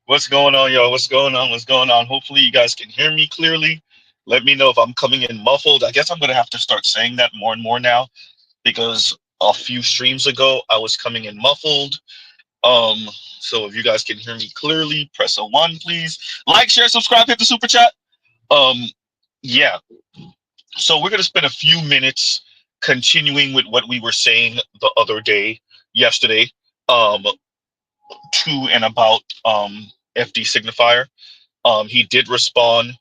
What's going on, y'all? What's going on? What's going on? Hopefully, you guys can hear me clearly. Let me know if I'm coming in muffled. I guess I'm going to have to start saying that more and more now because a few streams ago, I was coming in muffled. Um, so if you guys can hear me clearly, press a one, please. Like, share, subscribe, hit the super chat. Um, yeah. So we're going to spend a few minutes continuing with what we were saying the other day, yesterday, um, to and about FD Signifier. He did respond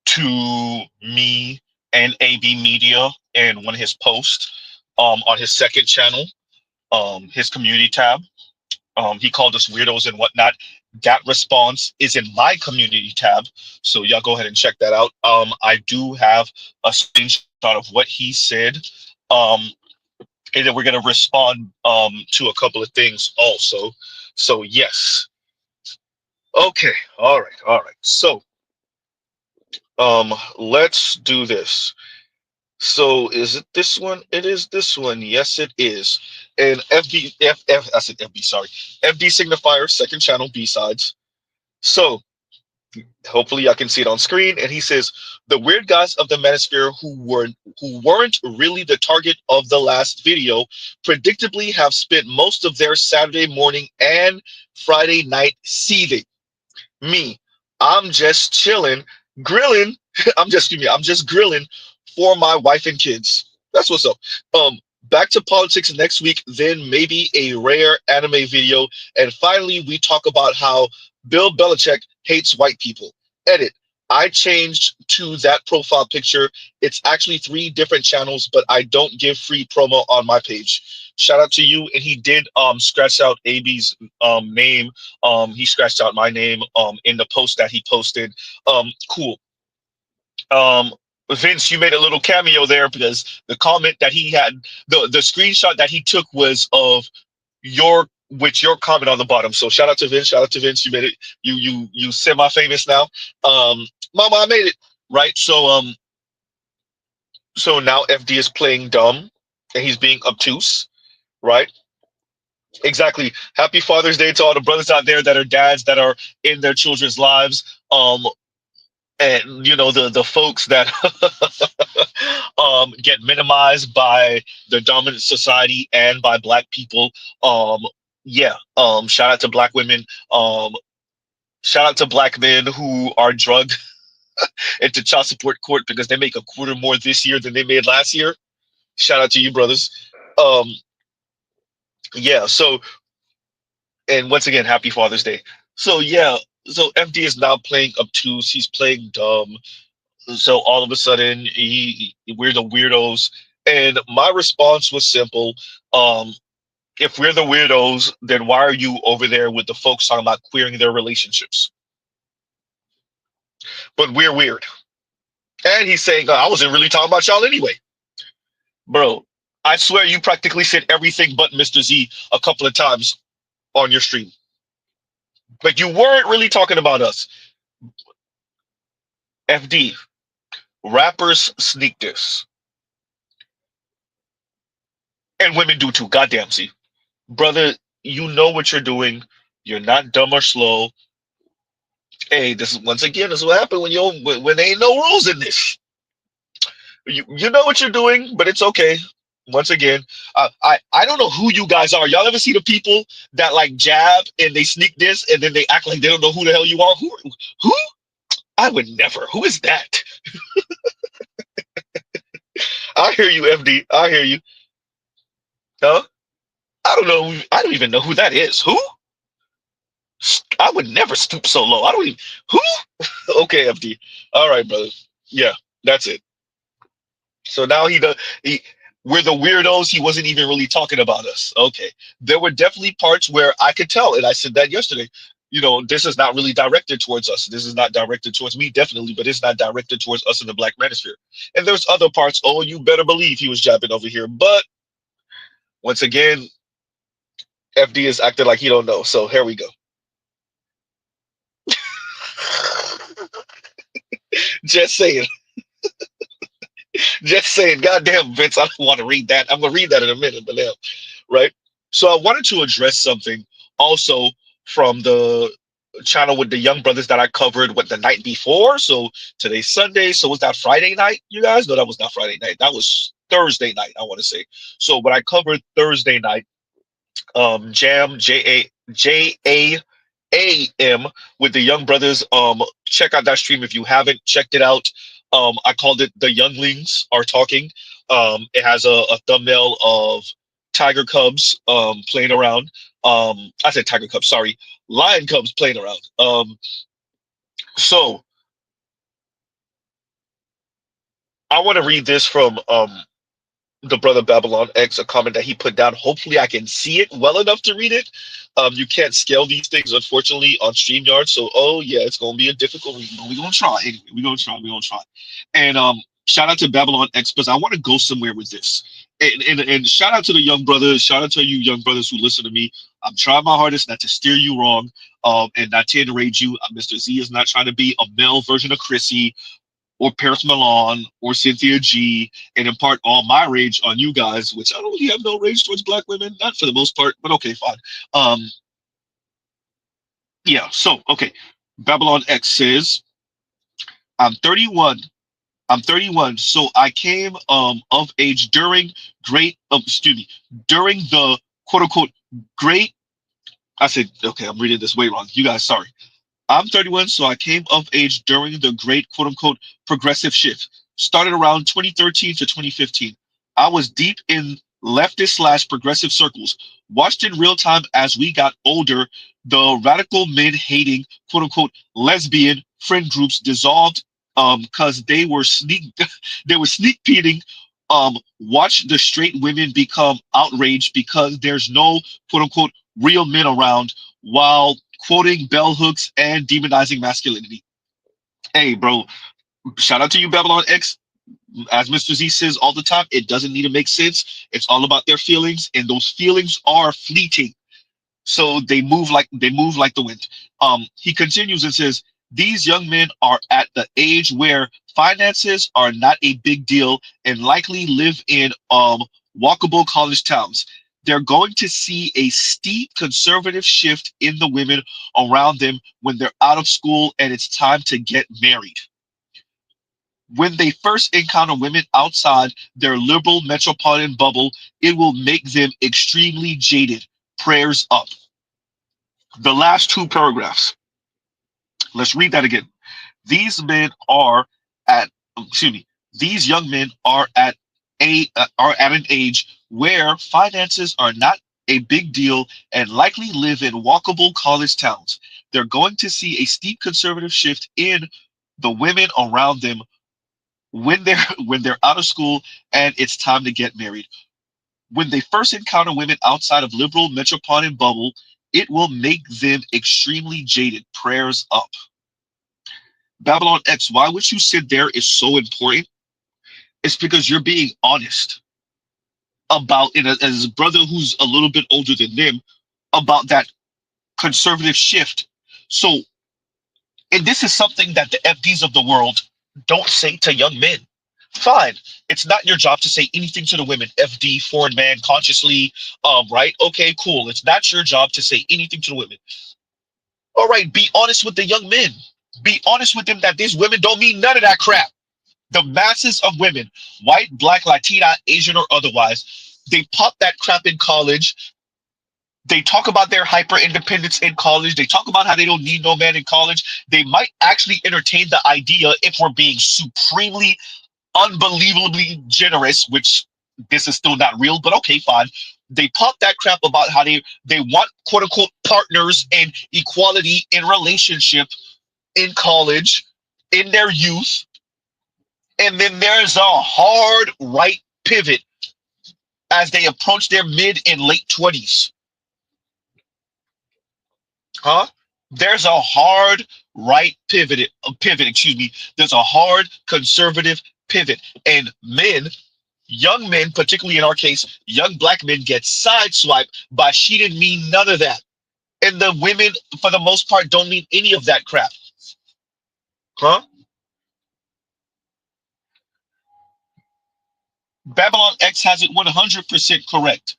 to me and AB Media in one of his posts on his second channel, his community tab. He called us weirdos and whatnot. That response is in my community tab, so y'all go ahead and check that out. I do have a screenshot of what he said, um, and then we're gonna respond to a couple of things also. So yes, okay, all right. So let's do this. So is it this one? It is this one. Yes, it is. And I said FB, sorry. FD Signifier, second channel, B-sides. So hopefully I can see it on screen. And he says, the weird guys of the manosphere who weren't really the target of the last video, predictably have spent most of their Saturday morning and Friday night seething. Me, I'm just chilling, grilling. I'm just grilling for my wife and kids. That's what's up. Back to politics next week, then maybe a rare anime video, and finally we talk about how Bill Belichick hates white people. Edit. I changed to that profile picture. It's actually three different channels, but I don't give free promo on my page. Shout out to you. And he did scratch out AB's name. He scratched out my name in the post that he posted. Cool. Um, Vince, you made a little cameo there because the comment that he had, the screenshot that he took was of your with your comment on the bottom. So shout out to Vince. Shout out to Vince. You made it. You semi famous now. Mama, I made it. Right. So now FD is playing dumb and he's being obtuse. Right. Exactly. Happy Father's Day to all the brothers out there that are dads that are in their children's lives. And you know the folks that get minimized by the dominant society and by black people. Um, yeah. Shout out to black women. Shout out to black men who are drugged into child support court because they make a quarter more this year than they made last year. Shout out to you, brothers. Um, yeah. So, and once again, happy Father's Day. So yeah. So FD is now playing obtuse. He's playing dumb. So all of a sudden, we're the weirdos. And my response was simple. Um, if we're the weirdos, then why are you over there with the folks talking about queering their relationships? But we're weird. And he's saying, I wasn't really talking about y'all anyway. Bro, I swear you practically said everything but Mr. Z a couple of times on your stream. But you weren't really talking about us. FD, rappers sneak this. And women do too. Goddamn, Z. Brother, you know what you're doing. You're not dumb or slow. Hey, this is once again, this is what happened when there ain't no rules in this. You know what you're doing, but it's okay. Once again, I don't know who you guys are. Y'all ever see the people that like jab and they sneak this and then they act like they don't know who the hell you are? Who? I would never. Who is that? I hear you, FD. I hear you. Huh? I don't know. I don't even know who that is. Who? I would never stoop so low. I don't even. Who? Okay, FD. All right, brother. Yeah, that's it. So now he does. We're the weirdos. He wasn't even really talking about us. Okay, there were definitely parts where I could tell, and I said that yesterday. You know, this is not really directed towards us. This is not directed towards me, definitely, but it's not directed towards us in the Black Manosphere. And there's other parts. Oh, you better believe he was jabbing over here. But once again, FD is acting like he don't know. So here we go. Just saying. Just saying, goddamn, Vince, I don't want to read that. I'm gonna read that in a minute, but now, right? So I wanted to address something also from the channel with the young brothers that I covered what the night before. So today's Sunday. So was that Friday night? You guys? No, that was not Friday night. That was Thursday night, I want to say. So what I covered Thursday night, Jam JAM with the young brothers. Check out that stream if you haven't checked it out. I called it "The Younglings Are Talking." It has a thumbnail of tiger cubs playing around. I said tiger cubs, sorry, lion cubs playing around. So I want to read this from the brother Babylon X, a comment that he put down. Hopefully, I can see it well enough to read it. You can't scale these things, unfortunately, on StreamYard. So, oh yeah, it's gonna be a difficult read, but we're gonna try. Anyway, we're gonna try. We're gonna try. And shout out to Babylon X because I want to go somewhere with this. And shout out to the young brothers. Shout out to you young brothers who listen to me. I'm trying my hardest not to steer you wrong, and not to enrage you. Mr. Z is not trying to be a male version of Chrissy or Paris Milan or Cynthia G and impart all my rage on you guys, which I don't really have no rage towards black women, not for the most part, but okay, fine. Um, yeah, so okay. Babylon X says, I'm 31. I'm 31, so I came of age during great excuse me, during the quote unquote great I said okay, I'm reading this way wrong. You guys, sorry. I'm 31, so I came of age during the great quote unquote progressive shift. Started around 2013 to 2015. I was deep in leftist slash progressive circles. Watched in real time as we got older, the radical men hating quote unquote lesbian friend groups dissolved because they were they were sneak peeking. Watch the straight women become outraged because there's no quote unquote real men around while quoting bell hooks and demonizing masculinity. Hey, bro, shout out to you, Babylon X. As Mr. Z says all the time, it doesn't need to make sense. It's all about their feelings, and those feelings are fleeting. So they move like the wind. He continues and says, these young men are at the age where finances are not a big deal and likely live in walkable college towns. They're going to see a steep conservative shift in the women around them when they're out of school and it's time to get married. When they first encounter women outside their liberal metropolitan bubble, it will make them extremely jaded. Prayers up. The last two paragraphs. Let's read that again. These men are at excuse me. These young men are at an age where finances are not a big deal and likely live in walkable college towns. They're going to see a steep conservative shift in the women around them when they're when they're out of school and it's time to get married. When they first encounter women outside of liberal metropolitan bubble, it will make them extremely jaded. Prayers up. Babylon X, why what you said there is so important. It's because you're being honest about it as a brother who's a little bit older than them about that conservative shift. So, and this is something that the FDs of the world don't say to young men. Fine, it's not your job to say anything to the women. FD, foreign man, consciously, right? Okay, cool. It's not your job to say anything to the women. All right, be honest with the young men. Be honest with them that these women don't mean none of that crap. The masses of women, white, black, Latina, Asian, or otherwise, they pop that crap in college. They talk about their hyper independence in college. They talk about how they don't need no man in college. They might actually entertain the idea if we're being supremely, unbelievably generous, which this is still not real, but okay, fine. They pop that crap about how they want quote unquote partners and equality in relationship in college in their youth. And then there's a hard right pivot as they approach their mid and late 20s. Huh? There's a hard right pivot, excuse me. There's a hard conservative pivot. And men, young men, particularly in our case, young black men get sideswiped by she didn't mean none of that. And the women, for the most part, don't mean any of that crap. Huh? Babylon X has it 100% correct.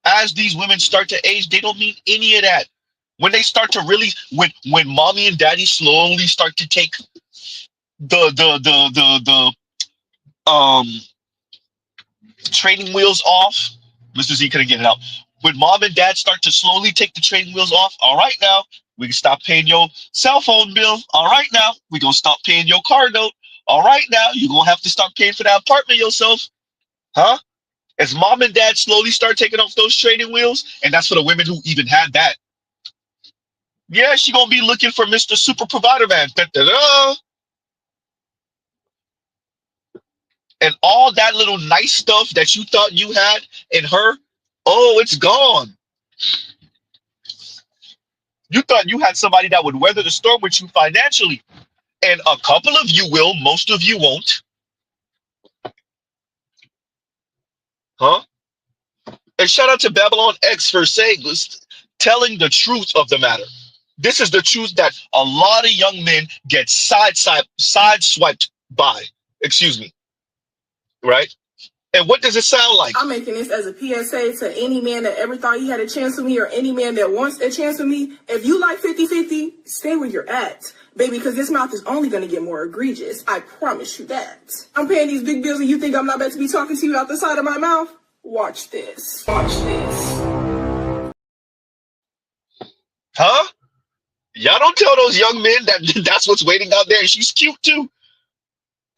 As these women start to age, they don't need any of that. When they start to really, when mommy and daddy slowly start to take the training wheels off, Mr. Z couldn't get it out. When mom and dad start to slowly take the training wheels off, all right now, we can stop paying your cell phone bill. All right now, we gonna stop paying your car note. All right now, you're gonna have to start paying for that apartment yourself. Huh? As mom and dad slowly start taking off those training wheels, and that's for the women who even had that. Yeah, she gonna be looking for Mr. Super Provider Man. Da, da, da. And all that little nice stuff that you thought you had in her, oh, it's gone. You thought you had somebody that would weather the storm with you financially. And a couple of you will, most of you won't. Huh? And shout out to Babylon X for saying, telling the truth of the matter. This is the truth that a lot of young men get sideswiped by. Excuse me. Right? And what does it sound like? I'm making this as a PSA to any man that ever thought he had a chance with me or any man that wants a chance with me. If you like 50-50, stay where you're at, baby, because this mouth is only going to get more egregious. I promise you that. I'm paying these big bills and you think I'm not about to be talking to you out the side of my mouth? Watch this. Watch this. Huh? Y'all don't tell those young men that that's what's waiting out there and she's cute too.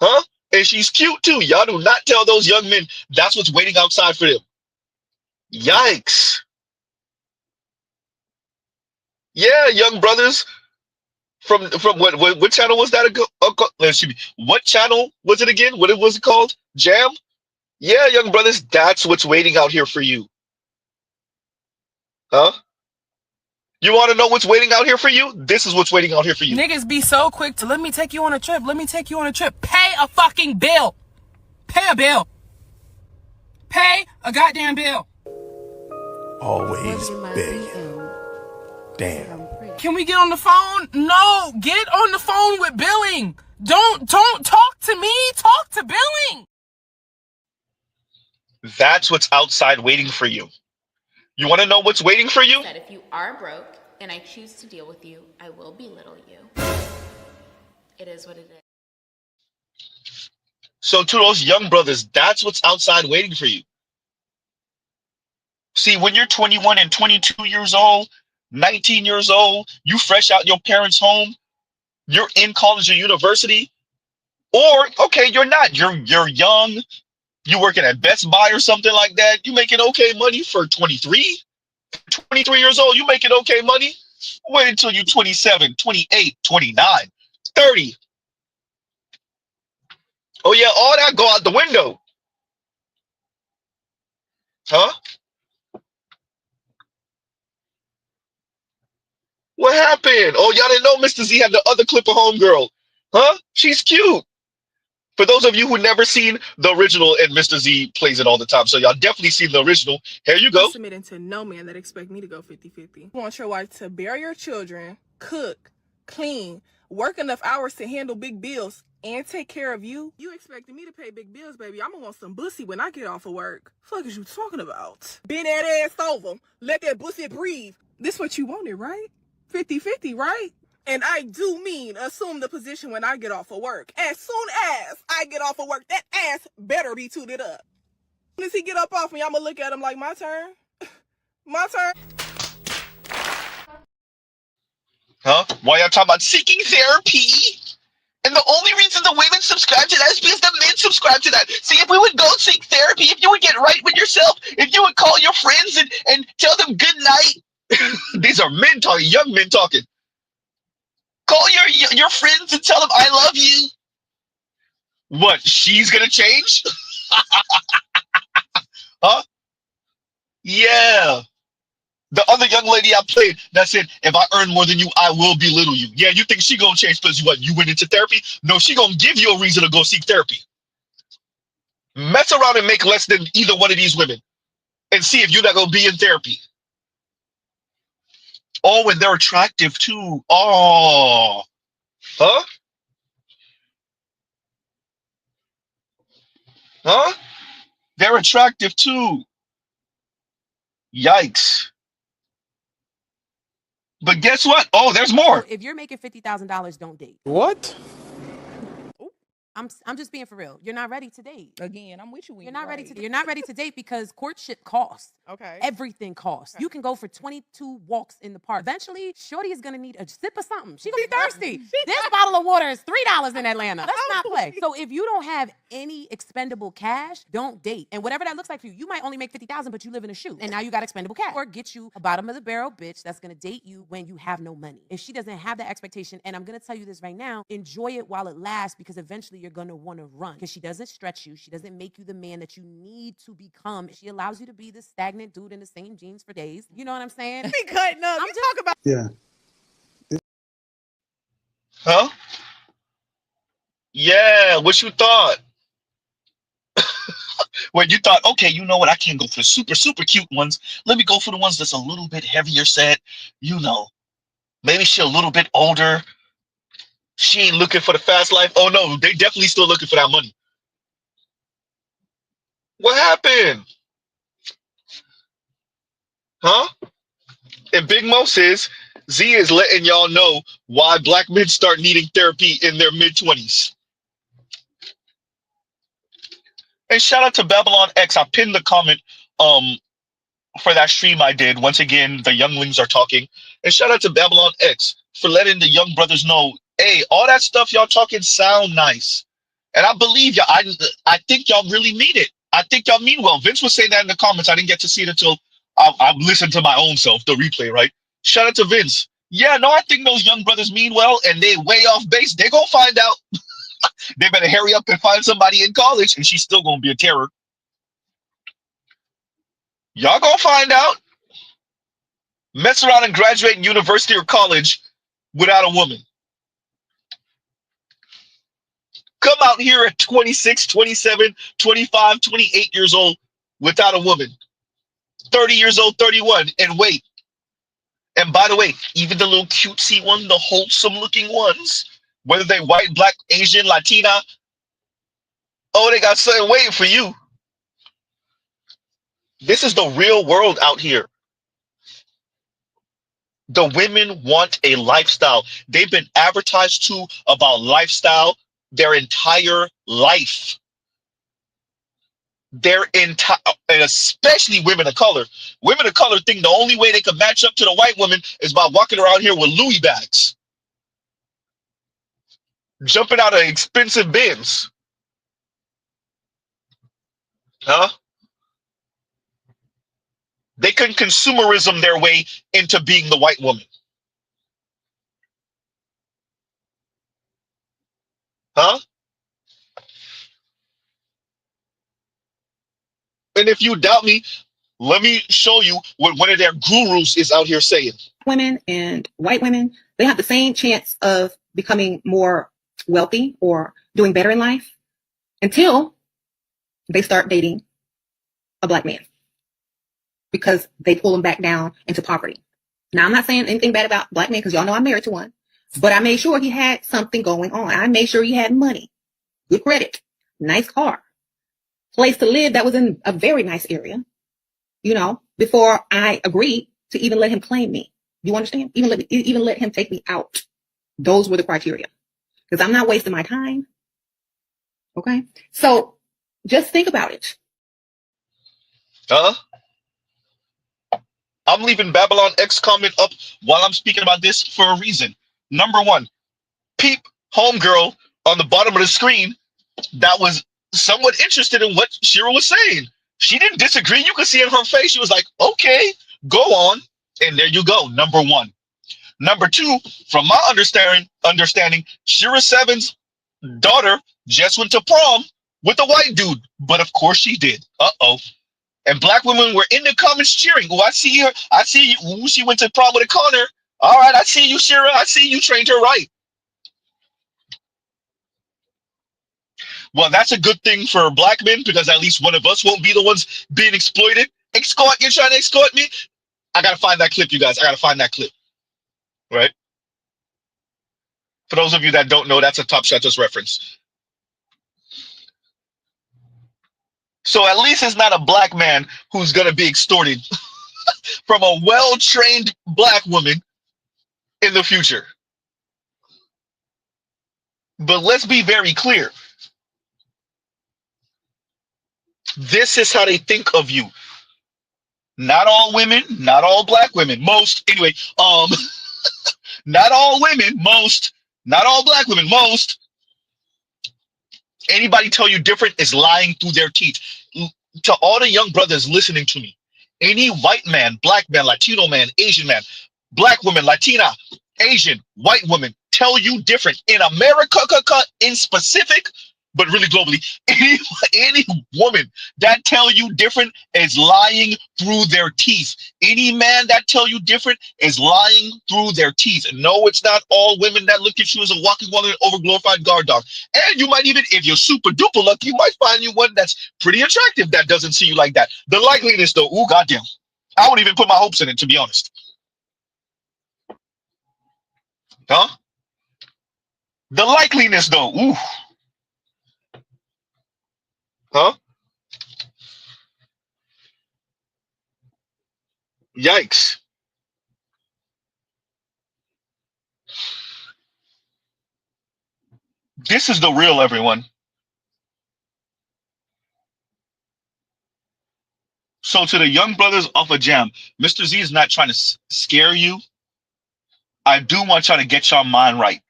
Huh? And she's cute too. Y'all do not tell those young men that's what's waiting outside for them. Yikes. Yeah, young brothers. From what channel was that? Excuse me. What channel was it again? What was it called? Jam? Yeah, young brothers, that's what's waiting out here for you. Huh? You want to know what's waiting out here for you? This is what's waiting out here for you. Niggas be so quick to let me take you on a trip. Let me take you on a trip. Pay a fucking bill. Pay a bill. Pay a goddamn bill. Always begging. Damn. Can we get on the phone? No, get on the phone with billing. Don't talk to me. Talk to billing. That's what's outside waiting for you. You want to know what's waiting for you? That if you are broke and I choose to deal with you, I will belittle you. It is what it is. So to those young brothers, that's what's outside waiting for you. See, when you're 21 and 22 years old, 19 years old, you fresh out your parents' home, you're in college or university, or okay, you're not. You're young, you working at Best Buy or something like that. You making okay money for 23 years old. You making okay money. Wait until you're 27, 28, 29, 30. Oh yeah, all that go out the window. Huh? What happened? Oh, y'all didn't know Mr. Z had the other clip of Homegirl. Huh? She's cute. For those of you who never seen the original, and Mr. Z plays it all the time, so y'all definitely seen the original. Here you go. I'm submitting to no man that expect me to go 50-50. You want your wife to bear your children, cook, clean, work enough hours to handle big bills, and take care of you? You expecting me to pay big bills, baby? I'm gonna want some bussy when I get off of work. Fuck is you talking about? Bend that ass over. Let that bussy breathe. This what you wanted, right? 50-50, right? And I do mean assume the position when I get off of work. As soon as I get off of work, that ass better be tooted up. As soon as he get up off me, I'm gonna look at him like, my turn. My turn. Huh? Why y'all talking about seeking therapy? And the only reason the women subscribe to that is because the men subscribe to that. See, if we would go seek therapy, if you would get right with yourself, if you would call your friends and tell them good night. These are men talking, young men talking. Call your friends and tell them I love you. What? She's gonna change? Huh? Yeah. The other young lady I played that said, if I earn more than you, I will belittle you. Yeah, you think she gonna change because you went into therapy? No, she gonna give you a reason to go seek therapy. Mess around and make less than either one of these women and see if you're not gonna be in therapy. Oh, and they're attractive too. Oh. Huh? Huh? They're attractive too. Yikes. But guess what? Oh, there's more. So if you're making $50,000, don't date. What? I'm just being for real. You're not ready to date. Again, I'm with you when You're not ready to. You're not ready to date because courtship costs. Okay. Everything costs. You can go for 22 walks in the park. Eventually, Shorty is gonna need a sip of something. She gonna be thirsty. This bottle of water is $3 in Atlanta. Let's not play. So if you don't have any expendable cash, don't date. And whatever that looks like for you, you might only make 50,000, but you live in a shoe, and now you got expendable cash. Or get you a bottom of the barrel bitch that's gonna date you when you have no money. If she doesn't have that expectation, and I'm gonna tell you this right now, enjoy it while it lasts because eventually you're gonna want to run because she doesn't stretch you. She doesn't make you the man that you need to become. She allows you to be the stagnant dude in the same jeans for days. You know what I'm saying? Be cutting up. I'm You just talk about Yeah. Huh? Yeah, what you thought? When you thought, okay, you know what? I can't go for the super, super cute ones. Let me go for the ones that's a little bit heavier set. You know, maybe she a little bit older. She ain't looking for the fast life. Oh no, they definitely still looking for that money. What happened? Huh? And Big Mo says Z is letting y'all know why black men start needing therapy in their mid-20s. And shout out to Babylon X. I pinned the comment for that stream I did. Once again, the younglings are talking. And shout out to Babylon X for letting the young brothers know, hey, all that stuff y'all talking sound nice. And I believe y'all. I think y'all really mean it. I think y'all mean well. Vince was saying that in the comments. I didn't get to see it until I listened to my own self, the replay, right? Shout out to Vince. Yeah, no, I think those young brothers mean well, and they way off base. They gonna find out. They better hurry up and find somebody in college, and she's still gonna be a terror. Y'all gonna find out. Mess around and graduate in university or college without a woman. Come out here at 26, 27, 25, 28 years old without a woman. 30 years old, 31, and wait. And by the way, even the little cutesy one, the wholesome looking ones, whether they white, black, Asian, Latina, oh, they got something waiting for you. This is the real world out here. The women want a lifestyle. They've been advertised to about lifestyle their entire life. Their entire, and especially women of color. Women of color think the only way they can match up to the white woman is by walking around here with Louis bags, jumping out of expensive bins. Huh? They can consumerism their way into being the white woman. Huh? And if you doubt me, let me show you what one of their gurus is out here saying. Women and white women, they have the same chance of becoming more wealthy or doing better in life until they start dating a black man because they pull them back down into poverty. Now, I'm not saying anything bad about black men because y'all know I'm married to one, but I made sure he had something going on. I made sure he had money, good credit, nice car, place to live that was in a very nice area, you know, before I agreed to even let him claim me. You understand? Even let him take me out. Those were the criteria because I'm not wasting my time. Okay. So just think about it. Huh? I'm leaving Babylon X comment up while I'm speaking about this for a reason. Number one, peep homegirl on the bottom of the screen that was somewhat interested in what Shira was saying. She didn't disagree. You could see in her face. She was like, okay, go on. And there you go. Number one. Number two, from my understanding, Shira Seven's daughter just went to prom with a white dude. But of course she did. Uh-oh. And black women were in the comments cheering. Oh, I see her. I see you. Ooh, she went to prom with a Connor. All right, I see you, Shira. I see you trained her right. Well, that's a good thing for black men because at least one of us won't be the ones being exploited. Escort, you're trying to escort me? I got to find that clip, you guys. I got to find that clip. Right? For those of you that don't know, that's a Top Shotters reference. So at least it's not a black man who's going to be extorted. from a well-trained black woman in the future. But let's be very clear. This is how they think of you. Not all women, not all black women, most anyway, not all women, most, not all black women, most. Anybody tell you different is lying through their teeth. To all the young brothers listening to me, any white man, black man, Latino man, Asian man, black woman, Latina, Asian, white woman tell you different in America in specific, but really globally, any woman that tell you different is lying through their teeth. Any man that tell you different is lying through their teeth. No, it's not all women that look at you as a walking, overglorified guard dog. And you might even, if you're super duper lucky, you might find you one that's pretty attractive that doesn't see you like that. The likeliness, though, ooh, goddamn, I wouldn't even put my hopes in it, to be honest. Huh? The likeliness, though, ooh. Huh? Yikes. This is the real, everyone. So to the young brothers off of Jam, Mr. Z is not trying to scare you. I do want y'all to get your mind right.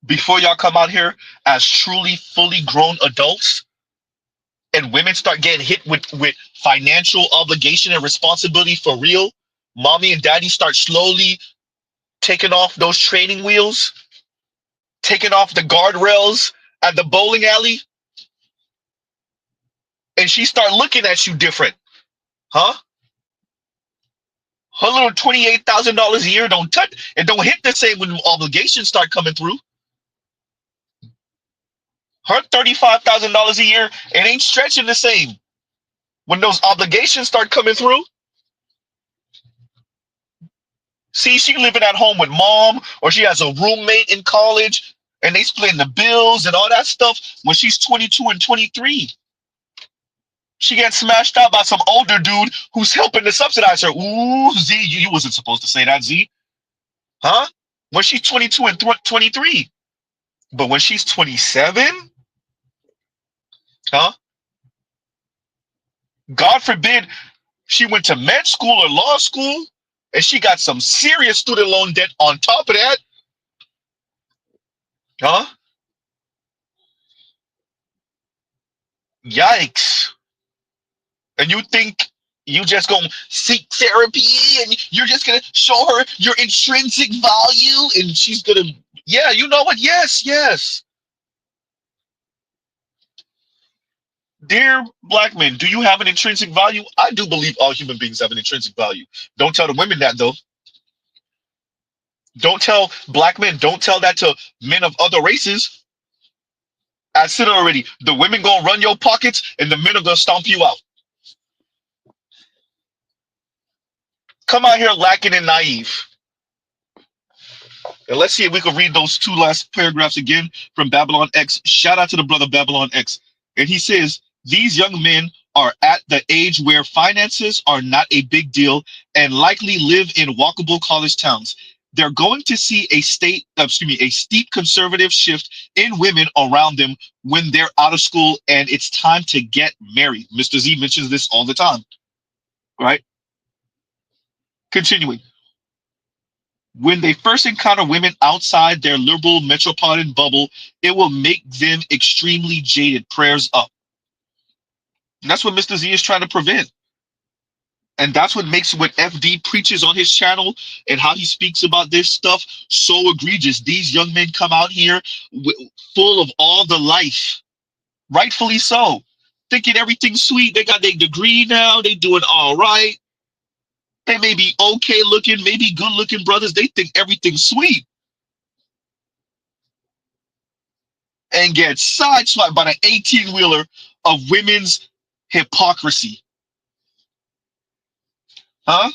Before y'all come out here as truly fully grown adults and women start getting hit with financial obligation and responsibility for real, mommy and daddy start slowly taking off those training wheels, taking off the guardrails at the bowling alley, and she start looking at you different. Huh? Her little $28,000 a year don't touch it, don't hit the same when obligations start coming through. Her $35,000 a year, it ain't stretching the same when those obligations start coming through. See, she living at home with mom, or she has a roommate in college, and they splitting the bills and all that stuff when she's 22 and 23. She gets smashed out by some older dude who's helping to subsidize her. Ooh, Z, you wasn't supposed to say that, Z. Huh? When she's 22 and 23. But when she's 27, huh? God forbid she went to med school or law school and she got some serious student loan debt on top of that. Huh? Yikes. And you think you just gonna seek therapy and you're just gonna show her your intrinsic value and she's gonna, yeah, you know what? Yes, yes. Dear black men, do you have an intrinsic value? I do believe all human beings have an intrinsic value. Don't tell the women that, though. Don't tell black men, don't tell that to men of other races. I said already, the women gonna run your pockets and the men are gonna stomp you out. Come out here lacking and naive. And let's see if we can read those two last paragraphs again from Babylon X. Shout out to the brother Babylon X. And he says, these young men are at the age where finances are not a big deal and likely live in walkable college towns. They're going to see a steep conservative shift in women around them when they're out of school and it's time to get married. Mr. Z mentions this all the time, right? Continuing. When they first encounter women outside their liberal metropolitan bubble, it will make them extremely jaded. Prayers up. And that's what Mr. Z is trying to prevent. And that's what makes what FD preaches on his channel and how he speaks about this stuff so egregious. These young men come out here full of all the life, rightfully so, thinking everything's sweet. They got their degree now. They doing all right. They may be okay looking, maybe good looking brothers. They think everything's sweet. And get sideswiped by the 18-wheeler of women's hypocrisy. Huh?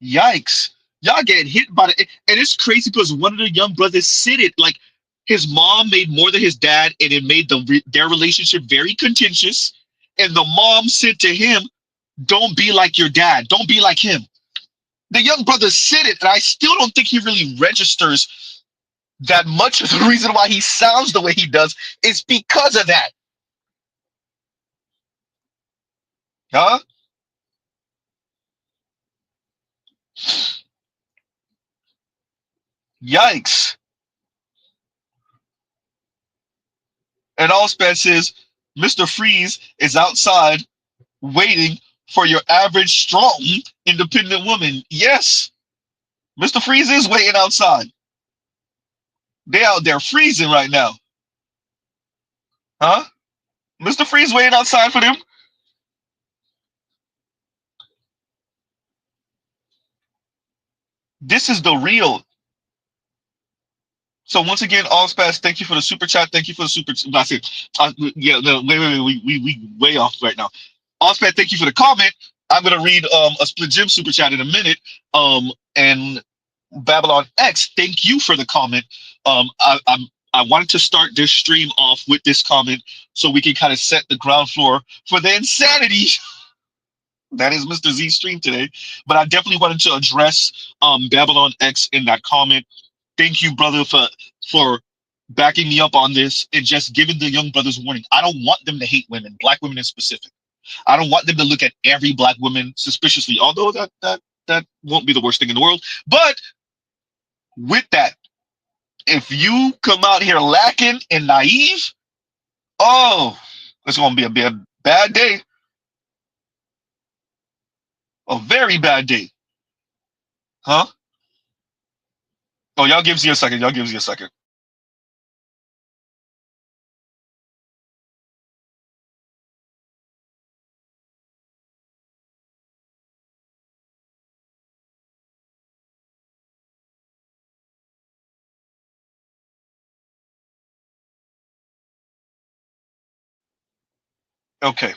Yikes. Y'all get hit by the, and it's crazy because one of the young brothers said it like His mom made more than his dad, and it made their relationship very contentious. And the mom said to him, "Don't be like your dad. Don't be like him." The young brother said it, and I still don't think he really registers that much of the reason why he sounds the way he does is because of that. Huh? Yikes. And Allspan says, Mr. Freeze is outside waiting for your average, strong, independent woman. Yes, Mr. Freeze is waiting outside. They out there freezing right now. Huh? Mr. Freeze waiting outside for them. This is the real. So once again, Allspace, thank you for the super chat. Thank you for the super. That's it. Yeah, no, wait. We way off right now. Allspace, thank you for the comment. I'm gonna read a Split Gym super chat in a minute. And Babylon X, thank you for the comment. I wanted to start this stream off with this comment so we can kind of set the ground floor for the insanity that is Mr. Z's stream today. But I definitely wanted to address Babylon X in that comment. Thank you, brother, for backing me up on this and just giving the young brothers warning. I don't want them to hate women, black women in specific. I don't want them to look at every black woman suspiciously, although that won't be the worst thing in the world. But with that, if you come out here lacking and naive, oh, it's going to be a bad day. A very bad day. Huh? Oh, y'all gives you a second. Okay.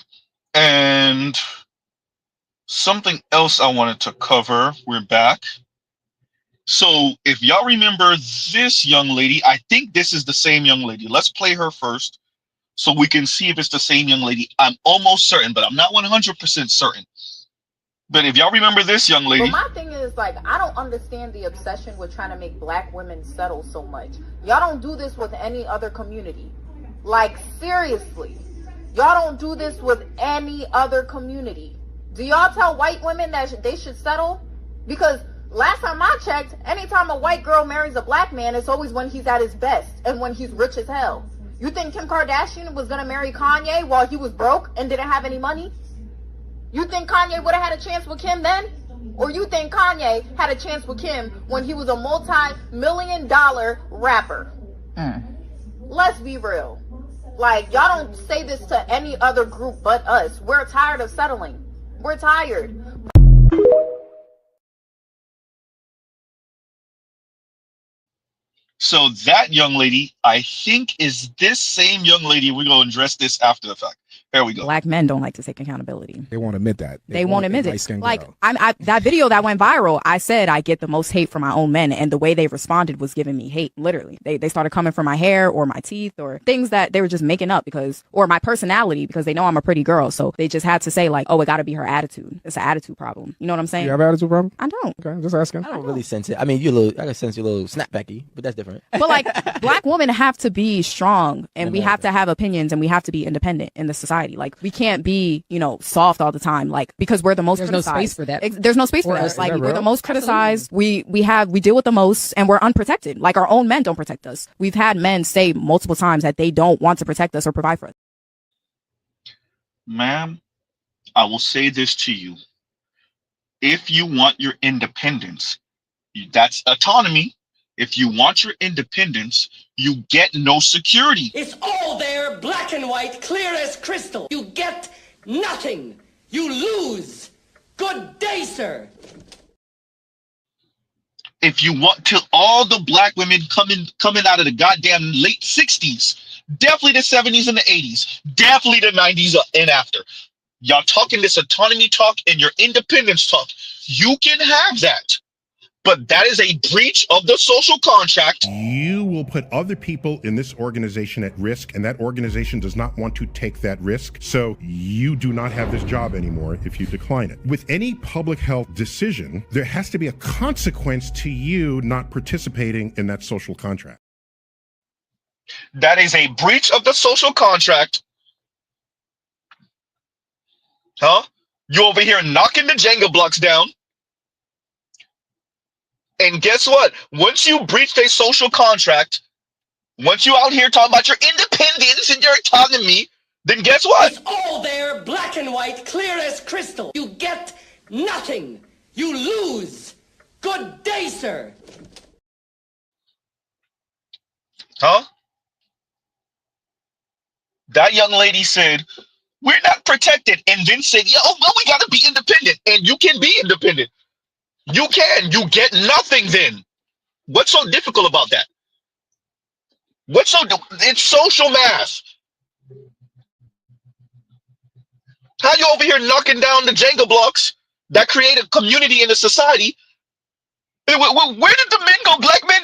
And something else I wanted to cover. We're back. So if y'all remember this young lady, I think this is the same young lady. Let's play her first so we can see if it's the same young lady. I'm almost certain, but I'm not 100% certain. But if y'all remember this young lady. But my thing is, like, I don't understand the obsession with trying to make black women settle so much. Y'all don't do this with any other community. Like, seriously. Y'all don't do this with any other community. Do y'all tell white women that they should settle? Because last time I checked, anytime a white girl marries a black man, it's always when he's at his best and when he's rich as hell. You think Kim Kardashian was going to marry Kanye while he was broke and didn't have any money? You think Kanye would have had a chance with Kim then? Or you think Kanye had a chance with Kim when he was a multi-million-dollar rapper? Let's be real. Like, y'all don't say this to any other group but us. We're tired of settling. We're tired. So that young lady, I think, is this same young lady. We're going to address this after the fact. There we go. Black men don't like to take accountability. They won't admit that. They won't admit it. light-skinned Like, girl. that video that went viral, I said I get the most hate from my own men, and the way they responded was giving me hate, literally. They started coming for my hair or my teeth or things that they were just making up or my personality, because they know I'm a pretty girl. So they just had to say, like, oh, it got to be her attitude. It's an attitude problem. You know what I'm saying? You have an attitude problem? I don't. Okay, just asking. I don't really sense it. I mean, I can sense your little snapbacky, but that's different. But like, black women have to be strong, and we have to have opinions, and we have to be independent in the society. Like, we can't be, soft all the time, like, because we're the most There's criticized. no space for that. There's no space for Or- us. Is Like, that we're the real? most criticized. We deal with the most, and we're unprotected. Like, our own men don't protect us. We've had men say multiple times that they don't want to protect us or provide for us. Ma'am, I will say this to you. If you want your independence, that's autonomy. If you want your independence, you get no security. It's all there, black and white, clear as crystal. You get nothing. You lose. Good day, sir. If you want to, all the black women coming out of the goddamn late 60s, definitely the 70s and the 80s, definitely the 90s and after. Y'all talking this autonomy talk and your independence talk. You can have that. but that is a breach of the social contract. You will put other people in this organization at risk, and that organization does not want to take that risk. So you do not have this job anymore if you decline it. With any public health decision, there has to be a consequence to you not participating in that social contract. That is a breach of the social contract. Huh? You over here knocking the Jenga blocks down. And guess what? Once you breach a social contract, once you out here talking about your independence and your autonomy, then guess what? It's all there, black and white, clear as crystal. You get nothing. You lose. Good day, sir. Huh? That young lady said, we're not protected, and then said, yo, well, we got to be independent. And you can be independent. You can. You get nothing then. What's so difficult about that? It's social math. How you over here knocking down the Jenga blocks that create a community in a society? Where did the men go? Black men,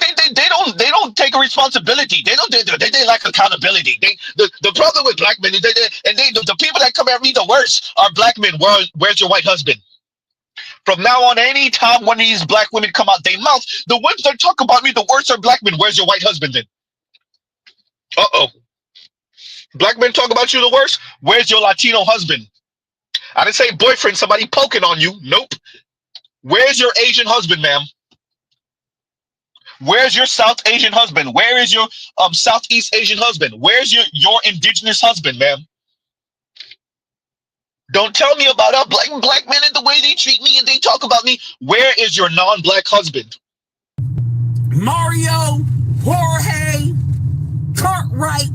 they don't take a responsibility. They lack accountability. The problem with black men is the people that come at me the worst are black men. Where's your white husband? From now on, any time one of these black women come out their mouth, the ones that talk about me the worst are black men. Where's your white husband then? Uh-oh. Black men talk about you the worst. Where's your Latino husband? I didn't say boyfriend, somebody poking on you. Nope. Where's your Asian husband, ma'am? Where's your South Asian husband? Where is your Southeast Asian husband? Where's your indigenous husband, ma'am? Don't tell me about our black men and the way they treat me and they talk about me. Where is your non-black husband? Mario, Jorge, Cartwright,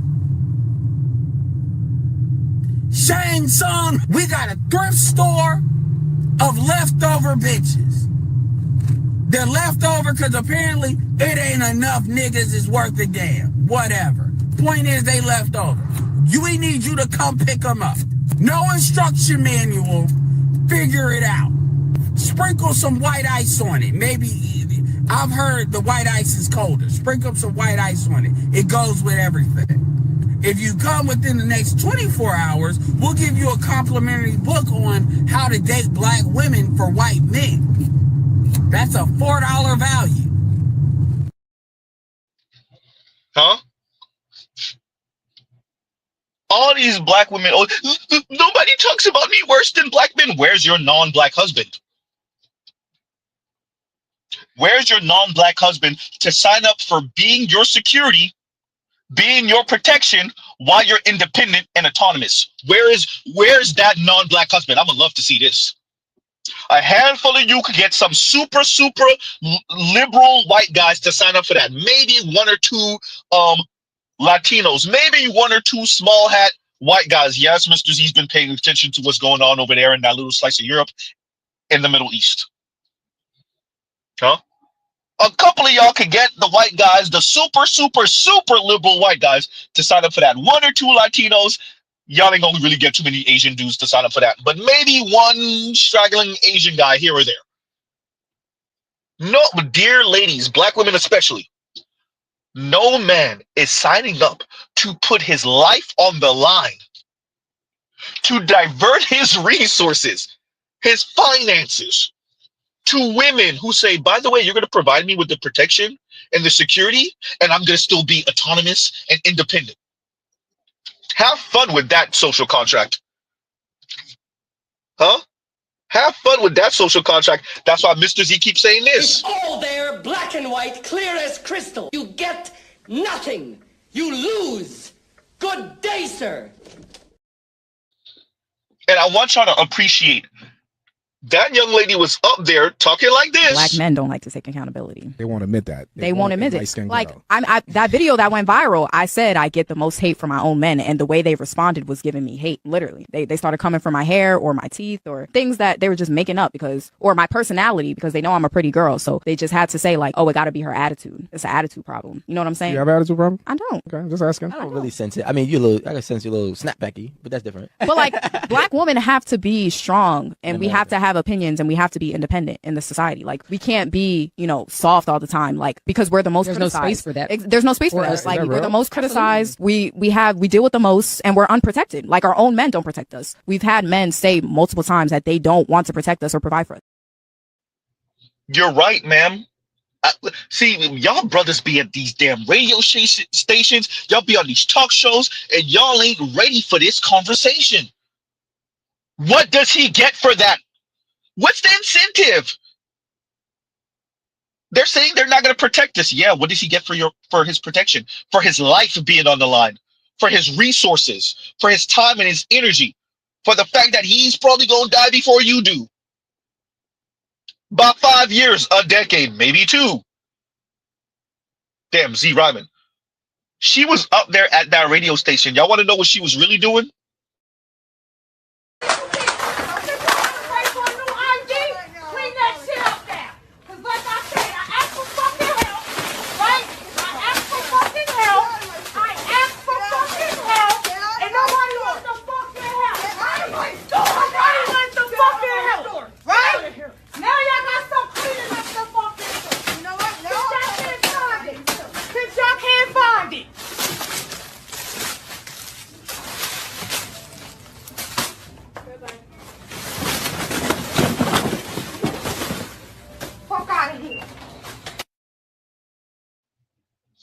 Shang Tsung. We got a thrift store of leftover bitches. They're leftover because apparently it ain't enough niggas is worth a damn. Whatever. Point is they leftover. We need you to come pick them up. No instruction manual. Figure it out. Sprinkle some white ice on it. Maybe, I've heard the white ice is colder. Sprinkle some white ice on it. It goes with everything. If you come within the next 24 hours, we'll give you a complimentary book on how to date black women for white men. That's a $4 value. Huh? All these black women, nobody talks about me worse than black men. Where's your non-black husband? Where's your non-black husband to sign up for being your security, being your protection while you're independent and autonomous? Where's that non-black husband? I would love to see this. A handful of you could get some super liberal white guys to sign up for that. Maybe one or two Latinos, maybe one or two small hat white guys. Yes, Mr. Z's been paying attention to what's going on over there in that little slice of Europe in the Middle East. Huh? A couple of y'all could get the white guys, the super liberal white guys to sign up for that. One or two Latinos. Y'all ain't gonna really get too many Asian dudes to sign up for that. But maybe one straggling Asian guy here or there. No, dear ladies, black women especially, no man is signing up to put his life on the line, to divert his resources, his finances, to women who say, by the way, you're going to provide me with the protection and the security, and I'm going to still be autonomous and independent. Have fun with that social contract. Huh? Have fun with that social contract. That's why Mr. Z keeps saying this. It's all there, black and white, clear as crystal. You get nothing. You lose. Good day, sir. And I want y'all to appreciate that young lady was up there talking like this. Black men don't like to take accountability. They won't admit that. They won't admit it. Like that video that went viral, I said I get the most hate from my own men, and the way they responded was giving me hate. Literally, they started coming for my hair or my teeth or things that they were just making up or my personality, because they know I'm a pretty girl. So they just had to say like, oh, it got to be her attitude. It's an attitude problem. You know what I'm saying? You have an attitude problem? I don't. Okay, I'm just asking. I don't really sense it. I mean, I can sense you're a little snapbacky, but that's different. But like, black women have to be strong, and we have to have have opinions and we have to be independent in this society. Like, we can't be, you know, soft all the time, like, because we're the most There's criticized. no space for that. There's no space for that. Like, we're the most criticized. We deal with the most, and we're unprotected. Like, our own men don't protect us. We've had men say multiple times that they don't want to protect us or provide for us. You're right, ma'am. See, y'all brothers be at these damn radio stations, y'all be on these talk shows, and y'all ain't ready for this conversation. What does he get for that? What's the incentive? They're saying they're not going to protect us. Yeah, what does he get for his protection? For his life being on the line, for his resources, for his time and his energy, for the fact that he's probably going to die before you do. About 5 years, a decade, maybe 2. Damn, Z Ryman. She was up there at that radio station. Y'all want to know what she was really doing?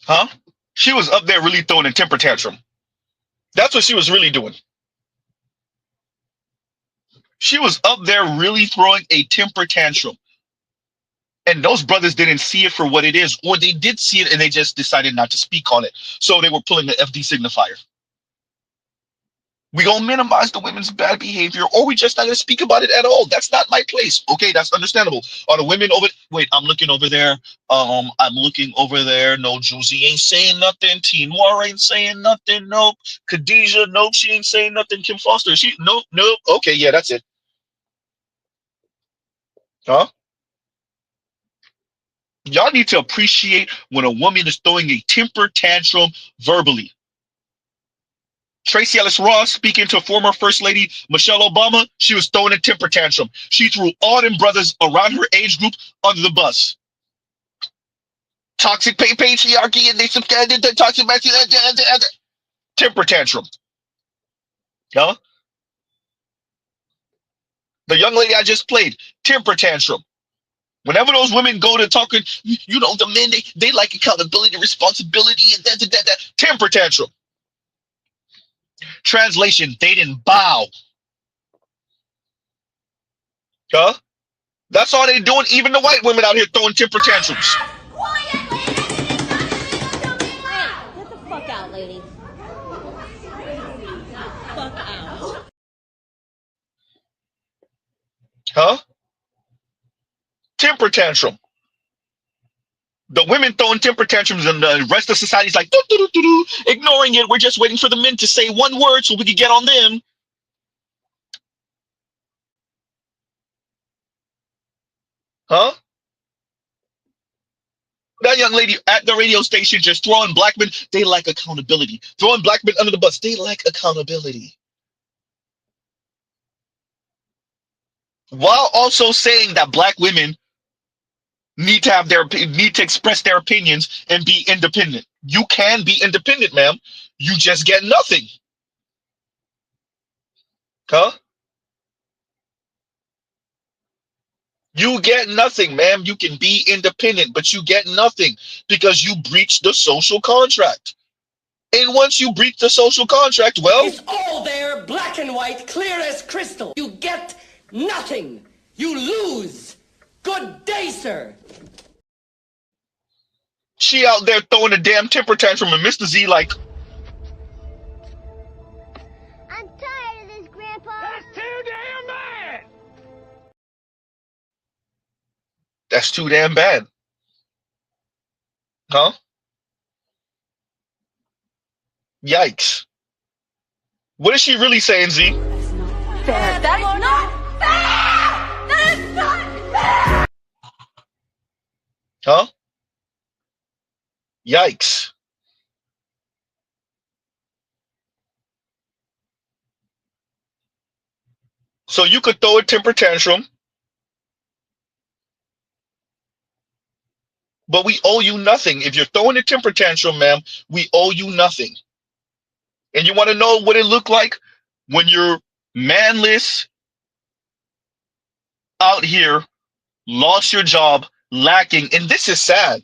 Huh? She was up there really throwing a temper tantrum. That's what she was really doing. She was up there really throwing a temper tantrum. And those brothers didn't see it for what it is, or they did see it and they just decided not to speak on it. So they were pulling the FD signifier. We gonna minimize the women's bad behavior, or we just not gonna speak about it at all. That's not my place. Okay, that's understandable. Are the women over? Wait, I'm looking over there. I'm looking over there. No, Josie ain't saying nothing. T Noir ain't saying nothing. Nope. Khadijah, nope, she ain't saying nothing. Kim Foster, nope. Okay, yeah, that's it. Huh? Y'all need to appreciate when a woman is throwing a temper tantrum verbally. Tracy Ellis Ross, speaking to former First Lady Michelle Obama, she was throwing a temper tantrum. She threw all them brothers around her age group under the bus. Toxic patriarchy, and they subscribe to toxic masculinity. Temper tantrum. Huh? The young lady I just played, temper tantrum. Whenever those women go to talking, you know, the men, they like accountability, responsibility, and that. Temper tantrum. Translation, they didn't bow. Huh? That's all they doing. Even the white women out here throwing temper tantrums. Get the fuck out, lady. Fuck out. Huh? Temper tantrum. The women throwing temper tantrums and the rest of society's like, ignoring it. We're just waiting for the men to say one word so we can get on them. Huh? That young lady at the radio station just throwing black men, they like accountability. Throwing black men under the bus, they like accountability. While also saying that black women need to express their opinions and be independent. You can be independent, ma'am. You just get nothing. Huh? You get nothing, ma'am. You can be independent, but you get nothing because you breached the social contract. And once you breach the social contract, well, it's all there, black and white, clear as crystal. You get nothing. You lose. Good day, sir. She out there throwing a damn temper tantrum, and Mr. Z like, I'm tired of this, Grandpa. That's too damn bad. that's too damn bad. Huh? Yikes. What is she really saying, Z? Fair. That is not fair. That is not fair. Huh? Yikes. So you could throw a temper tantrum But we owe you nothing. If you're throwing a temper tantrum, ma'am, we owe you nothing. And you want to know what it looked like when you're manless out here, lost your job, lacking, and this is sad.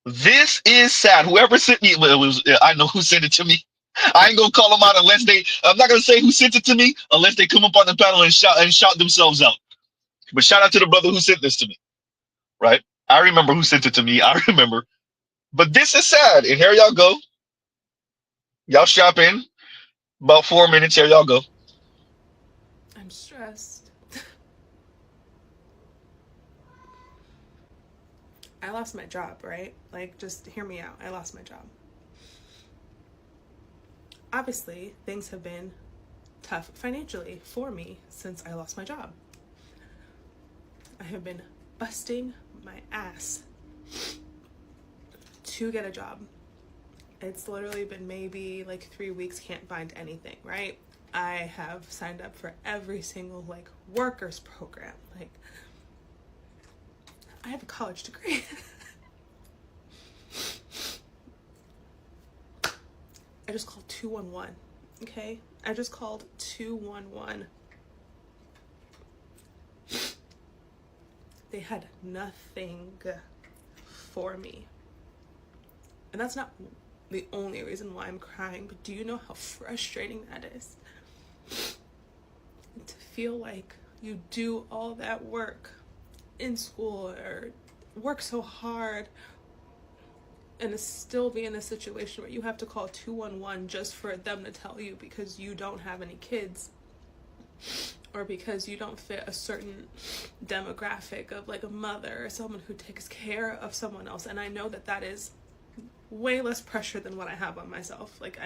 This is sad. Whoever sent me, well, it was, I know who sent it to me. I ain't gonna call them out unless they. I'm not gonna say who sent it to me unless they come up on the panel and shout themselves out. But shout out to the brother who sent this to me. Right? I remember who sent it to me. I remember. But this is sad. And here y'all go. Y'all strap in. About 4 minutes. Here y'all go. I'm stressed. I lost my job, right? Like, just hear me out. I lost my job. Obviously, things have been tough financially for me since I lost my job. I have been busting my ass to get a job. It's literally been maybe like 3 weeks, can't find anything, right? I have signed up for every single like workers program. Like, I have a college degree. I just called 211, okay? I just called 211. They had nothing for me. And that's not the only reason why I'm crying, but do you know how frustrating that is? To feel like you do all that work in school or work so hard and to still be in a situation where you have to call 211 just for them to tell you because you don't have any kids or because you don't fit a certain demographic of like a mother or someone who takes care of someone else. And I know that that is way less pressure than what I have on myself. Like,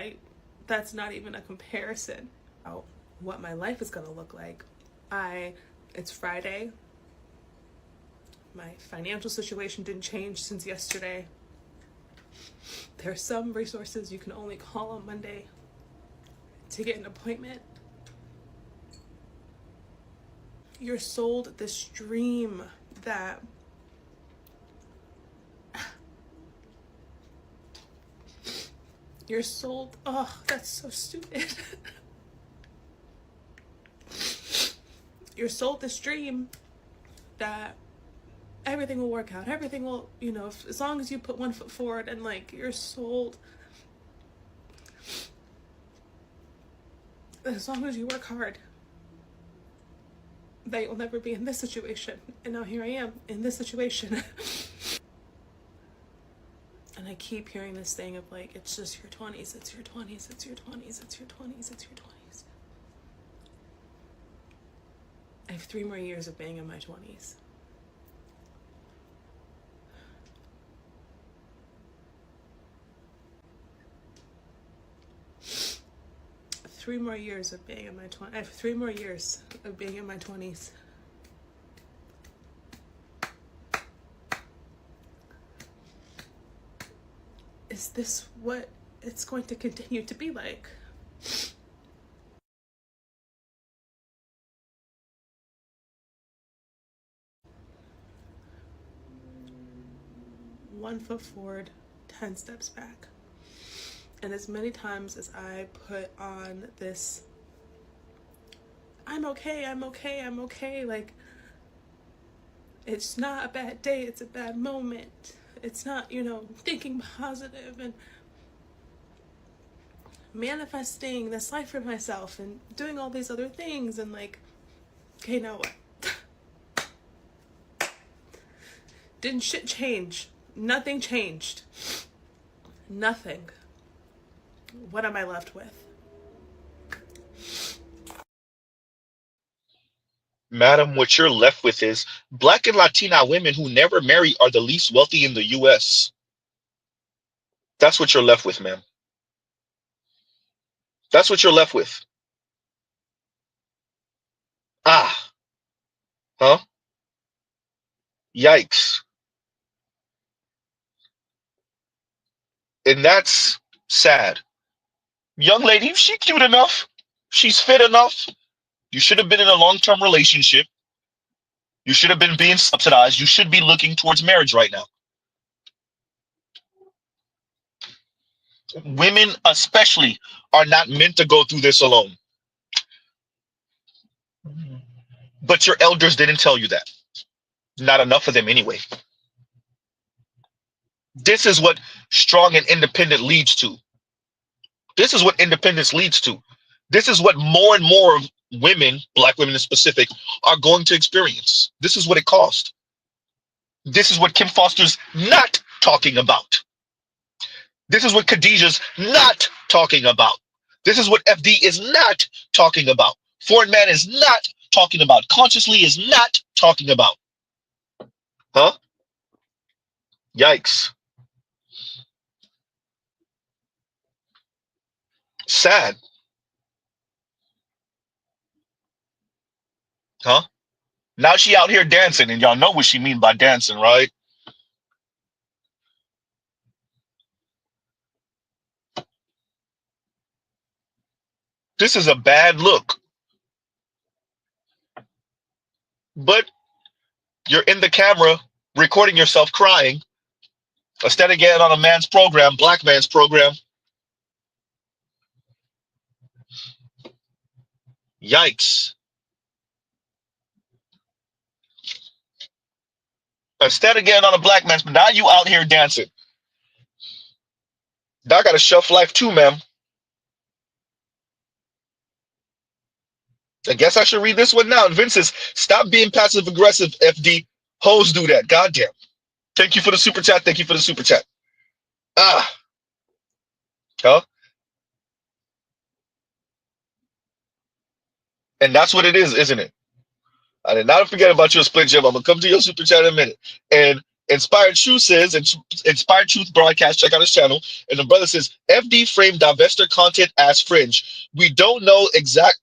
that's not even a comparison about what my life is gonna look like. It's Friday. My financial situation didn't change since yesterday. There's some resources you can only call on Monday to get an appointment. You're sold this dream that you're sold, oh, that's so stupid. You're sold this dream that everything will work out. Everything will, you know, as long as you put one foot forward, and like, you're sold, as long as you work hard, that you'll never be in this situation. And now here I am in this situation. And I keep hearing this thing of like, it's just your 20s, it's your 20s, it's your 20s, it's your 20s, it's your 20s. I have 3 more years of being in my 20s. I have 3 more years of being in my 20s. I have 3 more years of being in my 20s. Is this what it's going to continue to be like? One foot forward, 10 steps back. And as many times as I put on this, I'm okay, I'm okay, I'm okay, like, it's not a bad day, it's a bad moment. It's not, you know, thinking positive and manifesting this life for myself and doing all these other things and like, okay, now what? Didn't shit change? Nothing changed. Nothing. What am I left with? Madam, what you're left with is Black and Latina women who never marry are the least wealthy in the U.S. That's what you're left with, ma'am. That's what you're left with. Ah. Huh? Yikes. And that's sad. Young lady, she's cute enough. She's fit enough. You should have been in a long-term relationship. You should have been being subsidized. You should be looking towards marriage right now. Women, especially, are not meant to go through this alone. But your elders didn't tell you that. Not enough of them, anyway. This is what strong and independent leads to. This is what independence leads to. This is what more and more women, black women in specific, are going to experience. This is what it cost. This is what Kim Foster's not talking about. This is what Khadijah's not talking about. This is what FD is not talking about. Foreign Man is not talking about. Consciously is not talking about. Huh? Yikes. Sad. Huh? Now she out here dancing, and y'all know what she mean by dancing, right? This is a bad look. But you're in the camera recording yourself crying instead of getting on a man's program, black man's program. Yikes. Instead of getting on a black man's, but now you out here dancing. That got a shelf life too, ma'am. I guess I should read this one now. And Vince says, stop being passive aggressive, FD. Hoes do that. Goddamn. Thank you for the super chat. Thank you for the super chat. Ah. Huh? And that's what it is, isn't it? I did not forget about your split gem. I'm gonna come to your super chat in a minute. And Inspired Truth says, Inspired Truth broadcast, check out his channel. And the brother says, FD framed divester content as fringe. We don't know exact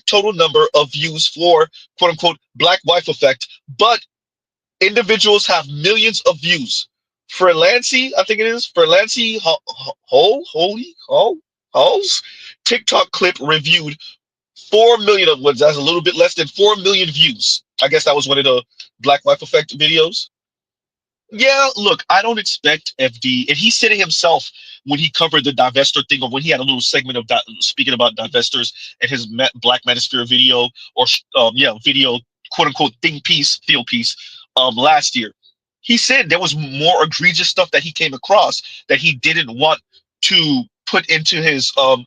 total number of views for quote unquote black wife effect, but individuals have millions of views. For Lancy, I think it is, for Lancy Holes, TikTok clip reviewed 4 million of ones. That's a little bit less than 4 million views. I guess that was one of the Black Wife Effect videos. Yeah, look, I don't expect FD, and he said it himself when he covered the divester thing, or when he had a little segment of speaking about divestors and his Black Manosphere video, or video, quote unquote, field piece, last year. He said there was more egregious stuff that he came across that he didn't want to put into his quote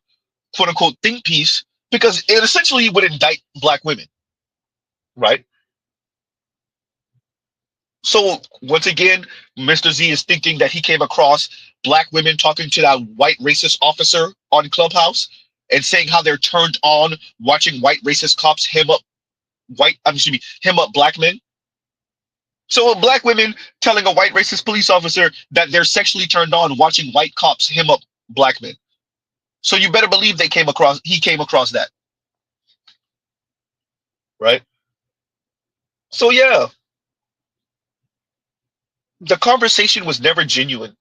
unquote think piece, because it essentially would indict black women, right? So once again, Mr. Z is thinking that he came across black women talking to that white racist officer on Clubhouse and saying how they're turned on watching white racist cops hem up black men. So black women telling a white racist police officer that they're sexually turned on watching white cops hem up black men. So you better believe he came across that. Right? So yeah. The conversation was never genuine.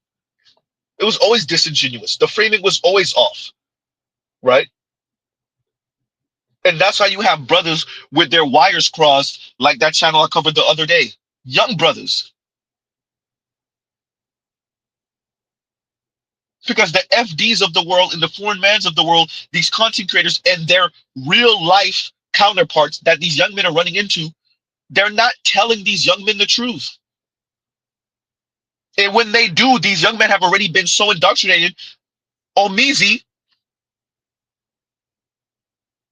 It was always disingenuous. The framing was always off, right? And that's why you have brothers with their wires crossed, like that channel I covered the other day. Young brothers. Because the FDs of the world and the foreign mans of the world, these content creators and their real life counterparts that these young men are running into, they're not telling these young men the truth. And when they do, these young men have already been so indoctrinated. Omizi,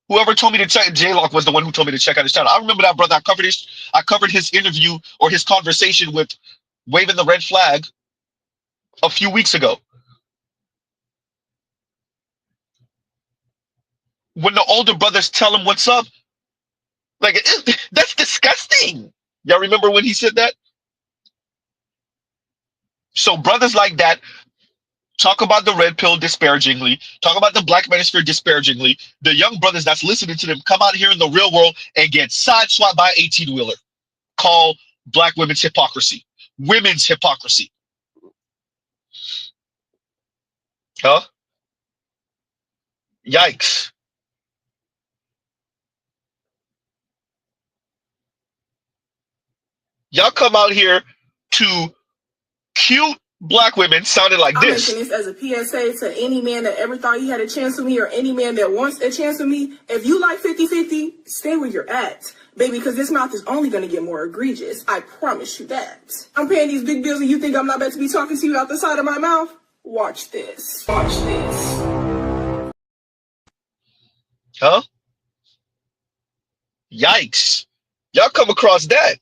whoever told me to check, J-Lock was the one who told me to check out his channel. I remember that brother. I covered his interview or his conversation with Waving the Red Flag a few weeks ago. When the older brothers tell him what's up, like, that's disgusting. Y'all remember when he said that? So brothers like that talk about the red pill disparagingly, talk about the black manosphere disparagingly. The young brothers that's listening to them come out here in the real world and get sideswiped by an 18-wheeler. Call black women's hypocrisy. Women's hypocrisy. Huh? Yikes. Y'all come out here to cute black women sounded like I'm this. making this as a PSA to any man that ever thought he had a chance with me or any man that wants a chance with me. If you like 50-50, stay where you're at. Baby, because this mouth is only going to get more egregious. I promise you that. I'm paying these big bills and you think I'm not about to be talking to you out the side of my mouth? Watch this. Watch this. Huh? Yikes. Y'all come across that.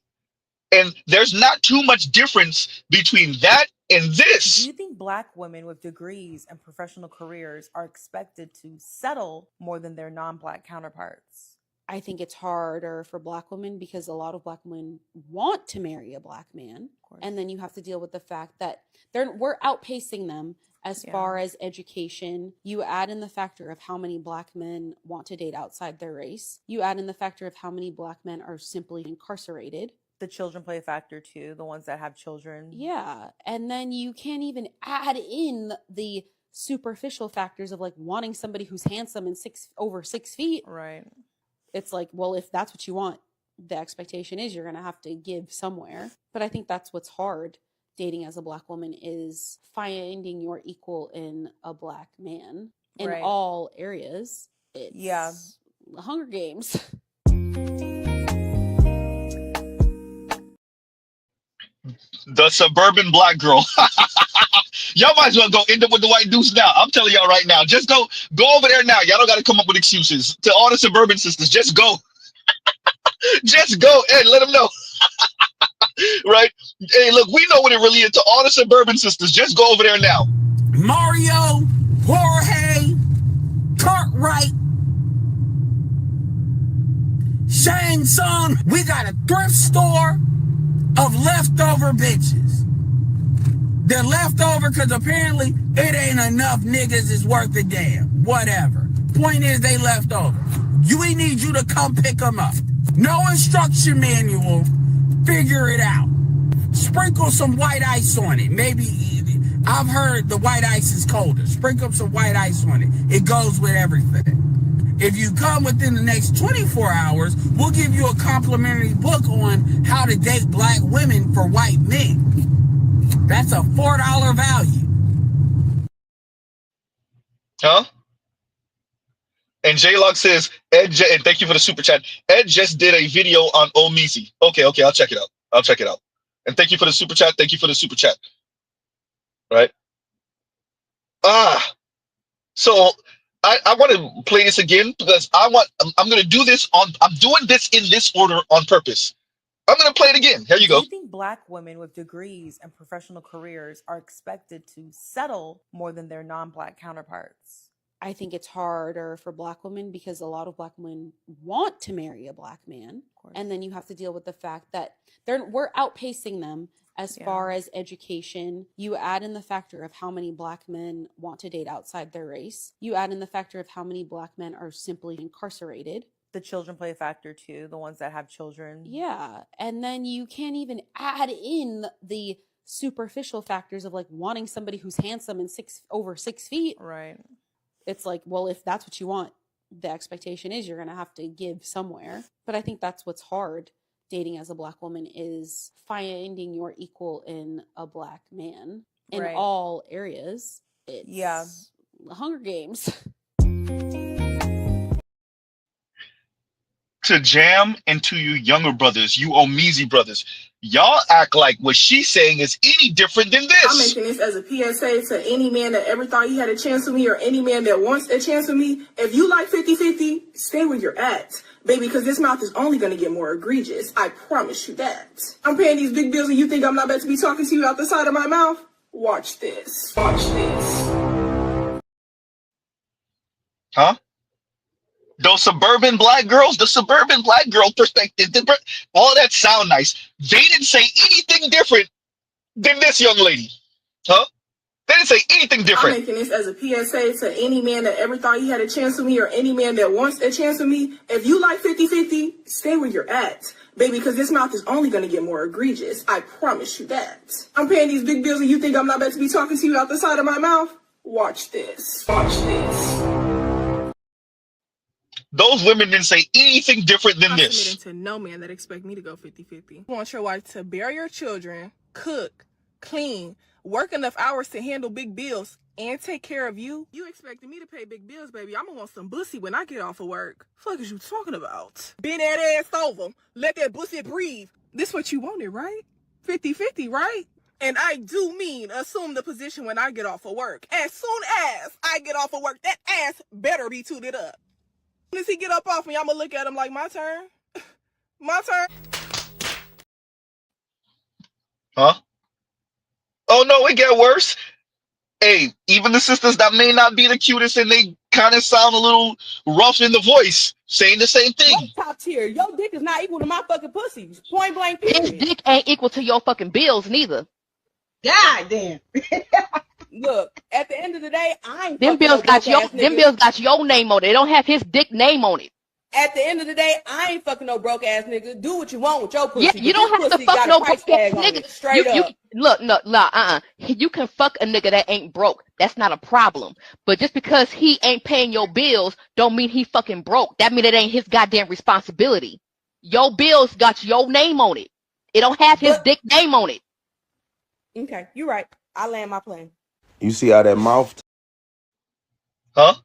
And there's not too much difference between that and this. Do you think black women with degrees and professional careers are expected to settle more than their non-black counterparts? I think it's harder for black women because a lot of black women want to marry a black man. And then you have to deal with the fact that we're outpacing them as far as education. You add in the factor of how many black men want to date outside their race. You add in the factor of how many black men are simply incarcerated. The children play a factor too, the ones that have children. Yeah. And then you can't even add in the superficial factors of like wanting somebody who's handsome and over 6 feet. Right. It's like, well, if that's what you want, the expectation is you're going to have to give somewhere. But I think that's what's hard dating as a black woman is finding your equal in a black man in all areas. It's Hunger Games. The suburban black girl. Y'all might as well go end up with the white deuce now. I'm telling y'all right now. Just go over there now. Y'all don't got to come up with excuses. To all the suburban sisters, just go. Just go and let them know. Right? Hey, look, we know what it really is. To all the suburban sisters, just go over there now. Mario, Jorge, Cartwright, Shane Song, we got a thrift store of leftover bitches. They're leftover because apparently it ain't enough niggas is worth a damn. Whatever. Point is they left over. We need you to come pick them up. No instruction manual. Figure it out. Sprinkle some white ice on it. Maybe, I've heard the white ice is colder. Sprinkle some white ice on it. It goes with everything. If you come within the next 24 hours, we'll give you a complimentary book on how to date black women for white men. That's a $4 value. Huh? And J-Log says, and thank you for the super chat. Ed just did a video on Omizi. Okay, I'll check it out. I'll check it out. And thank you for the super chat. Thank you for the super chat. Right? So I want to play this again because I'm going to do this I'm doing this in this order on purpose. I'm going to play it again. Here you go. Do you think black women with degrees and professional careers are expected to settle more than their non-black counterparts? I think it's harder for black women because a lot of black women want to marry a black man. And then you have to deal with the fact that we're outpacing them as far as education. You add in the factor of how many black men want to date outside their race. You add in the factor of how many black men are simply incarcerated. The children play a factor too, the ones that have children. Yeah. And then you can't even add in the superficial factors of like wanting somebody who's handsome and over 6 feet. Right. It's like, well, if that's what you want, the expectation is you're going to have to give somewhere. But I think that's what's hard dating as a black woman is finding your equal in a black man in all areas. It's Hunger Games. To jam into you younger brothers, you Omizi brothers, y'all act like what she's saying is any different than this. I'm making this as a PSA to any man that ever thought he had a chance with me or any man that wants a chance with me. If you like 50-50, stay where you're at. Baby, because this mouth is only going to get more egregious. I promise you that. I'm paying these big bills and you think I'm not about to be talking to you out the side of my mouth? Watch this. Watch this. Huh? Those suburban black girls, the suburban black girl perspective, all that sound nice. They didn't say anything different than this young lady. Huh? They didn't say anything different. I'm making this as a PSA to any man that ever thought he had a chance with me or any man that wants a chance with me. If you like 50-50, stay where you're at. Baby, because this mouth is only going to get more egregious. I promise you that. I'm paying these big bills and you think I'm not about to be talking to you out the side of my mouth? Watch this. Watch this. Those women didn't say anything different than this. I'm submitting to no man that expect me to go 50-50. You want your wife to bear your children, cook, clean, work enough hours to handle big bills, and take care of you? You expecting me to pay big bills, baby? I'm gonna want some bussy when I get off of work. Fuck is you talking about? Bend that ass over. Let that bussy breathe. This what you wanted, right? 50-50, right? And I do mean assume the position when I get off of work. As soon as I get off of work, that ass better be tooted up. As he get up off me, I'm gonna look at him like, my turn. My turn. Huh? Oh no, it get worse. Hey, even the sisters that may not be the cutest and they kind of sound a little rough in the voice, saying the same thing. What top tier? Your dick is not equal to my fucking pussy. Point blank His period. dick ain't equal to your fucking bills neither. God damn. Look, at the end of the day, I ain't Them fucking bills no broke ass them nigga. bills got your name on it. They don't have his dick name on it. At the end of the day, I ain't fucking no broke ass nigga. Do what you want with your pussy. Yeah, you but don't this have to pussy fuck got no a price broke ass tag on nigga. it, straight up. Look, no, You can fuck a nigga that ain't broke. That's not a problem. But just because he ain't paying your bills, don't mean he fucking broke. That mean it ain't his goddamn responsibility. Your bills got your name on it. It don't have his dick name on it. Okay, you're right. I land my plane. You see how that mouth? Huh?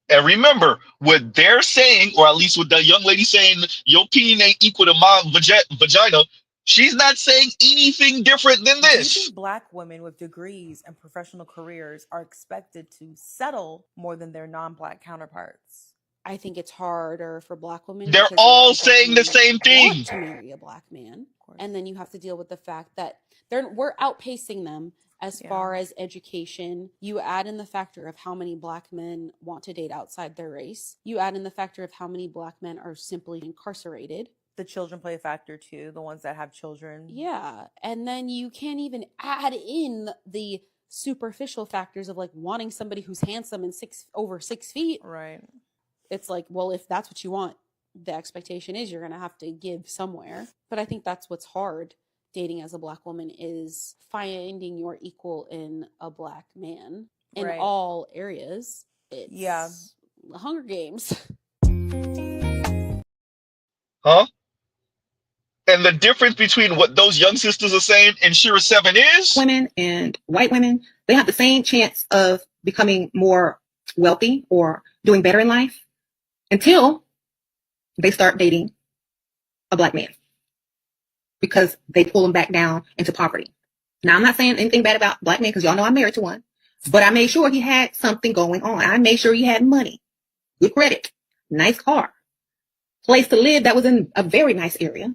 And remember, what they're saying, or at least what the young lady saying, your peen ain't equal to my vagina, she's not saying anything different than Do you this. think Black women with degrees and professional careers are expected to settle more than their non-Black counterparts? I think it's harder for Black women. They're because a lot all of Black saying the women same thing. Want to marry a Black man, and then you have to deal with the fact that we're outpacing them as far as education. You add in the factor of how many Black men want to date outside their race. You add in the factor of how many Black men are simply incarcerated. The children play a factor too, the ones that have children. Yeah, and then you can't even add in the superficial factors of like wanting somebody who's handsome and over 6 feet. Right. It's like, well, if that's what you want, the expectation is you're going to have to give somewhere. But I think that's what's hard dating as a Black woman, is finding your equal in a Black man in all areas. It's Hunger Games. Huh? And the difference between what those young sisters are saying and Shira 7 is? Women and white women, they have the same chance of becoming more wealthy or doing better in life until they start dating a Black man, because they pull them back down into poverty. Now, I'm not saying anything bad about Black men, because y'all know I'm married to one, but I made sure he had something going on. I made sure he had money, good credit, nice car, place to live that was in a very nice area,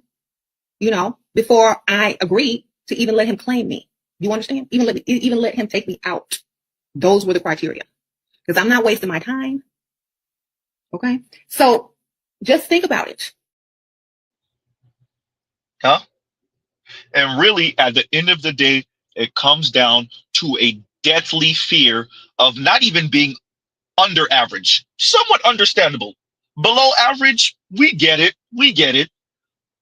before I agreed to even let him claim me. You understand? Even let him take me out. Those were the criteria, because I'm not wasting my time. Okay? So just think about it. Huh? And really, at the end of the day, it comes down to a deathly fear of not even being under average. Somewhat understandable. Below average, we get it.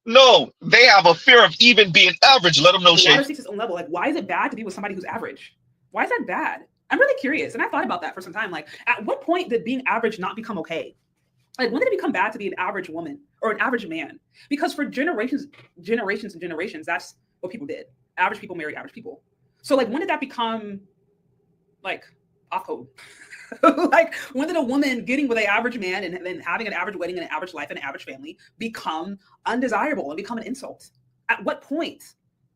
No, they have a fear of even being average. Let them know, The Shay. water seeks its own level. Like, why is it bad to be with somebody who's average? Why is that bad? I'm really curious. And I thought about that for some time. Like, at what point did being average not become okay? Like, when did it become bad to be an average woman or an average man? Because for generations and generations, that's what people did. Average people marry average people. So, like, when did that become, like, off code? Like, when did a woman getting with an average man and then having an average wedding and an average life and an average family become undesirable and become an insult? At what point?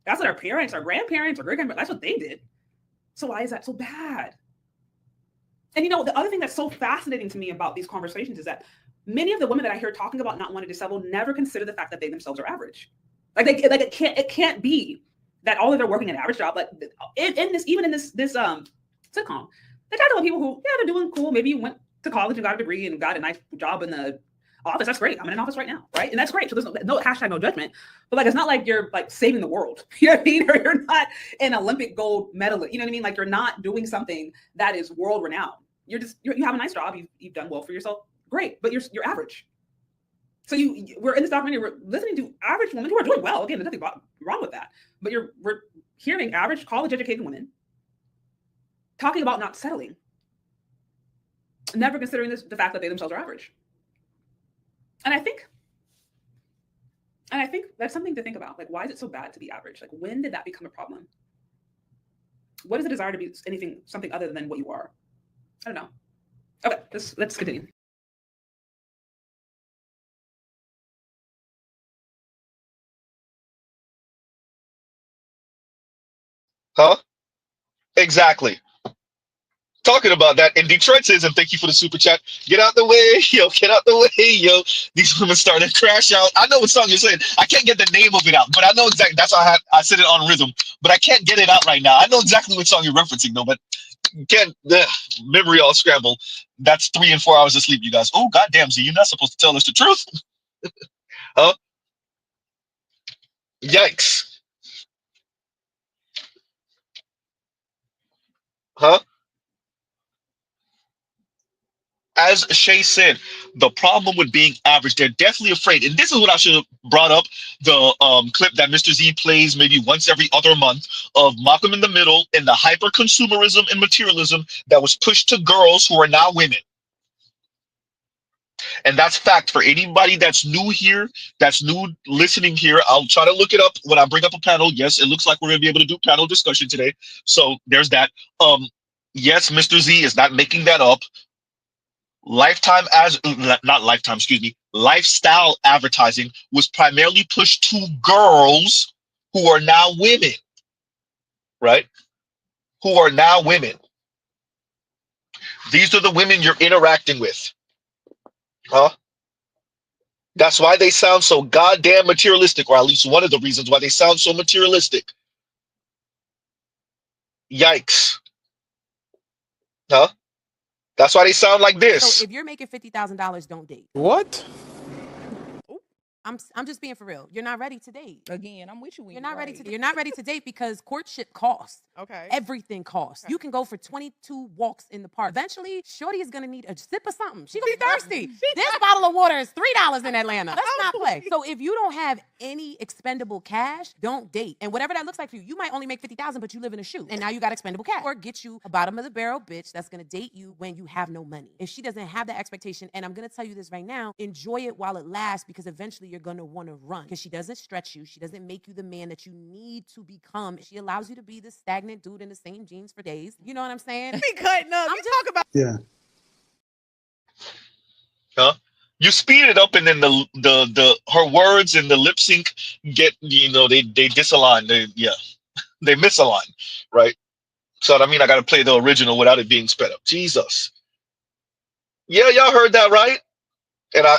That's what our parents, our grandparents, our great-grandparents, that's what they did. So why is that so bad? And the other thing that's so fascinating to me about these conversations is that many of the women that I hear talking about not wanting to settle never consider the fact that they themselves are average. It can't be that all of them are working an average job. Like in this sitcom, they talk about people who, they're doing cool. Maybe you went to college and got a degree and got a nice job in the office. That's great. I'm in an office right now, right? And that's great. So there's no hashtag no judgment. But like, it's not like you're like saving the world. You know what I mean? Or you're not an Olympic gold medalist. You know what I mean? Like, you're not doing something that is world renowned. You have a nice job. You've done well for yourself. Great, but you're average. So we're in this documentary. We're listening to average women who are doing well. Again, there's nothing wrong with that. But we're hearing average college-educated women talking about not settling, never considering the fact that they themselves are average. And I think that's something to think about. Like, why is it so bad to be average? Like, when did that become a problem? What is the desire to be something other than what you are? I don't know. Okay, let's continue. Huh? Exactly. Talking about that, and Detroit says, and thank you for the super chat. Get out the way, yo. Get out the way, yo. These women starting to crash out. I know what song you're saying. I can't get the name of it out, but I know exactly. That's why I said it on rhythm, but I can't get it out right now. I know exactly what song you're referencing, though, but can't. The memory all scrambled. That's 3 and 4 hours of sleep, you guys. Oh, goddamn, Z, you're not supposed to tell us the truth. Huh? Yikes. Huh? As Shay said, the problem with being average, they're definitely afraid. And this is what I should have brought up, the clip that Mr. Z plays maybe once every other month of Malcolm in the Middle and the hyperconsumerism and materialism that was pushed to girls who are now women. And that's fact for anybody that's new here, that's new listening here. I'll try to look it up when I bring up a panel. Yes, it looks like we're going to be able to do panel discussion today. So there's that. Yes, Mr. Z is not making that up. Lifetime as not lifetime, excuse me, lifestyle advertising was primarily pushed to girls who are now women, right? Who are now women. These are the women you're interacting with. Huh? That's why they sound so goddamn materialistic, or at least one of the reasons why they sound so materialistic. Yikes. Huh? That's why they sound like this. So if you're making $50,000, don't date. What? I'm just being for real. You're not ready to date. Again, I'm with you. You're not ready to date. You're not ready to date because courtship costs. Okay. Everything costs. You can go for 22 walks in the park. Eventually, shorty is gonna need a sip of something. She gonna be thirsty. This bottle of water is $3 in Atlanta. Let's not play. So if you don't have any expendable cash, don't date. And whatever that looks like for you, you might only make 50,000, but you live in a shoe, and now you got expendable cash. Or get you a bottom of the barrel bitch that's gonna date you when you have no money. If she doesn't have that expectation, and I'm gonna tell you this right now, enjoy it while it lasts, because eventually you're gonna want to run, because she doesn't stretch you. She doesn't make you the man that you need to become. She allows you to be the stagnant dude in the same jeans for days. You know what I'm saying? Be cutting up. I'm You talk about. Yeah. Huh? You speed it up, and then the her words and the lip sync get, they disalign. They misalign, right? So I mean, I got to play the original without it being sped up. Jesus. Yeah, y'all heard that right?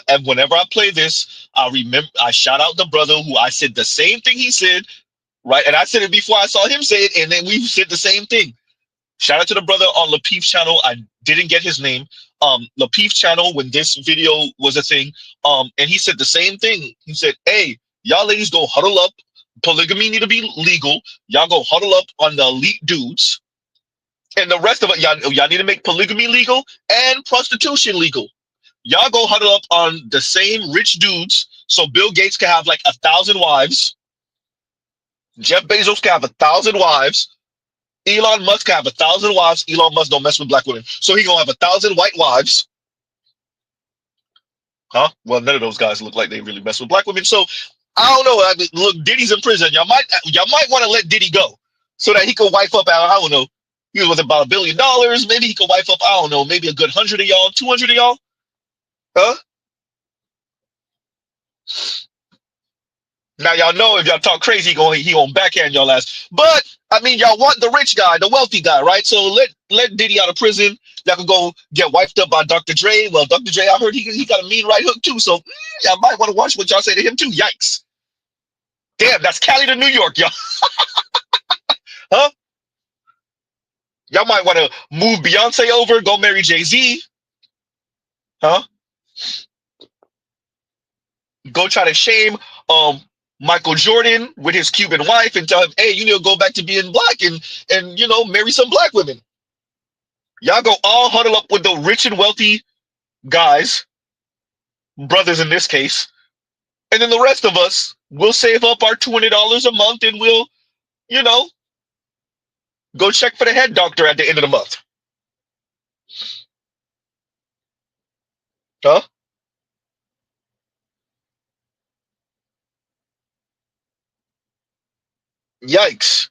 And whenever I play this, I shout out the brother who I said the same thing he said, right? And I said it before I saw him say it, and then we said the same thing. Shout out to the brother on Lapeef's channel. I didn't get his name. Lapeef channel, when this video was a thing, and he said the same thing. He said, "Hey, y'all ladies go huddle up. Polygamy need to be legal. Y'all go huddle up on the elite dudes, and the rest of it, y'all need to make polygamy legal and prostitution legal. Y'all go huddle up on the same rich dudes, so Bill Gates can have like 1,000 wives. Jeff Bezos can have 1,000 wives. Elon Musk can have 1,000 wives. Elon Musk don't mess with black women, so he gonna have 1,000 white wives." Huh? Well, none of those guys look like they really mess with black women. So I don't know. I mean, look, Diddy's in prison. Y'all might want to let Diddy go so that he could wipe up. I don't know. He was worth about $1 billion. Maybe he could wipe up. I don't know. Maybe a good 100 of y'all, 200 of y'all. Huh? Now y'all know if y'all talk crazy, he gonna backhand y'all ass. But I mean, y'all want the rich guy, the wealthy guy, right? So let Diddy out of prison. Y'all can go get wiped up by Dr. Dre. Well, Dr. Dre, I heard he got a mean right hook too. So y'all might want to watch what y'all say to him too. Yikes! Damn, that's Cali to New York, y'all. Huh? Y'all might want to move Beyonce over, go marry Jay-Z. Huh? Go try to shame Michael Jordan with his Cuban wife and tell him, "Hey, you need to go back to being black and marry some black women." Y'all go all huddle up with the rich and wealthy guys, brothers in this case, and then the rest of us will save up our $200 a month and we'll, go check for the head doctor at the end of the month. Huh? Yikes.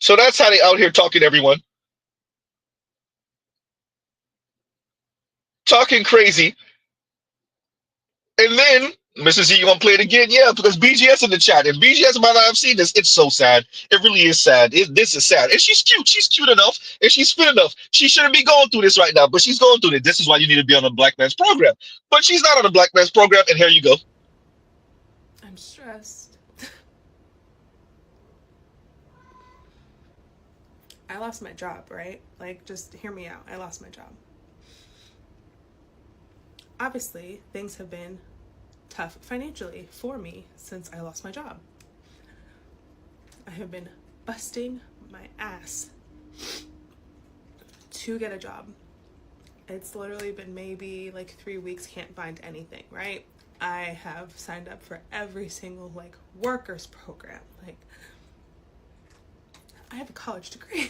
So that's how they out here talking to everyone, talking crazy. And then, Mrs. Z, you want to play it again? Yeah, because BGS in the chat. And BGS might not have seen this. It's so sad. It really is sad. This is sad. And she's cute. She's cute enough. And she's fit enough. She shouldn't be going through this right now, but she's going through it. This is why you need to be on a black man's program. But she's not on a black man's program, and here you go. I'm stressed. I lost my job, right? Like, just hear me out. I lost my job. Obviously, things have been tough financially for me since I lost my job. I have been busting my ass to get a job. It's literally been maybe like 3 weeks, can't find anything, right? I have signed up for every single like workers program. Like, I have a college degree.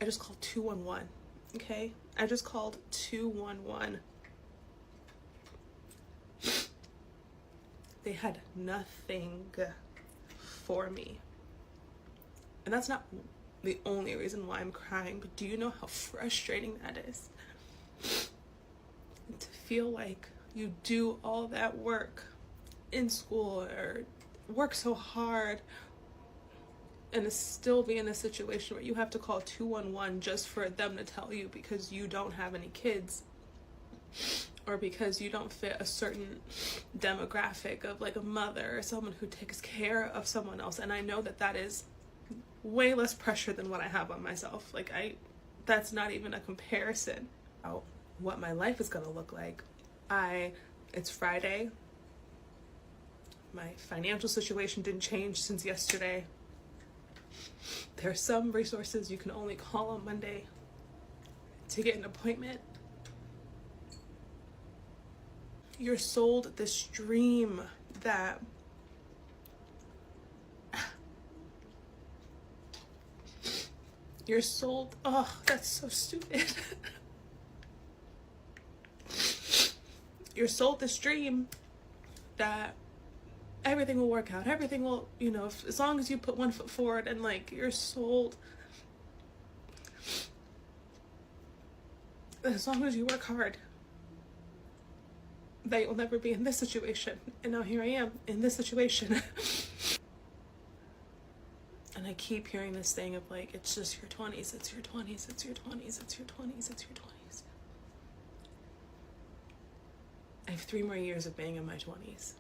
I just called 211, okay? I just called 211. They had nothing for me. And that's not the only reason why I'm crying, but do you know how frustrating that is? To feel like you do all that work in school or work so hard and to still be in a situation where you have to call 211 just for them to tell you because you don't have any kids or because you don't fit a certain demographic of like a mother or someone who takes care of someone else. And I know that that is way less pressure than what I have on myself. Like, that's not even a comparison about what my life is gonna look like. It's Friday. My financial situation didn't change since yesterday. There are some resources you can only call on Monday to get an appointment. You're sold this dream that you're sold, oh, that's so stupid. You're sold this dream that everything will work out. Everything will, you know, as long as you put one foot forward, and like, you're sold. As long as you work hard, that you'll never be in this situation. And now here I am in this situation. And I keep hearing this thing of like, it's just your 20s, it's your 20s, it's your 20s, it's your 20s, it's your 20s. I have 3 more years of being in my 20s.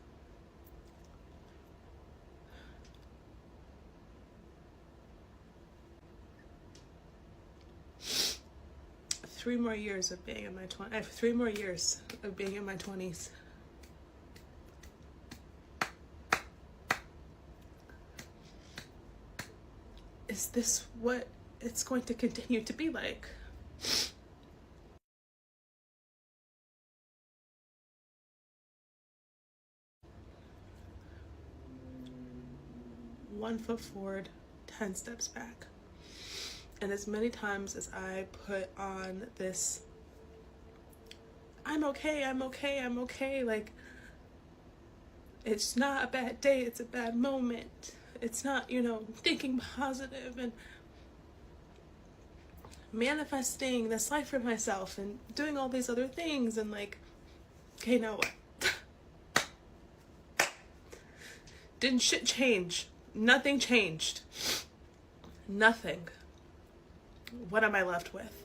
I have 3 more years of being in my 20s. I have 3 more years of being in my 20s. Is this what it's going to continue to be like? One foot forward, 10 steps back. And as many times as I put on this, I'm okay, I'm okay, I'm okay, like, it's not a bad day, it's a bad moment. It's not, you know, thinking positive and manifesting this life for myself and doing all these other things and like, okay, now what? Didn't shit change? Nothing changed. Nothing. What am I left with?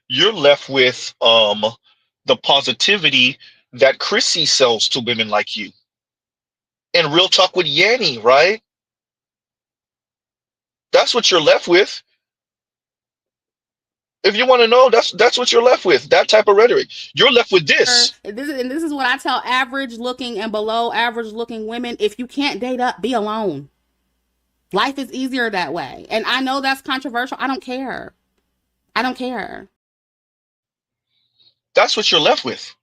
You're left with the positivity that Chrissy sells to women like you. And Real Talk with Yanni, right? That's what you're left with. If you want to know, that's what you're left with. That type of rhetoric. You're left with this. This is what I tell average looking and below average looking women. If you can't date up, be alone. Life is easier that way. And I know that's controversial. I don't care. I don't care. That's what you're left with.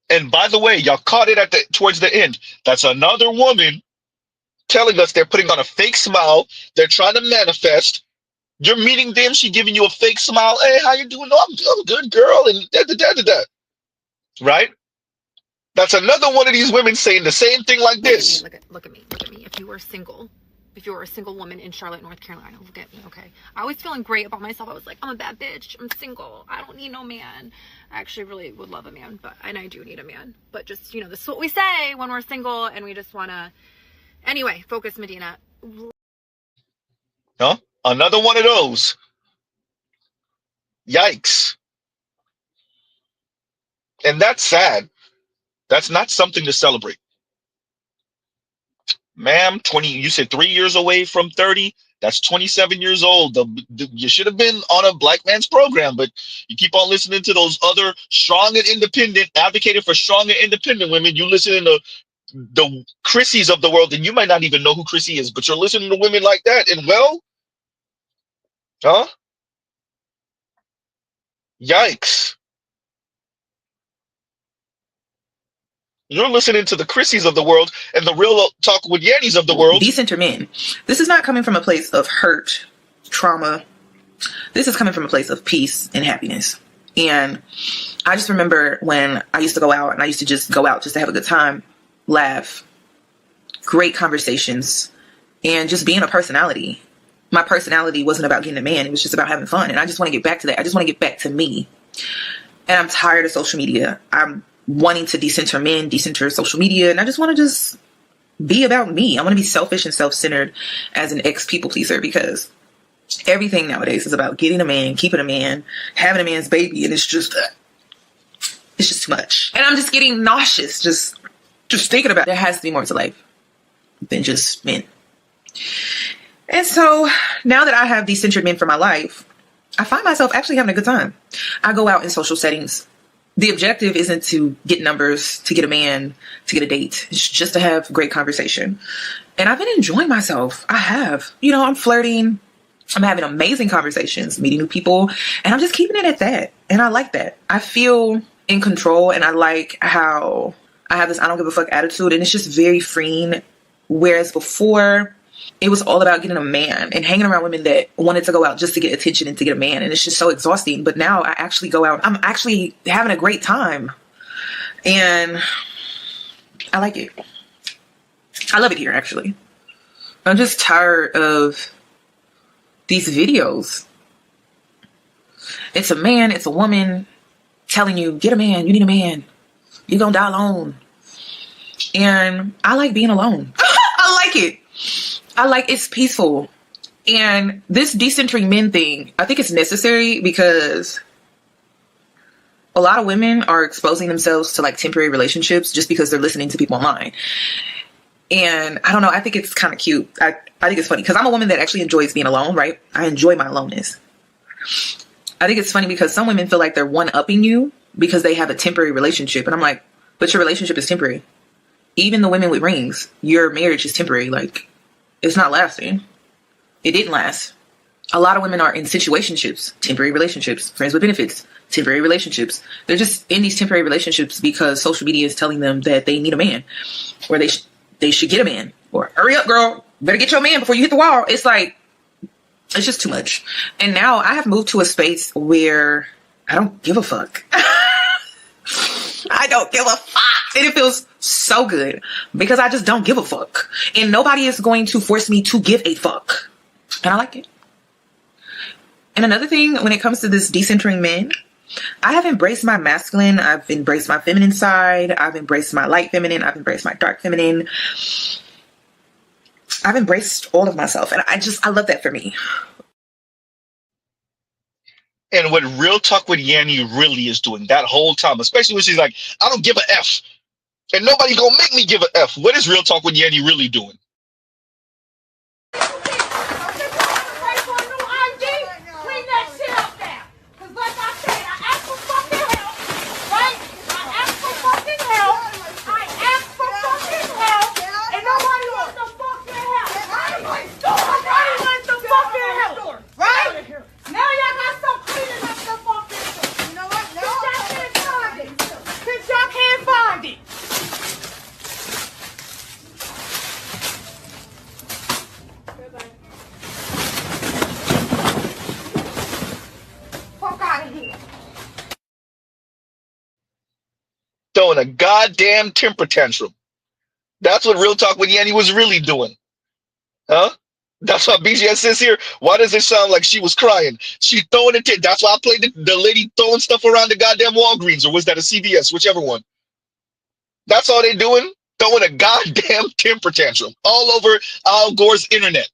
And by the way, y'all caught it towards the end. That's another woman telling us they're putting on a fake smile. They're trying to manifest. You're meeting them. She giving you a fake smile. Hey, how you doing? No, I'm good, girl. And da. Right? That's another one of these women saying the same thing like this. Look at me. If you were single, if you were a single woman in Charlotte, North Carolina, look at me, okay? I was feeling great about myself. I was like, I'm a bad bitch. I'm single. I don't need no man. I actually really would love a man, and I do need a man. But just, this is what we say when we're single and we just want to... Anyway, focus, Medina. Huh? Another one of those. Yikes. And that's sad. That's not something to celebrate. Ma'am, you said 3 years away from 30. That's 27 years old. You should have been on a black man's program, but you keep on listening to those other strong and independent, advocating for strong and independent women. You listen to the Chrissies of the world, and you might not even know who Chrissy is, but you're listening to women like that, and huh? Yikes. You're listening to the Chrissies of the world and the Real Talk with Yannies of the world. Decenter men. This is not coming from a place of hurt, trauma. This is coming from a place of peace and happiness. And I just remember when I used to go out, and I used to just go out just to have a good time, laugh, great conversations, and just being a personality. My personality wasn't about getting a man. It was just about having fun. And I just want to get back to that. I just want to get back to me. And I'm tired of social media. I'm wanting to decenter men, decenter social media. And I just want to just be about me. I want to be selfish and self-centered as an ex-people pleaser, because everything nowadays is about getting a man, keeping a man, having a man's baby. And it's just too much. And I'm just getting nauseous. Just thinking about it. There has to be more to life than just men. And so now that I have decentered men for my life, I find myself actually having a good time. I go out in social settings. The objective isn't to get numbers, to get a man, to get a date. It's just to have great conversation. And I've been enjoying myself. I have. I'm flirting. I'm having amazing conversations, meeting new people. And I'm just keeping it at that. And I like that. I feel in control, and I like how I have this I don't give a fuck attitude. And it's just very freeing. Whereas before, it was all about getting a man and hanging around women that wanted to go out just to get attention and to get a man. And it's just so exhausting. But now I actually go out. I'm actually having a great time. And I like it. I love it here, actually. I'm just tired of these videos. It's a man, it's a woman telling you, get a man, you need a man. You're gonna die alone. And I like being alone. I like it. It's peaceful. And this decentering men thing, I think it's necessary, because a lot of women are exposing themselves to like temporary relationships just because they're listening to people online. And I don't know, I think it's kind of cute. I think it's funny because I'm a woman that actually enjoys being alone, right? I enjoy my aloneness. I think it's funny because some women feel like they're one-upping you because they have a temporary relationship. And I'm like, but your relationship is temporary. Even the women with rings, your marriage is temporary. Like, it's not lasting. It didn't last. A lot of women are in situationships, temporary relationships, friends with benefits, temporary relationships. They're just in these temporary relationships because social media is telling them that they need a man, or they should get a man, or hurry up, girl, better get your man before you hit the wall. It's like, it's just too much. And now I have moved to a space where I don't give a fuck. I don't give a fuck. And it feels so good because I just don't give a fuck. And nobody is going to force me to give a fuck. And I like it. And another thing, when it comes to this decentering men, I have embraced my masculine. I've embraced my feminine side. I've embraced my light feminine. I've embraced my dark feminine. I've embraced all of myself. And I love that for me. And what Real Talk with Yanni really is doing that whole time, especially when she's like, I don't give a F. And nobody's going to make me give a F. What is Real Talk with Yanni really doing? throwing a goddamn temper tantrum. That's what Real Talk with Yanni was really doing. Huh? That's why BGS says here, why does it sound like she was crying? She throwing it. That's why I played the lady throwing stuff around the goddamn Walgreens, or was that a CVS? Whichever one. That's all they doing? Throwing a goddamn temper tantrum all over Al Gore's internet.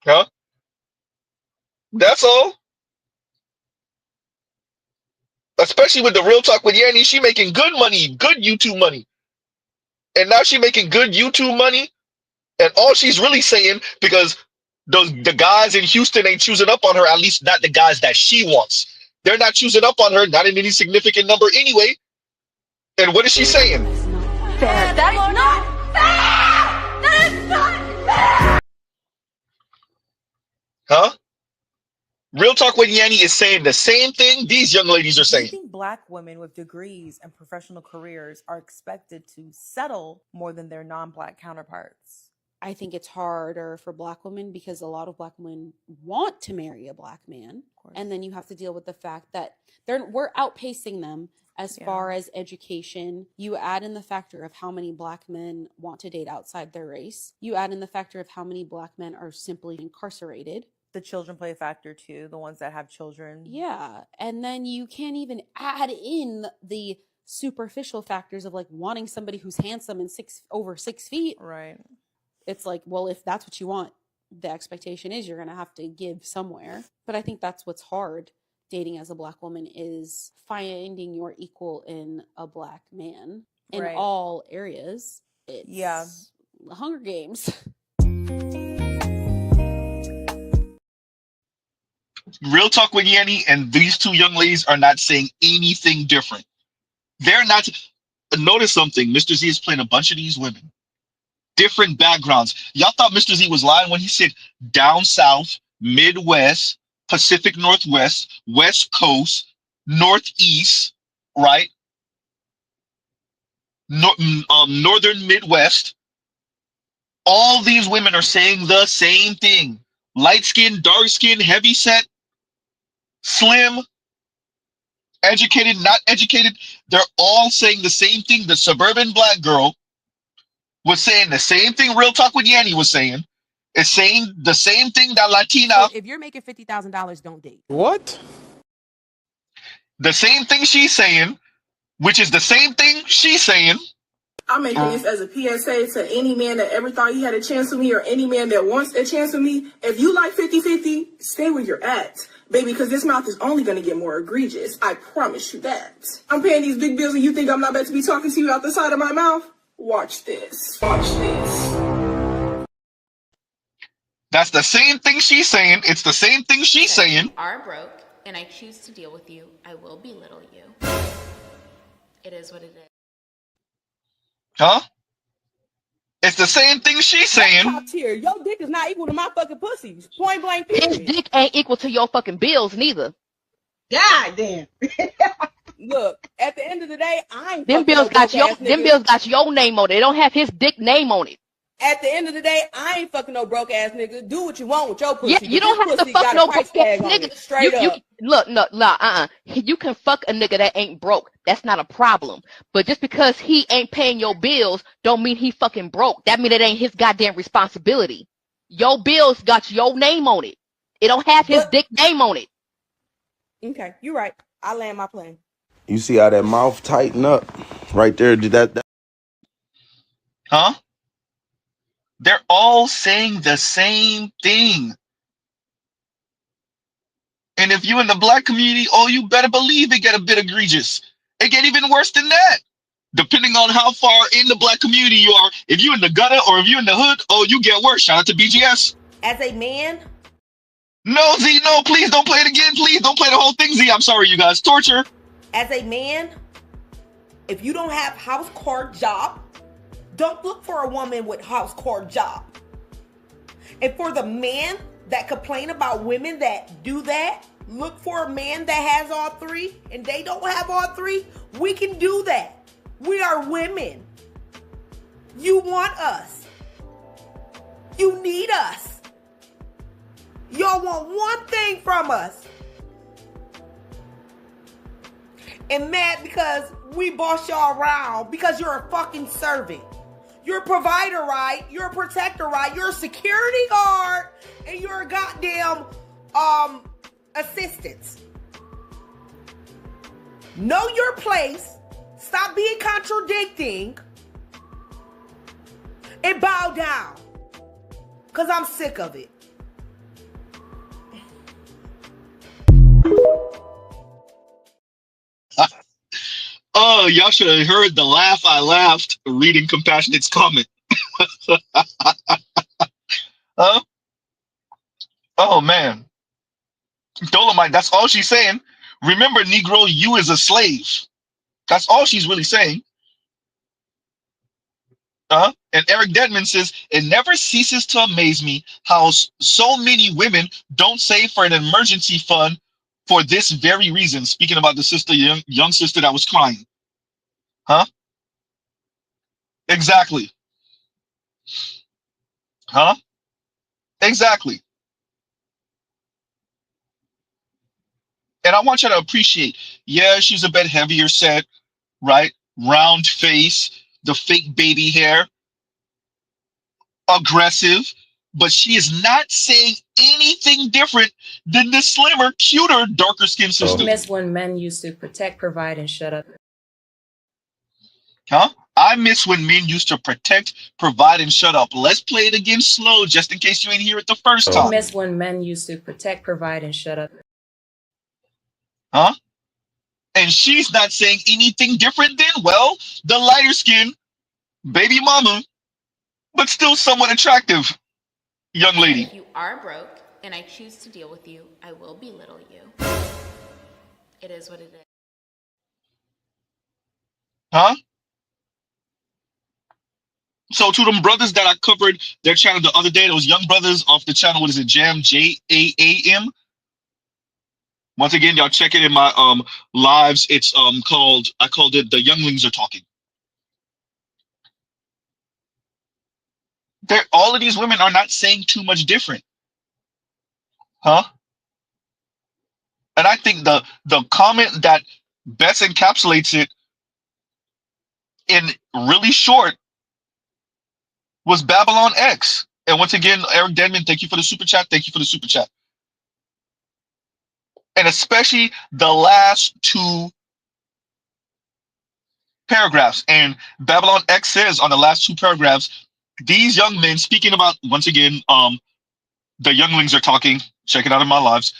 Huh? That's all. Especially with the Real Talk with Yanni, she making good money, good YouTube money. And now she making good YouTube money. And all she's really saying, because the guys in Houston ain't choosing up on her, at least not the guys that she wants. They're not choosing up on her, not in any significant number anyway. And what is she saying? Fair. That is not fair! That is not fair! Huh? Real Talk with Yanni is saying the same thing these young ladies are Do you saying. think black women with degrees and professional careers are expected to settle more than their non-black counterparts? I think it's harder for black women because a lot of black women want to marry a black man. And then you have to deal with the fact that we're outpacing them as far as education. You add in the factor of how many black men want to date outside their race. You add in the factor of how many black men are simply incarcerated. The children play a factor too, the ones that have children. Yeah. And then you can't even add in the superficial factors of like wanting somebody who's handsome and over 6 feet. Right. It's like, well, if that's what you want, the expectation is you're going to have to give somewhere. But I think that's what's hard dating as a black woman is finding your equal in a black man in all areas. It's Hunger Games. Real Talk with Yanni and these two young ladies are not saying anything different. They're not. Notice something. Mr. Z is playing a bunch of these women. Different backgrounds. Y'all thought Mr. Z was lying when he said down south, Midwest, Pacific Northwest, West Coast, Northeast, right? Northern Midwest. All these women are saying the same thing. Light skin, dark skin, heavy set, slim, educated, not educated. They're all saying the same thing. The suburban black girl was saying the same thing Real Talk with Yanni was saying. It's saying the same thing that Latina. So if you're making $50,000, don't date. What? The same thing she's saying, which is the same thing she's saying. I'm making this as a PSA to any man that ever thought he had a chance with me or any man that wants a chance with me. If you like 50-50, stay where you're at, baby, because this mouth is only going to get more egregious. I promise you that. I'm paying these big bills and you think I'm not about to be talking to you out the side of my mouth? Watch this. Watch this. That's the same thing she's saying. It's the same thing she's saying. You are broke, and I choose to deal with you. I will belittle you. It is what it is. Huh? It's the same thing she's saying. Top tier. Your dick is not equal to my fucking pussy. Point blank period. His dick ain't equal to your fucking bills neither. God damn. Look, at the end of the day, I ain't Them fucking bills no got broke-ass them nigga. bills got your name on it. They don't have his dick name on it. At the end of the day, I ain't fucking no broke ass nigga. Do what you want with your pussy. Yeah, you but don't this have to pussy fuck got no a price broke tag ass on nigga. it, straight You up. look, no, You can fuck a nigga that ain't broke. That's not a problem. But just because he ain't paying your bills, don't mean he fucking broke. That mean it ain't his goddamn responsibility. Your bills got your name on it. It don't have his dick name on it. Okay, you're right. I land my plane. You see how that mouth tighten up right there? Did that? Huh? They're all saying the same thing. And if you in the black community, oh, you better believe it get a bit egregious. It get even worse than that. Depending on how far in the black community you are. If you in the gutter or if you in the hood, oh, you get worse. Shout out to BGS. As a man, No, Z, no, please don't play it again. Please don't play the whole thing, Z. I'm sorry, you guys. Torture. as a man, if you don't have house court job, don't look for a woman with house court job. And for the man that complain about women that do that, look for a man that has all three and they don't have all three. We can do that. We are women. You want us. You need us. Y'all want one thing from us. And mad because we boss y'all around because you're a fucking servant. You're a provider, right? You're a protector, right? You're a security guard, and you're a goddamn assistant. Know your place. Stop being contradicting. And bow down. Because I'm sick of it. Oh, y'all should have heard the laugh I laughed reading Compassionate's comment. Huh? Oh, man. Dolomite, that's all she's saying. Remember, Negro, you is a slave. That's all she's really saying. And Eric Dedman says, it never ceases to amaze me how so many women don't save for an emergency fund for this very reason. Speaking about the sister, young sister that was crying. Huh? Exactly. Huh? Exactly. And I want you to appreciate, yeah, she's a bit heavier set, right? Round face, the fake baby hair, aggressive, but she is not saying anything different than the slimmer, cuter, darker skinned sister. Miss when men used to protect, provide, and shut up. Huh? I miss when men used to protect, provide, and shut up. Let's play it again slow, just in case you ain't hear it the first time. Miss when men used to protect, provide, and shut up. Huh? And she's not saying anything different than, well, the lighter skin, baby mama, but still somewhat attractive young lady. If you are broke and I choose to deal with you, I will belittle you. It is what it is. Huh? So to them brothers that I covered their channel the other day, those young brothers off the channel, what is it, Jam, J-A-A-M? Once again, y'all check it in my lives. It's I called it The Younglings Are Talking. All of these women are not saying too much different. Huh? And I think the comment that best encapsulates it in really short was Babylon X. And once again, Eric Denman, thank you for the super chat. Thank you for the super chat. And especially the last two paragraphs. And Babylon X says on the last two paragraphs, these young men, speaking about, once again, the younglings are talking. Check it out in my lives.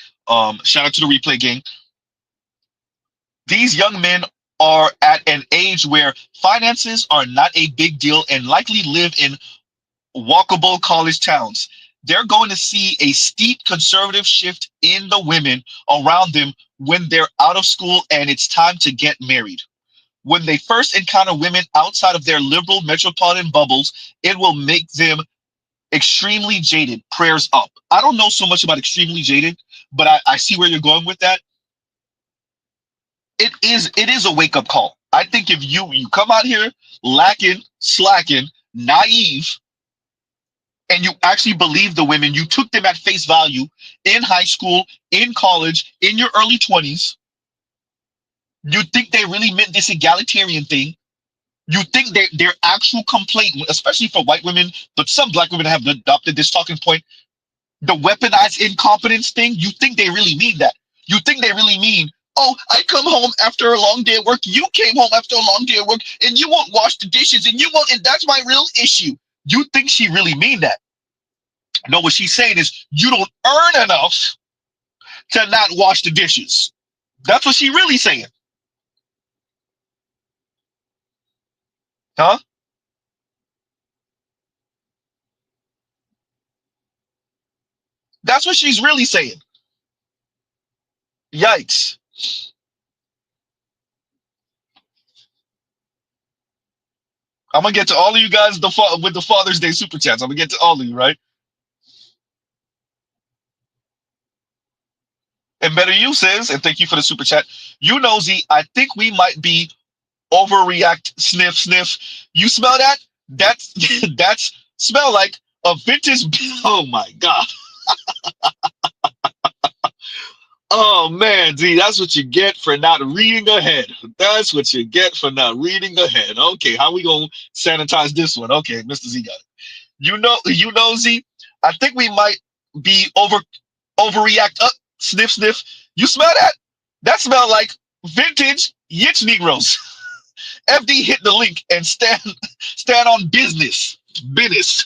Shout out to the replay gang. These young men are at an age where finances are not a big deal and likely live in walkable college towns. They're going to see a steep conservative shift in the women around them when they're out of school and it's time to get married. When they first encounter women outside of their liberal metropolitan bubbles, it will make them extremely jaded. Prayers up. I don't know so much about extremely jaded, but I see where you're going with that. It is a wake-up call. I think if you come out here lacking, slacking, naive, and you actually believe the women, you took them at face value in high school, in college, in your early 20s, you think they really meant this egalitarian thing. You think their actual complaint, especially for white women, but some black women have adopted this talking point, the weaponized incompetence thing, you think they really mean that. You think they really mean, oh, I come home after a long day of work, you came home after a long day of work, and you won't wash the dishes, and that's my real issue. You think she really mean that. No, what she's saying is you don't earn enough to not wash the dishes. That's what she really saying. Huh? That's what she's really saying. Yikes. I'm going to get to all of you guys with the Father's Day Super Chats. I'm going to get to all of you, right? And Better You says, and thank you for the Super Chat, you nosy, I think we might be overreact, sniff, sniff. You smell that? That's smell like a vintage, oh my God. Oh man, D, that's what you get for not reading ahead. That's what you get for not reading ahead. Okay, how we gonna sanitize this one? Okay, Mr. Z got it. You know, Z. I think we might be overreact. Sniff, sniff. You smell that? That smell like vintage Yitch Negroes. FD hit the link and stand on business. Business.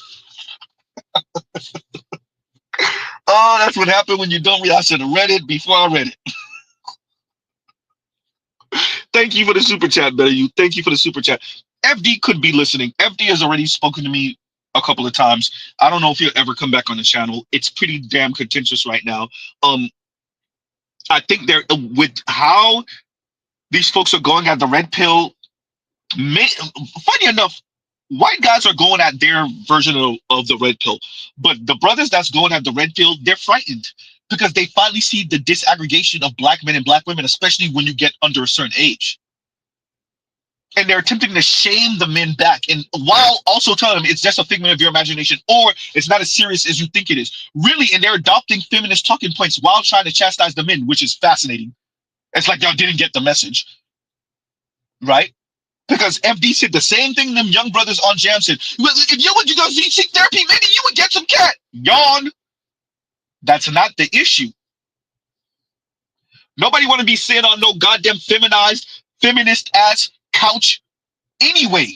Oh, that's what happened when you don't read. I should have read it before I read it. Thank you for the super chat, better you. Thank you for the super chat. FD could be listening. FD has already spoken to me a couple of times. I don't know if he'll ever come back on the channel. It's pretty damn contentious right now. I think they're with how these folks are going at the red pill. Funny enough, white guys are going at their version of the red pill, but the brothers that's going at the red pill, they're frightened because they finally see the disaggregation of black men and black women, especially when you get under a certain age. And they're attempting to shame the men back, and while also telling them it's just a figment of your imagination, or it's not as serious as you think it is. Really, and they're adopting feminist talking points while trying to chastise the men, which is fascinating. It's like y'all didn't get the message, right? Because FD said the same thing them young brothers on Jam said. Well, if you would go seek therapy, maybe you would get some cat. Yawn. That's not the issue. Nobody want to be sitting on no goddamn feminist ass couch anyway.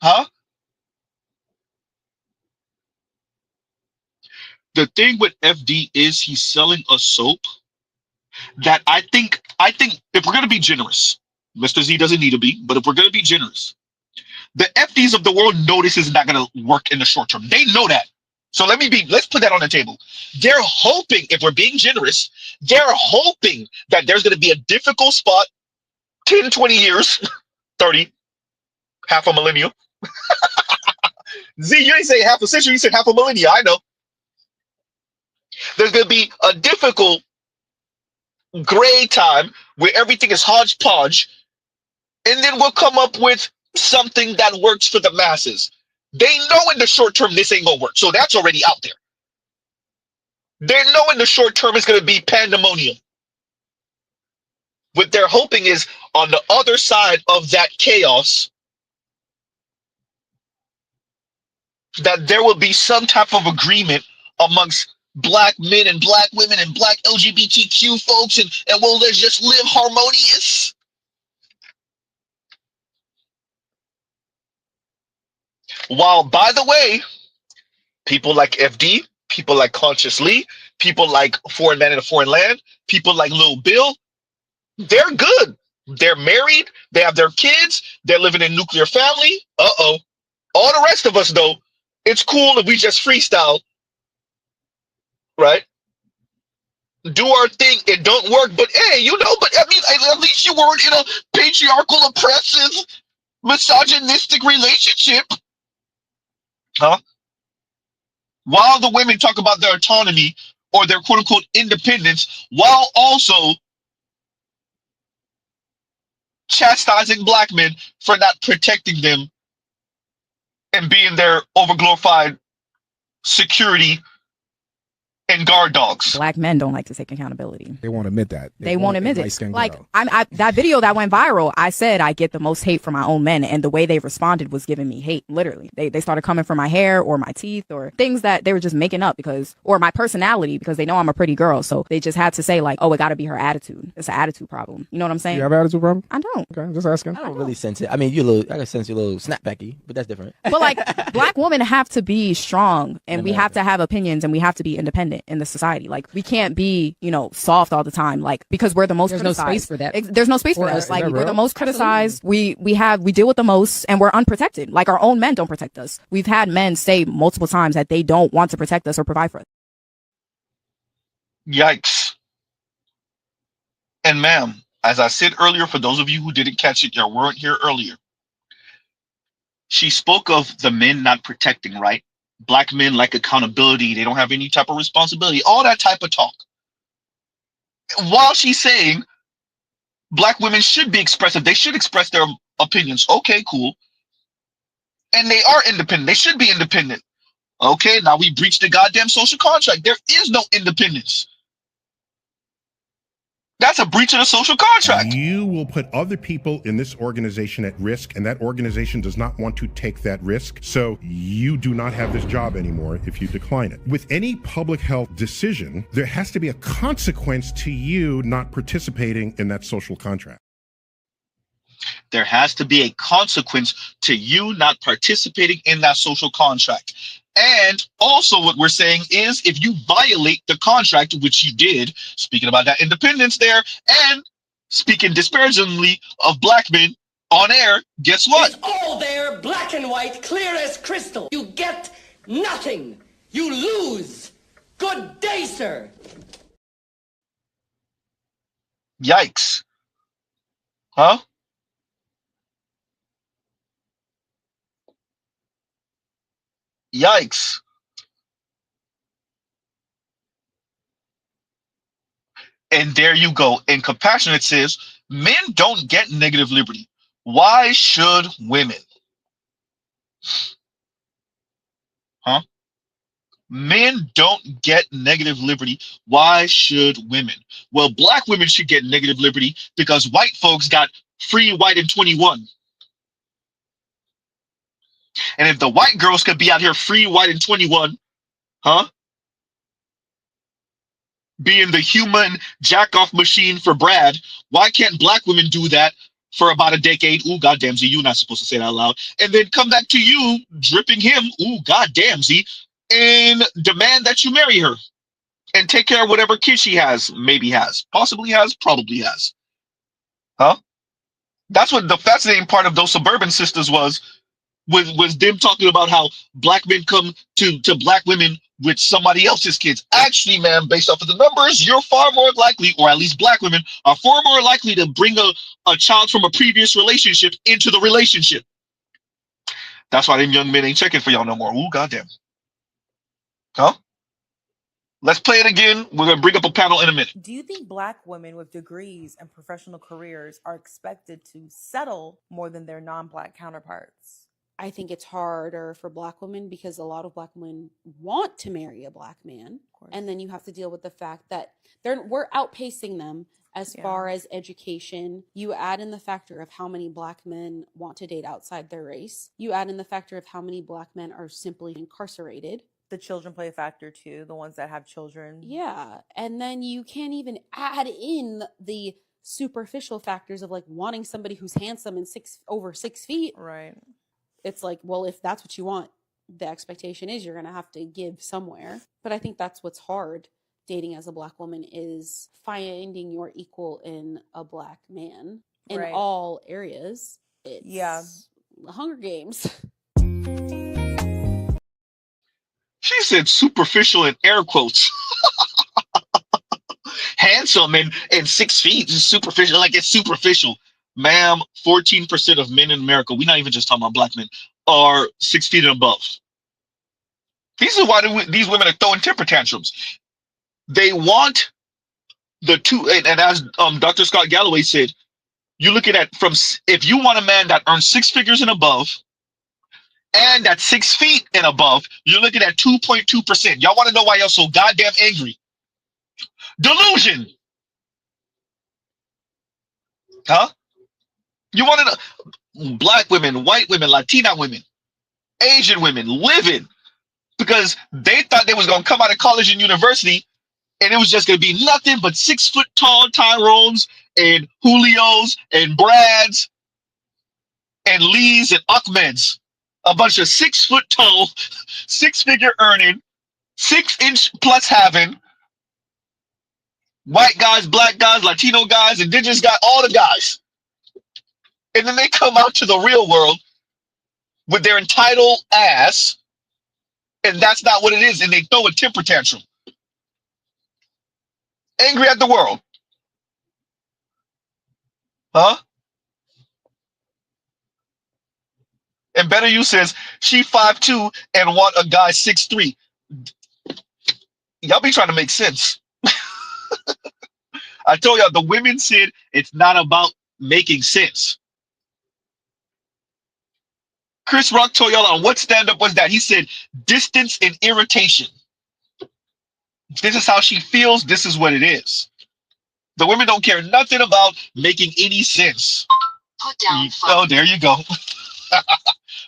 Huh? The thing with FD is he's selling a soap that I think if we're going to be generous, Mr. Z doesn't need to be, but if we're going to be generous, the FDs of the world know this is not going to work in the short term. They know that. So let's put that on the table. They're hoping, if we're being generous, they're hoping that there's going to be a difficult spot 10, 20 years, 30, half a millennium. Z, you didn't say half a century, you said half a millennia. I know. There's going to be a difficult gray time where everything is hodgepodge, and then we'll come up with something that works for the masses. They know in the short term this ain't gonna work, so that's already out there. They know in the short term it's gonna be pandemonium. What they're hoping is on the other side of that chaos that there will be some type of agreement amongst black men and black women and black LGBTQ folks, and we'll just live harmonious. While, by the way, people like FD, people like Conscious Lee, people like Foreign Man in a Foreign Land, people like Lil Bill, they're good. They're married, they have their kids, they're living in nuclear family. Uh-oh. All the rest of us, though, it's cool if we just freestyle, right? Do our thing. It don't work, but hey, but I mean, at least you weren't in a patriarchal, oppressive, misogynistic relationship. Huh? While the women talk about their autonomy or their quote-unquote independence, while also chastising black men for not protecting them and being their overglorified security and guard dogs. Black men don't like to take accountability. They won't admit that. They won't admit it. light-skinned Like girl. that video that went viral, I said I get the most hate from my own men, and the way they responded was giving me hate. Literally, they started coming for my hair or my teeth or things that they were just making up or my personality because they know I'm a pretty girl. So they just had to say like, oh, it got to be her attitude. It's an attitude problem. You know what I'm saying? You have an attitude problem? I don't. Okay, just asking. I don't really sense it. I mean, I can sense your little snapbacky, but that's different. But like, black women have to be strong, and we have to have opinions, and we have to be independent in the society. Like, we can't be, soft all the time. Like, because we're the most There's criticized. no space for that. There's no space for that. Like, we're the most criticized. We deal with the most, and we're unprotected. Like, our own men don't protect us. We've had men say multiple times that they don't want to protect us or provide for us. Yikes. And ma'am, as I said earlier, for those of you who didn't catch it, you weren't here earlier. She spoke of the men not protecting, right? Black men like accountability. They don't have any type of responsibility. All that type of talk. While she's saying black women should be expressive. They should express their opinions. Okay, cool. And they are independent. They should be independent. Okay, now we breached the goddamn social contract. There is no independence. That's a breach of the social contract. You will put other people in this organization at risk, and that organization does not want to take that risk. So you do not have this job anymore if you decline it. With any public health decision, there has to be a consequence to you not participating in that social contract. There has to be a consequence to you not participating in that social contract. And also what we're saying is if you violate the contract, which you did, speaking about that independence there, and speaking disparagingly of black men on air, guess what? It's all there, black and white, clear as crystal. You get nothing. You lose. Good day, sir. Yikes. Huh? Yikes. And there you go. In Compassionate says, men don't get negative liberty. Why should women? Huh? Men don't get negative liberty. Why should women? Well, black women should get negative liberty because white folks got free white and 21. And if the white girls could be out here free white and 21, huh? Being the human jack-off machine for Brad, why can't black women do that for about a decade? Ooh, goddamn, Z, you're not supposed to say that out loud. And then come back to you, dripping him, ooh, goddamn, Z, and demand that you marry her and take care of whatever kid she has, maybe has, possibly has, probably has. Huh? That's what the fascinating part of those suburban sisters was them talking about how black men come to black women with somebody else's kids. Actually, man, based off of the numbers, you're far more likely, or at least black women are far more likely to bring a child from a previous relationship into the relationship. That's why them young men ain't checking for y'all no more. Ooh, goddamn. Huh? Let's play it again. We're going to bring up a panel in a minute. Do you think black women with degrees and professional careers are expected to settle more than their non-black counterparts? I think it's harder for black women because a lot of black women want to marry a black man. And then you have to deal with the fact that we're outpacing them as far as education. You add in the factor of how many black men want to date outside their race. You add in the factor of how many black men are simply incarcerated. The children play a factor too, the ones that have children. Yeah. And then you can't even add in the superficial factors of like wanting somebody who's handsome and over 6 feet. Right. It's like, well, if that's what you want, the expectation is you're going to have to give somewhere. But I think that's what's hard dating as a black woman is finding your equal in a black man in all areas. It's Hunger Games. She said superficial in air quotes. Handsome and 6 feet is superficial. Like it's superficial. Ma'am, 14% of men in America, we're not even just talking about black men, are 6 feet and above. These are why these women are throwing temper tantrums. They want the two, and as Dr. Scott Galloway said, you're looking at if you want a man that earns 6 figures and above, and at 6 feet and above, you're looking at 2.2%. Y'all want to know why y'all so goddamn angry? Delusion. Huh? You want to know black women, white women, Latina women, Asian women living because they thought they was going to come out of college and university and it was just going to be nothing but 6 foot tall Tyrones and Julios and Brads and Lees and Ahmeds. A bunch of 6 foot tall, 6 figure earning, 6-inch plus having white guys, black guys, Latino guys, indigenous guys, all the guys. And then they come out to the real world with their entitled ass, and that's not what it is, and they throw a temper tantrum. Angry at the world. Huh? And Better You says, she 5'2" and want a guy 6'3". Y'all be trying to make sense. I told y'all, the women said it's not about making sense. Chris Rock told y'all on what stand-up was that? He said, distance and irritation. This is how she feels. This is what it is. The women don't care nothing about making any sense. Put down Oh, there you go.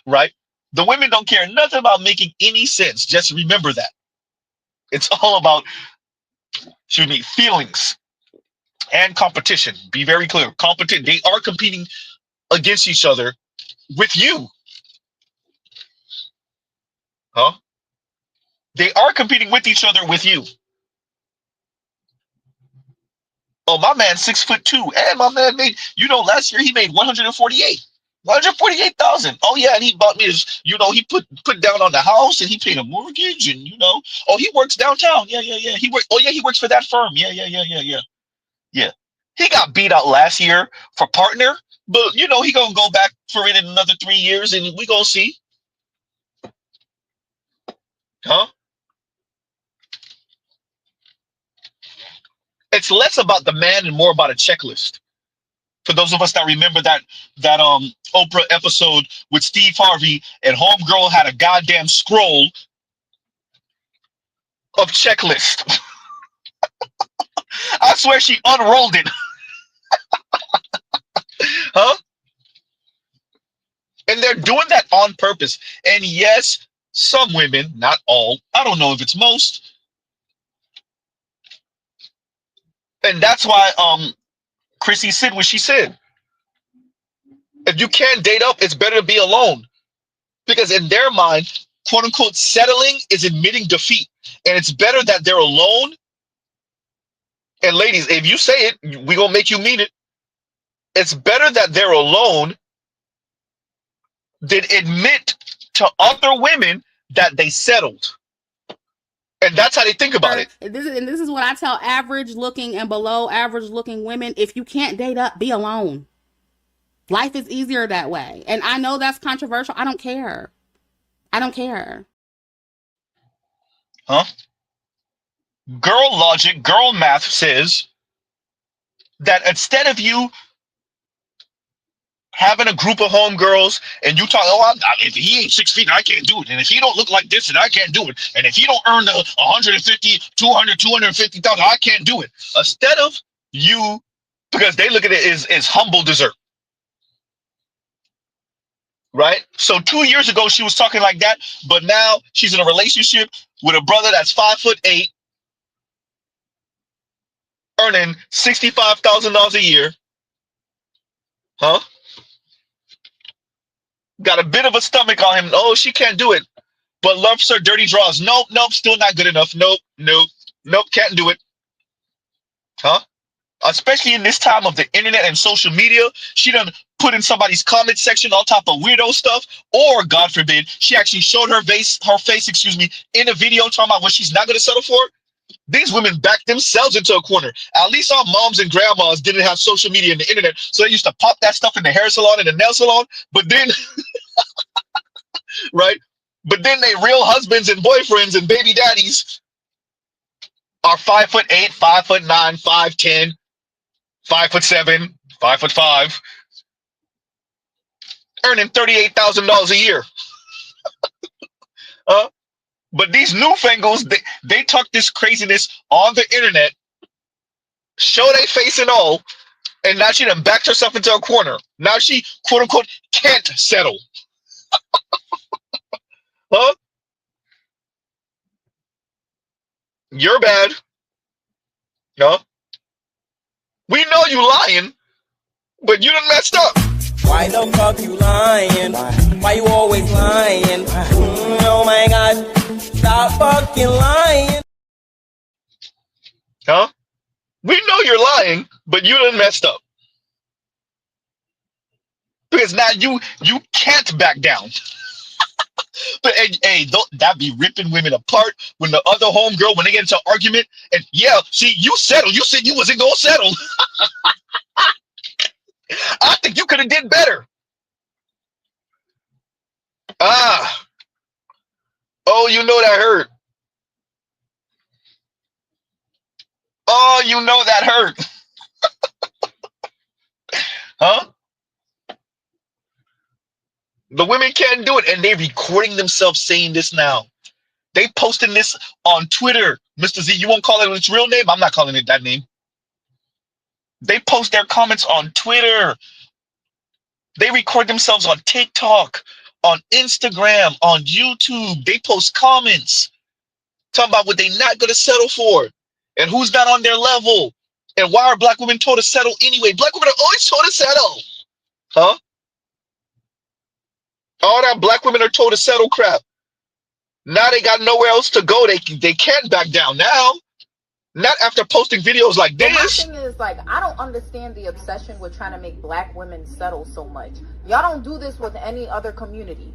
Right? The women don't care nothing about making any sense. Just remember that. It's all about, excuse me, feelings and competition. Be very clear. They are competing against each other with you. Huh? They are competing with each other with you. Oh, my man, 6'2", and my man made. Last year he made 148,000. Oh yeah, and he bought me his. He put down on the house and he paid a mortgage, and oh, he works downtown. Yeah. He works. Oh yeah, he works for that firm. Yeah. He got beat out last year for partner, but he gonna go back for it in another 3 years, and we gonna see. Huh? It's less about the man and more about a checklist. For those of us that remember that Oprah episode with Steve Harvey, and homegirl had a goddamn scroll of checklist. I swear she unrolled it. Huh? And they're doing that on purpose. And yes, some women, not all, I don't know if it's most. And that's why Chrissy said what she said. If you can't date up, it's better to be alone. Because in their mind, quote unquote, settling is admitting defeat. And it's better that they're alone. And ladies, if you say it, we're going to make you mean it. It's better that they're alone than admit to other women that they settled. And that's how they think about it. This is what I tell average looking and below average looking women. If you can't date up, be alone. Life is easier that way. And I know that's controversial. I don't care. Huh? Girl logic, girl math says that instead of you having a group of homegirls and you talk, if he ain't 6 feet, I can't do it. And if he don't look like this, then I can't do it. And if he don't earn the 150, 200, 250,000, I can't do it. Instead of you, because they look at it as humble dessert. Right? So 2 years ago, she was talking like that, but now she's in a relationship with a brother that's 5'8", earning $65,000 a year. Huh? Got a bit of a stomach on him. Oh, she can't do it. But loves her dirty draws. Nope, still not good enough. Nope, can't do it. Huh? Especially in this time of the internet and social media, she done put in somebody's comment section all type of weirdo stuff, or God forbid, she actually showed her face, in a video talking about what she's not going to settle for. These women backed themselves into a corner. At least our moms and grandmas didn't have social media and the internet, so they used to pop that stuff in the hair salon and the nail salon. But then, right? But then they real husbands and boyfriends and baby daddies are 5'8", 5'9", 5'10", 5'7", 5'5", earning $38,000 a year. But these newfangles, they tuck this craziness on the internet, show their face and all, and now she done backed herself into a corner. Now she, quote unquote, can't settle. Huh? You're bad. No. We know you lying, but you done messed up. Why the fuck you lying? Why you always lying? Oh my god, stop fucking lying. Huh? We know you're lying, but you done messed up. Because now you can't back down. But hey, that be ripping women apart when the other homegirl, when they get into an argument, and yeah, see, you settled. You said you wasn't gonna settle. I think you could have did better. Oh, you know that hurt. Oh, you know that hurt. Huh? The women can't do it, and they're recording themselves saying this now. They posting this on Twitter. Mr. Z, you won't call it its real name? I'm not calling it that name. They post their comments on Twitter. They record themselves on TikTok, on Instagram, on YouTube. They post comments talking about what they're not going to settle for and who's not on their level and why are black women told to settle anyway. Black women are always told to settle. Huh? All that black women are told to settle crap. Now they got nowhere else to go. They can't back down now. Not after posting videos like But my this. thing is, like, I don't understand the obsession with trying to make black women settle so much. Y'all don't do this with any other community.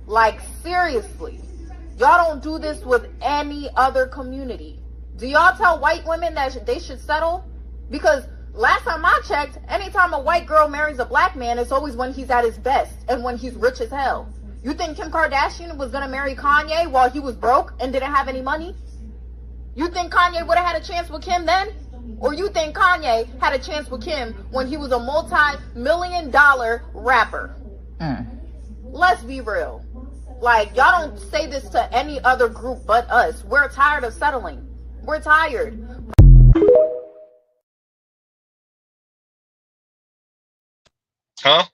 Like, seriously. Y'all don't do this with any other community. Do y'all tell white women that they should settle? Because last time I checked, anytime a white girl marries a black man, it's always when he's at his best and when he's rich as hell. You think Kim Kardashian was going to marry Kanye while he was broke and didn't have any money? You think Kanye would have had a chance with Kim then? Or you think Kanye had a chance with Kim when he was a multi-million-dollar rapper? Let's be real. Like, y'all don't say this to any other group but us. We're tired of settling. We're tired. Huh?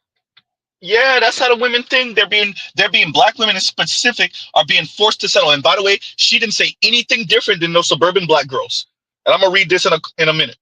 Yeah, that's how the women think. They're being black women in specific are being forced to settle. And by the way, she didn't say anything different than those suburban black girls. And I'm gonna read this in a minute.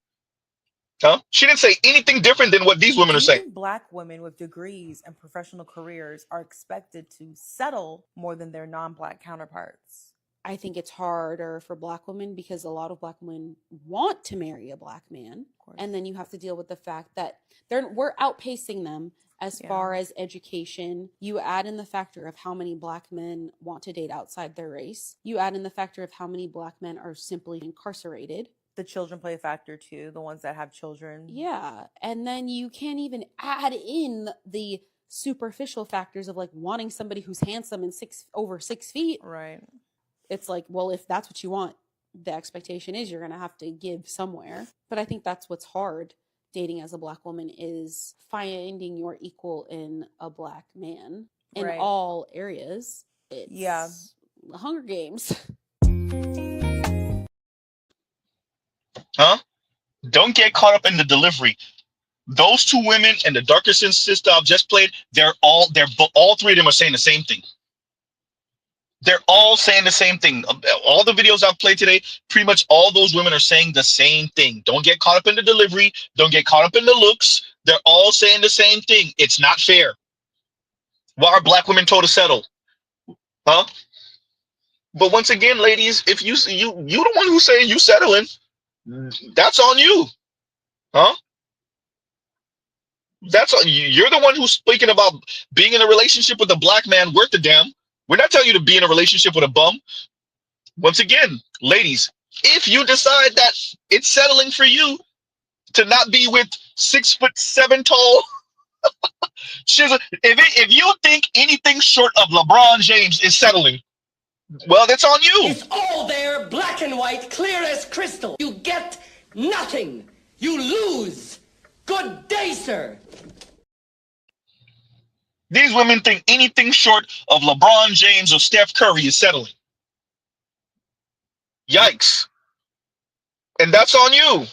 Huh? She didn't say anything different than what these women are saying. Even black women with degrees and professional careers are expected to settle more than their non-black counterparts. I think it's harder for black women because a lot of black women want to marry a black man. And then you have to deal with the fact that we're outpacing them as far as education. You add in the factor of how many black men want to date outside their race. You add in the factor of how many black men are simply incarcerated. The children play a factor too, the ones that have children. Yeah. And then you can't even add in the superficial factors of like wanting somebody who's handsome and over 6 feet. Right. It's like, well, if that's what you want, the expectation is you're going to have to give somewhere. But I think that's what's hard dating as a black woman is finding your equal in a black man in all areas. It's Hunger Games. Huh? Don't get caught up in the delivery. Those two women and the darker skin sister I've just played, all three of them are saying the same thing. They're all saying the same thing. All the videos I've played today, pretty much all those women are saying the same thing. Don't get caught up in the delivery. Don't get caught up in the looks. They're all saying the same thing. It's not fair. Why are black women told to settle? Huh? But once again, ladies, if you the one who's saying you settling, that's on you. Huh? You're the one who's speaking about being in a relationship with a black man worth a damn. We're not telling you to be in a relationship with a bum. Once again, ladies, if you decide that it's settling for you to not be with 6'7" tall, if you think anything short of LeBron James is settling, well, that's on you. It's all there, black and white, clear as crystal. You get nothing. You lose. Good day, sir. These women think anything short of LeBron James or Steph Curry is settling. Yikes. And that's on you.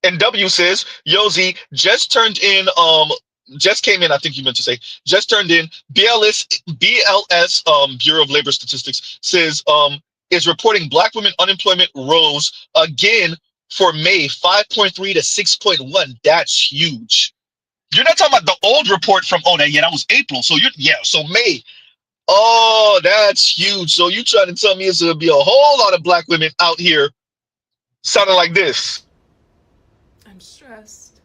And W says, Yozi just turned in, just came in, I think you meant to say, just turned in, BLS, Bureau of Labor Statistics, says, is reporting black women unemployment rose again for May, 5.3 to 6.1. That's huge. You're not talking about the old report from, that was April. So so May. Oh, that's huge. So you trying to tell me it's going to be a whole lot of black women out here sounding like this? I'm stressed.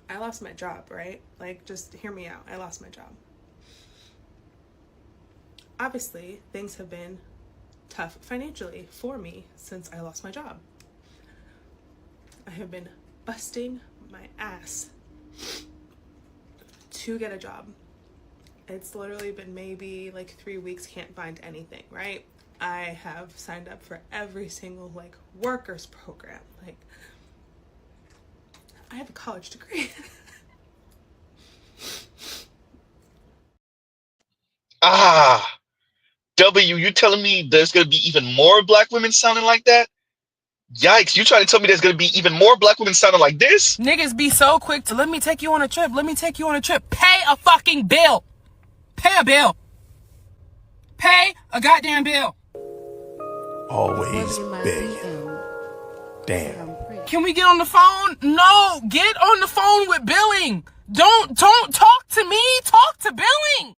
I lost my job, right? Like, just hear me out. I lost my job. Obviously, things have been tough financially for me since I lost my job. I have been busting my ass to get a job. It's literally been maybe like 3 weeks, can't find anything, right? I have signed up for every single workers program. I have a college degree. W, you telling me there's gonna be even more black women sounding like that? Yikes, you trying to tell me there's gonna be even more black women sounding like this? Niggas be so quick to let me take you on a trip. Let me take you on a trip. Pay a fucking bill. Pay a bill. Pay a goddamn bill. Always begging. Damn. Can we get on the phone? No, get on the phone with billing. Don't talk to me. Talk to billing.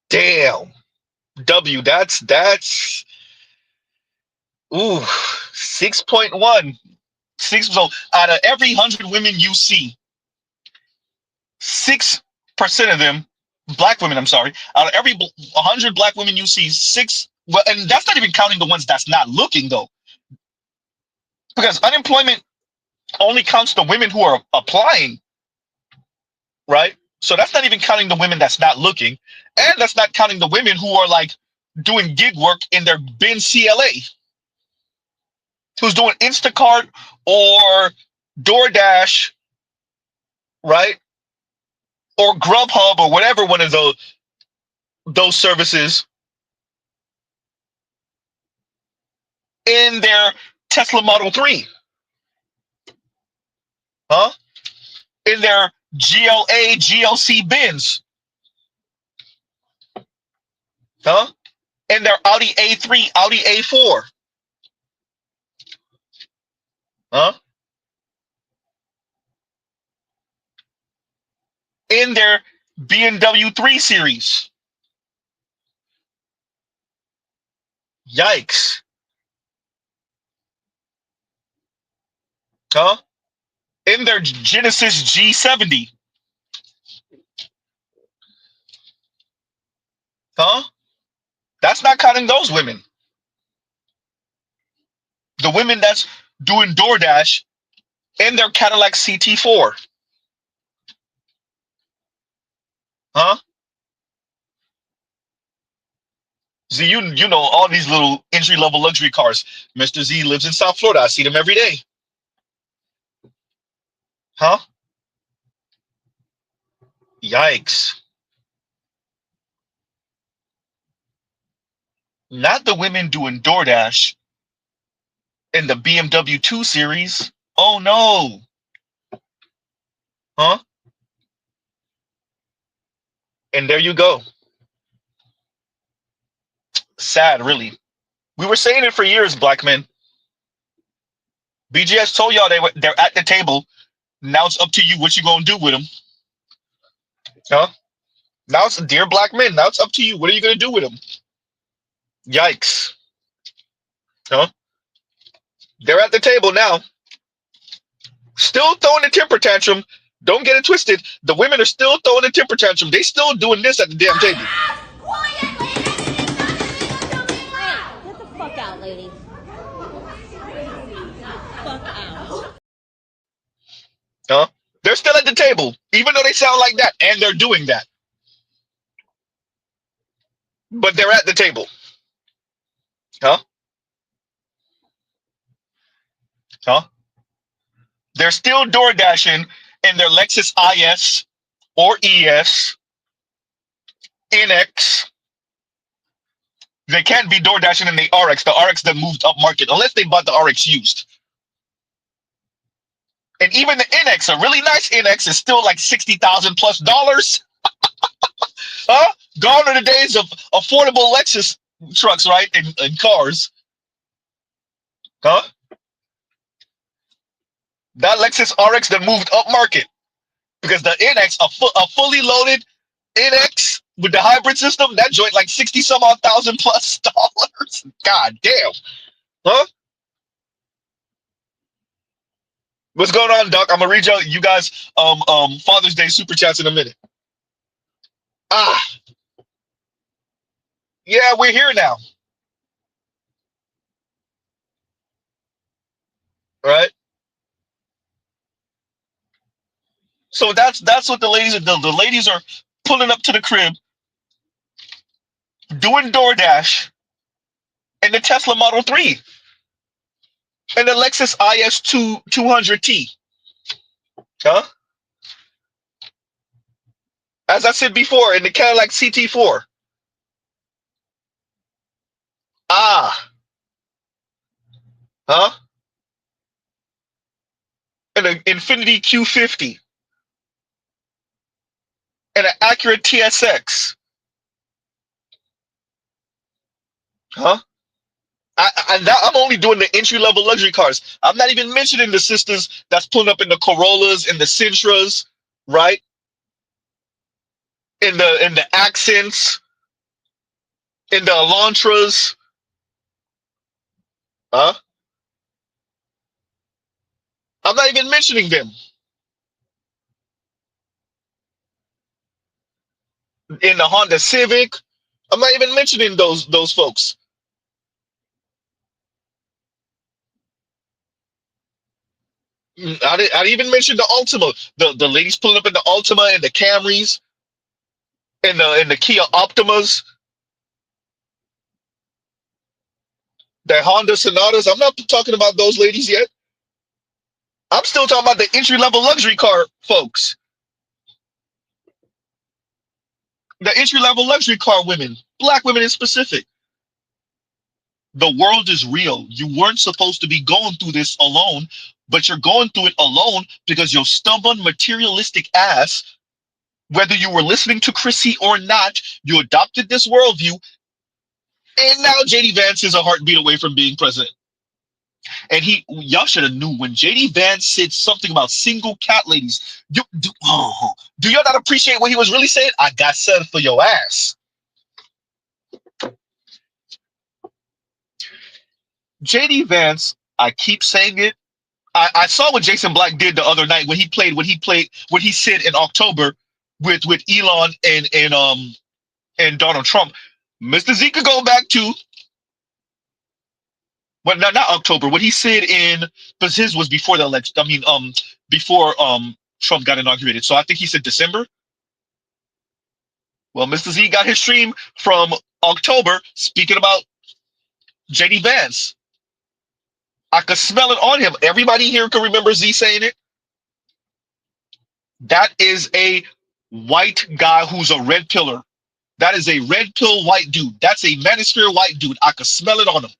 Damn. W, that's ooh, 6.1. So out of every 100 women you see, 6% of them, black women, I'm sorry, out of every 100 black women you see, 6, well, and that's not even counting the ones that's not looking though. Because unemployment only counts the women who are applying, right? So that's not even counting the women that's not looking. And that's not counting the women who are like doing gig work in their bin CLA, who's doing Instacart or DoorDash, right? Or Grubhub or whatever one of those services in their Tesla Model 3. Huh? In their GLA, GLC bins. Huh? In their Audi A3, Audi A4. Huh? In their BMW 3 Series. Yikes. Huh? In their Genesis G70. Huh? That's not counting those women. The women that's doing DoorDash in their Cadillac CT4. Huh? Z, you know all these little entry-level luxury cars. Mr. Z lives in South Florida. I see them every day. Huh? Yikes. Not the women doing DoorDash in the BMW 2 Series. Oh, no. Huh? And there you go. Sad, really. We were saying it for years, black men. BGS told y'all they're at the table. Now it's up to you what you gonna do with them. Huh? Now it's dear black men. Now it's up to you. What are you gonna do with them? Yikes. Huh? They're at the table now. Still throwing the temper tantrum. Don't get it twisted. The women are still throwing the temper tantrum. They still doing this at the damn table. Get the fuck out, lady. Fuck out. Huh? They're still at the table, even though they sound like that, and they're doing that. But they're at the table. Huh? Huh? They're still door dashing in their Lexus IS or ES, NX. They can't be door dashing in the RX that moved up market, unless they bought the RX used. And even the NX, a really nice NX, is still like $60,000 plus. Huh? Gone are the days of affordable Lexus trucks, right? And cars. Huh? That Lexus RX that moved up market. Because the NX, a fully loaded NX with the hybrid system, that joint like 60 some odd thousand plus dollars. God damn. Huh? What's going on, Doc? I'm gonna read you guys Father's Day super chats in a minute. Yeah, we're here now. Right? So that's what the ladies are doing. The ladies are pulling up to the crib, doing DoorDash in the Tesla Model 3. And the Lexus IS 200T. Huh? As I said before, in the Cadillac CT4. Ah. Huh? And an Infiniti Q50. And an Acura TSX. Huh? I'm only doing the entry-level luxury cars. I'm not even mentioning the sisters that's pulling up in the Corollas and the Sentras, right? In the Accents, in the Elantras. Huh? I'm not even mentioning them. In the Honda Civic. I'm not even mentioning those folks. I didn't even mention the Altima. The ladies pulling up in the Altima and the Camrys and the Kia Optimas, the Honda Sonatas. I'm not talking about those ladies yet. I'm still talking about the entry-level luxury car folks. The entry-level luxury car women, black women in specific. The world is real. You weren't supposed to be going through this alone, but you're going through it alone because your stubborn, materialistic ass, whether you were listening to Chrissy or not, you adopted this worldview, and now JD Vance is a heartbeat away from being president. And y'all should have knew when JD Vance said something about single cat ladies. Do y'all not appreciate what he was really saying? I got set for your ass. JD Vance, I keep saying it. I saw what Jason Black did the other night when he said in October with Elon and Donald Trump. Mr. Z could go back to not October. What he said because his was before the election. I mean, before Trump got inaugurated. So I think he said December. Well, Mr. Z got his stream from October speaking about JD Vance. I could smell it on him. Everybody here can remember Z saying it. That is a white guy who's a red pillar. That is a red pill white dude. That's a manosphere white dude. I could smell it on him.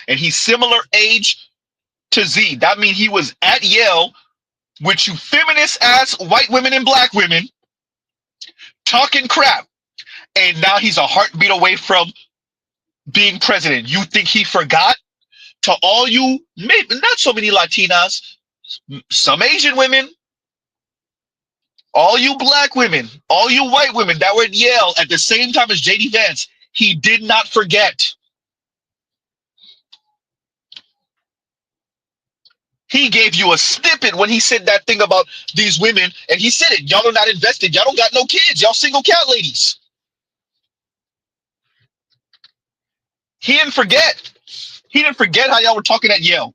And he's similar age to Z. That means he was at Yale with you feminist ass white women and black women talking crap. And now he's a heartbeat away from being president. You think he forgot? To all you, maybe not so many Latinas, some Asian women, all you black women, all you white women that were at Yale at the same time as JD Vance, he did not forget. He gave you a snippet when he said that thing about these women, and he said it. Y'all are not invested. Y'all don't got no kids. Y'all single cat ladies. He didn't forget. He didn't forget how y'all were talking at Yale.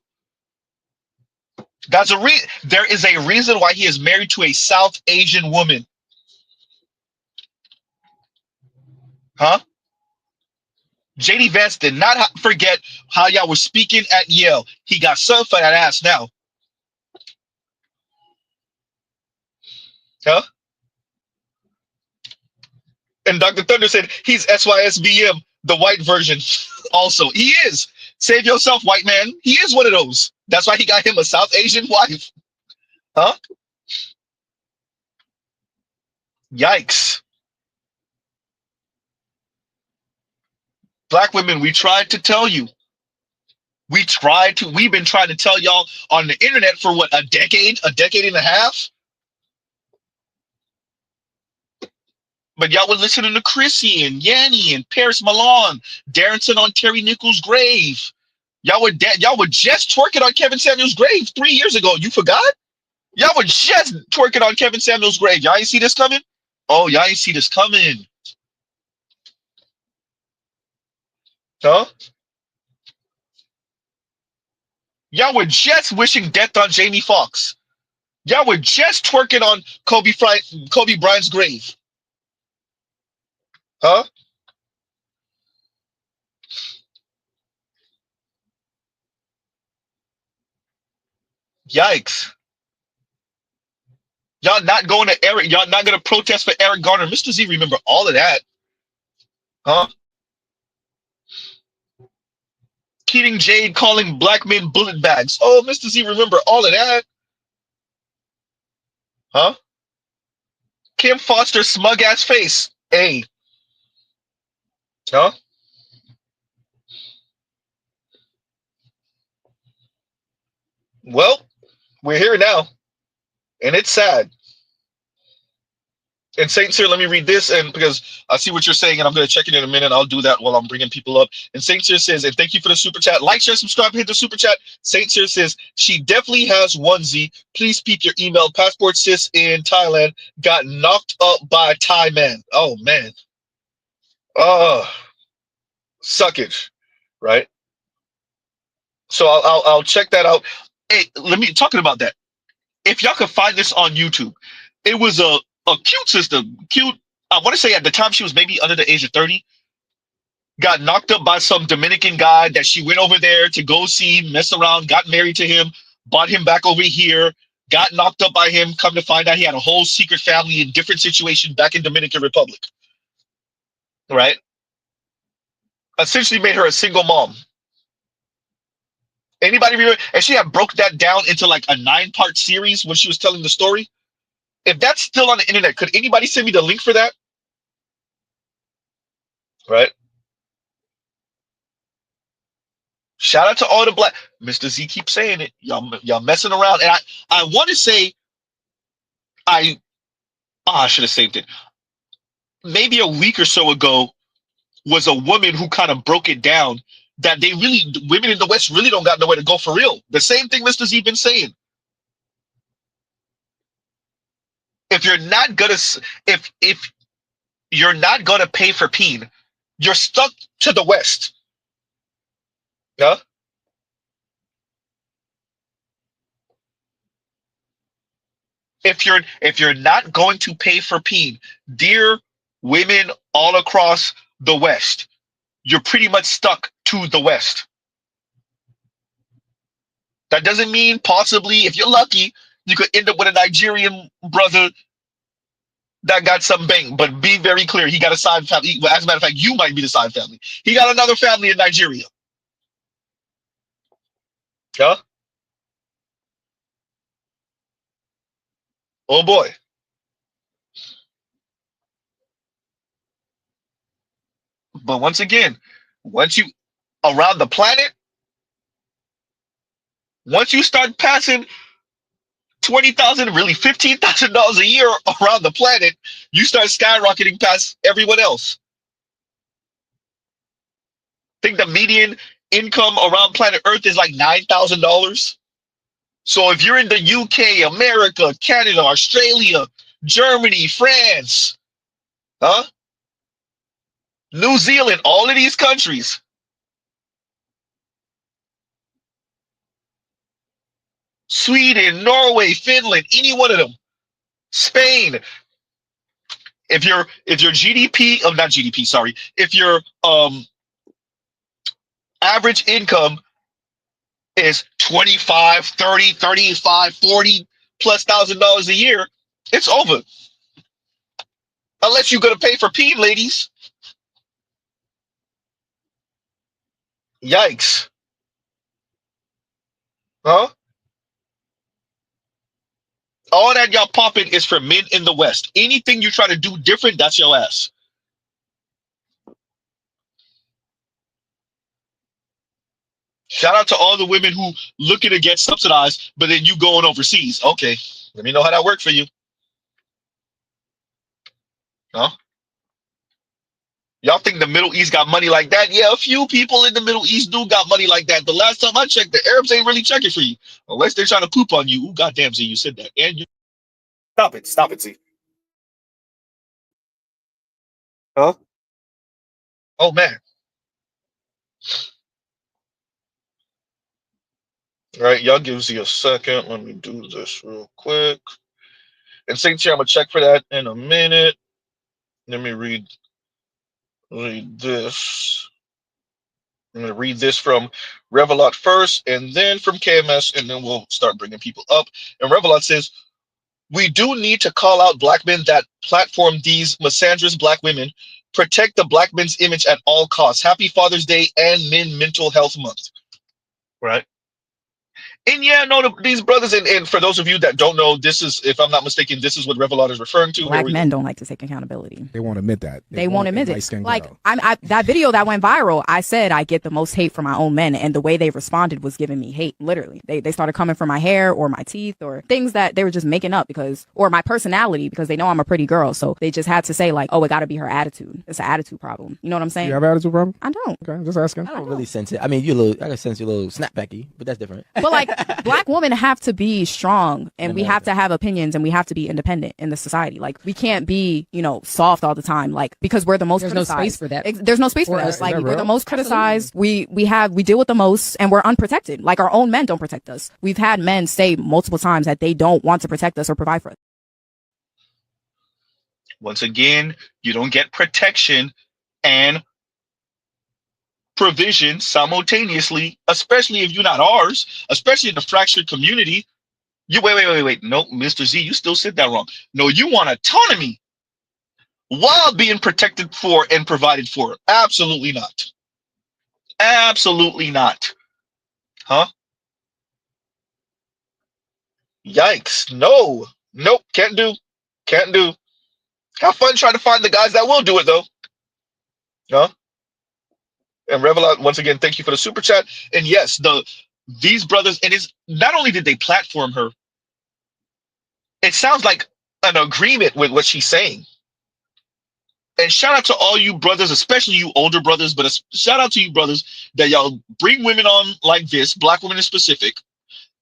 There is a reason why he is married to a South Asian woman. Huh? JD Vance did not forget how y'all were speaking at Yale. He got served for that ass now. Huh? And Dr. Thunder said he's SYSBM, the white version. Also, he is. Save yourself, white man. He is one of those. That's why he got him a South Asian wife. Huh? Yikes. Black women, we tried to tell you. We've been trying to tell y'all on the internet for what, a decade and a half? But y'all were listening to Chrissy and Yanni and Paris Milan dancing on Terry Nichols' grave. Y'all were just twerking on Kevin Samuels' grave 3 years ago. You forgot? Y'all were just twerking on Kevin Samuels' grave. Y'all ain't see this coming? Oh, y'all ain't see this coming. Huh? Y'all were just wishing death on Jamie Foxx. Y'all were just twerking on Kobe Bryant's grave. Huh? Yikes. Y'all not going to Eric. Y'all not going to protest for Eric Garner. Mr. Z, remember all of that. Huh? Keating Jade calling black men bullet bags. Oh, Mr. Z, remember all of that. Huh? Kim Foster smug ass face. Hey. Huh? Well, we're here now. And it's sad. And Saint Cyr, let me read this, and because I see what you're saying, and I'm going to check it in a minute. I'll do that while I'm bringing people up. And Saint Cyr says, and thank you for the super chat. Like, share, subscribe, hit the super chat. Saint Cyr says, she definitely has onesie. Please peep your email. Passport sis in Thailand got knocked up by Thai man. Oh, man. Suckage, right? So I'll check that out. Hey, let me, talking about that. If y'all could find this on YouTube, it was a cute sister, cute. I want to say at the time she was maybe under the age of 30. Got knocked up by some Dominican guy that she went over there to go see, mess around, got married to him, bought him back over here, got knocked up by him. Come to find out he had a whole secret family in different situations back in Dominican Republic. Right? Essentially made her a single mom. Anybody remember? And she had broke that down into like a 9-part series when she was telling the story. If that's still on the internet, could anybody send me the link for that? Right? Shout out to all the black. Mr. Z keeps saying it. Y'all messing around. And I want to say I should have saved it. Maybe a week or so ago was a woman who kind of broke it down that women in the West really don't got nowhere to go for real. The same thing Mr. Z been saying. If you're not gonna if you're not gonna pay for peen, you're stuck to the West. Yeah. If you're not going to pay for peen, dear women all across the West, you're pretty much stuck to the West. That doesn't mean possibly, if you're lucky, you could end up with a Nigerian brother that got some bang. But be very clear, he got a side family. Well, as a matter of fact, you might be the side family. He got another family in Nigeria. Huh? Oh boy. But once again, once you around the planet, once you start passing $20,000, really $15,000 a year around the planet, you start skyrocketing past everyone else. I think the median income around planet Earth is like $9,000. So if you're in the UK, America, Canada, Australia, Germany, France, huh? New Zealand, all of these countries, Sweden, Norway, Finland, any one of them, Spain. If your GDP, oh, not GDP, sorry, if your average income is 25, 30, 35, 40 plus $1,000 a year, it's over. Unless you're gonna pay for peen, ladies. Yikes. Huh? All that y'all popping is for men in the West. Anything you try to do different, that's your ass. Shout out to all the women who looking to get subsidized, but then you going overseas. Okay, let me know how that worked for you. Huh? Y'all think the Middle East got money like that? Yeah, a few people in the Middle East do got money like that. The last time I checked, the Arabs ain't really checking for you. Unless they're trying to poop on you. Ooh, goddamn, Z, you said that. And you stop it, Z. Huh? Oh man. All right, y'all give Z a second. Let me do this real quick. And Saint Chair, I'm gonna check for that in a minute. Let me read this. I'm going to read this from Revelot first, and then from KMS, and then we'll start bringing people up. And Revelot says, we do need to call out black men that platform these misandrous black women. Protect the black men's image at all costs. Happy Father's Day and Men Mental Health Month. Right? And yeah, no, these brothers, and for those of you that don't know, this is, if I'm not mistaken, this is what Revelot is referring to. Black men don't like to take accountability. They won't admit that. They won't admit it. light-skinned Like girl. that video that went viral, I said I get the most hate from my own men, and the way they responded was giving me hate. Literally, they started coming for my hair or my teeth or things that they were just making up because, or my personality, because they know I'm a pretty girl. So they just had to say like, oh, it got to be her attitude. It's an attitude problem. You know what I'm saying? You have an attitude problem? I don't. Okay, just asking. I don't really sense it. I mean, you a little. I can sense you a little snapbacky, but that's different. But like, black women have to be strong, and we have to have opinions, and we have to be independent in the society. Like, we can't be, soft all the time. Like, because we're the most There's no criticized. space for that. There's no space for Or that. is Like, that we're the real? most criticized. We deal with the most, and we're unprotected. Like, our own men don't protect us. We've had men say multiple times that they don't want to protect us or provide for us. Once again, you don't get protection and provision simultaneously, especially if you're not ours, especially in the fractured community. You wait. No, Mr. Z, you still said that wrong. No, you want autonomy while being protected for and provided for. Absolutely not. Absolutely not. Huh? Yikes. No. Nope. Can't do. Can't do. Have fun trying to find the guys that will do it, though. Huh? And Revelot, once again, thank you for the super chat. And yes, these brothers, and it's not only did they platform her, it sounds like an agreement with what she's saying. And shout out to all you brothers, especially you older brothers, but shout out to you brothers that y'all bring women on like this, black women in specific.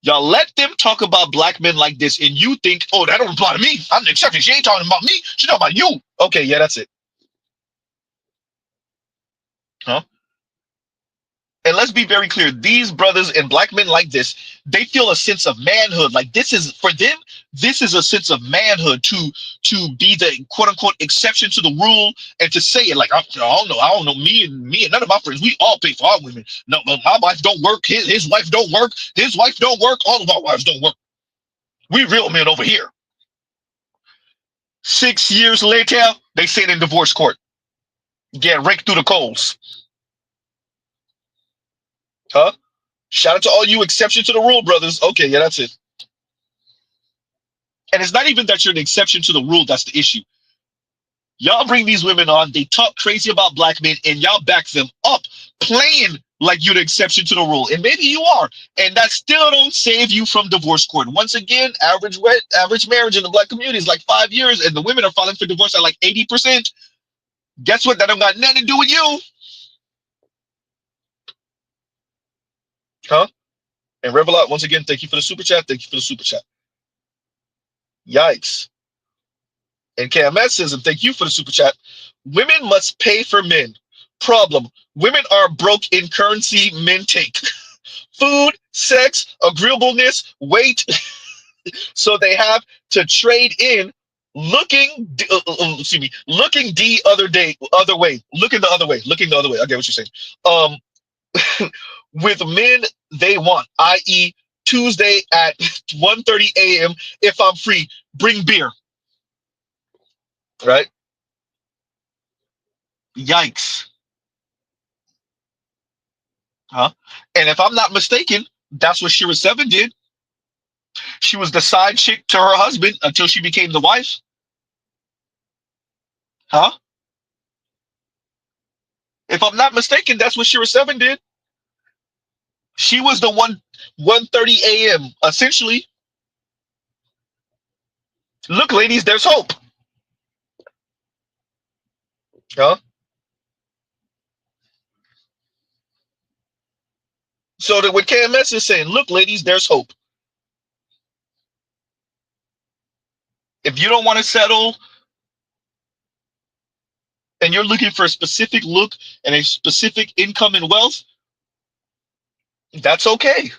Y'all let them talk about black men like this, and you think, oh, that don't apply to me. I'm the exception. She ain't talking about me. She's talking about you. Okay, yeah, that's it. Huh? And let's be very clear, these brothers and black men like this, they feel a sense of manhood. Like, this is, for them, this is a sense of manhood to be the quote unquote exception to the rule, and to say it like, I don't know, me and none of my friends, we all pay for our women. No, my wife don't work, his wife don't work, his wife don't work, all of our wives don't work. We real men over here. 6 years later, they sit in divorce court, get raked through the coals. Huh? Shout out to all you exception to the rule brothers. Okay, yeah, that's it. And it's not even that you're an exception to the rule that's the issue. Y'all bring these women on, they talk crazy about black men, and y'all back them up, playing like you're the exception to the rule. And maybe you are. And that still don't save you from divorce court. Once again, average marriage in the black community is like 5 years, and the women are filing for divorce at like 80%. Guess what? That don't got nothing to do with you. Huh? And Revelot, once again, thank you for the super chat. Thank you for the super chat. Yikes. And KMS says, and thank you for the super chat. Women must pay for men. Problem. Women are broke in currency men take. Food, sex, agreeableness, weight. So they have to trade in looking the other way. Looking the other way. I get what you're saying. With men they want, i.e. Tuesday at 1:30 a.m. if I'm free, bring beer. Right? Yikes. Huh? And if I'm not mistaken, that's what Shira 7 did. She was the side chick to her husband until she became the wife. Huh? If I'm not mistaken, that's what Shira 7 did. She was the 1:30 a.m. essentially. Look, ladies, there's hope. Huh? So that what KMS is saying, look, ladies, there's hope. If you don't want to settle and you're looking for a specific look and a specific income and wealth, that's okay.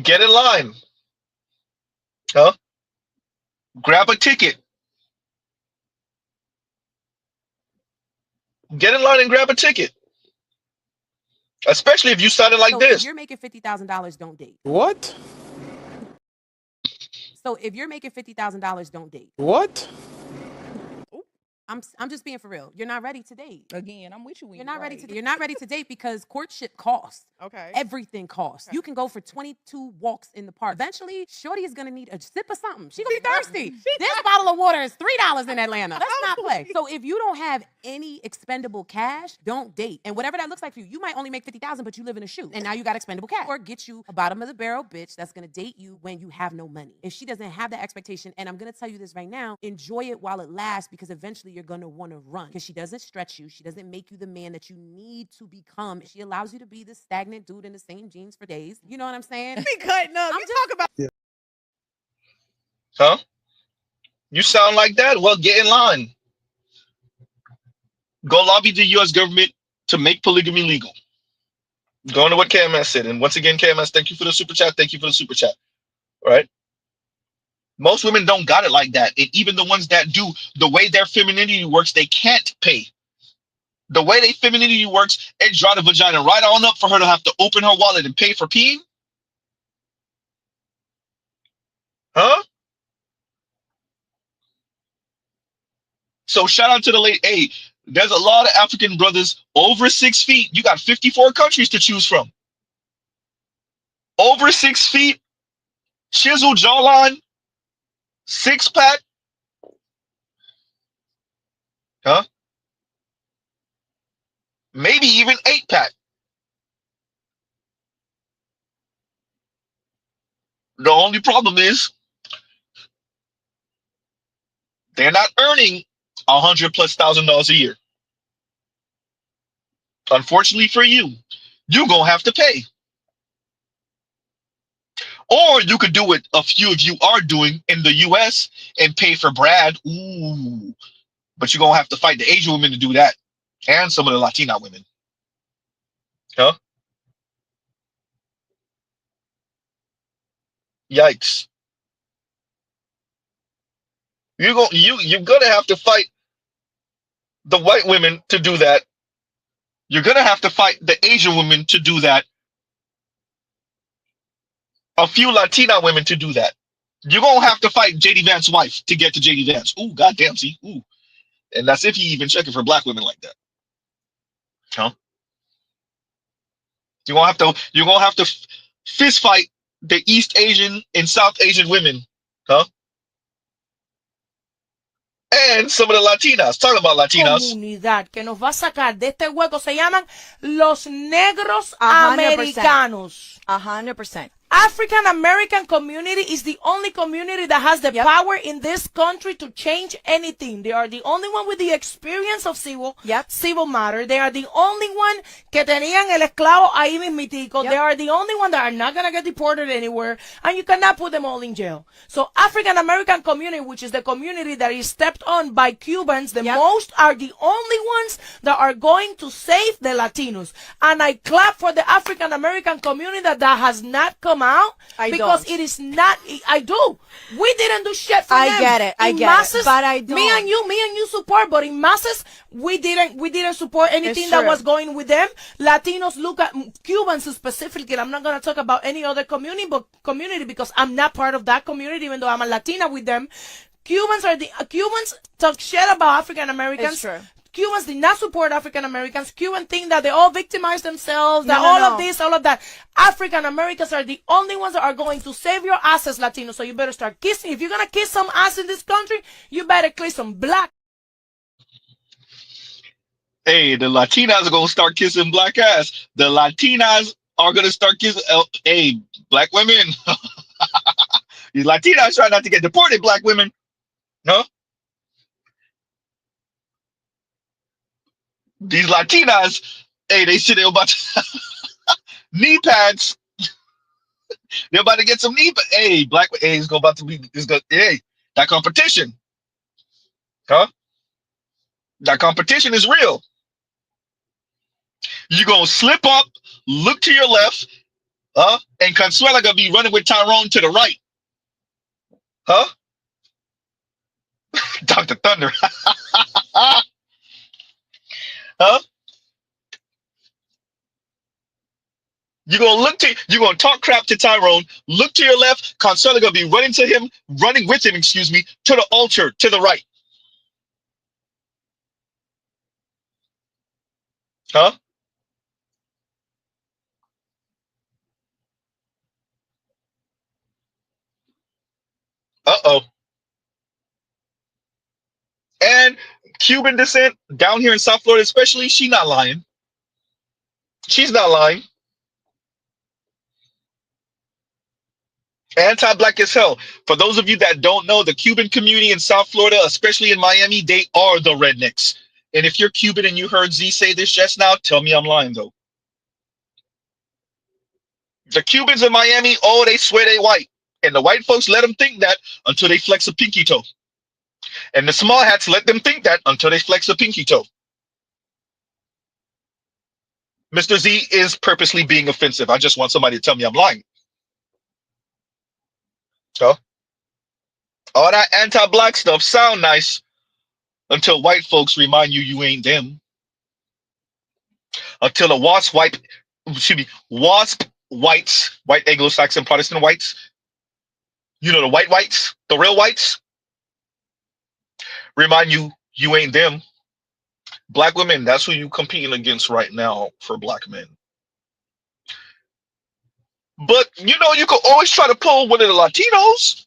Get in line. Huh? Grab a ticket. Get in line and grab a ticket. Especially if you sounded like So if this. you're making $50,000, don't date. What? So if you're making $50,000, don't date. What? I'm just being for real. You're not ready to date. Again, I'm with you. You're not ready to. You're not ready to date because courtship costs. Okay. Everything costs. You can go for 22 walks in the park. Eventually, shorty is gonna need a sip of something. She gonna be thirsty. This bottle of water is $3 in Atlanta. Let's not play. So if you don't have any expendable cash, don't date. And whatever that looks like for you, you might only make 50,000, but you live in a shoe, and now you got expendable cash. Or get you a bottom of the barrel bitch that's gonna date you when you have no money. If she doesn't have that expectation, and I'm gonna tell you this right now, enjoy it while it lasts because eventually you're gonna want to run because she doesn't stretch you. She doesn't make you the man that you need to become. She allows you to be the stagnant dude in the same jeans for days. You know what I'm saying? Be cutting up. I'm You talk about. Huh? You sound like that? Well, get in line. Go lobby the U.S. government to make polygamy legal. Going to what KMS said. And once again, KMS, thank you for the super chat. Thank you for the super chat. All right? Most women don't got it like that. And even the ones that do, the way their femininity works, they can't pay. The way their femininity works, it draw the vagina right on up for her to have to open her wallet and pay for peeing. Huh? So shout out to the late. Hey, there's a lot of African brothers over 6 feet. You got 54 countries to choose from. Over 6 feet, chiseled jawline, 6-pack. Huh? Maybe even 8-pack. The only problem is they're not earning $100,000+ a year. Unfortunately for you, you're gonna have to pay. Or you could do what a few of you are doing in the US and pay for Brad. Ooh. But you're gonna have to fight the Asian women to do that. And some of the Latina women. Huh? Yikes. You're gonna have to fight the white women to do that. You're gonna have to fight the Asian women to do that. A few Latina women to do that. You're gonna have to fight JD Vance's wife to get to JD Vance. Ooh, goddamn, see, ooh. And that's if you even checking for black women like that. Huh? You're gonna have to fist fight the East Asian and South Asian women. Huh? And some of the Latinas. Talking about Latinas. Comunidad que nos va a sacar de este hueco se llaman los negros 100%. americanos. 100%. African American community is the only community that has the power in this country to change anything. They are the only one with the experience of civil matter. They are the only one que tenían el esclavo ahí mismitico. They are the only one that are not going to get deported anywhere, and you cannot put them all in jail. So African American community, which is the community that is stepped on by Cubans, the most are the only ones that are going to save the Latinos. And I clap for the African American community that has not come out because it is not. I do. We didn't do shit for them. I get it. I get it. But I don't. Me and you support, but in masses, we didn't support anything that was going with them. Latinos look at Cubans specifically. I'm not gonna talk about any other community because I'm not part of that community, even though I'm a Latina with them. Cubans talk shit about African Americans. It's true. Cubans did not support African Americans. Cubans think that they all victimize themselves, that of this, all of that. African Americans are the only ones that are going to save your asses, Latinos. So you better start kissing. If you're going to kiss some ass in this country, you better kiss some black. Hey, the Latinas are going to start kissing black ass. The Latinas are going to start kissing, hey, black women. These Latinas try not to get deported, black women. No? These Latinas, hey, they said they're about to knee pads. They're about to get some knee pads. Hey, black, hey, it's about to be, hey, that competition. Huh? That competition is real. You're going to slip up, look to your left, and Consuela going to be running with Tyrone to the right. Huh? Dr. Thunder. Huh? You're gonna talk crap to Tyrone. Look to your left. Consuela gonna be running with him, excuse me, to the altar to the right. Huh? Uh-oh. And Cuban descent down here in South Florida, especially, she's not lying. She's not lying. Anti-black as hell. For those of you that don't know, the Cuban community in South Florida, especially in Miami, they are the rednecks. And if you're Cuban and you heard Z say this just now, tell me I'm lying though. The Cubans in Miami, oh, they swear they white. And the white folks let them think that until they flex a pinky toe. And the small hats let them think that until they flex a pinky toe. Mr. Z is purposely being offensive. I just want somebody to tell me I'm lying. Huh? All that anti-black stuff sound nice until white folks remind you you ain't them. Until the wasp whites, white Anglo-Saxon Protestant whites, you know, the whites, the real whites, remind you you ain't them. Black women, that's who you competing against right now for black men. But, you know, you could always try to pull one of the Latinos.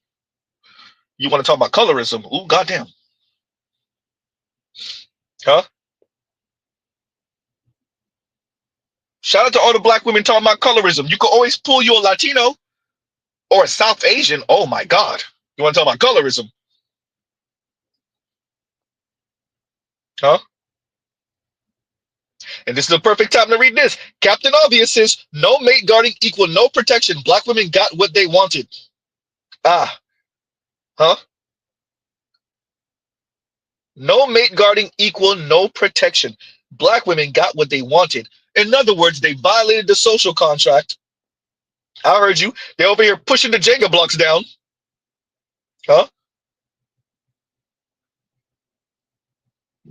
You want to talk about colorism? Ooh, goddamn. Huh? Shout out to all the black women talking about colorism. You could always pull you a Latino or a South Asian. Oh, my God. You want to talk about colorism? Huh? And this is the perfect time to read this. Captain Obvious says, no mate guarding equal no protection. Black women got what they wanted. Ah. Huh? No mate guarding equal no protection. Black women got what they wanted. In other words, they violated the social contract. I heard you. They're over here pushing the Jenga blocks down. Huh?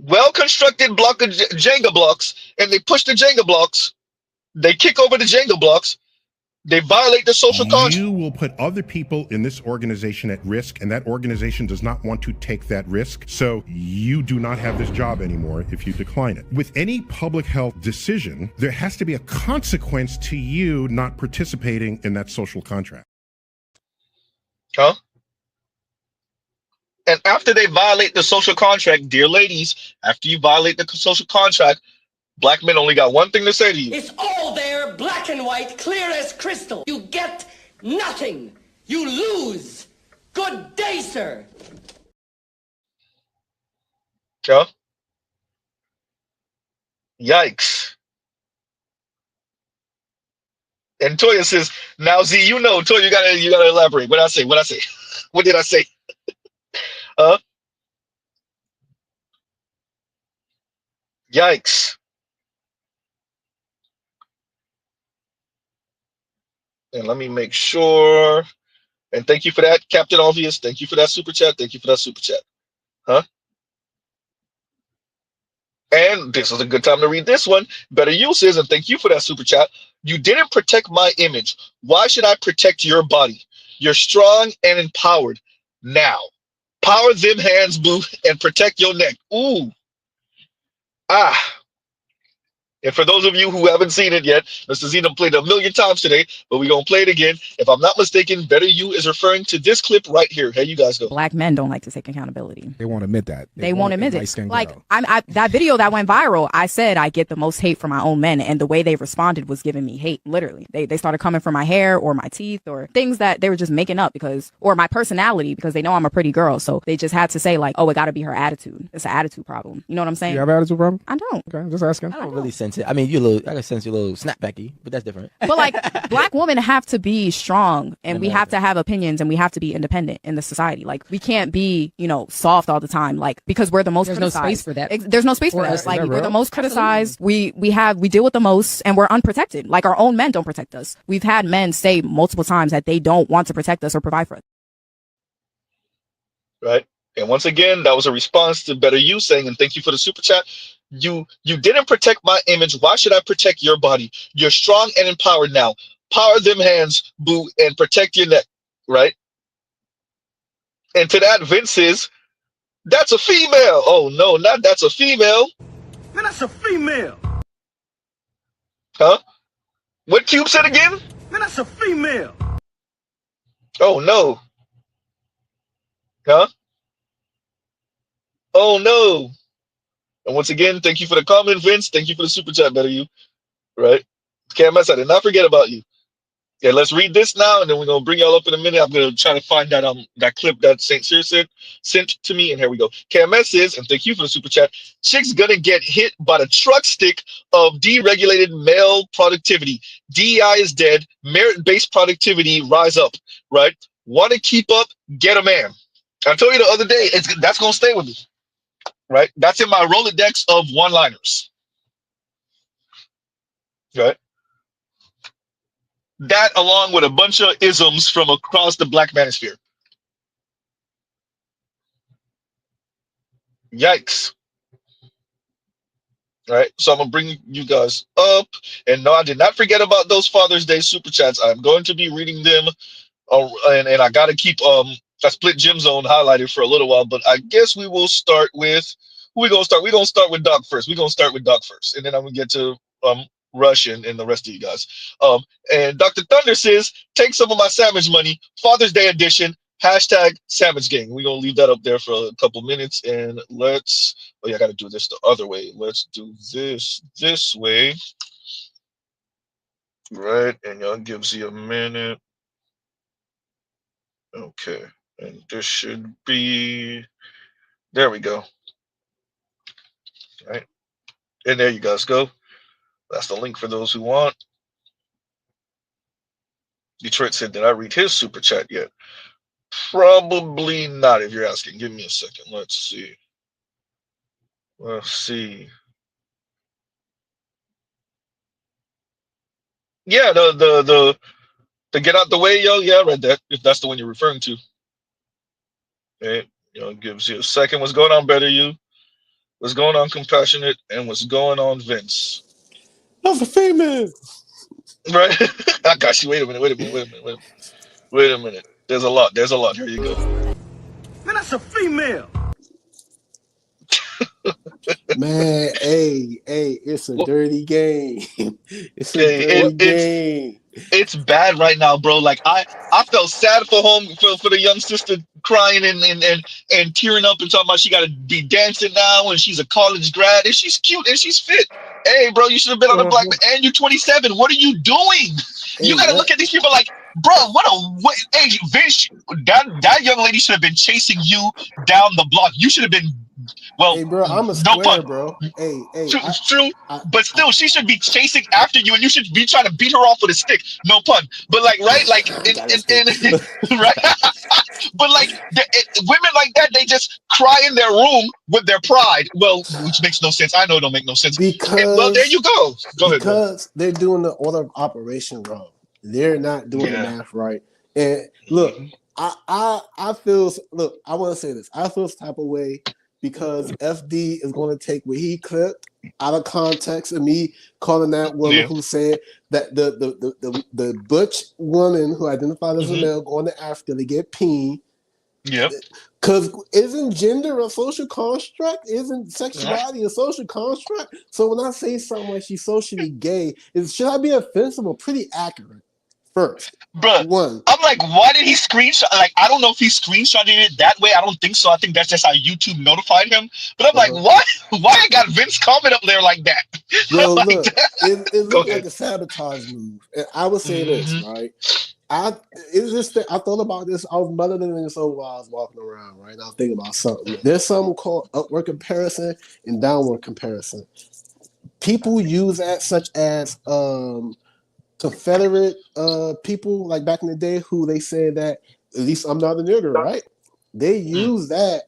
Well-constructed block of Jenga blocks, and they push the Jenga blocks. They kick over the Jenga blocks. They violate the social contract. You will put other people in this organization at risk, and that organization does not want to take that risk. So you do not have this job anymore if you decline it. With any public health decision, there has to be a consequence to you not participating in that social contract. Huh? And after they violate the social contract, dear ladies, after you violate the social contract, black men only got one thing to say to you. It's all there, black and white, clear as crystal. You get nothing. You lose. Good day, sir. Huh? Yikes. And Toya says, now Z, you know, Toya, you gotta elaborate. What did I say? What did I say? Yikes. And let me make sure. And thank you for that, Captain Obvious. Thank you for that super chat. Thank you for that super chat. Huh? And this is a good time to read this one. Better You says, and thank you for that super chat. You didn't protect my image. Why should I protect your body? You're strong and empowered. Now, power them hands, boo, and protect your neck. Ooh. Ah. And for those of you who haven't seen it yet, Mr. Zeno played it 1,000,000 times today, but we're going to play it again. If I'm not mistaken, Better You is referring to this clip right here. Here you guys go. Black men don't like to take accountability. They won't admit that. They won't admit it. Like, that video that went viral, I said I get the most hate from my own men, and the way they responded was giving me hate, literally. They started coming for my hair or my teeth or things that they were just making up or my personality, because they know I'm a pretty girl. So they just had to say like, oh, it got to be her attitude. It's an attitude problem. You know what I'm saying? You have an attitude problem? I don't. Okay, I'm just asking. I don't really sense it. I mean, I can sense you a little snapbacky, but that's different. But like, black women have to be strong, and we have to have opinions, and we have to be independent in the society. Like, we can't be, soft all the time, like, because we're the most criticized. No space for that. There's no space for that. Like, we're the most criticized. We deal with the most, and we're unprotected. Like, our own men don't protect us. We've had men say multiple times that they don't want to protect us or provide for us. Right. And once again, that was a response to Better You saying, and thank you for the super chat. You didn't protect my image. Why should I protect your body? You're strong and empowered now. Power them hands, boo, and protect your neck, right? And to that, Vince says, that's a female. Oh no, not that's a female. Man, that's a female. Huh? What Cube said again? Man, that's a female. Oh no. Huh? Oh no. And once again, thank you for the comment, Vince. Thank you for the super chat, Better You. Right? KMS, I did not forget about you. Yeah, let's read this now, and then we're gonna bring y'all up in a minute. I'm gonna try to find that clip that Saint Cyr sent to me, and here we go. KMS says, and thank you for the super chat. Chick's gonna get hit by the truck stick of deregulated male productivity. DEI is dead. Merit-based productivity rise up. Right? Want to keep up? Get a man. I told you the other day, that's gonna stay with me. Right? That's in my Rolodex of one-liners. Right? That along with a bunch of isms from across the Black manosphere. Yikes. All right, so I'm gonna bring you guys up, and no, I did not forget about those Father's Day super chats. I'm going to be reading them, and I gotta keep I split Gym Zone highlighted for a little while, but I guess we will start with who we gonna start. We're gonna start with Doc first. We're gonna start with Doc first, and then I'm gonna get to Rush and the rest of you guys. And Dr. Thunder says, take some of my sandwich money, Father's Day edition, hashtag sandwich gang. We're gonna leave that up there for a couple minutes, and let's I gotta do this the other way. Let's do this way. Right, and y'all gives you a minute. Okay, and this should be, there we go. All right, and there you guys go. That's the link for those who want. Detroit said, did I read his super chat yet? Probably not, if you're asking. Give me a second. Let's see. Yeah, the get out the way, yo. Yeah, I read that. If that's the one you're referring to. Okay, gives you a second. What's going on, Better You? What's going on, Compassionate? And what's going on, Vince? That's a female. Right? I got you. Wait a minute. There's a lot. Here you go. Man, that's a female. Man, hey, it's a dirty game. It's a dirty game. It's bad right now, bro. Like I felt sad for the young sister crying and tearing up and talking about she got to be dancing now and she's a college grad and she's cute and she's fit. Hey, bro, you should have been on the Black and you're 27. What are you doing? You got to look at these people like, bro, hey, Vince, that young lady should have been chasing you down the block. You should have been. Well, hey, bro, I'm a square, bro. Hey, true. But still, she should be chasing after you, and you should be trying to beat her off with a stick. No pun. But right? Right? But women like that, they just cry in their room with their pride. Well, which makes no sense. I know it don't make no sense. Well, there you go. Go ahead. Because they're doing the order of operation wrong. They're not doing the math right. And look, I feel. Look, I want to say this. I feel this type of way. Because FD is going to take what he clipped out of context of me calling that woman who said that the butch woman who identified as a male going to Africa to get peen. Yep. Because isn't gender a social construct? Isn't sexuality a social construct? So when I say something like she's socially gay, should I be offensive or pretty accurate? First, Bruh, I'm like, why did he screenshot? Like, I don't know if he screenshotted it that way. I don't think so. I think that's just how YouTube notified him. But I'm like, what? Why I got Vince comment up there like that? Well, like look, it looked like a sabotage move. And I would say this, right? I thought about this. I was muddling this over while I was walking around, right? And I was thinking about something. There's something called upward comparison and downward comparison. People use that, such as Confederate people, like back in the day, who they said that at least I'm not a nigger, right? They use that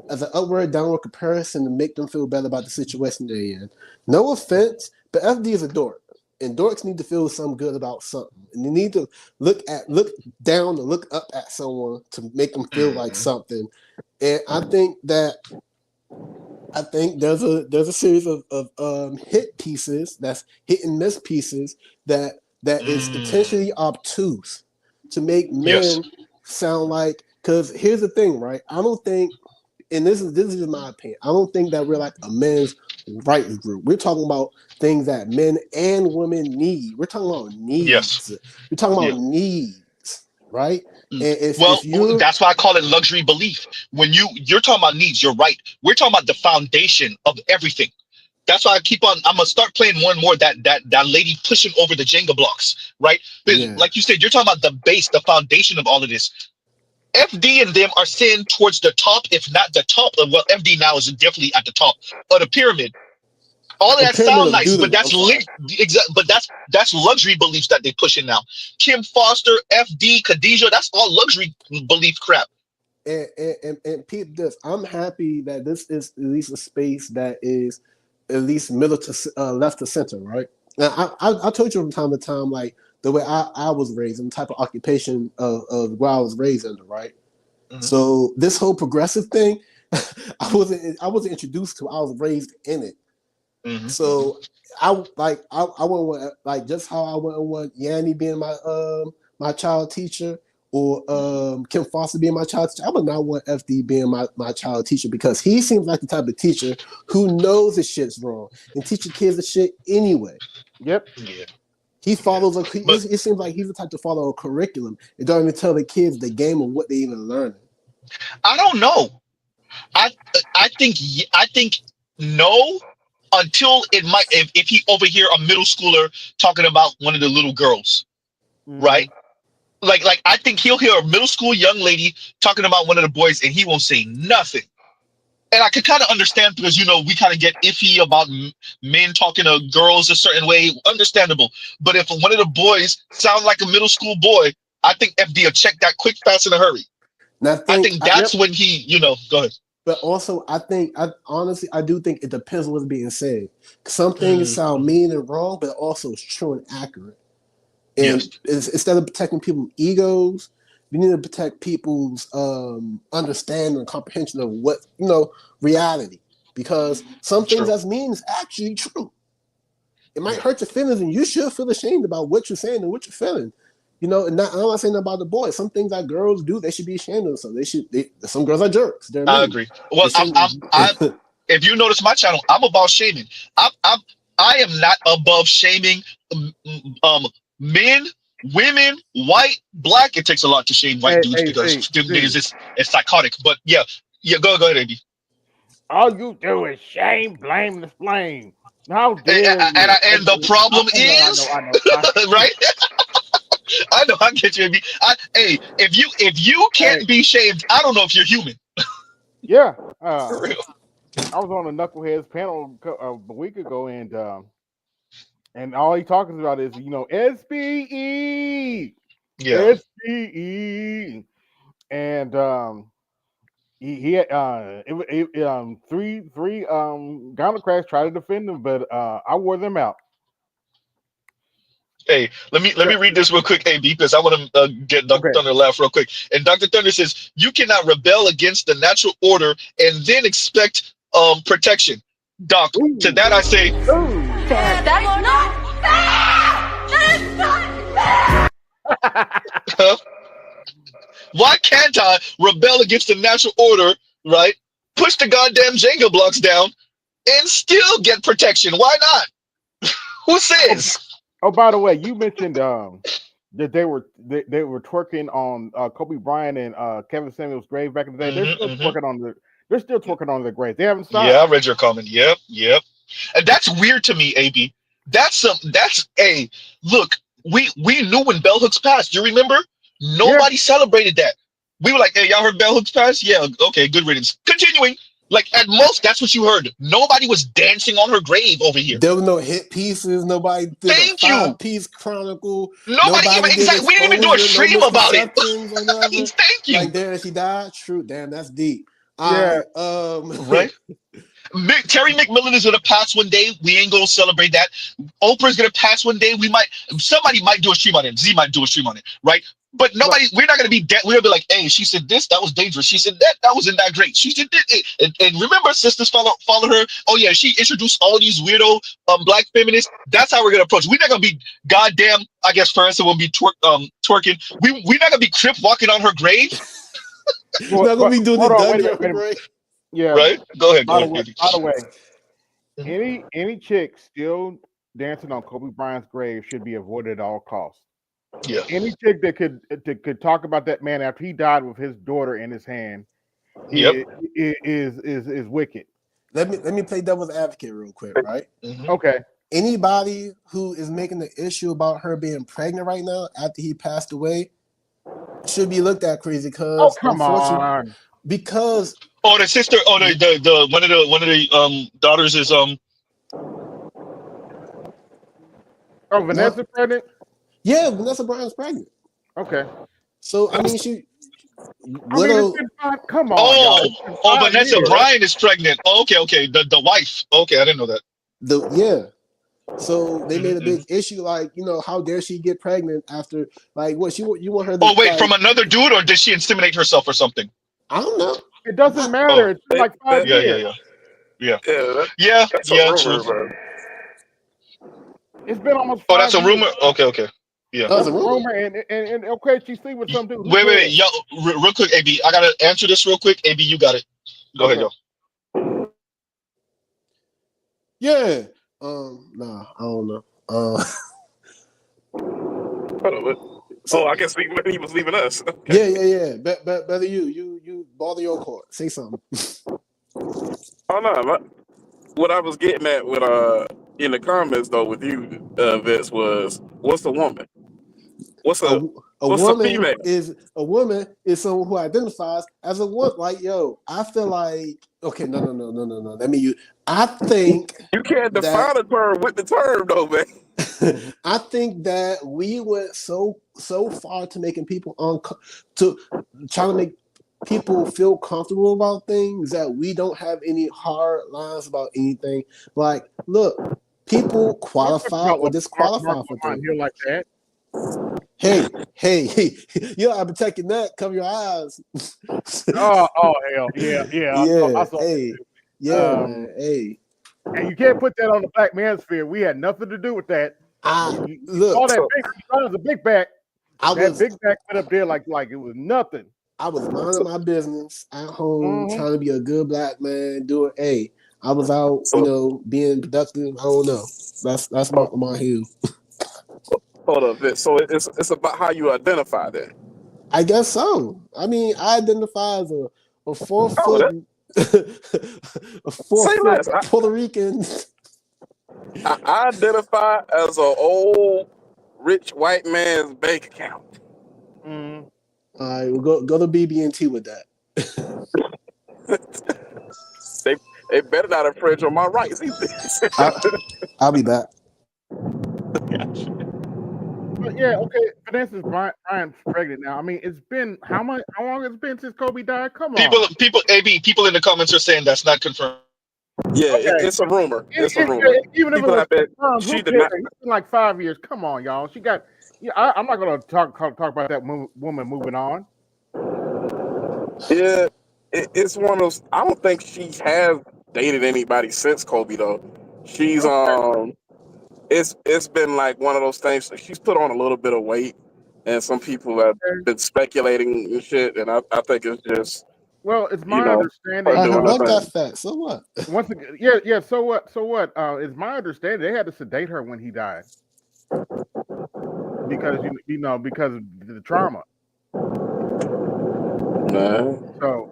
as an upward, downward comparison to make them feel better about the situation they're in. No offense, but FD is a dork. and dorks need to feel some good about something, and they need to look down to look up at someone to make them feel like something. And I think there's a series of hit pieces, that's hit and miss pieces, that is intentionally obtuse to make men sound like. Because here's the thing, right? I don't think, and this is just my opinion, I don't think that we're like a men's rights group. We're talking about things that men and women need. We're talking about needs. Yes. We're talking about needs, right? And if that's why I call it luxury belief. When you're talking about needs, you're right. We're talking about the foundation of everything. That's why I'm gonna start playing more and more that lady pushing over the Jenga blocks, right? But like you said, you're talking about the base, the foundation of all of this. FD and them are sitting towards the top, if not the top. Well, FD now is definitely at the top of the pyramid. All of that sounds nice, but that's luxury beliefs that they pushing now. Kim Foster, FD, Khadijah, that's all luxury belief crap. And peep this. I'm happy that this is at least a space that is at least middle to left to center, right? Now, I told you from time to time, like the way I was raised and the type of occupation of where I was raised under, right? Mm-hmm. So this whole progressive thing, I wasn't introduced to. I was raised in it. Mm-hmm. So I wouldn't want, like, just how I wouldn't want Yanni being my child teacher, or Kim Foster being my child teacher. I would not want FD being my child teacher, because he seems like the type of teacher who knows the shit's wrong and teaches kids the shit anyway. Yep. Yeah. He follows it seems like he's the type to follow a curriculum and don't even tell the kids the game of what they even learning. I don't know. I think no, until it might, if he overhear a middle schooler talking about one of the little girls, right? Like I think he'll hear a middle school young lady talking about one of the boys and he won't say nothing. And I could kind of understand, because, we kind of get iffy about men talking to girls a certain way. Understandable. But if one of the boys sounds like a middle school boy, I think FD will check that quick, fast, in a hurry. I think that's when he, go ahead. But also, I do think it depends on what's being said. Some things sound mean and wrong, but also it's true and accurate. And instead of protecting people's egos, we need to protect people's understanding and comprehension of what, reality. Because some things that's mean is actually true. It might hurt your feelings, and you should feel ashamed about what you're saying and what you're feeling. And I'm not saying about the boys. Some things that girls do, they should be ashamed of. So some girls are jerks. I agree. Well, if you notice my channel, I'm about shaming. I am not above shaming men, women, white, black. It takes a lot to shame white dudes, because it's psychotic. But yeah, go ahead, AB. All you do is shame, blame, and blame. How dare you? And the problem is, I know. Right? I know, I get you, AB. If you can't be shamed, I don't know if you're human. Yeah. For real. I was on a Knuckleheads panel a week ago, and all he talking about is, SBE. Yeah. SBE. And he had three gynocrats tried to defend him, but I wore them out. Hey, let me read this real quick, AB, because I want to get Dr. Thunder to laugh real quick. And Dr. Thunder says, you cannot rebel against the natural order and then expect protection. Doc, to that I say, That's not fair! That is not fair! Why can't I rebel against the natural order, right? Push the goddamn Jenga blocks down and still get protection? Why not? Who says? Oh, by the way, you mentioned that they were twerking on Kobe Bryant and Kevin Samuel's grave back in the day. They're still twerking on their grave. They haven't stopped. Yeah, I read your comment. Yep. And that's weird to me, AB. Look, we knew when bell hooks passed. You remember? Nobody celebrated that. We were like, hey, y'all heard bell hooks pass? Yeah, okay, good riddance. Continuing. Like, at most, that's what you heard. Nobody was dancing on her grave over here. There was no hit pieces. Nobody did a 5-piece chronicle. Nobody even, exactly. We didn't even do a stream about it. Thank you. Like, there she died. True. Damn, that's deep. Yeah. Right. Terry McMillan is gonna pass one day. We ain't gonna celebrate that. Oprah's gonna pass one day. Somebody might do a stream on it. Z might do a stream on it, right? But nobody, we're not gonna be dead. We're gonna be like, hey, she said this, that was dangerous. She said that wasn't that great. She said this, and remember, sisters follow her. Oh yeah, she introduced all these weirdo black feminists. That's how we're gonna approach. We're not gonna be goddamn. I guess Francis will be twerking. We're not gonna be crip walking on her grave. We're not gonna be doing the Dougie on her minute. grave. Yeah. Right. Go ahead. By the way, any chick still dancing on Kobe Bryant's grave should be avoided at all costs. Yeah. Any chick that could talk about that man after he died with his daughter in his hand, is wicked. Let me play devil's advocate real quick, right? Okay. Anybody who is making the issue about her being pregnant right now after he passed away should be looked at crazy because come on. Because the sister, the one of the daughters is Vanessa pregnant? Yeah, Vanessa Bryant's pregnant. Okay. So I mean come on. Vanessa Bryant is pregnant. Oh, okay. The wife. Okay, I didn't know that. So they made a big issue, like, how dare she get pregnant after, like, what you want her to? Oh wait, from another dude, or did she inseminate herself or something? I don't know. It doesn't matter. It's been like 5 years. Yeah. That's a rumor, bro. It's been almost 5 Oh, that's a years. rumor? Okay. Yeah. That's a rumor, and okay, she's sleeping with some dude. Wait, yo, real quick, AB. I gotta answer this real quick. AB, you got it. Go ahead, yo. Yeah. Nah, I don't know. I guess he was leaving us. Okay. Yeah. Better you bother your court. Say something. Oh no, what I was getting at with in the comments though with you, Vince, was what's a woman? What's a female? A woman is someone who identifies as a woman. Like, yo, I feel like okay, no. I think you can't define a term with the term though, man. I think that we went so far to making people to trying to make people feel comfortable about things that we don't have any hard lines about anything. Like, look, people qualify or disqualify for things. Here like that. Hey, you gotta protect your neck, cover your eyes. oh hell, yeah. I saw man. Hey. And you can't put that on the black manosphere. We had nothing to do with that. Look, all that was a big back. Big back went up there like it was nothing. I was minding my business at home, trying to be a good black man. I was out, being productive. I don't know. That's my heel. Hold up, Vince. So it's about how you identify that. I guess so. I mean, I identify as a 4 foot, a 4 foot Puerto Rican. I identify as an old rich white man's bank account. All right, we'll go to BB&T with that. They better not infringe on my rights. I'll be back. But yeah, okay. Vanessa Bryant's pregnant now. I mean, it's been how long has it been since Kobe died? Come on. People in the comments are saying that's not confirmed. Yeah, it's a rumor. It's a rumor. Even if it was confirmed, she did not. It's been like 5 years. Come on, y'all. She got. Yeah, I'm not gonna talk about that woman moving on. Yeah, it's one of those. I don't think she has dated anybody since Kobe though. She's It's been like one of those things. She's put on a little bit of weight, and some people have been speculating and shit. And I think it's just. Well, it's my understanding. Her butt got fat. So what? Once again, yeah. So what? It's my understanding they had to sedate her when he died because because of the trauma. No. So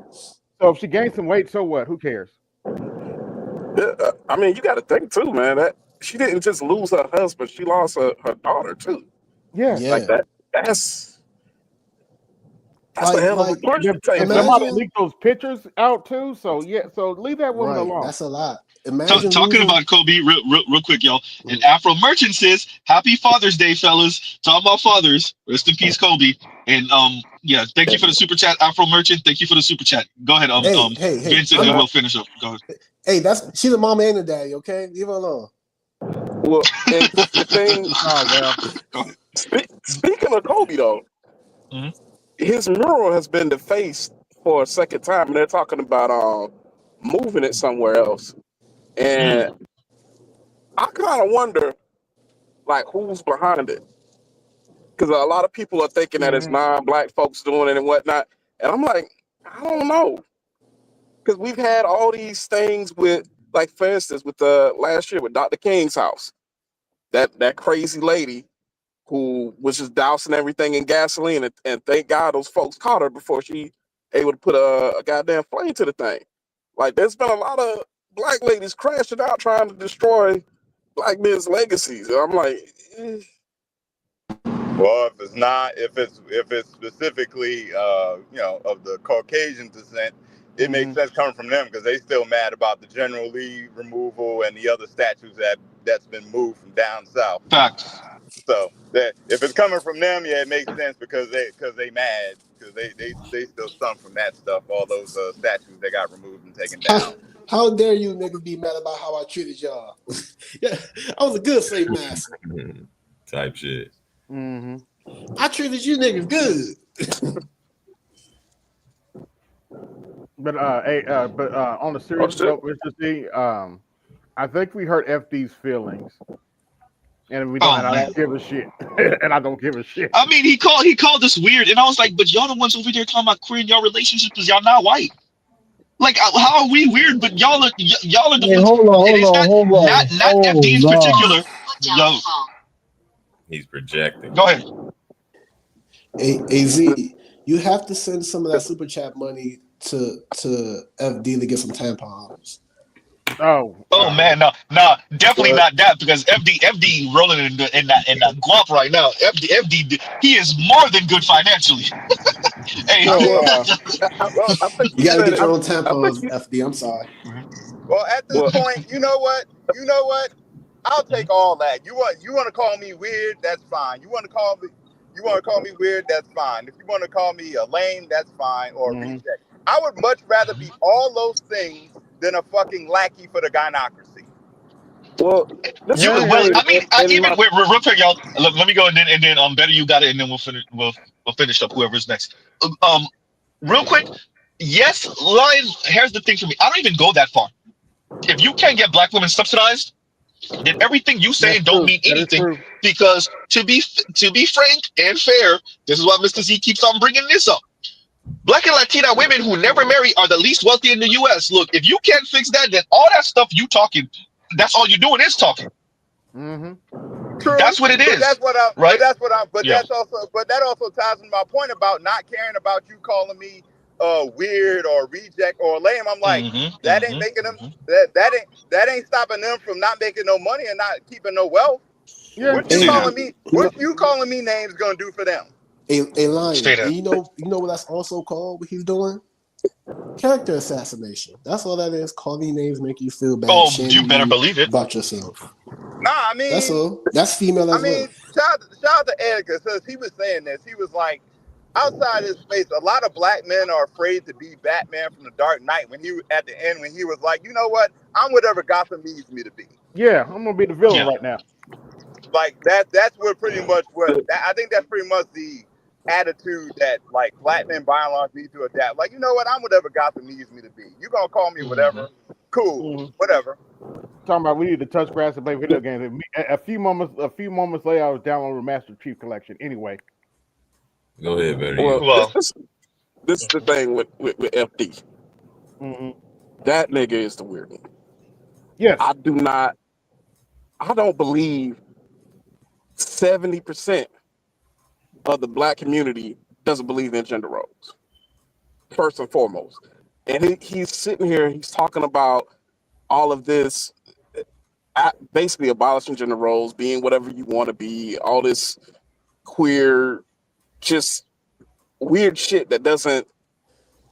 if she gained some weight, so what? Who cares? I mean, you got to think too, man. That she didn't just lose her husband; she lost her daughter too. Yeah, like that. That's a hell of a punch to take. Somebody leaked those pictures out too. So yeah, so leave that woman alone. That's a lot. Imagine Talking losing. about Kobe, real quick, y'all. And Afro Merchant says, "Happy Father's Day, fellas." Talking about fathers. Rest in peace, Kobe. And yeah, thank you for the super chat, Afro Merchant. Thank you for the super chat. Go ahead, Hey. Vince, and then we'll finish up. Go ahead. Hey, she's a mama and a daddy. Okay, leave her alone. Well, and the thing. Oh well. Speaking of Kobe, though, his mural has been defaced for a second time, and they're talking about moving it somewhere else. And I kind of wonder, like, who's behind it? Because a lot of people are thinking that it's non-black folks doing it and whatnot, and I'm like, I don't know, because we've had all these things with, like, for instance, with last year with Dr. King's house, that crazy lady who was just dousing everything in gasoline, and thank God those folks caught her before she able to put a goddamn flame to the thing. Like, there's been a lot of black ladies crashing out trying to destroy black men's legacies. And I'm like, Well, if it's specifically of the Caucasian descent, it makes sense coming from them because they still mad about the General Lee removal and the other statues that's been moved from down south. Facts. So that if it's coming from them, yeah, it makes sense because they mad because they still stunk from that stuff. All those statues that got removed and taken down. How dare you niggas be mad about how I treated y'all? Yeah, I was a good slave master. Type shit. I treated you niggas good. But on a serious note, Mr. C, I think we hurt FD's feelings, and I don't give a shit. And I don't give a shit. I mean, he called us weird, and I was like, but y'all the ones over there talking about queer in y'all relationships because y'all not white. Like, how are we weird? But y'all are the ones. Hold on. Not FD in particular. Yo, he's projecting. Go ahead. AZ, you have to send some of that super chat money to FD to get some tampons. Oh man, no, definitely not that because FD rolling in that guap right now. FD, he is more than good financially. Hey, I think you gotta get your own tampons, FD. I'm sorry. Well, at this point, you know what? I'll take all that. You want to call me weird? That's fine. You want to call me weird? That's fine. If you want to call me a lame, that's fine. Or reject. I would much rather be all those things than a fucking lackey for the gynocracy. Well, I mean, even real quick, y'all. Let me go and then better you got it, and then we'll finish up whoever's next. Real quick, yes, Lion. Here's the thing for me. I don't even go that far. If you can't get black women subsidized, then everything you saying don't mean anything. Because to be frank and fair, this is why Mr. Z keeps on bringing this up. Black and Latina women who never marry are the least wealthy in the U.S. Look, if you can't fix that, then all that stuff you talking, that's all you're doing is talking. True. That's what it is. But that's what I. Right? But that also ties into my point about not caring about you calling me weird or reject or lame. I'm like, that ain't making them. That ain't stopping them from not making no money and not keeping no wealth. Yeah, what you calling me names gonna do for them? A Lion, and you know what that's also called? What he's doing? Character assassination. That's all that is. Calling names make you feel bad. Oh, you better believe it about yourself. Nah, I mean that's all. That's female as well. Shout out to Edgar because he was saying this. He was like, outside his space, a lot of black men are afraid to be Batman from the Dark Knight. When he at the end, when he was like, you know what, I'm whatever Gotham needs me to be. Yeah, I'm gonna be the villain right now. Like that's what pretty much I think that's pretty much the attitude that like black men by and large need to adapt. Like, you know what, I'm whatever Gotham needs me to be. You gonna call me whatever, cool, whatever. Talking about we need to touch grass and play video games. A few moments later, I was downloading Master Chief Collection. Anyway, go ahead, baby. Well, this is the thing with FD. That nigga is the weird one. Yes, I don't believe 70% of the black community doesn't believe in gender roles, first and foremost. And he's sitting here, he's talking about all of this, basically abolishing gender roles, being whatever you want to be, all this queer, just weird shit that doesn't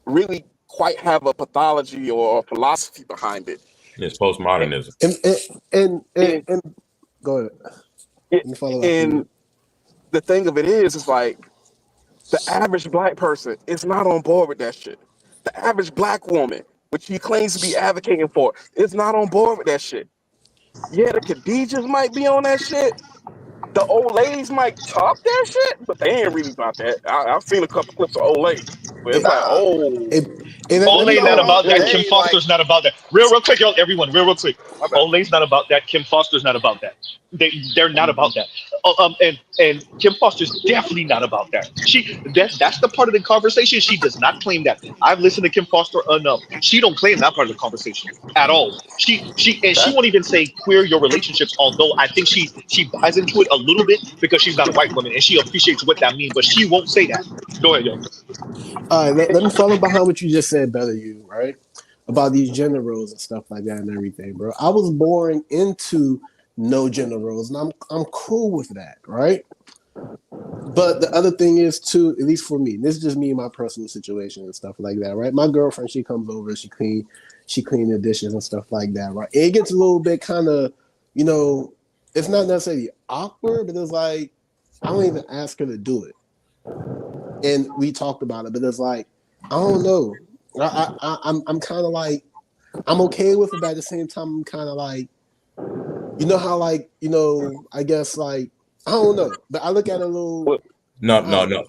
really quite have a pathology or a philosophy behind it. It's postmodernism. And go ahead. Let me follow up. And the thing of it is like the average black person is not on board with that shit. The average black woman, which he claims to be advocating for, is not on board with that shit. Yeah, the Khadijas might be on that shit. The old ladies might talk that shit, but they ain't really about that. I've seen a couple clips of old ladies, but it's like, oh, Olay's not about that. Kim Foster's not about that. Real quick, y'all, everyone, real quick. Olay's not about that. Kim Foster's not about that. They're not about that. And Kim Foster's definitely not about that. That's the part of the conversation. She does not claim that. I've listened to Kim Foster enough. She don't claim that part of the conversation at all. She won't even say queer your relationships. Although I think she buys into it a little bit because she's not a white woman and she appreciates what that means. But she won't say that. Go ahead, yo. All right, let me follow behind what you just said, Better You, right? About these gender roles and stuff like that and everything, bro. I was born into no gender roles, and I'm cool with that, right? But the other thing is too, at least for me, this is just me and my personal situation and stuff like that, right? My girlfriend, she comes over, she clean the dishes and stuff like that, right? It gets a little bit kind of, it's not necessarily awkward, but it's like I don't even ask her to do it. And we talked about it, but it's like, I don't know. I'm kind of like, I'm okay with it, but at the same time, I'm kind of like, how I guess like, I don't know. But I look at it a little. No.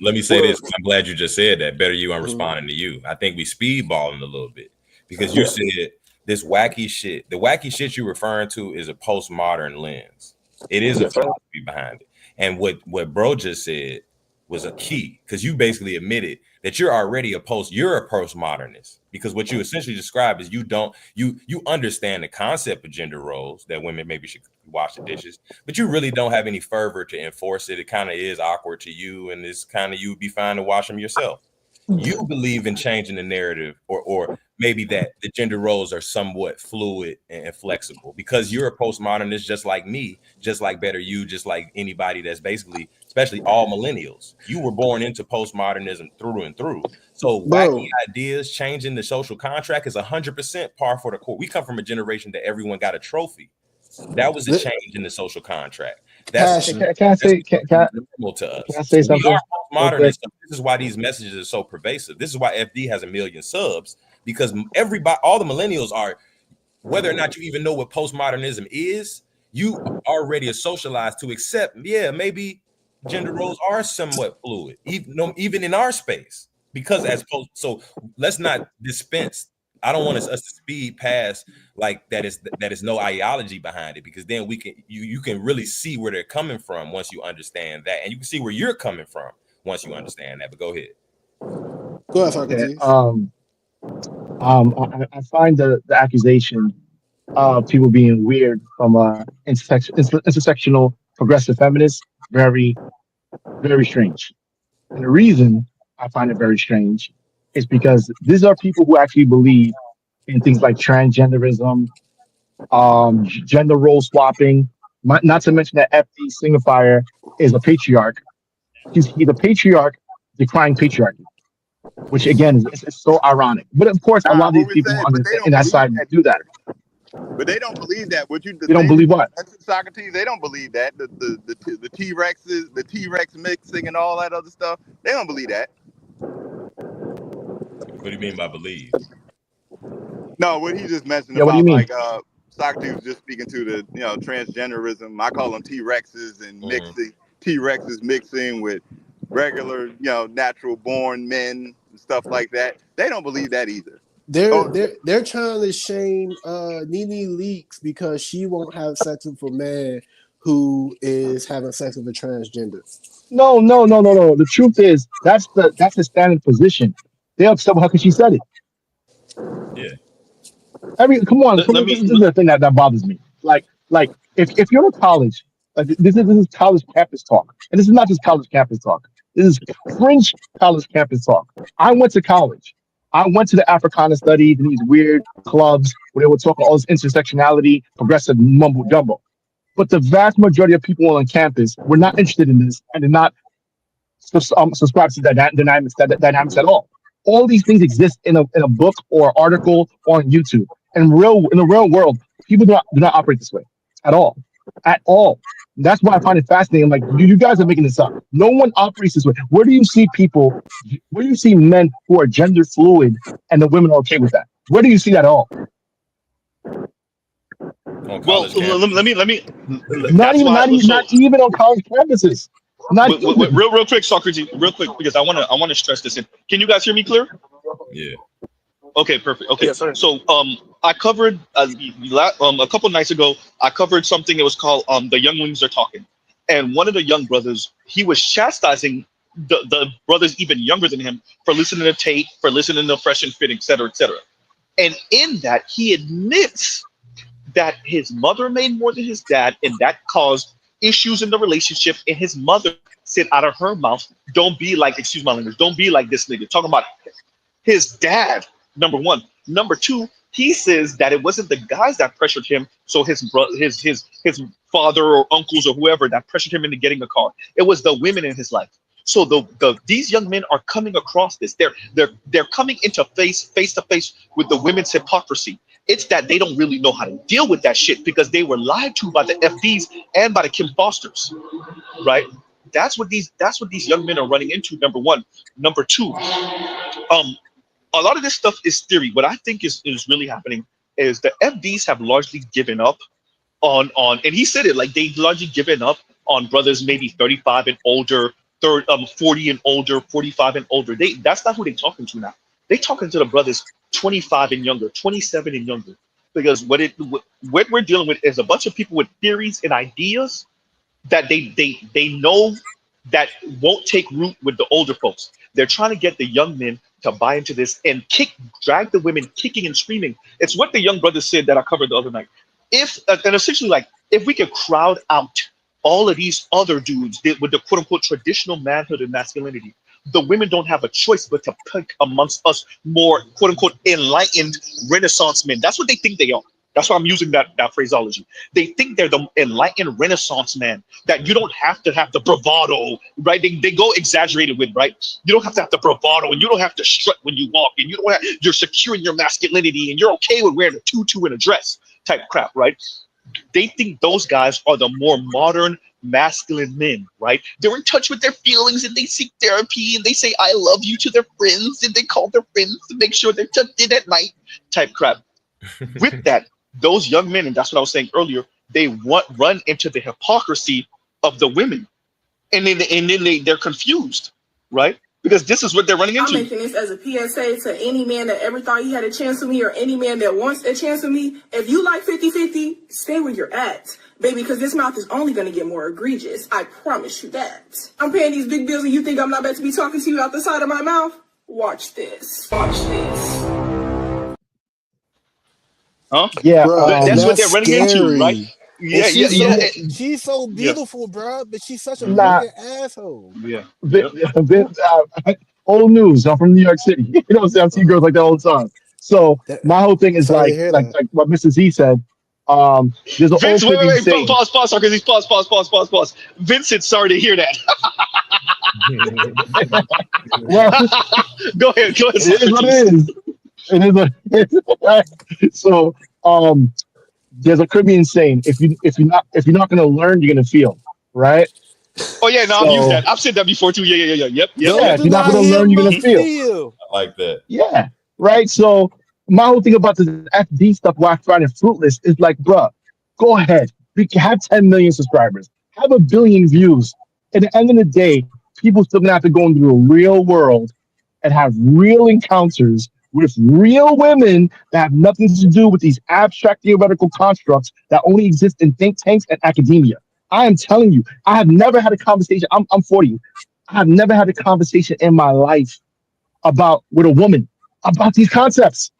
Let me say this. I'm glad you just said that. Better You, I'm responding to you. I think we speedballing a little bit because you said this wacky shit. The wacky shit you're referring to is a postmodern lens. It is a philosophy behind it. And what bro just said was a key because you basically admitted that you're already a postmodernist because what you essentially described is you understand the concept of gender roles that women maybe should wash the dishes, but you really don't have any fervor to enforce it. It kind of is awkward to you, and it's kind of you would be fine to wash them yourself. You believe in changing the narrative or maybe that the gender roles are somewhat fluid and flexible because you're a postmodernist just like me, just like Better You, just like anybody that's basically, especially all millennials. You were born into postmodernism through and through. So wacky ideas, changing the social contract is 100% par for the course. We come from a generation that everyone got a trophy. That was a change in the social contract. That's normal to us. Can I say something? We are postmodernists. This is why these messages are so pervasive. This is why FD has 1 million subs, because everybody, all the millennials are, whether or not you even know what postmodernism is, you already are socialized to accept, maybe gender roles are somewhat fluid, even in our space. Because so let's not dispense. I don't want us to speed past like that is no ideology behind it, because then you can really see where they're coming from once you understand that, and you can see where you're coming from once you understand that. But go ahead. Go ahead, Socrates. I find the accusation of people being weird from intersectional progressive feminists very, very strange. And the reason I find it very strange is because these are people who actually believe in things like transgenderism, gender role swapping, not to mention that FD Signifier is a patriarch. He's a patriarch decrying patriarchy, which again is so ironic. But of course, a lot of these people on that side do that. But they don't believe that. They don't believe what? Socrates, they don't believe that. The T-Rexes, the T-Rex mixing and all that other stuff, they don't believe that. What do you mean by believe? No, what he just mentioned what do you about mean? like Socrates was just speaking to the transgenderism. I call them T-Rexes and mixing T-Rexes mixing with regular natural born men and stuff like that. They don't believe that either. They're trying to shame Nene Leakes because she won't have sex with a man who is having sex with a transgender. No. The truth is that's the standard position. They're upset with her because she said it. Yeah. Come on. This is the thing that bothers me. Like if you're in college, like this is college campus talk, and this is not just college campus talk. This is fringe college campus talk. I went to college. I went to the Africana studies and these weird clubs where they were talking all this intersectionality, progressive mumbo jumbo. But the vast majority of people on campus were not interested in this, and did not subscribe to that dynamics at all. All these things exist in a book or article or on YouTube. in the real world, people do not operate this way at all, at all. That's why I find it fascinating. I'm like, you guys are making this up. No one operates this way. Where do you see people? Where do you see men who are gender fluid and the women are okay with that? Where do you see that at all? On Well, college campus. let me. Not That's even, why. not even on college campuses. Not even. Real quick, Socrates, real quick, because I wanna stress this in. Can you guys hear me clear? Yeah. Okay, perfect. Okay, Yes, sir. so I covered a couple nights ago. I covered something that was called "The Younglings Are Talking," and one of the young brothers, he was chastising the brothers even younger than him for listening to Tate, for listening to Fresh and Fit, etc., etc. And in that, he admits that his mother made more than his dad, and that caused issues in the relationship. And his mother said out of her mouth, "Don't be like, excuse my language, don't be like this nigga." Talking about his dad, number one. Number two, he says that it wasn't the guys that pressured him. So his father or uncles or whoever that pressured him into getting a car. It was the women in his life. So these young men are coming across this. They're coming into face to face with the women's hypocrisy. It's that they don't really know how to deal with that shit because they were lied to by the FDs and by the Kim Fosters, right? That's what these young men are running into. Number one. Number two, a lot of this stuff is theory. What I think is really happening is the FDs have largely given up on, and he said it, like they've largely given up on brothers maybe 35 and older, 40 and older, 45 and older. That's not who they're talking to now. They're talking to the brothers 25 and younger, 27 and younger. Because what we're dealing with is a bunch of people with theories and ideas that they know that won't take root with the older folks. They're trying to get the young men to buy into this and drag the women kicking and screaming. It's what the young brother said that I covered the other night. And essentially, like, if we could crowd out all of these other dudes with the quote unquote traditional manhood and masculinity, the women don't have a choice but to pick amongst us more quote unquote enlightened Renaissance men. That's what they think they are. That's why I'm using that phraseology. They think they're the enlightened Renaissance man, that you don't have to have the bravado, right? They go exaggerated with, right? You don't have to have the bravado, and you don't have to strut when you walk, and you're secure in your masculinity, and you're okay with wearing a tutu and a dress type crap, right? They think those guys are the more modern masculine men, right? They're in touch with their feelings and they seek therapy and they say "I love you" to their friends and they call their friends to make sure they're tucked in at night type crap. With that, those young men, and that's what I was saying earlier, they run into the hypocrisy of the women, and then they're confused, right? Because this is what they're running I'm into. making this as a PSA to any man that ever thought he had a chance with me or any man that wants a chance with me. If you like 50-50, stay where you're at, baby, because this mouth is only going to get more egregious. I promise you that. I'm paying these big bills and you think I'm not about to be talking to you out the side of my mouth? Watch this. Watch this. Huh? Yeah, that's what they're running into, right? Yeah, She's so beautiful, bro, but she's such a Nah. fucking asshole. Yeah. Old news. I'm from New York City. You know what I'm saying? I see girls like that all the time. So my whole thing is Sorry to like hear like that. what Mr. Z said. There's an Vince, old Caribbean saying. pause, Socrates, pause. Vincent, sorry to hear that. Well, go ahead, it is what it is. It is what it is. So there's a Caribbean saying: if you're not gonna learn, you're gonna feel, right? Oh yeah, no, So, I've used that. I've said that before too. Yeah. Yep. Yeah, if you're not gonna learn, you're gonna feel. I like that. Yeah, right. So my whole thing about this FD stuff, why I find it fruitless, is like, bruh, go ahead. We can have 10 million subscribers, have 1 billion views. At the end of the day, people still gonna have to go into the real world and have real encounters with real women that have nothing to do with these abstract theoretical constructs that only exist in think tanks and academia. I am telling you, I have never had a conversation. I'm 40. I have never had a conversation in my life with a woman about these concepts.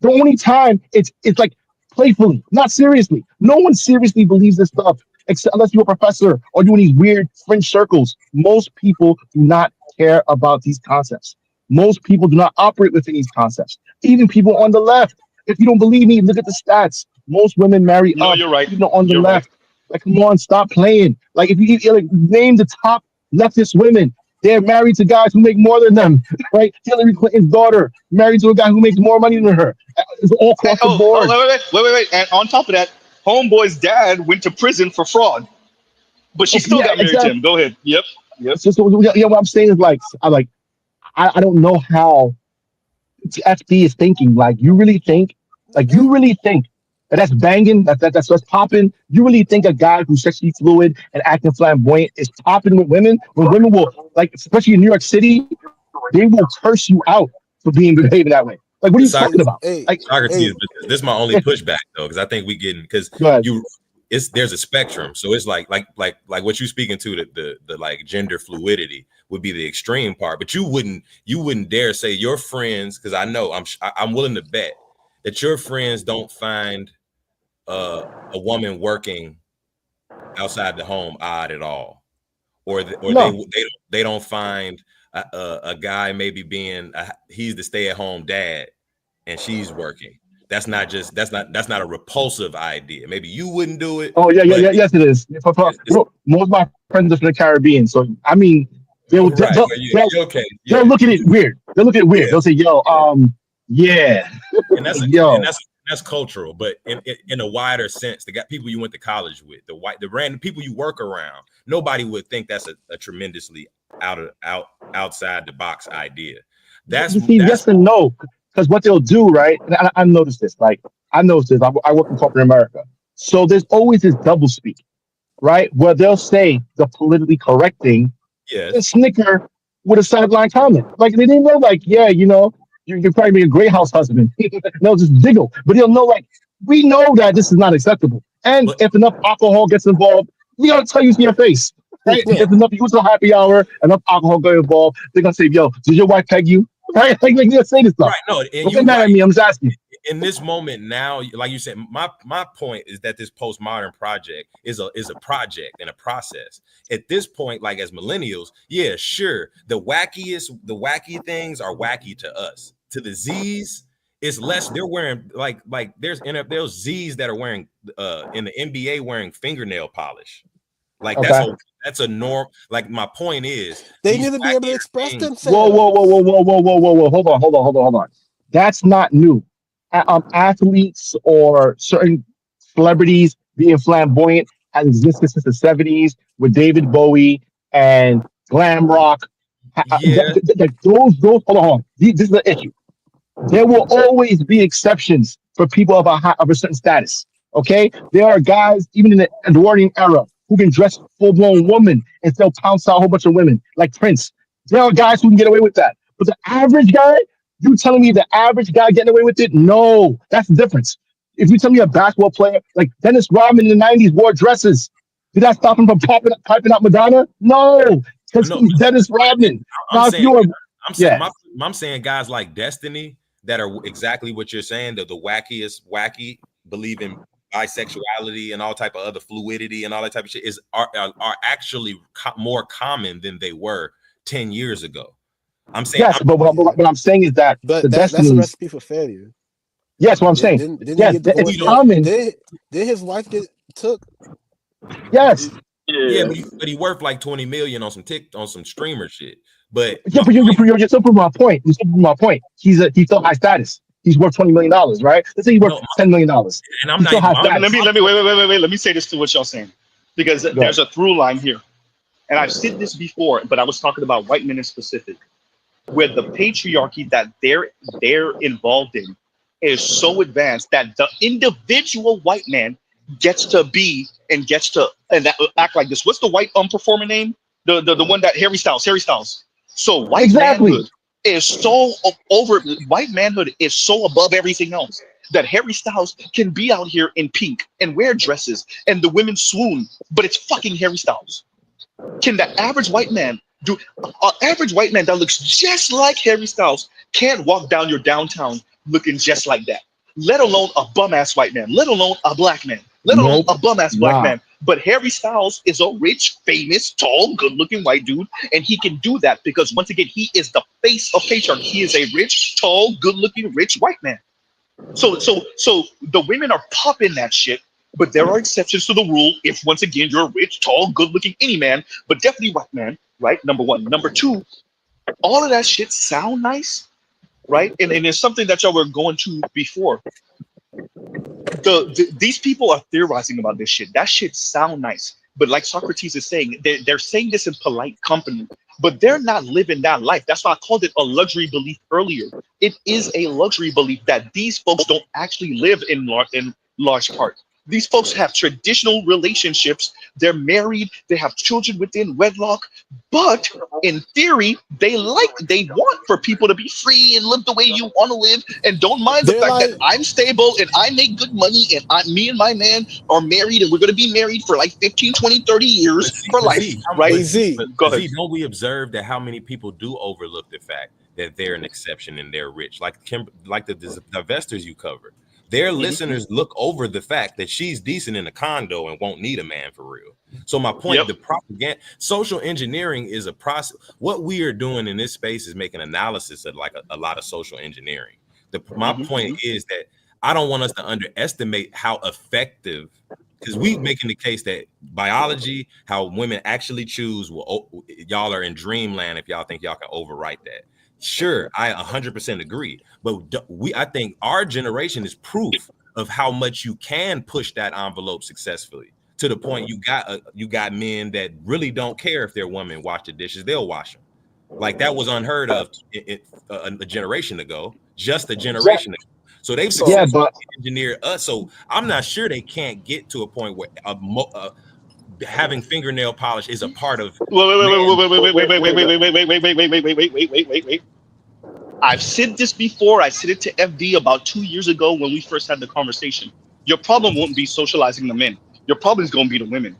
The only time it's like playfully, not seriously. No one seriously believes this stuff, except unless you're a professor or you're in these weird fringe circles. Most people do not care about these concepts. Most people do not operate within these concepts. Even people on the left. If you don't believe me, look at the stats. Most women marry up. You're right. Even on the You're left. Right. Like, come on, stop playing. Like, if you like, name the top leftist women, They're married to guys who make more than them, right? Hillary Clinton's daughter married to a guy who makes more money than her. It's all And, across the board. wait. And on top of that, Homeboy's dad went to prison for fraud, but she Okay, still yeah, got married to exactly. him. Go ahead. Yep. Yeah, what I'm saying is like, I don't know how FD is thinking. Like, you really think that that's banging, that's what's popping? You really think a guy who's sexually fluid and acting flamboyant is popping with women? When women will, like, especially in New York City, they will curse you out for behaving that way. Like, what are you talking about? Like, Socrates, this is my only pushback though, because I think we getting because there's a spectrum. So it's like what you speaking to, the like gender fluidity would be the extreme part. But you wouldn't dare say your friends, because I know I'm willing to bet that your friends don't find a woman working outside the home odd at all, or they don't find a guy maybe being he's the stay-at-home dad and she's working. That's not a repulsive idea. Maybe you wouldn't do it. oh yeah, yes it is. Most of my friends are from the Caribbean, so I mean, they'll look at it weird. They'll look at it weird. Yeah. They'll say, "Yo, yeah," and that's yo. that's cultural, but in a wider sense, the people you went to college with, the random people you work around, nobody would think that's a tremendously outside the box idea. That's yes and no, because what they'll do, right? And I noticed this. Like, I noticed this. I work in corporate America, so there's always this double speak, right? Where they'll say the politically correct thing, and snicker with a sideline comment. Like, they didn't know, like, yeah, you know, you can probably be a great house husband. They'll just giggle, but they'll know, like, we know that this is not acceptable. And if enough alcohol gets involved, we gotta tell you to your face. Right? If enough you to happy hour, enough alcohol get involved, they're gonna say, "Yo, did your wife peg you?" Right? Like they're gonna say this stuff. Right. No, and don't get mad at me. I'm just asking. In this moment now, like you said, my point is that this postmodern project is a project and a process. At this point, like as millennials, yeah, sure, the wacky things are wacky to us. To the Z's, it's less. They're wearing like there's Z's that are wearing in the NBA wearing fingernail polish. Like that's a norm. Like my point is, they need to be able to express themselves. Whoa! Hold on. That's not new. Athletes or certain celebrities being flamboyant has existed since the 70s with David Bowie and glam rock. Those. Hold on. This is the issue. There will always be exceptions for people of a certain status. Okay, there are guys even in the Edwardian era who can dress full-blown woman and still pounce out a whole bunch of women, like Prince. There are guys who can get away with that. But the average guy, you telling me the average guy getting away with it? No, that's the difference. If you tell me a basketball player like Dennis Rodman in the 90s wore dresses, did that stop him from piping out Madonna? No, because he's Dennis Rodman. I'm saying guys like Destiny that are exactly what you're saying, the wackiest wacky, believe in bisexuality and all type of other fluidity and all that type of shit are actually more common than they were 10 years ago. I'm saying but what I'm saying is that that's a recipe for failure. Yes, what I'm saying. It's common. Did his wife get took? Yes. Yeah, but he worth like 20 million on some streamer shit. But you're still proving my point. He's still high status. He's worth $20 million, right? Let's say he's worth $10 million. And I'm not. Let me wait. Let me say this to what y'all saying, because there's a through line here, and I've said this before, but I was talking about white men in specific, where the patriarchy that they're involved in is so advanced that the individual white man gets to act like this. What's the white performer name? The one that Harry Styles. So white manhood is so white manhood is so above everything else that Harry Styles can be out here in pink and wear dresses and the women swoon, but it's fucking Harry Styles. Can the average white man do? An average white man that looks just like Harry Styles can't walk down your downtown looking just like that, let alone a bum ass white man, let alone a black man, let alone a bum ass black man. But Harry Styles is a rich, famous, tall, good-looking white dude, and he can do that because, once again, he is the face of patriarchy. He is a rich, tall, good-looking, rich white man. So the women are popping that shit, but there are exceptions to the rule. If, once again, you're a rich, tall, good-looking any man, but definitely white man, right? Number one. Number two, all of that shit sound nice, right? And it's something that y'all were going to before. These people are theorizing about this shit. That shit sound nice, but like Socrates is saying, they're saying this in polite company, but they're not living that life. That's why I called it a luxury belief earlier. It is a luxury belief that these folks don't actually live in large part. These folks have traditional relationships. They're married. They have children within wedlock. But in theory, they want for people to be free and live the way you want to live, and don't mind the fact that I'm stable and I make good money and me and my man are married and we're going to be married for like 15, 20, 30 years for life, right? Go ahead. Don't we observe that how many people do overlook the fact that they're an exception and they're rich? Like the divestors you covered. Their listeners look over the fact that she's decent in a condo and won't need a man for real. So my point, the propaganda, social engineering is a process. What we are doing in this space is making analysis of like a lot of social engineering. My point is that I don't want us to underestimate how effective, because we making the case that biology, how women actually choose, y'all are in dreamland if y'all think y'all can overwrite that. Sure, I 100% agree, but I think our generation is proof of how much you can push that envelope successfully, to the point you got men that really don't care if their women wash the dishes, they'll wash them. Like that was unheard of a generation ago, just a generation ago. So they've successfully engineered us. So I'm not sure they can't get to a point where having fingernail polish is a part of. Wait. I've said this before. I said it to FD about 2 years ago when we first had the conversation. Your problem won't be socializing the men. Your problem is going to be the women.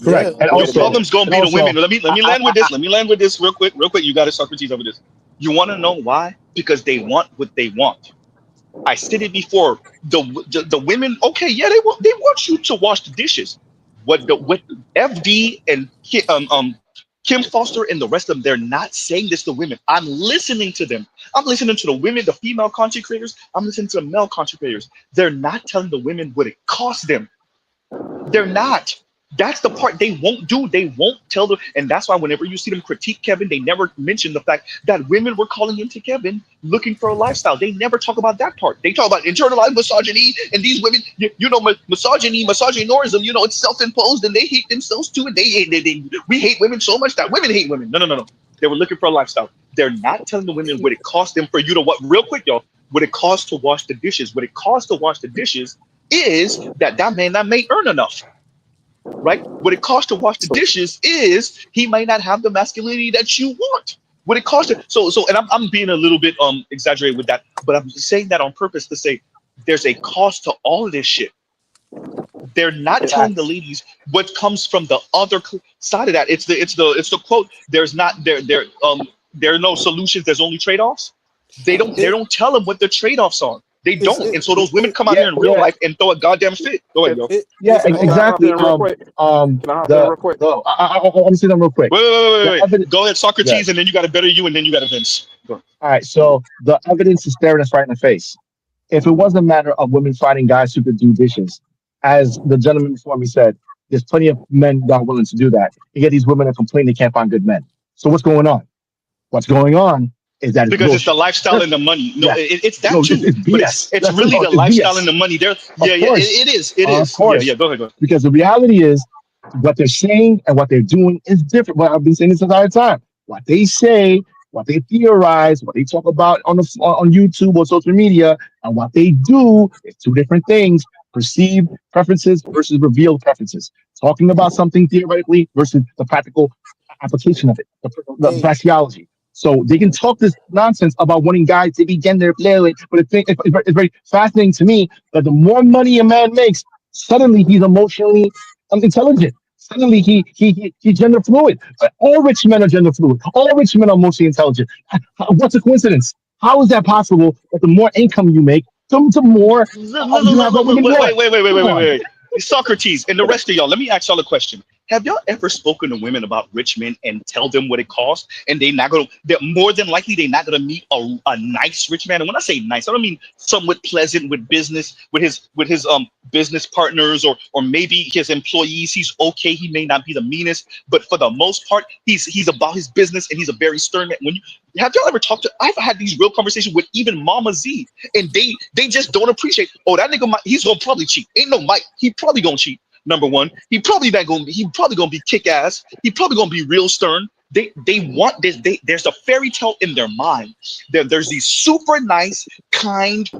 Correct. And your problem's going to be the women. Let me land with this. Let me land with this real quick. You got it, Socrates, over this. You want to know why? Because they want what they want. I said it before. The women, okay, yeah, they want you to wash the dishes. What FD and Kim Foster and the rest of them, they're not saying this to women. I'm listening to them. I'm listening to the women, the female content creators. I'm listening to the male content creators. They're not telling the women what it costs them. They're not. That's the part they won't do. They won't tell them. And that's why whenever you see them critique Kevin, they never mention the fact that women were calling into Kevin looking for a lifestyle. They never talk about that part. They talk about internalized misogyny and these women, misogyny, misogynorism, it's self-imposed and they hate themselves too. And we hate women so much that women hate women. No. They were looking for a lifestyle. They're not telling the women what it costs them for you to what, real quick, y'all, what it costs to wash the dishes. What it costs to wash the dishes is that man that may earn enough. Right? What it costs to wash the dishes is he might not have the masculinity that you want. What it costs to, and I'm being a little bit exaggerated with that, but I'm saying that on purpose to say there's a cost to all of this shit. They're not telling the ladies what comes from the other side of that. It's the quote. There are no solutions. There's only trade-offs. They don't tell them what the trade-offs are. They don't, and so those women come out here in real life and throw a goddamn fit. Go ahead, yo. Exactly. I'm saying them real quick. Wait. Go ahead, Socrates, and then you got a better you, and then you got a Vince. Go. All right, so the evidence is staring us right in the face. If it was a matter of women finding guys who could do dishes, as the gentleman before me said, there's plenty of men that are willing to do that. You get these women that complain they can't find good men. So what's going on? What's going on is that because it's the lifestyle and the money. No, it's that too. It's BS. It's really the lifestyle and the money. It is. Of course. Yeah, go ahead. Because the reality is, what they're saying and what they're doing is different. But I've been saying this the entire time. What they say, what they theorize, what they talk about on YouTube or social media, and what they do is two different things. Perceived preferences versus revealed preferences. Talking about something theoretically versus the practical application of it, the practicality. So they can talk this nonsense about wanting guys to be gender fluid, but it's very fascinating to me that the more money a man makes, suddenly he's emotionally intelligent. Suddenly he's gender fluid. All rich men are gender fluid. All rich men are emotionally intelligent. What's a coincidence? How is that possible? That the more income you make, the more you have a women. Wait. Socrates and the rest of y'all. Let me ask y'all a question. Have y'all ever spoken to women about rich men and tell them what it costs, and they're more than likely they're not gonna meet a nice rich man? And when I say nice, I don't mean somewhat pleasant with business, with his business partners or maybe his employees. He's okay. He may not be the meanest, but for the most part, he's about his business and he's a very stern man. When you have y'all ever talked to? I've had these real conversations with even Mama Z, and they just don't appreciate. Oh, that nigga, he's gonna probably cheat. Ain't no Mike. He probably gonna cheat. Number one, he probably gonna be kick ass. He probably gonna be real stern. They want this. There's a fairy tale in their mind. There's these super nice, kind,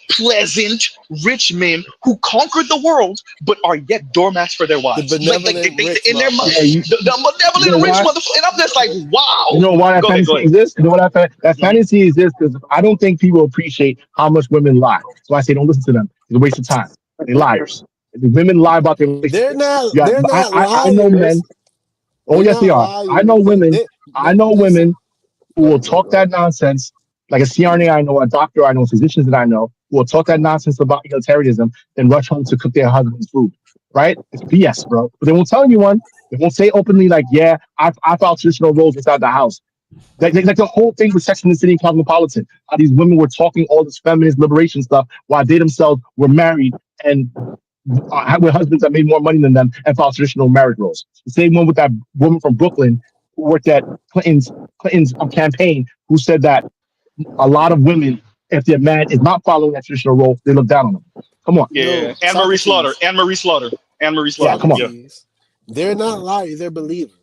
pleasant, rich men who conquered the world, but are yet doormats for their wives. The benevolent rich in their mind, motherfucker. the benevolent rich motherfucker. And I'm just like, wow. You know why that fantasy exists? You know what that fantasy exists? Because I don't think people appreciate how much women lie. So I say don't listen to them. It's a waste of time. They're liars. The women lie about their relationships. They're not. Yeah, They're not I know liars. men. Oh, They're yes, not they are. liars. I know women. I know listen. women who will talk that nonsense, like a CRNA I know, a doctor I know, physicians that I know, who will talk that nonsense about egalitarianism, then rush home to cook their husband's food. Right? It's BS, bro. But they won't tell anyone. They won't say openly, like, yeah, I found traditional roles inside the house. Like the whole thing with Sex in the City and Cosmopolitan, how these women were talking all this feminist liberation stuff while they themselves were married and with husbands that made more money than them and followed traditional marriage roles. The same one with that woman from Brooklyn who worked at Clinton's campaign, who said that a lot of women, if their man is not following that traditional role, they look down on them. Come on. Yeah, No, Anne-Marie Slaughter. Yeah, come on. Socrates. They're not liars. They're believers.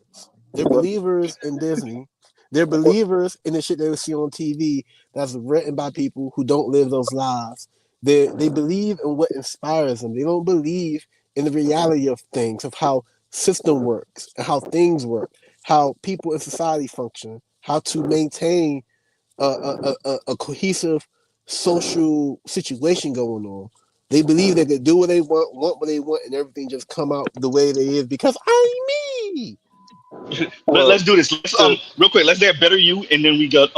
They're believers in Disney. They're believers in the shit they see on TV that's written by people who don't live those lives. They believe in what inspires them. They don't believe in the reality of things, of how system works and how things work, how people in society function, how to maintain a cohesive social situation going on. They believe they could do what they want what they want, and everything just come out the way they is because I'm me. Let's do this. Let's real quick. Let's let Better You, and then we got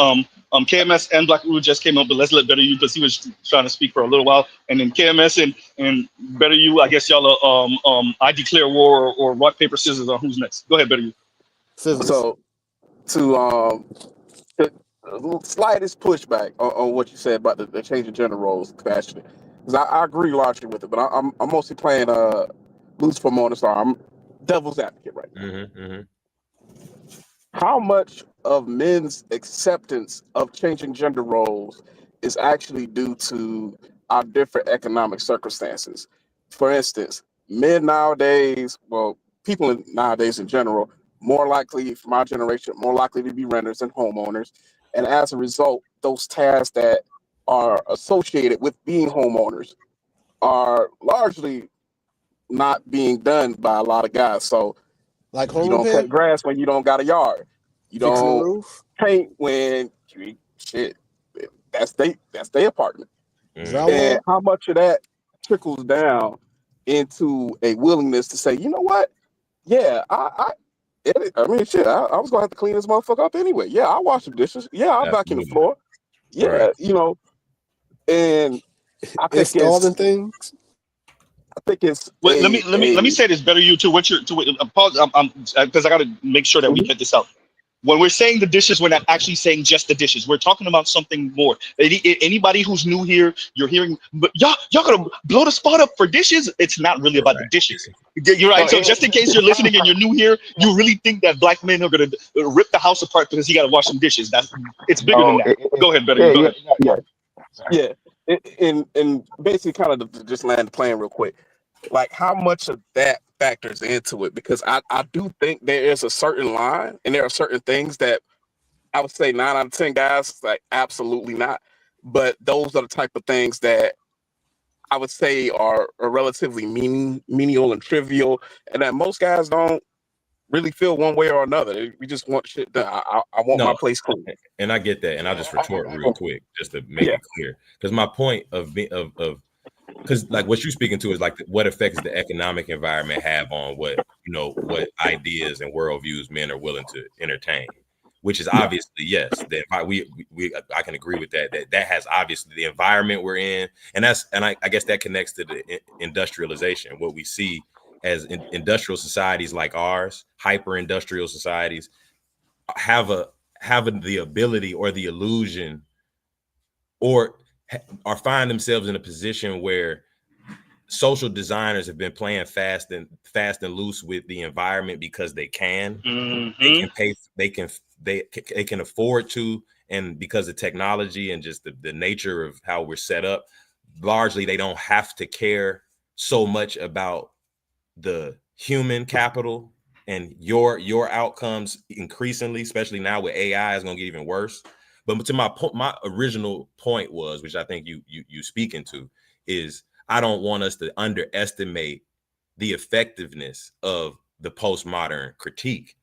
KMS and Black Rule just came up, but let's let Better You because he was trying to speak for a little while, and then KMS and Better You. I guess y'all are I declare war or rock paper scissors on who's next. Go ahead, Better You. Scissors. So the slightest pushback on what you said about the change of gender roles, Sebastian, because I agree largely with it, but I'm mostly playing Lucifer Morningstar. I'm devil's advocate right now. How much of men's acceptance of changing gender roles is actually due to our different economic circumstances? For instance, men nowadays, well, people nowadays in general, more likely from our generation, more likely to be renters and homeowners. And as a result, those tasks that are associated with being homeowners are largely not being done by a lot of guys. So like you don't cut grass when you don't got a yard. You fixing the don't roof. paint when that's their apartment. And how much of that trickles down into a willingness to say, you know what? Yeah, I mean, shit, I was gonna have to clean this motherfucker up anyway. Yeah, I wash the dishes. Yeah, I'll vacuum the floor. Yeah, Right. you know, and I think installing things. I think it's. Wait, let me say this. Better You too. What's your because I got to make sure that we get this out. When we're saying the dishes, we're not actually saying just the dishes. We're talking about something more. Anybody who's new here, you're hearing, but y'all gonna blow the spot up for dishes. It's not really about the dishes. You're right. So just in case you're listening and you're new here, you really think that black men are gonna rip the house apart because he got to wash some dishes. It's bigger than that. Go ahead, Better. Go ahead. Yeah. And basically kind of just land the plane real quick. Like how much of that factors into it? Because I do think there is a certain line and there are certain things that I would say 9 out of 10 guys like absolutely not. But those are the type of things that I would say are relatively menial and trivial, and that most guys don't really feel one way or another. We just want shit done. I want my place clean. And I get that. And I'll just retort real quick just to make it clear. Because my point of because like what you're speaking to is like what effects the economic environment have on what ideas and worldviews men are willing to entertain, which is obviously yes. That I can agree with that. That has obviously the environment we're in, and I guess that connects to the industrialization. What we see as industrial societies like ours, hyper industrial societies, have the ability or the illusion or find themselves in a position where social designers have been playing fast and loose with the environment because they can. They can pay, they can afford to, and because of technology and just the nature of how we're set up, largely they don't have to care so much about the human capital and your outcomes increasingly, especially now with AI, is going to get even worse. But to my original point was, which I think you speaking to, is I don't want us to underestimate the effectiveness of the postmodern critique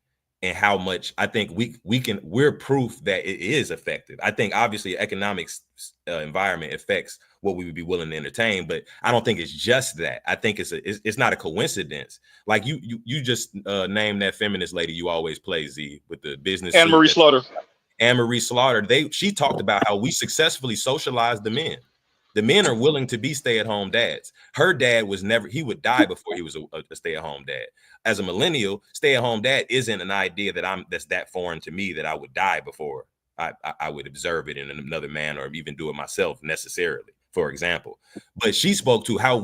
and how much I think we're proof that it is effective. I think obviously economics environment affects what we would be willing to entertain, but I don't think it's just that. I think it's not a coincidence. Like you just named that feminist lady you always play, Z, with the business. Anne-Marie Slaughter. Anne-Marie Slaughter. She talked about how we successfully socialized the men. The men are willing to be stay-at-home dads. Her dad was never, he would die before he was a stay-at-home dad. As a millennial, stay-at-home dad isn't an idea that's that foreign to me that I would die before I would observe it in another man or even do it myself necessarily, for example. But she spoke to how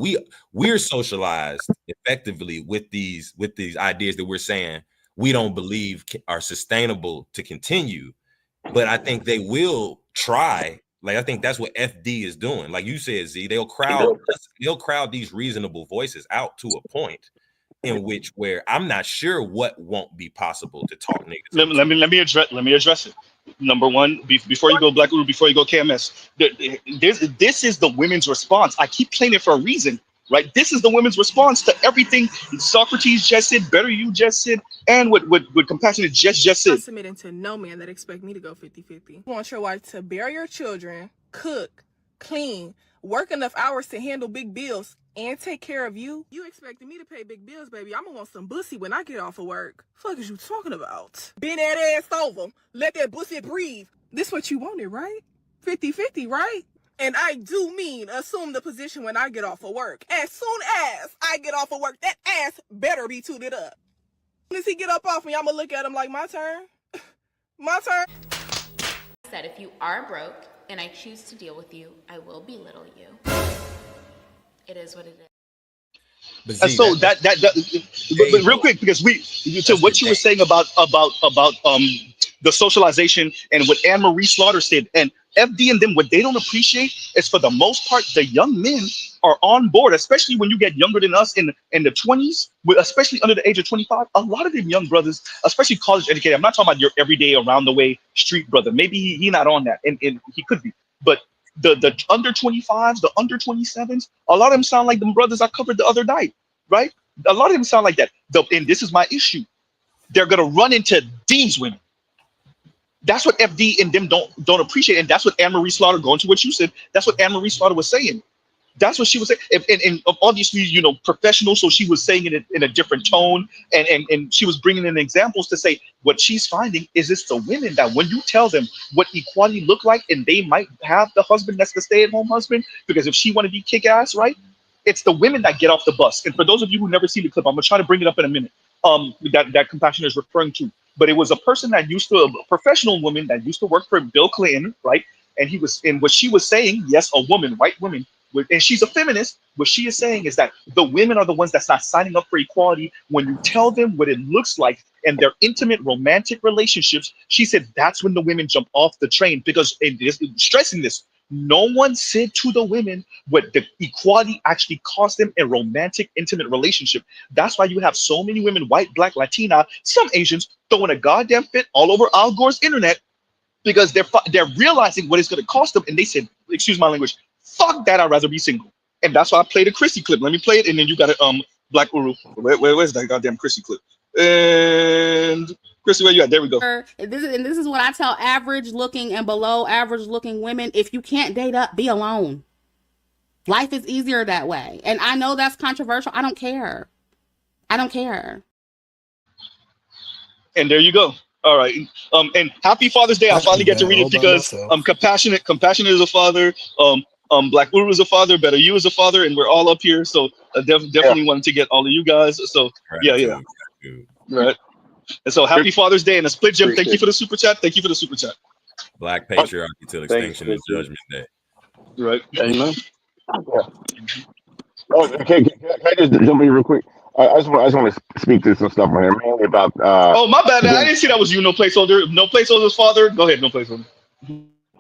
we're socialized effectively with these ideas that we're saying we don't believe are sustainable to continue. But I think they will try. Like, I think that's what FD is doing. Like you said, Z, they'll crowd these reasonable voices out to a point in which where I'm not sure what won't be possible to talk negative. Let me address it. Number one, before you go Black Uru, before you go KMS, this is the women's response. I keep playing it for a reason, right? This is the women's response to everything Socrates just said, Better You just said, and what Compassionate just said. I'm submitting to no man that expect me to go 50-50. You want your wife to bear your children, cook, clean, work enough hours to handle big bills, and take care of you? You expecting me to pay big bills, baby? I'm gonna want some bussy when I get off of work. Fuck is you talking about? Bend that ass over. Let that bussy breathe. This what you wanted, right? 50-50, right? And I do mean assume the position when I get off of work. As soon as I get off of work, that ass better be tooted up. As soon as he get up off me, I'm gonna look at him like, my turn. My turn. Said if you are broke and I choose to deal with you, I will belittle you. It is what it is. And so but real quick, because what you were saying about the socialization and what Anne-Marie Slaughter said, and FD and them, what they don't appreciate is, for the most part, the young men are on board, especially when you get younger than us in the 20s, especially under the age of 25. A lot of them young brothers, especially college educated, I'm not talking about your everyday around the way street brother. Maybe he not on that, and he could be, but the under 25s, the under 27s, a lot of them sound like them brothers I covered the other night, right? A lot of them sound like that. And this is my issue. They're gonna run into these women. That's what FD and them don't appreciate, and that's what Anne-Marie Slaughter, going to what you said, that's what Anne-Marie Slaughter was saying. That's what she was saying, and obviously, professional, so she was saying it in a different tone, and she was bringing in examples to say what she's finding is it's the women that when you tell them what equality look like, and they might have the husband that's the stay-at-home husband, because if she want to be kick-ass, right, it's the women that get off the bus. And for those of you who never seen the clip, I'm gonna try to bring it up in a minute. That Compassion is referring to, but it was a person that a professional woman that used to work for Bill Clinton, right? And what she was saying, yes, a woman, white woman, and she's a feminist. What she is saying is that the women are the ones that's not signing up for equality. When you tell them what it looks like and their intimate romantic relationships, she said that's when the women jump off the train, because stressing this, no one said to the women what the equality actually cost them in romantic, intimate relationship. That's why you have so many women, white, black, Latina, some Asians, throwing a goddamn fit all over Al Gore's internet, because they're realizing what it's going to cost them. And they said, excuse my language, fuck that, I'd rather be single. And that's why I played a Chrissy clip. Let me play it, and then you got it, Black Uru. Where's that goddamn Chrissy clip? And Chrissy, where you at? There we go. And this is what I tell average looking and below average looking women: if you can't date up, be alone. Life is easier that way. And I know that's controversial. I don't care. I don't care. And there you go. All right. And happy Father's Day. I finally get to read it because Compassionate is a father. Black Uru is a father, Better You is a father, and we're all up here. So definitely wanted to get all of you guys. So yeah. Right. And so happy Father's Day and a split gym. Thank you for the super chat. Thank you for the super chat. Black patriarchy till extinction is judgment day. Right. Amen. Oh, can I just jump in real quick? I just want to speak to some stuff on here, mainly about. Oh, my bad. I didn't see that was you. No placeholder. No placeholder's father. Go ahead. No placeholder.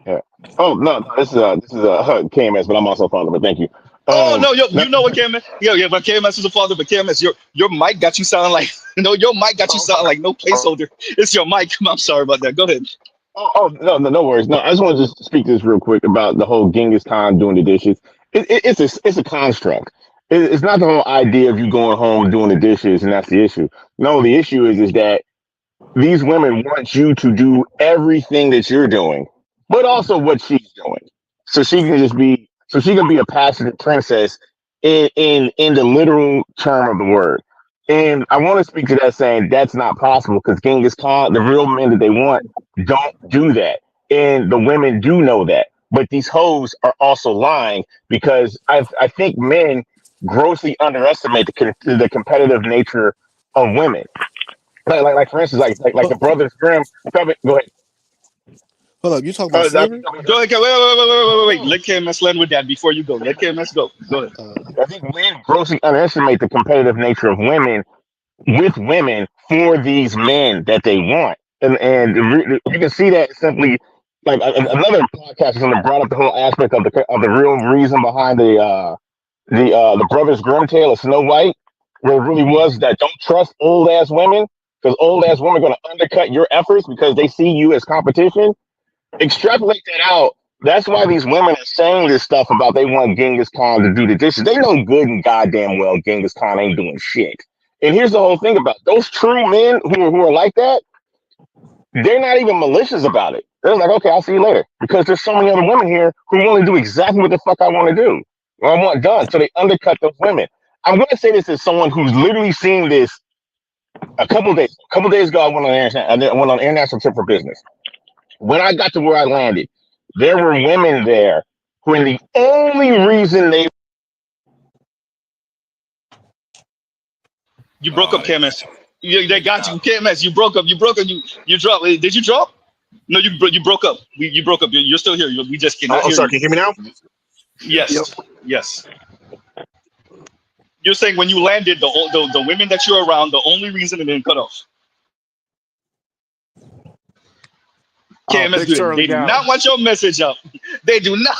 Yeah. Oh no, this is KMS, but I'm also father. But thank you. Oh no, you know what, KMS? Yeah, but KMS is a father, but KMS, your mic got you sounding like your mic got you sounding like no placeholder. It's your mic. I'm sorry about that. Go ahead. Oh no worries. No, I just want to just speak this real quick about the whole Genghis Khan doing the dishes. It's a construct. It's not the whole idea of you going home doing the dishes and that's the issue. No, the issue is that these women want you to do everything that you're doing, but also what she's doing. So she can be a passionate princess in the literal term of the word. And I want to speak to that saying that's not possible because Genghis Khan, the real men that they want, don't do that. And the women do know that. But these hoes are also lying because I think men grossly underestimate the competitive nature of women. Like for instance, like the Brothers Grimm. Go ahead. Hold up, you talking about slavery? Go ahead. Wait. Let KMS land with that before you go. Let KMS go. Go ahead. I think men grossly underestimate the competitive nature of women with women for these men that they want, and you can see that simply. Like another podcast is brought up the whole aspect of the real reason behind the Brothers Grimm tale of Snow White, where it really was that don't trust old ass women because old ass women are going to undercut your efforts because they see you as competition. Extrapolate that out. That's why these women are saying this stuff about they want Genghis Khan to do the dishes. They know good and goddamn well Genghis Khan ain't doing shit. And here's the whole thing about it. Those true men who are like that, they're not even malicious about it. They're like, okay, I'll see you later. Because there's so many other women here who want to do exactly what the fuck I want to do or I want done. So they undercut those women. I'm going to say this as someone who's literally seen this a couple days ago. I went on an international trip for business. When I got to where I landed, there were women there when the only reason You broke up, KMS. They got you, KMS. You broke up. You dropped. Did you drop? No, you broke up. You broke up. You're still here. We just cannot. I'm sorry. Can you hear me now? Yes. Yep. Yes. You're saying when you landed, the women that you're around, the only reason it didn't cut off. KMS, they do not want your message up. They do not.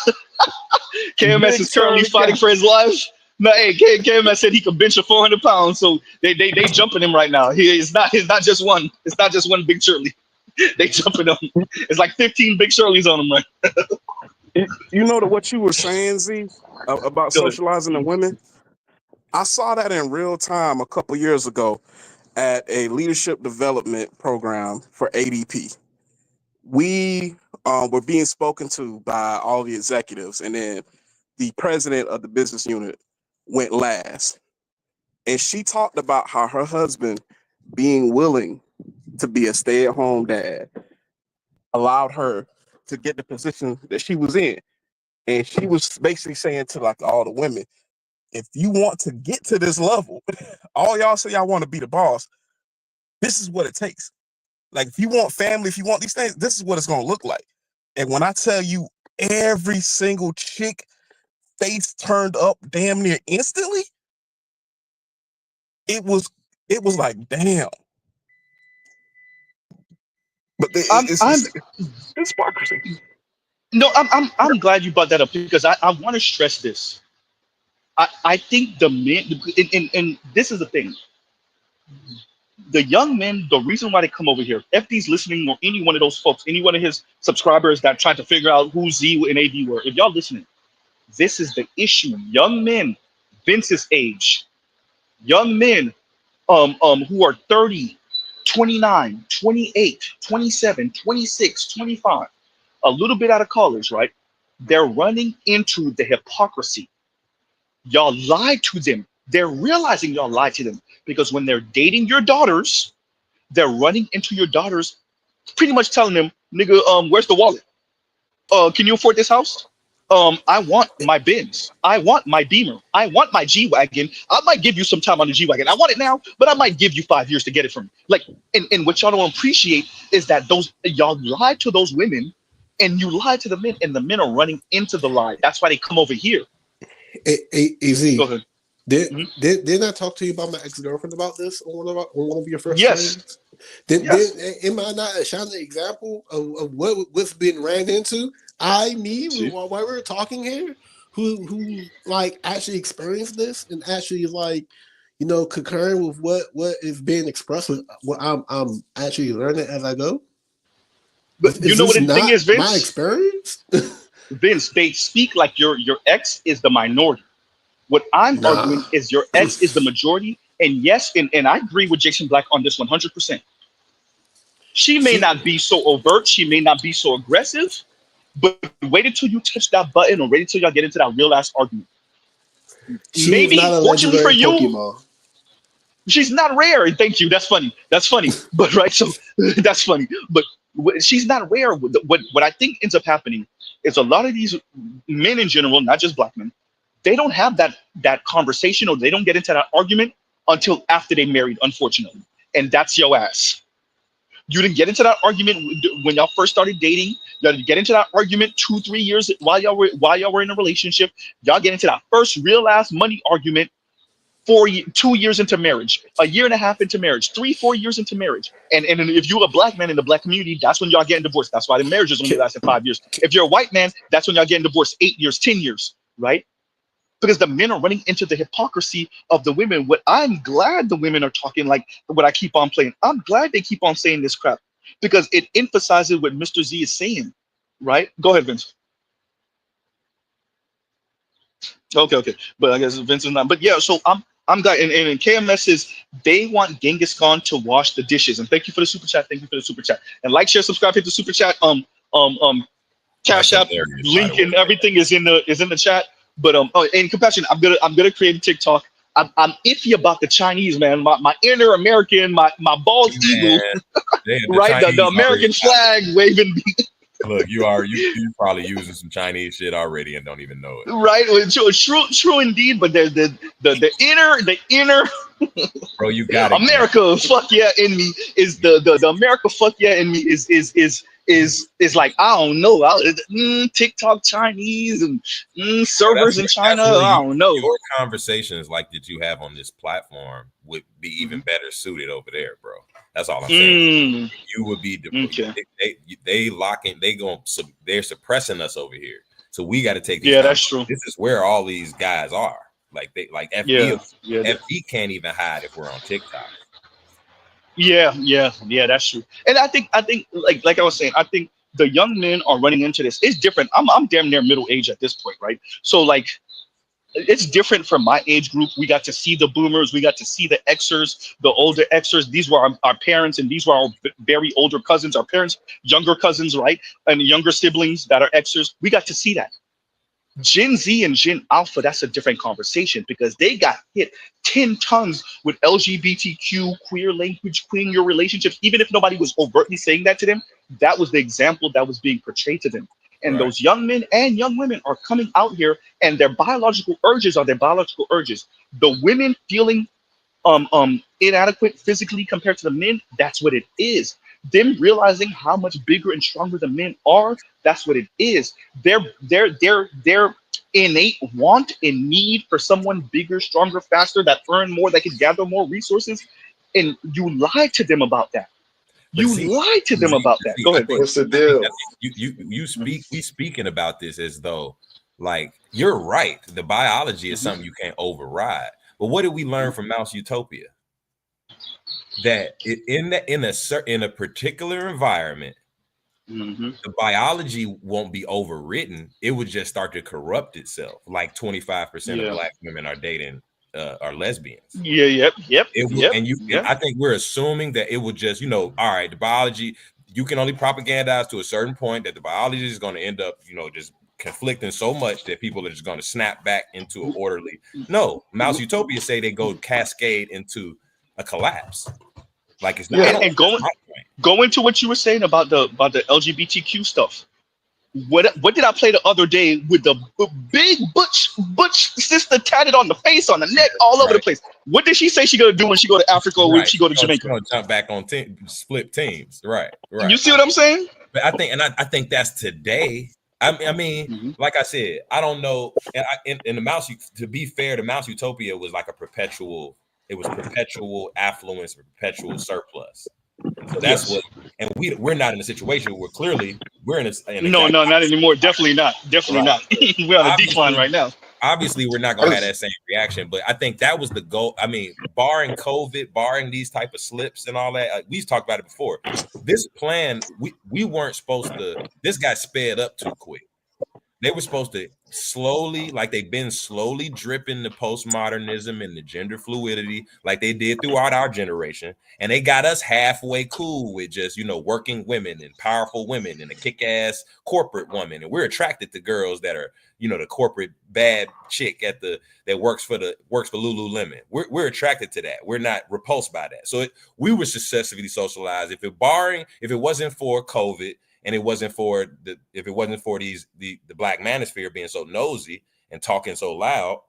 KMS is currently fighting for his life. No, hey, KMS said he could bench a 400 pounds, so they jumping him right now. It's not just one. It's not just one big Shirley. They jumping him. It's like 15 big Shirleys on him, right? You know what you were saying, Z, about socializing the women? I saw that in real time a couple years ago at a leadership development program for ADP. We were being spoken to by all the executives, and then the president of the business unit went last. And she talked about how her husband being willing to be a stay-at-home dad allowed her to get the position that she was in. And she was basically saying to like all the women, if you want to get to this level, all y'all say y'all want to be the boss, this is what it takes. Like if you want family, if you want these things, this is what it's going to look like. And when I tell you every single chick face turned up damn near instantly, it was like, damn. But it's hypocrisy. No, I'm glad you brought that up because I want to stress this. I think the men, and this is the thing. The young men, the reason why they come over here, FD's listening, or any one of those folks, any one of his subscribers that tried to figure out who Z and AD were, if y'all listening, this is the issue. Young men, Vince's age, young men who are 30, 29, 28, 27, 26, 25, a little bit out of college, right? They're running into the hypocrisy. Y'all lied to them. They're realizing y'all lied to them because when they're dating your daughters, they're running into your daughters, pretty much telling them, nigga, where's the wallet? Can you afford this house? I want my Benz. I want my Beamer. I want my G-Wagon. I might give you some time on the G-Wagon. I want it now, but I might give you 5 years to get it from me. Like, and what y'all don't appreciate is that y'all lied to those women, and you lied to the men, and the men are running into the lie. That's why they come over here. AZ, Go ahead. Didn't I talk to you about my ex-girlfriend about this on one of your first Yes. times? Am I not a shining example of what's been ran into? While we were talking here, who like actually experienced this and actually like, concurring with what is being expressed with what I'm actually learning as I go. But you know what the thing is, Vince? My experience? Vince, they speak like your ex is the minority. What I'm arguing is your ex is the majority. And yes, and I agree with Jason Black on this 100%. She may not be so overt, she may not be so aggressive, but wait until you touch that button or wait until y'all get into that real ass argument. Maybe, fortunately for you, Pokemon. She's not rare. Thank you. That's funny. That's funny. But right, so that's funny. But she's not rare. What I think ends up happening is a lot of these men in general, not just black men, they don't have that conversation or they don't get into that argument until after they married, unfortunately. And that's your ass. You didn't get into that argument when y'all first started dating. Y'all didn't get into that argument 2-3 years while y'all were in a relationship. Y'all get into that first real ass money argument 2 years into marriage, a year and a half into marriage, 3-4 years into marriage. And if you're a black man in the black community, that's when y'all getting divorced. That's why the marriages only lasted 5 years. If you're a white man, that's when y'all getting divorced 8 years, 10 years, right? Because the men are running into the hypocrisy of the women. What I'm glad the women are talking like what I keep on playing. I'm glad they keep on saying this crap because it emphasizes what Mr. Z is saying, right? Go ahead, Vince. Okay. But I guess Vince is not. But yeah, so I'm glad. And KMS says they want Genghis Khan to wash the dishes. And thank you for the super chat. Thank you for the super chat. And like, share, subscribe, hit the super chat. Cash App link and everything is in the chat. But and compassion, I'm gonna create a TikTok. I'm iffy about the Chinese, man. My inner American, my bald eagle, right? The American flag waving. Look, you probably using some Chinese shit already and don't even know it. Right, true indeed. But the inner. Bro, you got it. America, fuck yeah, in me is the America, fuck yeah, in me is like I don't know, TikTok Chinese and servers in China. I don't know. Your conversations like that you have on this platform would be even better suited over there, bro. That's all I'm saying. You would be they're suppressing us over here, so we got to take these. Yeah, that's true. This is where all these guys are. Like FB can't even hide if we're on TikTok. Yeah, that's true. And I think like I was saying, I think the young men are running into this. It's different. I'm damn near middle age at this point, right? So like it's different from my age group. We got to see the boomers, we got to see the Xers, the older Xers. These were our parents, and these were our very older cousins, our parents' younger cousins, right? And younger siblings that are Xers. We got to see that. Gen Z and Gen Alpha, that's a different conversation because they got hit 10 tons with LGBTQ, queer language, queer relationships. Even if nobody was overtly saying that to them, that was the example that was being portrayed to them. And those young men and young women are coming out here and their biological urges are their biological urges. The women feeling inadequate physically compared to the men, that's what it is. Them realizing how much bigger and stronger the men are, that's what it is. Their innate want and need for someone bigger, stronger, faster, that earn more, that can gather more resources, and you lie to them about that. Go ahead. What's the deal? We speaking about this as though, like, you're right. The biology is something you can't override. But what did we learn from Mouse Utopia? That in a particular environment, the biology won't be overwritten. It would just start to corrupt itself. Like 25% of Black women are dating are lesbians. Yep. I think we're assuming that it would just, all right, the biology, you can only propagandize to a certain point that the biology is going to end up, just conflicting so much that people are just going to snap back into an orderly. No, Mouse Utopia say they go cascade into a collapse. Like it's not. And go into what you were saying about the LGBTQ stuff. What did I play the other day with the big butch sister tatted on the face, on the neck, all over the place? What did she say she gonna do when she go to Africa or when she go to She's Jamaica? gonna jump back on split teams. Right. You see what I'm saying? But I think that's today. I mean, like I said, I don't know. And in the Mouse, to be fair, the Mouse Utopia was like perpetual affluence, perpetual surplus. So that's what, and we're not in a situation where clearly we're in a No, not anymore. Definitely not. Definitely not. We're on a decline right now. Obviously, we're not gonna have that same reaction, but I think that was the goal. I mean, barring COVID, barring these type of slips and all that, we've talked about it before. This plan, we weren't supposed to. This got sped up too quick. They were supposed to slowly, like they've been slowly dripping the postmodernism and the gender fluidity, like they did throughout our generation. And they got us halfway cool with just, working women and powerful women and a kick-ass corporate woman. And we're attracted to girls that are, the corporate bad chick that works for Lululemon. We're attracted to that. We're not repulsed by that. So we were successfully socialized. If it wasn't for COVID, and it wasn't for the Black manosphere being so nosy and talking so loud,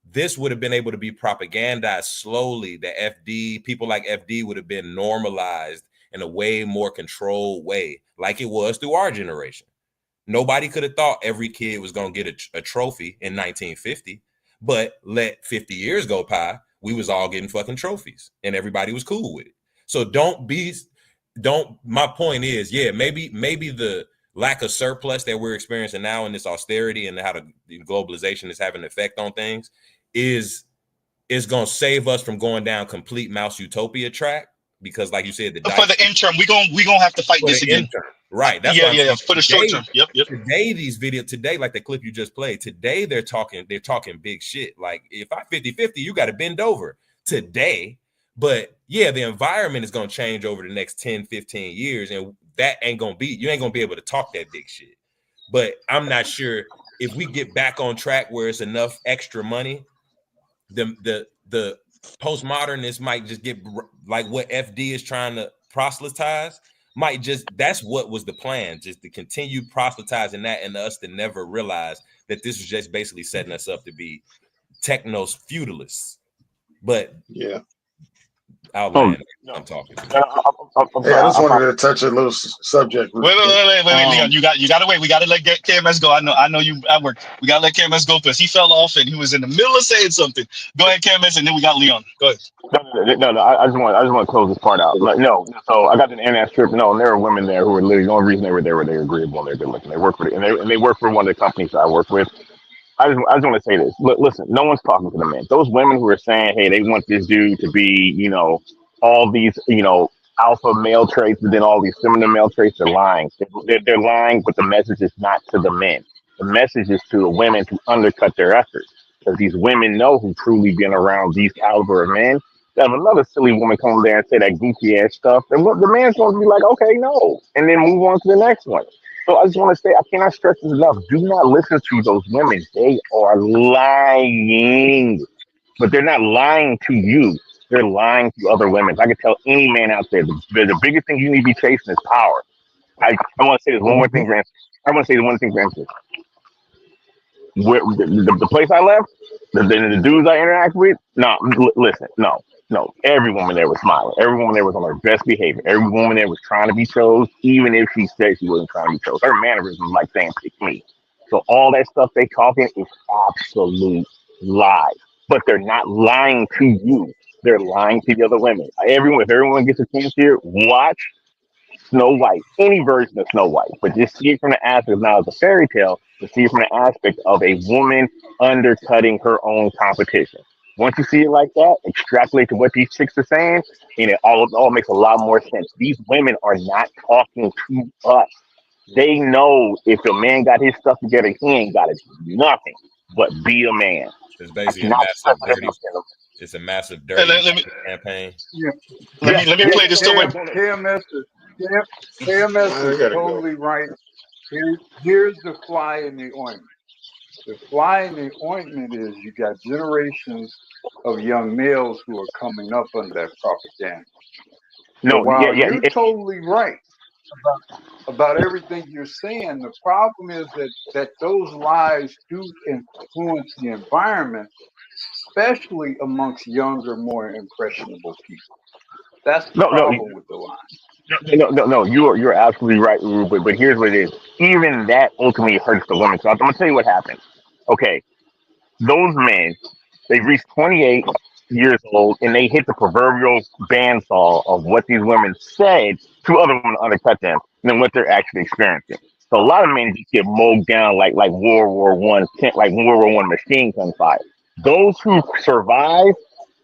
this would have been able to be propagandized slowly. The people like FD would have been normalized in a way more controlled way, like it was through our generation. Nobody could have thought every kid was going to get a trophy in 1950, but let 50 years go by, we was all getting fucking trophies and everybody was cool with it. So my point is, maybe the lack of surplus that we're experiencing now in this austerity and how the globalization is having an effect on things is going to save us from going down complete Mouse Utopia track, because like you said, for the interim, we gonna have to fight this again. Right. That's for the short term. Yep. Today, like the clip you just played, today they're talking big shit. Like if I 50-50, you got to bend over today. But the environment is going to change over the next 10, 15 years. And that you ain't going to be able to talk that big shit. But I'm not sure if we get back on track where it's enough extra money, the postmodernists might just get like what FD is trying to proselytize. That's what was the plan, just to continue proselytizing that, and us to never realize that this was just basically setting us up to be technos feudalists. But I'm talking. I just wanted to touch a little subject. Wait, Leon, you gotta wait. We gotta let KMS go. I know you at work. We gotta let KMS go because he fell off and he was in the middle of saying something. Go ahead, KMS, and then we got Leon. Go ahead. No. I just want to close this part out. So I got to the internet trip. No, and there were women there who were literally the only reason they were there were they were agreeable and they're good looking. They work for and they work for one of the companies that I work with. I just want to say this. Listen, no one's talking to the men. Those women who are saying, hey, they want this dude to be, all these, alpha male traits, and then all these feminine male traits, are lying. They're lying, but the message is not to the men. The message is to the women to undercut their efforts. Because these women know who truly been around these caliber of men. That if another silly woman comes there and say that goofy ass stuff, then the man's going to be like, okay, no. And then move on to the next one. So I just want to say, I cannot stress this enough. Do not listen to those women. They are lying. But they're not lying to you. They're lying to other women. I can tell any man out there, the biggest thing you need to be chasing is power. I want to say this one more thing for instance. Where, the place I left, the dudes I interact with, listen. Every woman there was smiling. Every woman there was on her best behavior. Every woman there was trying to be chose, even if she said she wasn't trying to be chose. Her mannerism was like saying, pick me. So all that stuff they talking is absolute lies. But they're not lying to you. They're lying to the other women. If everyone gets a chance here, watch Snow White, any version of Snow White, but just see it from the aspect of, now it's a fairy tale, but see it from the aspect of a woman undercutting her own competition. Once you see it like that, extrapolate to what these chicks are saying, and it all makes a lot more sense. These women are not talking to us. They know if a man got his stuff together, he ain't got to do nothing but be a man. It's basically a massive dirty campaign. Yeah. Let me play this. KMS is totally right. Here's the fly in the ointment. The fly in the ointment is you got generations of young males who are coming up under that propaganda. You're totally right. about everything you're saying. The problem is that those lies do influence the environment, especially amongst younger, more impressionable people. That's the problem with the lie. No. You're absolutely right, Uru, but here's what it is. Even that ultimately hurts the women. So I'm gonna tell you what happened. Okay, those men, they reached 28 years old and they hit the proverbial bandsaw of what these women said to other women to undercut them than what they're actually experiencing. So a lot of men just get mowed down like World War I, like World War I machine gun fire. Those who survive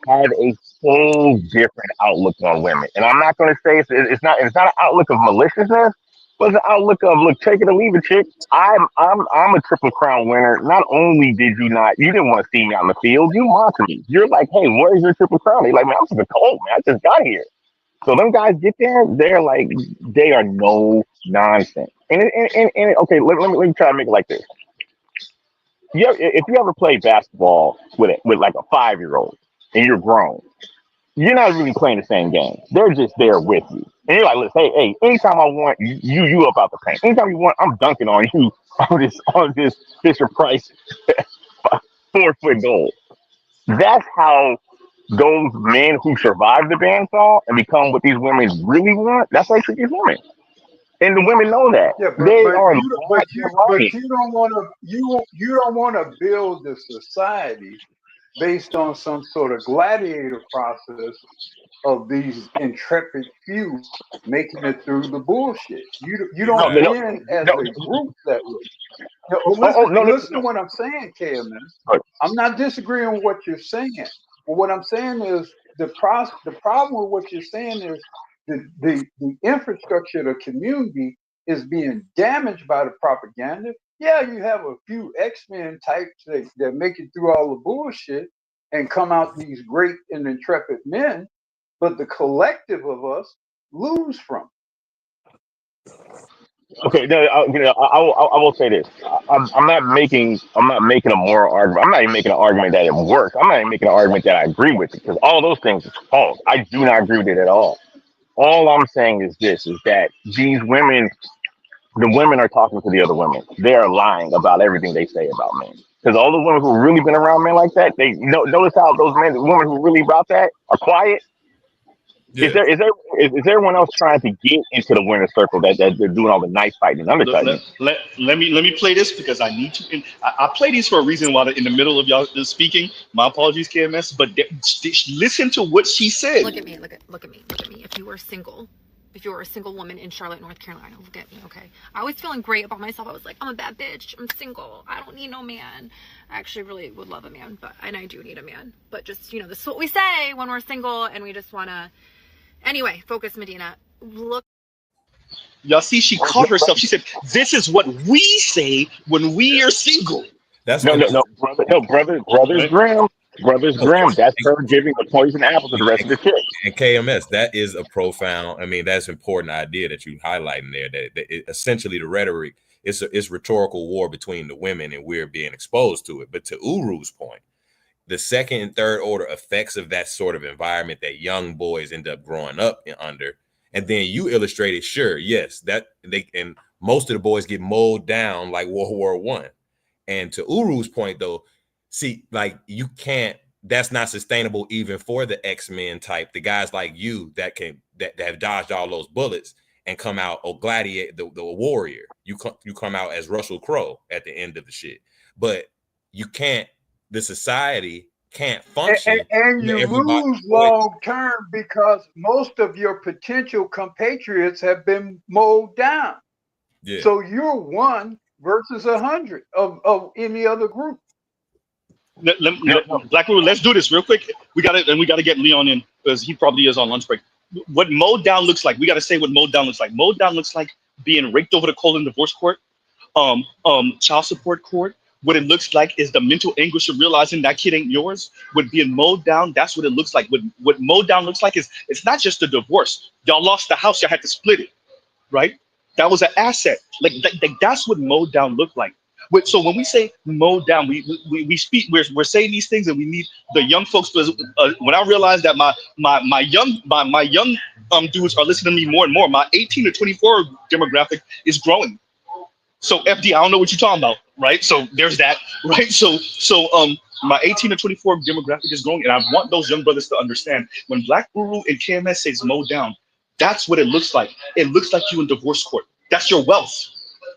have a whole different outlook on women, and I'm not going to say it's not an outlook of maliciousness, but it's an outlook of look, take it or leave it, chick. I'm a triple crown winner. Not only you didn't want to see me out in the field, you mocked me. You're like, hey, where's your triple crown? They're like, man, I'm just cold, man. I just got here. So them guys get there, they're like, they are no nonsense. And okay, let me try to make it like this. If you ever play basketball with like a 5-year-old and you're grown, you're not really playing the same game. They're just there with you. And you're like, listen, hey, anytime I want you up out the paint. Anytime you want, I'm dunking on you on this Fisher Price 4-foot goal. That's how those men who survive the bandsaw and become what these women really want, that's how they treat these women. And the women know that. Yeah, but you don't want to build a society based on some sort of gladiator process of these intrepid few making it through the bullshit. You don't win as a group that way. Listen to what I'm saying, KMS. I'm not disagreeing with what you're saying. But what I'm saying is the problem with what you're saying is the infrastructure of the community is being damaged by the propaganda. Yeah, you have a few X-Men types that make it through all the bullshit and come out these great and intrepid men, but the collective of us lose from it. Okay, no, I will say this. I'm not making a moral argument. I'm not even making an argument that it works. I'm not even making an argument that I agree with it, because all those things is false. I do not agree with it at all. All I'm saying is this: is that these women, the women are talking to the other women. They are lying about everything they say about men. Because all the women who really been around men like that, they notice how those men, the women who really about that, are quiet. Yeah. Is there anyone else trying to get into the winner's circle that they're doing all the knife fighting and undercutting? Let me play this because I need to. And I play these for a reason while in the middle of y'all speaking. My apologies, KMS, but listen to what she said. Look at me. If you were single, if you were a single woman in Charlotte, North Carolina, look at me, okay? I was feeling great about myself. I was like, I'm a bad bitch. I'm single. I don't need no man. I actually really would love a man, and I do need a man. But just, this is what we say when we're single and we just want to. Anyway, focus, Medina. Look. Y'all see, she caught herself. She said, this is what we say when we are single. That's Brothers Grimm. That's her giving the poison apple to the rest of the kids. And KMS, that is a profound, that's an important idea that you highlighting there, that essentially the rhetoric, it's rhetorical war between the women and we're being exposed to it. But to Uru's point, the second and third order effects of that sort of environment that young boys end up growing up under. And then you illustrated, sure, yes, that and most of the boys get mowed down like World War I. And to Uru's point, though, see, like that's not sustainable even for the X-Men type, the guys like you that have dodged all those bullets and come out or gladiate the warrior. You come out as Russell Crowe at the end of the shit. But the society can't function. And you lose long term because most of your potential compatriots have been mowed down. Yeah. So you're 1 versus 100 of any other group. Black Rule, let's do this real quick. We got to get Leon in because he probably is on lunch break. What mowed down looks like. We got to say what mowed down looks like. Mowed down looks like being raked over the coal in divorce court, child support court. What it looks like is the mental anguish of realizing that kid ain't yours. With being mowed down, that's what it looks like. What mowed down looks like is it's not just a divorce. Y'all lost the house, y'all had to split it, right? That was an asset. Like that's what mowed down looked like. So when we say mowed down, we speak. We're saying these things, and we need the young folks. When I realized that my young dudes are listening to me more and more. My 18 to 24 demographic is growing. So FD, I don't know what you're talking about, right? So there's that, right? So my 18 to 24 demographic is growing, and I want those young brothers to understand when Black Guru and KMS says mow down, that's what it looks like. It looks like you in divorce court. That's your wealth,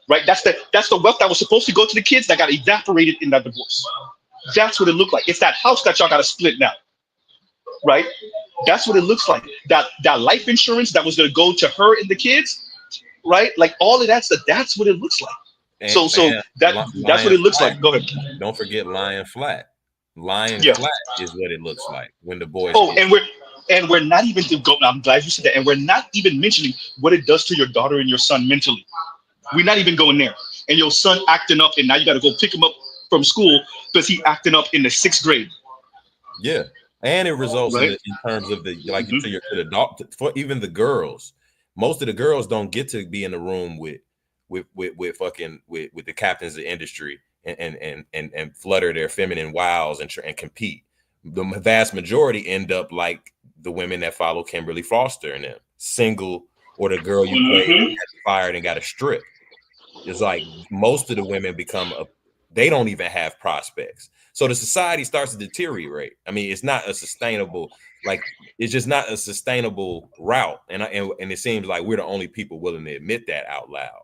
right? That's the wealth that was supposed to go to the kids that got evaporated in that divorce. That's what it looked like. It's that house that y'all got to split now, right? That's what it looks like. That life insurance that was going to go to her and the kids, right? Like all of that's what it looks like. And, so that's what it looks like. Go ahead. Don't forget lying flat. Lying flat is what it looks like when the boys. Oh, and we're not even I'm glad you said that. And we're not even mentioning what it does to your daughter and your son mentally. We're not even going there. And your son acting up, and now you got to go pick him up from school because he acting up in the 6th grade. Yeah, and it results in terms of the like you said, the adult for even the girls. Most of the girls don't get to be in the room with the captains of industry and flutter their feminine wiles and compete. The vast majority end up like the women that follow Kimberly Foster and them, single, or the girl you played got fired and got a strip. It's like most of the women they don't even have prospects. So the society starts to deteriorate. I mean, it's not a sustainable, it's just not a sustainable route. And it seems like we're the only people willing to admit that out loud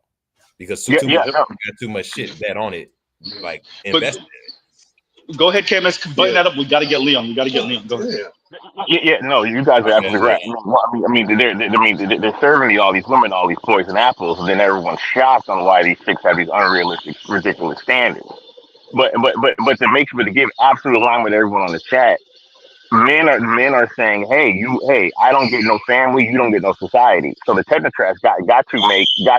because too much shit bet on it, like invested in it. Go ahead, Cam. Let's button that up. We got to get Leon. Go ahead. Yeah, no, you guys are absolutely right. I mean, they're serving all these women all these poison apples, and then everyone's shocked on why these chicks have these unrealistic, ridiculous standards. But to give absolute alignment with everyone on the chat, men are saying, hey, I don't get no family, you don't get no society. So the technocrats got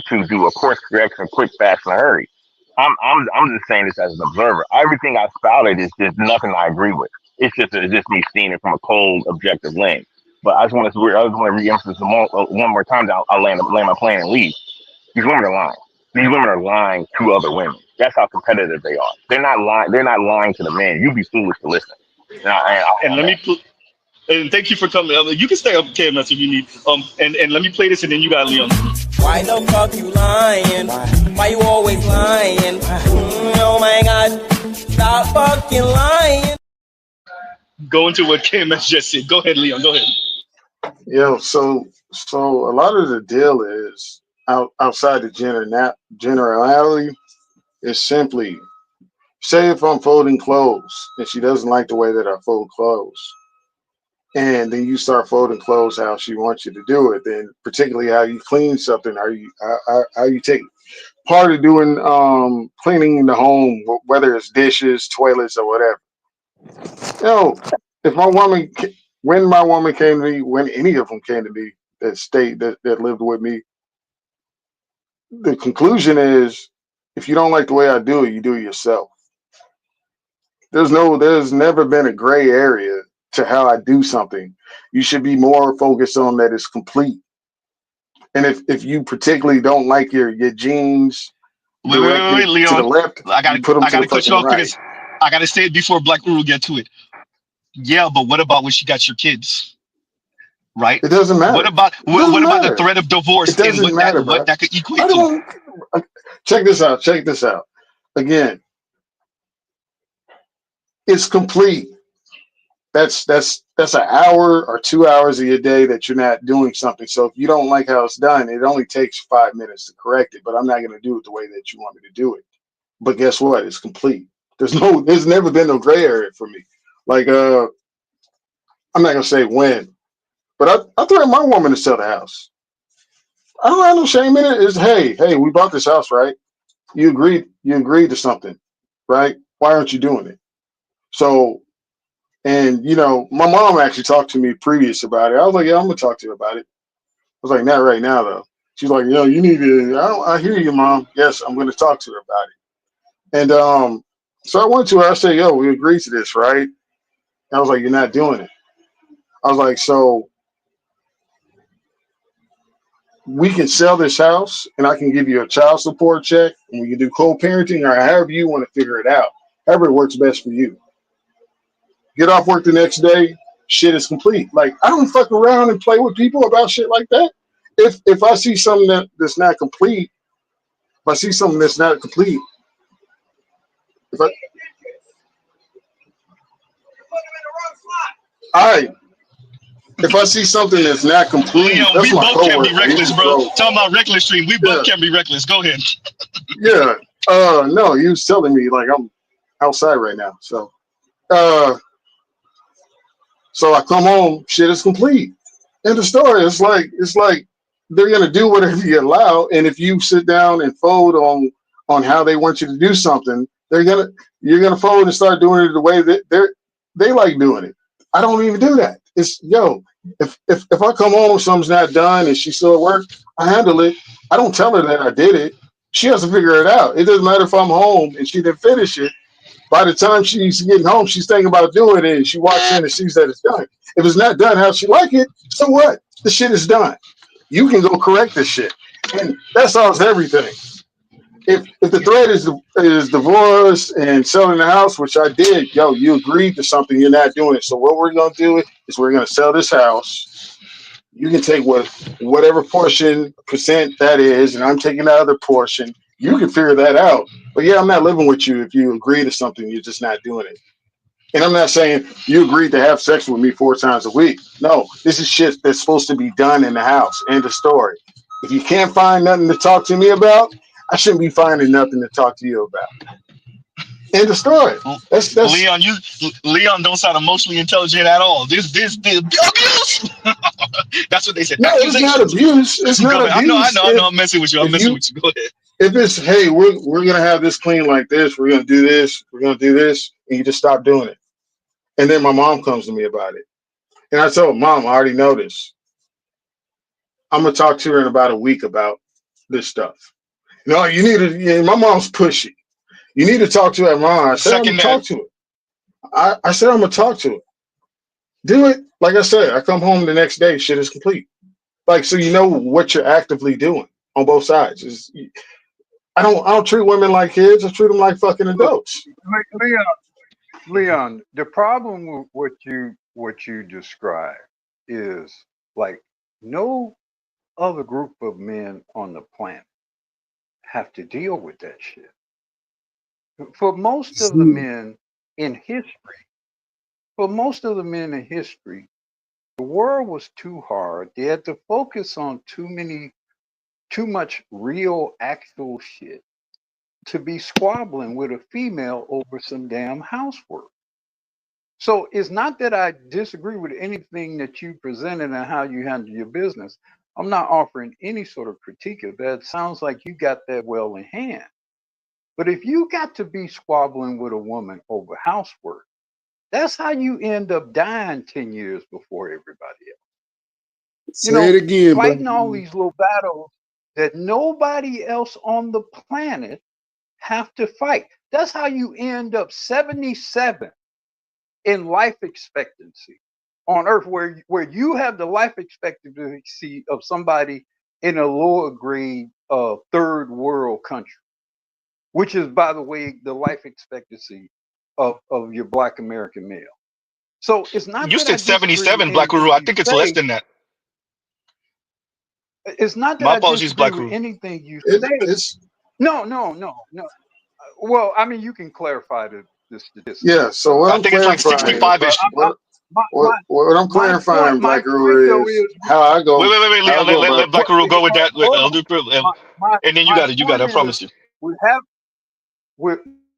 to do a course correction, quick, fast, and a hurry. I'm just saying this as an observer. Everything I spouted is just nothing I agree with. It's just me seeing it from a cold, objective lens. But I just want to re-emphasize one more time. I'll land my plane and leave. These women are lying. These women are lying to other women. That's how competitive they are. They're not lying. They're not lying to the men. You'd be foolish to listen. And thank you for coming. You can stay up, KMS, if you need. And let me play this, and then you got Leon. Why the fuck you lying? Why you always lying? Oh my God! Stop fucking lying. Go into what KMS just said. Go ahead, Leon. Go ahead. Yeah. So a lot of the deal is outside the generality is simply, say if I'm folding clothes and she doesn't like the way that I fold clothes, and then you start folding clothes how she wants you to do it, then particularly how you clean something, how you take part of doing cleaning the home, whether it's dishes, toilets, or whatever. If when my woman came to me, when any of them came to me that lived with me, the conclusion is, if you don't like the way I do it, you do it yourself. There's never been a gray area to how I do something. You should be more focused on that it's complete. And if you particularly don't like your jeans, wait, Leon, to the left, I gotta cut you off because I gotta say it before Black Guru get to it. Yeah, but what about when she got your kids? Right? It doesn't matter. What about the threat of divorce? It doesn't matter, what that could equate to? Check this out. Again, it's complete. That's an hour or 2 hours of your day that you're not doing something. So if you don't like how it's done, it only takes 5 minutes to correct it. But I'm not going to do it the way that you want me to do it. But guess what? It's complete. There's never been no gray area for me. Like I'm not going to say when, but I threatened my woman to sell the house. I don't have no shame in it. It's hey, we bought this house, right? You agreed to something, right? Why aren't you doing it? So. And, my mom actually talked to me previous about it. I was like, yeah, I'm going to talk to you about it. I was like, not right now, though. She's like, you need to, I hear you, Mom. Yes, I'm going to talk to her about it. And so I went to her. I said, we agreed to this, right? And I was like, you're not doing it. I was like, so we can sell this house and I can give you a child support check and we can do co-parenting or however you want to figure it out. However it works best for you. Get off work the next day, shit is complete. Like I don't fuck around and play with people about shit like that. If I see something that's not complete, if I see something that's not complete, if I I if I see something that's not complete, Leon, that's we my both can be coworker. He reckless, can bro. throw. Talking about reckless stream, we both Yeah, can be reckless. Go ahead. yeah. No, he was telling me like I'm outside right now. Uh, so I come home, shit is complete. End of story. It's like they're gonna do whatever you allow, and if you sit down and fold on how they want you to do something, you're gonna fold and start doing it the way that they like doing it. I don't even do that. It's if I come home, something's not done, and she's still at work, I handle it. I don't tell her that I did it. She has to figure it out. It doesn't matter if I'm home and she didn't finish it. By the time she's getting home, she's thinking about doing it, and she walks in and sees that it's done. If it's not done how she like it, so what? The shit is done. You can go correct this shit, and that solves everything. If the thread is divorce and selling the house, which I did, you agreed to something, you're not doing it. So what we're gonna do is we're gonna sell this house. You can take whatever percent that is, and I'm taking the other portion. You can figure that out. But yeah, I'm not living with you if you agree to something, you're just not doing it. And I'm not saying you agreed to have sex with me 4 times a week. No, this is shit that's supposed to be done in the house. End of story. If you can't find nothing to talk to me about, I shouldn't be finding nothing to talk to you about. End of story. That's Leon don't sound emotionally intelligent at all. This abuse. That's what they said. no, it's not Accusations. abuse. It's Go not ahead. abuse. I know. I'm messing with you. I'm messing with you. Go ahead. If it's hey, we're gonna have this clean like this, we're gonna do this, we're gonna do this, and you just stop doing it. And then my mom comes to me about it. And I told Mom, I already know this. I'm gonna talk to her in about a week about this stuff. No, you need to. My mom's pushy. You need to talk to her, Mom. I said I'm gonna Second that. talk to her. I said I'm gonna talk to her. Do it. Like I said, I come home the next day, shit is complete. Like so, you know what you're actively doing on both sides. I don't treat women like kids. I treat them like fucking adults. Leon, the problem with what you describe is like no other group of men on the planet have to deal with that shit. For most of the men in history, the world was too hard. They had to focus on too much real, actual shit to be squabbling with a female over some damn housework. So it's not that I disagree with anything that you presented and how you handle your business. I'm not offering any sort of critique of that. It sounds like you got that well in hand. But if you got to be squabbling with a woman over housework, that's how you end up dying 10 years before everybody else. Say it again, fighting all these little battles that nobody else on the planet have to fight. That's how you end up 77 in life expectancy on Earth, where you have the life expectancy of somebody in a lower grade third world country, which is, by the way, the life expectancy of your Black American male. So it's not. You said 77, Black Guru. I think it's less than that. It's not that My I apologies, disagree Black with Guru. anything you say. No. Well, I mean, you can clarify this statistic. Yeah. So what I I'm think it's like clarifying, 65-ish. what I'm clarifying, Black Guru, is how I go. Wait, Leon. Let Black Guru go with that. And then you got it. I promise you.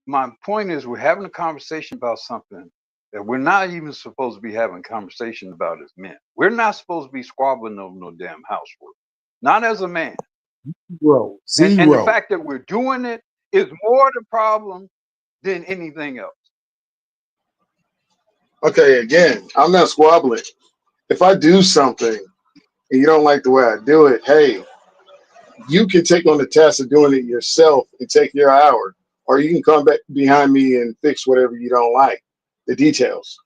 My point is, we're having a conversation about something that we're not even supposed to be having a conversation about as men. We're not supposed to be squabbling over no damn housework. Not as a man. Zero. And the fact that we're doing it is more the problem than anything else. Okay, again, I'm not squabbling. If I do something and you don't like the way I do it, hey, you can take on the task of doing it yourself and take your hour, or you can come back behind me and fix whatever you don't like, the details.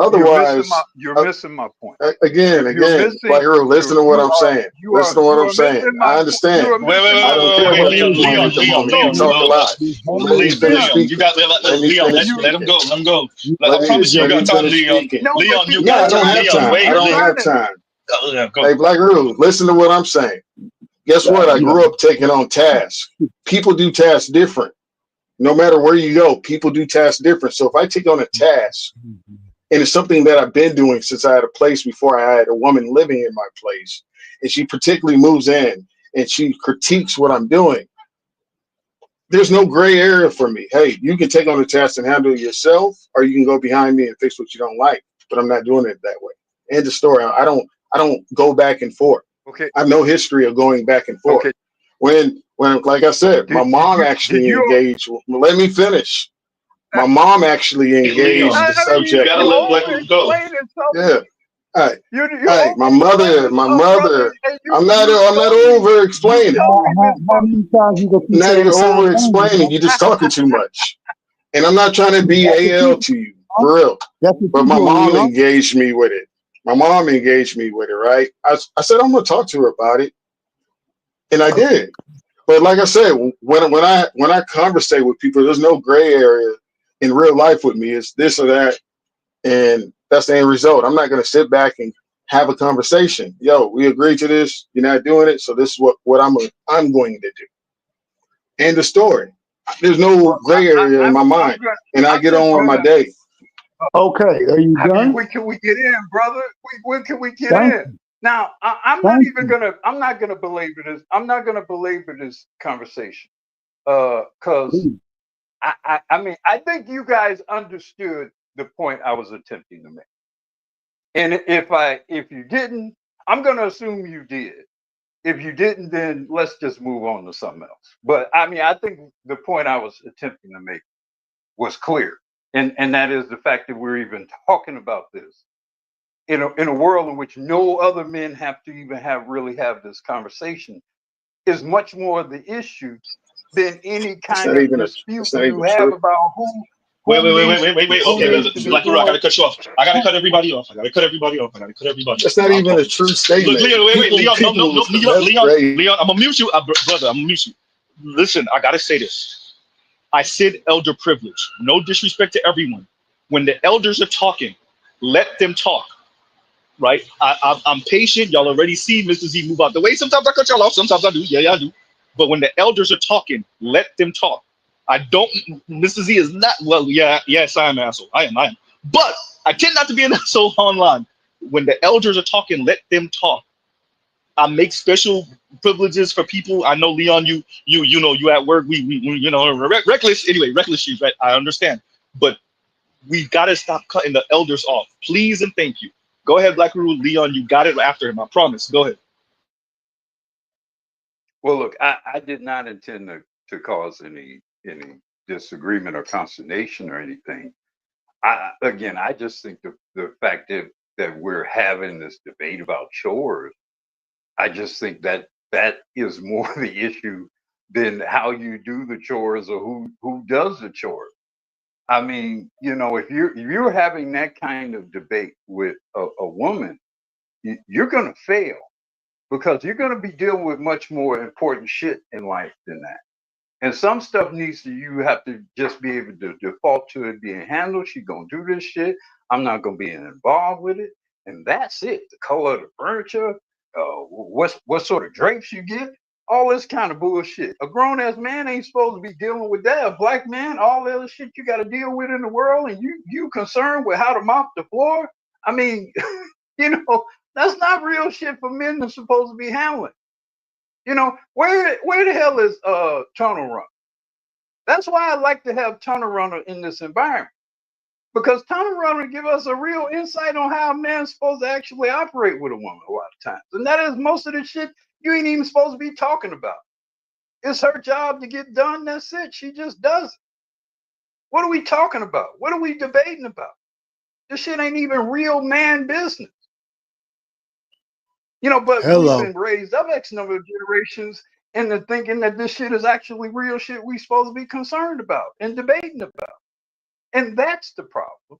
Otherwise, you're missing my point. again, Black Hero, listen to what I'm saying. Listen to what I'm saying. I understand. I don't care what you're doing at the moment. You talk a lot. Let me finish speaking. You got Let me Leon. finish Let him speaking. go. Let him go. Let I promise you, you me got time, finish Leon. speaking. Leon, you No, got I don't time. have Leon, time. wait. I don't have time. Hey, Go. Black Rule, listen to what I'm saying. Guess what? I grew up taking on tasks. People do tasks different. No matter where you go, people do tasks different. So if I take on a task, and it's something that I've been doing since I had a place before I had a woman living in my place, and she particularly moves in and she critiques what I'm doing, there's no gray area for me. Hey, you can take on the task and handle it yourself, or you can go behind me and fix what you don't like. But I'm not doing it that way. End of story. I don't go back and forth. Okay. I have no history of going back and forth. Okay. When like I said, my mom actually engaged. Let me finish. My mom actually engaged the subject. You gotta let Black Rule go. Yeah. All right. My mother. I'm not over explaining. How many times you gonna keep Not saying even the same over thing? explaining. You're just talking too much. And I'm not trying to be AL to you, for real. But my mom engaged me with it. My mom engaged me with it, right? I said, I'm going to talk to her about it. And I did. But like I said, when I conversate with people, there's no gray area in real life with me. It's this or that. And that's the end result. I'm not going to sit back and have a conversation. Yo, we agreed to this. You're not doing it. So this is what I'm going to do. End of story. There's no gray area in my mind. And I get on with my day. Okay, are you done? When can we get in, brother? When can we get Thank in? Now, I'm not gonna belabor this. I'm not gonna belabor this conversation. Cause I mean, I think you guys understood the point I was attempting to make. And if you didn't, I'm gonna assume you did. If you didn't, then let's just move on to something else. But I mean, I think the point I was attempting to make was clear. And that is the fact that we're even talking about this in a world in which no other men have to even really have this conversation is much more the issue than any kind of dispute you have about who. Wait. Okay, Black Rule, I gotta cut you off. I gotta cut everybody off. That's not even a true statement. Look, Leon, wait, Leon, no, Leon, I'm gonna mute you, brother. I'm gonna mute you. Listen, I gotta say this. I said elder privilege. No disrespect to everyone. When the elders are talking, let them talk. Right? I'm patient. Y'all already see Mr. Z move out the way. Sometimes I cut y'all off. Sometimes I do. Yeah, I do. But when the elders are talking, let them talk. I don't. Mr. Z is not. Well, yeah, yes, I am an asshole. I am. But I tend not to be an asshole online. When the elders are talking, let them talk. I make special privileges for people. I know, Leon, you know, you at work. We you know, reckless. Anyway, reckless shoes. Right? I understand. But we gotta stop cutting the elders off, please and thank you. Go ahead, Black Rule. Leon, you got it after him. I promise. Go ahead. Well, look, I did not intend to cause any disagreement or consternation or anything. I just think the fact that we're having this debate about chores, I just think that is more the issue than how you do the chores or who does the chores. I mean, you know, if you're having that kind of debate with a woman, you're gonna fail because you're gonna be dealing with much more important shit in life than that. And some stuff you have to just be able to default to it being handled. She's gonna do this shit. I'm not gonna be involved with it. And that's it. The color of the furniture, what sort of drapes you get, all this kind of bullshit. A grown ass man ain't supposed to be dealing with that. A black man, all the other shit you gotta deal with in the world, and you concerned with how to mop the floor. I mean, you know, that's not real shit for men that's supposed to be handling. You know, where the hell is Tunnel Run? That's why I like to have Tunnel Runner in this environment. Because Tunnel Runner give us a real insight on how a man's supposed to actually operate with a woman a lot of times. And that is most of the shit you ain't even supposed to be talking about. It's her job to get done, that's it. She just does it. What are we talking about? What are we debating about? This shit ain't even real man business. You know, but we've been raised up X number of generations into thinking that this shit is actually real shit we supposed to be concerned about and debating about. And that's the problem.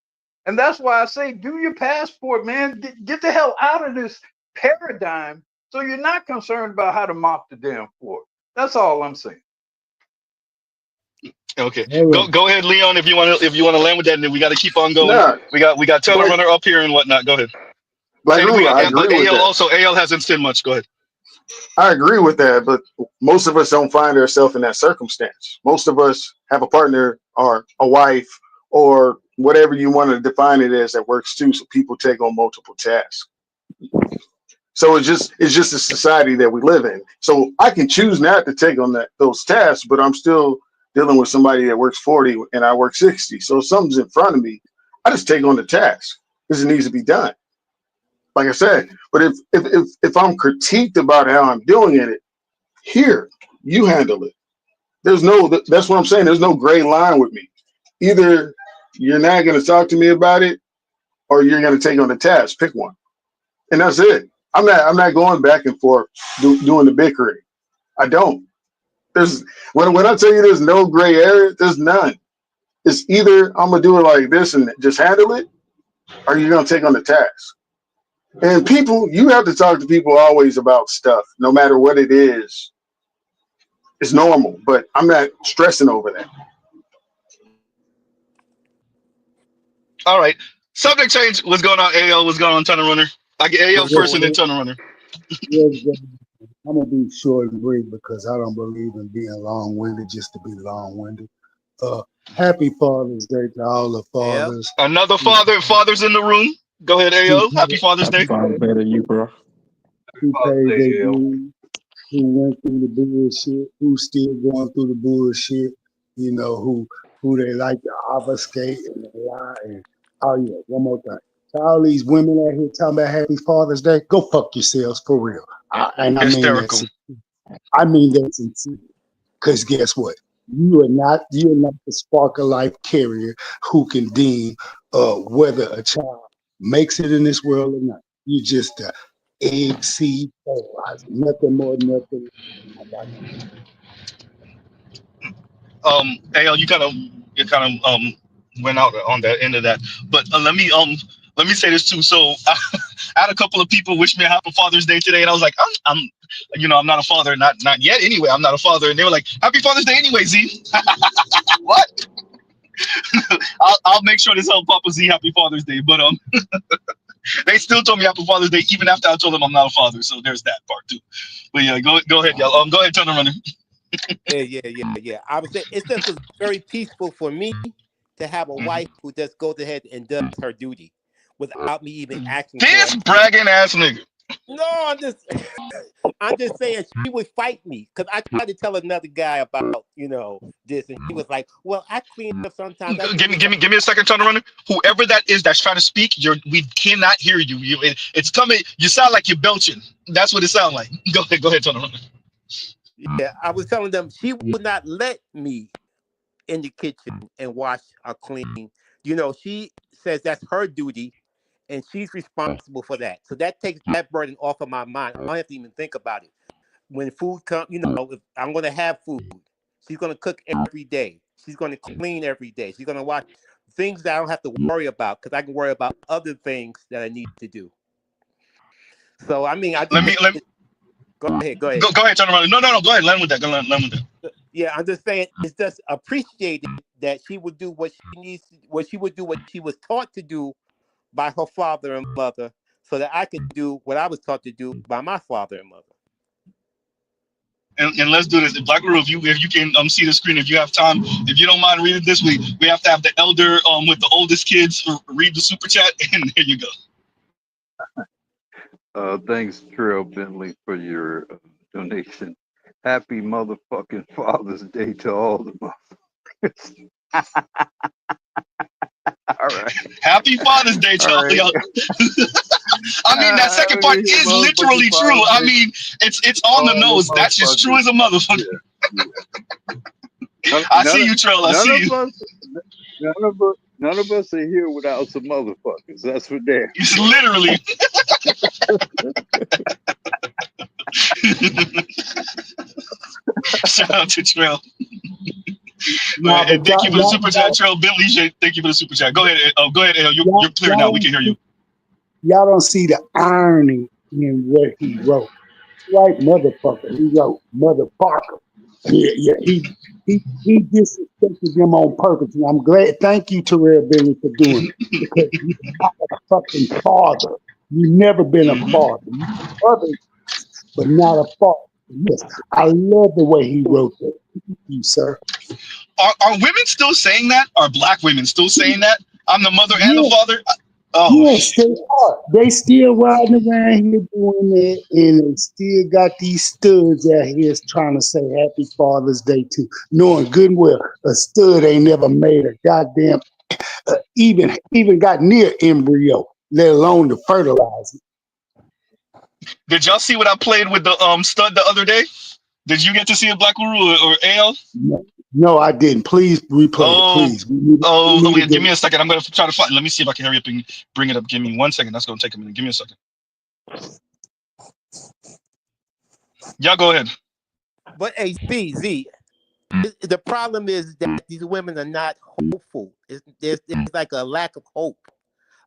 And that's why I say, do your passport, man. Get the hell out of this paradigm so you're not concerned about how to mop the damn floor. That's all I'm saying. Okay, go ahead, Leon. If you want to land with that, and then we got to keep on going. Nah, We got Tunnel Black, Runner up here and whatnot. Go ahead. Black And we Rule, got I agree with AL that. also. AL hasn't said much. Go ahead. I agree with that, but most of us don't find ourselves in that circumstance. Most of us have a partner or a wife or whatever you want to define it as that works too. So people take on multiple tasks. So it's just a society that we live in. So I can choose not to take on those tasks, but I'm still dealing with somebody that works 40 and I work 60. So if something's in front of me, I just take on the task because it needs to be done. Like I said, but if I'm critiqued about how I'm doing it, here, you handle it. That's what I'm saying. There's no gray line with me. Either you're not going to talk to me about it or you're going to take on the task. Pick one. And that's it. I'm not going back and forth doing the bickering. I don't. When I tell you there's no gray area, there's none. It's either I'm going to do it like this and just handle it, or you're going to take on the task. And people, you have to talk to people always about stuff, no matter what it is. It's normal, but I'm not stressing over that. All right. Subject change. What's going on, AL? What's going on, Tunnel Runner? I get AL first and then Tunnel Runner. I'm gonna be short and brief because I don't believe in being long-winded just to be long-winded. Happy Father's Day to all the fathers. Another father's in the room. Go ahead, AO. Happy Father's Day. Father's Day to you, bro. Who paid their dues, who went through the bullshit, who's still going through the bullshit, you know, who they like to obfuscate and lie. And oh yeah, one more thing. To all these women out here talking about Happy Father's Day, go fuck yourselves for real. I mean that sincere. Because guess what? You're not the spark of life carrier who can deem whether a child makes it in this world or not. You just egg seed fertilizer, nothing more, nothing. AL, you kind of went out on that end of that, but let me say this too. So I had a couple of people wish me a happy Father's Day today, and I was like, I'm not a father, not yet. Anyway, I'm not a father, and they were like, Happy Father's Day anyway, Z. What? I'll make sure to tell Papa Z Happy Father's Day, but they still told me Happy Father's Day even after I told them I'm not a father. So there's that part too. But yeah, go ahead, y'all. Go ahead, Tunnel Runner. Yeah. I would say it's just very peaceful for me to have a wife who just goes ahead and does her duty without me even asking. This bragging ass nigga. No, I'm just saying she would fight me because I tried to tell another guy about this, and he was like, "Well, I clean up sometimes." Give me a second, Tunnel Runner. Whoever that is that's trying to speak, we cannot hear you. It's coming. You sound like you're belching. That's what it sounds like. Go ahead, Tunnel Runner. Yeah, I was telling them she would not let me in the kitchen and wash or clean. She says that's her duty, and she's responsible for that. So that takes that burden off of my mind. I don't have to even think about it. When food comes, if I'm going to have food, she's going to cook every day. She's going to clean every day. She's going to watch things that I don't have to worry about because I can worry about other things that I need to do. So, I mean, Go ahead. Go ahead, Tunnel Runner. No. Go ahead. Land with that. Land with that. Yeah, I'm just saying it's just appreciated that she would do what she needs, what she would do, what she was taught to do by her father and mother, so that I could do what I was taught to do by my father and mother. And let's do this. Black Rule, if you can see the screen, if you have time, if you don't mind reading this week, we have to have the elder with the oldest kids read the super chat, and there you go. Thanks, Trail Bentley, for your donation. Happy motherfucking Father's Day to all the motherfuckers. All right. Happy Father's Day to all y'all. I mean, that second part is literally true. I mean, it's on the nose. That's just true as a motherfucker. Yeah. I see you, Trail. I see you. None of us are here without some motherfuckers. That's for damn. It's literally. Shout out to Trail. Nah, And but thank you for the y'all, super chat, Trail Bentley. Thank you for the super chat. Go ahead. Go ahead, Al. You're clear now. We can hear you. y'all don't see the irony in what he wrote. Right, motherfucker. He wrote motherfucker. Yeah. He disrespected them on purpose, and I'm glad. Thank you, Terrell Billy, for doing it because you're not a fucking father. You've never been a father. You're a mother, but not a father. Yes, I love the way he wrote that. Thank you, sir. Are women still saying that? Are black women still saying that? I'm the mother and the Yeah. father? Oh, Yes, they are. They still riding around here doing that, and they still got these studs out here trying to say Happy Father's Day too, knowing good and well a stud ain't never made a goddamn even got near embryo, let alone to fertilize it. did y'all see what I played with the stud the other day? Did you get to see it, Black Guru or AL? No, I didn't. Please replay it, please. Give me a second. I'm gonna try to find. Let me see if I can hurry up and bring it up. Give me 1 second. That's gonna take a minute. Give me a second. Y'all go ahead. But hey, the problem is that these women are not hopeful. There's like a lack of hope.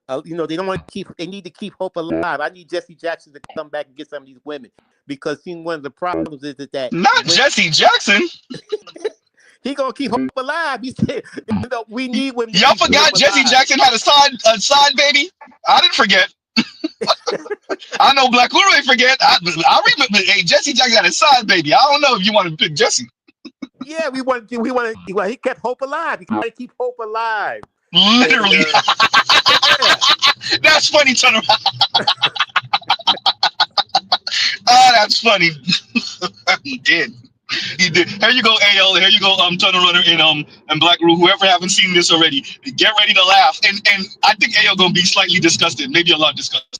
They don't want to they need to keep hope alive. I need Jesse Jackson to come back and get some of these women because one of the problems is that not Jesse Jackson. He gonna keep hope alive. He said, we need women. Y'all forgot Jesse Jackson had a side baby. I didn't forget. I know Black Guru ain't forget. I remember. Hey, Jesse Jackson had a side baby. I don't know if you want to pick Jesse. Yeah, we want. He kept hope alive. He got to keep hope alive. Literally. That's funny, turn around. Oh, that's funny. He did. Here you go, AL. Here you go, Tunnel Runner and Black Guru. Whoever haven't seen this already, get ready to laugh. And I think AL gonna be slightly disgusted, maybe a lot disgusted.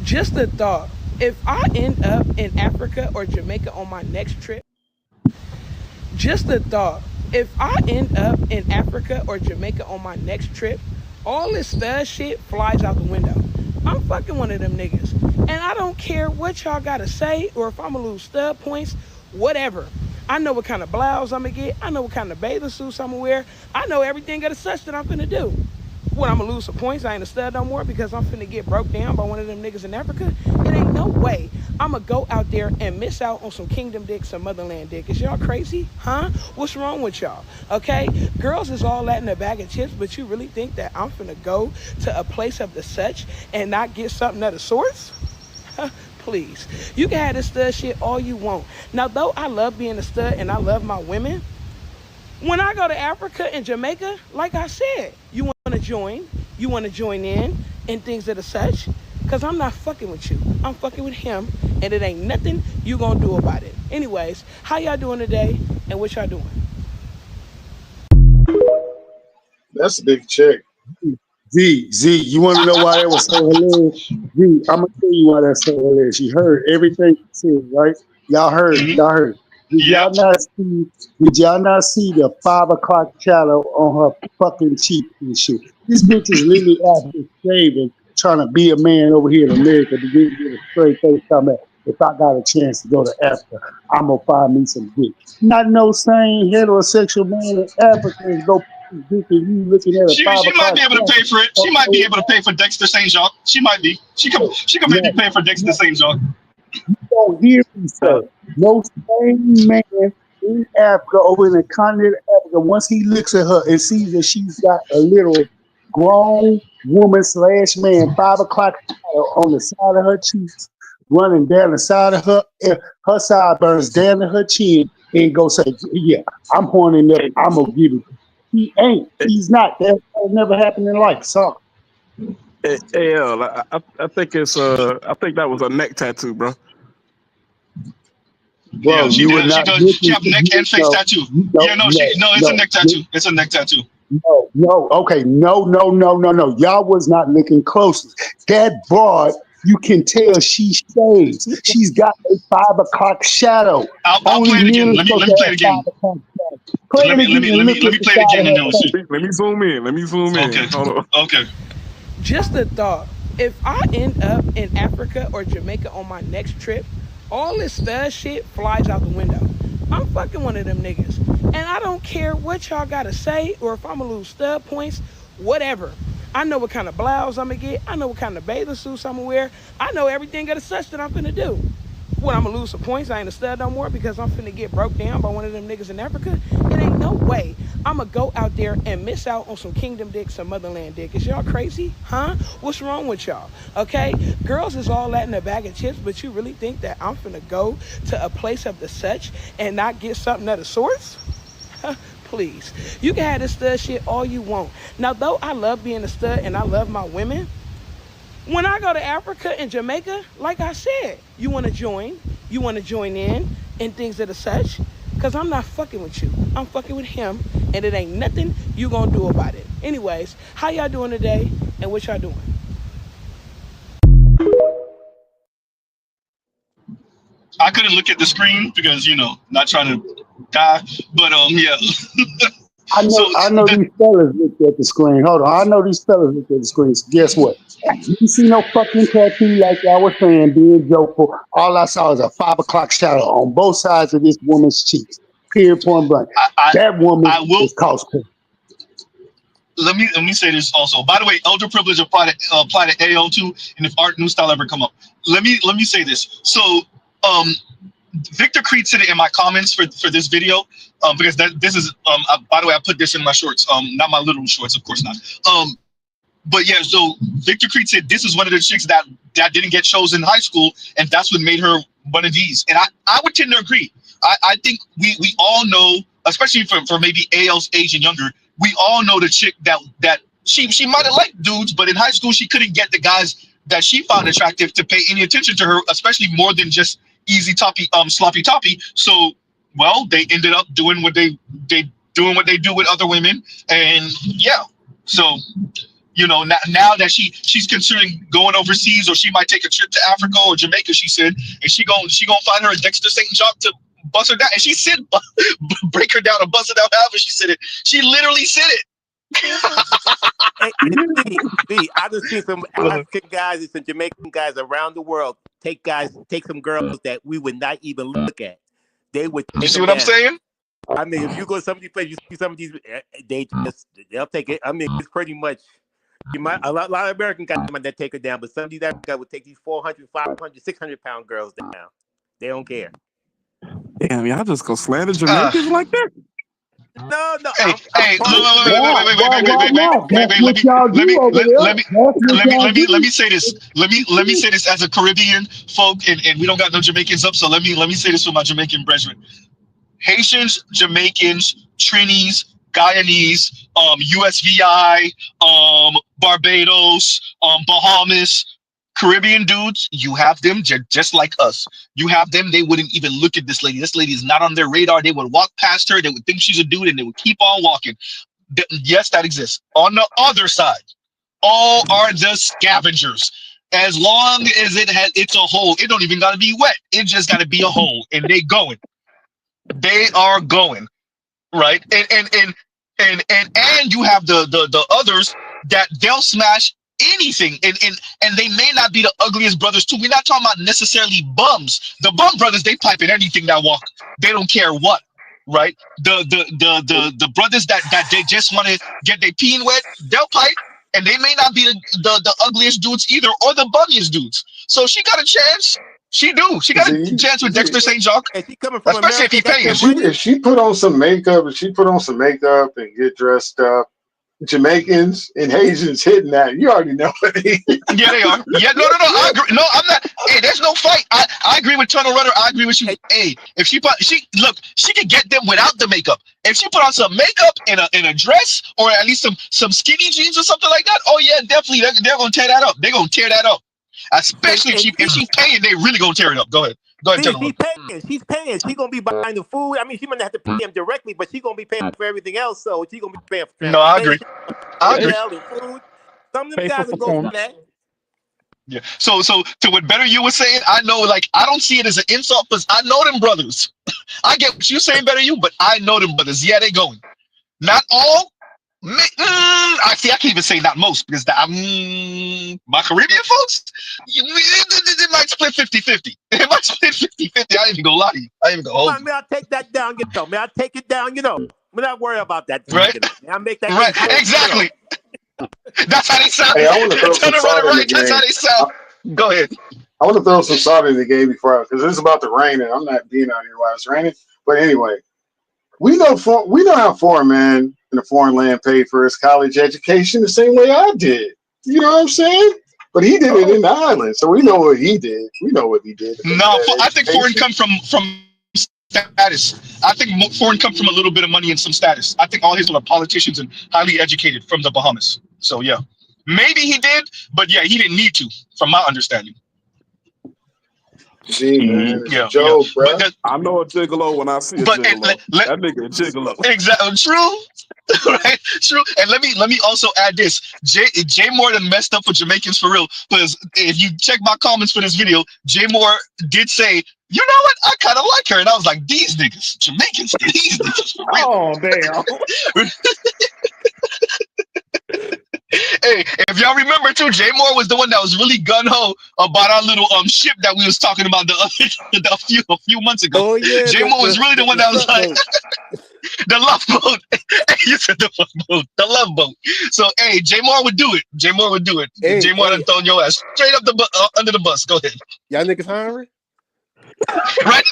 Just the thought, if I end up in Africa or Jamaica on my next trip, just the thought, if I end up in Africa or Jamaica on my next trip, all this stud shit flies out the window. I'm fucking one of them niggas. And I don't care what y'all gotta say or if I'm gonna lose stud points, whatever. I know what kind of blouse I'm gonna get. I know what kind of bathing suits I'm gonna wear. I know everything of the such that I'm gonna do. What, I'm gonna lose some points? I ain't a stud no more because I'm finna get broke down by one of them niggas in Africa? It ain't no way I'm gonna go out there and miss out on some kingdom dick, some motherland dick. Is y'all crazy? Huh? What's wrong with y'all? Okay? Girls is all that in a bag of chips, but you really think that I'm finna go to a place of the such and not get something of the sorts? Please. You can have this stud shit all you want. Now, though I love being a stud and I love my women, when I go to Africa and Jamaica, like I said, you want to join in and things of the such, because I'm not fucking with you. I'm fucking with him, and it ain't nothing you gonna do about it. Anyways, how y'all doing today, and what y'all doing? That's a big check. Z, you want to know why that was so hilarious? Z, I'm gonna tell you why that's so hilarious. You heard everything he said, right? Y'all heard. Did y'all not see the 5 o'clock shadow on her fucking cheek and shit? This bitch is literally out here shaving, trying to be a man over here in America to get a straight face comment. If I got a chance to go to Africa, I'm gonna find me some dick. Not no same heterosexual man in Africa and go dick and you looking at a 5 She might o'clock be able to pay for it. She might be able to pay for Dexter St. Jacques. She might be. She can maybe pay for Dexter St. Jacques. You don't hear me say no same man in Africa, over in the continent of Africa, once he looks at her and sees that she's got a little grown woman / man 5 o'clock on the side of her cheeks, running down the side of her sideburns down to her chin, and go say, yeah, I'm horning up, I'm gonna give it. He ain't. He's not. That never happened in life. So AL, I think it's I think that was a neck tattoo, bro. Bro, she have neck and face tattoo. It's a neck tattoo. It's a neck tattoo. No, okay, no. Y'all was not looking close. That broad, you can tell she shades. She's got a 5 o'clock shadow. I'll play it again. Let me play it again. Let me play it again and then we'll see. Let me zoom in. Okay. Hold on. Okay. Just the thought, if I end up in Africa or Jamaica on my next trip, all this stud shit flies out the window. I'm fucking one of them niggas. And I don't care what y'all gotta say or if I'm gonna lose stud points, whatever. I know what kind of blouse I'm gonna get. I know what kind of bathing suits I'm gonna wear. I know everything of the such that I'm finna do. What, I'm gonna lose some points? I ain't a stud no more because I'm finna get broke down by one of them niggas in Africa? It ain't no way I'm gonna go out there and miss out on some kingdom dick, some motherland dick. Is y'all crazy? Huh? What's wrong with y'all? Okay? Girls is all that in a bag of chips, but you really think that I'm finna go to a place of the such and not get something of the sorts? Please. You can have this stud shit all you want. Now, though I love being a stud and I love my women, when I go to Africa and Jamaica, like I said, you want to join in and things of the such, because I'm not fucking with you. I'm fucking with him, and it ain't nothing you gonna do about it. Anyways, how y'all doing today, and what y'all doing? I couldn't look at the screen because, not trying to die, but yeah. I know these fellas looked at the screen. Hold on. I know these fellas looked at the screen. So guess what? You see no fucking tattoo like I was saying, being jokeful. All I saw is a 5 o'clock shadow on both sides of this woman's cheeks. Period, point blank. That woman is cosplay. Let me say this also. By the way, elder privilege apply to AO too, and if art new style ever come up. Let me say this. So Victor Creed said it in my comments for this video, because this is by the way, I put this in my shorts, not my literal shorts, of course not. But yeah, so Victor Creed said this is one of the chicks that didn't get chosen in high school, and that's what made her one of these. And I would tend to agree. I think we all know, especially for maybe AL's age and younger, we all know the chick that she might have liked dudes, but in high school she couldn't get the guys that she found attractive to pay any attention to her, especially more than just easy toppy, sloppy toppy. So, well, they ended up doing what they do with other women, and yeah. So, now that she's considering going overseas, or she might take a trip to Africa or Jamaica, she said, and she gonna find her a Dexter St. Jacques to bust her down. And she said, break her down and bust her down. However she said it, she literally said it. I just see some African guys and some Jamaican guys around the world take some girls that we would not even look at. They would. You see what I'm saying? I mean, if you go to some of these places, you see some of these, they'll take it. I mean, it's pretty much. A lot of American guys might not take her down, but some of these African guys would take these 400, 500, 600-pound girls down. They don't care. Damn, y'all just go slander Jamaicans like that? No. Hey, let me say this. Let me say this as a Caribbean folk, and we don't got no Jamaicans up, so let me say this for my Jamaican brethren. Haitians, Jamaicans, Trinis, Guyanese, USVI, Barbados, Bahamas, Caribbean dudes, you have them just like us. You have them, they wouldn't even look at this lady. This lady is not on their radar. They would walk past her, they would think she's a dude, and they would keep on walking. Yes, that exists. On the other side, all are the scavengers. As long as it's a hole, it don't even gotta be wet. It just gotta be a hole, and they going. They are going, right? And you have the others that they'll smash anything, and they may not be the ugliest brothers too. We're not talking about necessarily bums. The bum brothers, they pipe in anything that walk. They don't care what, right? The brothers that they just want to get their peen wet, they'll pipe, and they may not be the ugliest dudes either, or the bummiest dudes. So she got a chance. She got a chance with Dexter St. Jacques, especially if he pays. If she put on some makeup, and get dressed up, Jamaicans and Haitians hitting that, you already know it. Yeah, they are. Yeah, no, I agree. No, I'm not. Hey, there's no fight. I agree with Tunnel Runner. I agree with you. Hey, if she could get them without the makeup. If she put on some makeup in a dress, or at least some skinny jeans or something like that, oh yeah, definitely they're gonna tear that up. They're gonna tear that up. Especially if she's paying, they really gonna tear it up. Go ahead. She's paying. She's gonna be buying the food. I mean, she might not have to pay them directly, but she's gonna be paying for everything else. So she's gonna be paying for transportation. No, I agree. And food. Some of them guys will go for that. Yeah. So to what Better You was saying, I know, like, I don't see it as an insult because I know them brothers. I get what you're saying, Better You, but I know them brothers. Yeah, they going. Not all, I see. I can't even say not most because my Caribbean folks, it might split 50-50. It might split 50-50. I ain't even gonna lie to you. I ain't even gonna hold you. May I take that down? May I take it down? We're not worried about that. Right. May I make that Right. Exactly. That's how they sound. Hey, I want to throw Turn some around salt and in the right. That's how game. they sound. Go ahead. I want to throw some salt in the game before because it's about to rain and I'm not being out here while it's raining. But anyway, we know how foreign man in a foreign land paid for his college education the same way I did. You know what I'm saying? But he did it in the island, so we know what he did. We know what he did. No, I think foreign come from status. I think foreign come from a little bit of money and some status. I think all his are politicians and highly educated from the Bahamas. So yeah, maybe he did, but yeah, he didn't need to, from my understanding. See, man, it's yeah, a joke, bro. I know a gigolo when I see a gigolo. That nigga a gigolo. Exactly, true. Right, true. And let me also add this. Jay Moore done messed up for Jamaicans for real. Because if you check my comments for this video, Jay Moore did say, you know what? I kind of like her. And I was like, these niggas, Jamaicans, these niggas. For real. Oh, damn. Hey, if y'all remember too, Jay Moore was the one that was really gun-ho about our little ship that we was talking about a few months ago. Oh yeah, Jay Moore was really the one that was like the love boat. You said the love boat. The love boat. So hey, Jay Moore would do it. Jay Moore would do it. Hey, Jay Moore done thrown your ass straight up under the bus. Go ahead. Y'all niggas hiring? Right.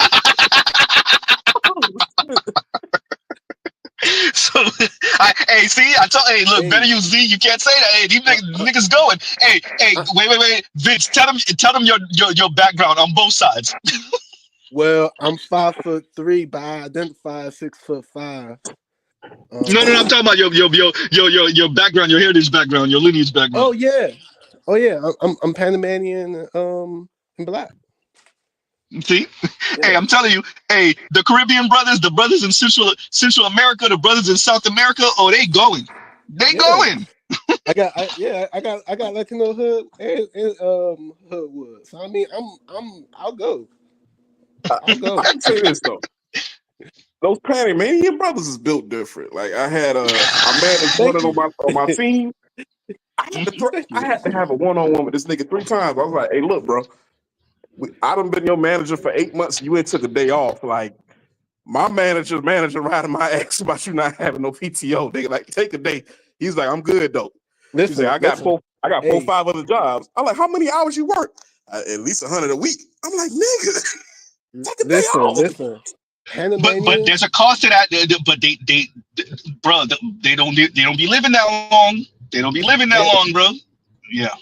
So, hey, see, hey, look, better use Z. You can't say that. Hey, these niggas going. Hey, wait, Vince, tell them your background on both sides. Well, I'm 5'3", but I identify as 6'5". No, I'm talking about your background, your heritage background, your lineage background. Oh yeah. I'm Panamanian and black. See, hey, I'm telling you, hey, the Caribbean brothers, the brothers in Central America, the brothers in South America, oh, they going. I got Latino hood and hoodwood. So I mean, I'll go. I can say this though. Those Panamanian brothers is built different. Like I had I managed one of them on my team. I had to have a one-on-one with this nigga 3 times. I was like, hey, look, bro. I done been your manager for 8 months. You ain't took a day off. Like my manager riding my ass about you not having no PTO. Nigga, like take a day. He's like, I'm good though. He said, I got 4-5 other jobs. I'm like, how many hours you work? At least 100 a week. I'm like, nigga, take a day off. Listen. But there's a cost to that. But they don't be living that long. They don't be living that long, bro. Yeah.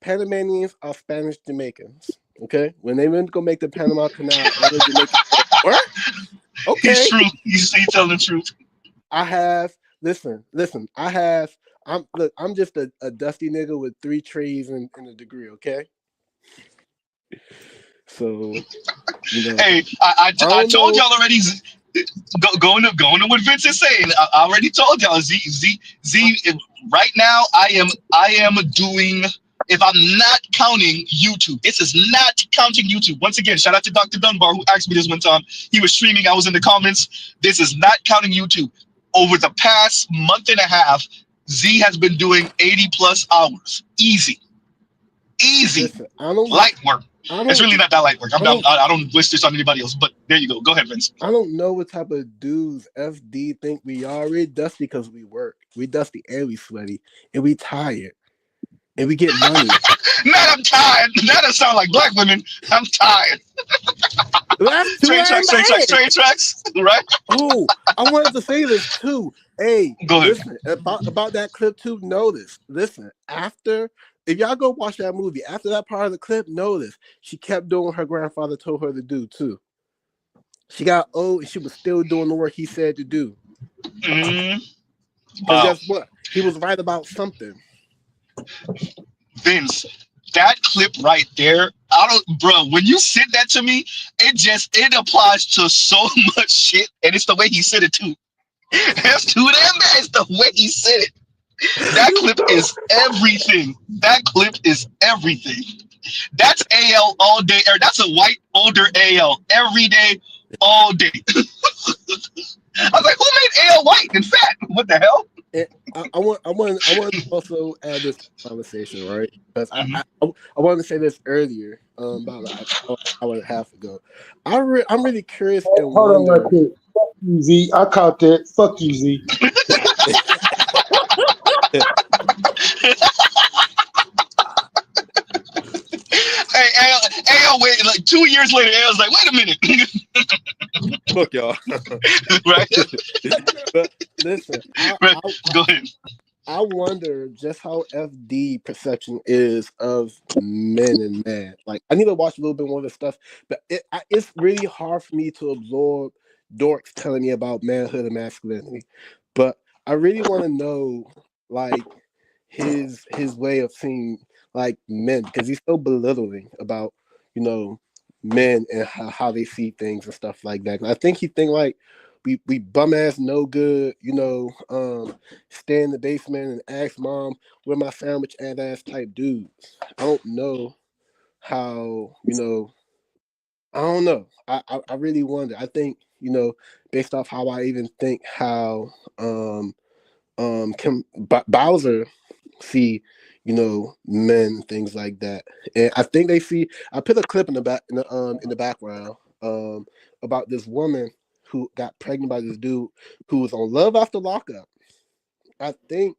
Panamanians are Spanish Jamaicans. Okay, when they went to go make the Panama Canal, other Jamaicans what? Okay, he's true. He's telling the truth. Listen. I'm just a dusty nigga with 3 trees and a degree. Okay. So, hey, I told y'all already. Going to what Vince is saying. I already told y'all. Z. Right now, I am doing. If I'm not counting YouTube, this is not counting YouTube. Once again, shout out to Dr. Dunbar who asked me this one time. He was streaming. I was in the comments. This is not counting YouTube. Over the past month and a half, Z has been doing 80+ hours. Easy. Listen, light work. It's really not that light work. I don't wish this on anybody else, but there you go. Go ahead, Vince. I don't know what type of dudes FD think we are. We're dusty because we work. We dusty and we sweaty and we tired and we get money. I'm tired. That doesn't sound like black women. I'm tired. Train tracks, right? Oh, I wanted to say this too. Hey, go ahead. Listen, about that clip too. Notice. Listen, if y'all go watch that movie, after that part of the clip, notice she kept doing what her grandfather told her to do too. She got old and she was still doing the work he said to do. Wow. Guess what? He was right about something. Vince, that clip right there, bro, when you said that to me, it applies to so much shit, and it's the way he said it too. That's too damn bad. It's the way he said it. That clip is everything. That clip is everything. That's AL all day. That's a white older AL every day, all day. I was like, who made AL white and fat? What the hell? And I want to also add this conversation, right? Because I wanted to say this earlier, about like an hour and a half ago. I'm really curious and Hold on right wonder. quick. Fuck you, Z. I caught that. Fuck you, Z. Hey, AL, wait, like 2 years later, AL's like, wait a minute. Fuck y'all. Right? But listen, Right. Go ahead. I wonder just how FD perception is of men and man. Like, I need to watch a little bit more of the stuff, but it's really hard for me to absorb dorks telling me about manhood and masculinity. But I really want to know, like, his way of seeing like men, because he's so belittling about, you know, men and how they see things and stuff like that. I think he think like we bum ass no good, you know, stay in the basement and ask mom where my sandwich ass type dudes. I don't know how, you know, I don't know. I really wonder. I think, you know, based off how I even think how Kim Bowser see, you know, men, things like that. And I think they see. I put a clip in the background about this woman who got pregnant by this dude who was on Love After Lockup. I think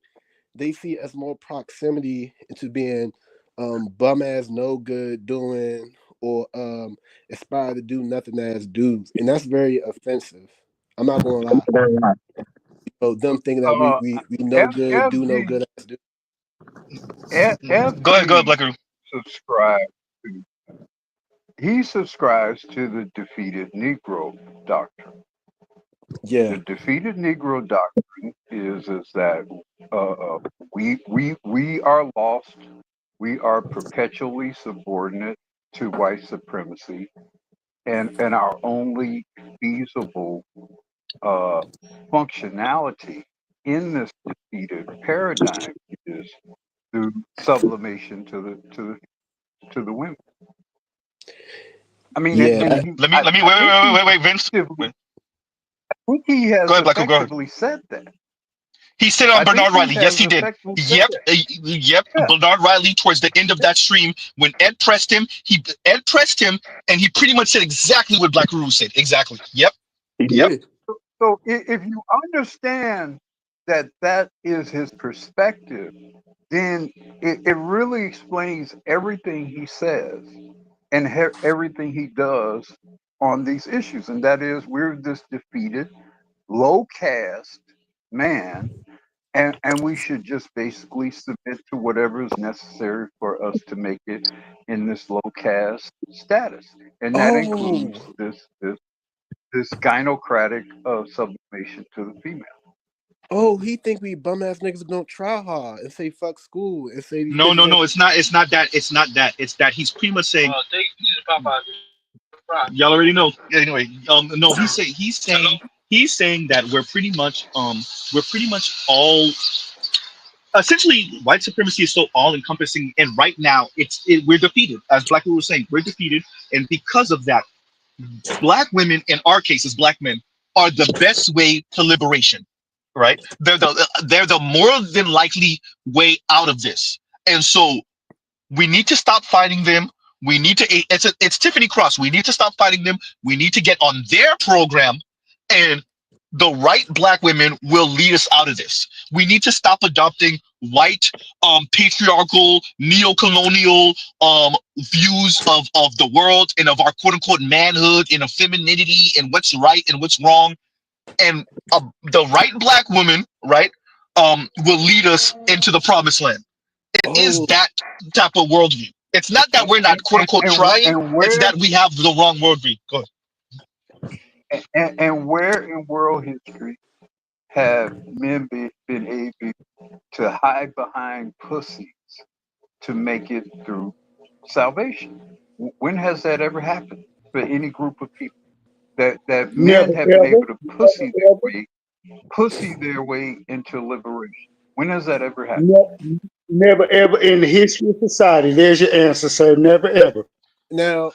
they see as more proximity into being bum ass no good doing, or aspire to do nothing as dudes, and that's very offensive. I'm not gonna lie. So them thinking that we no good, do no good as dudes. Go ahead, Blacker. He subscribes to the defeated Negro doctrine. Yeah. The defeated Negro doctrine is that we are lost. We are perpetually subordinate to white supremacy, and our only feasible functionality in this defeated paradigm is through sublimation to the women. I mean, yeah. Let me wait, Vince. I think he has effectively said that. He said on Bernard Riley. Yes, he did. Yep. Yeah. Bernard Riley, towards the end of that stream, when Ed pressed him, and he pretty much said exactly what Black Guru said. Exactly. Yep. Yep. So if you understand that is his perspective, then it really explains everything he says and everything he does on these issues. And that is, we're this defeated, low caste man, and we should just basically submit to whatever is necessary for us to make it in this low caste status. And that includes this gynocratic sublimation to the female. Oh, he think we bum ass niggas don't try hard and say fuck school and say these No. It's not that. It's that he's pretty much saying. Y'all already know. Anyway, no, he's saying that we're pretty much all. Essentially, white supremacy is so all encompassing, and right now we're defeated. As Black people were saying, we're defeated, and because of that, Black women, in our cases, Black men, are the best way to liberation. Right? They're the more than likely way out of this, and so we need to stop fighting them. We need to. It's Tiffany Cross. We need to stop fighting them. We need to get on their program, and the right Black women will lead us out of this. We need to stop adopting white, patriarchal, neo-colonial views of the world and of our quote unquote manhood and of femininity and what's right and what's wrong. And the right Black woman, right, will lead us into the promised land. It is that type of worldview. It's not that we're not quote unquote trying. It's that we have the wrong worldview. Go ahead. And where in world history have men been able to hide behind pussies to make it through salvation? When has that ever happened for any group of people? That men have been able to pussy their way into liberation. When has that ever happened? Never ever in the history of society. There's your answer, sir. Never ever. Now,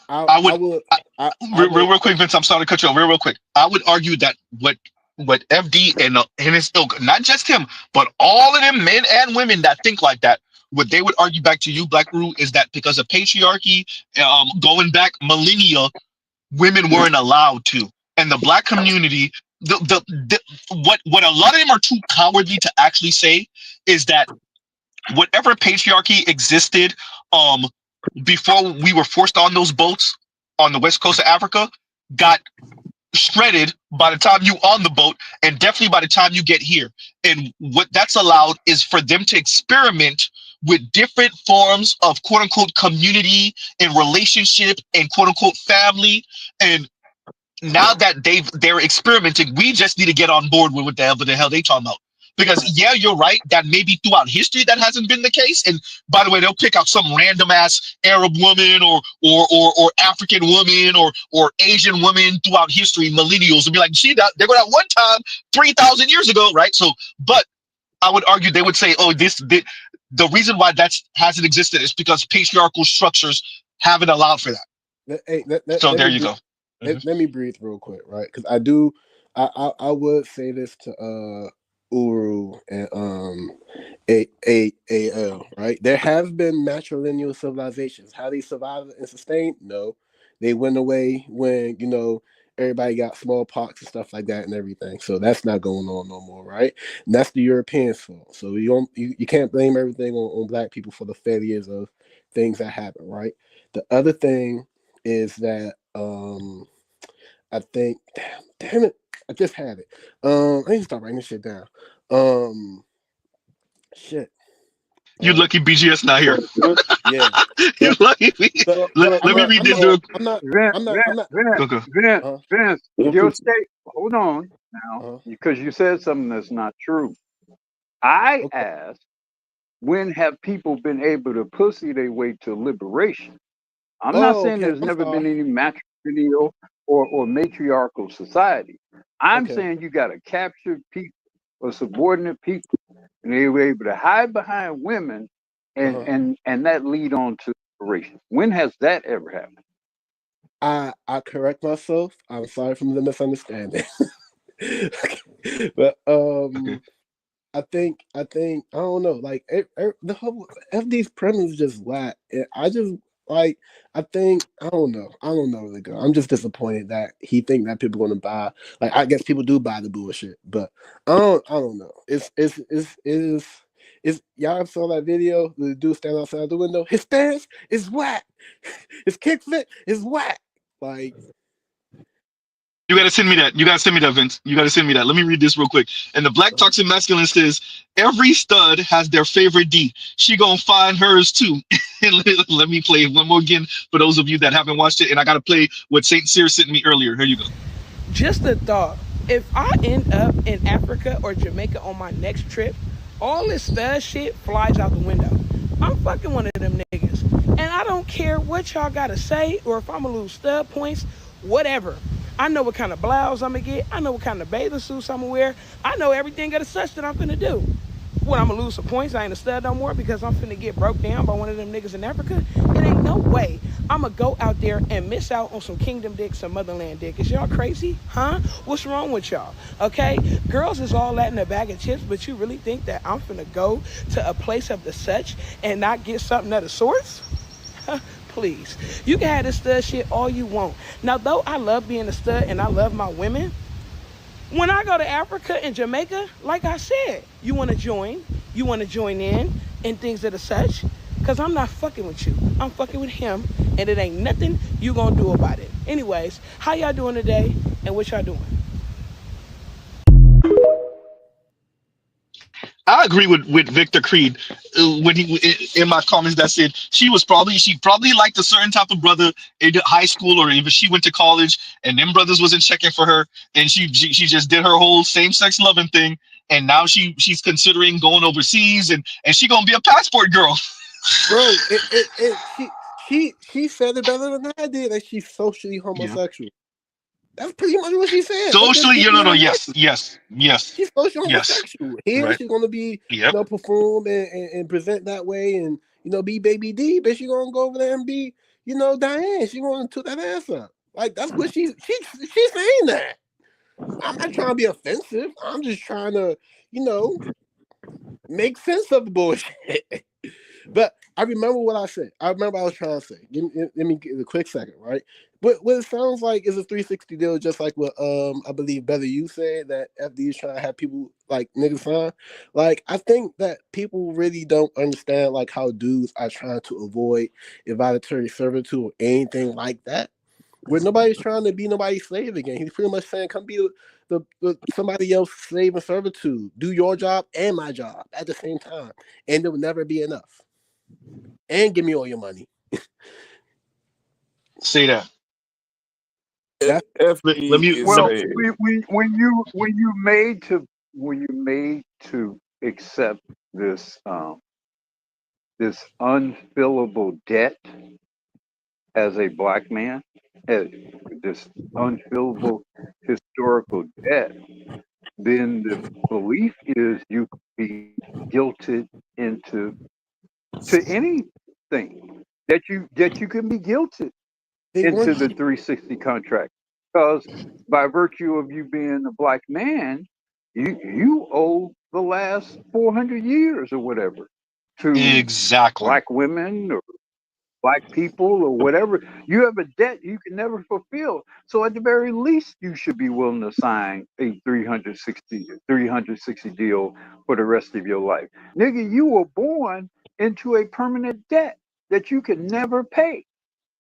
real quick, Vince. I'm sorry to cut you off. Real quick. I would argue that what what FD and his ilk, not just him, but all of them men and women that think like that, what they would argue back to you, Black Rule, is that because of patriarchy, going back millennia, women weren't allowed to. And the Black community, what a lot of them are too cowardly to actually say is that whatever patriarchy existed before we were forced on those boats on the west coast of Africa got shredded by the time you on the boat, and definitely by the time you get here. And what that's allowed is for them to experiment with different forms of quote unquote community and relationship and quote unquote family. And now that they're experimenting, we just need to get on board with what the hell they talking about. Because yeah, you're right, that maybe throughout history that hasn't been the case. And by the way, they'll pick out some random ass Arab woman or African woman or Asian woman throughout history, millennials, and be like, see that they're going at one time 3,000 years ago, right? So, but I would argue they would say, oh, the reason why that hasn't existed is because patriarchal structures haven't allowed for that. Hey, so there you go. Let me breathe real quick, right? Because I would say this to Uru and AL, right? There have been matrilineal civilizations. How they survived and sustained? No, they went away when everybody got smallpox and stuff like that and everything. So that's not going on no more, right? And that's the Europeans' fault. So you can't blame everything on Black people for the failures of things that happen, right? The other thing is that I think, damn it, I just had it. I need to start writing this shit down. Shit. You lucky BGS not here. Yeah. You lucky. Let me read this real quick. Vince, your state. Hold on now, because you said something that's not true. I asked, when have people been able to pussy their way to liberation? I'm not saying there's never been any matrilineal or matriarchal society. I'm saying you got to capture people or subordinate people, and they were able to hide behind women, and that lead on to liberation. When has that ever happened? I correct myself. I'm sorry for the misunderstanding. But I think I don't know. Like the whole FD's premise is just whack. I just like I don't know. Really good. I'm just disappointed that he think that people are gonna buy. Like I guess people do buy the bullshit, but I don't know. It's y'all saw that video? The dude stand outside the window. His stance is whack. His kick fit is whack. Like. You gotta send me that. Vince. You gotta send me that. Let me read this real quick. And the Black Toxic Masculine says, every stud has their favorite D. She gonna find hers too. And let me play one more again for those of you that haven't watched it. And I gotta play what Saint Cyr sent me earlier. Here you go. Just a thought. If I end up in Africa or Jamaica on my next trip, all this stud shit flies out the window. I'm fucking one of them niggas. And I don't care what y'all gotta say or if I'm gonna lose stud points, whatever. I know what kind of blouse I'm gonna get. I know what kind of bathing suits I'm gonna wear. I know everything of the such that I'm finna do. What, I'm gonna lose some points? I ain't a stud no more because I'm finna get broke down by one of them niggas in Africa? It ain't no way I'm gonna go out there and miss out on some kingdom dick, some motherland dick. Is y'all crazy? Huh? What's wrong with y'all? Okay? Girls is all that in a bag of chips, but you really think that I'm finna go to a place of the such and not get something of the sorts? Please. You can have this stud shit all you want. Now, though I love being a stud and I love my women, when I go to Africa and Jamaica, like I said, you want to join in and things of the such, because I'm not fucking with you. I'm fucking with him, and it ain't nothing you gonna do about it. Anyways, how y'all doing today, and what y'all doing? I agree with Victor Creed when he in my comments that said she probably liked a certain type of brother in high school or even she went to college and them brothers wasn't checking for her and she just did her whole same-sex loving thing and now she's considering going overseas and she gonna be a passport girl. Bro, she said it better than I did that she's socially homosexual. Yeah. That's pretty much what she said. Socially, yes. She's socially homosexual. Here, she's gonna be, perform and present that way, and be Baby D, but she's gonna go over there and be, Diane. She's gonna toot that ass up. Like that's what she's saying that. I'm not trying to be offensive. I'm just trying to, make sense of the bullshit. But I remember what I said. I remember what I was trying to say. Let me give a quick second, right? But what it sounds like is a 360 deal, just like what I believe Better You said, that FD is trying to have people like niggas sign. Like, I think that people really don't understand like how dudes are trying to avoid involuntary servitude or anything like that. Where nobody's trying to be nobody's slave again. He's pretty much saying, come be the somebody else's slave in servitude. Do your job and my job at the same time. And there will never be enough. And give me all your money. Say that. That's, let me Well, when you made to accept this this unfillable debt as a black man, this unfillable historical debt, then the belief is you be guilted into anything that you can be guilted into the 360 contract, because by virtue of you being a black man, you owe the last 400 years or whatever to black women or black people or whatever. You have a debt you can never fulfill. So at the very least, you should be willing to sign a 360 deal for the rest of your life. Nigga, you were born into a permanent debt that you can never pay.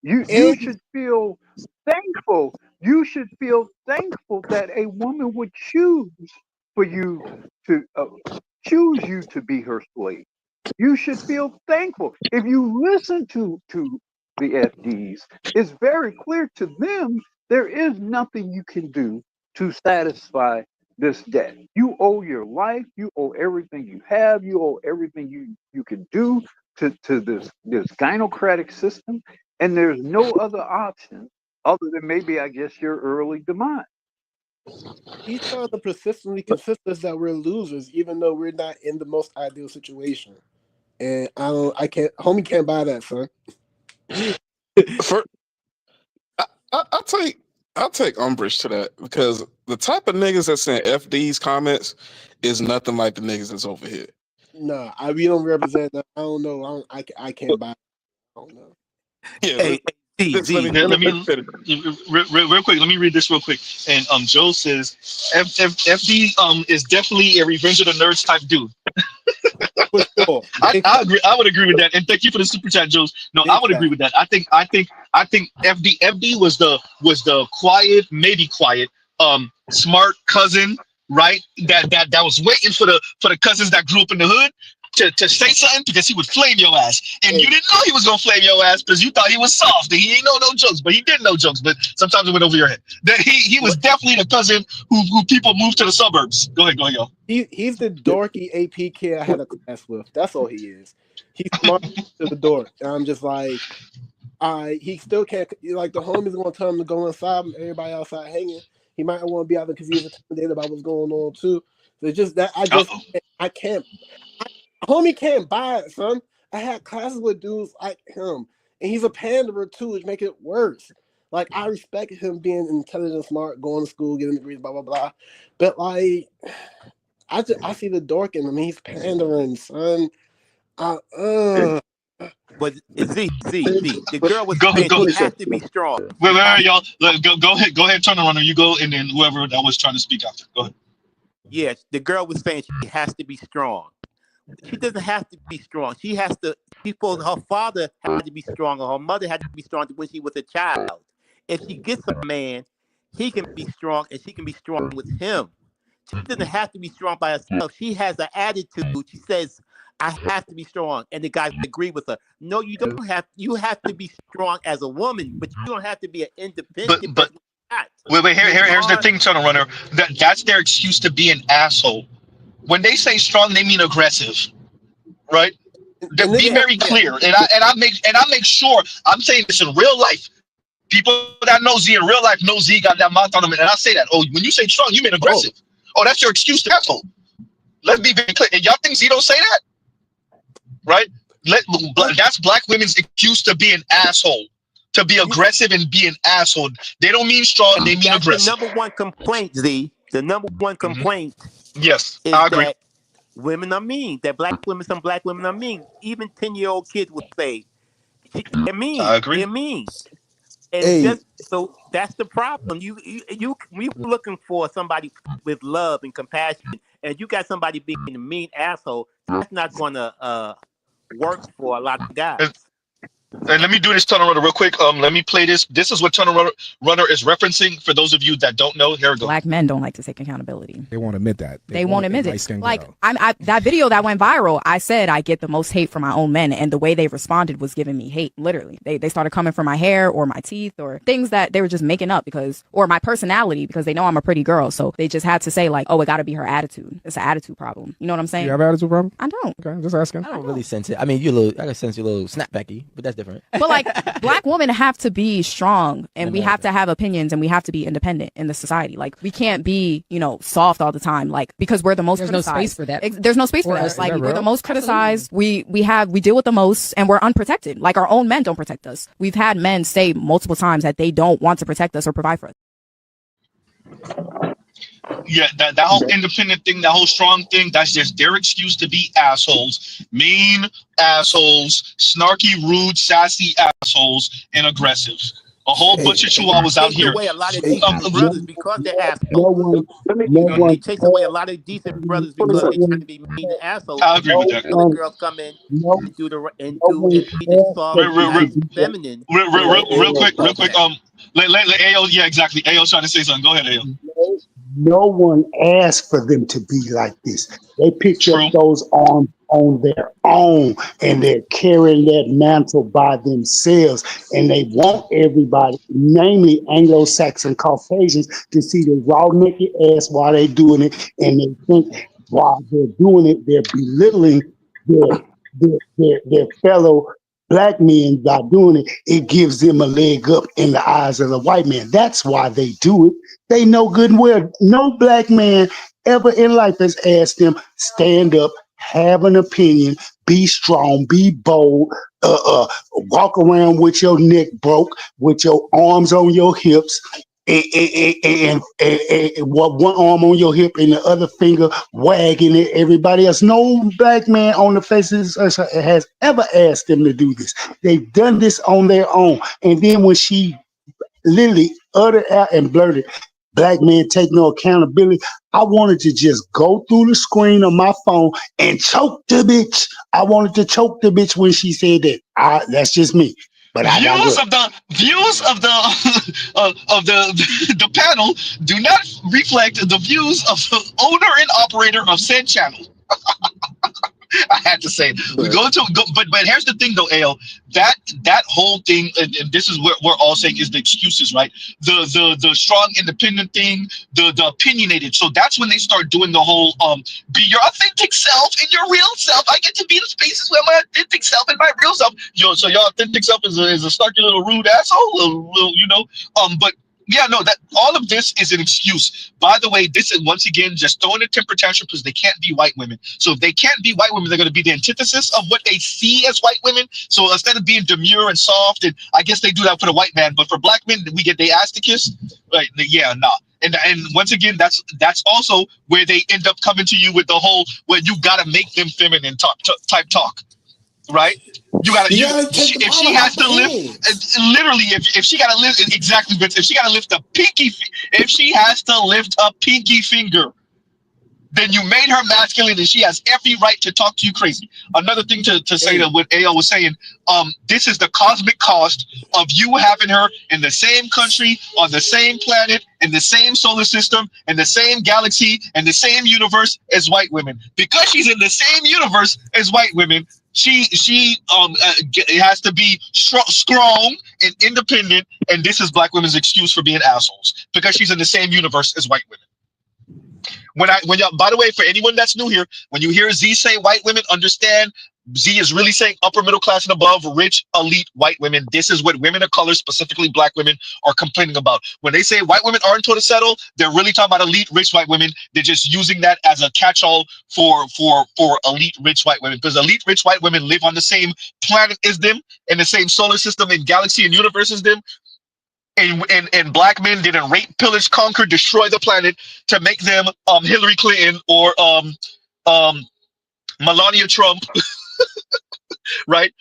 You should feel thankful. You should feel thankful that a woman would choose for you to choose you to be her slave. You should feel thankful. If you listen to the FDs, it's very clear to them there is nothing you can do to satisfy this debt. You owe your life. You owe everything you have. You owe everything you can do to this gynocratic system. And there's no other option other than maybe, I guess, your early demise. He's trying to persistently consist us that we're losers, even though we're not in the most ideal situation. And homie can't buy that, son. I'll take umbrage to that, because the type of niggas that's in FD's comments is nothing like the niggas that's over here. No, we don't represent that. I don't know. I can't buy it. I don't know. Yeah, let me real quick. Let me read this real quick. And Joe says, FD is definitely a Revenge of the Nerds type dude. I agree. I would agree with that. And thank you for the super chat, Joe. No, I would agree with that. I think FD was the quiet, maybe quiet, smart cousin, right? That was waiting for the cousins that grew up in the hood to say something, because he would flame your ass, and you didn't know he was gonna flame your ass because you thought he was soft and he ain't know no jokes, but he did know jokes, but sometimes it went over your head. That he was definitely the cousin who people moved to the suburbs. Go ahead, yo. He's the dorky AP kid I had a class with. That's all he is. He's smart to the dork, and I'm just like, he still can't, like, the homies gonna tell him to go inside and everybody outside hanging. He might want to be out there because he's intimidated about what's going on too. So it's just that I can't. Homie can't buy it, son. I had classes with dudes like him, and he's a panderer too, which make it worse. Like, I respect him being intelligent, smart, going to school, getting degrees, blah blah blah. But like, I see the dork in him. He's pandering, son. But Z, the girl was saying he has to be strong. Wait, y'all. Go ahead, turn around, you go, and then whoever that was trying to speak after. Go ahead. Yeah, the girl was saying she has to be strong. She doesn't have to be strong. She has to. Her father had to be strong, or her mother had to be strong when she was a child. If she gets a man, he can be strong, and she can be strong with him. She doesn't have to be strong by herself. She has an attitude. She says, "I have to be strong," and the guys agree with her. No, you don't have. You have to be strong as a woman, but you don't have to be an independent. But wait. Here's the thing, Tunnel Runner. That's their excuse to be an asshole. When they say strong, they mean aggressive, right? Be very clear, and I make sure I'm saying this in real life. People that know Z in real life know Z got that mouth on them, and I say that. Oh, when you say strong, you mean aggressive. Oh, that's your excuse to asshole. Let's be very clear. And y'all think Z don't say that, right? That's black women's excuse to be an asshole. to be aggressive and be an asshole. They don't mean strong, they mean That's the aggressive. number one complaint, Z. The number one complaint Yes, is I agree. that women are mean. That some black women are mean. Even 10-year-old kids would say they're mean. I agree. They're mean. And Hey, so that's the problem. You looking for somebody with love and compassion, and you got somebody being a mean asshole. That's not gonna work for a lot of guys. And let me do this tunnel runner real quick. Let me play this. This is what tunnel runner is referencing. For those of you that don't know, here we go. Black men don't like to take accountability. They won't admit that. They won't admit it. Like that video that went viral, I said I get the most hate from my own men, and the way they responded was giving me hate. Literally, they started coming for my hair or my teeth or things that they were just making up or my personality because they know I'm a pretty girl. So they just had to say like, oh, it got to be her attitude. It's an attitude problem. You know what I'm saying? You have an attitude problem? I don't. Okay, just asking. I don't really sense it. I mean, I can sense you a little snapbacky, but that's different. But like black women have to be strong and we have to have opinions and we have to be independent in the society. Like we can't be, soft all the time. Like because we're the most There's criticized. no space for that. There's no space for that. Like we're the most criticized. We deal with the most and we're unprotected. Like our own men don't protect us. We've had men say multiple times that they don't want to protect us or provide for us. Yeah, that whole independent thing, that whole strong thing, that's just their excuse to be assholes, mean assholes, snarky, rude, sassy assholes, and aggressive. A whole bunch of chihuahuas out here. Away a lot of decent brothers because they're assholes. It takes away a lot of decent brothers because they're trying to be mean and assholes. I agree with that. Other girls come in and do be the soft, feminine. Real quick. Let AO, yeah, exactly. AO's trying to say something. Go ahead, AO. No one asked for them to be like this. They picked up those arms on their own, and they're carrying that mantle by themselves. And they want everybody, namely Anglo-Saxon Caucasians, to see the raw naked ass while they're doing it. And they think while they're doing it, they're belittling their fellow black men by doing it. It gives them a leg up in the eyes of the white man. That's why they do it. They know good and well. No black man ever in life has asked them, stand up, have an opinion, be strong, be bold, walk around with your neck broke, with your arms on your hips, and one arm on your hip and the other finger wagging at everybody else. No black man on the face of this earth has ever asked them to do this. They've done this on their own. And then when she literally uttered out and blurted, black men take no accountability, I wanted to just go through the screen of my phone and choke the bitch. I wanted to choke the bitch when she said that. That's just me. But views of the panel do not reflect the views of the owner and operator of said channel. I had to say, but here's the thing though, AO, that whole thing, and this is what we're all saying is the excuses, right? The strong independent thing, the opinionated. So that's when they start doing the whole be your authentic self and your real self. I get to be in spaces where my authentic self and my real self. So your authentic self is a snarky little rude asshole, but. Yeah, no, that all of this is an excuse. By the way, this is once again just throwing a temper tantrum because they can't be white women. So if they can't be white women, they're going to be the antithesis of what they see as white women. So instead of being demure and soft, and I guess they do that for the white man, but for black men, we get they ass to kiss. Like, yeah, nah. And once again, that's also where they end up coming to you with the whole where you got to make them feminine type talk, right? You gotta if she has to lift literally if she gotta lift exactly, but if she gotta lift a pinky, if she has to lift a pinky finger, then you made her masculine and she has every right to talk to you crazy. Another thing to say that what AO was saying, this is the cosmic cost of you having her in the same country, on the same planet, in the same solar system, in the same galaxy, in the same universe as white women. Because she's in the same universe as white women, she has to be strong and independent, and this is black women's excuse for being assholes because she's in the same universe as white women. When y'all, by the way, for anyone that's new here, when you hear Z say white women, understand Z is really saying upper middle class and above, rich, elite, white women. This is what women of color, specifically black women, are complaining about. When they say white women aren't told to settle, they're really talking about elite, rich white women. They're just using that as a catch-all for elite, rich white women, because elite, rich white women live on the same planet as them, in the same solar system and galaxy and universe as them. And black men didn't rape, pillage, conquer, destroy the planet to make them Hillary Clinton or Melania Trump, right?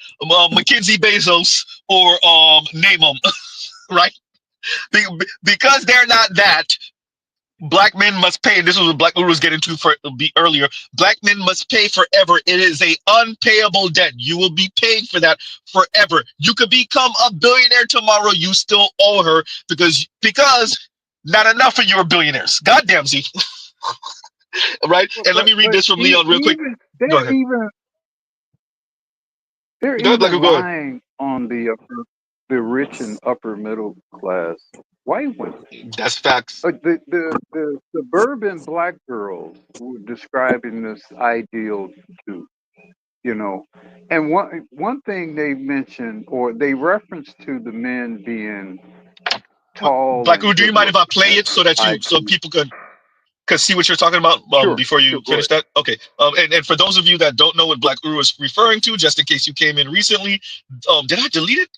Mackenzie Bezos or name them, right? Because they're not that. Black men must pay, and this was what Black Guru was getting to earlier. Black men must pay forever. It is a unpayable debt. You will be paying for that forever. You could become a billionaire tomorrow. You still owe her because not enough of you are billionaires. Goddamn, Z. Right? And let me read this from Leon real quick. Go ahead. They're Go ahead, Black even Guru, go ahead. lying on the rich and upper middle class white women. That's facts. The suburban black girls were describing this ideal too, And one thing they mentioned, or they referenced to the men being tall. Black Guru, do you mind if I play it so people could see what you're talking about before you finish that? Okay. And for those of you that don't know what Black Guru is referring to, just in case you came in recently, did I delete it?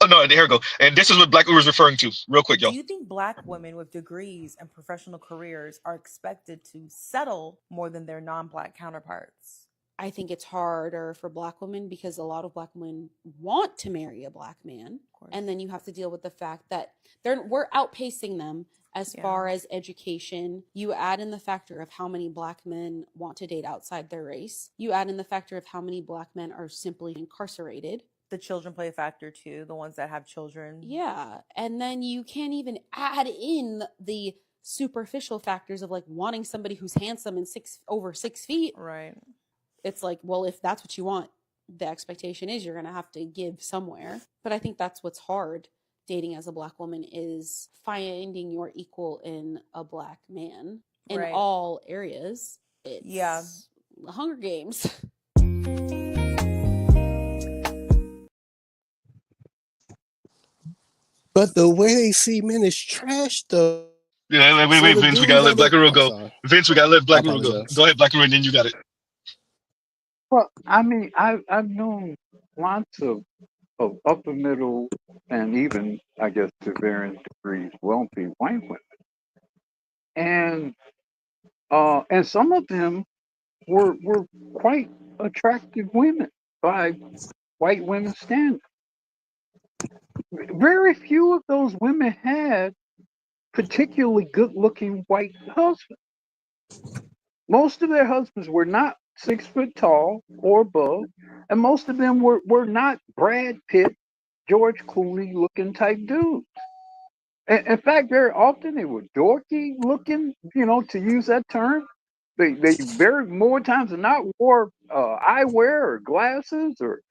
Oh no, here we go. And this is what Black Guru is referring to. Real quick, y'all. Do you think black women with degrees and professional careers are expected to settle more than their non-black counterparts? I think it's harder for black women because a lot of black women want to marry a black man. And then you have to deal with the fact that we're outpacing them as far as education. You add in the factor of how many black men want to date outside their race. You add in the factor of how many black men are simply incarcerated. The children play a factor too, the ones that have children. Yeah. And then you can't even add in the superficial factors of like wanting somebody who's handsome and over 6 feet. Right. It's like, well, if that's what you want, the expectation is you're going to have to give somewhere. But I think that's what's hard dating as a black woman is finding your equal in a black man in all areas. It's Hunger Games. But the way they see men is trash, though. Yeah, wait, Vince, we gotta let Black Guru go. Vince, we gotta let Black Guru go. Go ahead, Black Guru, and then you got it. Well, I mean, I've known lots of upper middle and even, I guess, to varying degrees, wealthy white women, and some of them were quite attractive women by white women's standards. Very few of those women had particularly good-looking white husbands. Most of their husbands were not 6 foot tall or above, and most of them were not Brad Pitt, George Clooney looking type dudes. In fact, very often they were dorky looking, to use that term. They very more times than not wore eyewear or glasses or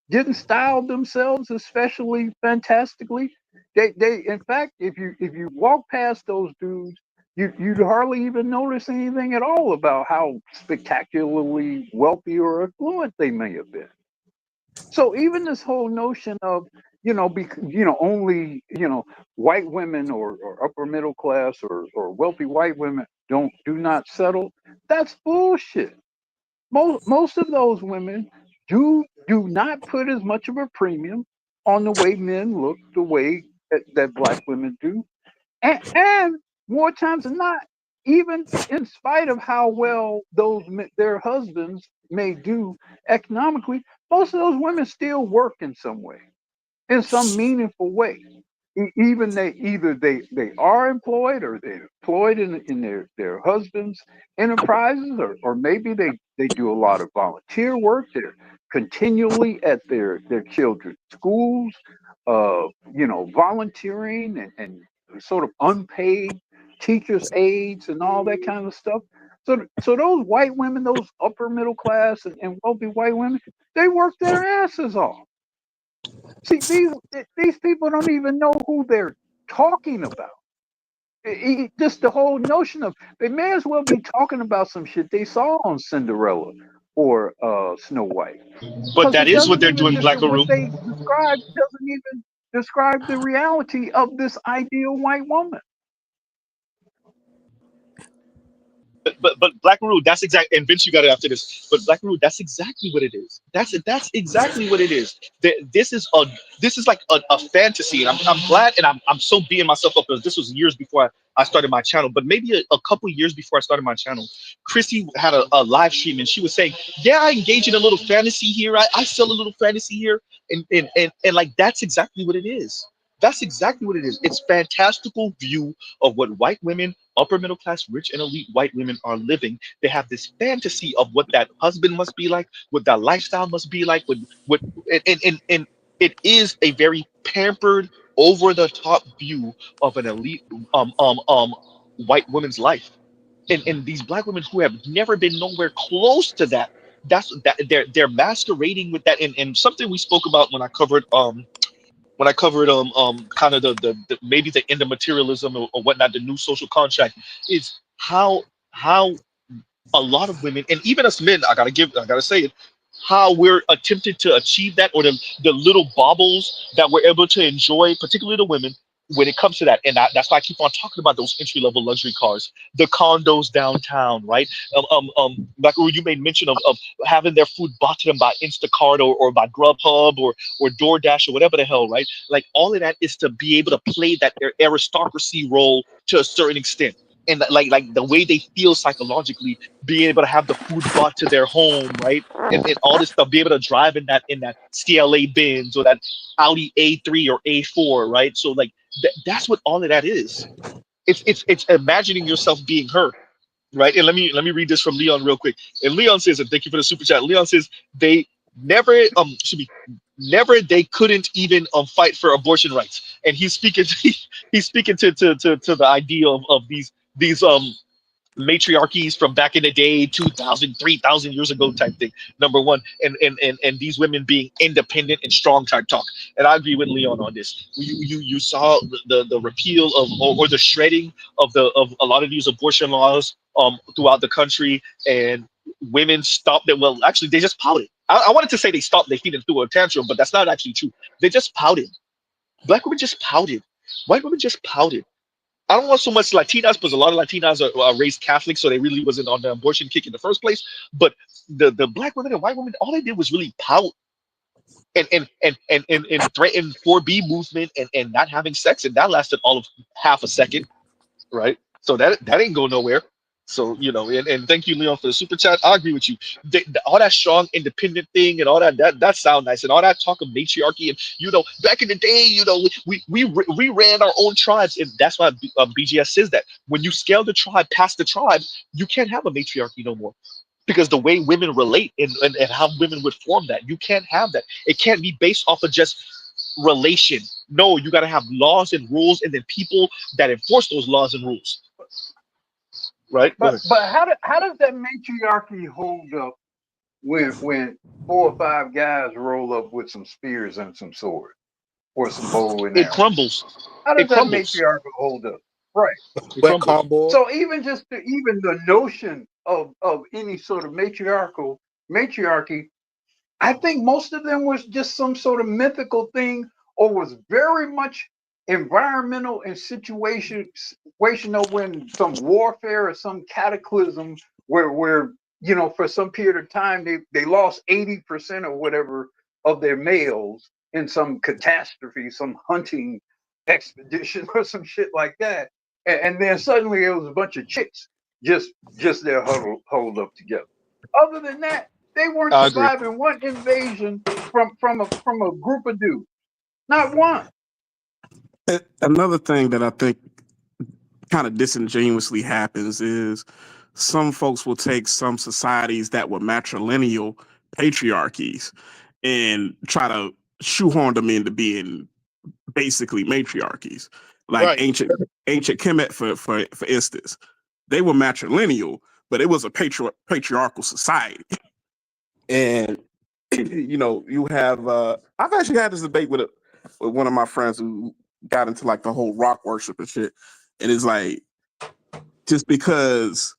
didn't style themselves especially fantastically. They in fact, if you walk past those dudes, you'd hardly even notice anything at all about how spectacularly wealthy or affluent they may have been. So even this whole notion of only white women or upper middle class or wealthy white women do not settle, that's bullshit. Most of those women do not put as much of a premium on the way men look, the way that black women do, and more times than not, even in spite of how well their husbands may do economically, most of those women still work in some way, in some meaningful way. Even either they are employed or they're employed in their husbands' enterprises, or maybe they do a lot of volunteer work. They're continually at their children's schools, volunteering and sort of unpaid teachers' aides and all that kind of stuff. So those white women, those upper middle class and wealthy white women, they work their asses off. See, these people don't even know who they're talking about. Just the whole notion of they may as well be talking about some shit they saw on Cinderella or Snow White, But because that it is what doesn't they're even doing, Black what Guru. they describe doesn't even describe the reality of this ideal white woman. But Black Root, that's exactly, and Vince, you got it after this. But Black Root, that's exactly what it is. That's exactly what it is. This is like a fantasy, and I'm glad, and I'm so beating myself up because this was years before I started my channel, but maybe a couple years before I started my channel, Chrissy had a live stream and she was saying, "Yeah, I engage in a little fantasy here. I sell a little fantasy here," and like that's exactly what it is. That's exactly what it is. It's fantastical view of what white women, upper middle class, rich and elite white women are living. They have this fantasy of what that husband must be like, what that lifestyle must be like, what and it is a very pampered, over the top view of an elite white woman's life. And these black women who have never been nowhere close to that, they're masquerading with that. And something we spoke about when I covered kind of the maybe the end of materialism or whatnot, the new social contract, is how a lot of women and even us men, I gotta say it, how we're attempting to achieve that, or the little baubles that we're able to enjoy, particularly the women, when it comes to that. And that's why I keep on talking about those entry level luxury cars, the condos downtown, right? Like you made mention of having their food brought to them by Instacart or by Grubhub or DoorDash or whatever the hell, right? Like all of that is to be able to play that aristocracy role to a certain extent. And like the way they feel psychologically, being able to have the food brought to their home, right? And all this stuff, be able to drive in that CLA Benz or that Audi A3 or A4, right? So like that's what all of that is. It's imagining yourself being her, right? And let me read this from Leon real quick. And Leon says, and thank you for the super chat. Leon says they never should be never they couldn't even fight for abortion rights. And he's speaking he's speaking to the idea of these matriarchies from back in the day, 2,000, 3,000 years ago type thing, number one, and these women being independent and strong type talk. And I agree with Leon on this. You saw the repeal of or the shredding of a lot of these abortion laws throughout the country, and women stopped it. Well, actually they just pouted. I wanted to say they stopped, they feed and threw a tantrum, but that's not actually true. They just pouted. Black women just pouted. White women just pouted. I don't want so much Latinas, because a lot of Latinas are raised Catholic, so they really wasn't on the abortion kick in the first place. But the black women and white women, all they did was really pout and threaten 4B movement and not having sex, and that lasted all of half a second, right? So that ain't go nowhere. So and thank you, Leon, for the super chat. I agree with you. All that strong independent thing and all that sound nice, and all that talk of matriarchy, and back in the day, we ran our own tribes, and that's why BGS says that when you scale the tribe past the tribe, you can't have a matriarchy no more, because the way women relate and how women would form that, you can't have that. It can't be based off of just relation. No, you got to have laws and rules, and then people that enforce those laws and rules. Right? But how does that matriarchy hold up when 4 or 5 guys roll up with some spears and some swords or some bow and arrows? It crumbles. How does that matriarchy hold up? Right. Wet cardboard. So even the notion of any sort of matriarchy, I think most of them was just some sort of mythical thing, or was very much environmental and situational, when some warfare or some cataclysm where for some period of time they lost 80% or whatever of their males in some catastrophe, some hunting expedition or some shit like that, and then suddenly it was a bunch of chicks just there huddled up together. Other than that, they weren't surviving one invasion from a group of dudes. Not one. Another thing that I think kind of disingenuously happens is some folks will take some societies that were matrilineal patriarchies and try to shoehorn them into being basically matriarchies. Like ancient Kemet, for instance, they were matrilineal, but it was a patriarchal society. And you have I've actually had this debate with one of my friends who got into like the whole rock worship and shit. And it's like, just because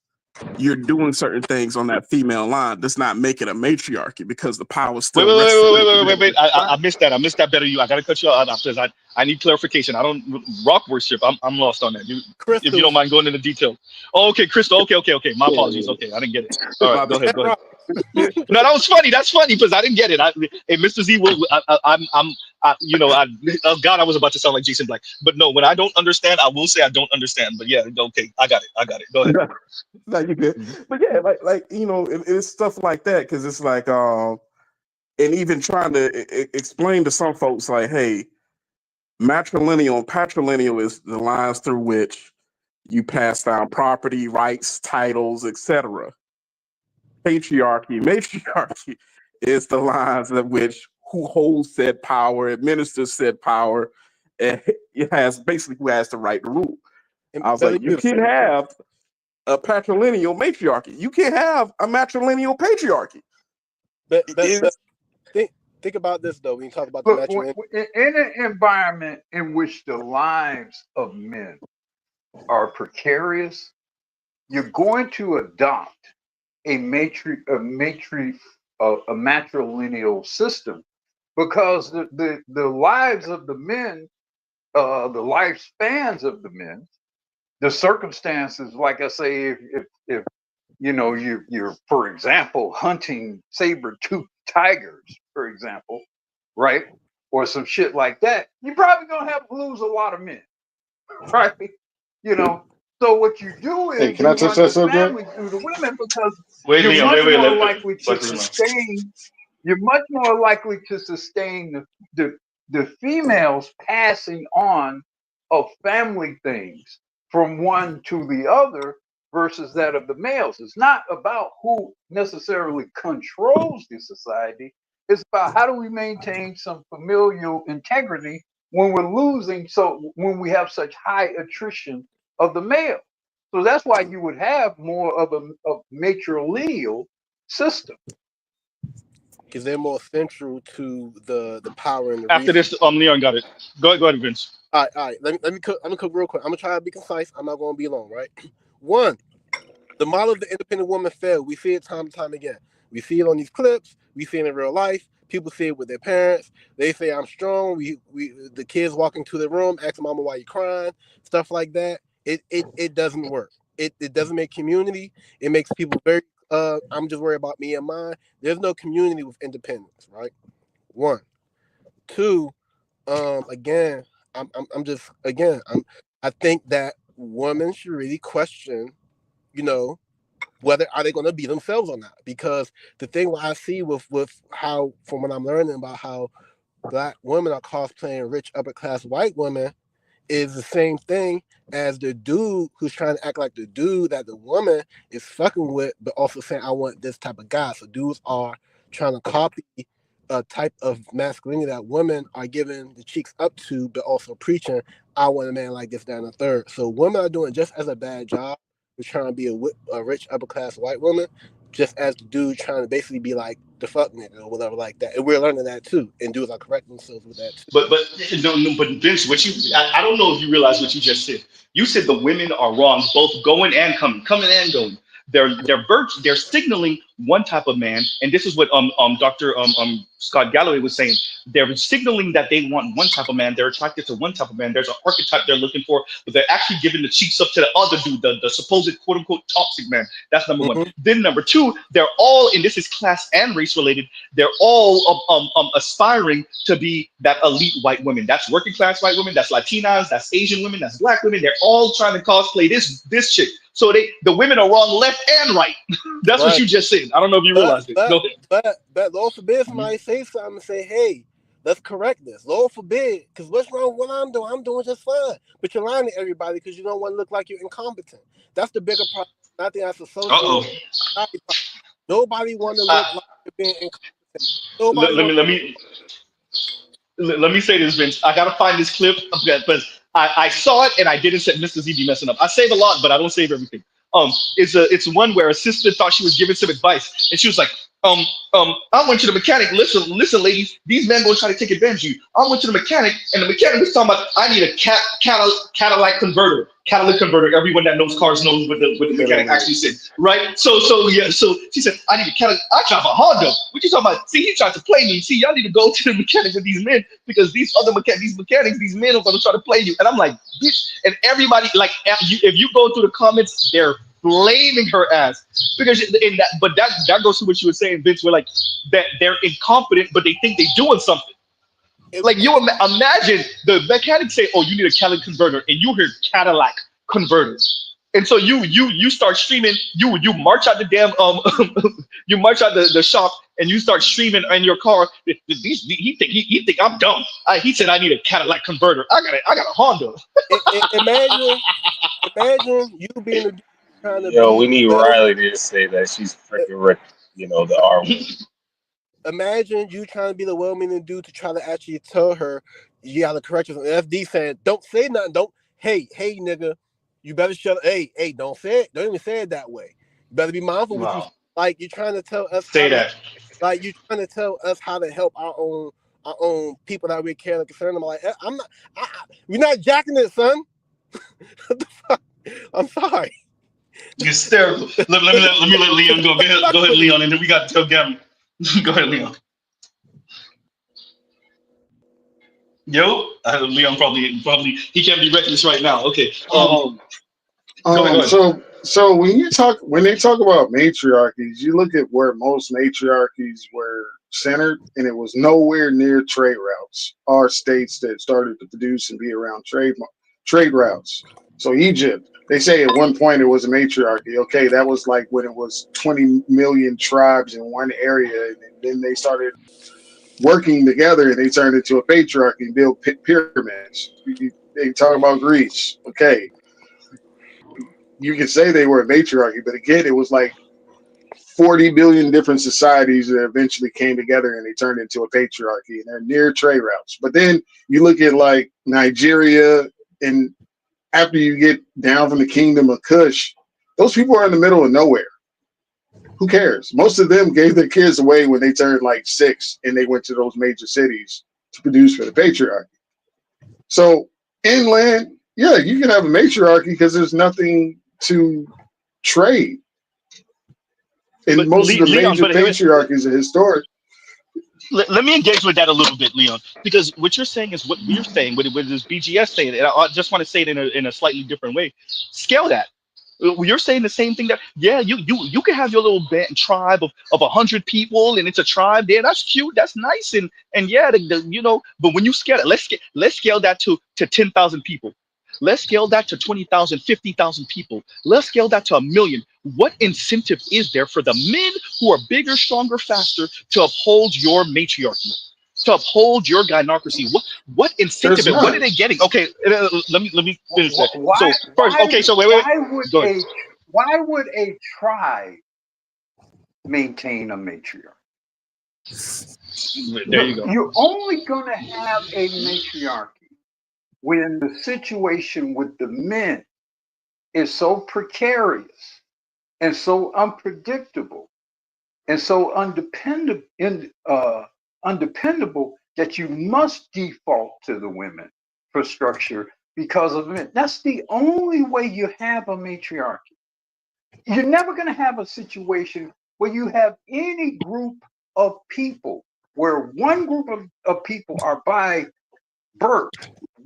you're doing certain things on that female line does not make it a matriarchy because the power still Wait, rests. wait. I missed that. I missed that. Better you. I gotta cut you out because I need clarification. I don't rock worship. I'm lost on that. If you don't mind going into detail. Oh, okay, Crystal. Okay. My apologies. Okay, I didn't get it. All right, go ahead. No, that was funny. That's funny because I didn't get it. Hey, Mr. Z, oh God, I was about to sound like Jason Black. But no, when I don't understand, I will say I don't understand. But yeah, okay, I got it. Go ahead. No, you good. But yeah, like it's stuff like that because it's like and even trying to explain to some folks like, hey, matrilineal and patrilineal is the lines through which you pass down property, rights, titles, etc. Matriarchy is the lines at which who holds said power, administers said power, and it has basically who has the right to rule. I was like, you can have a patrilineal matriarchy. You can't have a matrilineal patriarchy. But think about this though. When you talk about the matrilineal, in an environment in which the lives of men are precarious, you're going to adopt a matrilineal system because the lives of the men, the lifespans of the men, the circumstances, like I say, if you're for example hunting saber-toothed tigers, for example, right, or some shit like that, you're probably gonna have to lose a lot of men, right? So what you do is Hey, can I touch run that the family subject? through the women because Wait, you're Leon, much wait. more likely to sustain. You're much more likely to sustain the females passing on of family things from one to the other versus that of the males. It's not about who necessarily controls the society. It's about how do we maintain some familial integrity when we're losing, so when we have such high attrition of the male. So that's why you would have more of a matrilineal system. because they're more central to the power and the After resources. this, Leon got it. Go ahead, Vince. All right. Let me cook real quick. I'm gonna try to be concise. I'm not gonna be long, right? One, the model of the independent woman failed. We see it time and time again. We see it on these clips. We see it in real life. People see it with their parents. They say, "I'm strong." The kids walk into the room, ask mama why you crying, stuff like that. It doesn't work. It doesn't make community. It makes people very. I'm just worried about me and mine. There's no community with independence, right? One, two. Again, I think that women should really question, whether are they going to be themselves or not. Because the thing what I see with how, from what I'm learning about how Black women are cosplaying rich upper class white women, is the same thing as the dude who's trying to act like the dude that the woman is fucking with, but also saying, I want this type of guy. So dudes are trying to copy a type of masculinity that women are giving the cheeks up to, but also preaching, I want a man like this, that, and the third. So women are doing just as a bad job with trying to be a rich upper class white woman, just as the dude trying to basically be like the fuck nigga or whatever like that. And we're learning that too. And dudes are correcting themselves with that too. But Vince, I don't know if you realize what you just said. You said the women are wrong, both going and coming and going. They're signaling one type of man, and this is what Dr. Scott Galloway was saying. They're signaling that they want one type of man. They're attracted to one type of man. There's an archetype they're looking for, but they're actually giving the cheeks up to the other dude, the supposed quote unquote toxic man. That's number one. Then number two, they're all, and this is class and race related, they're all aspiring to be that elite white woman. That's working class white women. That's Latinas. That's Asian women. That's Black women. They're all trying to cosplay this chick. So the women are wrong left and right. That's what you just said. I don't know if you realized it. Go ahead. But Lord forbid somebody say something and say, hey, let's correct this. Lord forbid, because what's wrong with what I'm doing? I'm doing just fine. But you're lying to everybody because you don't want to look like you're incompetent. That's the bigger problem. I think that's a social. Nobody want to look like you're being incompetent. Let me say this, Vince. I gotta find this clip because I saw it and I didn't say Mr. Z be messing up. I save a lot, but I don't save everything. It's one where a sister thought she was giving some advice, and she was like, I went to the mechanic. Listen, ladies, these men gonna try to take advantage of you. I went to the mechanic, and the mechanic was talking about I need a catalytic converter. Catalytic converter. Everyone that knows cars knows what the mechanic actually said, right? So yeah. So she said I need a catalytic. I drive a Honda. What you talking about? See, he tried to play me. See, y'all need to go to the mechanic with these men because these other mechanics, these men are gonna try to play you. And I'm like, bitch. And everybody like, if you go through the comments, they're blaming her ass because in that, but that goes to what you were saying, Vince. Where like that they're incompetent, but they think they're doing something. Like you imagine the mechanic say, "Oh, you need a catalytic converter," and you hear Cadillac converters, and so you start streaming. You march out the damn you march out the shop and you start streaming in your car. He think I'm dumb. He said I need a Cadillac converter. I got a Honda. Imagine you being a dude trying to Yo, be we need better. Riley to say that she's freaking, the R word. Imagine you trying to be the well-meaning dude to try to actually tell her you gotta correct yourself. FD saying, "Don't say nothing. Don't. Hey, nigga, you better shut up. Hey, don't say it. Don't even say it that way. You better be mindful what you like. You're trying to tell us Say that. Like you're trying to tell us how to help our own people that we care and concern. I'm like, I'm not. We're not jacking it, son. What the fuck? I'm sorry. It's hysterical. Let me let Leon go. Go ahead, Leon, and then we got to tell Gavin. Go ahead, Leon. Yo, Leon probably he can't be reckless right now. Okay. Go ahead. So when they talk about matriarchies, you look at where most matriarchies were centered, and it was nowhere near trade routes or states that started to produce and be around trade routes. So Egypt, they say at one point it was a matriarchy. Okay, that was like when it was 20 million tribes in one area, and then they started working together and they turned into a patriarchy and built pyramids. They talk about Greece. Okay, you can say they were a matriarchy, but again, it was like 40 billion different societies that eventually came together and they turned into a patriarchy, and they're near trade routes. But then you look at like Nigeria, and after you get down from the kingdom of Kush, those people are in the middle of nowhere. Who cares? Most of them gave their kids away when they turned like 6 and they went to those major cities to produce for the patriarchy. So inland, yeah, you can have a matriarchy because there's nothing to trade. And But most of the Leon, major patriarchies are historic. Let me engage with that a little bit, Leon, because what you're saying is what we're saying, what this BGS saying, and I just want to say it in a slightly different way. Scale that. You're saying the same thing that you can have your little band tribe of 100 people and it's a tribe there. That's cute. That's nice. And yeah, but when you scale it, let's scale that to 10,000 people. Let's scale that to 20,000, 50,000 people. Let's scale that to 1 million. What incentive is there for the men who are bigger, stronger, faster to uphold your matriarchy, to uphold your gynocracy? What incentive? And what are they getting? Okay, let me finish that. So first, okay, so wait. Why would a tribe maintain a matriarch? There you go. You're only going to have a matriarchy when the situation with the men is so precarious and so unpredictable and so undependable that you must default to the women for structure because of men. That's the only way you have a matriarchy. You're never going to have a situation where you have any group of people where one group of people are by birth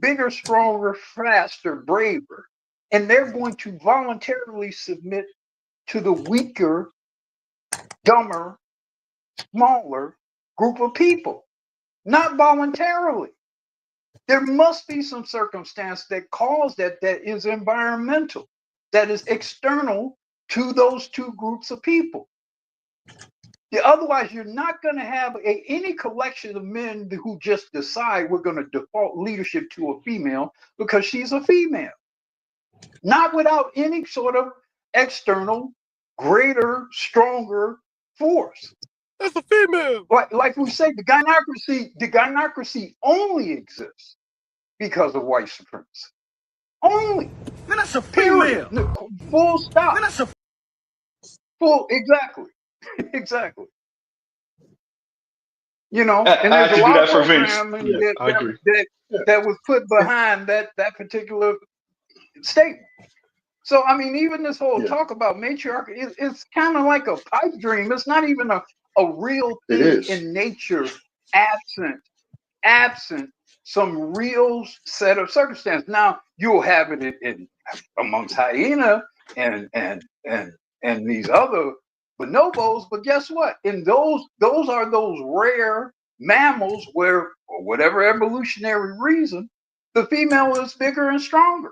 bigger, stronger, faster, braver, and they're going to voluntarily submit to the weaker, dumber, smaller group of people. Not voluntarily. There must be some circumstance that cause that is environmental, that is external to those two groups of people. Otherwise, you're not going to have any collection of men who just decide we're going to default leadership to a female because she's a female. Not without any sort of external, greater, stronger force. That's a female. Like we say, the gynocracy only exists because of white supremacy. Only. Man, that's a female. Period. Full stop. Man, that's a full. Exactly. Exactly. You know, and I there's have a to do lot of that for Vince. programming Yeah, I agree. that was put behind that particular statement. So I mean, even this whole talk about matriarchy, it's kind of like a pipe dream. It's not even a real thing in nature, absent some real set of circumstances. Now you'll have it in amongst hyena and these other bonobos, but guess what? In those are those rare mammals where, for whatever evolutionary reason, the female is bigger and stronger.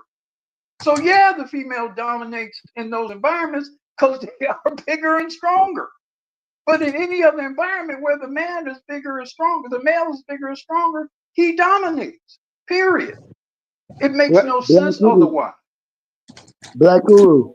So yeah, the female dominates in those environments because they are bigger and stronger. But in any other environment where the man is bigger and stronger, the male is bigger and stronger, he dominates. Period. It makes no sense otherwise. Black Guru,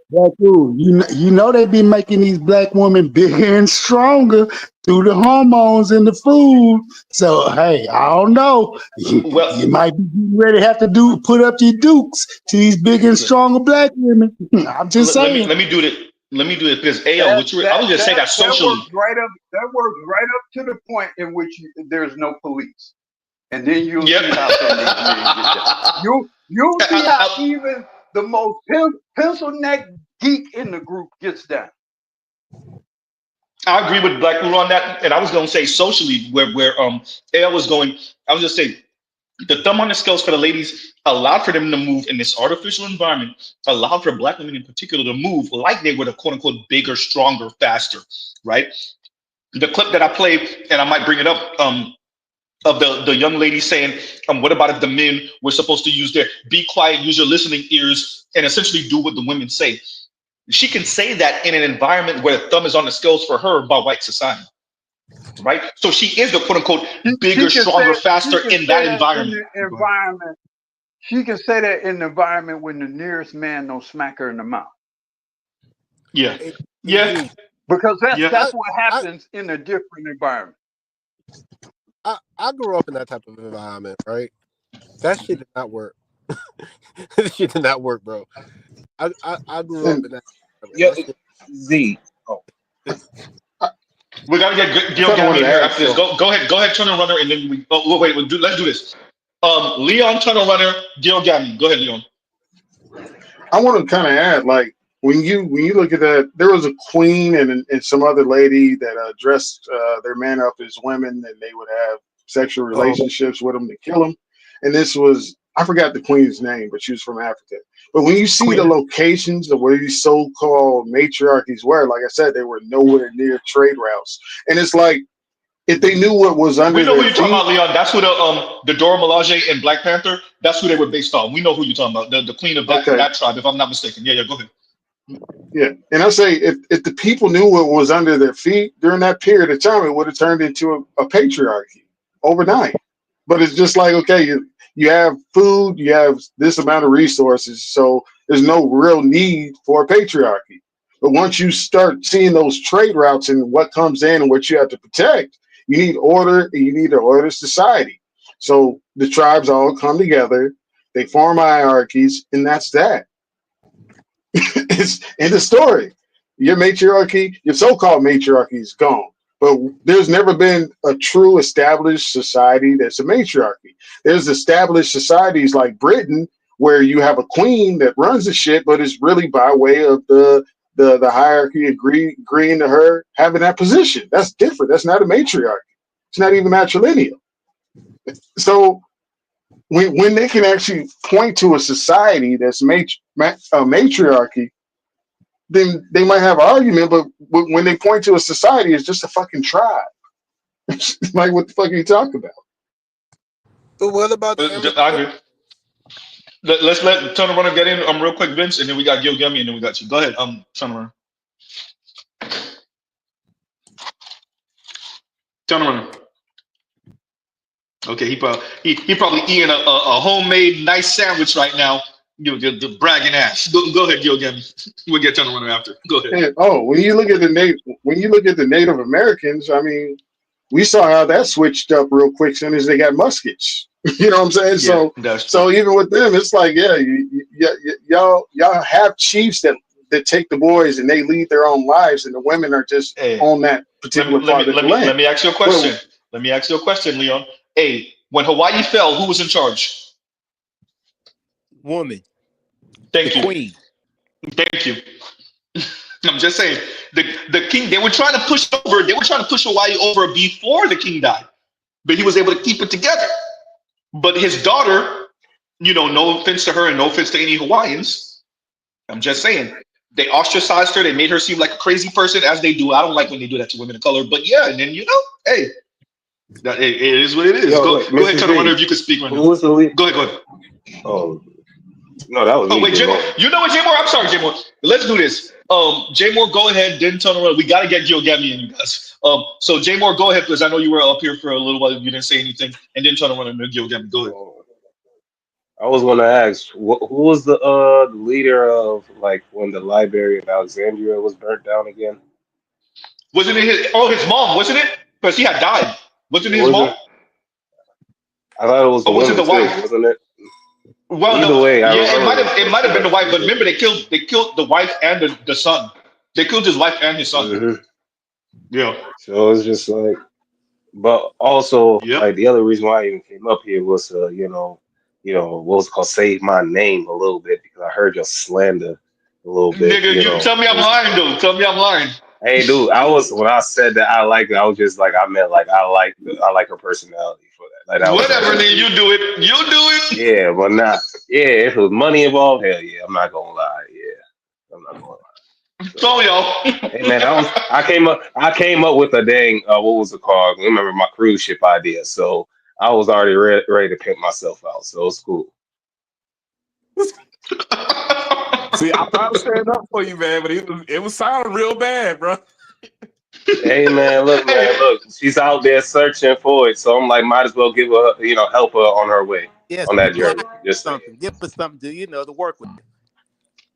you know they be making these black women bigger and stronger through the hormones and the food. So hey, I don't know. You might be ready to have to put up your dukes to these big and stronger black women. I'm just saying. Let me do it. Let me do it because I was just saying that socially. That works right up to the point in which there's no police, and then you'll see how some of these men get down. You'll see how even the most pencil neck geek in the group gets down. I agree with Black Guru on that, and I was going to say socially where AL was going. I was just saying the thumb on the scales for the ladies allowed for them to move in this artificial environment, allowed for black women in particular to move like they were the quote unquote bigger, stronger, faster, right? The clip that I played, and I might bring it up, of the young lady saying, what about if the men were supposed to use their be quiet, use your listening ears, and essentially do what the women say? She can say that in an environment where the thumb is on the scales for her by white society, right? So she is the quote unquote bigger, stronger, faster in that environment. She can say that in the environment when the nearest man don't smack her in the mouth. Yeah. Yeah. Because that's what happens in a different environment. I grew up in that type of environment, right? That shit did not work. That shit did not work, bro. I grew up in that. Yeah, Z. Oh. We gotta get Gil Gabby here after this. Go ahead, Tunnel Runner, and then we. Oh wait, let's do this. Leon, Tunnel Runner, Gil Gabby. Go ahead, Leon. I want to kind of add, like, when you look at that, there was a queen and some other lady that dressed their men up as women, and they would have sexual relationships with them to kill them. And this was, I forgot the queen's name, but she was from Africa. But when you see the locations of where these so-called matriarchies were, like I said, they were nowhere near trade routes. And it's like, if they knew what was under, we know who you're talking about, Leon. That's who the Dora Milaje in Black Panther. That's who they were based on. We know who you're talking about. The queen of that tribe, if I'm not mistaken. Yeah, go ahead. Yeah, and I say if the people knew what was under their feet during that period of time, it would have turned into a patriarchy overnight. But it's just like, okay, you have food, you have this amount of resources, so there's no real need for a patriarchy. But once you start seeing those trade routes and what comes in and what you have to protect, you need order, and you need an order society. So the tribes all come together, they form hierarchies, and that's that. It's in the story. Your matriarchy, your so-called matriarchy is gone. But there's never been a true established society that's a matriarchy. There's established societies like Britain where you have a queen that runs the shit, but it's really by way of the hierarchy agreeing to her having that position. That's different. That's not a matriarchy. It's not even matrilineal. So when they can actually point to a society that's matriarchy, then they might have an argument, but when they point to a society, it's just a fucking tribe. Like, what the fuck are you talking about? But what about I agree. Let's let Tunnel Runner get in real quick, Vince, and then we got Gil Gummy, and then we got you. Go ahead, Tunnel Runner. Tunnel Runner. Okay, he probably eating a homemade nice sandwich right now. The bragging ass. Go ahead, Gil Gummy. We'll get Tunnel Runner after. Go ahead. And, when you look at the Native Americans, I mean, we saw how that switched up real quick as soon as they got muskets. You know what I'm saying? Yeah, so even with them, it's like, y'all have chiefs that take the boys and they lead their own lives, and the women are just on that particular part of the land. Let me ask you a question. Let me ask you a question, Leon. Hey, when Hawaii fell, who was in charge? Woman, the Thank you. queen. Thank you. I'm just saying the king. They were trying to push over. They were trying to push Hawaii over before the king died, but he was able to keep it together. But his daughter, no offense to her and no offense to any Hawaiians, I'm just saying they ostracized her. They made her seem like a crazy person, as they do. I don't like when they do that to women of color, but yeah. And then hey, it is what it is. Yo, Go wait, ahead, Mrs. Tunnel Runner, Z, if you could speak right now. who was the lead? Go ahead, go ahead. Oh, no, that was Oh me, wait, J J Moore. Mo. You know what, J Moore? I'm sorry, J Moore. Let's do this. J Moore, go ahead. Then Tunnel Runner. We gotta get Gilgami and you guys. So J Moore, go ahead, because I know you were up here for a little while. You didn't say anything, and then Tunnel Runner and Gilgami. Go ahead. I was going to ask, who was the leader of like when the Library of Alexandria was burnt down again? Wasn't it his mom? Wasn't it? Because he had died. Wasn't it his Was mom? it? I thought it was the Or was it women the too, wife? wasn't it? Well, Either no. way, I Yeah, it might remember the have. It first might have two been the wife. But episodes. remember, they killed the wife and the son. They killed his wife and his son. Mm-hmm. Yeah. So it's just like, but also Yep. like the other reason why I even came up here was what was it called, save my name a little bit because I heard your slander a little bit. Nigga, you tell me I'm lying though. Tell me I'm lying. Hey, dude, when I said that I liked it, I was just like, I meant like I like her personality for that. Like that was Whatever, all. then you do it. You do it. Yeah, but not. Yeah, if it was money involved, hell yeah, I'm not gonna lie. Yeah, I'm not gonna lie. So y'all. Hey man, I came up with a dang what was it called? Remember my cruise ship idea, so I was already ready to pimp myself out, so it's cool. See, I thought I was standing up for you, man, but it was sounding real bad, bro. Hey man, look, she's out there searching for it, so I'm like, might as well give her, help her on her way Yes, on that supply journey. Just saying. something. Give us something to work with.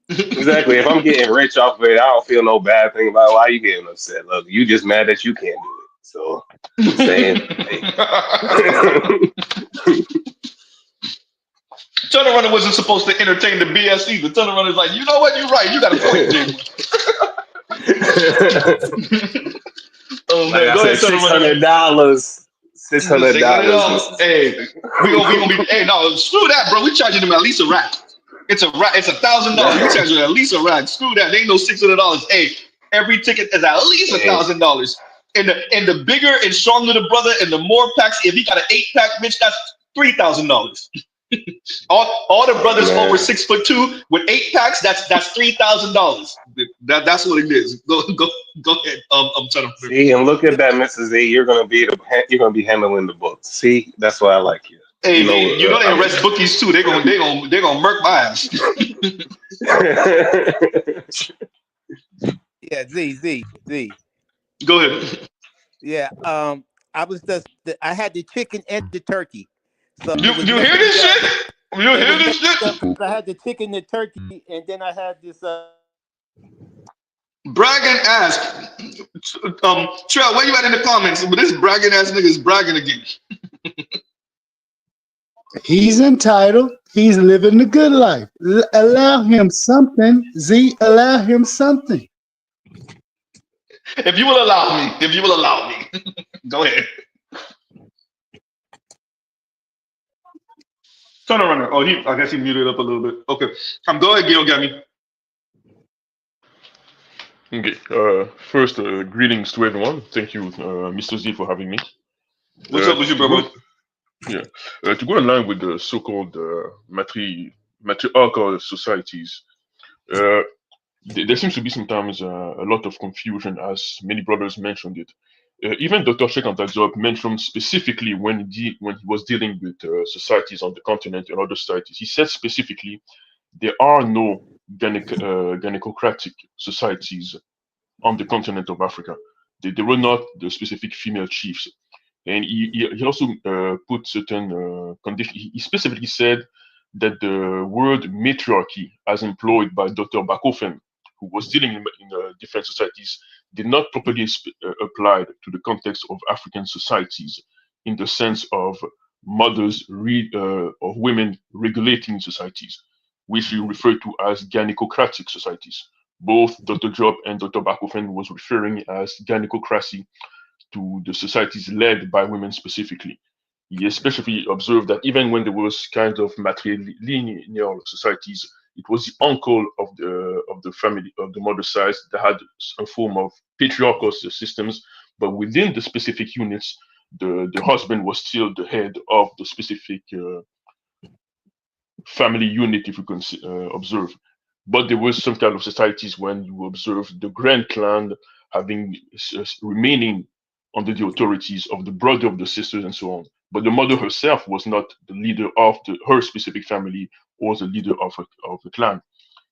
Exactly. If I'm getting rich off of it, I don't feel no bad thing about why you getting upset. Look, you just mad that you can't do it. So saying, hey. Tunnel Runner wasn't supposed to entertain the BS either. Tunnel Runner's like, you know what? You're right. You got a point, Jim. Oh Like man, I go said, ahead, Tunnel Runner. $600. $600. Hey, we gonna be. Hey, no, screw that, bro. We charging them at least a rack. It's a rack. It's $1,000. We charging them at least a rack. Screw that. They ain't no $600. Hey, every ticket is at least $1,000. And the bigger and stronger the brother, and the more packs. If he got an 8-pack, bitch, that's $3,000. all the brothers over 6'2" with 8 packs, that's $3,000. That's what it is. Go ahead. I'm trying to See, and look at that, Mrs. Z. You're gonna be handling the books. See, that's why I like you. Hey, they arrest bookies too. They're gonna murk my ass. Yeah, Z. Go ahead. Yeah, I had the chicken and the turkey. So you hear this shit? You hear this shit? I had the chicken, the turkey, and then I had this. Bragging ass. Trell, where you at in the comments? But this bragging ass nigga is bragging again. He's entitled. He's living the good life. Allow him something. Z, allow him something. If you will allow me. Go ahead. Tunnel Runner. Oh, I guess he muted up a little bit. Okay. Go ahead, Gil, got me. Okay. First, greetings to everyone. Thank you, Mr. Z, for having me. What's up with you, bro? Yeah. To go in line with the so-called matriarchal societies, there seems to be sometimes a lot of confusion, as many brothers mentioned it. Even Dr. Sheikh Antazop mentioned specifically when he was dealing with societies on the continent and other societies, he said specifically there are no gynecocratic societies on the continent of Africa. They were not the specific female chiefs. And he also put certain conditions. He specifically said that the word matriarchy, as employed by Dr. Bakofen, who was dealing in different societies, did not properly apply to the context of African societies in the sense of mothers of women regulating societies, which we refer to as gynecocratic societies. Both Dr. Job and Dr. Bakofen was referring as gynecocracy to the societies led by women specifically. He especially observed that even when there was kind of matrilineal societies, it was the uncle of the family of the mother side that had a form of patriarchal systems, but within the specific units, the husband was still the head of the specific family unit, if you can observe. But there was some kind of societies when you observe the grand clan having remaining under the authorities of the brother of the sisters and so on. But the mother herself was not the leader of her specific family or the leader of the clan.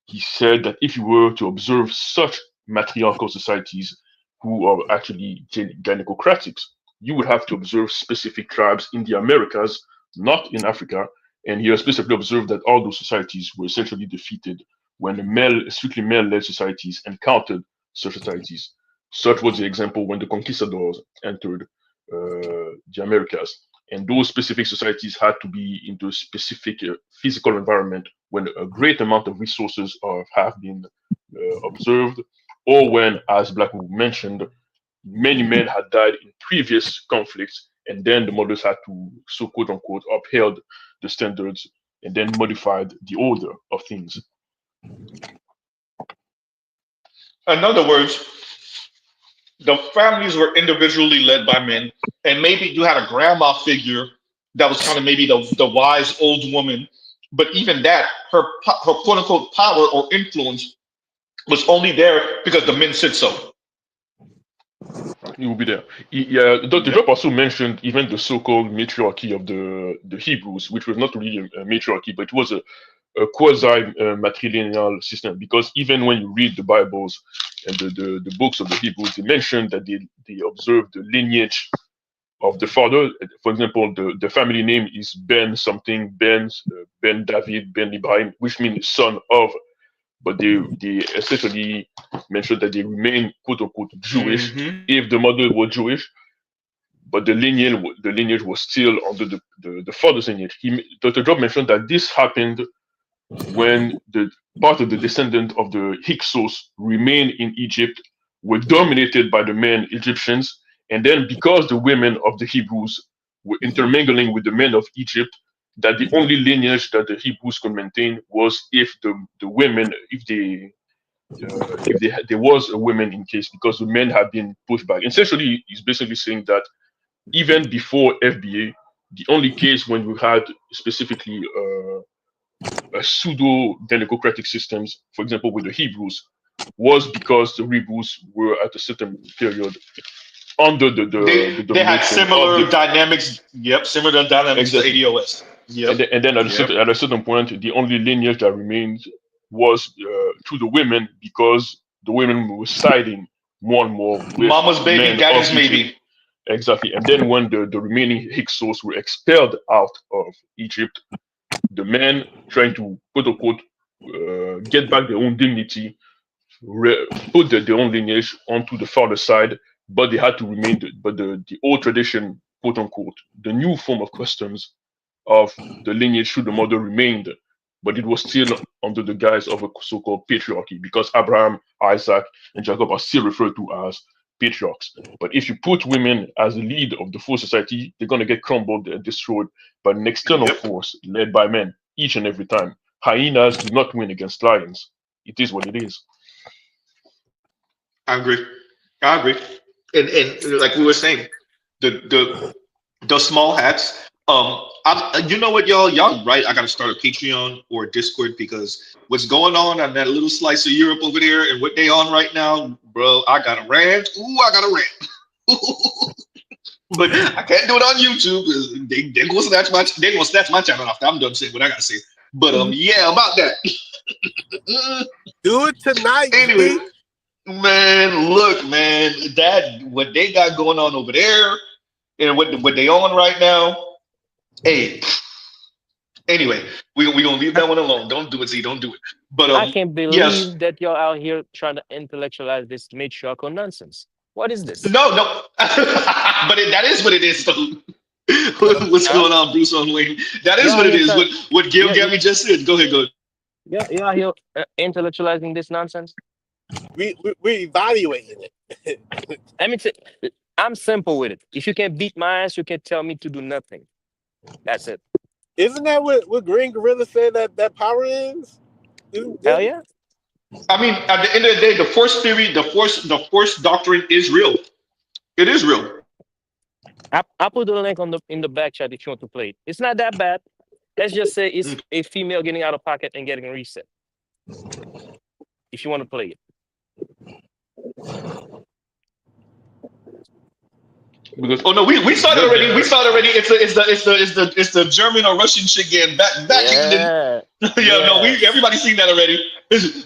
He said that if you were to observe such matriarchal societies who are actually gynecocratic, you would have to observe specific tribes in the Americas, not in Africa. And he specifically observed that all those societies were essentially defeated when the strictly male-led societies encountered such societies. Such was the example when the conquistadors entered the Americas. And those specific societies had to be into a specific physical environment when a great amount of resources have been observed, or when, as Black mentioned, many men had died in previous conflicts, and then the mothers had to, so quote unquote, upheld the standards and then modified the order of things. In other words, the families were individually led by men, and maybe you had a grandma figure that was kind of maybe the wise old woman, but even that, her quote unquote power or influence was only there because the men said so. He will be there. Dr. Drop also mentioned even the so-called matriarchy of the Hebrews, which was not really a matriarchy, but it was a quasi-matrilineal system, because even when you read the Bibles and the books of the Hebrews, they mention that they observe the lineage of the father. For example, the family name is Ben something, Ben David, Ben Ibrahim, which means son of, but they essentially mention that they remain quote unquote Jewish if the mother was Jewish, but the lineage was still under the father's lineage. Dr. Job mentioned that this happened when the part of the descendant of the Hyksos remained in Egypt were dominated by the men Egyptians, and then because the women of the Hebrews were intermingling with the men of Egypt, that the only lineage that the Hebrews could maintain was if the women, if there was a woman in case, because the men had been pushed back. Essentially, he's basically saying that even before FBA, the only case when we had specifically a pseudo-democratic systems, for example, with the Hebrews, was because the Hebrews were at a certain period under the they had similar dynamics. Yep, similar dynamics exactly. To ADOS. Yep. And then at a certain point, the only lineage that remained was to the women, because the women were siding more and more with mama's baby, daddy's maybe. Exactly. And then when the remaining Hyksos were expelled out of Egypt, the men trying to quote unquote get back their own dignity, put their own lineage onto the father side, but they had to remain the old tradition, quote unquote, the new form of customs of the lineage through the mother remained, but it was still under the guise of a so-called patriarchy, because Abraham, Isaac, and Jacob are still referred to as patriarchs. But if you put women as the lead of the full society, they're going to get crumbled and destroyed by an external force led by men each and every time. Hyenas do not win against lions. It is what it is. I agree. And like we were saying, the small hats. You know what, y'all right? I gotta start a Patreon or a Discord, because what's going on that little slice of Europe over there and what they on right now, bro. I got a rant. I got a rant. But I can't do it on YouTube because they gonna snatch my channel after I'm done saying what I gotta say. But yeah, about that. Do it tonight. Anyway, man, look, man, that what they got going on over there and what they on right now. Hey, anyway, we gonna leave that one alone. Don't do it, Z. Don't do it. But I can't believe that you're out here trying to intellectualize this matriarchal nonsense. What is this? No, but that is what it is. So, what's going on, Bruce on Wayne? That is what it is. What Gil Gabby just said. Go ahead, go ahead. Yeah, you're out here intellectualizing this nonsense. We're evaluating it. Let me I'm simple with it. If you can beat my ass, you can tell me to do nothing. That's it. Isn't that what Green Gorilla said that power is? Hell yeah. I mean, at the end of the day, the force theory, the force doctrine is real. It is real. I put the link on in the back chat if you want to play it. It's not that bad. Let's just say it's a female getting out of pocket and getting reset. If you want to play it. Because oh no, we saw it already. We saw it already. It's the German or Russian shit getting back. Yeah. Yeah, no, everybody's seen that already.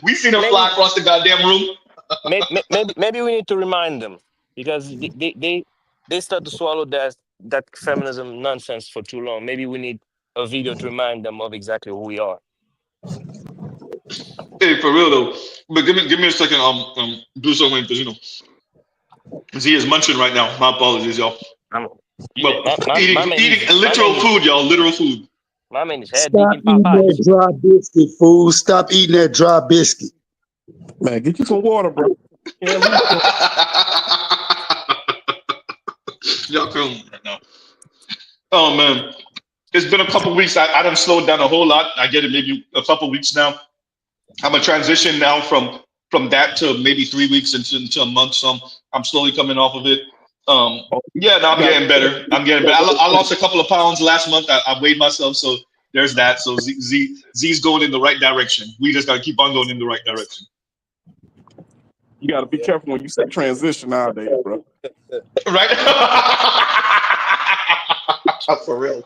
We seen her fly across the goddamn room. maybe we need to remind them because they start to swallow that feminism nonsense for too long. Maybe we need a video to remind them of exactly who we are. Hey, for real though. But give me a second. Do something because you know. Z is munching right now. My apologies, y'all. Eating literal food, y'all. Literal food. My man is head Stop deep in eating Popeyes. that dry biscuit, fool. Stop eating that dry biscuit. Man, get you some water, bro. Y'all killing me right now. Oh man, it's been a couple weeks. I done slowed down a whole lot. I get it, maybe a couple weeks now. I'm a transition now from that to maybe 3 weeks into a month. So I'm slowly coming off of it. Yeah, no, I'm getting better. I lost a couple of pounds last month. I weighed myself, so there's that. So Z's going in the right direction. We just gotta keep on going in the right direction. You gotta be careful when you say transition nowadays, bro. Right? For real.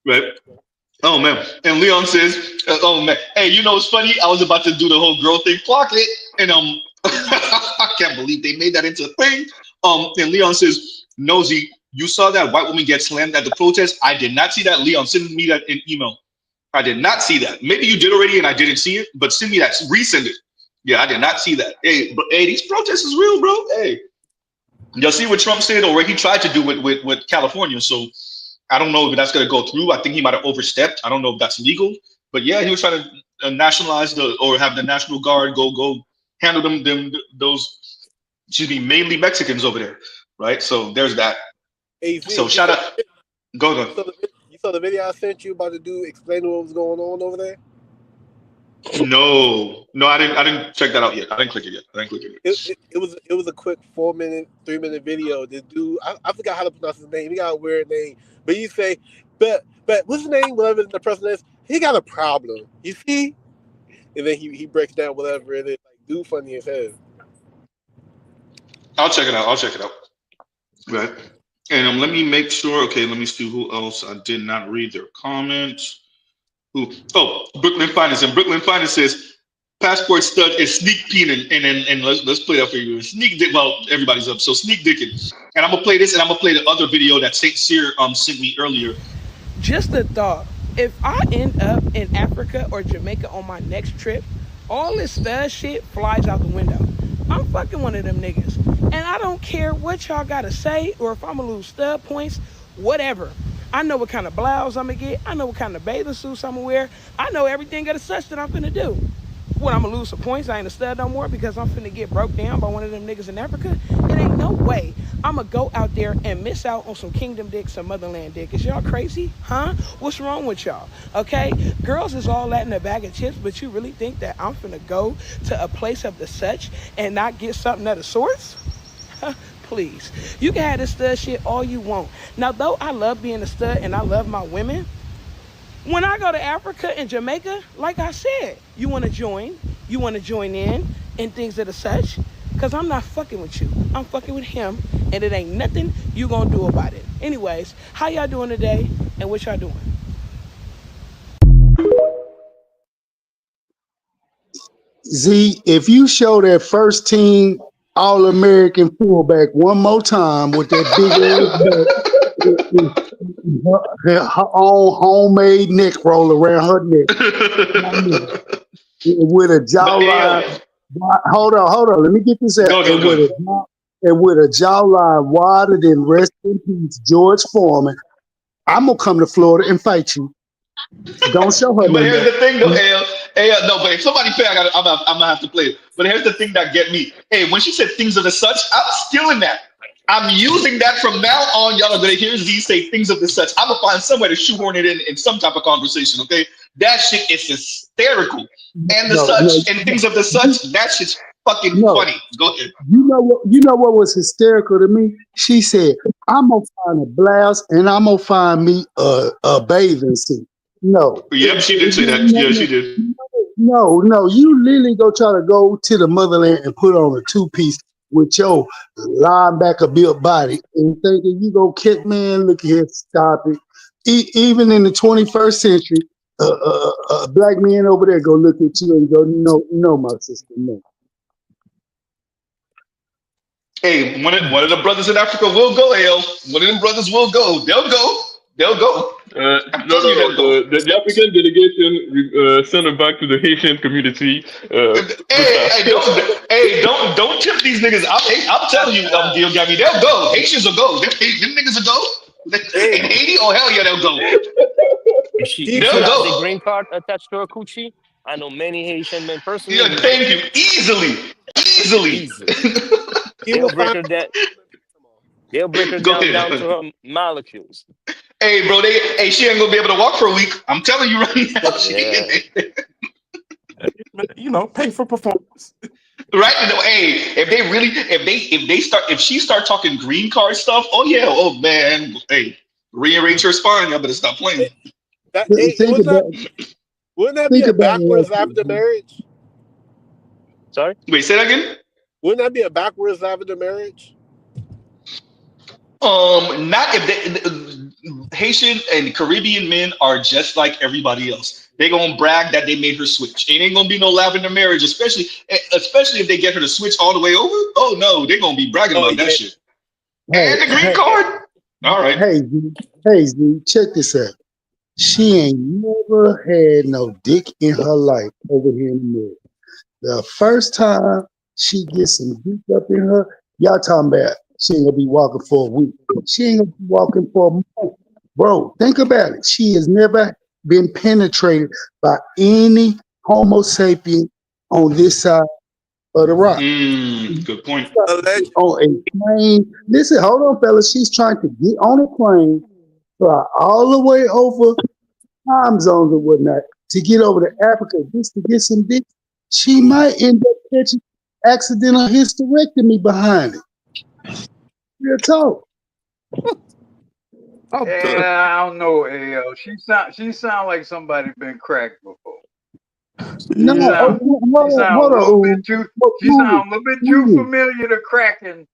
Right. Oh man. And Leon says, oh man, hey, you know it's funny? I was about to do the whole girl thing, clock it, and I can't believe they made that into a thing. And Leon says, Nosy, you saw that white woman get slammed at the protest? I did not see that. Leon, send me that in email. I did not see that. Maybe you did already and I didn't see it, but send me that. Resend it. Yeah, I did not see that. Hey, but hey, these protests is real, bro. Hey, y'all see what Trump said or what he tried to do with California. So I don't know if that's going to go through. I think he might have overstepped. I don't know if that's legal. But yeah, he was trying to nationalize or have the National Guard go handle those, mainly Mexicans over there, right? So there's that. Hey, so shout out. Go. You saw the video I sent you about the dude explaining what was going on over there? No, I didn't check that out yet. I didn't click it yet. It was a quick 3-minute video. The dude, I forgot how to pronounce his name. He got a weird name, but you say, but what's his name? Whatever the person is, he got a problem. You see, and then he breaks down whatever it is. Like, dude, funny as hell. I'll check it out. Right, and let me make sure. Okay, let me see who else I did not read their comments. Who? Oh, Brooklyn Finance. And Brooklyn Finance says, passport stud is sneak peeing. And let's play that for you. Sneak dick. Well, everybody's up. So sneak dicking. And I'm going to play this and I'm going to play the other video that St. Cyr sent me earlier. Just a thought. If I end up in Africa or Jamaica on my next trip, all this stud shit flies out the window. I'm fucking one of them niggas. And I don't care what y'all got to say or if I'm going to lose stud points, whatever. I know what kind of blouse I'm going to get. I know what kind of bathing suits I'm going to wear. I know everything of the such that I'm finna do. When I'm going to lose some points, I ain't a stud no more because I'm finna get broke down by one of them niggas in Africa. It ain't no way I'm going to go out there and miss out on some kingdom dick, some motherland dick. Is y'all crazy? Huh? What's wrong with y'all? Okay? Girls is all that in a bag of chips, but you really think that I'm finna go to a place of the such and not get something of the sorts? Please. You can have this stud shit all you want. Now, though I love being a stud and I love my women, when I go to Africa and Jamaica, like I said, you want to join in and things of the such, because I'm not fucking with you. I'm fucking with him, and it ain't nothing you gonna do about it. Anyways, how y'all doing today, and what y'all doing? Z, if you show that first team All-American fullback one more time with that big ass her own homemade neck roll around her neck with a jawline. Hold on. Let me get this out. And with a jawline wider than rest in peace George Foreman, I'm gonna come to Florida and fight you. Don't show her. But here's the thing, though, Hey, no, but if somebody play, I'm gonna have to play it. But here's the thing that get me. Hey, when she said things of the such, I'm stealing that. I'm using that from now on. Y'all are gonna hear Z say things of the such. I'm gonna find some way to shoehorn it in some type of conversation. Okay, that shit is hysterical. And the No, no, such and things of the such, that shit's fucking no. funny. Go ahead. You know what was hysterical to me? She said, "I'm gonna find a blouse and I'm gonna find me a bathing suit." No, Yep, she did say that. Yeah, she did. no. You literally go try to go to the motherland and put on a two-piece with your linebacker built body and thinking you go kick, man. Look here, stop it. Even in the 21st century, black men over there go look at you and go, no, my sister, no. Hey, one of the brothers in Africa will go, Hale. One of them brothers will go. They'll go. They'll go. I'm No, telling you, they'll go. the African delegation sent it back to the Haitian community. Don't tip these niggas. I'm telling you, Gabby, they'll go. Haitians will go. Them niggas will go. In Haiti, oh hell yeah, they'll go. If she They'll has the go. green card attached to her coochie, I know many Haitian men personally. Yeah, thank you. Easily. They'll break her down. They'll break her Go down ahead. to her molecules. Hey, bro, she ain't gonna be able to walk for a week. I'm telling you right now. You know, pay for performance. Right? No, hey, if she start talking green card stuff, oh yeah, oh man, hey, rearrange her spine. Y'all better stop playing. Wouldn't that be a backwards after marriage? Sorry? Wait, say that again? Wouldn't that be a backwards after marriage? Not if they, Haitian and Caribbean men are just like everybody else. They gonna brag that they made her switch. It ain't gonna be no lavender marriage, especially if they get her to switch all the way over. Oh no, they gonna be bragging about that shit. And the green card. All right. Hey, Z, check this out. She ain't never had no dick in her life over here in America. The first time she gets some dick up in her, y'all talking about she ain't gonna be walking for a week. She ain't gonna be walking for a month. Bro, think about it. She has never been penetrated by any Homo sapien on this side of the rock. Good point. On a plane. Listen, hold on, fellas. She's trying to get on a plane, fly all the way over time zones and whatnot to get over to Africa just to get some dick. She might end up catching accidental hysterectomy behind it. Real talk. Yeah, I don't know, AL. She sound like somebody been cracked before. No, She sound a little bit too familiar to cracking.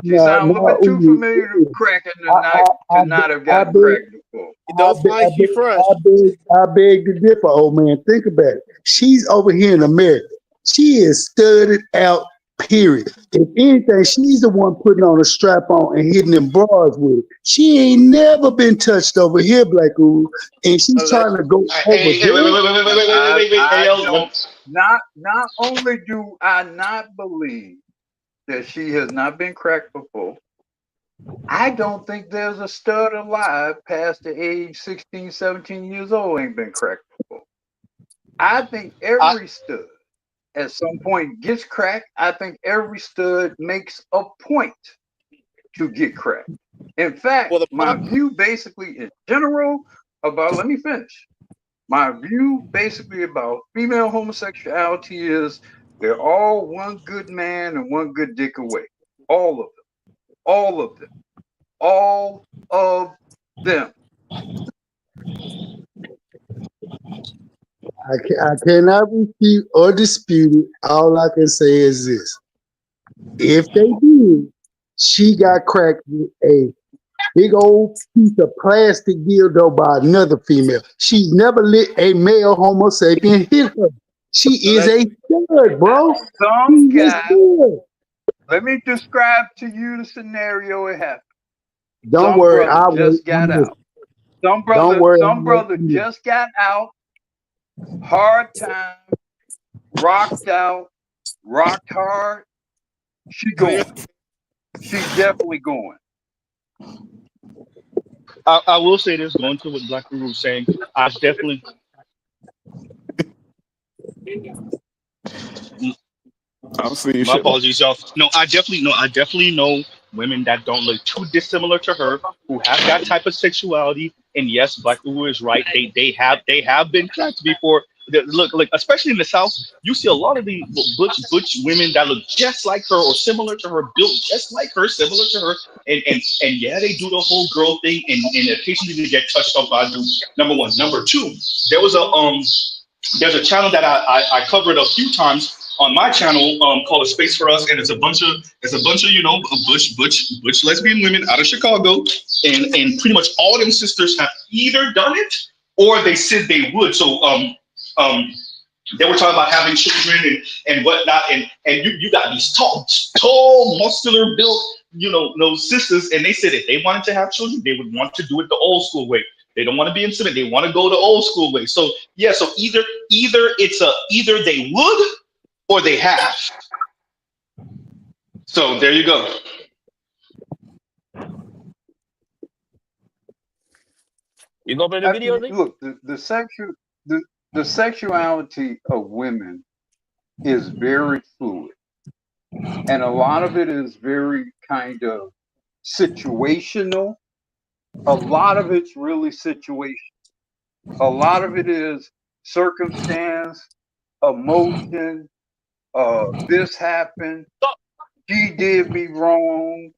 She sound a little bit too familiar to cracking to not have gotten cracked before. I beg to differ, old man. Think about it. She's over here in America. She is studied out, period. If anything, she's the one putting on a strap on and hitting them bras with it. She ain't never been touched over here, Black Ooh, and she's trying to go over there. Not only do I not believe that she has not been cracked before, I don't think there's a stud alive past the age 16, 17 years old ain't been cracked before. I think every stud at some point gets cracked. I think every stud makes a point to get cracked. In fact, my view basically in general about, let me finish. My view basically about female homosexuality is they're all one good man and one good dick away. All of them. All of them. All of them. I cannot refute or dispute it. All I can say is this. If they did, she got cracked with a big old piece of plastic dildo by another female. She's never let a male Homo sapien hit her. She is a stud, bro. Some guy. Let me describe to you the scenario it happened. Don't worry, I just got out. Some brother just got out. Hard time. Rocked out. Rocked hard. She going. She's definitely going. I will say this, going to what Black Guru was saying, I definitely I'll see you My shit. apologies, y'all. No, I definitely know women that don't look too dissimilar to her who have that type of sexuality. And yes, Black Uwu is right. They have been cracked before. Look, especially in the South, you see a lot of the butch women that look just like her or similar to her, built just like her, similar to her, and yeah, they do the whole girl thing, and occasionally they get touched up by dudes. Number one, number two, there was there's a channel that I covered a few times on my channel called A Space for Us, and it's a bunch of butch lesbian women out of Chicago, and pretty much all them sisters have either done it or they said they would. So they were talking about having children and whatnot, and you got these tall, muscular built, no sisters, and they said if they wanted to have children, they would want to do it the old school way. They don't want to be intimate. They want to go the old school way. So yeah, so either they would or they have. So there you go. You gonna play the video, Lee? Look, the sexuality of women is very fluid, and a lot of it is very kind of situational. A lot of it's really situational. A lot of it is circumstance, emotion. This happened. She did me wrong.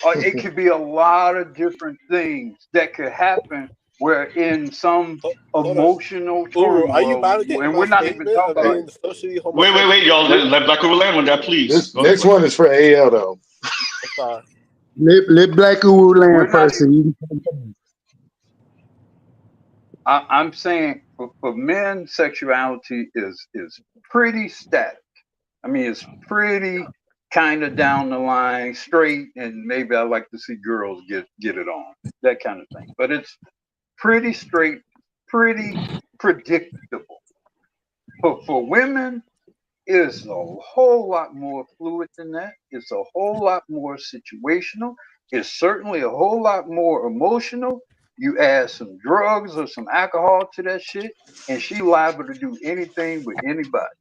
It could be a lot of different things that could happen. Where in some emotional turmoil, are you validating and my we're not even statement talking of about. being socially homosexual? Wait, y'all. Let Black Uwu land on that, please. This next one is for AL though. I'm sorry. Let Black Uwu We're land not first. I'm saying for men, sexuality is pretty static. I mean, it's pretty kind of down the line, straight, and maybe I like to see girls get it on, that kind of thing. But it's pretty straight, pretty predictable. But for women, it's a whole lot more fluid than that. It's a whole lot more situational. It's certainly a whole lot more emotional. You add some drugs or some alcohol to that shit, and she liable to do anything with anybody.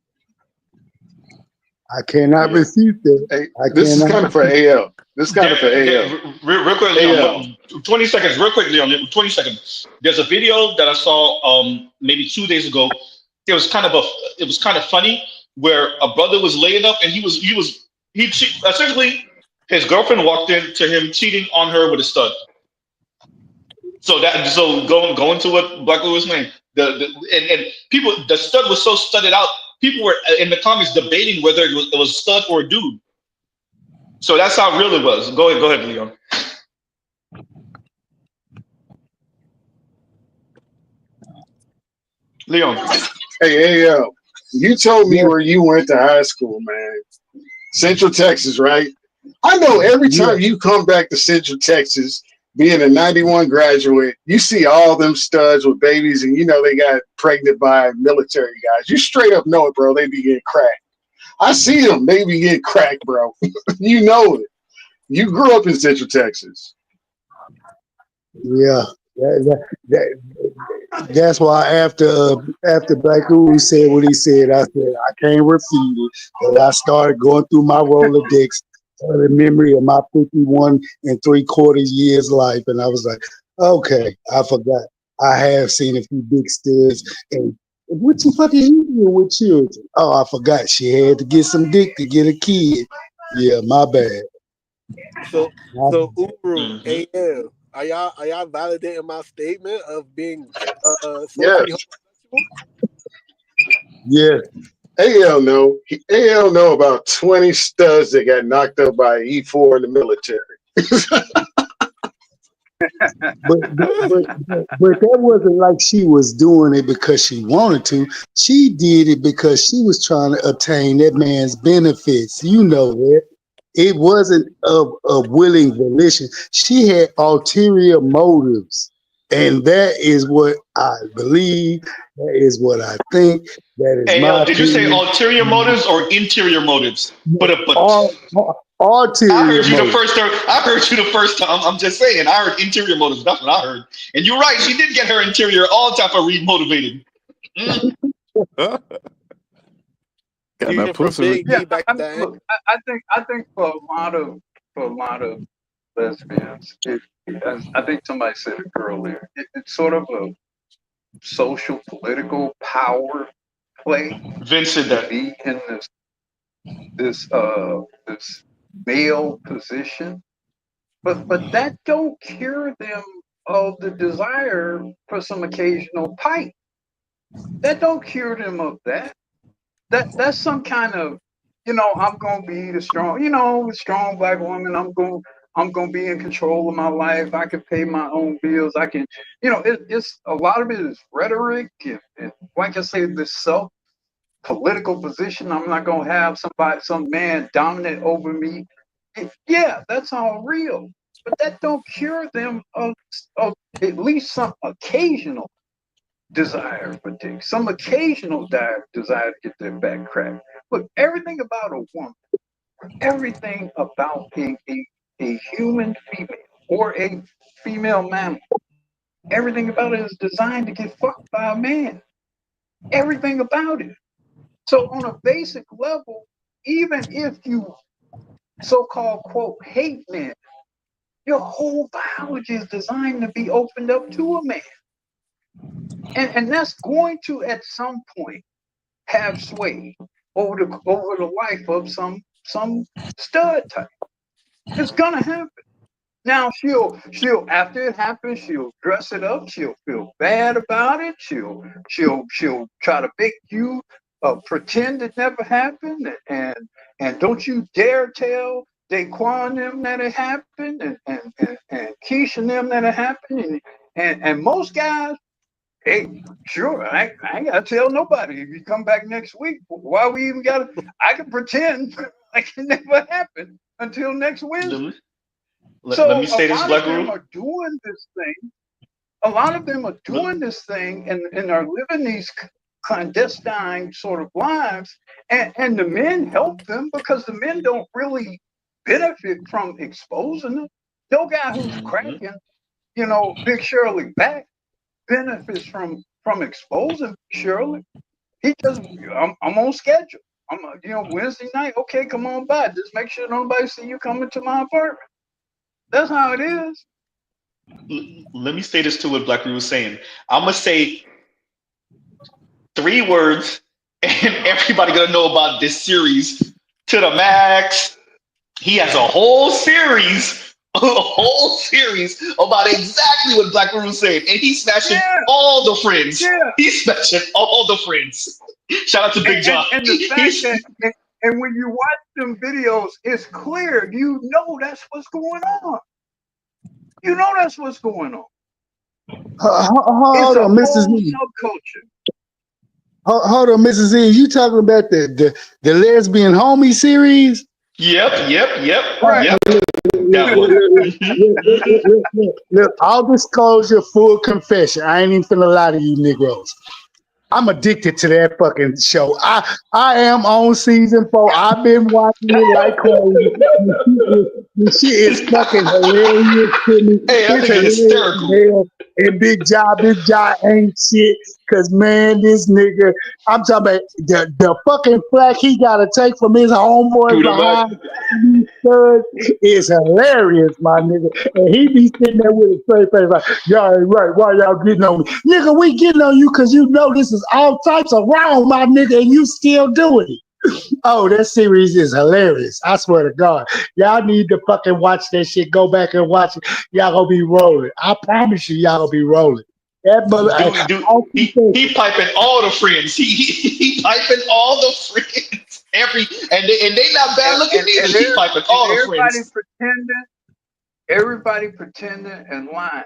I cannot refute that. Hey, this is kind of for AL. This is kind of for AL. Real quick, Leon. 20 seconds. Real quick, Leon. 20 seconds. There's a video that I saw maybe 2 days ago. It was kind of funny where a brother was laying up and he essentially his girlfriend walked into him cheating on her with a stud. So going to what Black Uwu was saying, and people, the stud was so studded out. People were in the comments debating whether it was stud or a dude. So that's how real it was. Go ahead, Leon. Leon. Hey, AL, you told me where you went to high school, man. Central Texas, right? I know every time you come back to Central Texas, being a 91 graduate, you see all them studs with babies and they got pregnant by military guys. You straight up know it, bro. They be getting cracked. I see them. They be getting cracked, bro. You know it. You grew up in Central Texas. Yeah. That's why after Black Uwu said what he said, I said I can't refute it. But I started going through my Rolodex the memory of my 51 3/4 years life, and I was like, okay, I forgot. I have seen a few big studs, and what you fucking eating with children? Oh, I forgot. She had to get some dick to get a kid. Yeah, my bad. So Uru, AL, are y'all validating my statement of being socially homosexual? Yeah. AL know about 20 studs that got knocked up by E4 in the military. but that wasn't like she was doing it because she wanted to. She did it because she was trying to obtain that man's benefits. You know that. It wasn't of willing volition. She had ulterior motives. And that is what I believe. That is what I think. That is my did you say ulterior motives or interior motives? Ulterior I heard you motives. I heard you the first time. I'm just saying. I heard interior motives. That's what I heard. And you're right. She did get her interior all type of remotivated. Got that from pussy. Big Yeah, D back then. look, I think for a lot of lesbians, I think somebody said it earlier. It's sort of a social political power play Vincent, to that be in this male position, but that don't cure them of the desire for some occasional pipe. That don't cure them of that. That's some kind of, I'm gonna be the strong, strong black woman. I'm gonna be in control of my life. I can pay my own bills. I can, it's a lot of it is rhetoric and like I say, this self political position. I'm not gonna have some man dominant over me. Yeah, that's all real, but that don't cure them of at least some occasional desire for dick, some occasional desire to get their back cracked. Look, everything about a woman, everything about a human female or a female mammal, everything about it is designed to get fucked by a man. Everything about it. So on a basic level, even if you so-called quote hate men, your whole biology is designed to be opened up to a man. And that's going to at some point have sway over the life of some stud type. It's gonna happen. Now she'll after it happens, she'll dress it up, she'll feel bad about it, she'll try to make you pretend it never happened, and don't you dare tell Daquan them that it happened, and Keisha and them that it happened, and most guys, hey, sure, I ain't gotta tell nobody. If you come back next week, why we even gotta? I can pretend like it never happened until next Wednesday. let me So a say this, lot Black of them Guru. are doing this thing. A lot of them are doing this thing and are living these clandestine sort of lives, and the men help them because the men don't really benefit from exposing them. No guy who's cracking, Big Shirley back benefits from exposing Shirley. He just, I'm on schedule. I'm, Wednesday night. Okay, come on by. Just make sure nobody see you coming to my apartment. That's how it is. Let me say this to what Black Guru was saying. I'm gonna say 3 words, and everybody gonna know about this series to the max. He has a whole series, about exactly what Black Guru was saying, and he's smashing all the friends. Yeah. He's smashing all the friends. Shout out to Big John. And the fact that, and when you watch them videos, it's clear. You know that's what's going on. You know that's what's going on. Hold on, Mrs. E. Subculture. Hold on, Mrs. E. You talking about the lesbian homie series? Yep. Right. Yep. That one. Look, all disclosure, full confession. I ain't even finna lie to you, Negroes. I'm addicted to that fucking show. I am on season 4. I've been watching it like crazy. This shit is fucking hilarious to me. Hey, I think it's hysterical. And Big Job ain't shit. Cause man, this nigga, I'm talking about the fucking flack he gotta take from his homeboy behind these studs is hilarious, my nigga. And he be sitting there with a straight face like, y'all ain't right. Why y'all getting on me? Nigga, we getting on you because you know this is all types of wrong, my nigga, and you still doing it. Oh, that series is hilarious. I swear to God. Y'all need to fucking watch that shit. Go back and watch it. Y'all gonna be rolling. I promise you, y'all gonna be rolling. That he piping all the friends. He piping all the friends. And they not bad looking either. He piping all the friends. Everybody pretending and lying.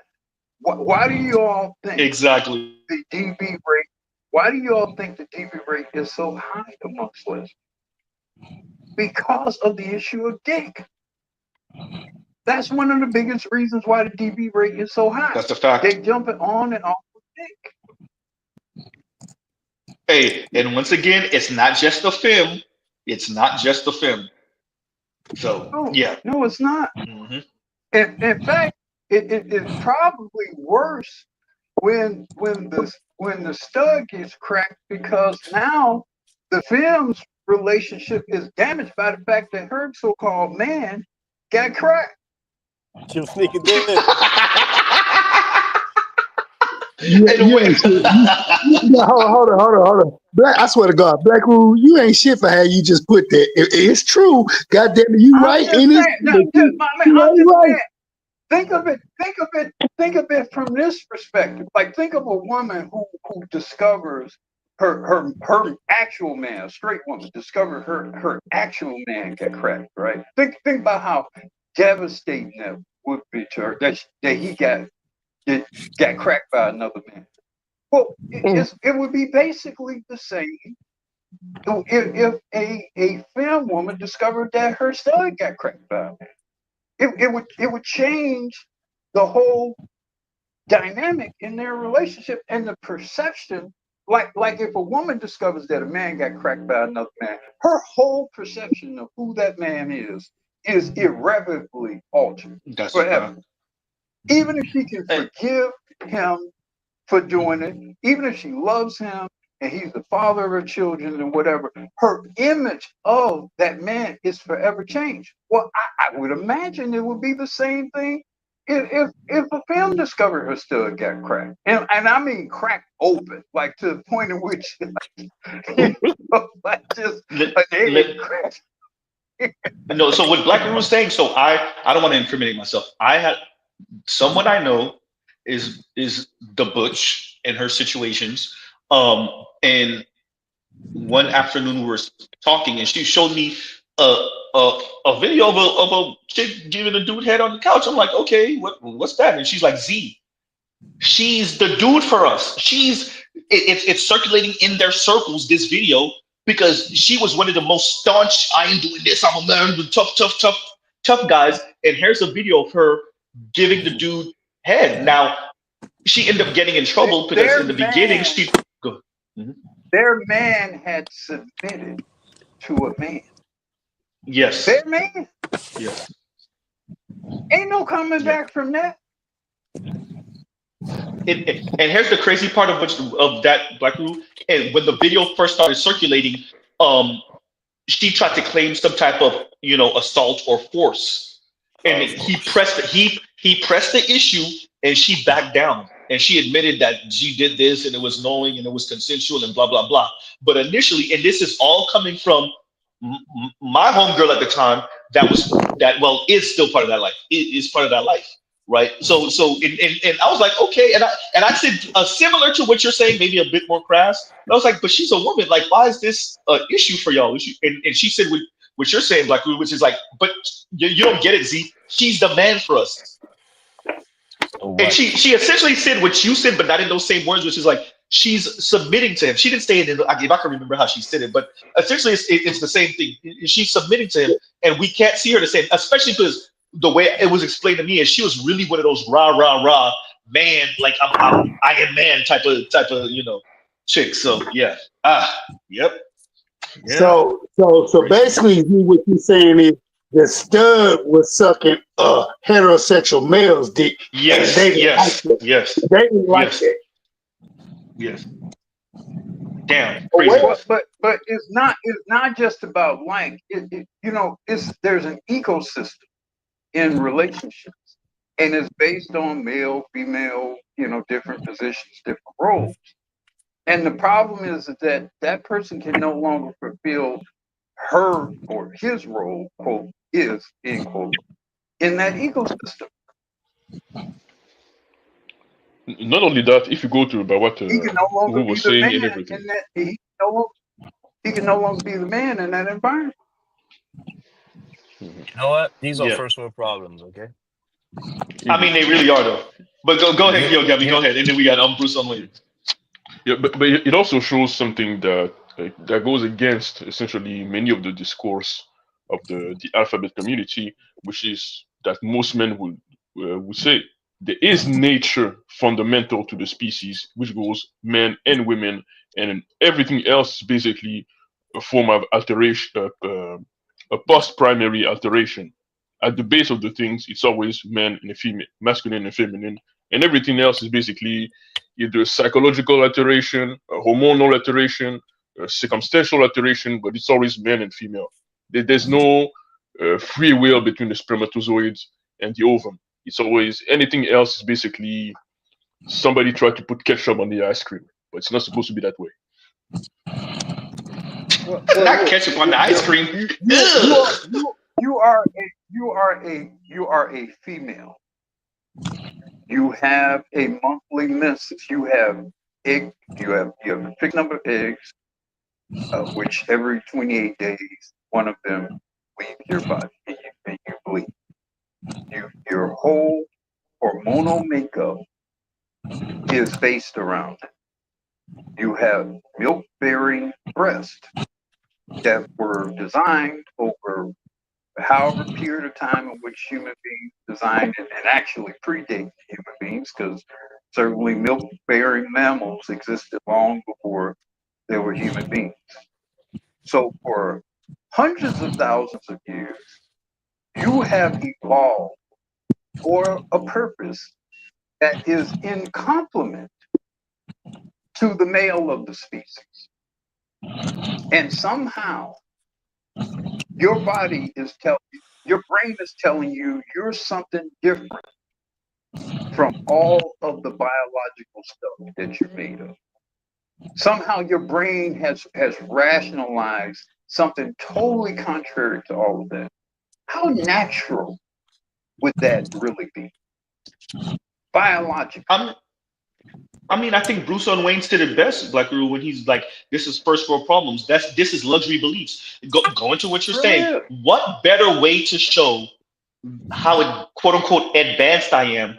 Why do you all think exactly the DV rate? Why do you all think the DV rate is so high amongst lesbians? Because of the issue of dick. That's one of the biggest reasons why the DV rate is so high. That's the fact. They jumping on and off of dick. Hey, and once again, it's not just the film. It's not just the film. So yeah. No, it's not. Mm-hmm. In fact, it's probably worse when the stud gets cracked, because now the films relationship is damaged by the fact that her so-called man got cracked. She was sneaking dick. You ain't shit. Hold on. Black, I swear to God, Black Rule, you ain't shit for how you just put that. It's true. God damn it, you I'm right just in this. saying. No, I'm just saying. Think of it from this perspective. Like, think of a woman who discovers her actual man, a straight woman, discovered her actual man got cracked. Right? Think about how devastating that would be to her that he got cracked by another man. Well, it would be basically the same if a femme woman discovered that her stud got cracked by a man. It would change the whole dynamic in their relationship and the perception. Like if a woman discovers that a man got cracked by another man, her whole perception of who that man is irrevocably altered forever. Even if she can forgive him for doing it, even if she loves him and he's the father of her children and whatever, her image of that man is forever changed. Well, I would imagine it would be the same thing if a film discovered her stud got cracked. And I mean cracked open, like to the point in which like just an egg cracked. No, so what Black Rule was saying, so I don't want to incriminate myself. I had someone I know is the butch in her situations. And one afternoon we were talking, and she showed me a video of a chick giving a dude head on the couch. I'm like, okay, what's that? And she's like, Z, she's the dude for us. It's circulating in their circles, this video, because she was one of the most staunch, I ain't doing this, I'm a man, the tough guys. And here's a video of her giving the dude head. Now, she ended up getting in trouble because in the beginning she go. Their man had submitted to a man. Yes. Their man. Yes. Ain't no coming back from that. And here's the crazy part of that, Black Rule. And when the video first started circulating, she tried to claim some type of assault or force, and he pressed the issue, and she backed down, and she admitted that she did this, and it was knowing, and it was consensual, and blah blah blah. But initially, and this is all coming from my homegirl at the time, is still part of that life. It is part of that life. Right. So and I was like, okay. And I said similar to what you're saying, maybe a bit more crass. But I was like, but she's a woman. Like, why is this an issue for y'all? And she said what you're saying, Black Rule, which is like, but you don't get it, Z. She's the man for us. And she essentially said what you said, but not in those same words, which is like, she's submitting to him. She didn't say it if I can remember how she said it, but essentially it's the same thing. She's submitting to him, and we can't see her the same, especially because the way it was explained to me is she was really one of those rah man, like I am man type of chick. So yeah. Yep. Yeah. So basically what you're saying is the stud was sucking heterosexual males' dick. Yes. They didn't like that. Yes. Damn. But it's not just about like there's an ecosystem in relationships, and it's based on male, female, different positions, different roles. And the problem is that person can no longer fulfill her or his role, quote, is, end quote, in that ecosystem. Not only that, if you go to about what He can no longer who was be the saying man and everything. in that he can no longer be the man in that environment. You know what? These are first world problems, okay? I mean, they really are though. But go ahead, Gabby, go ahead, and then we got Bruce on later. Yeah, but it also shows something that goes against essentially many of the discourse of the alphabet community, which is that most men would say there is nature fundamental to the species, which goes men and women, and everything else is basically a form of alteration, a post-primary alteration. At the base of the things, it's always men and a female, masculine and feminine, and everything else is basically either psychological alteration, a hormonal alteration, circumstantial alteration, but it's always male and female. There's no free will between the spermatozoids and the ovum. It's always anything else is basically somebody tried to put ketchup on the ice cream, but it's not supposed to be that way. Not ketchup on the ice cream. You are a female. You have a monthly menses. You have a fixed number of eggs, which every 28 days, one of them leaves your body and you bleed. Your whole hormonal makeup is based around it. You have milk-bearing breasts that were designed over however period of time in which human beings designed and actually predate human beings, because certainly milk-bearing mammals existed long before there were human beings. So for hundreds of thousands of years, you have evolved for a purpose that is in complement to the male of the species. And somehow your body is telling you, your brain is telling you you're something different from all of the biological stuff that you're made of. Somehow your brain has rationalized something totally contrary to all of that. How natural would that really be? Biological. I mean, I think Bruce Wayne said it best, Black Guru, when he's like, "This is first world problems. This is luxury beliefs." Go into what you're saying. What better way to show how quote unquote advanced I am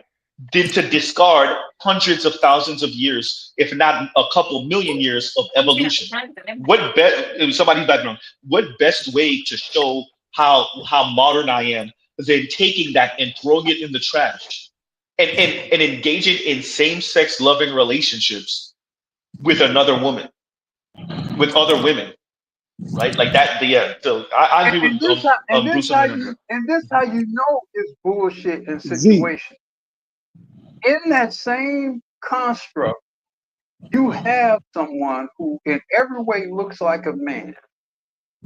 than to discard hundreds of thousands of years, if not a couple million years of evolution? What somebody's background? What best way to show how modern I am than taking that and throwing it in the trash? And engaging in same-sex loving relationships with another woman, with other women, right? Like that. So I agree with Bruce. And this how you know it's bullshit and situation. In that same construct, you have someone who, in every way, looks like a man,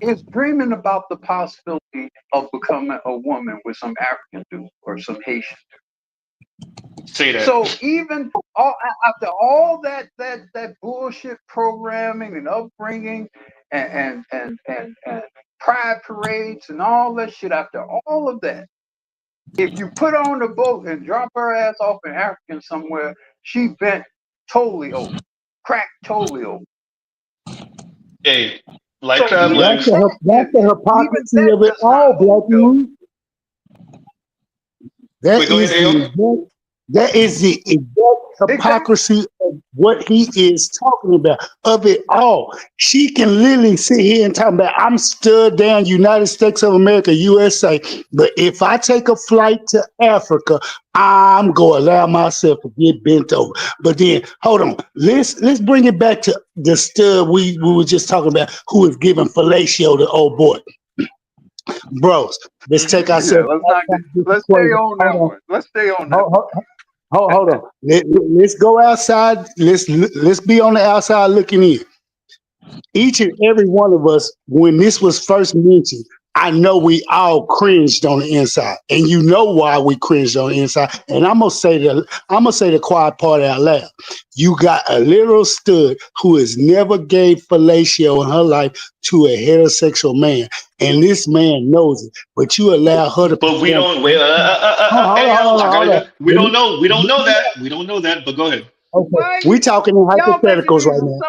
is dreaming about the possibility of becoming a woman with some African dude or some Haitian dude. Say that. So even after all that bullshit programming and upbringing and pride parades and all that shit, after all of that, if you put her on the boat and drop her ass off in Africa somewhere, she bent totally over, cracked totally over. Hey, like so crab legs. That's the hypocrisy of it all, Black Moon. That is the exact hypocrisy of what he is talking about, of it all. She can literally sit here and talk about, I'm stood down United States of America, USA, but if I take a flight to Africa, I'm going to allow myself to get bent over. But then, hold on, let's bring it back to the stud we were just talking about, who was giving fellatio to old boy. Bros, let's take ourselves. Let's stay on that one. Let's stay on that. Hold on. Let's go outside. Let's be on the outside looking in. Each and every one of us, when this was first mentioned, I know we all cringed on the inside, and you know why we cringed on the inside. And I'm gonna say the quiet part out loud. You got a little stud who has never gave fellatio in her life to a heterosexual man, and this man knows it. But you allow her to. But we don't. We don't know. We don't know that. We don't know that. But go ahead. Okay, we talking in hypotheticals right now.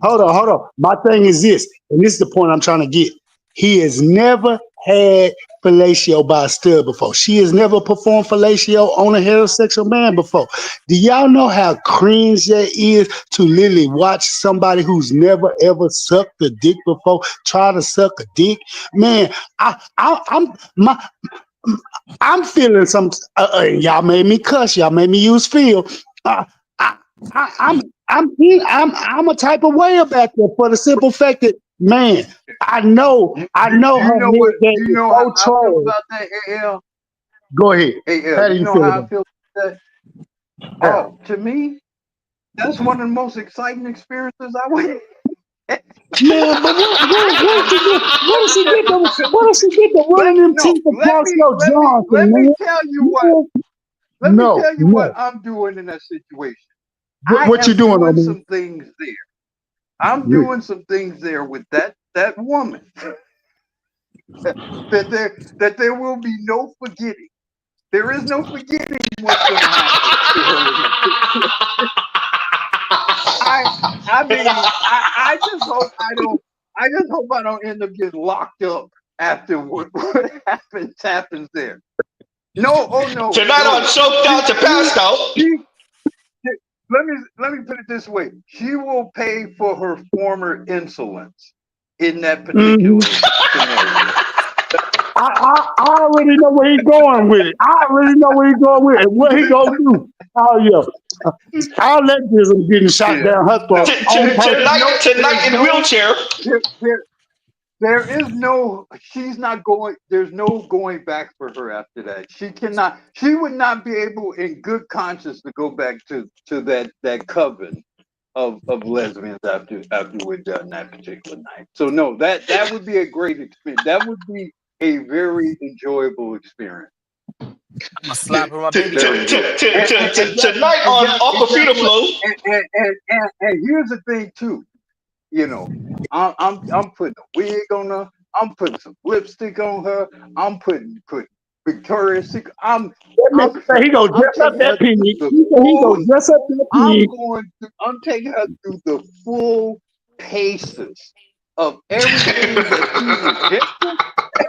Hold on. My thing is this, and this is the point I'm trying to get. He has never had fellatio by a stud before. She has never performed fellatio on a heterosexual man before. Do y'all know how cringe that is to literally watch somebody who's never ever sucked a dick before try to suck a dick? Man, I'm feeling some. Y'all made me cuss. Y'all made me use feel. I'm a type of way about that for the simple fact that, man, I know her head game is so troll. About that, AL? Go ahead. How do you know how I feel about that? Oh, to me, that's one of the most exciting experiences I went. Man, but what she get? What does she get? What does she get to running them teeth across your Johnson, let me man? tell you what. Let me tell you what No. I'm doing in that situation. What you doing, doing man? some things there. I'm doing some things there with that woman that there will be no forgetting. There is no forgetting what's going to happen to her. I mean, I just hope I don't. I just hope I don't end up getting locked up after what happens there. No, oh no. Tonight I'm choked out to passed out. Let me put it this way. She will pay for her former insolence in that particular scenario. I already know where he's going with it. I already know where he's going with it. And what he gonna do? Oh yeah, I'll let this getting shot down her throat. Tonight in wheelchair. There is no. She's not going. There's no going back for her after that. She cannot. She would not be able, in good conscience, to go back to that coven of lesbians after we're done that particular night. So no, that would be a great experience. That would be a very enjoyable experience. I'm gonna slap her my baby. Tonight on Aquafina Flow. And here's the thing too. You know, I'm putting a wig on her. I'm putting some lipstick on her. I'm putting Victoria's Secret. He gonna dress up that pig. He gonna dress up that pig. I'm taking her through the full paces of everything that she's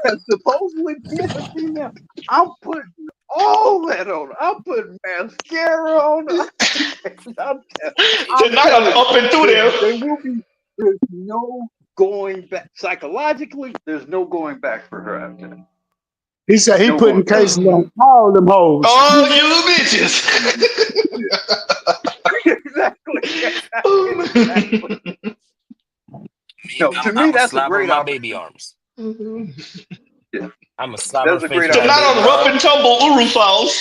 and supposedly being a female. I'm putting all that on her. I'm putting mascara on her. Tonight I'm up and through there. There will be. There's no going back. Psychologically, there's no going back for her after that. He said he putting cases on all them hoes. Oh, you bitches. Exactly. No, to me, that's a great my baby arms. Yeah. I'm a slap That's her a great face. Tonight on Rough and Tumble Uru Files.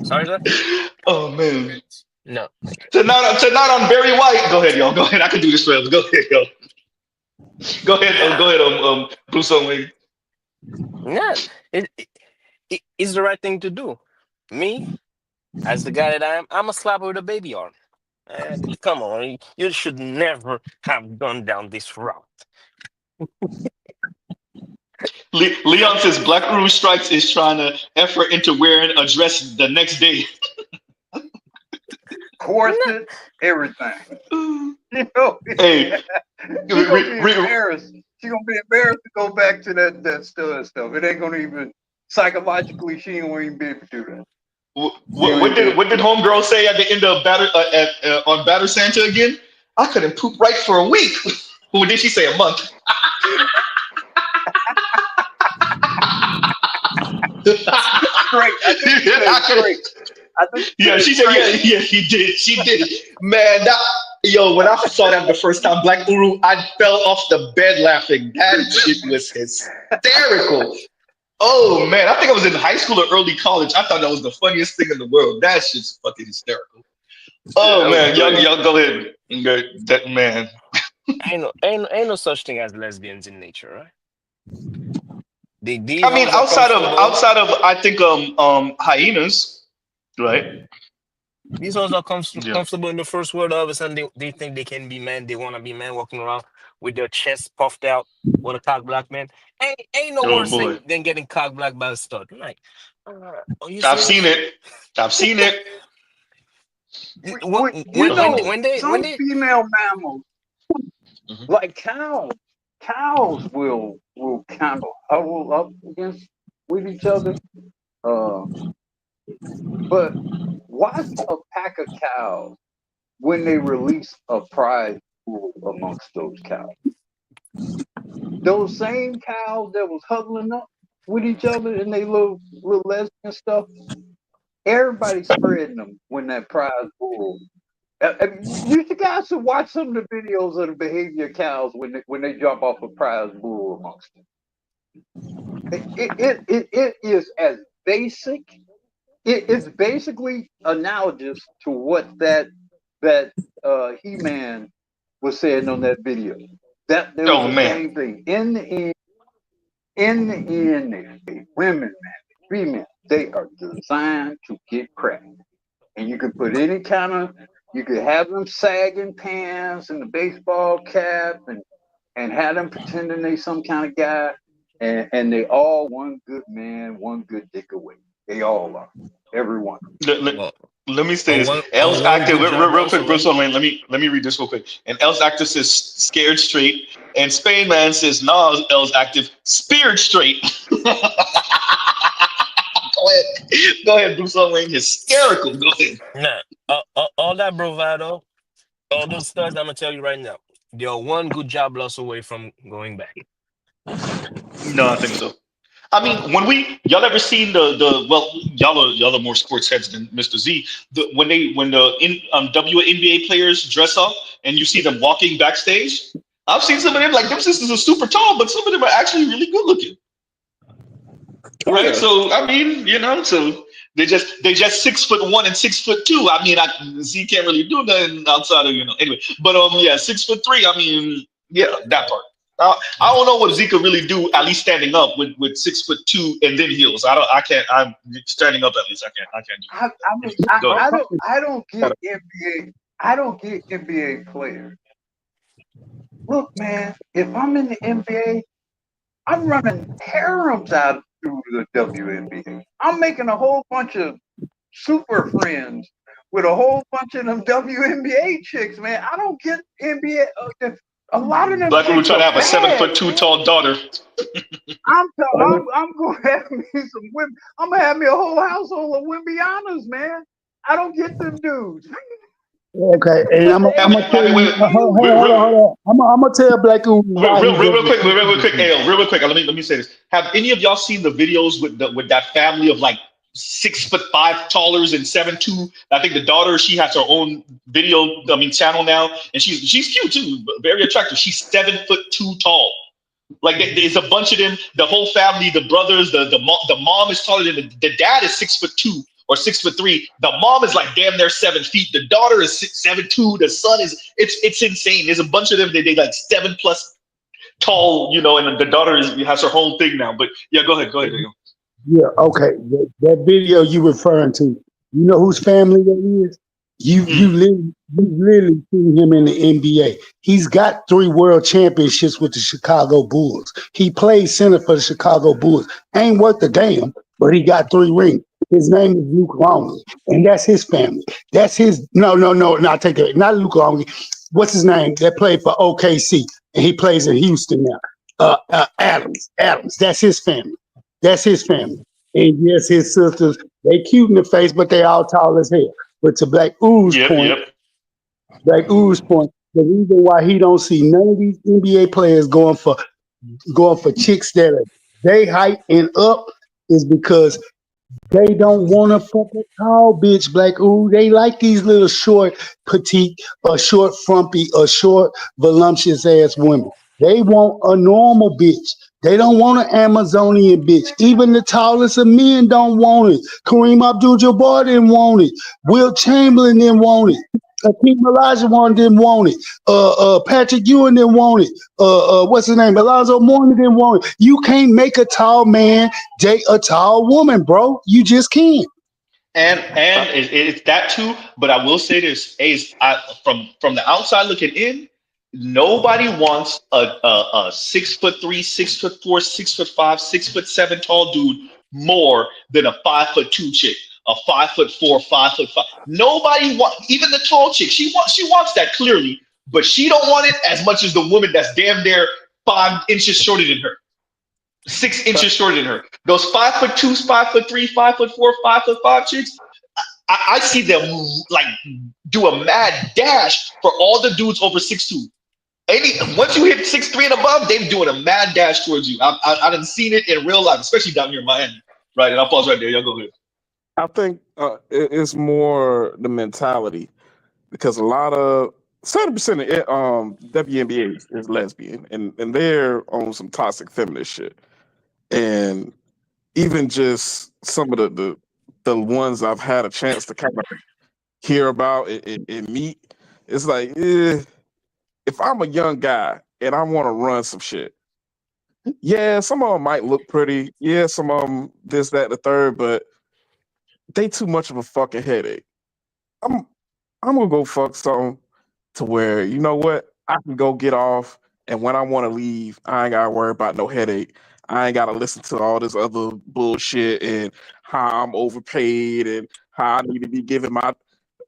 Sorry, sir? Oh man. No. Tonight on Barry White. Go ahead, y'all. Go ahead. I can do this forever. Go ahead, y'all. Go ahead, Bruce Wayne. Yeah, it's the right thing to do. Me, as the guy that I am, I'm a slapper with a baby arm. Come on, you should never have gone down this route. Leon says Black Rouge Strikes is trying to effort into wearing a dress the next day. Corset, everything. You know, hey, she's gonna be embarrassed. She's gonna be embarrassed to go back to that stuff. It ain't gonna even psychologically. She ain't gonna even be able to do that. What did Homegirl say at the end of on Batter Santa again? I couldn't poop right for a week. What did she say? A month? Great. I think great. Yeah, she said, yeah, she did. She did. Man, when I saw that the first time, Black Uru, I fell off the bed laughing. That shit was hysterical. Oh man, I think I was in high school or early college. I thought that was the funniest thing in the world. That shit's fucking hysterical. Oh man, y'all go ahead. That man. Ain't no such thing as lesbians in nature, right? I mean, outside of I think hyenas. Right. These ones are comfortable in the first world. All of a sudden, they think they can be men. They want to be men, walking around with their chest puffed out with a cock black man. Ain't no worse thing than getting cock black by a stud. Like, I've seen it. When female mammals, like cows will kind of huddle up with each other. But watch a pack of cows when they release a prize pool amongst those cows. Those same cows that was huddling up with each other and they little lesbian stuff, everybody's spreading them when that prize pool. You guys should watch some of the videos of the behavior of cows when they drop off a prize bull amongst them. It is as basic. It's basically analogous to what that that He-Man was saying on that video. That there was Oh the man. same thing. In the end, they women, man, female, they are designed to get cracked. And you can put any kind of, you could have them sagging pants and the baseball cap and have them pretending they some kind of guy, and they all one good man, one good dick away. They all are, every one. Let me say On this. one L's on one active good job real loss quick, Bruce. away. Let me read this real quick. And L's active says scared straight, and Spain Man says nah. L's active speared straight. Go ahead, Bruce Wayne. Hysterical. Go ahead. Nah, all that bravado, all those studs. I'm gonna tell you right now, they're one good job loss away from going back. No, I think so. I mean, when y'all ever seen the well, y'all are more sports heads than Mr. Z. When the WNBA players dress up and you see them walking backstage, I've seen some of them, like them sisters are super tall, but some of them are actually really good looking. Right? Yeah. So I mean, so they just 6'1" and 6'2". I mean, Z can't really do nothing outside of anyway. But yeah, 6'3". I mean, yeah, that part. I don't know what Z could really do, at least standing up with 6'2" and then heels. I can't. I'm standing up at least. I can't do it. I mean, Go ahead. I don't get NBA. I don't get NBA players. Look, man, if I'm in the NBA, I'm running harems out through the WNBA. I'm making a whole bunch of super friends with a whole bunch of them WNBA chicks, man. I don't get NBA. A lot of them Black woman chicks trying to are have a bad, 7'2" man. tall daughter. I'm gonna have me some women. I'm gonna have me a whole household of Wimbianas, man. I don't get them dudes. Okay, and I'm gonna tell you. Hold on. I'm gonna tell Black Ooh why he Real quick, doesn't. Ale, real quick. Let me say this. Have any of y'all seen the videos with that family of like 6'5" tallers and 7'2"? I think the daughter, she has her own channel now, and she's cute too, very attractive. She's 7'2" tall. Like there's a bunch of them. The whole family, the brothers, the mom is taller than the dad is 6'2" or 6'3". The mom is like damn near 7 feet. The daughter is 7'2". The son is it's insane. There's a bunch of them. They like 7+ tall, and the daughter has her whole thing now. But yeah, go ahead. Yeah, okay. That video you referring to, you know whose family that is? You literally seen him in the NBA. He's got 3 world championships with the Chicago Bulls. He plays center for the Chicago Bulls. Ain't worth a damn, but he got 3 rings. His name is Luke Longley, and that's his family. That's his no, take that. Not Luke Longley. What's his name? That played for OKC, and he plays in Houston now. Adams. That's his family. That's his family. And yes, his sisters, they cute in the face, but they all tall as hell. But to Black Oo's point, the reason why he don't see none of these NBA players going for chicks that are they height and up is because they don't want to fuck a tall bitch, Black Ooh. They like these little short, petite, or short, frumpy, or short, voluptuous ass women. They want a normal bitch. They don't want an Amazonian bitch. Even the tallest of men don't want it. Kareem Abdul-Jabbar didn't want it. Will Chamberlain didn't want it. Hakeem Olajuwon didn't want it. Patrick Ewing didn't want it. What's his name? Alonzo Mourning didn't want it. You can't make a tall man date a tall woman, bro. You just can't. And it's that too. But I will say this: from the outside looking in, nobody wants a 6'3", 6'4", 6'5", 6'7" tall dude more than a 5'2" chick, a 5'4", 5'5". Nobody even the tall chick. She wants that clearly, but she don't want it as much as the woman that's damn near 5 inches shorter than her, 6 inches shorter than her. Those 5'2", 5'3", 5'4", 5'5" chicks. I see them like do a mad dash for all the dudes over 6'2". Once you hit 6'3" and above, they're doing a mad dash towards you. I done seen it in real life, especially down here in Miami. Right, and I'll pause right there. Y'all go ahead. I think it's more the mentality because a lot of 70% of WNBA is lesbian, and they're on some toxic feminist shit. And even just some of the ones I've had a chance to kind of hear about and meet. It's like, if I'm a young guy and I want to run some shit, yeah, some of them might look pretty. Yeah, some of them this, that, and the third, but they too much of a fucking headache. I'm gonna go fuck something to where, you know what, I can go get off, and when I want to leave, I ain't gotta worry about no headache. I ain't gotta listen to all this other bullshit and how I'm overpaid and how I need to be giving my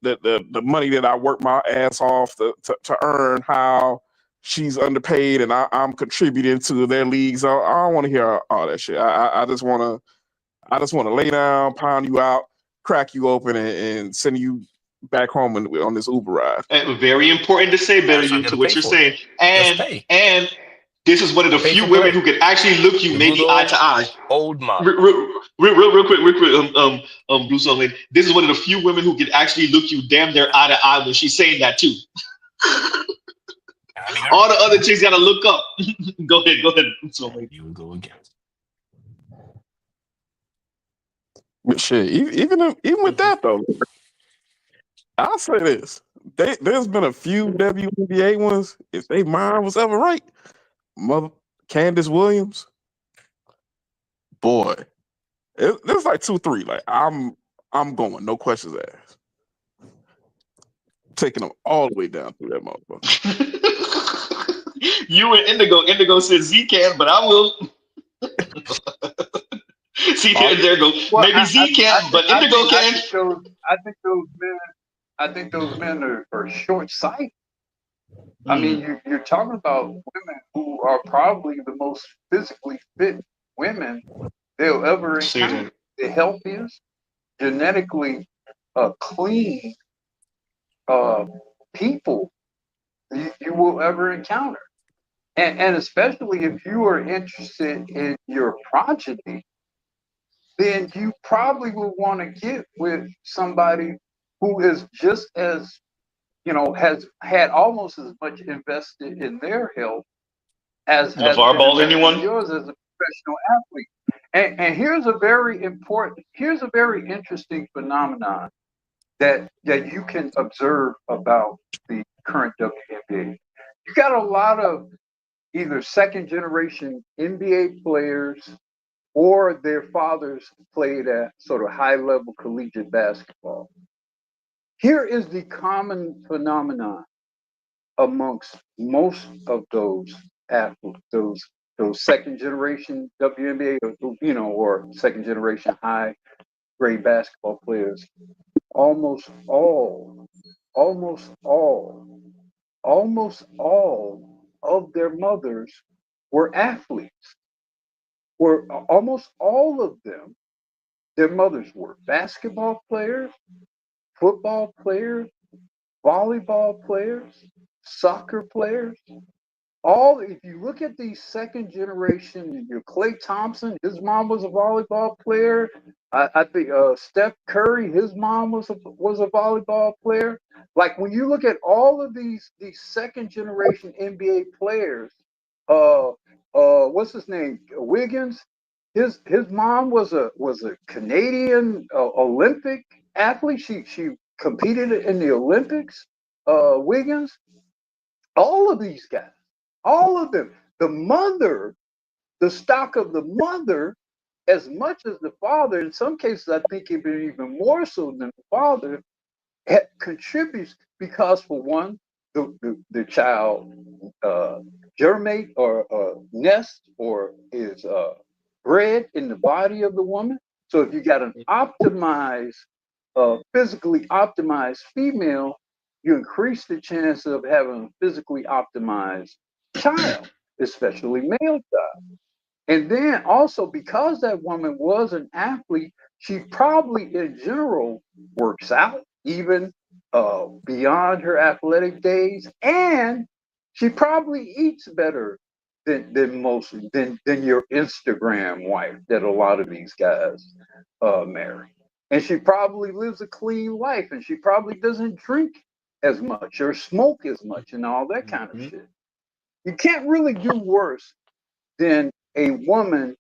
the money that I work my ass off to earn, how she's underpaid and I'm contributing to their leagues. I don't want to hear all that shit. I just want to lay down, pound you out, crack you open, and send you back home on this Uber ride. And very important to say, better That's what I you, gotta to pay what you're for it. saying. Just pay. And this is one of I the pay few for women Greg. who can actually look you The good maybe eye old to eye. old Real, model. real quick, Blue Stone Lane. This is one of the few women who can actually look you damn near eye to eye when she's saying that too. I mean, All the other chicks gotta look up. Go ahead, Blue Stone Lane. you would go again. But shit, even with that though, I'll say this: there's been a few WNBA ones. If they mind was ever right, mother Candace Williams, boy, there's like 2-3. Like I'm going, no questions asked, taking them all the way down through that motherfucker. You and Indigo said Z can, but I will. See, there go. Well, Maybe Z can't, but Indigo can. I think those men are short sighted. I mean, you're talking about women who are probably the most physically fit women they'll ever encounter. The healthiest, genetically clean people you will ever encounter. And especially if you are interested in your progeny, then you probably will want to get with somebody who is just as, has had almost as much invested in their health as has LeVar been Ball, invested in anyone? yours as a professional athlete. And here's a very interesting phenomenon that you can observe about the current WNBA. You got a lot of either second generation NBA players or their fathers played at sort of high level collegiate basketball. Here is the common phenomenon amongst most of those athletes, those second generation WNBA, or second generation high grade basketball players. Almost all of their mothers were athletes. Were almost all of them, their mothers were basketball players, football players, volleyball players, soccer players. If you look at these second generation, your Klay Thompson, his mom was a volleyball player. I think Steph Curry, his mom was a volleyball player. Like when you look at all of these second generation NBA players, what's his name? Wiggins. His mom was a Canadian Olympic athlete. She competed in the Olympics. Wiggins. All of these guys. All of them. The mother, the stock of the mother, as much as the father, in some cases, I think even more so than the father, contributes because, for one, the child germinate or nest or is bred in the body of the woman. So if you got an optimized, physically optimized female, you increase the chance of having a physically optimized child, especially male child. And then also because that woman was an athlete, she probably in general works out even beyond her athletic days, and she probably eats better than most than your Instagram wife that a lot of these guys marry. And she probably lives a clean life, and she probably doesn't drink as much or smoke as much and all that kind of shit. You can't really do worse than a woman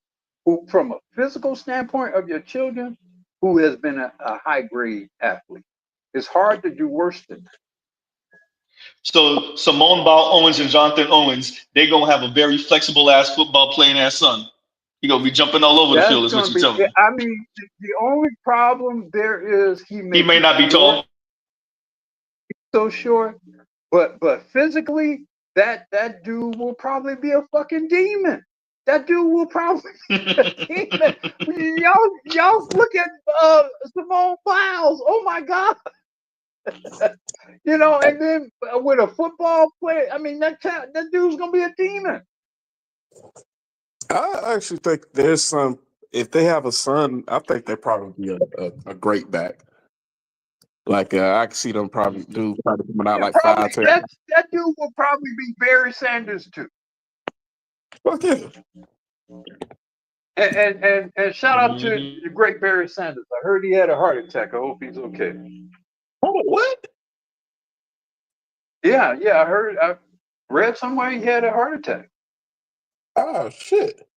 who, from a physical standpoint of your children, who has been a high grade athlete. It's hard to do worse than that. So Simone Biles Owens and Jonathan Owens, they're gonna have a very flexible ass football playing ass son. He gonna be jumping all over the That's field, is what going to you're be. telling me. I mean, the only problem there is he may not be tall. So short, but physically, that dude will probably be a fucking demon. That dude will probably be a demon. Y'all look at Simone Biles. Oh my God. And then with a football player, I mean that dude's gonna be a demon. I actually think there's some. If they have a son, I think they'd probably be a great back. Like I can see them probably coming out like Probably 5'10". that dude will probably be Barry Sanders too. Fuck yeah. And shout out to the great Barry Sanders. I heard he had a heart attack. I hope he's okay. Oh, what? Yeah, I read somewhere he had a heart attack. Oh shit.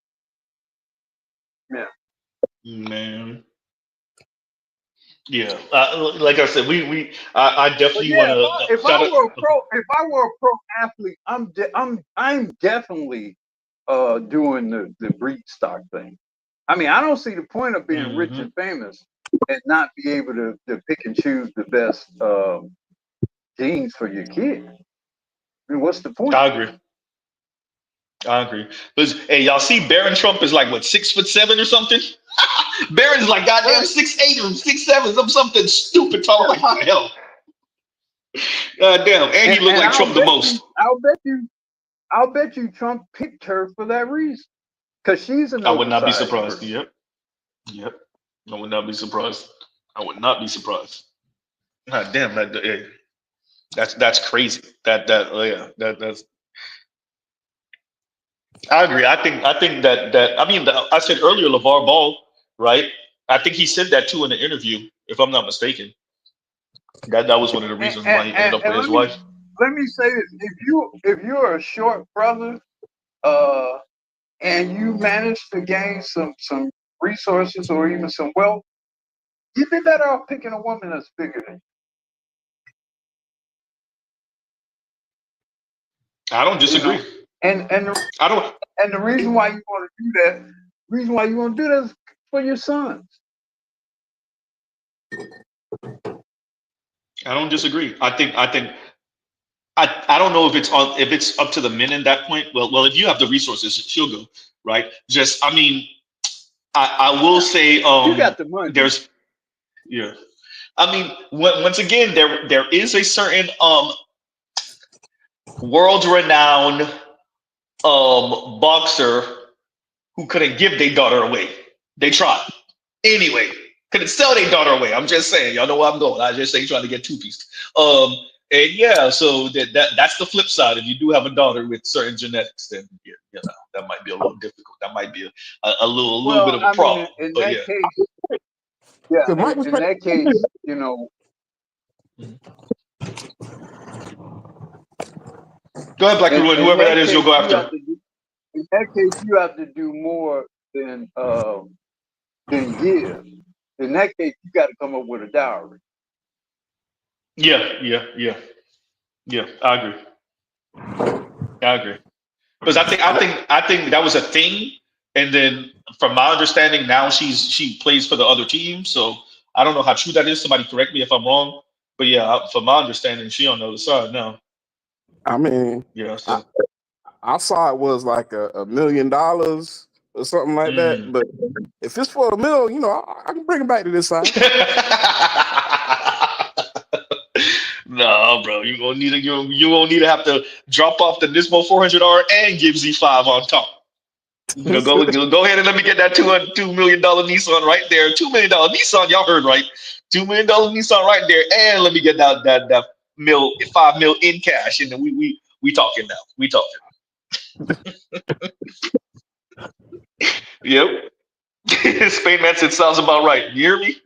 Yeah. Man. Yeah. Like I said, I definitely want to. If I were a pro athlete, I'm definitely doing the breed stock thing. I mean, I don't see the point of being rich and famous and not be able to pick and choose the best genes for your kid. I mean, what's the point? I agree. Because, hey, y'all see Barron Trump is like, what, 6'7" or something? Barron's like goddamn 6'8" or 6'7", something stupid tall. Like, what the hell? Goddamn. And he looked like Trump the most. I'll bet you Trump picked her for that reason. Because she's an I would not be oversized surprised. person. Yep. I would not be surprised. God damn, that's crazy. That's. I agree. I think that I mean I said earlier LeVar Ball, right? I think he said that too in the interview, if I'm not mistaken. That was one of the reasons why he ended up with his wife. Let me say this: if you're a short brother, and you manage to gain some resources or even some wealth, you'd be better off picking a woman that's bigger than you. I don't disagree. And the reason why you want to do that is for your sons. I don't disagree. I don't know if it's up to the men in that point. Well, if you have the resources, she'll go, right? Just, I mean, I will say, you got the money. I mean, once again, there is a certain world-renowned boxer who couldn't give their daughter away. They tried anyway. Couldn't sell their daughter away. I'm just saying, y'all know where I'm going. I just say trying to get two-pieced. And yeah, so that's the flip side. If you do have a daughter with certain genetics, then that might be a little difficult. That might be a little bit of a problem. In but that case, in that case, Go ahead, Black Ruin. Whoever that is, you'll go after. In that case, you have to do more than give. In that case, you got to come up with a dowry. Yeah. I agree. Because I think that was a thing, and then from my understanding, now she plays for the other team. So I don't know how true that is. Somebody correct me if I'm wrong. But yeah, from my understanding, she on the other side now. I mean, so. I saw it was like $1 million or something like that. But if it's for $1 million, I can bring it back to this side. No, bro, you gonna need to have to drop off the Nismo 400R and give Z5 on top. Go ahead and let me get that $2 million Nissan right there. $2 million Nissan, y'all heard right? $2 million Nissan right there, and let me get that $5 million in cash, and then we talking now. We talking. Yep. Spain man said sounds about right. You hear me?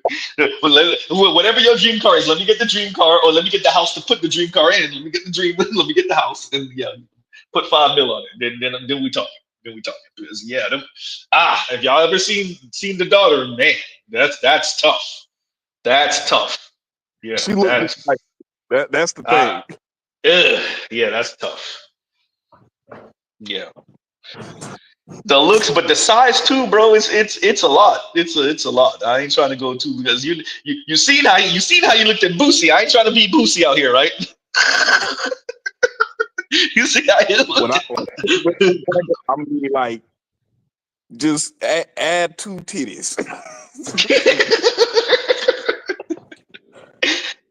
Whatever your dream car is, let me get the dream car, or let me get the house to put the dream car in. Let me get the house, and put $5 million on it. Then we talk. Because if y'all ever seen the daughter, man, that's tough. That's tough. Yeah, She looked just like that. That's the thing. yeah, that's tough. Yeah, the looks, but the size too, bro. It's a lot. It's a lot. I ain't trying to go too because you seen how you looked at Boosie. I ain't trying to be Boosie out here, right? You see how you When looked. I mean, like, just add 2 titties.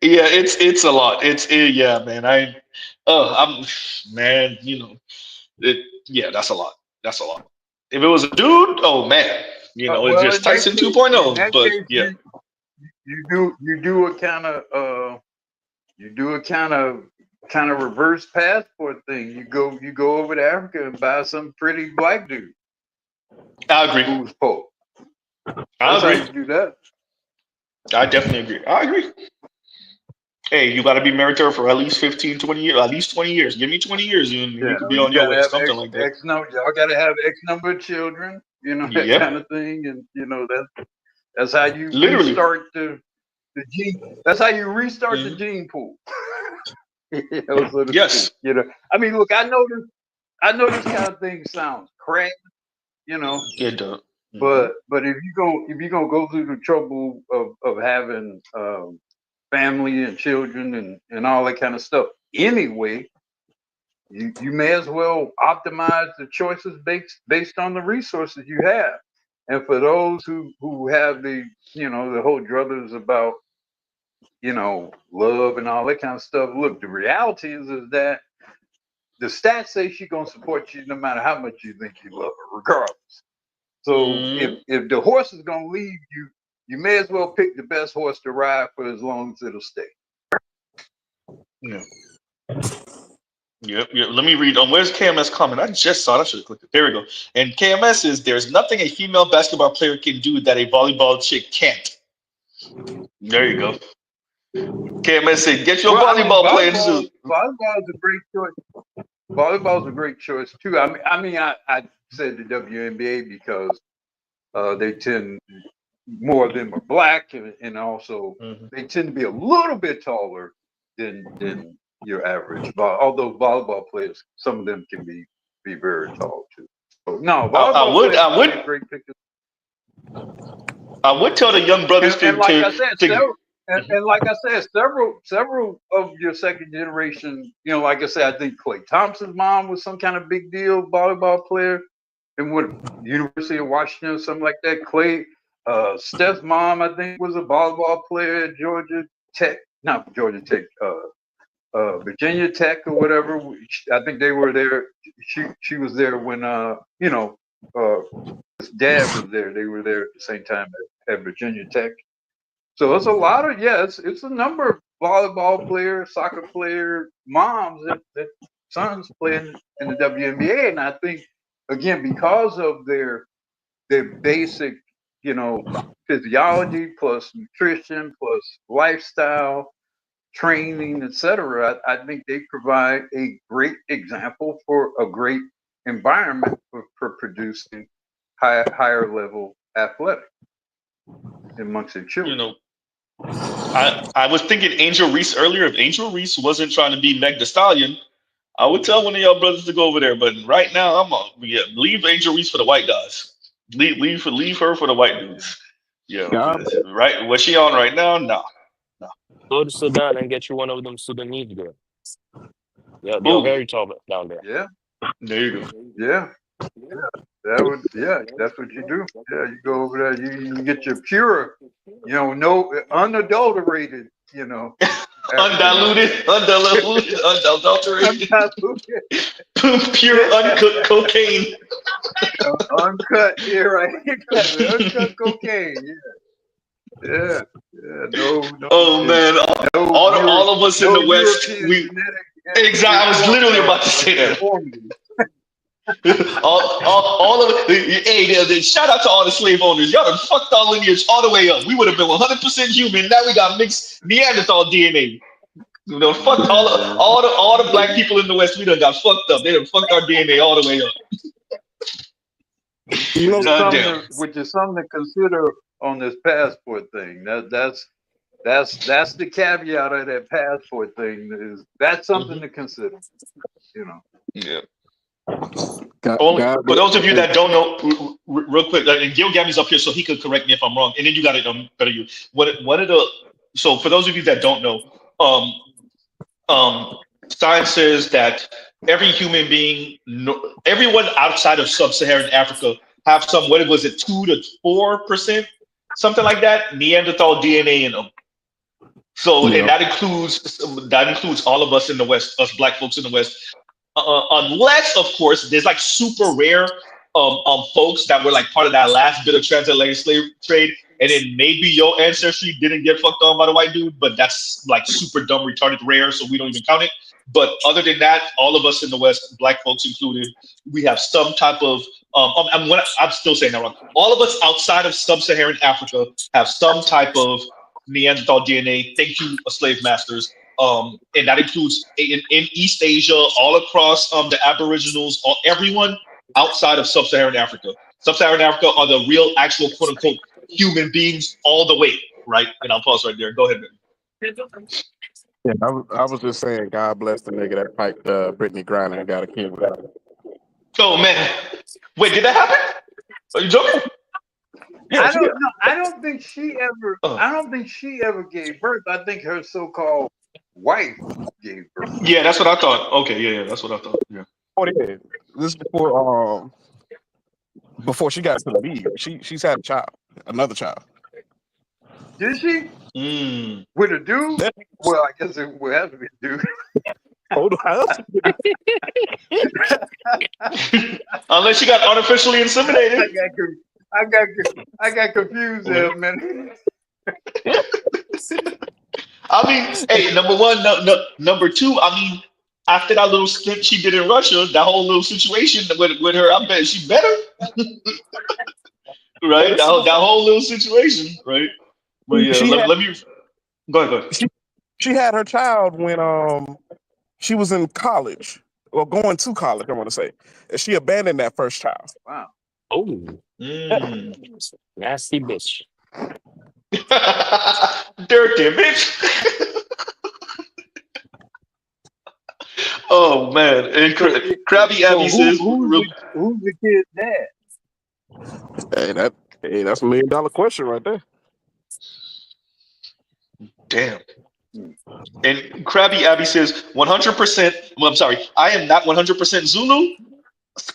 Yeah, it's a lot. Yeah, man. I'm man. Yeah, that's a lot. That's a lot. If it was a dude, oh man, it's Well, just in that Tyson case, 2.0. But yeah, you do a kind of reverse passport thing. You go over to Africa and buy some pretty black dude I agree. who's poor. I That's how agree. you do that. I definitely agree. I agree. Hey, you got to be married to her for at least 15, 20 years. At least 20 years. Give me 20 years and Yeah, you could be you on your gotta way. have Something like that. X number. Y'all gotta have X number of children. That Yep. kind of thing, and that's how you Literally. restart the gene. That's how you restart the gene pool. So to Yes. speak. I mean, look, I know this kind of thing sounds crazy, It does. but if you're gonna go through the trouble of having family and children and all that kind of stuff anyway, you may as well optimize the choices based on the resources you have. And for those who have the whole druthers about love and all that kind of stuff, look, the reality is that the stats say she's gonna support you no matter how much you think you love her, regardless. So if the horse is gonna leave you, you may as well pick the best horse to ride for as long as it'll stay. Yeah. Yep. Let me read. Where's KMS comment? I just saw it. I should have clicked it. There we go. And KMS is there's nothing a female basketball player can do that a volleyball chick can't. There you go. KMS said, get your volleyball player. Volleyball is a great choice. Volleyball is a great choice too. I said the WNBA because they tend, more of them are black, and also they tend to be a little bit taller than your average. Although volleyball players, some of them can be very tall too. So, no, volleyball players are great pickers. I would tell the young brothers and like I said, several of your second generation, like I said, I think Klay Thompson's mom was some kind of big deal volleyball player, and what University of Washington or something like that. Steph's mom, I think, was a volleyball player at Georgia Tech, not Georgia Tech, Virginia Tech or whatever. I think they were there. She was there when his dad was there. They were there at the same time at Virginia Tech. So it's a lot of it's a number of volleyball players, soccer player moms that sons playing in the WNBA, and I think again because of their basic physiology plus nutrition plus lifestyle training, etc. I think they provide a great example for a great environment for producing higher level athletic amongst their children. I was thinking Angel Reese earlier. If Angel Reese wasn't trying to be Meg Thee Stallion, I would tell one of y'all brothers to go over there. But right now, leave Angel Reese for the white guys. Leave her for the white dudes. Yeah, right. What's she on right now? No. Go to Sudan and get you one of them Sudanese girls. Yeah, they're very tall down there. Yeah. There you go. Yeah. That's what you do. Yeah, you go over there, you get your pure, no unadulterated, undiluted, unadulterated, pure uncut cocaine. Uncut, yeah, right. Uncut cocaine, yeah. No. Oh man, all of us in the West, exactly. I was literally about to say that. all of hey, shout out to all the slave owners. Y'all done fucked our lineage all the way up. We would have been 100% human. Now we got mixed Neanderthal DNA. Fucked all the black people in the West. We done got fucked up. They done fucked our DNA all the way up. Which is something to consider on this passport thing. That's That's the caveat of that passport thing. Is that's something to consider? You know. Yeah. God, For those of you that don't know, real quick, and Gil Gammy's up here, so he could correct me if I'm wrong. And then you got it better. You one of the so for those of you that don't know, science says that every human being, everyone outside of sub-Saharan Africa have some, what was it, 2 to 4%, something like that, Neanderthal DNA in them. So and that includes all of us in the West, us Black folks in the West. Unless, of course, there's like super rare folks that were like part of that last bit of transatlantic slave trade, and then maybe your ancestry didn't get fucked on by the white dude, but that's like super dumb, retarded rare, so we don't even count it. But other than that, all of us in the West, Black folks included, we have some type of I'm still saying that wrong. All of us outside of sub-Saharan Africa have some type of Neanderthal DNA. Thank you, slave masters. And that includes in East Asia, all across the Aboriginals, everyone outside of sub-Saharan Africa. Sub-Saharan Africa are the real, actual, quote-unquote, human beings all the way, right? And I'll pause right there. Go ahead, man. Yeah, I was just saying, God bless the nigga that piped Brittany Griner and got a kid with her. Oh, man. Wait, did that happen? Are you joking? Yeah, I don't know. I don't think she ever. I don't think she ever gave birth. I think her so-called wife gave birth. Yeah, that's what I thought. Okay, yeah, that's what I thought. Yeah. Oh, yeah. This is before she got to the league. She's had a child, another child. Did she? With a dude? Well, I guess it would have to be a dude. Hold on. Unless she got artificially inseminated. I got confused there, man. I mean, hey, number one, number two, I mean, after that little stint she did in Russia, that whole little situation with her, I bet she better. Right? That whole little situation, right? But yeah, let me go ahead. She had her child when she was in college, or going to college, I want to say. And she abandoned that first child. Wow. Oh. Nasty bitch. Dirty bitch. Oh man. And Krabby Abby says who's the kid's dad? Hey, that's $1 million question right there. Damn. And Krabby Abby says 100%. Well, I'm sorry, I am not 100% Zulu.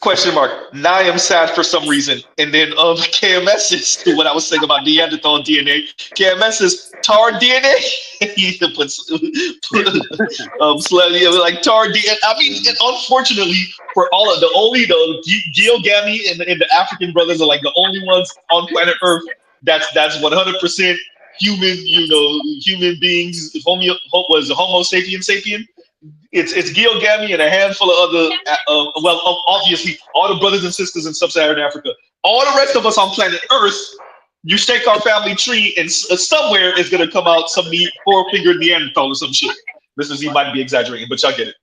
Question mark. Now I am sad for some reason. And then KMS is what I was saying about Neanderthal DNA. KMS is tar DNA. He puts like tar DNA. I mean, unfortunately, for all of the geogamy and the African brothers are like the only ones on planet Earth that's 100% human. Human beings. Homo sapien. It's geogamy and a handful of other, obviously, all the brothers and sisters in sub-Saharan Africa. All the rest of us on planet Earth, you stake our family tree, and somewhere is going to come out some four-fingered Neanderthal or some shit. Mr. Z might be exaggerating, but y'all get it.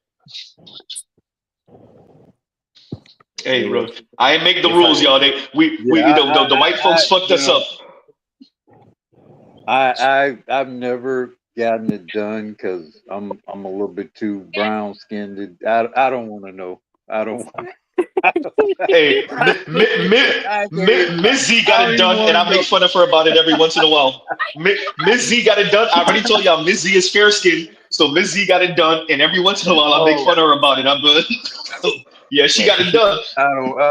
Hey, bro, I ain't make the rules, y'all. The white folks fucked us up. I've never gotten it done because I'm a little bit too brown skinned. I don't want to know. I don't. Hey, Miss Z got it done, and I make fun of her about it every once in a while. Miss Z got it done. I already told y'all Miss Z is fair skinned, so Miss Z got it done, and every once in a while I make fun of her about it. I'm good. Yeah, she got it done.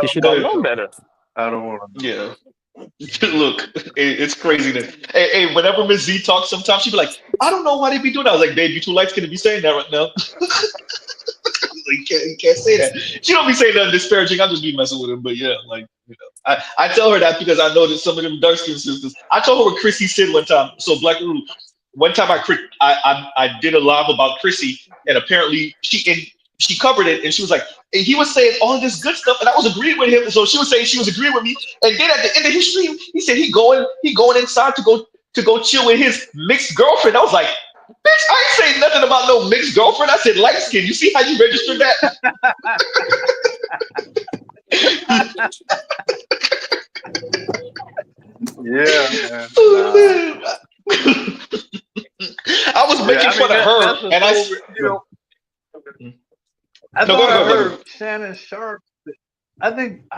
You should have known better. I don't want to. Yeah. Look, it's craziness. Hey, whenever Miss Z talks, sometimes she be like, "I don't know why they be doing that." I was like, "Babe, you too light skinned to be saying that right now." Like, you can't say that. She don't be saying nothing disparaging. I just be messing with him. But yeah, like, I tell her that because I know that some of them dark skinned sisters. I told her what Chrissy said one time. So Black Rule, one time I did a live about Chrissy, and apparently she covered it, and she was like, and he was saying all this good stuff, and I was agreeing with him. So she was saying she was agreeing with me, and then at the end of his stream, he said he going inside to go chill with his mixed girlfriend. I was like, bitch, I ain't saying nothing about no mixed girlfriend. I said light skin. You see how you registered that? Yeah, man. I was making fun of her, that's a and I. sober, you know. I No, thought I go heard ahead. Shannon Sharp. I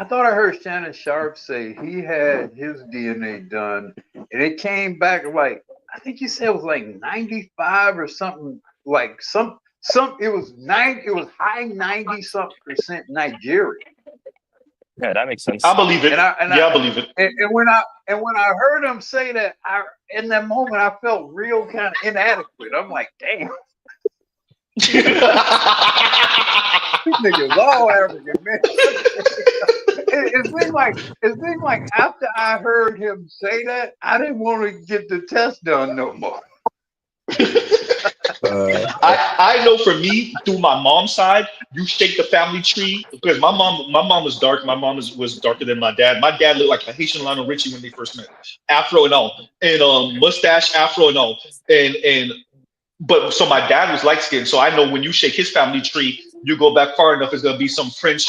thought I heard Shannon Sharp say he had his DNA done, and it came back like I think he said it was like 95 or something. Like some it was high 90 something percent Nigeria. Yeah, that makes sense. I believe it. I believe it. And when I heard him say that, in that moment I felt real kind of inadequate. I'm like, damn. These niggas all African, man. It seemed like after I heard him say that, I didn't want to get the test done no more. I know for me, through my mom's side, you shake the family tree because my mom was dark. My mom was darker than my dad. My dad looked like a Haitian Lionel Richie when they first met, afro and all, and mustache, afro and all, but so my dad was light skinned. So I know when you shake his family tree, you go back far enough, it's gonna be some French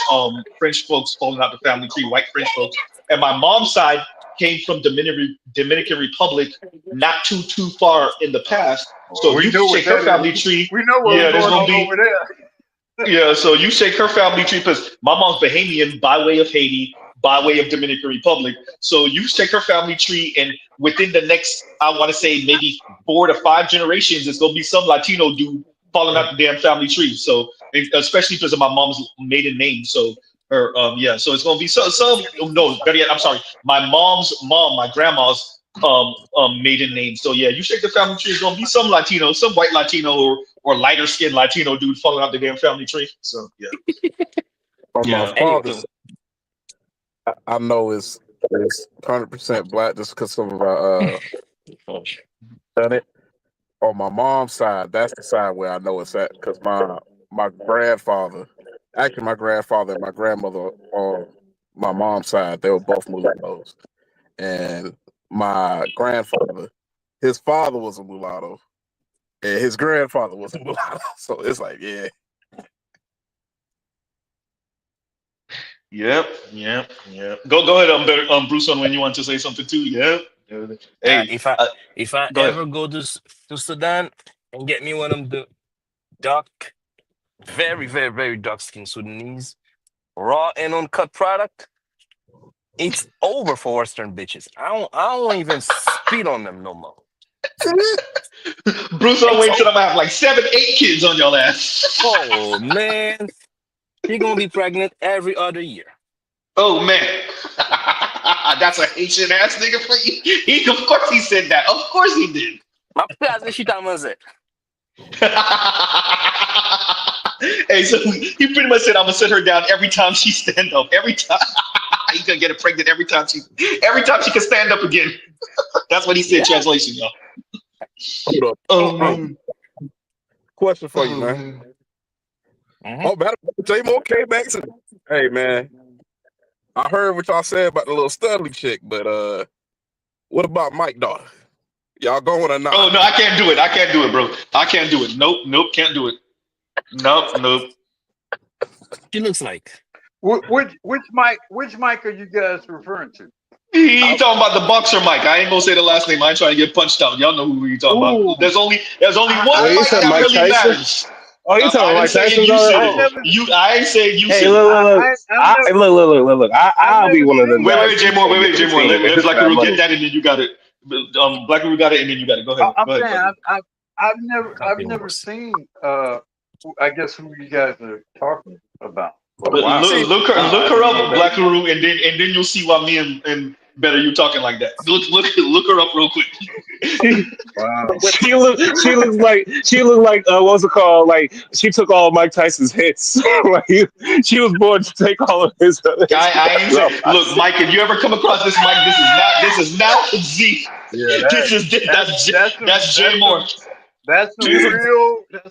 folks falling out the family tree, white French folks. And my mom's side came from Dominican Republic, not too far in the past. So you shake her family tree. We know what's going on over there. Yeah, so you shake her family tree because my mom's Bahamian by way of Haiti, by way of Dominican Republic. So you shake her family tree, and within the next, I want to say maybe 4 to 5 generations, it's gonna be some Latino dude falling out the damn family tree. So especially because of my mom's maiden name. So her, so it's gonna be some. No, better yet, I'm sorry, my mom's mom, my grandma's maiden name. So yeah, you shake the family tree, it's gonna be some Latino, some white Latino or lighter skinned Latino dude falling out the damn family tree. So yeah. From my father's, I know it's 100% black just because some of our done it. On my mom's side, that's the side where I know it's at because my grandfather, actually my grandfather and my grandmother on my mom's side, they were both mulattoes, and my grandfather, his father was a mulatto, and his grandfather was a mulatto. So it's like, yeah. Yep. Go ahead, Bruce, on when you want to say something too. Yep. Hey, if I go ever ahead. go to Sudan and get me one of the dark, very, very, very dark skinned Sudanese, raw and uncut product, it's over for Western bitches. I don't even spit on them no more. Bruce Wayne said I'm gonna have like 7, 8 kids on your ass. Oh man, you're gonna be pregnant every other year. Oh man, that's a Haitian ass nigga for you. Of course he said that. Of course he did. My cousin, she said. Hey, so he pretty much said I'm gonna sit her down every time she stand up. Every time he's gonna get her pregnant every time she can stand up again. That's what he said. Translation, y'all. Hold up. Oh man. Question for you, man. Oh, better J Mo came back to. Hey man, I heard what y'all said about the little Studley chick, but what about Mike daughter? Y'all going or not? Oh no, I can't do it, bro. I can't do it. Nope, can't do it. Nope. She looks like. Which Mike are you guys referring to? He talking about the boxer Mike. I ain't gonna say the last name. I ain't trying to get punched out. Y'all know who you talking about. There's only one Mike that really matters. Oh, you talking Mike Tyson? I ain't saying you. Hey, look. I'll be one of them. Wait, J Moore. Let Black Rule get that, and then you got it. Black Rule got it, and then you got it. Go ahead. I'm saying I've never seen. I guess who you guys are talking about. Wow. Look her up, Black Rule, and then you'll see why me and Better you talking like that. Look her up real quick. Wow. She looks like what's it called? Like she took all of Mike Tyson's hits. Like she was born to take all of his. I ain't saying, look, Mike. If you ever come across this, Mike, this is not Z. Yeah, that's J Moore. That's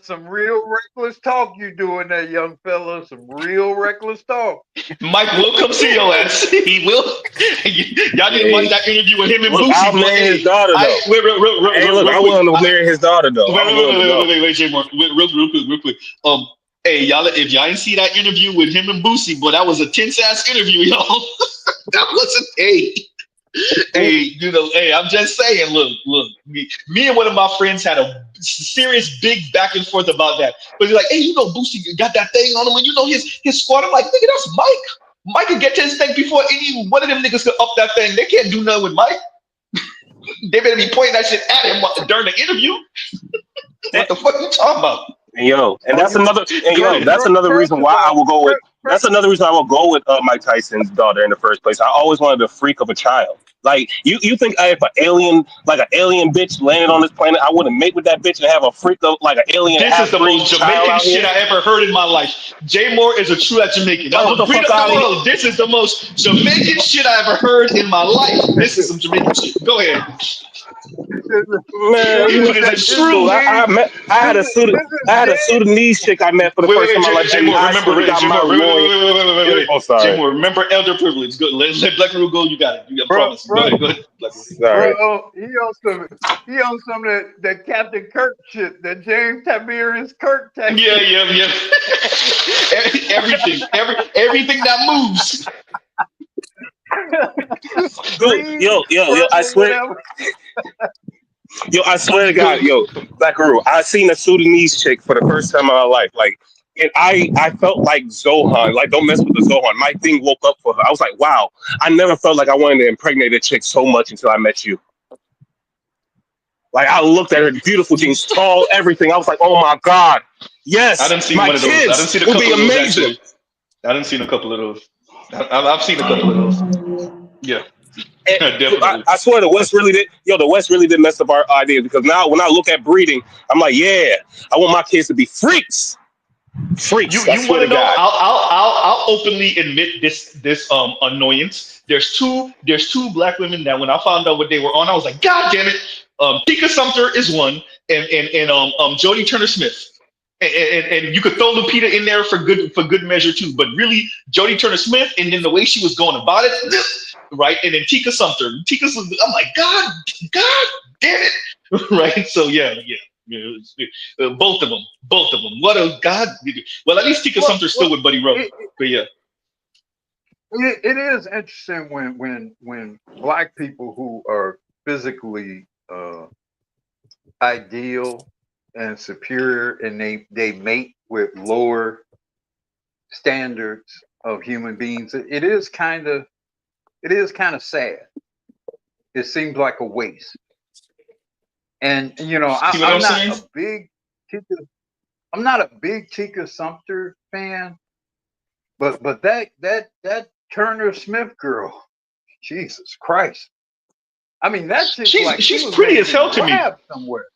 some real reckless talk you doing there, young fella. Some real reckless talk. Mike will come see your ass. He will. Y'all didn't watch that interview with him and Boosie. I'll marry his daughter though. I want to marry his daughter though. Wait, Jay Moore. Real quick. Hey, y'all, if y'all didn't see that interview with him and Boosie, boy, that was a tense ass interview, y'all. That wasn't Hey, I'm just saying, look, me and one of my friends had a serious big back and forth about that. But he's like, hey, you know, Boosie got that thing on him, and you know his squad. I'm like, nigga, that's Mike. Mike could get to his thing before any one of them niggas could up that thing. They can't do nothing with Mike. They better be pointing that shit at him during the interview. What the fuck are you talking about? And that's another reason why I will go with. That's another reason I will go with Mike Tyson's daughter in the first place. I always wanted the freak of a child. Like you think if an alien bitch landed on this planet, I wouldn't mate with that bitch and have a freak of like an alien. This is the most Jamaican shit I ever heard in my life. Jay Moore is a true Jamaican. Oh, the fuck out of here. This is the most Jamaican shit I ever heard in my life. This is some Jamaican shit. Go ahead. Man, it's true. I had a Sudanese chick I met for the first time in my life. Jay Moore, remember elder privilege. Go, let Black Rule go. You got it. You got promise. Go ahead. Sorry. Bro, he on some of that Captain Kirk shit, that James Tiberius Kirk type. Yeah. everything that moves. Yo, I swear. Yo, I swear to God, Black Guru, I seen a Sudanese chick for the first time in my life. Like, and I felt like Zohan. Like, don't mess with the Zohan. My thing woke up for her. I was like, wow. I never felt like I wanted to impregnate a chick so much until I met you. Like, I looked at her, beautiful jeans, tall, everything. I was like, oh my God. Yes, I didn't see my one of those. kids I didn't see will be amazing. I didn't see a couple of those. I've seen a couple of those. Yeah. I swear the West really did. The West really did mess up our ideas, because now when I look at breeding, I'm like, yeah, I want my kids to be freaks. Freaks. You want to know? I'll openly admit this annoyance. There's two black women that when I found out what they were on, I was like, God damn it. Tika Sumter is one, and Jodie Turner-Smith. And you could throw Lupita in there for good measure too, but really Jodie Turner-Smith, and then the way she was going about it, right? And then Tika Sumter. I'm like, God damn it, right? So yeah, both of them. What a God. Well, at least Tika Sumter's still with Buddy Rowe, but yeah. It is interesting when black people who are physically ideal and superior, and they mate with lower standards of human beings. It is kind of sad. It seems like a waste. And I'm not a big Tika Sumter fan, but that Turner Smith girl, Jesus Christ! I mean, she's pretty as hell to me. Somewhere.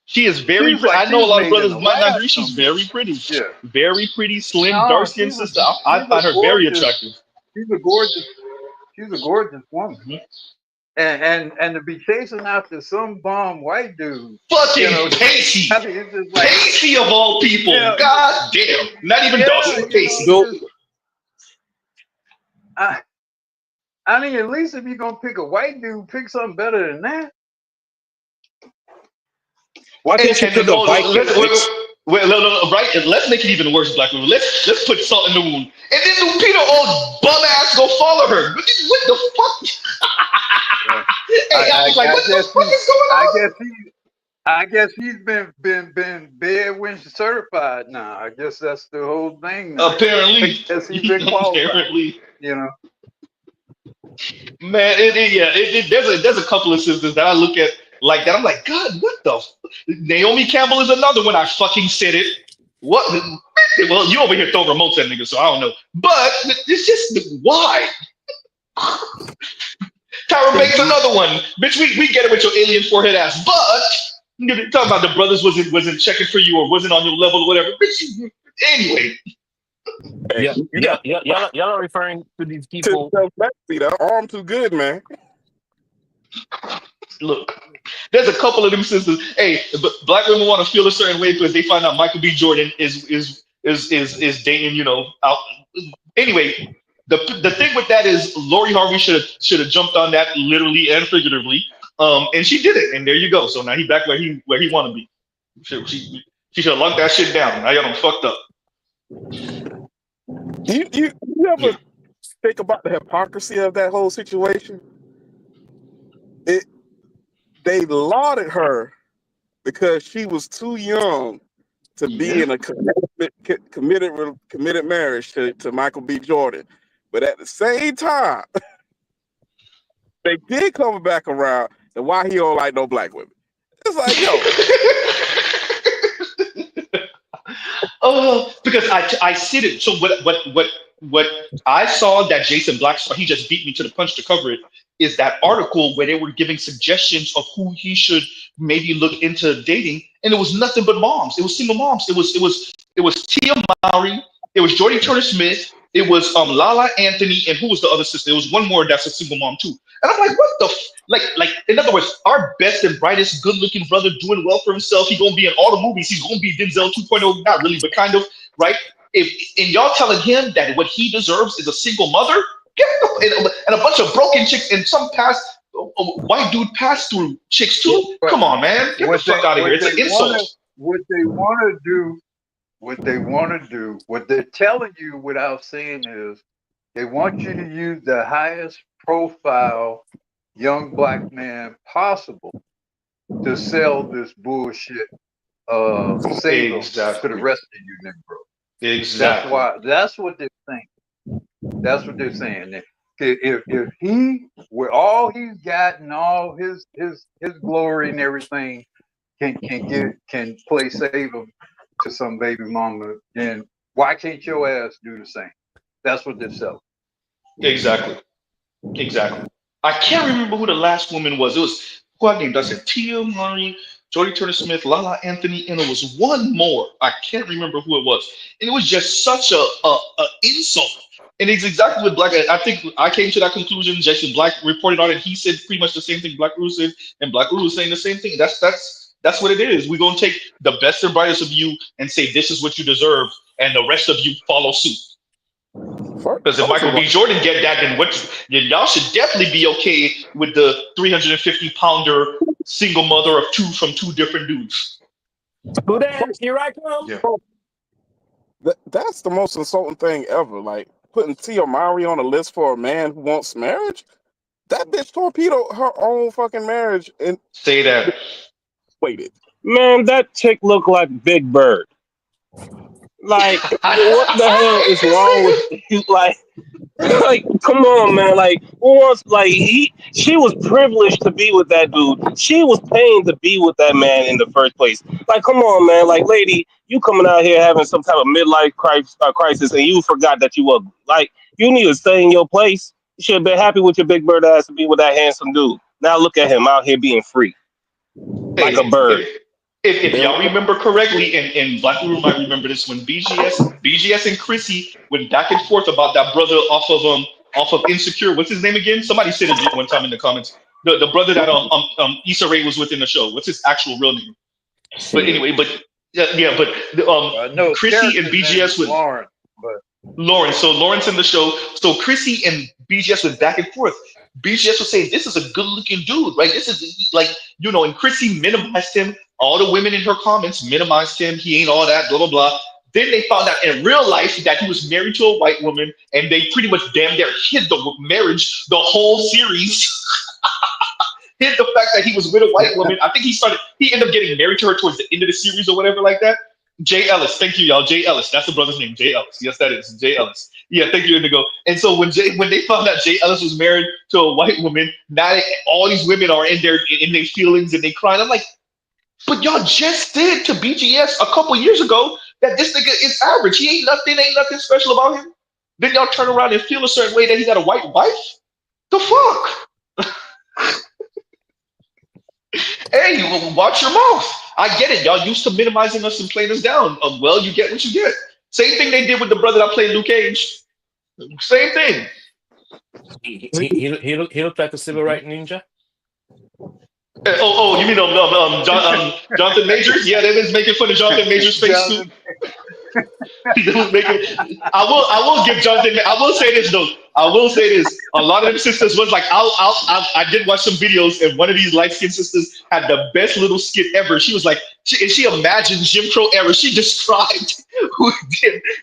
She is very pretty. I know a lot of brothers might not agree. She's very pretty. Yeah. Very pretty, slim, dark-skinned sister. I find her very attractive. She's a gorgeous woman. Mm-hmm. And to be chasing after some bum white dude. Fucking Casey. I mean, it's just like, Casey of all people. Yeah, God damn. Not even Dawson. Casey. I mean, at least if you're gonna pick a white dude, pick something better than that. Why can't you pick a white dude? Right? Let's make it even worse, Black women. Let's put salt in the wound. And then Lupita, old bum ass, go follow her. What the fuck? I was like, what the fuck is going on? I guess he's been Bedwin certified now. I guess that's the whole thing now. Apparently. I guess he's been qualified. Apparently. Man, there's a couple of sisters that I look at like that. I'm like, God, what the Naomi Campbell is another one. I fucking said it. What? Well, you over here throwing remotes at niggas, so I don't know. But it's just why? Tyra Banks, another one. Bitch, we get it with your alien forehead ass. But you're talking about the brothers wasn't checking for you or wasn't on your level or whatever. Bitch, anyway. Y'all are referring to these people. That arm too good, man. Look, there's a couple of them sisters. Hey, but black women want to feel a certain way because they find out Michael B. Jordan is dating, out. Anyway, the thing with that is Lori Harvey should have jumped on that literally and figuratively, and she did it, and there you go. So now he back where he want to be. She should have locked that shit down. Now y'all done fucked up. You ever think about the hypocrisy of that whole situation? They lauded her because she was too young to be in a committed marriage to Michael B. Jordan. But at the same time, they did come back around and why he don't like no black women. It's like, because I see it. So what I saw that Jason Black saw, he just beat me to the punch to cover it, is that article where they were giving suggestions of who he should maybe look into dating, and it was nothing but moms. It was single moms. It was Tia Mowry, it was Jodie Turner-Smith, it was Lala Anthony, and who was the other sister? It was one more that's a single mom too. And I'm like, what the like in other words, our best and brightest, good-looking brother doing well for himself. He's gonna be in all the movies. He's gonna be Denzel 2.0, not really, but kind of, right? And y'all telling him that what he deserves is a single mother, and a bunch of broken chicks and some past white dude pass through chicks too. Come on, man, get the fuck out of here. It's an insult. What they want to do, what they're telling you without saying is, they want you to use the highest profile young black man possible to sell this bullshit sales to the rest of you Negroes. Exactly. That's what they're saying. That's what they're saying. If he, with all he's got and all his glory and everything, can play save him to some baby mama, then why can't your ass do the same? That's what they're selling. Exactly. I can't remember who the last woman was. It was who I named. I said Tia Murray, Jodie Turner-Smith, Lala Anthony, and there was one more. I can't remember who it was. And it was just such a insult. And it's exactly what Black. I think I came to that conclusion. Jason Black reported on it. He said pretty much the same thing Black Rule said, and Black Rule was saying the same thing. That's what it is. We're gonna take the best and brightest of you and say this is what you deserve, and the rest of you follow suit. Because if Michael B. Jordan get that, then y'all should definitely be okay with the 350-pounder single mother of two from two different dudes. Who that? Here I come. Yeah. That's the most insulting thing ever. Like putting Tia Mowry on a list for a man who wants marriage. That bitch torpedoed her own fucking marriage and say that. Waited. Man, that chick looked like Big Bird. Like, what the hell is wrong with you? Like, come on, man. Like, who wants? Like, she was privileged to be with that dude. She was paying to be with that man in the first place. Like, come on, man. Like, lady, you coming out here having some type of midlife crisis, and you forgot that you were like, you need to stay in your place. You should have been happy with your Big Bird ass to be with that handsome dude. Now look at him out here being free, like a bird. If y'all remember correctly, and Black Room might remember this, when BGS and Chrissy went back and forth about that brother off of Insecure. What's his name again? Somebody said it one time in the comments. The brother that Issa Rae was with in the show. What's his actual real name? But anyway, but Chrissy and BGS with Lauren. So Lauren's in the show. So Chrissy and BGS went back and forth. BGS was saying, this is a good looking dude, right? This is like, and Chrissy minimized him. All the women in her comments minimized him. He ain't all that, blah, blah, blah. Then they found out in real life that he was married to a white woman, and they pretty much damn near hid the marriage, the whole series. Hid the fact that he was with a white woman. I think he ended up getting married to her towards the end of the series or whatever like that. Jay Ellis, thank you, y'all. Jay Ellis, that's the brother's name, Jay Ellis. Yes, that is Jay Ellis. Yeah, thank you, Indigo. And so when they found out Jay Ellis was married to a white woman, now all these women are in their feelings and they crying. I'm like, but y'all just did to BGS a couple years ago that this nigga is average. Ain't nothing special about him. Then y'all turn around and feel a certain way that he got a white wife. The fuck? Hey, watch your mouth. I get it. Y'all used to minimizing us and playing us down. Well, you get what you get. Same thing they did with the brother that played Luke Cage. Same thing. He looked like a civil rights ninja. You mean Jonathan Majors? Yeah, they was making fun of Jonathan Majors' face too. I will give Jonathan. I will say this though. A lot of them sisters was like, I did watch some videos, and one of these light skinned sisters had the best little skit ever. She was like, she imagined Jim Crow era. She described who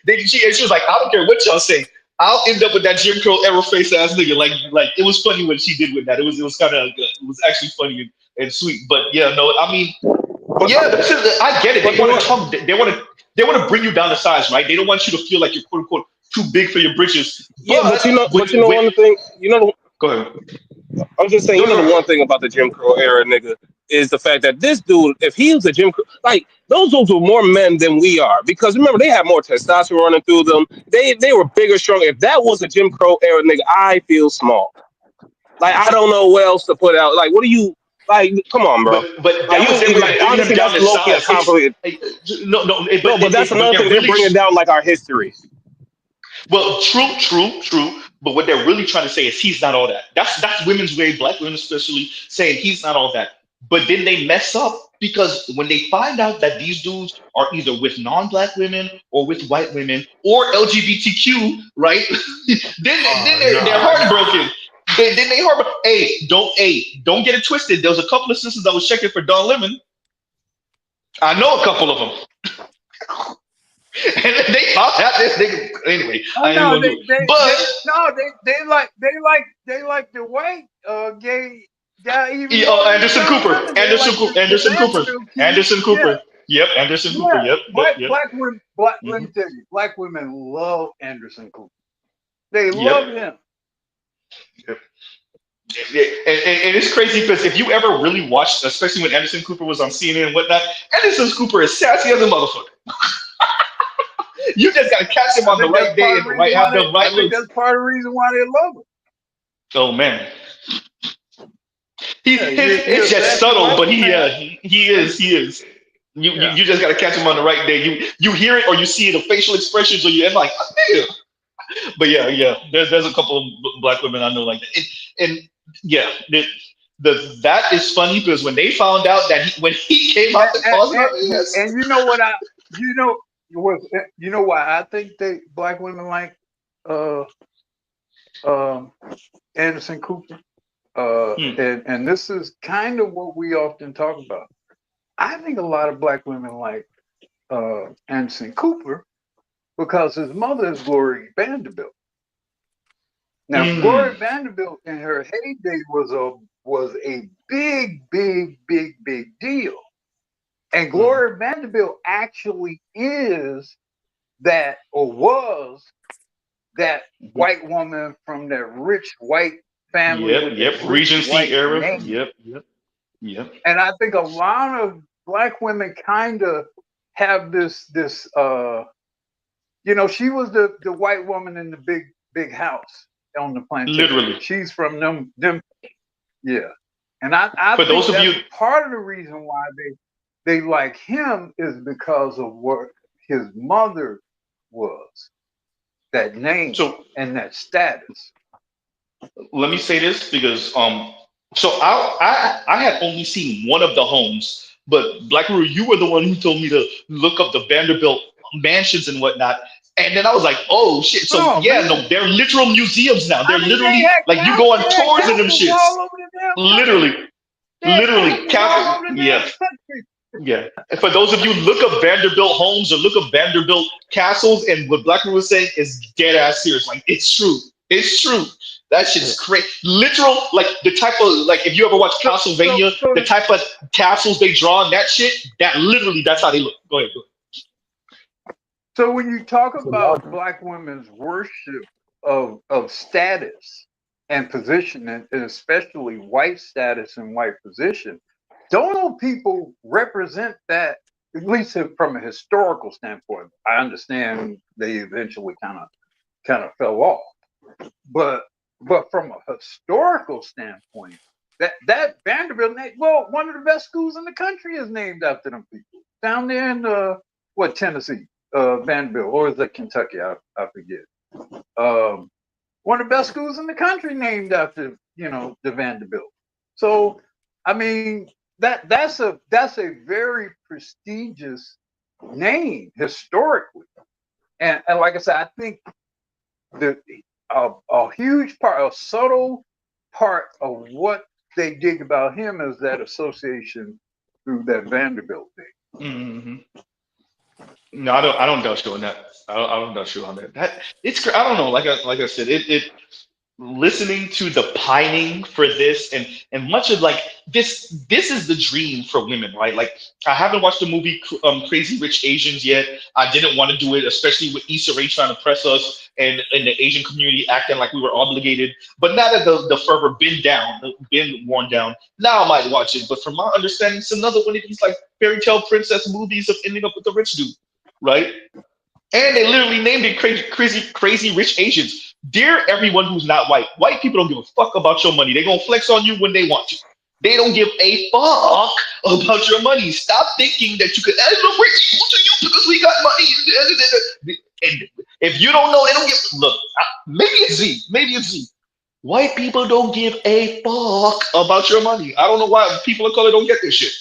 did. She was like, I don't care what y'all say. I'll end up with that Jim Crow era face ass nigga. Like it was funny what she did with that. It was kind of good. It was actually funny and sweet. But yeah, no, I mean, Yeah, I get it. They want to bring you down to size, right? They don't want you to feel like you're quote unquote too big for your britches. Yeah, but With, one thing, go ahead. I'm just saying, the one thing about the Jim Crow era, nigga, is the fact that this dude, if he was a Jim Crow, like those dudes were more men than we are. Because remember, they had more testosterone running through them. They were bigger, stronger. If that was a Jim Crow era, nigga, I feel small. Like I don't know what else to put out. Like, what do you like? Come on, bro. But like, that was them like bringing honestly, him down that's to low key a size. complicated. But that's another thing. They're bringing down like our history. Well, true. But what they're really trying to say is he's not all that. That's women's way, black women especially, saying he's not all that. But then they mess up because when they find out that these dudes are either with non-black women or with white women or LGBTQ, right? then they're heartbroken. Then they heartbroken. Don't get it twisted. There was a couple of sisters that was checking for Don Lemon. I know a couple of them. And they thought that this nigga anyway. I ain't gonna do it. But they like the white gay guy. Even Anderson Cooper. Anderson Cooper. Yep, Anderson Cooper. Yep. Black women. Let me tell you, black women love Anderson Cooper. They love him. Yep. Yeah, and it's crazy because if you ever really watched, especially when Anderson Cooper was on CNN and whatnot, Anderson Cooper is sassy as a motherfucker. You just gotta catch him on the right day and have the right looks. That's part of the reason why they love him. Oh man, it's just subtle, but he is. You just gotta catch him on the right day. You hear it or you see the facial expressions, or you're like, oh, damn. But yeah. There's a couple of black women I know like that, and yeah, that is funny because when they found out that when he came out the closet, and you know why I think black women like Anderson Cooper, and this is kind of what we often talk about. I think a lot of black women like Anderson Cooper because his mother is Gloria Vanderbilt. Now, Gloria Vanderbilt in her heyday was a big deal. And Gloria Vanderbilt actually is that, or was that white woman from that rich white family. Yep. Regency era. Name. Yep. And I think a lot of black women kind of have this she was the white woman in the big house on the plantation. Literally. She's from them. Yeah. And I for think those of you, part of the reason why they like him is because of what his mother was, that name and that status. Let me say this because so I had only seen one of the homes, but Black Roo, you were the one who told me to look up the Vanderbilt mansions and whatnot. And then I was like, oh shit. So they're literal museums now. They're literally like you go on tours in them shits. Literally. Yeah. And for those of you, look up Vanderbilt homes or look up Vanderbilt castles, and what Black was saying is dead ass serious. Like it's true. That shit's crazy. Literal, like the type of if you ever watch Castlevania, the type of castles they draw and that shit, that's how they look. Go ahead. So when you talk about black women's worship of status and position, and especially white status and white position, don't know people represent that, at least from a historical standpoint. I understand they eventually kind of fell off, but from a historical standpoint, that Vanderbilt, one of the best schools in the country is named after them people down there in Tennessee. Vanderbilt, or is that Kentucky? I forget. One of the best schools in the country named after the Vanderbilt. So I mean that's a very prestigious name historically, and like I said, I think a huge part, a subtle part of what they dig about him is that association through that Vanderbilt thing. Mm-hmm. No, I don't doubt you on that. I don't doubt you on that. It's I don't know. Like I said, listening to the pining for this and much of like this is the dream for women, right? Like I haven't watched the movie Crazy Rich Asians yet. I didn't want to do it, especially with Issa Rae trying to press us and the Asian community acting like we were obligated. But now that the fervor been worn down, now I might watch it. But from my understanding, it's another one of these like fairy tale princess movies of ending up with the rich dude, right? And they literally named it crazy rich Asians. Dear everyone who's not white, white people don't give a fuck about your money. They're gonna flex on you when they want to. They don't give a fuck about your money. Stop thinking that you could add we're equal to you because we got money. And if you don't know, they don't give look, maybe it's Z. White people don't give a fuck about your money. I don't know why people of color don't get this shit.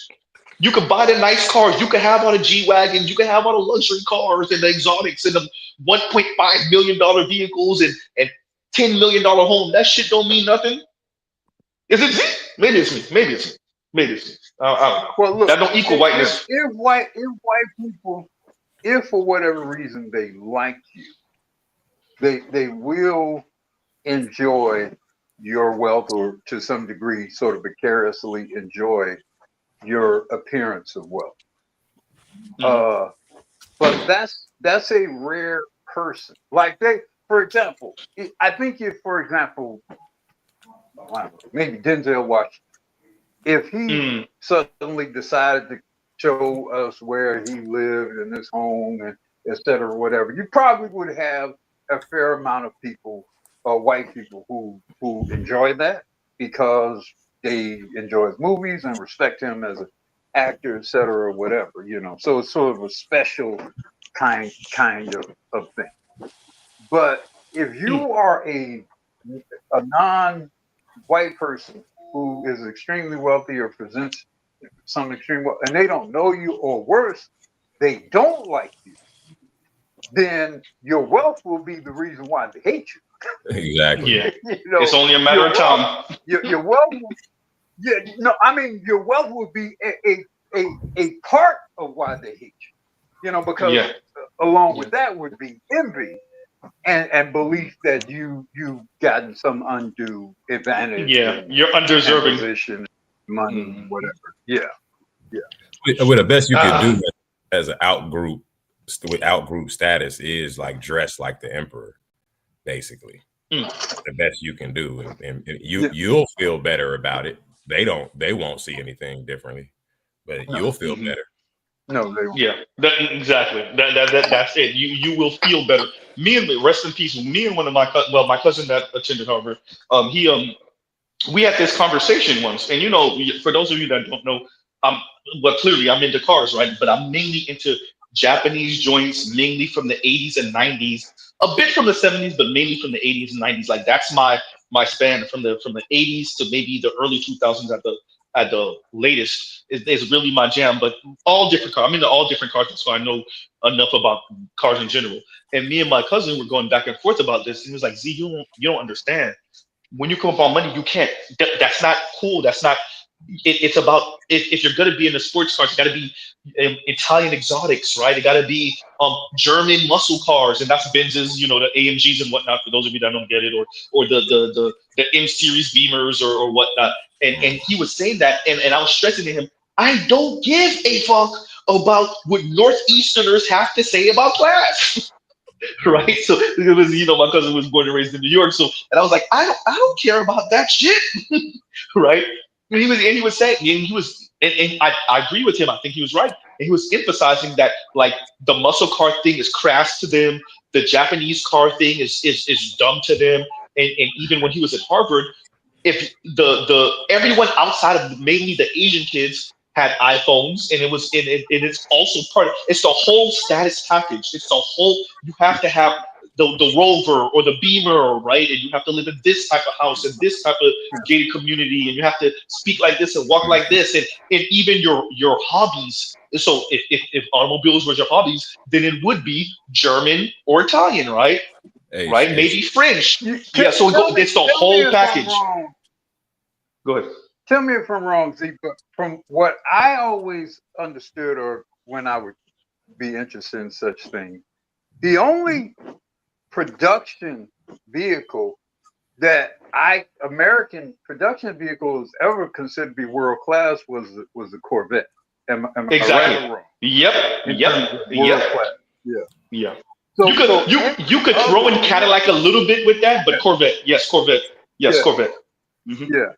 You could buy the nice cars. You could have all the G-Wagons. You could have all the luxury cars and the exotics and the $1.5 million vehicles and $10 million home. That shit don't mean nothing. Is it? Maybe it's me. Maybe it's me. I don't know. Well, look, that don't equal whiteness. If white people, if for whatever reason they like you, they will enjoy your wealth, or to some degree sort of vicariously enjoy your appearance of wealth. But that's a rare person. Like for example, I think if, for example, maybe Denzel Washington, if he suddenly decided to show us where he lived in his home and et cetera, whatever, you probably would have a fair amount of people, white people, who enjoy that because they enjoy his movies and respect him as an actor, et cetera, whatever, So it's sort of a special kind of thing. But if you are a non-white person who is extremely wealthy or presents some extreme wealth, and they don't know you, or worse, they don't like you, then your wealth will be the reason why they hate you. Exactly. Yeah. It's only a matter of time. Your wealth, your wealth would be a part of why they hate you. Because along with that would be envy and belief that you've gotten some undue advantage. Yeah, you're undeserving. Position, money, whatever. Yeah. Well, the best you could do as an out-group status is like dress like the emperor, basically. The best you can do, and you'll feel better about it. They won't see anything differently, but you'll feel better. No, they won't. Yeah, exactly. That's it. You will feel better. Rest in peace. Me and one of my cousin that attended Harvard. We had this conversation once, and for those of you that don't know, clearly I'm into cars, right? But I'm mainly into Japanese joints, mainly from the 80s and 90s, a bit from the 70s, but mainly from the 80s and 90s. Like that's my span from the 80s to maybe the early 2000s at the latest is really my jam. But all different cars. I'm into all different cars, so I know enough about cars in general. And me and my cousin were going back and forth about this. And he was like, "Z, you don't understand. When you come up on money, you can't. That's not cool. That's not. It's about if you're gonna be in the sports cars, you got to be Italian exotics, right? It got to be German muscle cars, and that's Benzes, the AMGs and whatnot. For those of you that don't get it, or the M series Beamers or whatnot. And he was saying that, and I was stressing to him, I don't give a fuck about what Northeasterners have to say about class. Right, so it was my cousin was born and raised in New York, so and I was like, I don't care about that shit, right? And he was saying, and I agree with him. I think he was right, and he was emphasizing that like the muscle car thing is crass to them, the Japanese car thing is dumb to them, and even when he was at Harvard, if the everyone outside of mainly the Asian kids had iPhones, and it's also it's the whole status package. It's the whole, you have to have the Rover or the Beamer, right? And you have to live in this type of house and this type of gated community, and you have to speak like this and walk like this, and even your hobbies. So if automobiles were your hobbies, then it would be German or Italian, right? Right? Maybe French. Yeah, so it's the whole package. Go ahead. Tell me if I'm wrong, Z, but from what I always understood, or when I would be interested in such things, the only production vehicle that American production vehicles ever considered to be world class was the Corvette. Am I right or wrong? Yep. World class. Yeah. So, you could throw in Cadillac a little bit with that, but Corvette. Yes, Corvette. Yes, Corvette. Yeah.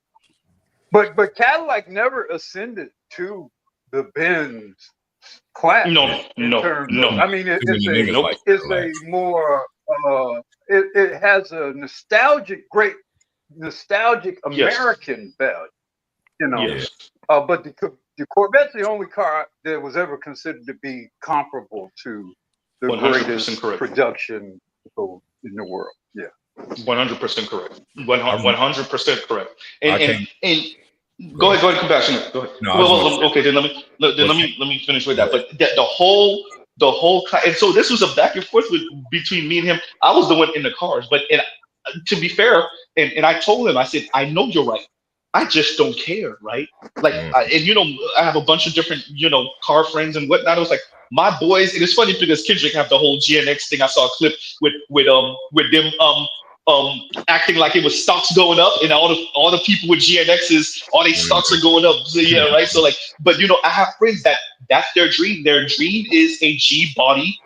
But Cadillac never ascended to the Benz class. No. I mean, it's a more it has a nostalgic American value, you know. Yes. But the Corvette's the only car that was ever considered to be comparable to the 100% greatest correct. production in the world. Yeah. 100% correct. 100% correct. And go ahead, compassionate. Go ahead. Okay, then let me finish with that. But the whole and so this was a back and forth between me and him. I was the one in the cars, but to be fair, and I told him, I said, I know you're right. I just don't care, right? Like, I have a bunch of different, car friends and whatnot. I was like, my boys, and it's funny because Kendrick have the whole GNX thing. I saw a clip with them acting like it was stocks going up, and all the people with GNXs, all their stocks are going up. So yeah, right. So like, but I have friends that's their dream. Their dream is a G body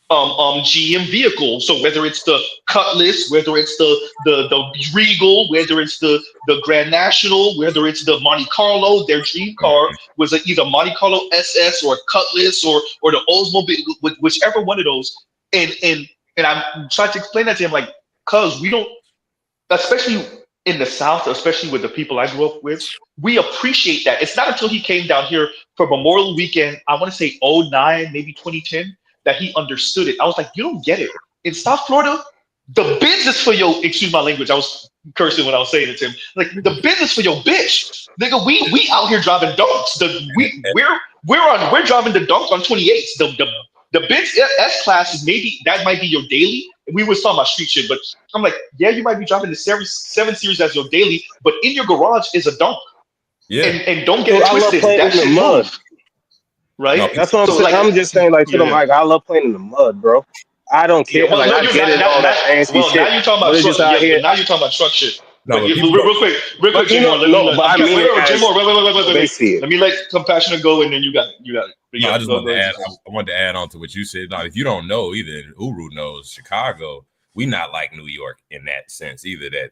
GM vehicle. So whether it's the Cutlass, whether it's the Regal, whether it's the Grand National, whether it's the Monte Carlo, their dream car was either Monte Carlo SS or a Cutlass or the Oldsmobile, whichever one of those. And I'm trying to explain that to him, like, cause we don't, especially in the South, especially with the people I grew up with, we appreciate that. It's not until he came down here for Memorial Weekend, I want to say 09, maybe 2010, that he understood it. I was like, you don't get it. In South Florida, the business for your, excuse my language, I was cursing when I was saying it to him. Like, the business for your bitch. Nigga, we out here driving donks. We're driving the dunk on 28s. The Benz S-Class is that might be your daily. We was talking about street shit, but I'm like, yeah, you might be driving the 7 Series as your daily, but in your garage is a dunk. Yeah. And don't get it twisted. That shit moves. Right? No, that's what I'm saying. I'm just saying, like, to the mic, I love playing in the mud, bro. I don't care. Well, like, I get it, all that fancy shit. Now you're talking about truck shit. Now you're talking about truck shit. No, real quick, Jimmo. Let me let Compassionate go, and then you got it. No, I just wanted to add. I wanted to add on to what you said. Now, if you don't know either, Uru knows Chicago. We not like New York in that sense either. That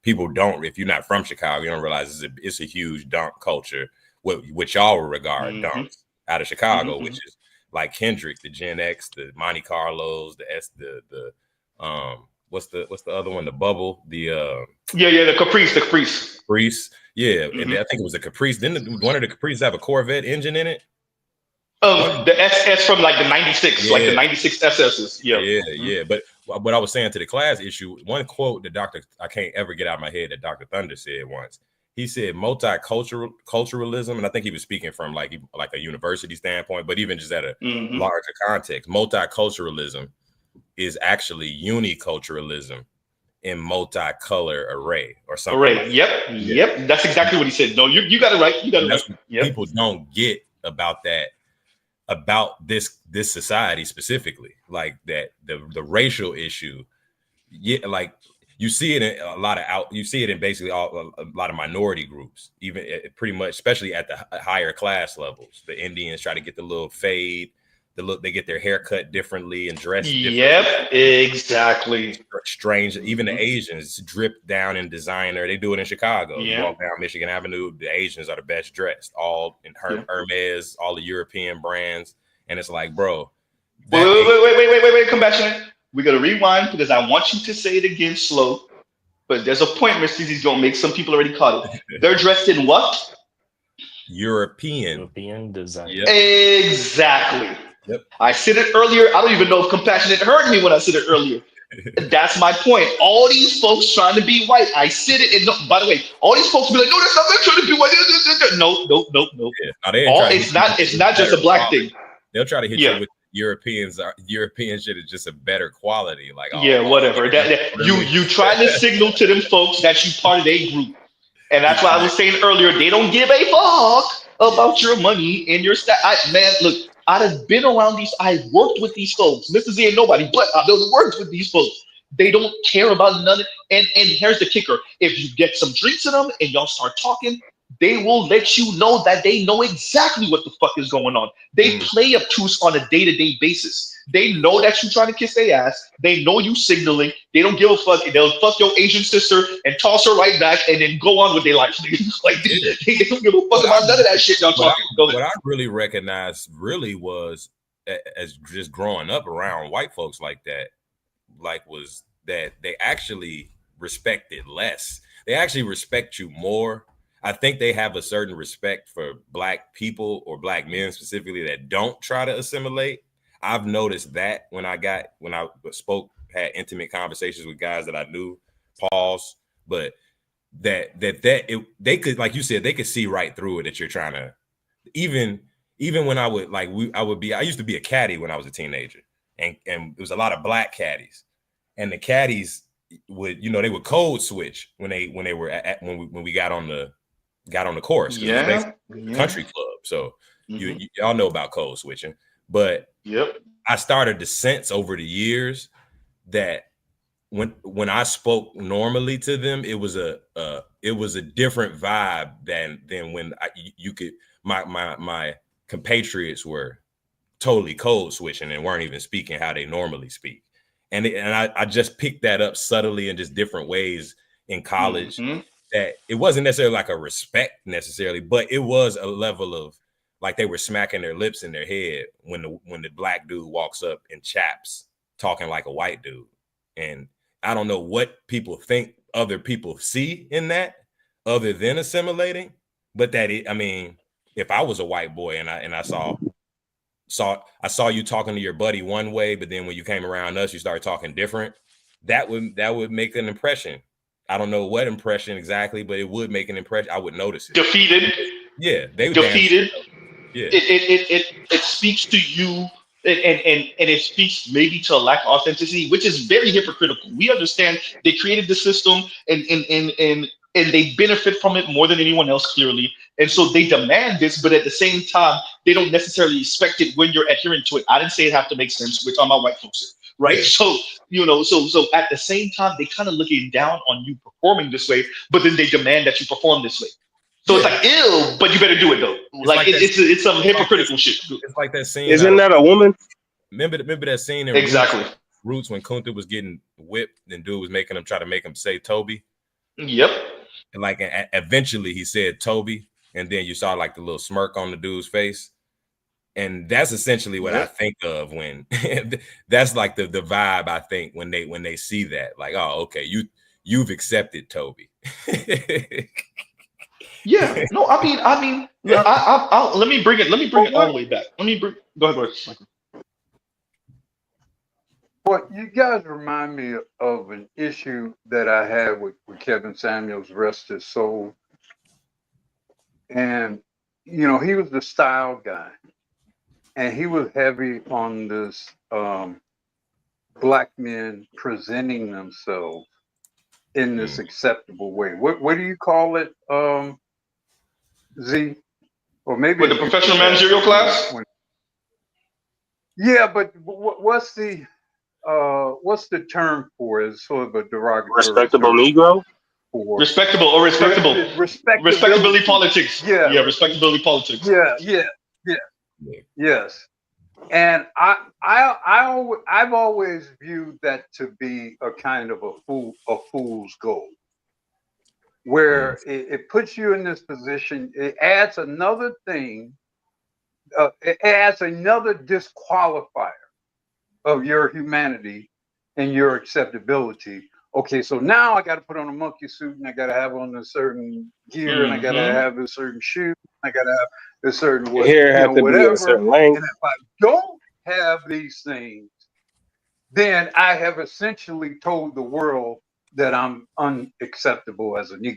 people don't. If you're not from Chicago, you don't realize it's a huge dunk culture. Which y'all would regard dunks out of Chicago, which is like Kendrick, the Gen X, the Monte Carlos, the what's the other one? The Bubble, the Caprice. Yeah, and I think it was a Caprice. Didn't one of the Caprices have a Corvette engine in it? The SS from like the 96, like the 96 SSs. Yeah. But what I was saying to the class issue, one quote that I can't ever get out of my head that Dr. Thunder said once. He said multiculturalism, and I think he was speaking from like a university standpoint, but even just at a larger context, multiculturalism is actually uniculturalism in multicolor array or something. Array. Yep. That's exactly what he said. No, you got it right. People don't get about that, about this society specifically, like that the racial issue. Yeah, like. You see it in you see it in basically a lot of minority groups, even pretty much, especially at the higher class levels. The Indians try to get the little fade, they get their hair cut differently and dressed differently. Yep, exactly. Strange. Even the Asians drip down in designer. They do it in Chicago. You walk down Michigan Avenue, the Asians are the best dressed, all in Hermes, all the European brands. And it's like, bro. Wait, Compassionate. We're going to rewind because I want you to say it again slow. But there's a point Mr. Z's going to make. Some people already caught it. They're dressed in what? European design. Yep. Exactly. Yep. I said it earlier. I don't even know if Compassionate heard me when I said it earlier. That's my point. All these folks trying to be white. I said it. And no, by the way, all these folks be like, no, that's not trying to be white. No. Yeah. It's not just a black thing. They'll try to hit you with European shit is just a better quality. Like whatever. You trying to signal to them folks that you part of a group, and that's why I was saying earlier they don't give a fuck about your money and your stat. Man, look, I've been around these. I worked with these folks. Mr. Z ain't nobody, but I've worked with these folks. They don't care about none. And here's the kicker: if you get some drinks in them and y'all start talking, they will let you know that they know exactly what the fuck is going on. They play obtuse on a day-to-day basis. They know that you trying to kiss their ass. They know you signaling. They don't give a fuck. They'll fuck your Asian sister and toss her right back and then go on with their life. Like they don't give a fuck about none of that shit y'all talking. What I really recognized really was as just growing up around white folks like that, like was that they actually respect it less. They actually respect you more. I think they have a certain respect for Black people or Black men specifically that don't try to assimilate. I've noticed that when I had intimate conversations with guys that I knew, pause, but they could, like you said, they could see right through it that you're trying to, even when I would I used to be a caddy when I was a teenager, and there was a lot of Black caddies, and the caddies would, they would code switch when we got on the course. Yeah. Country club. So y'all know about code switching, but I started to sense over the years that when I spoke normally to them, it was a different vibe than when my compatriots were totally code switching and weren't even speaking how they normally speak. And I just picked that up subtly in just different ways in college. That it wasn't necessarily like a respect necessarily, but it was a level of like they were smacking their lips in their head when the Black dude walks up in chaps talking like a white dude. And I don't know what people think other people see in that other than assimilating, but if I was a white boy and I saw you talking to your buddy one way, but then when you came around us, you started talking different, that would make an impression. I don't know what impression exactly, but it would make an impression. I would notice it. Defeated. Yeah, they would defeated. Yeah. It speaks to you, and it speaks maybe to a lack of authenticity, which is very hypocritical. We understand they created the system and they benefit from it more than anyone else, clearly. And so they demand this, but at the same time, they don't necessarily expect it when you're adherent to it. I didn't say it have to make sense. We're talking about white folks here. Right. So, so at the same time, they kind of looking down on you performing this way, but then they demand that you perform this way. So it's like, ew, but you better do it though. It's some hypocritical shit. It's like that scene. Isn't that a woman? Remember that scene in exactly Roots when Kunta was getting whipped and dude was try to make him say Toby. Yep. And like eventually he said Toby, and then you saw like the little smirk on the dude's face. And that's essentially what I think of when that's like the vibe I think when they see that, like, oh, okay, you've accepted Toby. Yeah, no, I mean, let me bring it all the way back. Go ahead, Michael. Well, you guys remind me of an issue that I had with Kevin Samuels, rest his soul. And, he was the style guy. And he was heavy on this Black men presenting themselves in this acceptable way. What do you call it, Z? Or maybe with the professional managerial class? Yeah, but what's the term for it? It's sort of a derogatory. Respectable Negro? Respectability politics. Yeah, respectability politics. Yes. And I've always viewed that to be a kind of a fool's gold, where it puts you in this position. It adds another thing. It adds another disqualifier of your humanity and your acceptability. Okay, so now I got to put on a monkey suit and I got to have on a certain gear and I got to have a certain shoe. I got to have a certain whatever. A certain length. And if I don't have these things, then I have essentially told the world that I'm unacceptable as a Negro.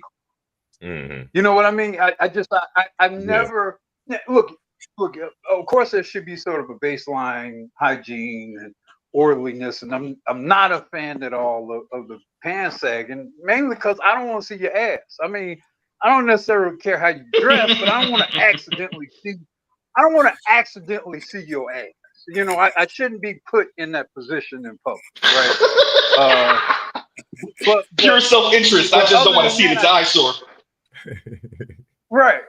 Mm-hmm. You know what I mean? I've never look. Of course, there should be sort of a baseline hygiene and orderliness, and I'm not a fan at all of the pants sagging, mainly because I don't want to see your ass. I mean, I don't necessarily care how you dress, but I don't want to accidentally see. I don't want to accidentally see your ass. You know, I shouldn't be put in that position in public, right? But Pure self-interest. I just don't want to see it. It's an eyesore. Right.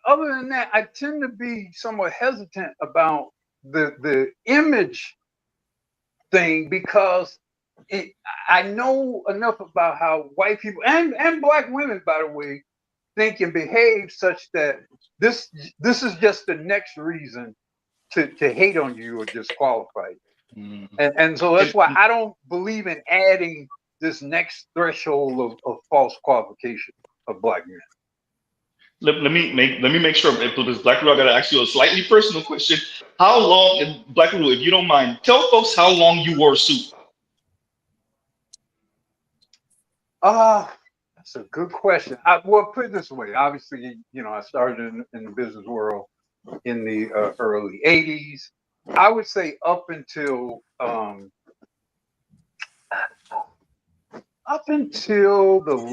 Other than that, I tend to be somewhat hesitant about the image thing because I know enough about how white people and black women, by the way, think and behave such that this is just the next reason to hate on you or disqualify you. And so that's why I don't believe in adding this next threshold of false qualification of black men. Let me make sure, because Black Rule, I gotta ask you a slightly personal question. How long, and Black Rule, if you don't mind, tell folks how long you wore a suit. That's a good question. Well, put it this way. Obviously, you know, I started in the business world in the early 80s. I would say up until the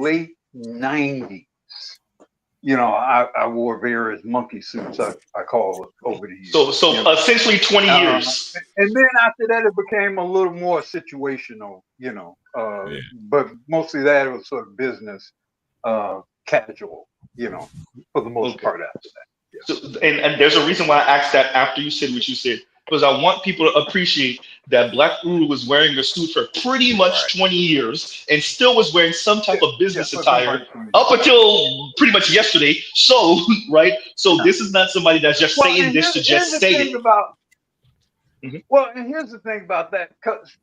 late 90s. You know, I wore various monkey suits, I call it, over the years. So you know? Essentially 20 years. And then after that, it became a little more situational, you know. But mostly that was sort of business, casual, you know, for the most part after that. Yeah. So, and there's a reason why I asked that after you said what you said, because I want people to appreciate that Black Uru was wearing a suit for pretty much 20 years and still was wearing some type of business attire up until pretty much yesterday. So, right? So this is not somebody that's just saying this to just say it. Well, and here's the thing about that.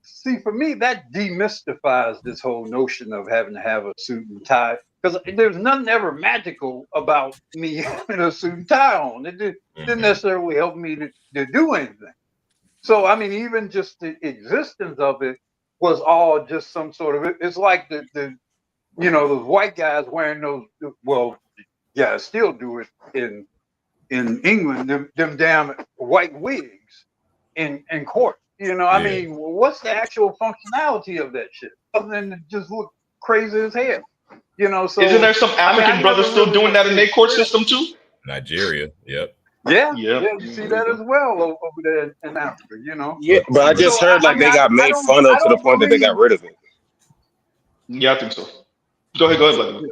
See, for me, that demystifies this whole notion of having to have a suit and tie. Because there's nothing ever magical about me having a suit and tie on. It didn't necessarily help me to do anything. So, I mean, even just the existence of it was all just some sort of, it's like the you know, those white guys wearing those, well, yeah, still do it in England, them damn white wigs in court. You know, I mean, what's the actual functionality of that shit? Other than to just look crazy as hell. You know, so isn't there some African brothers still doing that in their court system too? Nigeria, yep. Yeah, you see that as well over there in Africa, you know. Yeah, but I just heard like they got made fun of to the point that they got rid of it. Yeah, I think so. Go ahead, buddy.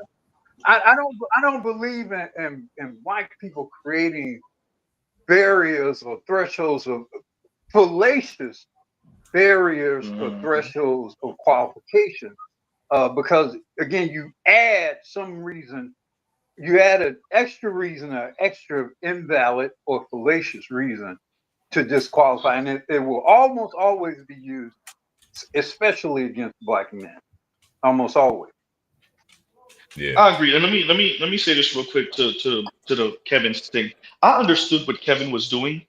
I don't believe in white people creating barriers or thresholds of fallacious barriers or thresholds of qualification. Because again, you add some reason, you add an extra reason, an extra invalid or fallacious reason to disqualify, and it will almost always be used, especially against black men, almost always. Yeah, I agree. And let me say this real quick to the Kevin's thing. I understood what Kevin was doing.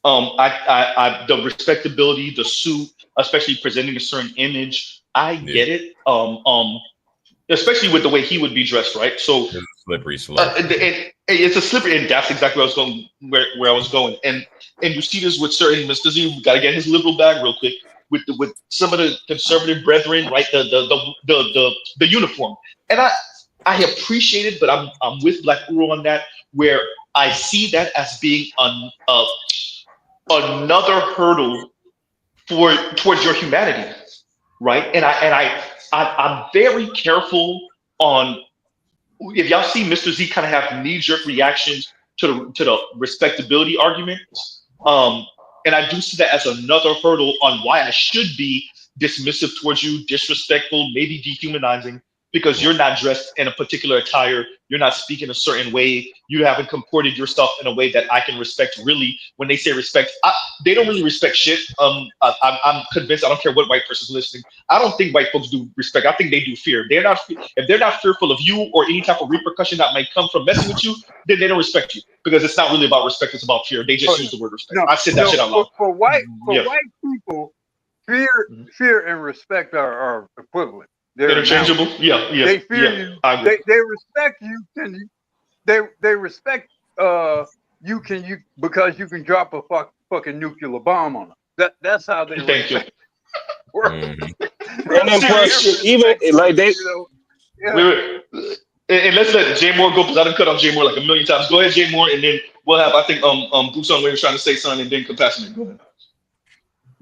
I the respectability, the suit, especially presenting a certain image. I get it. Especially with the way he would be dressed, right? So it's a slippery slope. It's a slippery, and that's exactly where I was going. Where I was going, and you see this with certain Mr. Z. We got to get his liberal bag real quick with some of the conservative brethren, right? The uniform, and I appreciate it, but I'm with Black Uru on that, where I see that as being another hurdle towards your humanity, right? And I'm very careful on, if y'all see Mr. Z kind of have knee-jerk reactions to the respectability argument, and I do see that as another hurdle on why I should be dismissive towards you, disrespectful, maybe dehumanizing, because you're not dressed in a particular attire, you're not speaking a certain way, you haven't comported yourself in a way that I can respect. Really, when they say respect, they don't really respect shit. I'm convinced, I don't care what white person's listening, I don't think white folks do respect. I think they do fear. If they're not fearful of you or any type of repercussion that might come from messing with you, then they don't respect you, because it's not really about respect, it's about fear. They just use the word respect. I said that shit out loud. For white people, fear and respect are equivalent. They're interchangeable. Yeah. They fear you. They respect you. They respect you because you can drop a fucking nuclear bomb on them. That's how they. Thank you. And then plus, even like they. And let's let Jay Moore go, because I done cut off Jay Moore like a million times. Go ahead, Jay Moore, and then we'll have, I think Boots on Way was trying to say something, and then Compassionate. Go ahead.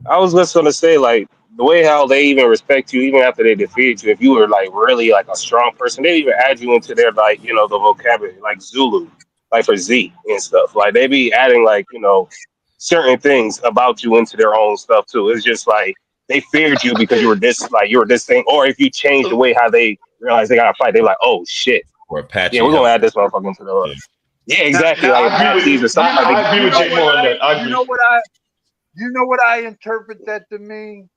I was just gonna say, like, the way how they even respect you, even after they defeated you, if you were like really like a strong person, they even add you into their like, you know, the vocabulary, like Zulu, like for Z and stuff. Like they be adding like, you know, certain things about you into their own stuff too. It's just like they feared you because you were this thing, or if you changed the way how they realize they gotta fight, they're like, oh shit, Or Apache yeah, we're gonna help. add this motherfucker into the. Yeah, exactly. Now, Like Apaches or something. Like I they, agree with Jake more on that. I agree. You know what I interpret that to mean?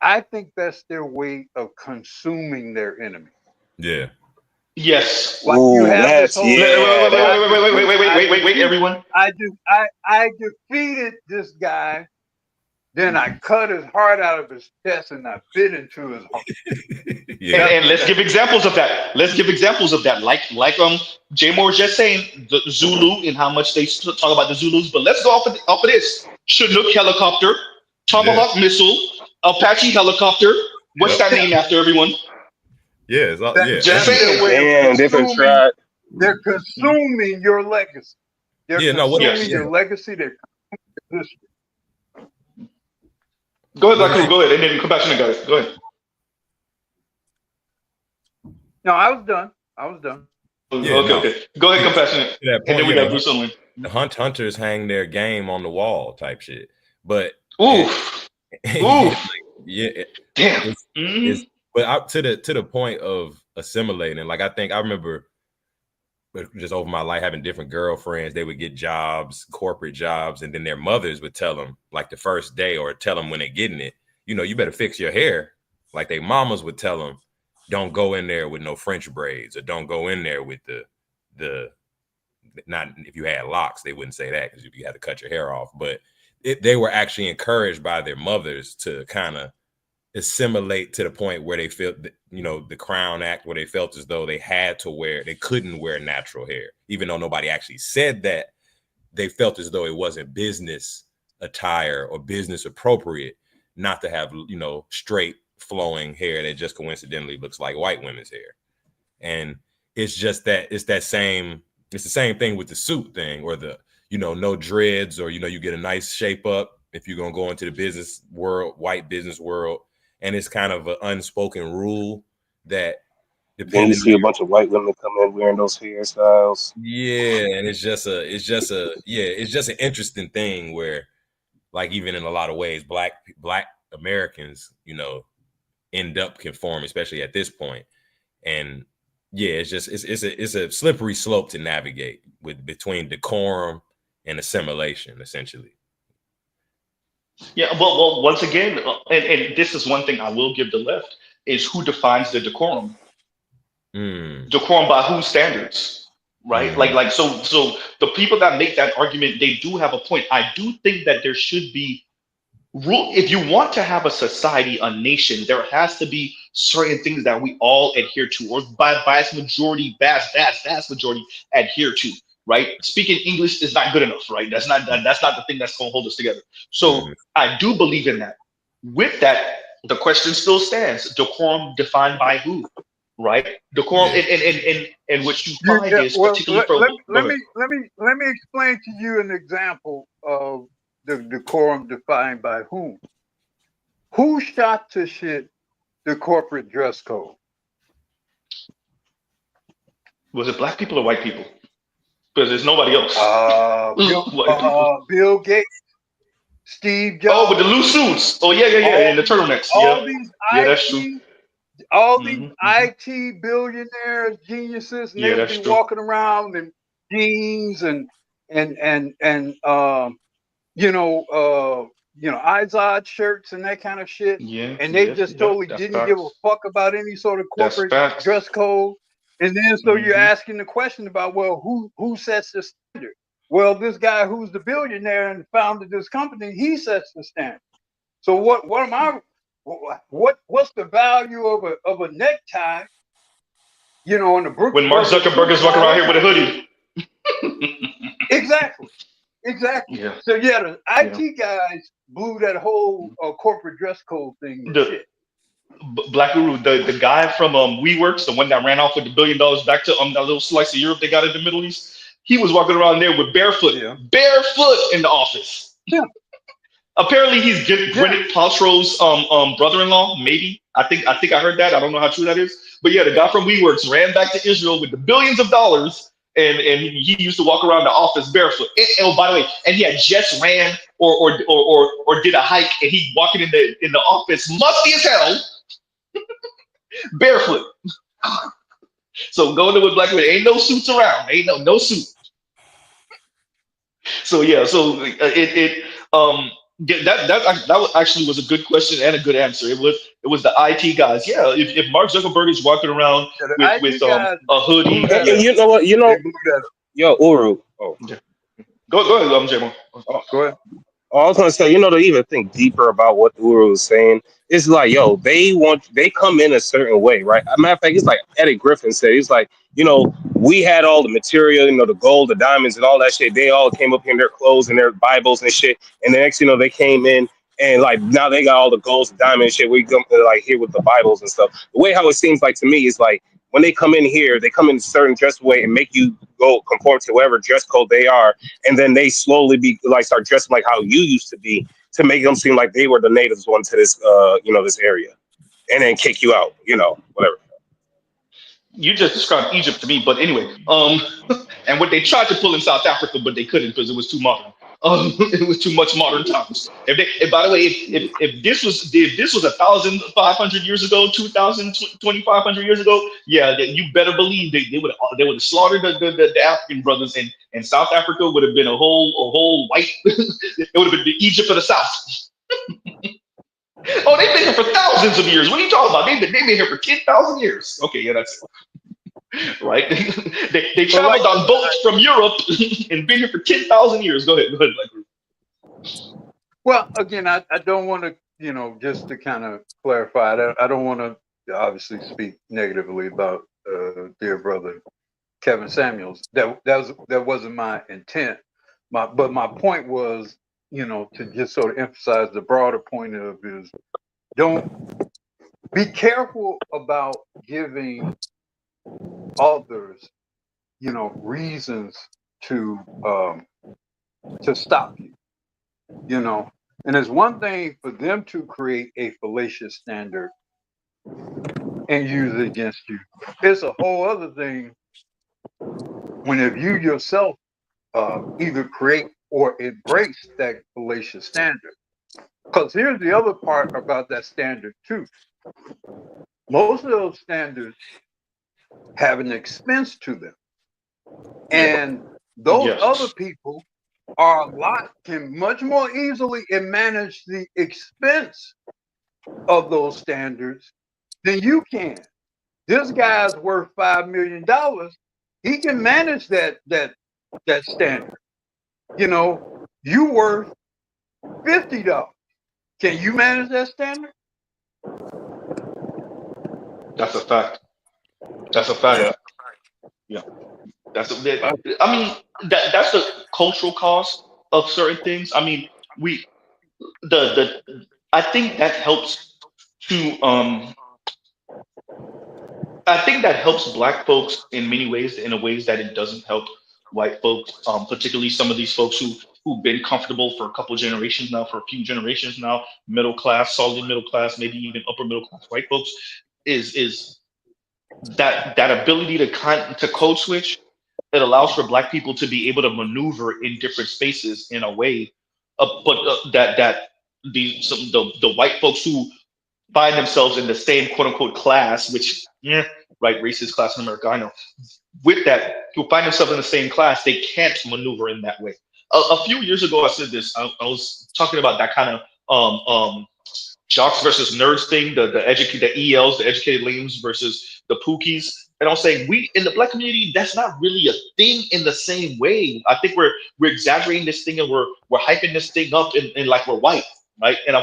I think that's their way of consuming their enemy. Yeah. Yes. Like you have this whole wait, everyone. I defeated this guy, then I cut his heart out of his chest and I bit into his heart. Yeah. And let's give examples of that. Like Jay Moore was just saying, the Zulu and how much they talk about the Zulus. But let's go off of this. Chinook helicopter, Tomahawk missile, Apache helicopter. What's that name after, everyone? Yeah, it's all, yeah. Just saying. Different tribe. They're consuming your legacy. They're consuming your legacy. They're consuming your history. Go ahead, Black Crew, go ahead, and then come back to the guys. Go ahead. No, I was done. Yeah, okay. Go ahead, compassionate. And then we got Bruce Owen. The hunters hang their game on the wall type shit. But yeah, damn. But to the point of assimilating, like I remember just over my life having different girlfriends. They would get jobs, corporate jobs, and then their mothers would tell them like the first day or tell them when they're getting it, you know, you better fix your hair. Like their mamas would tell them, don't go in there with no French braids, or don't go in there with the not, if you had locks, they wouldn't say that because you had to cut your hair off. But they were actually encouraged by their mothers to kind of assimilate to the point where they felt, you know, the Crown Act, where they felt as though they couldn't wear natural hair, even though nobody actually said that. They felt as though it wasn't business attire or business appropriate not to have, you know, straight flowing hair that just coincidentally looks like white women's hair. And it's just that it's the same thing with the suit thing, or the, you know, no dreads, or, you know, you get a nice shape up if you're gonna go into the business world, white business world. And it's kind of an unspoken rule that then you see a bunch of white women come in wearing those hairstyles. Yeah, and it's just an interesting thing where, like, even in a lot of ways, black Americans, you know, end up conforming, especially at this point. And yeah, it's a slippery slope to navigate between decorum and assimilation, essentially. Yeah, well, once again, and this is one thing I will give the left, is who defines the decorum. Decorum by whose standards, right? Like so the people that make that argument, they do have a point. I do think that there should be rule. If you want to have a society, a nation, there has to be certain things that we all adhere to, or by vast majority, vast majority adhere to. Right? Speaking English is not good enough, right? That's not the thing that's going to hold us together. So I do believe in that. With that, the question still stands: decorum defined by who? Right? Decorum, and what you find is particularly let me explain to you an example of the decorum defined by whom. Who shot to shit the corporate dress code? Was it black people or white people? Because there's nobody else. Bill Gates, Steve Jobs. Oh, with the loose suits. Oh, yeah, and the turtlenecks. That's true. All these IT billionaires, geniuses, and they would be walking around in jeans and Izod shirts and that kind of shit. Yeah, and they just totally didn't give a fuck about any sort of corporate dress code. And then so you're asking the question about, well, who sets the standard? Well, this guy who's the billionaire and founded this company, he sets the standard. So what's the value of a necktie? You know, in the Brooklyn. When Mark Zuckerberg is walking around here with a hoodie. Exactly. Yeah. So the IT guys blew that whole corporate dress code thing. Shit. Black Guru, the guy from WeWorks, the one that ran off with $1 billion back to that little slice of Europe they got in the Middle East, he was walking around there with barefoot in the office. Yeah. Apparently, he's Gwyneth Paltrow's brother-in-law. Maybe I think I heard that. I don't know how true that is. But yeah, the guy from WeWorks ran back to Israel with the billions of dollars, and he used to walk around the office barefoot. Oh, by the way, and he had just ran or did a hike, and he walking in the office musty as hell, barefoot. So going there with black women, ain't no suits around, ain't no suit. So yeah, so that actually was a good question and a good answer. It was the IT guys. Yeah, if Mark Zuckerberg is walking around with a hoodie, And you know what? Yo, Uru. Oh, go ahead, J-Mo. Go ahead. I was gonna say, to even think deeper about what Uru was saying, it's like, yo, they come in a certain way, right? As a matter of fact, it's like Eddie Griffin said, he's like, we had all the material, the gold, the diamonds, and all that shit. They all came up in their clothes and their Bibles and shit, and the next, they came in and like now they got all the golds, the diamonds, and shit. We come like here with the Bibles and stuff. The way how it seems like to me is like when they come in here, they come in a certain dress way and make you go conform to whatever dress code they are, and then they slowly start dressing like how you used to be to make them seem like they were the natives one to this this area, and then kick you out, whatever. You just described Egypt to me, but anyway, and what they tried to pull in South Africa, but they couldn't because it was too modern. It was too much modern times. If by the way, if this was 1,500 years ago, 2,000, 2,500 years ago, yeah, you better believe they would have slaughtered the African brothers, and South Africa would have been a whole white. It would have been the Egypt of the South. Oh, they've been here for thousands of years. What are you talking about? They've been here for 10,000 years. Okay, yeah, that's it. Right. they traveled on boats from Europe and been here for 10,000 years. Go ahead, Black. Well, again, I don't want to, just to kind of clarify, I don't want to obviously speak negatively about dear brother Kevin Samuels. That wasn't my intent. But my point was, to just sort of emphasize the broader point of is don't be careful about giving others, reasons to stop you, and it's one thing for them to create a fallacious standard and use it against you. It's a whole other thing when if you yourself either create or embrace that fallacious standard. Because here's the other part about that standard too. Most of those standards have an expense to them. And those other people can much more easily manage the expense of those standards than you can. This guy's worth $5 million. He can manage that standard. You worth $50. Can you manage that standard? That's a fact. That's a fact. Yeah. That's the cultural cost of certain things. I mean, I think that helps to I think that helps Black folks in many ways, in a ways that it doesn't help white folks, particularly some of these folks who've been comfortable for a couple generations now, for a few generations now, middle class, solid middle class, maybe even upper middle class white folks, is that ability to code switch. It allows for Black people to be able to maneuver in different spaces in a way, that the white folks who find themselves in the same quote unquote class, which right, racist class in America, I know. With that, who find themselves in the same class, they can't maneuver in that way. A few years ago, I said this. I was talking about that kind of jocks versus nerds thing, the ELs, the educated lambs versus the pookies. And I was saying, we in the Black community, that's not really a thing in the same way. I think we're exaggerating this thing and we're hyping this thing up and like we're white, right? And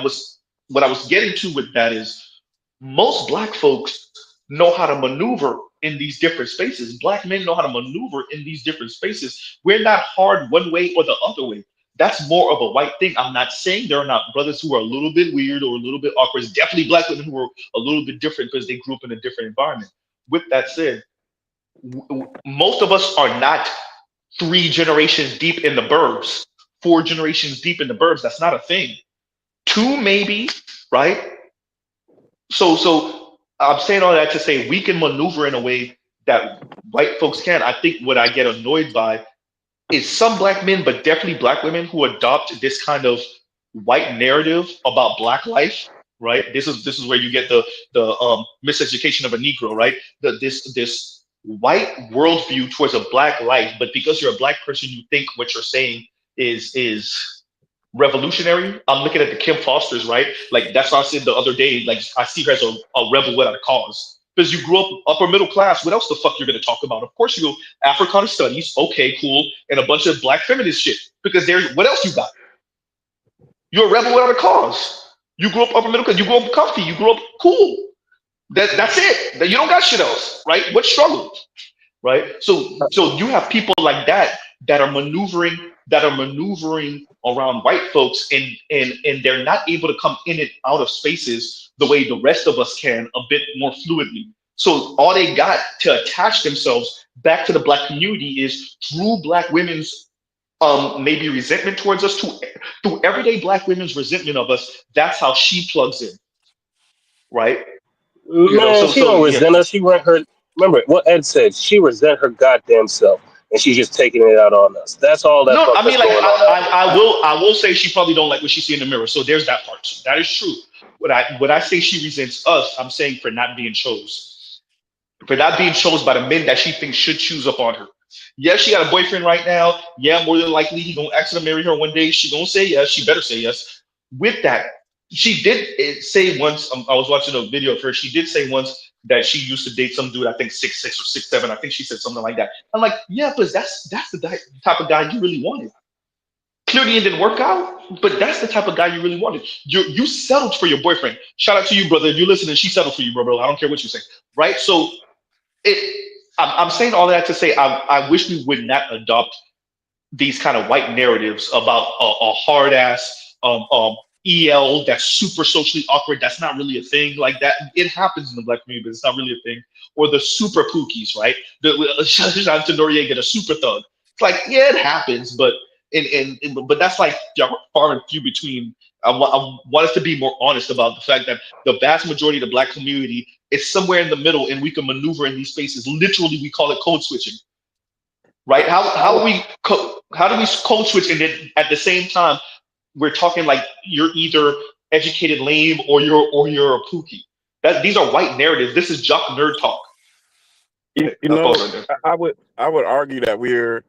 what I was getting to with that is most Black folks know how to maneuver in these different spaces. Black men know how to maneuver in these different spaces. We're not hard one way or the other way. That's more of a white thing. I'm not saying there are not brothers who are a little bit weird or a little bit awkward. It's definitely Black women who are a little bit different because they grew up in a different environment. With that said, most of us are not 3 generations deep in the burbs, 4 generations deep in the burbs. That's not a thing. two maybe, right? So I'm saying all that to say we can maneuver in a way that white folks can. I think what I get annoyed by is some black men, but definitely black women who adopt this kind of white narrative about black life, right? This is where you get the miseducation of a Negro, right? This white worldview towards a black life, but because you're a black person, you think what you're saying is revolutionary. I'm looking at the Kim Fosters, right? Like that's what I said the other day. Like I see her as a rebel without a cause. Because you grew up upper middle class, what else the fuck you're gonna talk about? Of course you go Africana studies, okay, cool, and a bunch of black feminist shit. Because there's what else you got? You're a rebel without a cause. You grew up upper middle class, you grew up comfy, you grew up cool. That's it. You don't got shit else, right? What struggle? Right? So you have people like that that are maneuvering around white folks and they're not able to come in and out of spaces the way the rest of us can a bit more fluidly. So all they got to attach themselves back to the black community is through black women's maybe resentment towards us, through everyday black women's resentment of us. That's how she plugs in, right? Man, she don't resent us. She rent her. Remember what Ed said. She resent her goddamn self, and she's just taking it out on us. That's all that. No, I mean, like going on. I will say she probably don't like what she see in the mirror. So there's that part. So that is true. When I say she resents us, I'm saying for not being chose, by the men that she thinks should choose up on her. Yes, she got a boyfriend right now. Yeah, more than likely he gonna ask her to marry her one day. She gonna say yes. She better say yes. With that, she did say once. I was watching a video of her. She did say once that she used to date some dude. I think 6'6" or 6'7". I think she said something like that. I'm like, yeah, but that's the type of guy you really wanted. Clearly, it didn't work out, but that's the type of guy you really wanted. You settled for your boyfriend. Shout out to you, brother. If you're listening, she settled for you, bro. I don't care what you say, right? So I'm saying all that to say I wish we would not adopt these kind of white narratives about a hard ass EL that's super socially awkward. That's not really a thing like that. It happens in the black community, but it's not really a thing. Or the super pookies, right? Shout out to Noriega, a super thug. It's like, yeah, it happens, but but that's like far and few between. I want us to be more honest about the fact that the vast majority of the black community is somewhere in the middle, and we can maneuver in these spaces. Literally, we call it code switching, right? How do we code switch, and then at the same time, we're talking like you're either educated lame or you're a pookie. These are white narratives. This is jock nerd talk. You know, I would argue that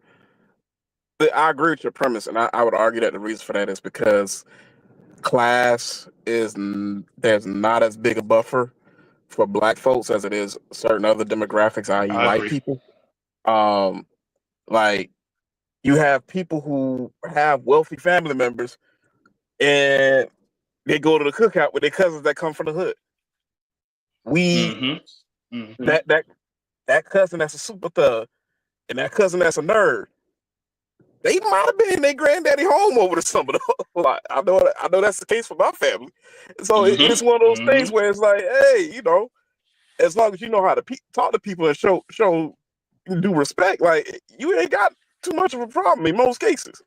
I agree with your premise, and I would argue that the reason for that is because class there's not as big a buffer for black folks as it is certain other demographics, i.e. white people. Like you have people who have wealthy family members and they go to the cookout with their cousins that come from the hood. That cousin that's a super thug and that cousin that's a nerd, they might have been in their granddaddy home over the summer. I know that's the case for my family. So it's one of those things where it's like, hey, you know, as long as you know how to talk to people and show due respect, like you ain't got too much of a problem in most cases.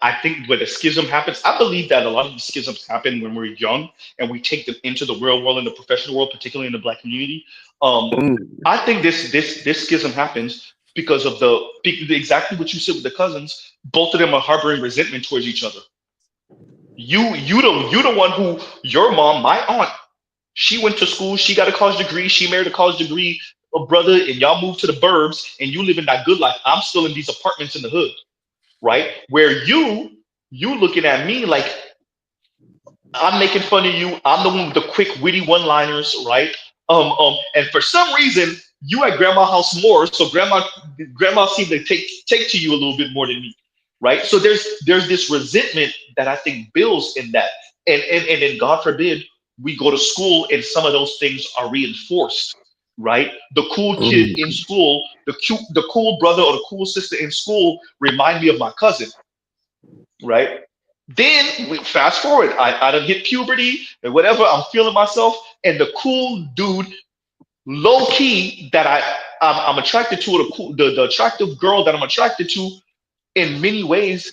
I think when a schism happens, I believe that a lot of the schisms happen when we're young and we take them into the real world and the professional world, particularly in the black community. I think this schism happens because of exactly what you said with the cousins. Both of them are harboring resentment towards each other. You the one who your mom, my aunt, she went to school, she got a college degree, she married a college degree brother, and y'all moved to the burbs and you live in that good life. I'm still in these apartments in the hood, right? Where you looking at me like I'm making fun of you. I'm the one with the quick witty one-liners, right? And for some reason you at grandma's house more, so grandma seemed to take to you a little bit more than me, right? So there's this resentment that I think builds in that, and then God forbid we go to school and some of those things are reinforced, right? The cool kid in school, the cool brother or the cool sister in school remind me of my cousin, right? Then we fast forward, I done hit puberty and whatever, I'm feeling myself, and the cool dude, low key, that I'm attracted to, the attractive girl that I'm attracted to, in many ways,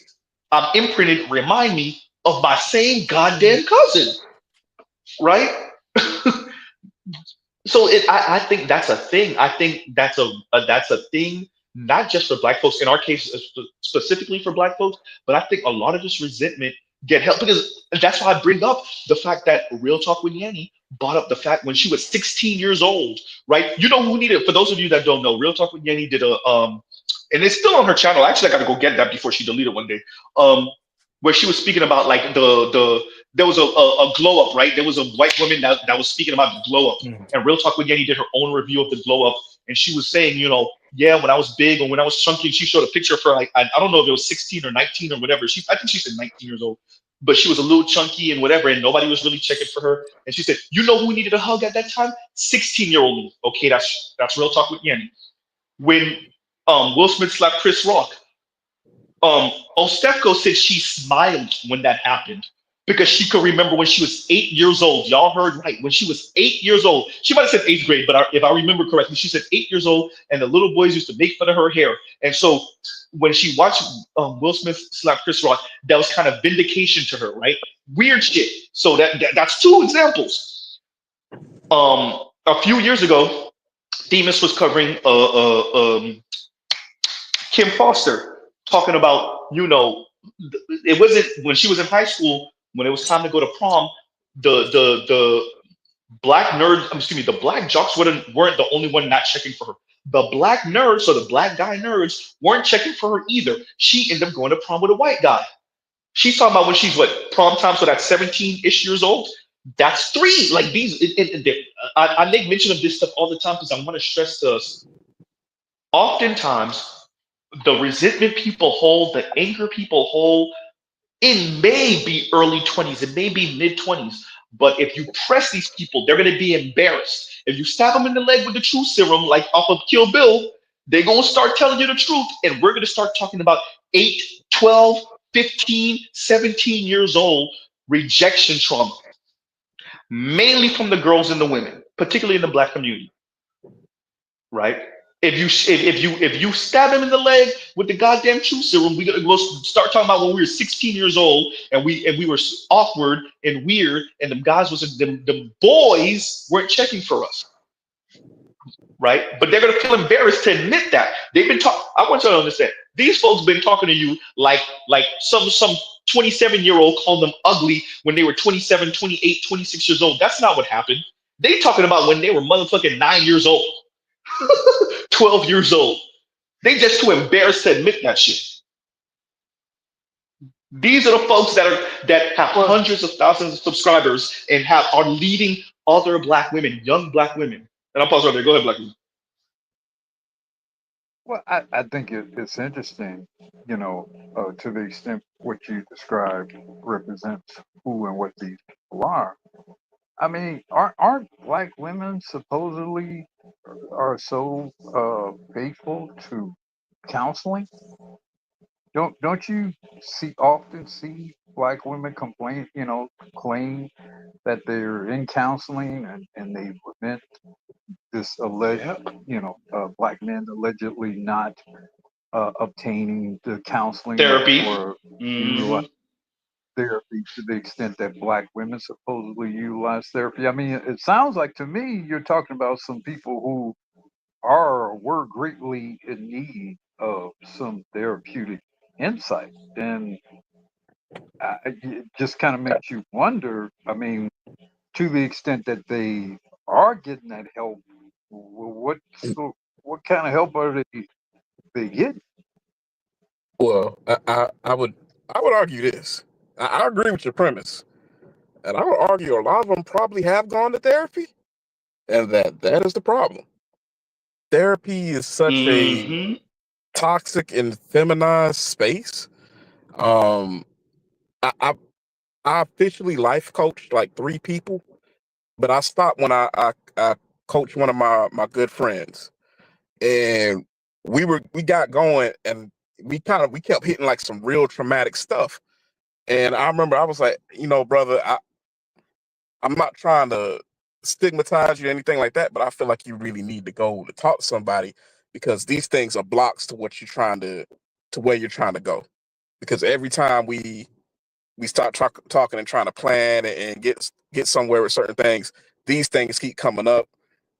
I'm imprinted, remind me of my same goddamn cousin, right? So I think that's a thing. I think that's a thing, not just for black folks. In our case, specifically for black folks, but I think a lot of this resentment get help because that's why I bring up the fact that Real Talk with Yanni brought up the fact when she was 16 years old, right? You know who needed? For those of you that don't know, Real Talk with Yanni did a and it's still on her channel. Actually, I got to go get that before she deleted one day. Where she was speaking about like there was a glow up, right? There was a white woman that was speaking about the glow up, and Real Talk with Yanni did her own review of the glow up, and she was saying, you know, yeah, when I was big or when I was chunky, she showed a picture of her like I don't know if it was 16 or 19 or whatever. I think she said 19 years old, but she was a little chunky and whatever, and nobody was really checking for her. And she said, you know who needed a hug at that time? 16-year-old me. Okay, that's Real Talk with Yanni. When Will Smith slapped Chris Rock, Ostefko said she smiled when that happened because she could remember when she was 8 years old. Y'all heard right. When she was 8 years old, she might have said eighth grade, but if I remember correctly, she said 8 years old, and the little boys used to make fun of her hair. And so when she watched Will Smith slap Chris Rock, that was kind of vindication to her, right? Weird shit. So that's two examples. A few years ago, Demas was covering Kim Foster, talking about, you know, it wasn't when she was in high school, when it was time to go to prom, the black nerds, excuse me, the black jocks weren't the only one not checking for her. The black nerds, so the black guy nerds, weren't checking for her either. She ended up going to prom with a white guy. She's talking about when she's what, prom time, so that's 17-ish years old. That's three. Like these, I make mention of this stuff all the time because I want to stress to us. Oftentimes, the resentment people hold, the anger people hold, it may be early 20s, it may be mid 20s, but if you press these people, they're going to be embarrassed. If you stab them in the leg with the truth serum, like off of Kill Bill, they're going to start telling you the truth, and we're going to start talking about 8, 12, 15, 17 years old rejection trauma, mainly from the girls and the women, particularly in the black community, right? If you stab him in the leg with the goddamn truth serum, we'll start talking about when we were 16 years old and we were awkward and weird, and the boys weren't checking for us, right? But they're gonna feel embarrassed to admit that they've been talking. I want you to understand. These folks been talking to you like some 27-year-old called them ugly when they were 27, 28, 26 years old. That's not what happened. They talking about when they were motherfucking 9 years old. 12 years old. They just too embarrassed to admit that shit. These are the folks that have hundreds of thousands of subscribers and are leading other black women, young black women. And I'll pause right there. Go ahead, black women. Well, I think it's interesting, you know, to the extent what you described represents who and what these people are. I mean, aren't black women supposedly are so faithful to counseling? Don't you often see black women claim that they're in counseling and they prevent this alleged, black men allegedly not obtaining the counseling Therapy. or therapy to the extent that black women supposedly utilize therapy. I mean, it sounds like to me you're talking about some people who were greatly in need of some therapeutic insight, and it just kind of makes you wonder. I mean, to the extent that they are getting that help, what kind of help are they getting? Well, I would argue this. I agree with your premise, and I would argue a lot of them probably have gone to therapy, and that is the problem. Therapy is such a toxic and feminized space. I officially life coached like 3 people, but I stopped when I coached one of my good friends, and we got going, and we kept hitting like some real traumatic stuff. And I remember I was like, brother, I'm not trying to stigmatize you or anything like that, but I feel like you really need to go to talk to somebody, because these things are blocks to where you're trying to go. Because every time we we start talking and trying to plan and get somewhere with certain things, these things keep coming up,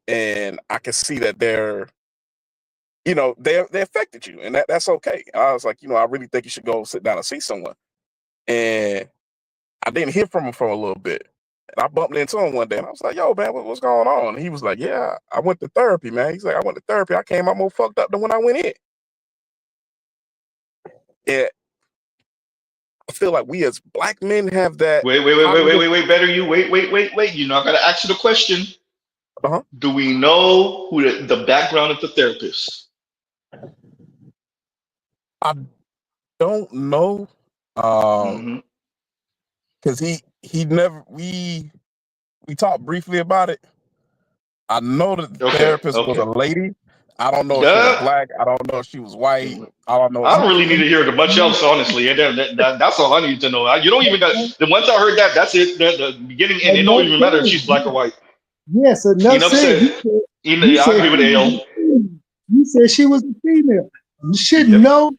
and I can see that they're they affected you, and that's okay. I was like, I really think you should go sit down and see someone. And I didn't hear from him for a little bit. And I bumped into him one day, and I was like, yo, man, what's going on? And he was like, yeah, I went to therapy, man. He's like, I went to therapy. I came out more fucked up than when I went in. Yeah, I feel like we as black men have that. Wait. Better you. Wait. You know, I gotta ask you the question. Do we know who the background of the therapist? I don't know. Because he never we talked briefly about it. I know that the therapist was a lady. I don't know if she was black. I don't know if she was white. I don't know. I don't really need to hear much else, honestly. That's all I need to know. You don't even got the once I heard that. That's it. The beginning, and it don't even matter if she's black or white. Yes, enough said. I agree with AL. You said she was a female. You should know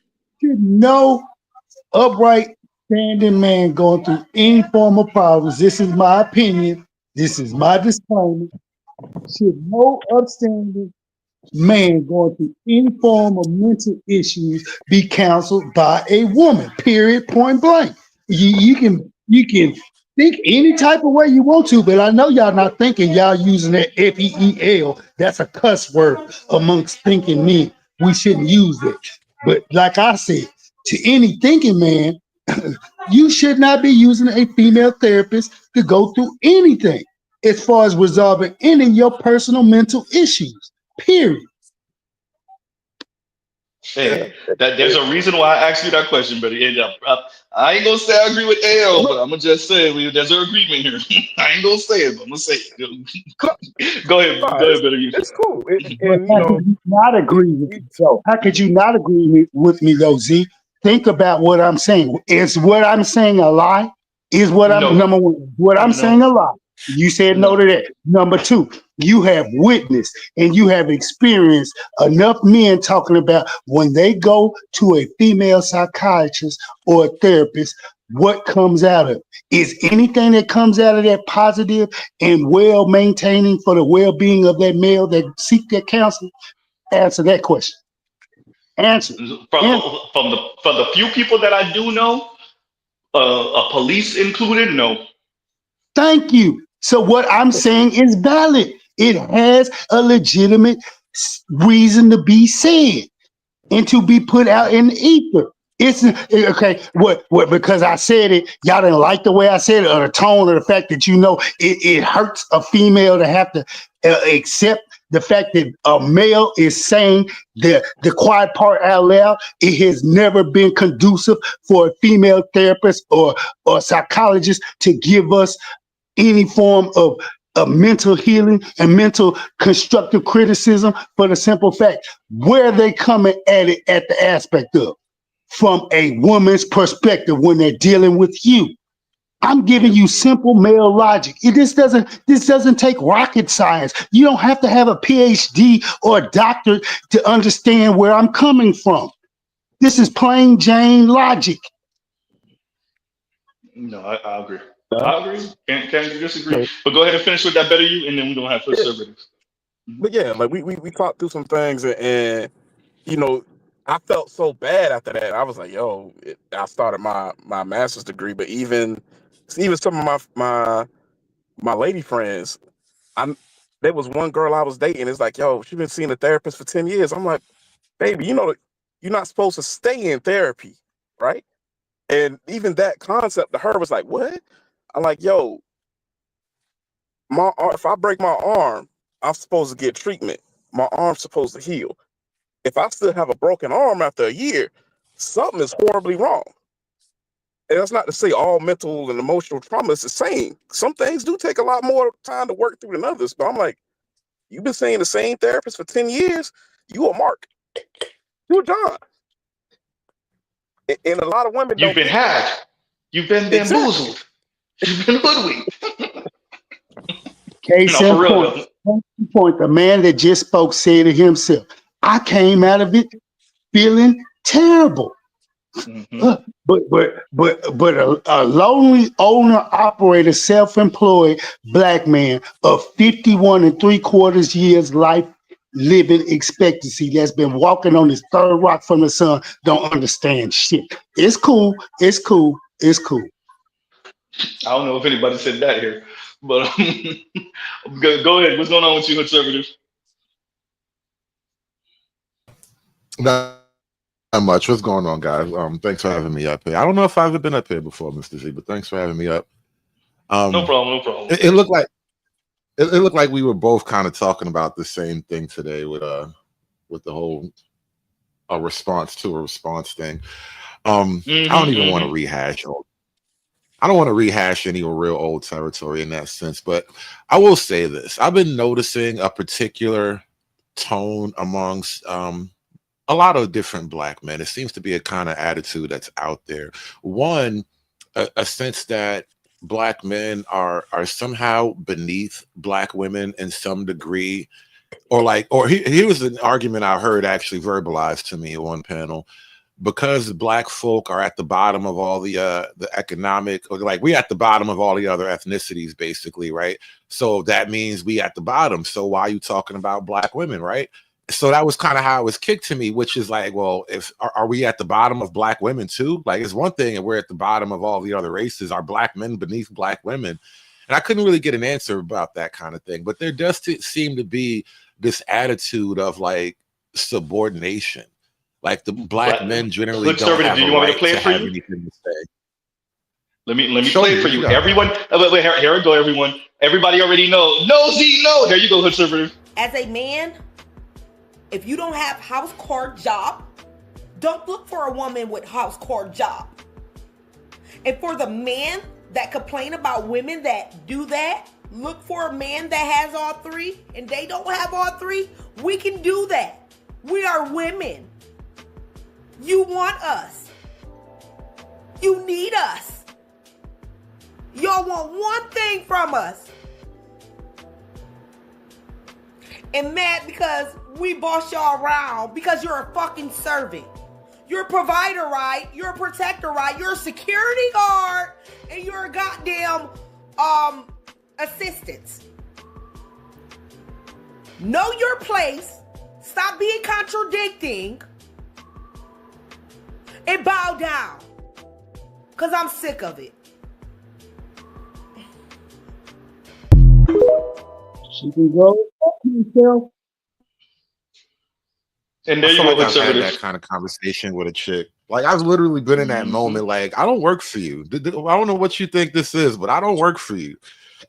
upright standing man going through any form of problems. This is my opinion. This is my disclaimer. Should no upstanding man going through any form of mental issues be counseled by a woman, period, point blank. You can think any type of way you want to, but I know y'all not thinking, y'all using that FEEL. That's a cuss word amongst thinking men. We shouldn't use it. But like I said, to any thinking man, you should not be using a female therapist to go through anything as far as resolving any of your personal mental issues, period. Hey, there's a reason why I asked you that question, but I ain't gonna say I agree with AL, but I'm gonna just say there's an agreement here. I ain't gonna say it, but I'm gonna say it. Go ahead, better you. It's cool. And how could you not agree with me? So how could you not agree with me though, Z? Think about what I'm saying. Is what I'm saying a lie? Is what I'm number one? What I'm saying a lie? You said no to that. Number two, you have witnessed and you have experienced enough men talking about when they go to a female psychiatrist or a therapist, what comes out of it? Is anything that comes out of that positive and well maintaining for the well-being of that male that seek that counseling? Answer that question. Answer. From the few people that I do know, a police included, no. Thank you. So what I'm saying is valid. It has a legitimate reason to be said and to be put out in the ether. It's okay. What? Because I said it, y'all didn't like the way I said it, or the tone, or the fact that it hurts a female to have to accept the fact that a male is saying the quiet part out loud. It has never been conducive for a female therapist or psychologist to give us any form of mental healing and mental constructive criticism, for the simple fact where they coming at it at the aspect of from a woman's perspective when they're dealing with you. I'm giving you simple male logic. This doesn't take rocket science. You don't have to have a PhD or a doctorate to understand where I'm coming from. This is plain Jane logic. No, I agree. I agree. Can't disagree. But go ahead and finish with that better you, and then we're gonna have first surveys. But yeah, like we talked through some things, and I felt so bad after that. I was like, yo, I started my master's degree, but even some of my lady friends, there was one girl I was dating. It's like, yo, she's been seeing a therapist for 10 years. I'm like, baby, you're not supposed to stay in therapy, right? And even that concept to her was like, what? I'm like, yo, if I break my arm, I'm supposed to get treatment. My arm's supposed to heal. If I still have a broken arm after a year, something is horribly wrong. And that's not to say all mental and emotional trauma is the same. Some things do take a lot more time to work through than others. But I'm like, you've been seeing the same therapist for 10 years. You a Mark. You a John. And a lot of women You've been had. You've been bamboozled. You've been hoodwinked. Case in point, the man that just spoke said it himself. I came out of it feeling terrible But a lonely owner operator, self-employed black man of 51 3/4 years life living expectancy that's been walking on his third rock from the sun don't understand shit. It's cool. It's cool. It's cool. I don't know if anybody said that here, but go ahead. What's going on with you, conservative? Not much. What's going on, guys? Thanks for having me up here. I don't know if I've ever been up here before, Mr. Z, but thanks for having me up. No problem. No problem. It looked like it looked like we were both kind of talking about the same thing today with the whole a response to a response thing. I don't even want to rehash. I don't want to rehash any real old territory in that sense, but I will say this: I've been noticing a particular tone amongst a lot of different black men. It seems to be a kind of attitude that's out there. One, a sense that black men are somehow beneath black women in some degree, or here was an argument I heard actually verbalized to me in one panel. Because black folk are at the bottom of all the economic, or like we at the bottom of all the other ethnicities, basically, right? So that means we at the bottom. So why are you talking about black women, right? So that was kind of how it was kicked to me, which is like, well, if are we at the bottom of black women too? Like, it's one thing, and we're at the bottom of all the other races. Are black men beneath black women? And I couldn't really get an answer about that kind of thing. But there does seem to be this attitude of like subordination. Like the black men generally don't have a right to have anything to say. Let me play it for you. Everyone, wait, here we go, everyone. Everybody already knows. No, Z, no. Here you go, conservative. As a man, if you don't have house core job, don't look for a woman with house core job. And for the men that complain about women that do that, look for a man that has all three, and they don't have all three. We can do that. We are women. You want us. You need us. Y'all want one thing from us. And mad because we boss y'all around because you're a fucking servant. You're a provider, right? You're a protector, right? You're a security guard and you're a goddamn assistant. Know your place. Stop being contradicting. And bow down. Because I'm sick of it. She can go fuck himself. And there I you feel go, like I've had conservative. that kind of conversation with a chick. Like I've literally been in that moment. Like, I don't work for you. I don't know what you think this is, but I don't work for you.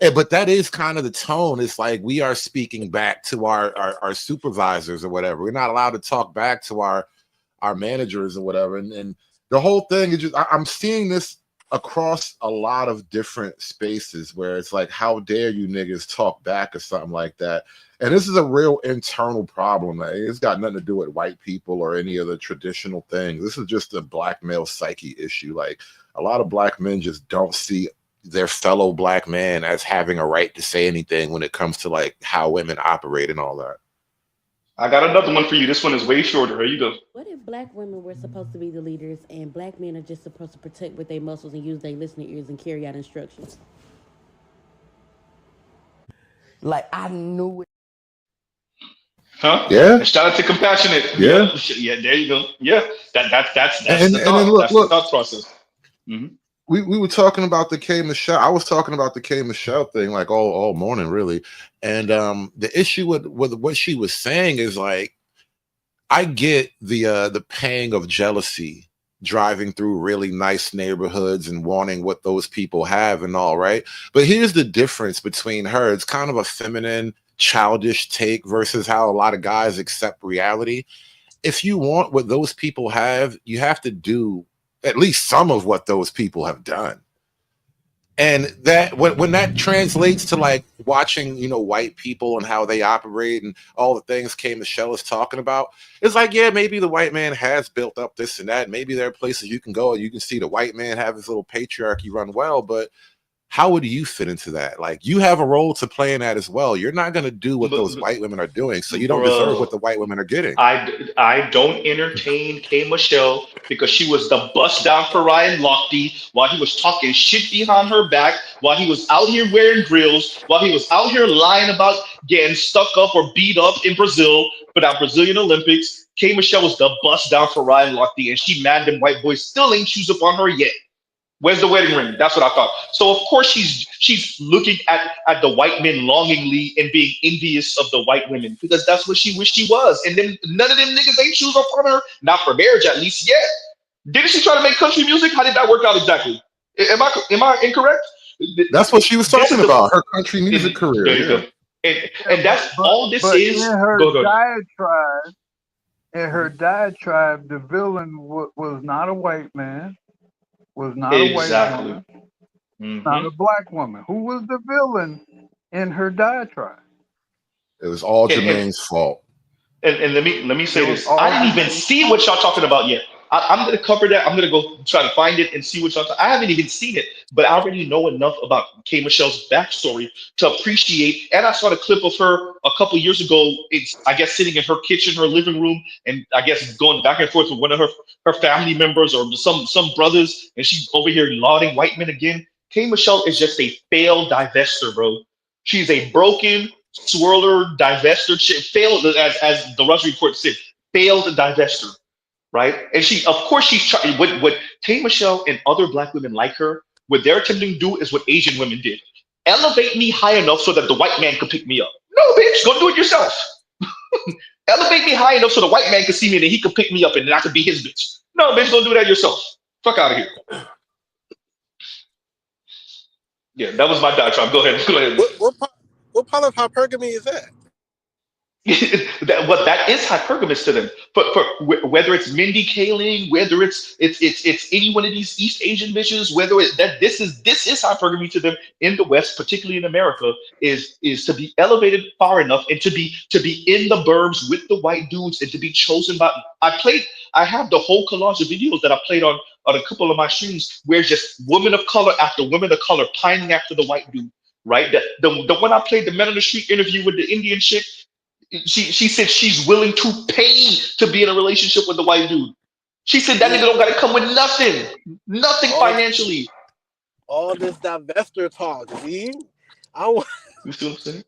But that is kind of the tone. It's like we are speaking back to our supervisors or whatever. We're not allowed to talk back to our managers or whatever. And the whole thing is just, I'm seeing this across a lot of different spaces where it's like, how dare you niggas talk back or something like that. And this is a real internal problem. Like, it's got nothing to do with white people or any of the traditional things. This is just a black male psyche issue. Like, a lot of black men just don't see their fellow black man as having a right to say anything when it comes to like how women operate and all that. I got another one for you. This one is way shorter. Here you go. What if black women were supposed to be the leaders and black men are just supposed to protect with their muscles and use their listening ears and carry out instructions? Like, I knew it. Huh? Yeah. And shout out to Compassionate. Yeah. Yeah, there you go. Yeah. That's And the then thought. look, That's the thought process. Mm-hmm. We were talking about the K Michelle. I was talking about the K Michelle thing like all morning, really. And the issue with what she was saying is like, I get the pang of jealousy driving through really nice neighborhoods and wanting what those people have and all, right? But here's the difference between her. It's kind of a feminine, childish take versus how a lot of guys accept reality. If you want what those people have, you have to do at least some of what those people have done. And that when that translates to like watching, white people and how they operate and all the things K Michelle is talking about, it's like, yeah, maybe the white man has built up this and that. Maybe there are places you can go and you can see the white man have his little patriarchy run well, but how would you fit into that? Like, you have a role to play in that as well. You're not going to do what those white women are doing, so you don't deserve what the white women are getting. I don't entertain K. Michelle because she was the bust down for Ryan Lochte while he was talking shit behind her back, while he was out here wearing grills, while he was out here lying about getting stuck up or beat up in Brazil for that Brazilian Olympics. K. Michelle was the bust down for Ryan Lochte, and she mad them white boys still ain't shoes up on her yet. Where's the wedding ring? That's what I thought. So of course she's looking at the white men longingly and being envious of the white women because that's what she wished she was. And then none of them niggas ain't shoes up on her, not for marriage at least yet. Didn't she try to make country music? How did that work out exactly? Am I incorrect? That's what she was talking about. Her country music career. There you go. And that's all this but is. In her go. diatribe, the villain was not a white man. Was not a white woman, not a black woman. Who was the villain in her diatribe? It was all Jermaine's fault. And let me say this. I didn't even see what y'all talking about yet. I'm going to cover that. I'm going to go try to find it and see what y'all I haven't even seen it, but I already know enough about K. Michelle's backstory to appreciate. And I saw the clip of her a couple years ago. It's, I guess, sitting in her kitchen, her living room, and I guess going back and forth with one of her family members or some brothers, and she's over here lauding white men again. K. Michelle is just a failed divester, bro. She's a broken swirler divester. Failed, as the Rush report said, failed divester. Right, and she's trying. What K. Michelle and other black women like her, what they're attempting to do is what Asian women did: elevate me high enough so that the white man could pick me up. No, bitch, go do it yourself. Elevate me high enough so the white man could see me and then he could pick me up and then I could be his bitch. No, bitch, go do that yourself. Fuck out of here. Yeah, that was my diatribe. Go ahead. What part of hypergamy is that? that is hypergamous to them. For whether it's Mindy Kaling, whether it's any one of these East Asian bitches, whether this is hypergamy to them in the West, particularly in America, is to be elevated far enough and to be in the burbs with the white dudes and to be chosen by. I have the whole collage of videos that I played on a couple of my streams where it's just women of color after women of color pining after the white dude. Right, the one I played, the Men on the Street interview with the Indian chick. She said she's willing to pay to be in a relationship with the white dude. She said that nigga don't gotta come with nothing financially. All this divester talk, see? You see what I'm saying?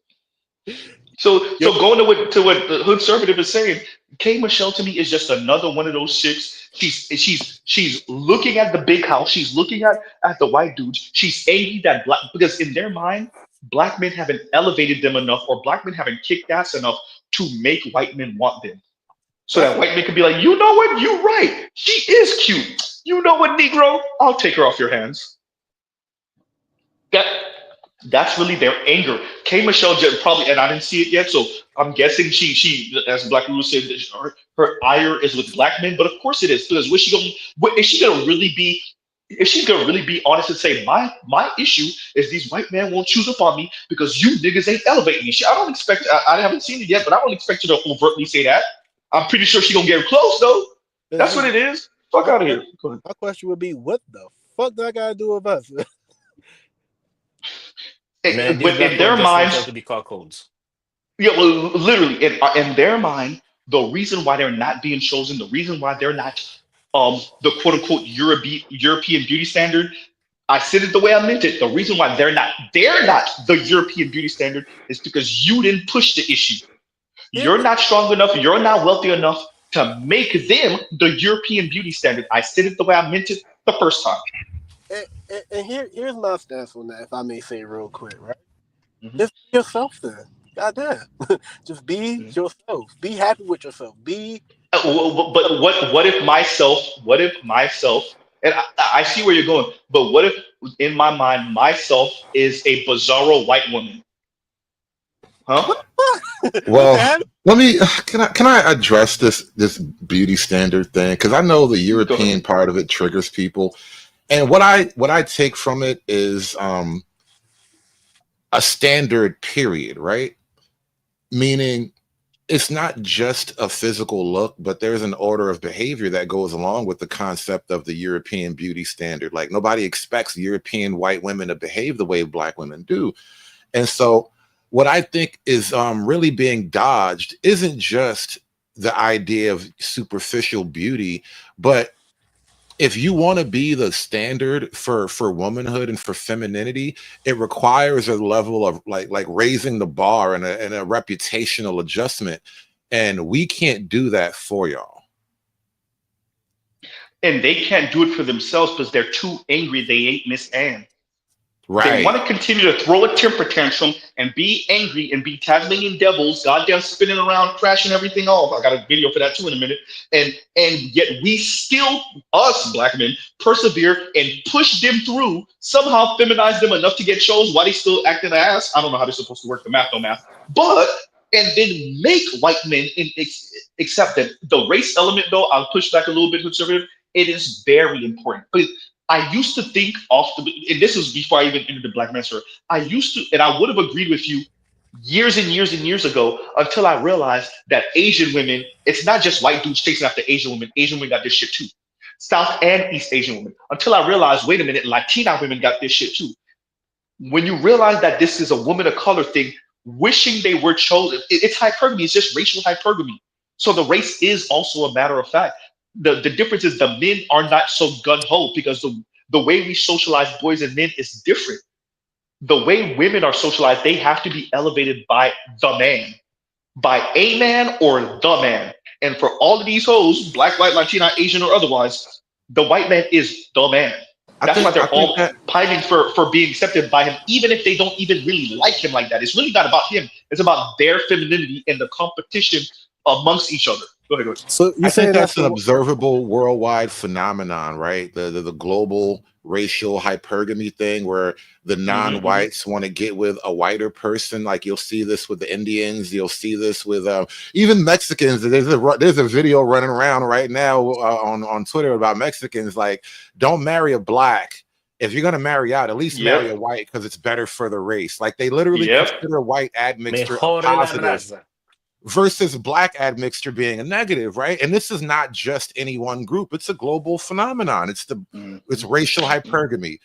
So going to what the Hood Conservative is saying, K. Michelle to me is just another one of those chicks. She's looking at the big house. She's looking at the white dudes. She's angry that because in their mind, black men haven't elevated them enough, or black men haven't kicked ass enough to make white men want them. So that white men could be like, you know what? You're right. She is cute. You know what, Negro? I'll take her off your hands. That's really their anger. K. Michelle probably, and I didn't see it yet, so I'm guessing she as Black Rule said, her ire is with black men, but of course it is, because is she gonna really be honest and say, my issue is these white men won't choose up on me because you niggas ain't elevating me. I don't expect, I haven't seen it yet, but I don't expect her to overtly say that. I'm pretty sure she gonna get close though. That's what it is. Fuck out of here. My question would be, what the fuck do I gotta do with us? Man, but in their minds, to be called codes. Yeah, well, literally, in their mind, the reason why they're not being chosen, the reason why they're not the quote unquote European beauty standard, I said it the way I meant it. The reason why they're not the European beauty standard is because you didn't push the issue. You're not strong enough, you're not wealthy enough to make them the European beauty standard. I said it the way I meant it the first time. And here's my stance on that, if I may say real quick, right? Just be yourself then. Goddamn. Just be yourself. Be happy with yourself. But what if myself, and I see where you're going, but what if in my mind myself is a bizarro white woman? Huh? Well, can I address this beauty standard thing, because I know the European part of it triggers people. And what I take from it is a standard period, right? Meaning, it's not just a physical look, but there's an order of behavior that goes along with the concept of the European beauty standard. Like nobody expects European white women to behave the way Black women do. And so what I think is really being dodged isn't just the idea of superficial beauty, but if you want to be the standard for womanhood and for femininity, it requires a level of like raising the bar and a reputational adjustment, and we can't do that for y'all. And they can't do it for themselves because they're too angry they ain't Miss Anne. Right. They want to continue to throw a temper tantrum and be angry and be Tasmanian devils, goddamn spinning around, crashing everything off. I got a video for that too in a minute. And yet we still, us Black men, persevere and push them through, somehow feminize them enough to get shows while they still acting ass. I don't know how they're supposed to work the math, no math. But, and then make white men accept that the race element, though, I'll push back a little bit, conservative, it is very important. But I used to think and this was before I even entered the Black Man's Story, I used to, and I would have agreed with you years and years and years ago until I realized that Asian women, it's not just white dudes chasing after Asian women got this shit too. South and East Asian women. Until I realized, wait a minute, Latina women got this shit too. When you realize that this is a woman of color thing, wishing they were chosen, it's hypergamy, it's just racial hypergamy. So the race is also a matter of fact. The difference is the men are not so gun-ho because the way we socialize boys and men is different. The way women are socialized, they have to be elevated by the man, by a man or the man. And for all of these hoes, Black, white, Latina, Asian, or otherwise, the white man is the man. That's why they're all pining for being accepted by him, even if they don't even really like him like that. It's really not about him. It's about their femininity and the competition amongst each other. Go ahead. So you I say think that's an observable worldwide phenomenon, right? The global racial hypergamy thing where the non-whites want to get with a whiter person. Like you'll see this with the Indians, you'll see this with even Mexicans. There's a video running around right now on Twitter about Mexicans, like, don't marry a Black. If you're gonna marry out, at least marry a white because it's better for the race. Like they literally consider white admixture a positive versus Black admixture being a negative, right? And this is not just any one group; it's a global phenomenon. It's racial hypergamy.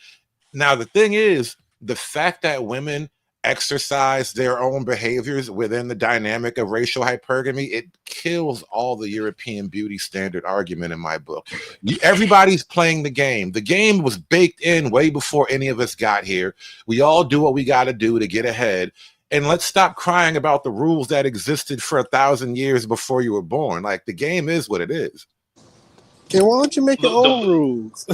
Now, the thing is, the fact that women exercise their own behaviors within the dynamic of racial hypergamy, it kills all the European beauty standard argument in my book. Everybody's playing the game. The game was baked in way before any of us got here. We all do what we got to do to get ahead. And let's stop crying about the rules that existed for 1,000 years before you were born. Like, the game is what it is. Okay, why don't you make your own rules?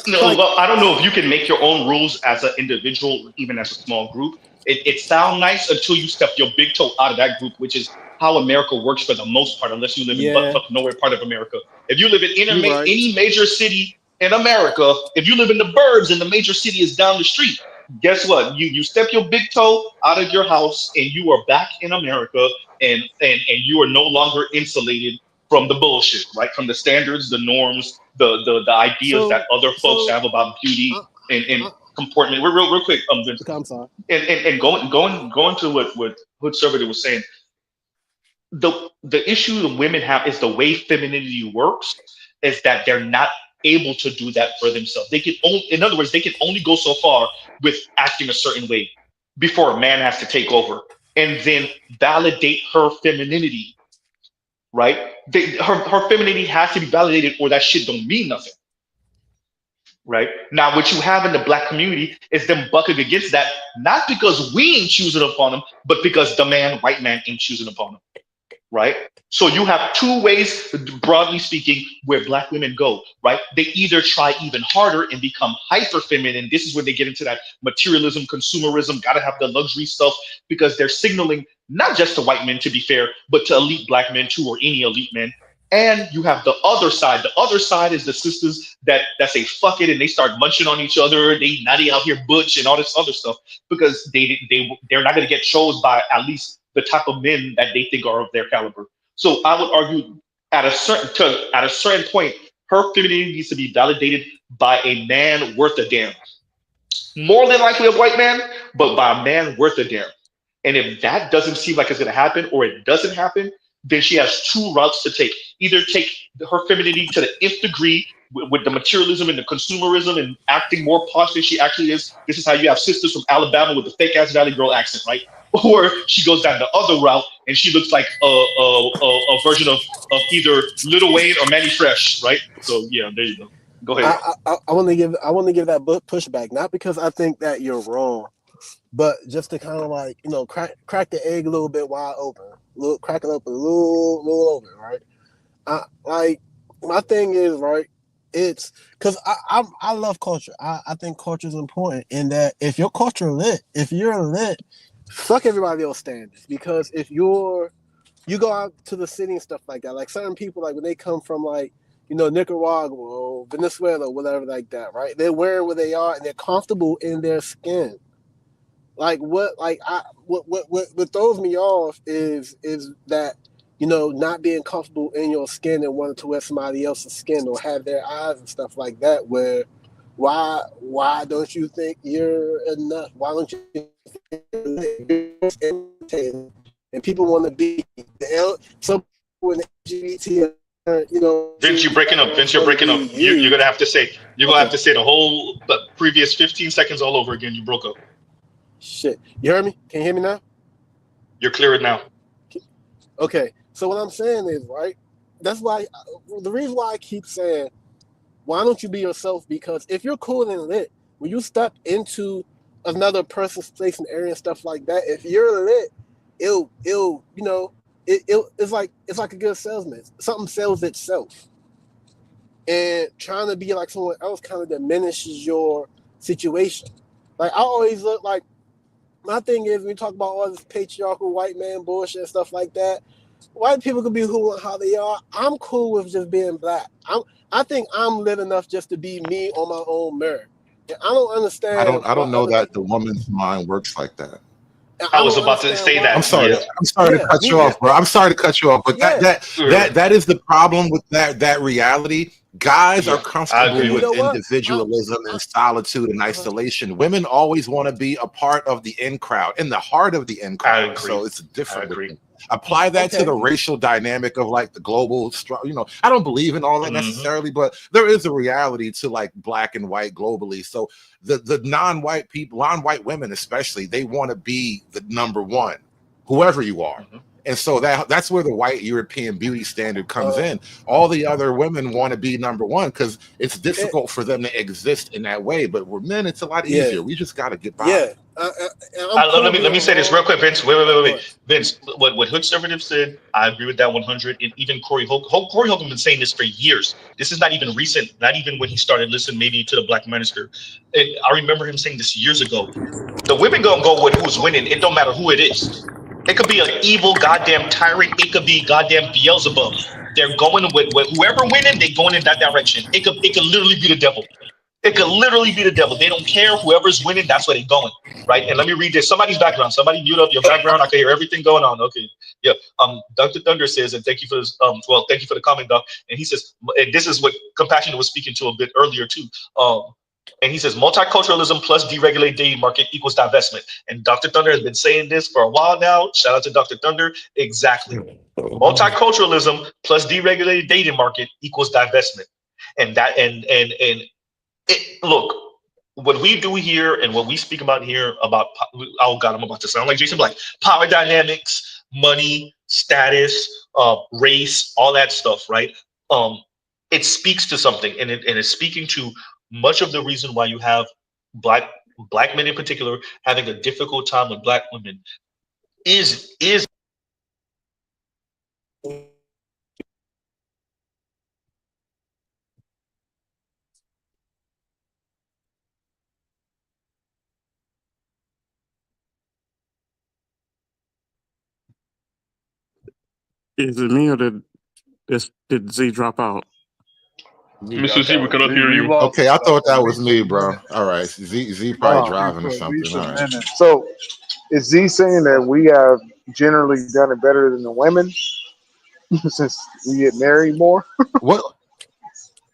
Well, I don't know if you can make your own rules as an individual, even as a small group. It sounds nice until you step your big toe out of that group, which is how America works for the most part, unless you live in butt-fuck nowhere part of America. If you live in any major city in America, if you live in the burbs and the major city is down the street, guess what? You step your big toe out of your house and you are back in America, and you are no longer insulated from the bullshit, right? From the standards, the norms, the ideas that other folks have about beauty and comportment. Real quick, Vince. I'm sorry. And going to what Hood Servative was saying, the issue the women have is the way femininity works is that they're not able to do that for themselves. They can only, in other words, they can only go so far with acting a certain way before a man has to take over and then validate her femininity, right? Her femininity has to be validated or that shit don't mean nothing, right? Now, what you have in the Black community is them bucking against that, not because we ain't choosing upon them, but because the white man ain't choosing upon them, right? So you have two ways, broadly speaking, where Black women go, right? They either try even harder and become hyper feminine. This is where they get into that materialism, consumerism, gotta have the luxury stuff, because they're signaling not just to white men, to be fair, but to elite Black men too, or any elite men. And you have the other side. The other side is the sisters that say fuck it and they start munching on each other. They out here butch and all this other stuff because they're not gonna get chose by at least the type of men that they think are of their caliber. So I would argue at a certain point, her femininity needs to be validated by a man worth a damn. More than likely a white man, but by a man worth a damn. And if that doesn't seem like it's gonna happen, or it doesn't happen, then she has two routes to take. Either take her femininity to the nth degree with the materialism and the consumerism and acting more posh than she actually is. This is how you have sisters from Alabama with the fake ass Valley Girl accent, right? Or she goes down the other route and she looks like a version of either Lil Wayne or Manny Fresh, right? So yeah, there you go. Go ahead. I want to give that pushback, not because I think that you're wrong, but just to kind of like, you know, crack the egg a little bit wide open, crack it up a little open, right? Like my thing is, right, it's because I love culture. I think culture is important in that if your culture lit, if you're lit, fuck everybody else standards. Because if you go out to the city and stuff like that, like certain people, like when they come from like, you know, Nicaragua or Venezuela or whatever like that, right? They're wearing where they are and they're comfortable in their skin. Like what throws me off is that, you know, not being comfortable in your skin and wanting to wear somebody else's skin or have their eyes and stuff like that. Where why don't you think you're enough? Why don't you think and people want to be some people in the LGBT, you know. Vince, you're breaking up. Vince, you're breaking up. You're gonna have to say have to say the whole previous 15 seconds all over again. You broke up. Shit, you heard me? Can you hear me now? You're clearer now. Okay, so what I'm saying is, right, that's why the reason why I keep saying, why don't you be yourself? Because if you're cool and lit, when you step into another person's place and area and stuff like that, if you're lit, it'll you know, it's like a good salesman. Something sells itself. And trying to be like someone else kind of diminishes your situation. Like I always look like, my thing is, when we talk about all this patriarchal white man bullshit and stuff like that, white people can be who and how they are. I'm cool with just being black. I think I'm lit enough just to be me on my own merit. And I don't understand. I don't know that the woman's mind works like that. I was about to say that. I'm sorry. I'm sorry to cut you off, bro. I'm sorry to cut you off, but that is the problem with that reality. Guys are comfortable with individualism and solitude and isolation. Women always want to be a part of the in crowd, in the heart of the in crowd. So it's different. Apply that to the racial dynamic of like the global, you know, I don't believe in all that necessarily, but there is a reality to like black and white globally. So the non-white people, non-white women especially, they want to be the number one, whoever you are. And so that's where the white European beauty standard comes in. All the other women want to be number one because it's difficult for them to exist in that way. But with men, it's a lot easier. We just got to get by. Let me say this real quick, Vince. Wait. Vince, what Hood Conservative said, I agree with that 100. And even Corey Holcomb has been saying this for years. This is not even recent, not even when he started listening maybe to the Black Minister. And I remember him saying this years ago. The women gonna go with who's winning. It don't matter who it is. It could be an evil goddamn tyrant. It could be goddamn Beelzebub. They're going with whoever winning. They're going in that direction. It could literally be the devil. It could literally be the devil. They don't care. Whoever's winning, that's where they're going, right? And let me read this. Somebody's background. Somebody mute up your background. I can hear everything going on. Okay. Yeah. Dr. Thunder says, and thank you for this. Thank you for the comment, Doc. And he says, and this is what Compassion was speaking to a bit earlier too. And he says, multiculturalism plus deregulated dating market equals divestment. And Dr. Thunder has been saying this for a while now. Shout out to Dr. Thunder. Exactly. Multiculturalism plus deregulated dating market equals divestment. And that look, what we do here and what we speak about here about, oh God, I'm about to sound like Jason Black. Power dynamics, money, status, race, all that stuff, right? It speaks to something, and it's speaking to much of the reason why you have black men in particular having a difficult time with black women is Is it me or did Z drop out? Mr. Z, we cannot hear you. Okay, I thought that was me, bro. All right, Z probably driving or something. All right. So, is Z saying that we have generally done it better than the women since we get married more? What?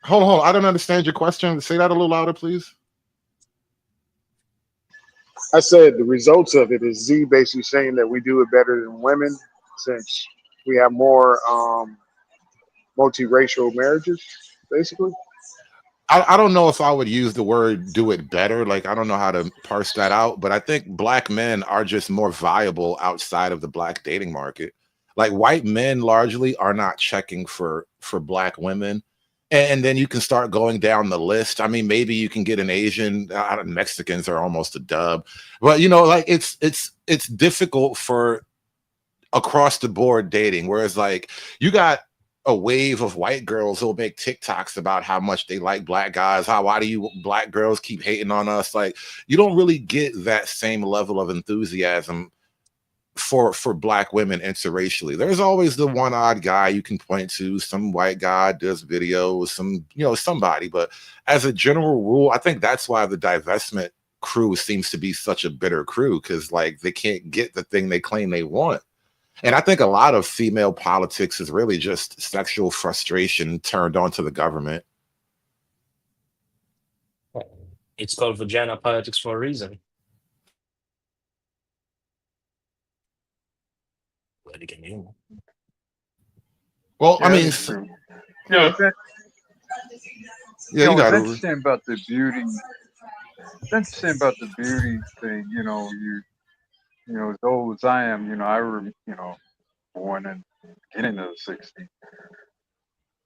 Hold on. I don't understand your question. Say that a little louder, please. I said the results of it is Z basically saying that we do it better than women since we have more multiracial marriages, basically. I don't know if I would use the word do it better. Like, I don't know how to parse that out, but I think black men are just more viable outside of the black dating market. Like, white men largely are not checking for black women. And then you can start going down the list. I mean, maybe you can get an Asian. Mexicans are almost a dub, but like it's difficult for across the board dating. Whereas like you got a wave of white girls who'll make TikToks about how much they like black guys. Why do you black girls keep hating on us? Like, you don't really get that same level of enthusiasm for black women interracially. There's always the one odd guy you can point to, some white guy does videos, some somebody. But as a general rule, I think that's why the divestment crew seems to be such a bitter crew, because like they can't get the thing they claim they want. And I think a lot of female politics is really just sexual frustration turned onto the government. It's called vagina politics for a reason. Well, I mean, that's true. You know, it's interesting about the beauty. It's interesting about the beauty thing. As old as I am, I born in the beginning of the '60s,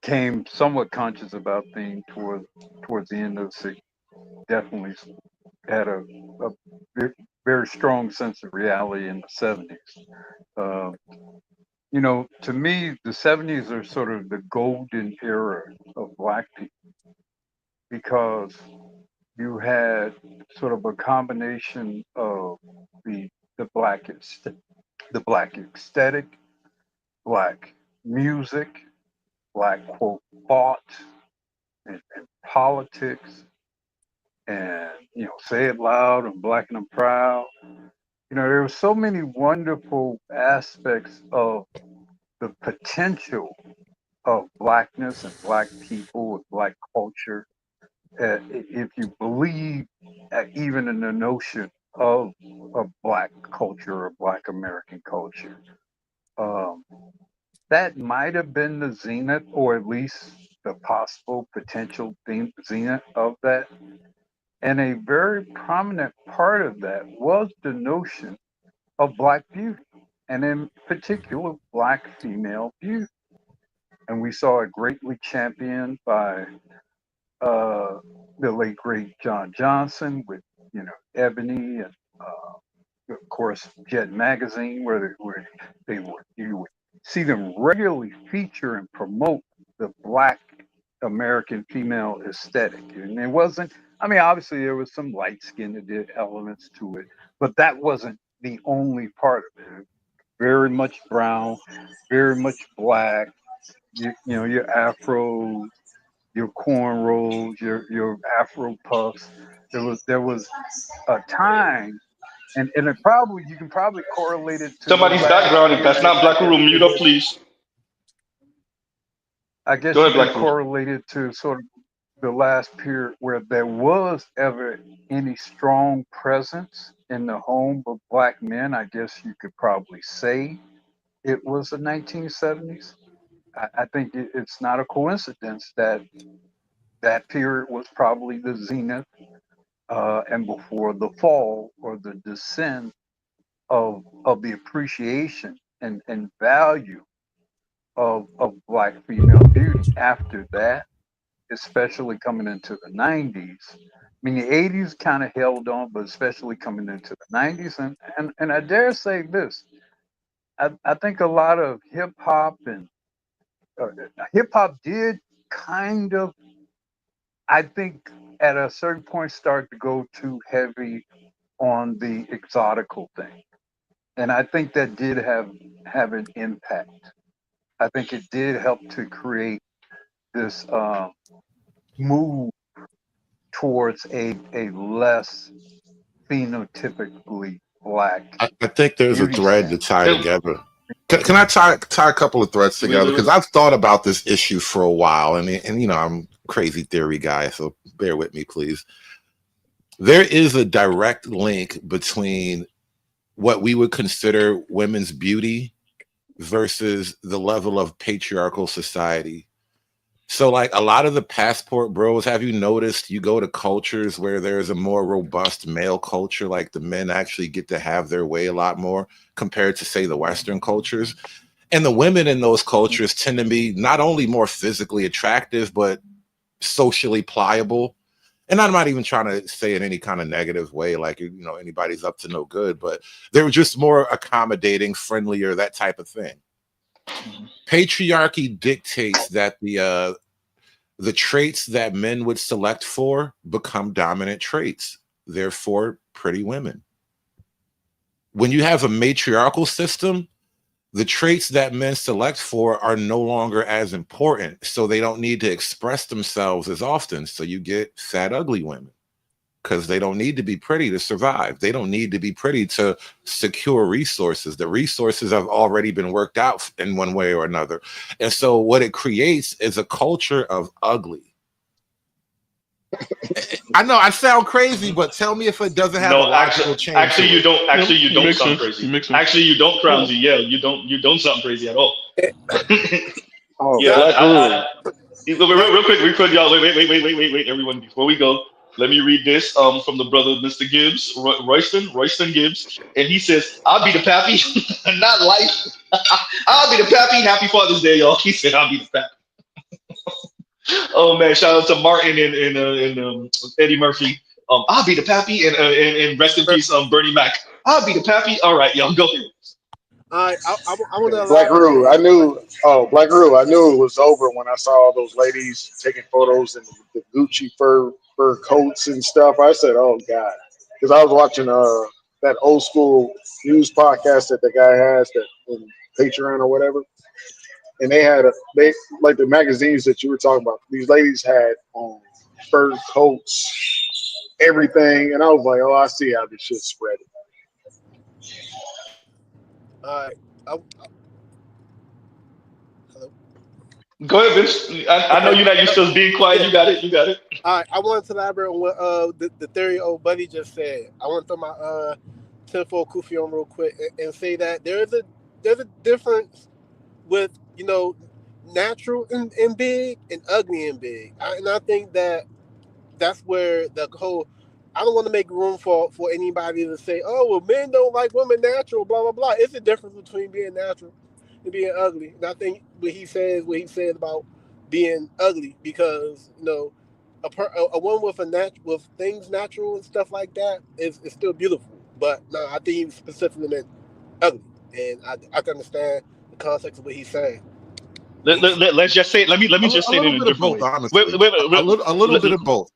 came somewhat conscious about things towards the end of the '60s. Definitely had a very strong sense of reality in the '70s. To me, the '70s are sort of the golden era of black people, because you had sort of a combination of the black aesthetic, black music, black quote thought, and politics, and say it loud and black and I'm proud. There were so many wonderful aspects of the potential of blackness and black people and black culture. If you believe even in the notion of black culture or black American culture, that might have been the zenith, or at least the possible potential zenith of that. And a very prominent part of that was the notion of black beauty, and in particular, black female beauty. And we saw it greatly championed by the late great John Johnson with Ebony, and of course Jet Magazine, where you would see them regularly feature and promote the black American female aesthetic. And it wasn't, I mean, obviously there was some light skinned elements to it, but that wasn't the only part of it. Very much brown, very much black. Your afros, your cornrows, your afro puffs. There was a time, and you can probably correlate it to Somebody's background. If that's not Black Room, mute up, please. I guess you can correlate it to sort of the last period where there was ever any strong presence in the home of black men. I guess you could probably say it was the 1970s. I think it's not a coincidence that that period was probably the zenith and before the fall or the descent of the appreciation and value of black female beauty. After that, especially coming into the 90s. I mean, the 80s kind of held on, but especially coming into the 90s. And I dare say this, I think a lot of hip hop and hip hop did kind of, I think at a certain point start to go too heavy on the exotical thing. And I think that did have an impact. I think it did help to create this move towards a less phenotypically black. I think there's a thread to tie together. Can I tie a couple of threads together? Because I've thought about this issue for a while, and I'm a crazy theory guy, so bear with me, please. There is a direct link between what we would consider women's beauty versus the level of patriarchal society. So like a lot of the passport bros, have you noticed you go to cultures where there's a more robust male culture, like the men actually get to have their way a lot more compared to say the Western cultures? And the women in those cultures tend to be not only more physically attractive, but socially pliable. And I'm not even trying to say in any kind of negative way, like, you know, anybody's up to no good, but they were just more accommodating, friendlier, that type of thing. Patriarchy dictates that the traits that men would select for become dominant traits, therefore pretty women. When you have a matriarchal system, the traits that men select for are no longer as important, so they don't need to express themselves as often. So you get fat, ugly women because they don't need to be pretty to survive. They don't need to be pretty to secure resources. The resources have already been worked out in one way or another. And so what it creates is a culture of ugly. I know I sound crazy, but tell me if it doesn't have a logical change. Actually, you don't. Actually, you don't sound crazy. Actually, you don't, Crownsy. Yeah, you don't sound crazy at all. Oh, yeah. Real quick, y'all. Wait, everyone. Before we go, let me read this from the brother, Mr. Gibbs, Royston Gibbs, and he says, "I'll be the pappy, not life. I'll be the pappy. Happy Father's Day, y'all." He said, "I'll be the pappy." Oh man, shout out to Martin and Eddie Murphy. I'll be the pappy and rest in peace, Bernie Mac. I'll be the pappy. All right, y'all go. I want to Black Roo, I knew. Oh, Black Roo, I knew it was over when I saw all those ladies taking photos in the Gucci fur coats and stuff. I said, "Oh God," because I was watching that old school news podcast that the guy has that in Patreon or whatever, and they had they like the magazines that you were talking about. These ladies had fur coats, everything, and I was like, "Oh, I see how this shit's spreading." Hello. Go ahead, Vince. I know you're not used to being quiet. You got it. All right, I wanted to elaborate on what the theory old buddy just said. I want to throw my tinfoil kufi on real quick and say that there's a difference with, you know, natural and big and ugly and big. And I think that's where the whole, I don't want to make room for anybody to say, oh, well, men don't like women natural, blah, blah, blah. It's a difference between being natural and being ugly. And I think what he said about being ugly, because, you know, a woman with things natural and stuff like that is still beautiful. But no, I think he specifically meant ugly. And I can understand the context of what he's saying. Let's just say. Let me just say it in a different way. Honestly, a little bit of both.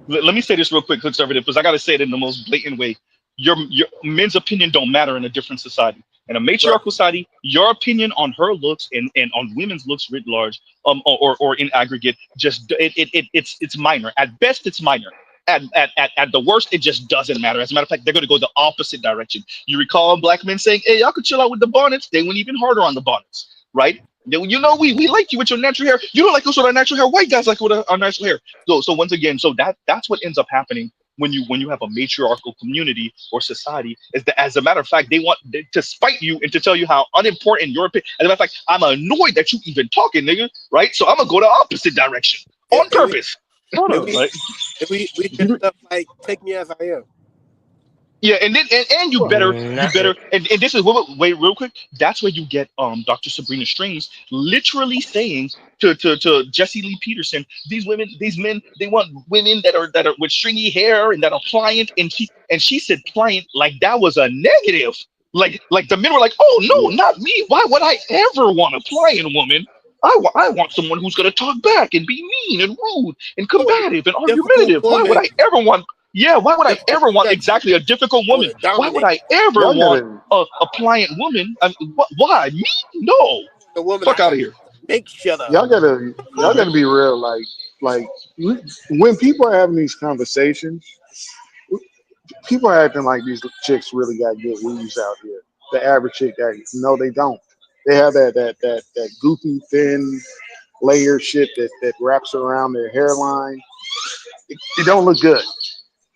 Let me say this real quick, conservative, because I got to say it in the most blatant way. Your men's opinion don't matter in a different society. In a matriarchal society, your opinion on her looks and on women's looks writ large, or in aggregate, just it's minor. At best, it's minor. At the worst, it just doesn't matter. As a matter of fact, they're going to go the opposite direction. You recall black men saying, "Hey, y'all could chill out with the bonnets." They went even harder on the bonnets, right? You know, we like you with your natural hair. You don't like us with our natural hair. White guys like with our natural hair. So once again, that's what ends up happening when you have a matriarchal community or society. Is that, as a matter of fact, they want to spite you and to tell you how unimportant your opinion. As a matter of fact, I'm annoyed that you even talking, nigga. Right? So I'm gonna go the opposite direction on purpose. We hear stuff like "Take me as I am." Yeah, and then and you better and this is wait real quick. That's where you get Dr. Sabrina Strings literally saying to Jesse Lee Peterson, these men, they want women that are with stringy hair and that are pliant, and she said pliant like that was a negative. Like the men were like, "Oh no, not me. Why would I ever want a pliant woman? I want someone who's gonna talk back and be mean and rude and combative and argumentative. Why would I ever want?" Yeah, why would I ever want exactly a difficult woman? Why would I ever want a pliant woman? Why me? No, the woman. Fuck out of here. Make shut up. Y'all gotta be real. Like when people are having these conversations, people are acting like these chicks really got good weaves out here. The average chick, no, they don't. They have that goofy thin layer shit that wraps around their hairline. It don't look good.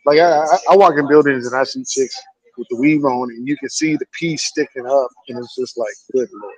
Like I walk in buildings and I see chicks with the weave on, and you can see the piece sticking up, and it's just like, good lord.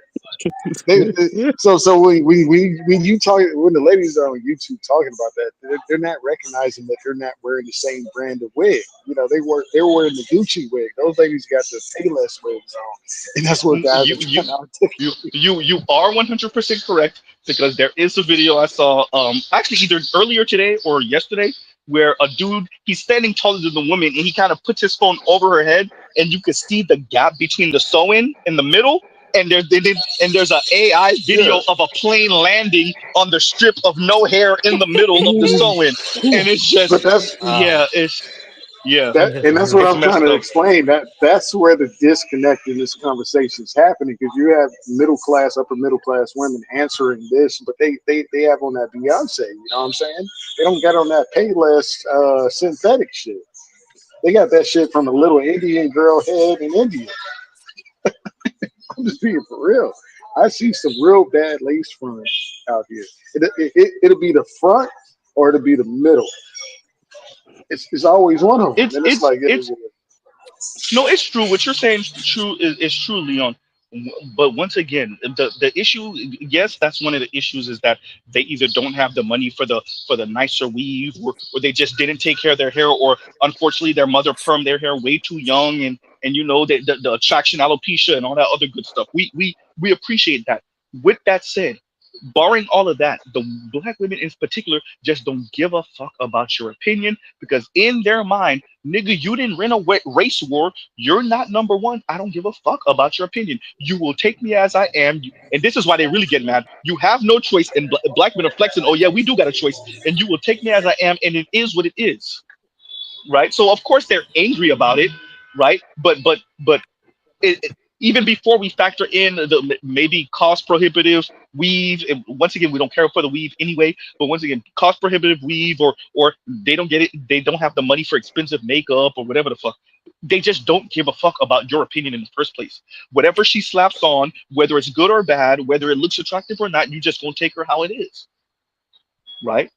So when you talk, when the ladies are on YouTube talking about that, they're not recognizing that they're not wearing the same brand of wig. You know, they're wearing the Gucci wig. Those ladies got the Payless wigs on, and that's what guys are trying to articulate. You are 100% correct, because there is a video I saw actually either earlier today or yesterday where a dude, he's standing taller than the woman, and he kind of puts his phone over her head, and you can see the gap between the sew-in in the middle, and there's an AI video of a plane landing on the strip of no hair in the middle of the sew-in, and it's But just that's and that's what it's I'm trying messed to up. explain. That's where the disconnect in this conversation is happening, because you have middle class, upper middle class women answering this, but they have on that Beyonce. You know what I'm saying? They don't get on that Payless synthetic shit. They got that shit from a little Indian girl head in India. I'm just being for real. I see some real bad lace fronts out here. It'll be the front or it'll be the middle. It's always one of them, and it's like No, it's true. What you're saying is true, Leon. But once again, the issue, yes, that's one of the issues, is that they either don't have the money for the nicer weave, or they just didn't take care of their hair, or unfortunately their mother permed their hair way too young, and you know the attraction, alopecia, and all that other good stuff. We appreciate that. With that said, barring all of that, the black women in particular just don't give a fuck about your opinion, because in their mind, nigga, you didn't win a race war. You're not number one. I don't give a fuck about your opinion. You will take me as I am. And this is why they really get mad. You have no choice. And black men are flexing. Oh, yeah, we do got a choice. And you will take me as I am. And it is what it is. Right. So, of course, they're angry about it. Right. But even before we factor in the maybe cost prohibitive weave, and once again, we don't care for the weave anyway, but once again, cost prohibitive weave, or they don't get it, they don't have the money for expensive makeup or whatever the fuck. They just don't give a fuck about your opinion in the first place. Whatever she slaps on, whether it's good or bad, whether it looks attractive or not, you just gonna take her how it is. Right.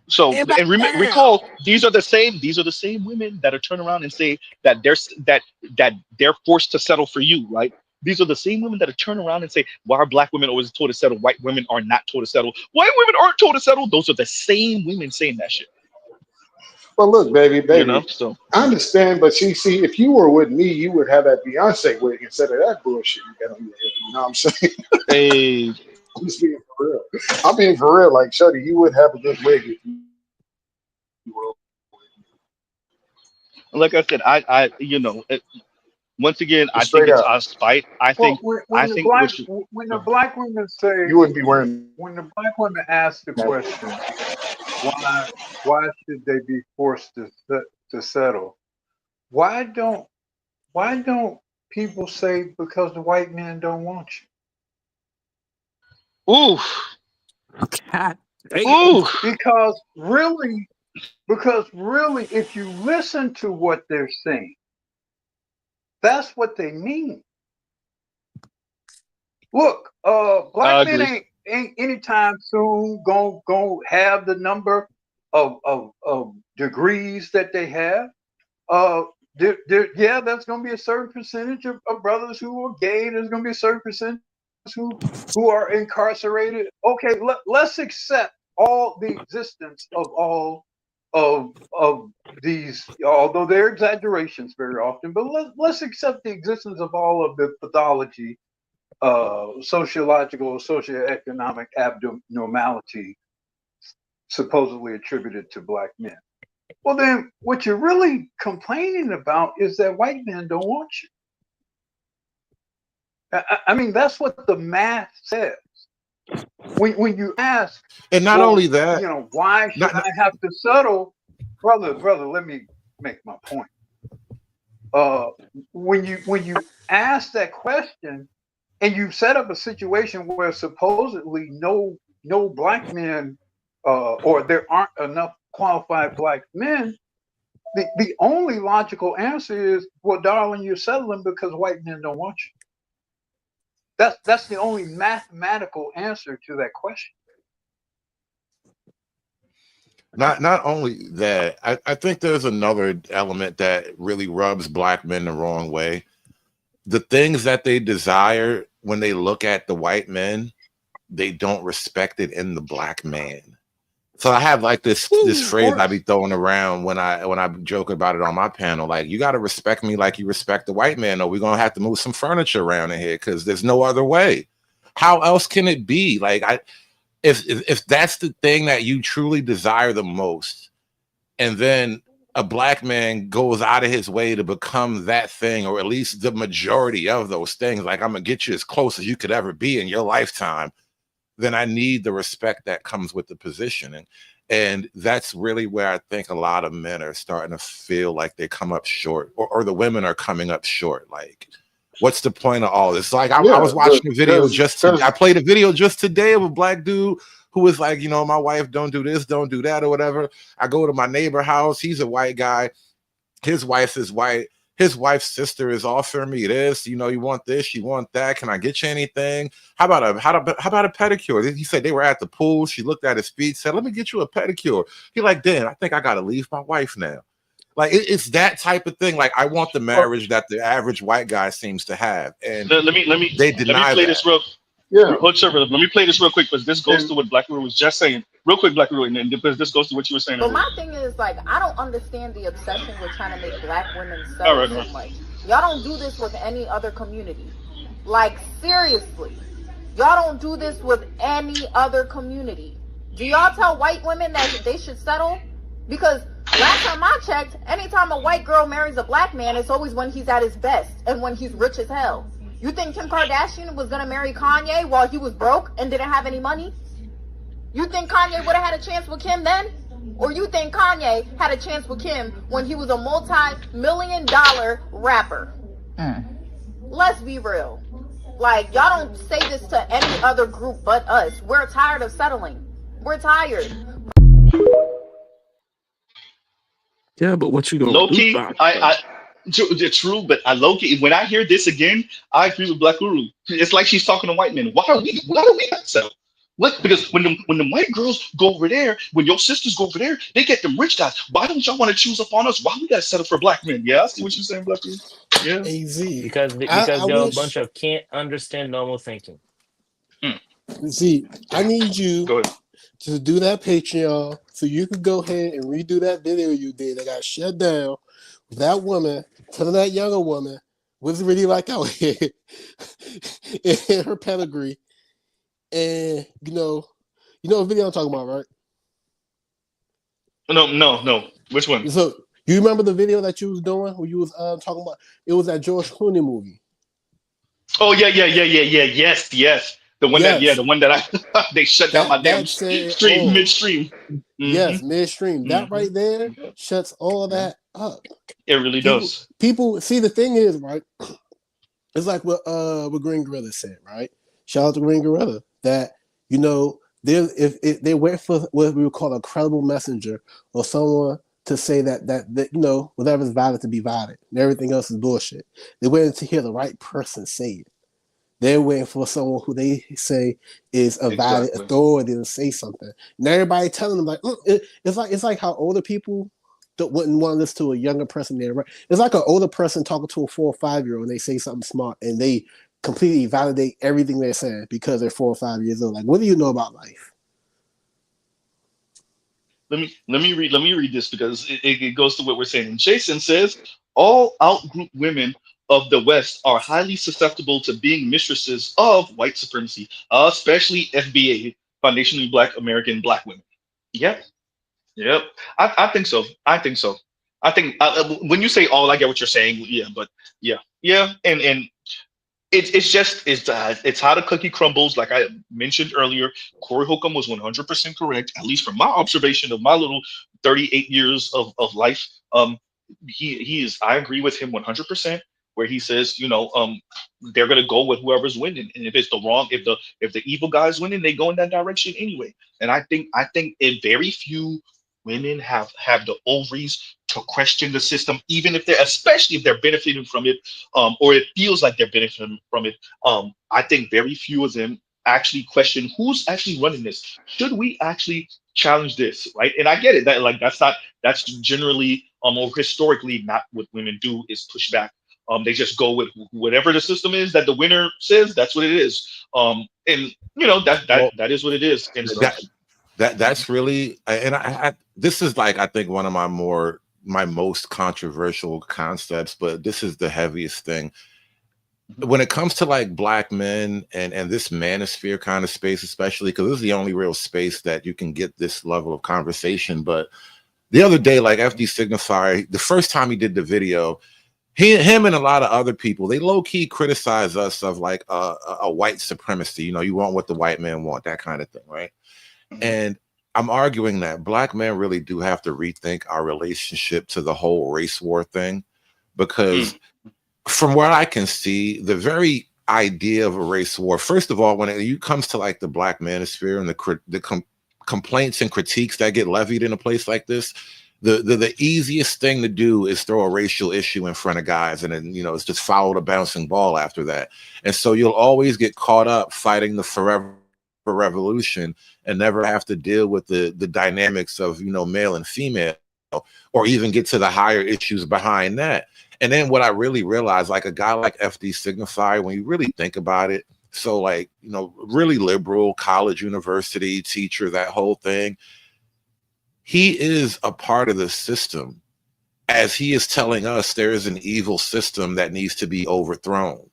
So, Yeah, but and recall, these are the same women that are turn around and say that they're forced to settle for you, right? These are the same women that are turn around and say, why are black women always told to settle? White women are not told to settle. White women aren't told to settle. Those are the same women saying that shit. well, look, baby, You know, baby. so I understand, but see, if you were with me, you would have that Beyonce wig instead of that bullshit you got on your head. You know what I'm saying? hey, I'm just being for real. I'm being for real. Like, Shuddy, you would have a good wig if you were. like I said, you know, once again, I think Straight it's up. a spite. Well, I think what you, when the black women say, you wouldn't be wearing. when the black women ask the question, why should they be forced to settle? Why don't people say because the white men don't want you? ooh, God damn. ooh, Because really, if you listen to what they're saying, that's what they mean. Look, I black men agree. ain't anytime soon gonna have the number of degrees that they have. Yeah, that's going to be a certain percentage of brothers who are gay. There's going to be a certain percentage who are incarcerated. Okay, let's accept all the existence of all of these, although they're exaggerations very often, but let's accept the existence of all of the pathology, sociological, socioeconomic abnormality supposedly attributed to black men. Well, then what you're really complaining about is that white men don't want you. I mean, that's what the math says. When you ask, And not well, only that, why should I have to settle? Brother, let me make my point. When you ask that question and you set up a situation where supposedly no black men, or there aren't enough qualified black men, the only logical answer is, well, darling, you're settling because white men don't want you. That's the only mathematical answer to that question. Not only that, I think there's another element that really rubs black men the wrong way. The things that they desire when they look at the white men, they don't respect it in the black man. So I have like this phrase I be throwing around when I joke about it on my panel. Like, you got to respect me like you respect the white man, or we're gonna have to move some furniture around in here because there's no other way. How else can it be? Like, if that's the thing that you truly desire the most, and then a black man goes out of his way to become that thing, or at least the majority of those things, like, I'm gonna get you as close as you could ever be in your lifetime, then I need the respect that comes with the position. And that's really where I think a lot of men are starting to feel like they come up short, or the women are coming up short. Like, what's the point of all this? Like, I was watching a video I played a video just today of a black dude who was like, you know, my wife don't do this, don't do that, or whatever. I go to my neighbor house. He's a white guy. His wife is white. His wife's sister is offering me this. You know, you want this, you want that. Can I get you anything? How about a pedicure? He said they were at the pool. She looked at his feet, said, "Let me get you a pedicure." He like, "Damn, I think I gotta leave my wife now." Like, it's that type of thing. Like, I want the marriage that the average white guy seems to have, and let me they deny let me play that. this real. Yeah. Let me play this real quick, because this goes to what Black Rule was just saying. Real quick, Black Rule, and then because this goes to what you were saying But earlier. my thing is, like, I don't understand the obsession with trying to make black women All settle right, so all right. much. Y'all don't do this with any other community. Like, seriously. Y'all don't do this with any other community. Do y'all tell white women that they should settle? Because last time I checked, anytime a white girl marries a black man, it's always when he's at his best and when he's rich as hell. You think Kim Kardashian was going to marry Kanye while he was broke and didn't have any money? You think Kanye would have had a chance with Kim then? Or you think Kanye had a chance with Kim when he was a multi-million-dollar rapper? Let's be real. Like, y'all don't say this to any other group but us. We're tired of settling. We're tired. Yeah, but what you gonna Low do key, about true, but I low key, when I hear this again, I agree with Black Guru. It's like she's talking to white men. Why do we not settle? What? Because when the white girls go over there, when your sisters go over there, they get them rich guys. Why don't y'all want to choose up on us? Why we gotta settle for black men? Yeah, I see what you're saying, Black Guru. Yeah. AZ. Because I they're a wish. bunch of can't understand normal thinking. Z, I need you Go ahead. to do that Patreon so you could go ahead and redo that video you did that got shut down with that woman telling that younger woman what's really like out here in her pedigree. And you know what video I'm talking about, right? No. Which one? So you remember the video that you was doing where you was talking about? It was that George Clooney movie. Oh yeah. Yes. The one that I they shut down my damn stream midstream. Yes, midstream. That right there shuts all of that up. It really does. People see, the thing is, right? It's like what Green Gorilla said, right? Shout out to Green Gorilla that if they wait for what we would call a credible messenger or someone to say that whatever's valid to be valid and everything else is bullshit. They're waiting to hear the right person say it. They're waiting for someone who they say is a valid authority to say something. And everybody telling them like, it's like how older people wouldn't want to listen to a younger person there, right? It's like an older person talking to a 4 or 5-year-old and they say something smart and they completely validate everything they're saying because they're 4 or 5 years old. Like, what do you know about life? Let me read this because it goes to what we're saying. And Jason says all outgroup women of the West are highly susceptible to being mistresses of white supremacy, especially FBA, foundationally Black American Black women. Yep. I think so. I think when you say all, I get what you're saying. Yeah, but yeah, and it's how the cookie crumbles. Like I mentioned earlier, Corey Holcomb was 100% correct, at least from my observation of my little 38 years of life. He is. I agree with him 100%. Where he says, they're gonna go with whoever's winning, and if it's if the evil guy's winning, they go in that direction anyway. And I think very few women have the ovaries to question the system, especially if they're benefiting from it, or it feels like they're benefiting from it. I think very few of them actually question who's actually running this. Should we actually challenge this, right? And I get it that like that's generally or historically not what women do is push back. They just go with whatever the system is that the winner says. That's what it is. And you know Well, that is what it is. And so that's really, and I this is like, I think one of my most controversial concepts, but this is the heaviest thing when it comes to like Black men and this manosphere kind of space, especially because this is the only real space that you can get this level of conversation. But the other day, like FD Signifier, the first time he did the video, him and a lot of other people, they low-key criticize us of like a white supremacy. You know, you want what the white men want, that kind of thing, right? And I'm arguing that Black men really do have to rethink our relationship to the whole race war thing, because from what I can see, the very idea of a race war, first of all, when it comes to like the Black manosphere and the complaints and critiques that get levied in a place like this, the easiest thing to do is throw a racial issue in front of guys, and then, you know, it's just follow the bouncing ball after that. And so you'll always get caught up fighting the forever revolution and never have to deal with the dynamics of, you know, male and female, or even get to the higher issues behind that. And then what I really realized, like a guy like FD Signifier, when you really think about it, so like, you know, really liberal, college, university, teacher, that whole thing, he is a part of the system, as he is telling us there is an evil system that needs to be overthrown.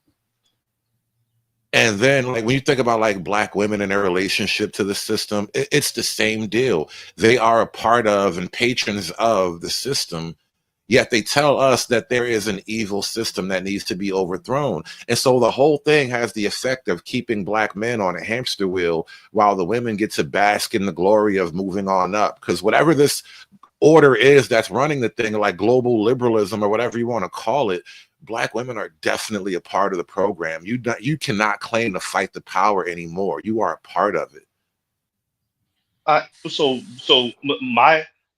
And then like when you think about like Black women and their relationship to the system, it's the same deal. They are a part of and patrons of the system, yet they tell us that there is an evil system that needs to be overthrown. And so the whole thing has the effect of keeping Black men on a hamster wheel while the women get to bask in the glory of moving on up. Because whatever this order is that's running the thing, like global liberalism or whatever you want to call it, Black women are definitely a part of the program. You cannot claim to fight the power anymore. You are a part of it.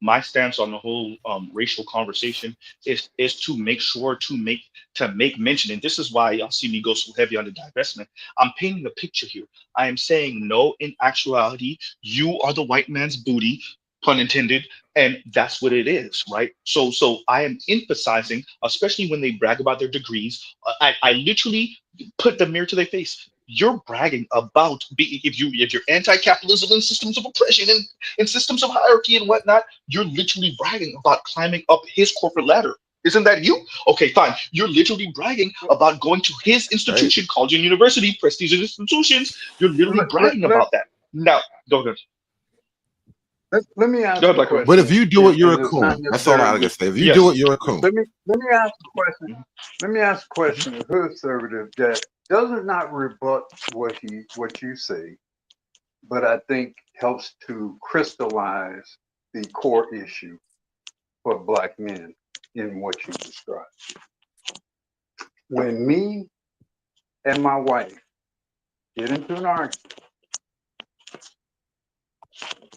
My stance on the whole racial conversation is to make sure to make mention, and this is why y'all see me go so heavy on the divestment. I'm painting a picture here. I am saying no, in actuality, you are the white man's booty, pun intended, and that's what it is, right? So I am emphasizing, especially when they brag about their degrees, I literally put the mirror to their face. You're bragging about if you're anti-capitalism and systems of oppression and systems of hierarchy and whatnot, you're literally bragging about climbing up his corporate ladder. Isn't that you? Okay, fine. You're literally bragging about going to his institution, college and university, prestigious institutions. You're literally bragging about that. Now, go ahead. Let me ask Go a ahead, question. But if you do it, you're a and it's coon. not That's all I necessarily. gotta say. If you do it, you're a coon. Let me ask a question. Let me ask a question of conservative that does not rebut what you say, but I think helps to crystallize the core issue for Black men in what you described. When me and my wife get into an argument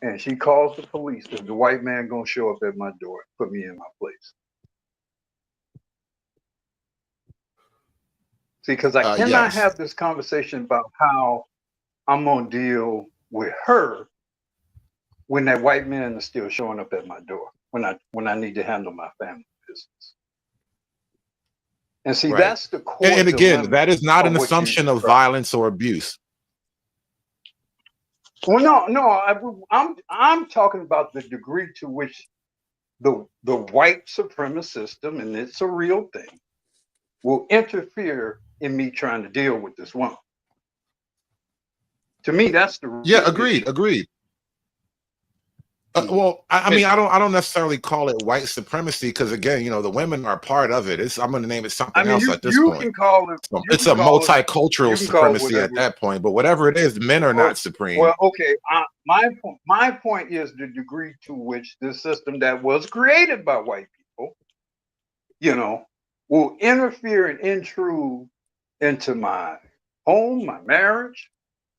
and she calls the police, is the white man gonna show up at my door, put me in my place? See, because I cannot have this conversation about how I'm gonna deal with her when that white man is still showing up at my door when I need to handle my family business. And see, that's the core. And again, that is not an assumption of violence or abuse. Well, no, I'm talking about the degree to which the white supremacist system, and it's a real thing, will interfere in me trying to deal with this woman. To me, that's the agreed. Well, I mean, I don't necessarily call it white supremacy because, again, you know, the women are part of it. I'm going to name it something else at this point. Can call it. It's a multicultural supremacy at that point. But whatever it is, men are not supreme. Well, okay. My point is the degree to which this system that was created by white people, you know, will interfere and intrude into my home, my marriage,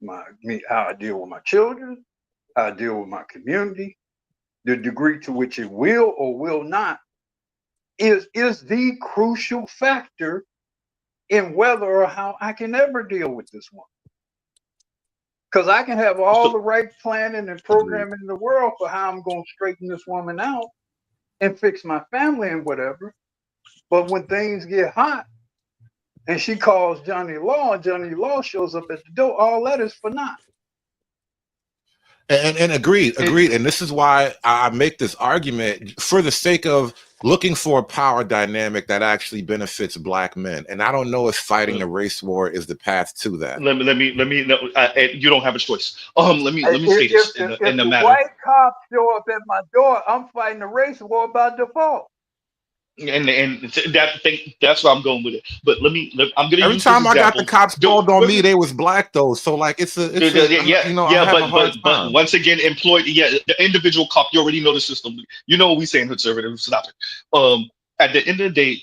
how I deal with my children, how I deal with my community. The degree to which it will or will not is the crucial factor in whether or how I can ever deal with this one. Because I can have all the right planning and programming in the world for how I'm going to straighten this woman out and fix my family and whatever. But when things get hot and she calls Johnny Law and Johnny Law shows up at the door, all that is for naught. And agreed. And this is why I make this argument for the sake of looking for a power dynamic that actually benefits black men. And I don't know if fighting a race war is the path to that. Let me. You don't have a choice. Let me say this in the matter. White cops show up at my door, I'm fighting a race war by default. And that's why I'm going with it. But I'm gonna every use time this I got the cops called on me, they was black though. So like but once again, employed. Yeah, the individual cop. You already know the system. You know what we say in conservative. Stop it. At the end of the day,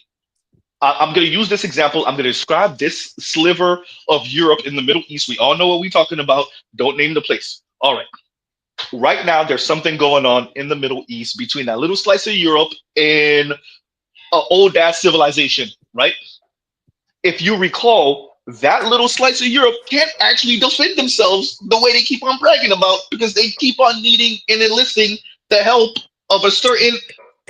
I'm gonna use this example. I'm gonna describe this sliver of Europe in the Middle East. We all know what we're talking about. Don't name the place. All right. Right now, there's something going on in the Middle East between that little slice of Europe and old ass civilization, right? If you recall, that little slice of Europe can't actually defend themselves the way they keep on bragging about, because they keep on needing and enlisting the help of a certain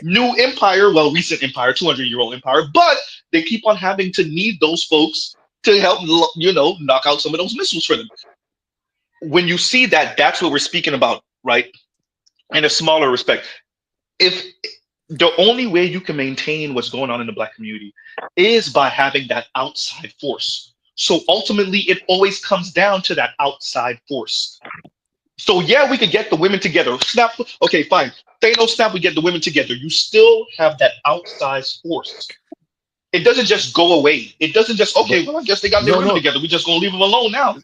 new empire, well, recent empire, 200-year-old empire, but they keep on having to need those folks to help, knock out some of those missiles for them. When you see that, that's what we're speaking about, right? In a smaller respect. If the only way you can maintain what's going on in the black community is by having that outside force. So ultimately, it always comes down to that outside force. So yeah, we could get the women together. Snap. Okay, fine. Thanos snap, we get the women together. You still have that outsized force. It doesn't just go away. It doesn't just, okay, well, I guess they got their women together. We're just going to leave them alone now.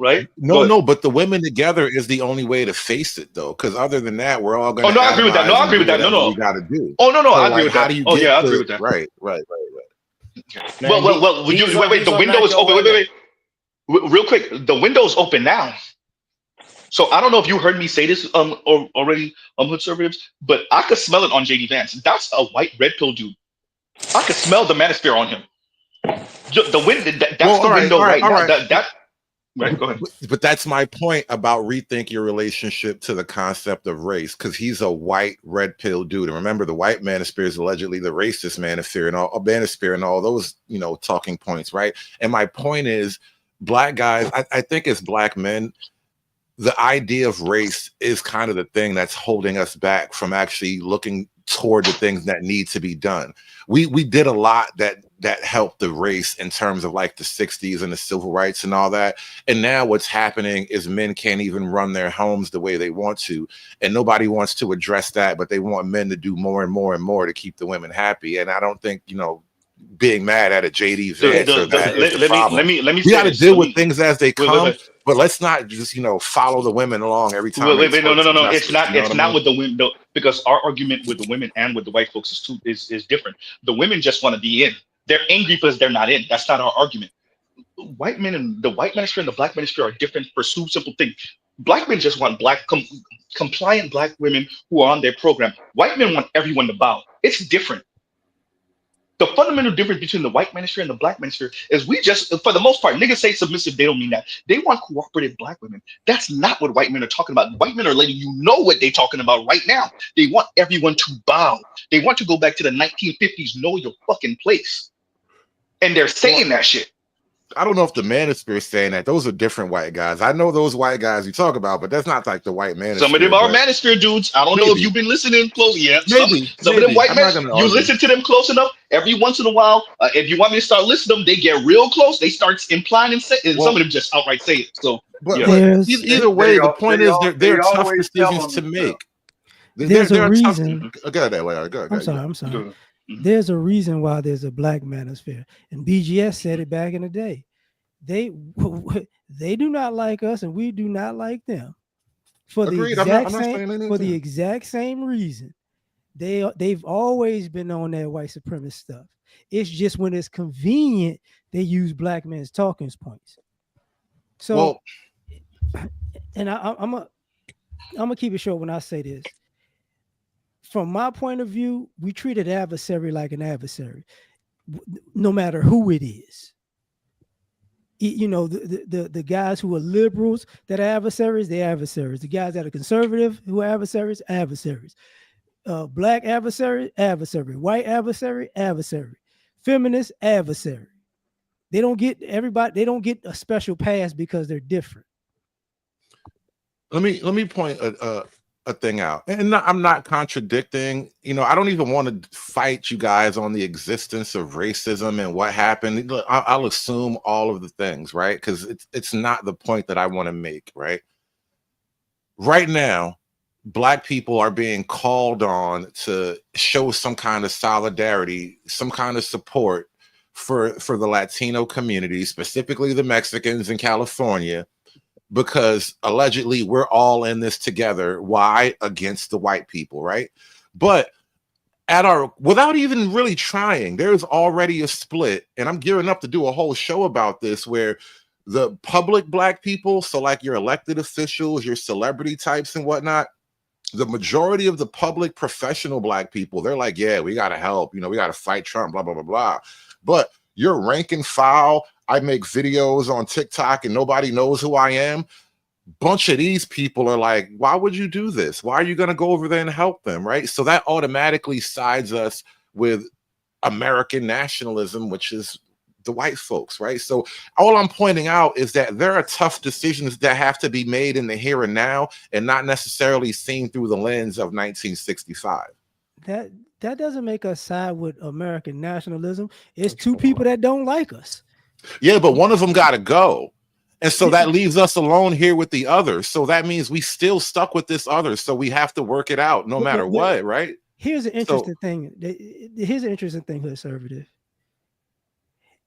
Right? No, but the women together is the only way to face it, though. Because other than that, we're all going to. Oh, no, I agree with that. No, I agree with that. No, we got to do. Oh, no, so I agree with that. How do you get I agree with that. Right. Man, well. Wait. The window is open. Wait. Real quick, the window is open now. So I don't know if you heard me say this already, conservatives, but I could smell it on JD Vance. That's a white red pill dude. I could smell the manosphere on him. The window. That's the window right now. Right, go ahead. But that's my point about rethink your relationship to the concept of race, because he's a white red pill dude. And remember, the white manosphere is allegedly the racist manosphere and all those, talking points, right? And my point is, black guys, I think as black men, the idea of race is kind of the thing that's holding us back from actually looking toward the things that need to be done. We did a lot that helped the race in terms of like the 60s and the civil rights and all that. And now what's happening is men can't even run their homes the way they want to. And nobody wants to address that, but they want men to do more and more and more to keep the women happy. And I don't think, being mad at a JD Vance or that is the problem. Let me we got to deal with things as they come, but let's not just follow the women along every time. No. It's not with the women, because our argument with the women and with the white folks is different. The women just want to be in. They're angry because they're not in. That's not our argument. White men and the white manosphere and the black manosphere are different for two simple things. Black men just want compliant black women who are on their program. White men want everyone to bow. It's different. The fundamental difference between the white manosphere and the black manosphere is we just, for the most part, niggas say submissive, they don't mean that. They want cooperative black women. That's not what white men are talking about. White men are letting you know what they're talking about right now. They want everyone to bow. They want to go back to the 1950s, know your fucking place. And they're saying that shit. I don't know if the manosphere is saying that. Those are different white guys. I know those white guys you talk about, but that's not like the white manosphere. Some of them are manosphere dudes. I don't know if you've been listening close. Yeah, some of them white men, you listen to them close enough. Every once in a while, if you want me to start listing them, they get real close. They start implying and say, and some of them just outright say it. So, but either way, the point is they're tough decisions to make. There's a reason. I'm sorry. There's a reason why there's a black manosphere, and BGS said it back in the day. They do not like us, and we do not like them for the exact same reason. They've always been on that white supremacist stuff. It's just when it's convenient, they use black men's talking points. So, and I'm gonna keep it short when I say this. From my point of view, we treat an adversary like an adversary, no matter who it is. You know, the guys who are liberals that are adversaries, they're adversaries. The guys that are conservative who are adversaries, adversaries. Black adversary, adversary. White adversary, adversary. Feminist adversary. They don't get everybody. They don't get a special pass because they're different. Let me point a thing out, and I'm not contradicting. You know, I don't even want to fight you guys on the existence of racism and what happened. Look, I'll assume all of the things, right? Because it's not the point that I want to make, right? Right now, Black people are being called on to show some kind of solidarity, some kind of support for the Latino community, specifically the Mexicans in California, because allegedly we're all in this together. Why? Against the white people, right? But without even really trying, there's already a split, and I'm gearing up to do a whole show about this, where the public Black people, so like your elected officials, your celebrity types and whatnot, the majority of the public professional Black people, they're like, yeah, we got to help, you know, we got to fight Trump, blah, blah, blah, blah. But your rank and file, I make videos on TikTok and nobody knows who I am. Bunch of these people are like, why would you do this? Why are you going to go over there and help them, right? So that automatically sides us with American nationalism, which is the white folks, right? So all I'm pointing out is that there are tough decisions that have to be made in the here and now, and not necessarily seen through the lens of 1965. That doesn't make us side with American nationalism. It's two people that don't like us. Yeah, but one of them got to go. And so that leaves us alone here with the other. So that means we still stuck with this other. So we have to work it out no matter what, right? Here's an interesting thing. Here's an interesting thing, conservative.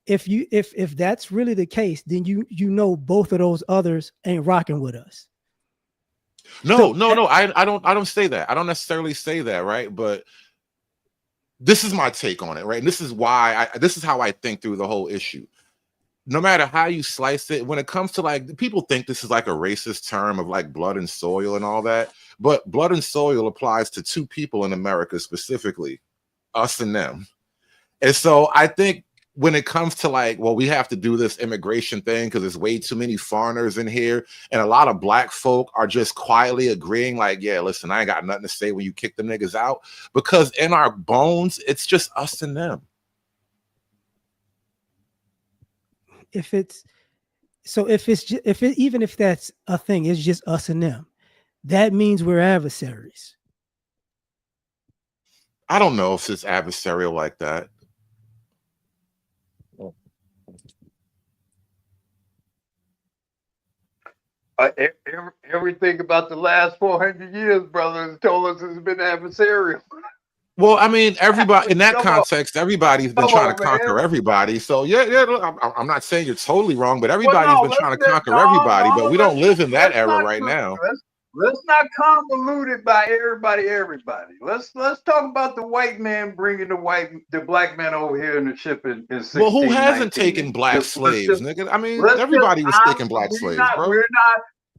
If that's really the case, then you know both of those others ain't rocking with us. No, I don't say that. I don't necessarily say that, right? But this is my take on it, right? And this is why this is how I think through the whole issue. No matter how you slice it, when it comes to, like, people think this is like a racist term of like blood and soil and all that, but blood and soil applies to two people in America specifically, us and them. And so I think when it comes to like, well, we have to do this immigration thing because there's way too many foreigners in here, and a lot of Black folk are just quietly agreeing, like, yeah, listen, I ain't got nothing to say when you kick them niggas out, because in our bones, it's just us and them. Even if that's a thing, it's just us and them, that means we're adversaries. I don't know if it's adversarial like that. Everything about the last 400 years, brothers, told us it's been adversarial. Well, I mean, everybody in that context, everybody's been trying to conquer everybody. So yeah, I'm not saying you're totally wrong, but everybody's been trying to conquer everybody. But we don't live in that era right now. Let's not convolute it by everybody. Let's talk about the white man bringing the Black man over here in the ship in 1619. Well, who hasn't taken Black slaves, nigga? I mean, everybody was taking Black slaves, bro.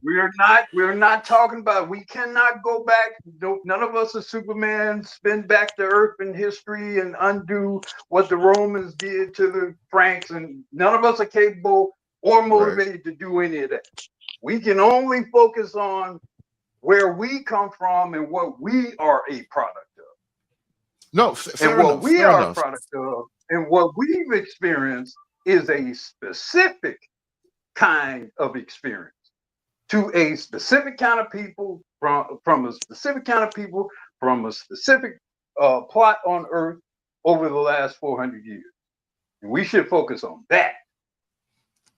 We're not talking about. We cannot go back. None of us are Superman. Spin back to Earth in history and undo what the Romans did to the Franks, and none of us are capable or motivated to do any of that. We can only focus on where we come from and what we are a product of. No, and what we are a product of, and what we've experienced is a specific kind of experience to a specific kind of people, from a specific kind of people, from a specific plot on Earth over the last 400 years. And we should focus on that.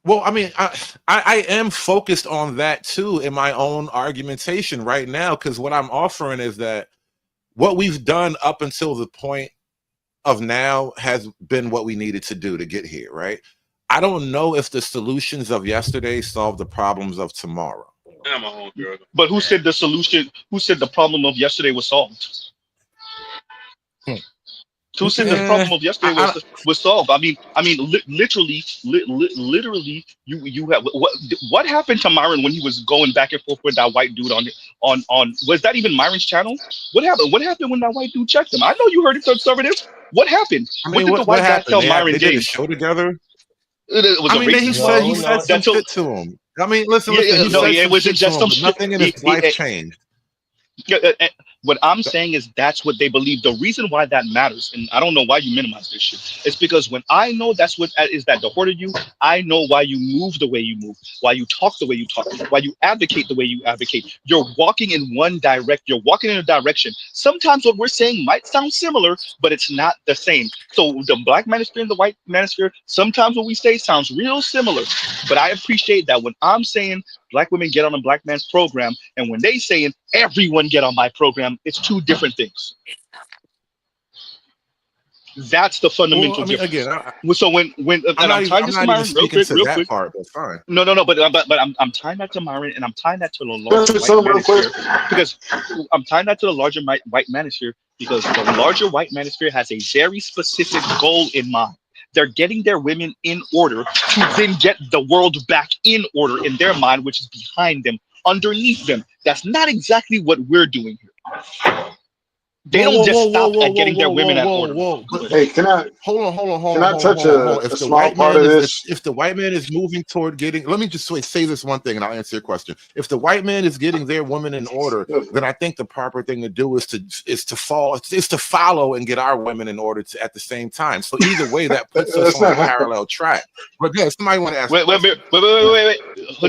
Well, I mean, I am focused on that too in my own argumentation right now, because what I'm offering is that what we've done up until the point of now has been what we needed to do to get here, right? I don't know if the solutions of yesterday solve the problems of tomorrow. But who said the solution? Who said the problem of yesterday was solved? Who said the problem of yesterday was solved? I mean, literally, you have what happened to Myron when he was going back and forth with that white dude on was that even Myron's channel? What happened? What happened when that white dude checked him? I know you heard it, conservative. What happened? I mean, what did the white guy tell Myron? They did a show together. It was I a mean, he racist said move. some That's a, shit to him. I mean, listen, yeah, he no, said it some wasn't shit to just him, some but shit. nothing in his life changed. Yeah, what I'm saying is that's what they believe. The reason why that matters, and I don't know why you minimize this shit, it's because when I know that's what is that the harder you, I know why you move the way you move, why you talk the way you talk, why you advocate the way you advocate. You're walking in you're walking in a direction. Sometimes what we're saying might sound similar, but it's not the same. So the black manosphere and the white manosphere, sometimes what we say sounds real similar, but I appreciate that when I'm saying black women get on a black man's program, and when they saying everyone get on my program, it's two different things. That's the Well, fundamental I mean, difference. again, So when and I'm tying I'm this to not even Myron speaking to real that quick. part, but fine. No, but I'm tying that to Myron, and I'm tying that to the Can I larger say white something real quick? manosphere because I'm tying that to the larger white manosphere because the larger white manosphere has a very specific goal in mind. They're getting their women in order to then get the world back in order in their mind, which is behind them, underneath them. That's not exactly what we're doing here. They don't just stop at getting their women at order. But Hey, can I hold can I touch on. a small part of this? If the white man is moving toward getting, let me just say this one thing, and I'll answer your question. If the white man is getting their woman in order, then I think the proper thing to do is to follow and get our women in order at the same time. So either way, that puts us on a parallel track. But yeah, somebody want to ask. Wait.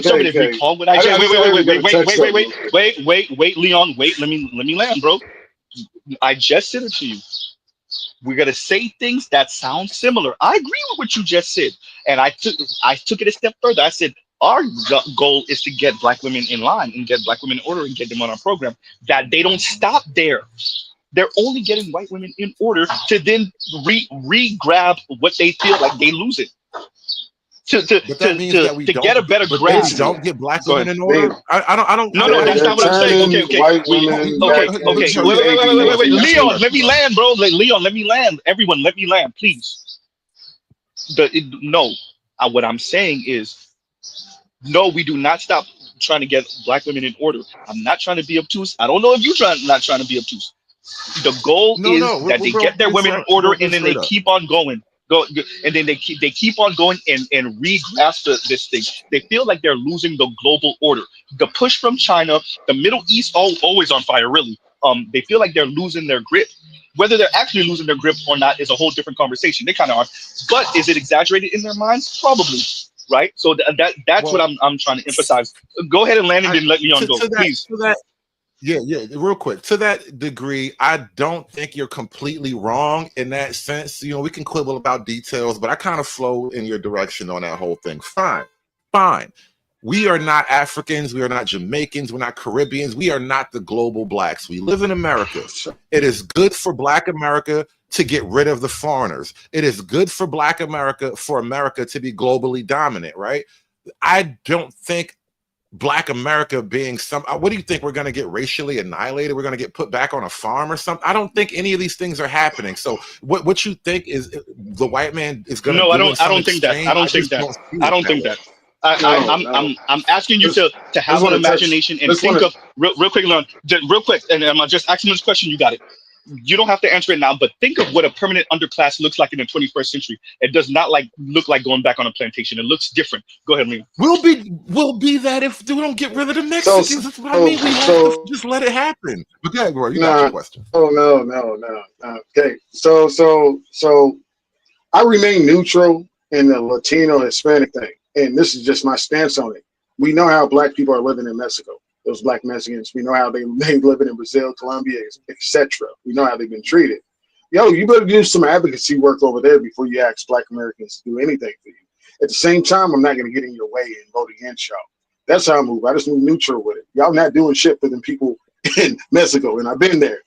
Somebody recall what I just. Wait, Leon. Wait. Let me land, bro. I just said it to you. We're gonna say things that sound similar. I agree with what you just said, and I took it a step further. I said our goal is to get black women in line and get black women in order and get them on our program. That they don't stop there. They're only getting white women in order to then re-grab what they feel like they lose it. But that means that we to get a better grasp. We don't get black women in order. I don't. No, that's not what I'm saying. Okay. Wait. Leon, let me land, bro. Leon, let me land. Everyone, let me land, please. No, what I'm saying is, no, we do not stop trying to get black women in order. I'm not trying to be obtuse. I don't know if you're not trying to be obtuse. The goal is that they get their women in order, and then they keep on going. And then they keep on going and re-grasp this thing. They feel like they're losing the global order. The push from China, the Middle East, always on fire, really. They feel like they're losing their grip. Whether they're actually losing their grip or not is a whole different conversation. They kind of are, but is it exaggerated in their minds? Probably, right? So that's what I'm trying to emphasize. Go ahead and land and then let Leon go, please. Yeah, real quick. To that degree, I don't think you're completely wrong in that sense. You know, we can quibble about details, but I kind of flow in your direction on that whole thing. Fine. We are not Africans. We are not Jamaicans. We're not Caribbeans. We are not the global blacks. We live in America. It is good for Black America to get rid of the foreigners. It is good for Black America for America to be globally dominant, right? I don't think Black America being what do you think? We're going to get racially annihilated? We're going to get put back on a farm or something? I don't think any of these things are happening. So what you think is the white man is going to do? No, I don't think that. I don't think that. I'm asking you to have an imagination and think of real quick, Leon, real quick, and I'm just asking this question. You got it. You don't have to answer it now, but think of what a permanent underclass looks like in the 21st century. It does not look like going back on a plantation. It looks different. Go ahead, Leon. We'll be that if we don't get rid of the Mexicans. That's what I mean. We have to just let it happen. Okay, bro, you got your question. No. Okay, so I remain neutral in the Latino Hispanic thing, and this is just my stance on it. We know how Black people are living in Mexico. Those Black Mexicans, we know how they living in Brazil, Colombia, etc. We know how they've been treated. Yo, you better do some advocacy work over there before you ask Black Americans to do anything for you. At the same time, I'm not going to get in your way and vote against y'all. That's how I move. I just move neutral with it. Y'all not doing shit for them people in Mexico, and I've been there.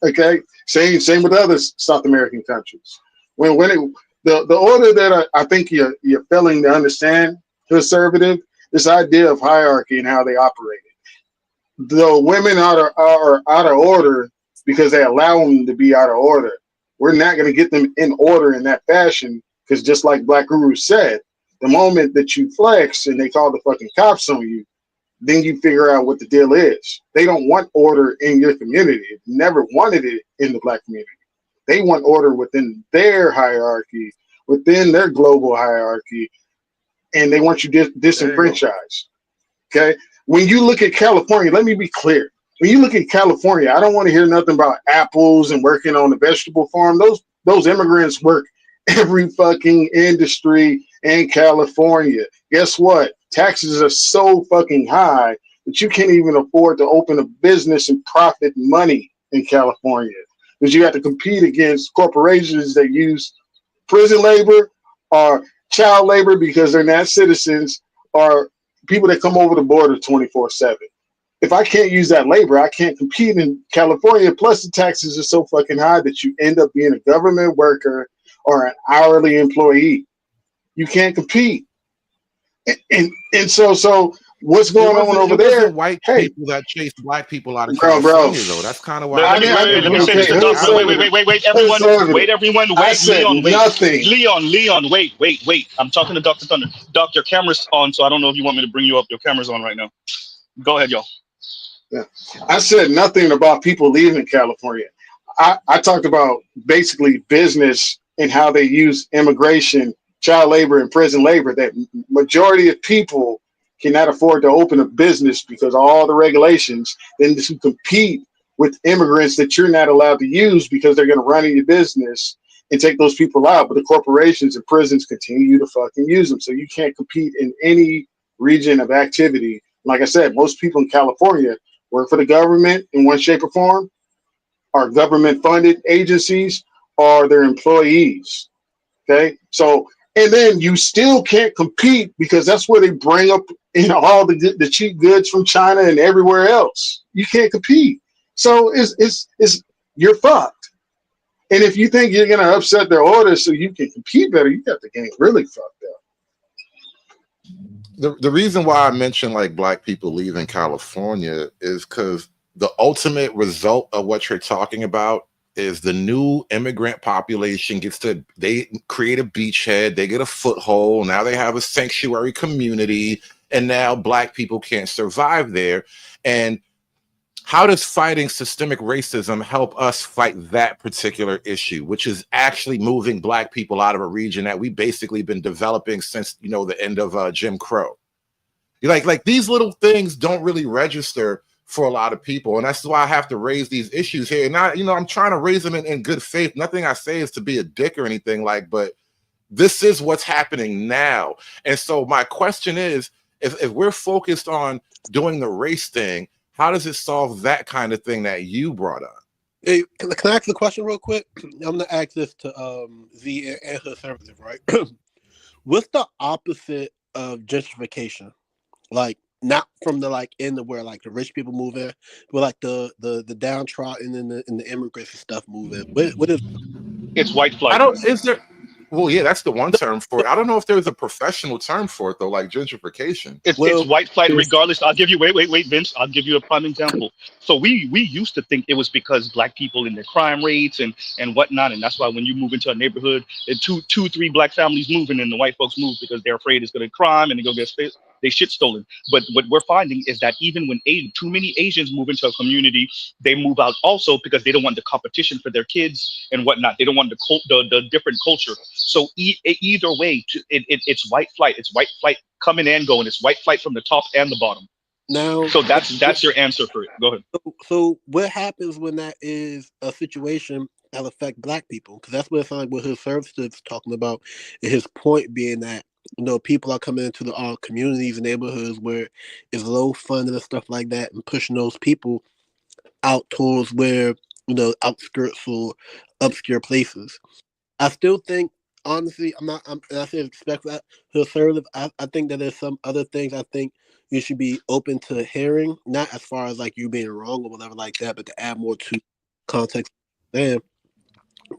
Okay, same with other South American countries. The order that I think you're failing to understand, conservative, this idea of hierarchy and how they operate. The women are out of order because they allow them to be out of order. We're not going to get them in order in that fashion because just like Black Guru said, the moment that you flex and they call the fucking cops on you, then you figure out what the deal is. They don't want order in your community. Never wanted it in the Black community. They want order within their hierarchy, within their global hierarchy, and they want you disenfranchised. Okay, when you look at California, let me be clear. When you look at California, I don't want to hear nothing about apples and working on the vegetable farm. Those immigrants work every fucking industry in California. Guess what? Taxes are so fucking high that you can't even afford to open a business and profit money in California, because you have to compete against corporations that use prison labor or child labor because they're not citizens, or people that come over the border 24/7. If I can't use that labor, I can't compete in California. Plus, the taxes are so fucking high that you end up being a government worker or an hourly employee. You can't compete. And so what's going on over It there? wasn't white Hey, people that chased black people out of bro, California, though. That's kind of why Let me say this to who Doc. said it? Wait, Who everyone, said it? I said Leon, nothing. wait. I'm talking to Dr. Thunder. Doc, your camera's on, so I don't know if you want me to bring you up. Your camera's on right now. Go ahead, y'all. Yeah. I said nothing about people leaving California. I talked about basically business and how they use immigration, child labor, and prison labor. That majority of people cannot afford to open a business because of all the regulations. Then to compete with immigrants that you're not allowed to use because they're going to run in your business and take those people out. But the corporations and prisons continue to fucking use them. So you can't compete in any region of activity. Like I said, most people in California work for the government in one shape or form, are government funded agencies, or their employees. Okay. So, and then you still can't compete because that's where they bring up, all the cheap goods from China and everywhere else. You can't compete. So it's you're fucked. And if you think you're gonna upset their orders so you can compete better, you got the game really fucked up. The reason why I mentioned like black people leaving California is because the ultimate result of what you're talking about is the new immigrant population they create a beachhead, they get a foothold, now they have a sanctuary community, and now black people can't survive there. And how does fighting systemic racism help us fight that particular issue, which is actually moving black people out of a region that we basically been developing since the end of Jim Crow? Like these little things don't really register for a lot of people, and that's why I have to raise these issues here. And I'm trying to raise them in good faith. Nothing I say is to be a dick or anything but this is what's happening now. And so my question is, if we're focused on doing the race thing, how does it solve that kind of thing that you brought up? Hey, can I ask the question real quick? I'm gonna ask this to Z and her services, right? What's the opposite of gentrification? Like not from the end of where the rich people move in, but the downtrodden and the immigrants and stuff move in. What is? It's white flight. Well, yeah, that's the one term for it. I don't know if there's a professional term for it though, like gentrification. It's white flight regardless. I'll give you wait, Vince. I'll give you a prime example. So we used to think it was because black people in their crime rates and whatnot, and that's why when you move into a neighborhood, three black families moving and the white folks move because they're afraid it's going to crime and they go get they shit stolen. But what we're finding is that even when too many Asians move into a community, they move out also because they don't want the competition for their kids and whatnot. They don't want the different culture. So either way, it's white flight. It's white flight coming and going. It's white flight from the top and the bottom. Now, so that's your answer for it. Go ahead. So what happens when that is a situation that affect black people? Because that's what it sounds like what his service is talking about. And his point being that people are coming into the communities and neighborhoods where it's low funding and stuff like that, and pushing those people out towards where outskirts or obscure places. I still think, honestly, and I say expect that conservative. I think that there's some other things I think you should be open to hearing, not as far as you being wrong or whatever like that, but to add more to context. Man,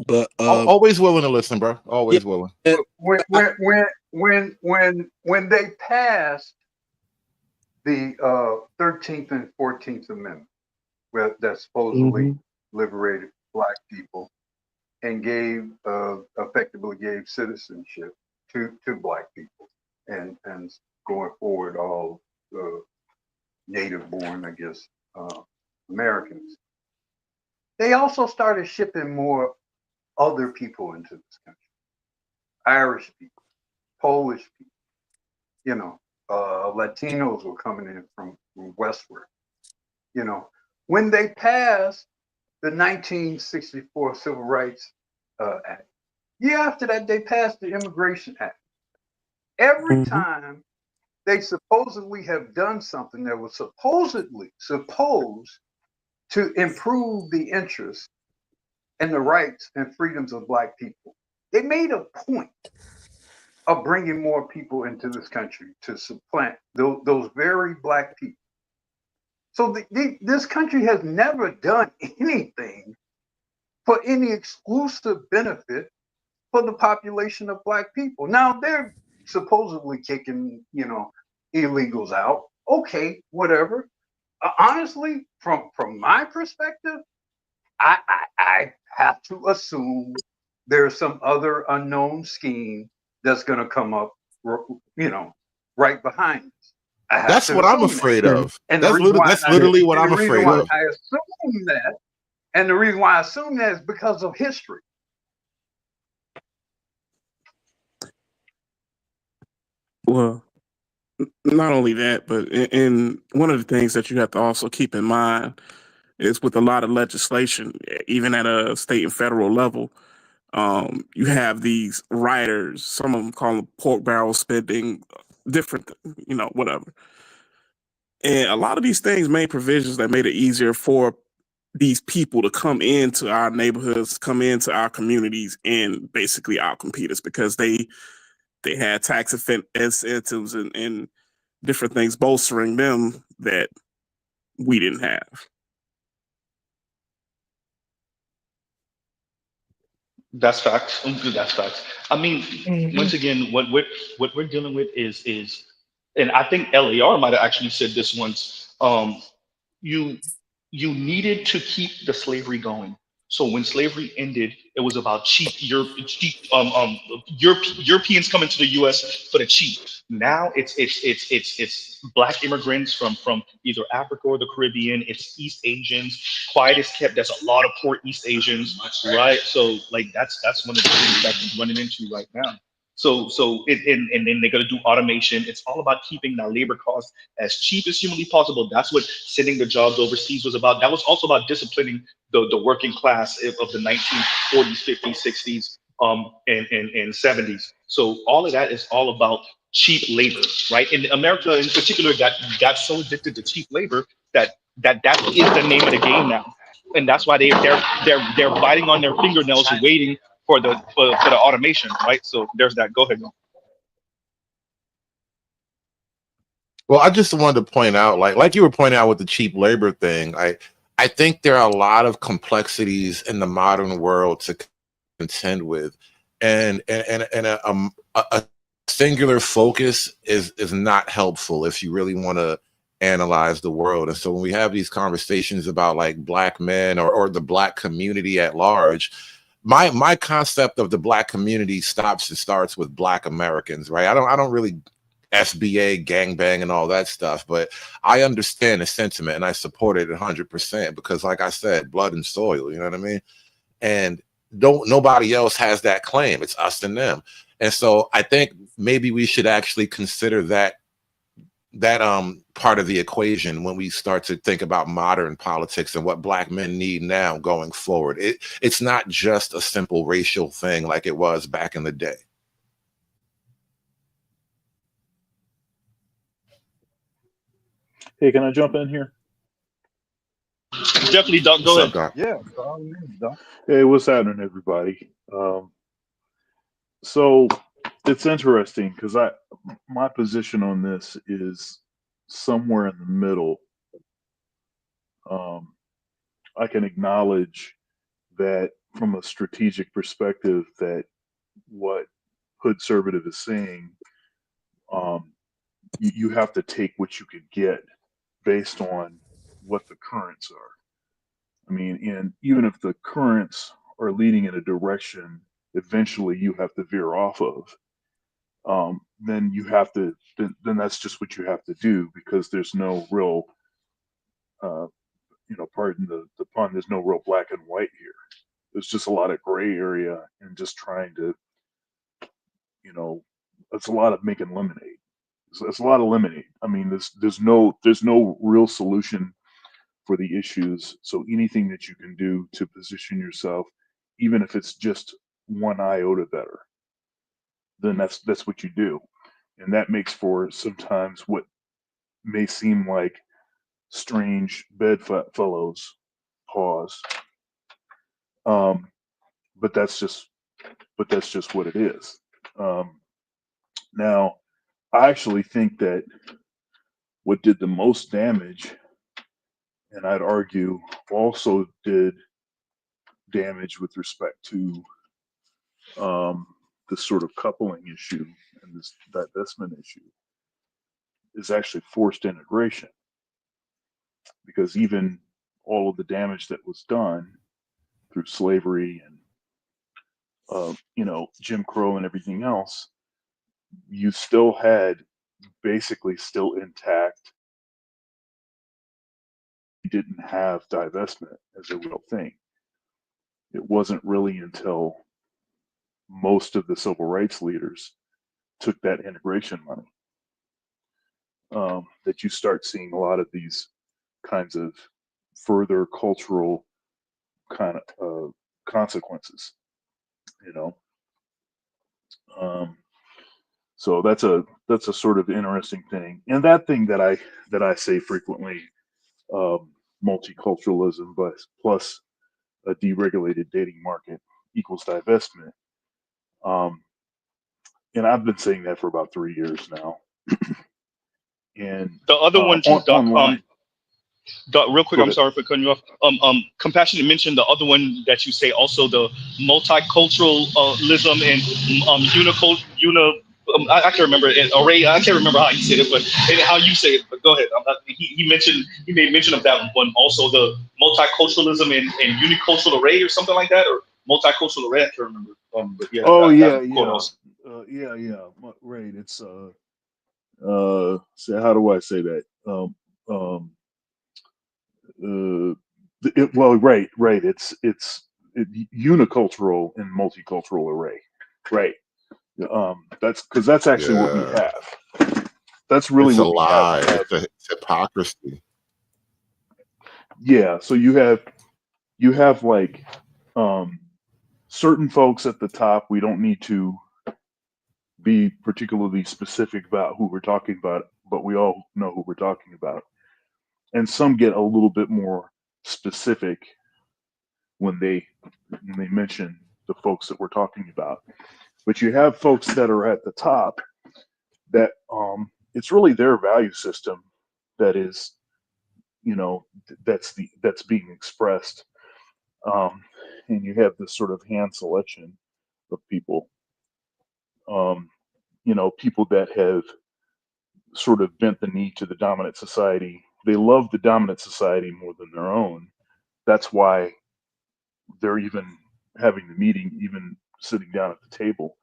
but always willing to listen, bro. Always willing. When they passed the 13th and 14th Amendment, that supposedly liberated black people and effectively gave citizenship to black people and going forward all native born, I guess, Americans. They also started shipping more other people into this country. Irish people, Polish people, Latinos were coming in from westward. When they passed the 1964 Civil Rights Act, year after that, they passed the Immigration Act. Every time they supposedly have done something that was supposedly supposed to improve the interests and the rights and freedoms of Black people, they made a point of bringing more people into this country to supplant those very Black people. So this country has never done anything for any exclusive benefit for the population of Black people. Now they're supposedly kicking, illegals out. Okay, whatever. Honestly, from my perspective, I have to assume there's some other unknown scheme that's going to come up, right behind us. That's what I'm afraid of. That's literally what I'm afraid of. I assume that, and the reason why I assume that is because of history. Well, not only that, but in one of the things that you have to also keep in mind is with a lot of legislation, even at a state and federal level, you have these riders. Some of them call them pork barrel spending, different, whatever. And a lot of these things made provisions that made it easier for these people to come into our neighborhoods, come into our communities, and basically outcompete us because they had tax incentives and different things bolstering them that we didn't have. That's facts. That's facts. I mean, once again, what we're dealing with is, and I think LAR might have actually said this once. You you needed to keep the slavery going. So when slavery ended, it was about Europeans coming to the U.S. for the cheap. Now it's Black immigrants from either Africa or the Caribbean. It's East Asians. Quiet is kept. There's a lot of poor East Asians, right? So like that's one of the things that we're running into right now. And then they're gonna do automation. It's all about keeping that labor cost as cheap as humanly possible. That's what sending the jobs overseas was about. That was also about disciplining the working class of the 1940s, 50s, 60s, and 70s. So all of that is all about cheap labor, right? And America in particular got so addicted to cheap labor that is the name of the game now. And that's why they're biting on their fingernails, waiting for the automation, right? So there's that. Go ahead. Well, I just wanted to point out, like you were pointing out with the cheap labor thing, I think there are a lot of complexities in the modern world to contend with, and a singular focus is not helpful if you really want to analyze the world. And so when we have these conversations about like Black men or the Black community at large, my concept of the Black community stops and starts with Black Americans, right? I don't really SBA, gangbang, and all that stuff, but I understand the sentiment and I support it 100% because, like I said, blood and soil. You know what I mean? And nobody else has that claim. It's us and them. And so I think maybe we should actually consider that part of the equation when we start to think about modern politics and what Black men need now going forward. It's not just a simple racial thing like it was back in the day. Hey, can I jump in here? Definitely, Doc. Go ahead. Doc? Yeah. Hey, what's happening, everybody? So it's interesting because my position on this is somewhere in the middle. I can acknowledge that from a strategic perspective that what Hood Conservative is saying, you have to take what you can get based on what the currents are. I mean, and even if the currents are leading in a direction eventually you have to veer off of, then you have to, then that's just what you have to do because there's no real, pardon the pun, there's no real black and white here. There's just a lot of gray area and just trying to, it's a lot of making lemonade. So it's a lot of lemonade. I mean, there's no real solution for the issues. So anything that you can do to position yourself, even if it's just one iota better, then that's what you do, and that makes for sometimes what may seem like strange bedfellows. Pause. Um, but that's just what it is. Now, I actually think that what did the most damage, and I'd argue also did damage with respect to this sort of coupling issue and this divestment issue, is actually forced integration. Because even all of the damage that was done through slavery and Jim Crow and everything else, you still had basically still intact. You didn't have divestment as a real thing. It wasn't really until most of the civil rights leaders took that integration money that you start seeing a lot of these kinds of further cultural kind of consequences. You know, so that's a sort of interesting thing, and that thing that I say frequently, multiculturalism, but plus a deregulated dating market equals divestment. And I've been saying that for about 3 years now. And The other one too, Doc. online. Doc, real quick, Go I'm ahead. sorry for cutting you off. Compassionate mentioned the other one that you say also, the multiculturalism and I can't remember it, array. I can't remember how you said it, but and how you say it. But go ahead. He made mention of that one. Also, the multiculturalism and unicultural array or something like that, or multicultural array. I can't remember. But yeah, Oh that yeah, quote yeah, also. Right. It's so how do I say that? Well, right. Unicultural and multicultural array, right? That's actually what we Yeah, have. That's really it's a what we have. lie. It's hypocrisy. Yeah. So you have like certain folks at the top. We don't need to be particularly specific about who we're talking about, but we all know who we're talking about. And some get a little bit more specific when they mention the folks that we're talking about. But you have folks that are at the top that it's really their value system that is, that's being expressed. And you have this sort of hand selection of people, people that have sort of bent the knee to the dominant society. They love the dominant society more than their own. That's why they're even having the meeting, even sitting down at the table.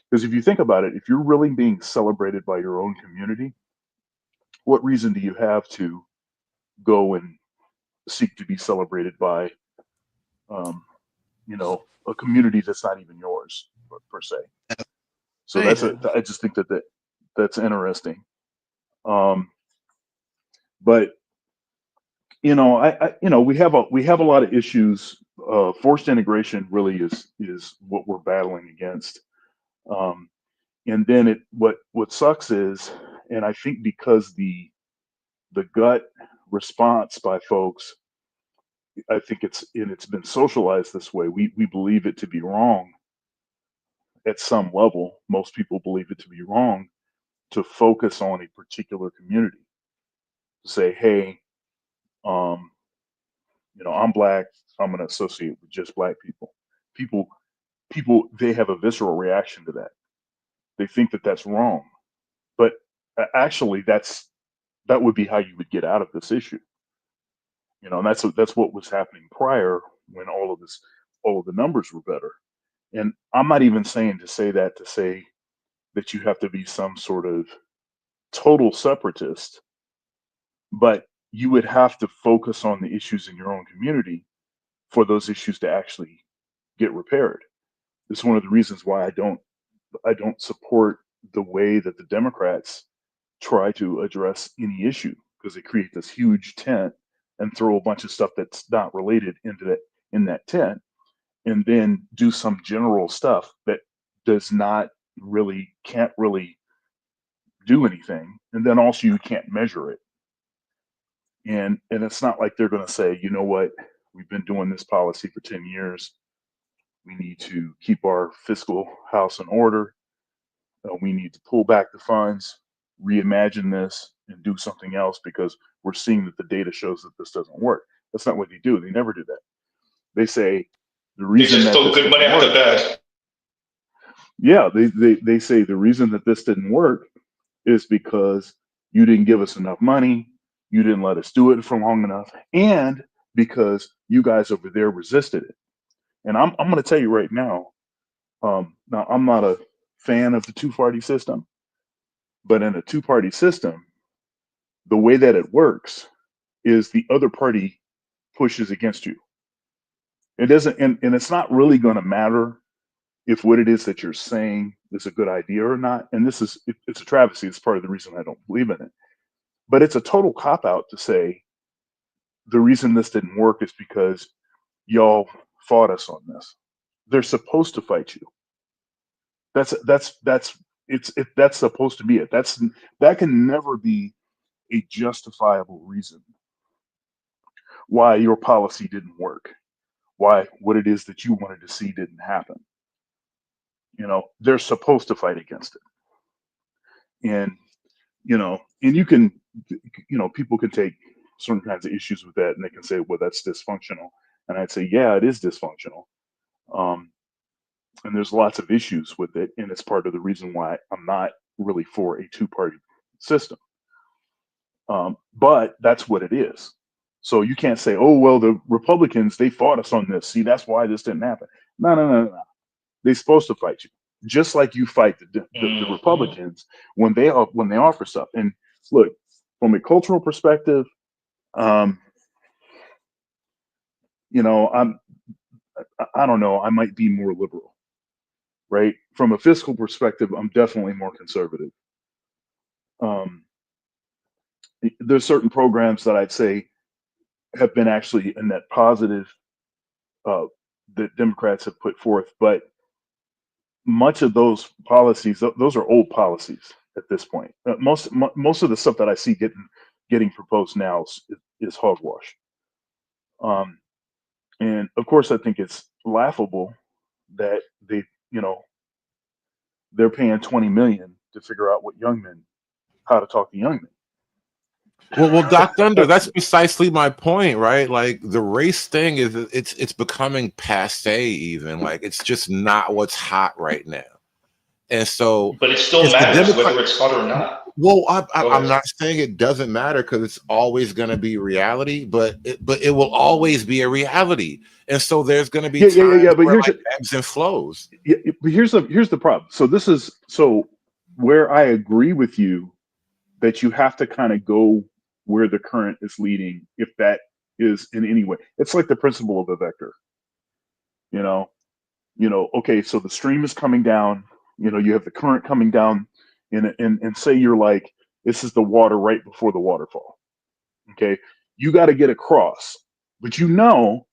Because if you think about it, if you're really being celebrated by your own community, what reason do you have to go and seek to be celebrated by, a community that's not even yours per se? So I just think that's interesting. But we have a lot of issues. Forced integration really is what we're battling against. And then what sucks is, and I think because the gut response by folks, I think it's been socialized this way. We believe it to be wrong at some level. Most people believe it to be wrong to focus on a particular community. To say, hey, I'm black. I'm going to associate with just black people. People, they have a visceral reaction to that. They think that that's wrong, but actually, that would be how you would get out of this issue. And that's what was happening prior when all of the numbers were better. And I'm not even saying to say that you have to be some sort of total separatist, but you would have to focus on the issues in your own community for those issues to actually get repaired. It's one of the reasons why I don't support the way that the Democrats try to address any issue because they create this huge tent and throw a bunch of stuff that's not related in that tent, and then do some general stuff that can't really do anything, and then also you can't measure it. And it's not like they're going to say, you know what, we've been doing this policy for 10 years. We need to keep our fiscal house in order. We need to pull back the funds, reimagine this, and do something else because we're seeing that the data shows that this doesn't work. That's not what they do. They never do that. They say the reason they just that throw good money after bad. Yeah, they say the reason that this didn't work is because you didn't give us enough money, you didn't let us do it for long enough, and because you guys over there resisted it. And I'm going to tell you right now, now I'm not a fan of the two-party system, but in a two-party system, the way that it works is the other party pushes against you. It doesn't, and it's not really going to matter if what it is that you're saying is a good idea or not. And it's a travesty. It's part of the reason I don't believe in it. But it's a total cop-out to say the reason this didn't work is because y'all fought us on this. They're supposed to fight you. That's supposed to be it. That can never be a justifiable reason why your policy didn't work, why what it is that you wanted to see didn't happen. They're supposed to fight against it. And you can, people can take certain kinds of issues with that and they can say, well, that's dysfunctional. And I'd say, yeah, it is dysfunctional. And there's lots of issues with it. And it's part of the reason why I'm not really for a two-party system. But that's what it is. So you can't say, oh, well, the Republicans, they fought us on this. See, that's why this didn't happen. No. They're supposed to fight you, just like you fight the Republicans when they offer stuff. And look, from a cultural perspective, I don't know. I might be more liberal, right? From a fiscal perspective, I'm definitely more conservative. There's certain programs that I'd say have been actually a net positive that Democrats have put forth, but much of those policies, those are old policies at this point. Most of the stuff that I see getting proposed now is hogwash. And of course, I think it's laughable that they're paying $20 million to figure out how to talk to young men. Well, Doc Thunder, that's precisely my point, right? Like the race thing it's becoming passe even. Like it's just not what's hot right now. And so, but it still matters whether it's hot or not. Well, I'm not saying it doesn't matter because it's always going to be reality, but it will always be a reality. And so there's going to be times but where here's ebbs and flows. Yeah, but here's the problem. So where I agree with you that you have to kind of go where the current is leading, if that is in any way. It's like the principle of a vector. Okay, so the stream is coming down, you have the current coming down, and say you're like, this is the water right before the waterfall. Okay, you got to get across, but you know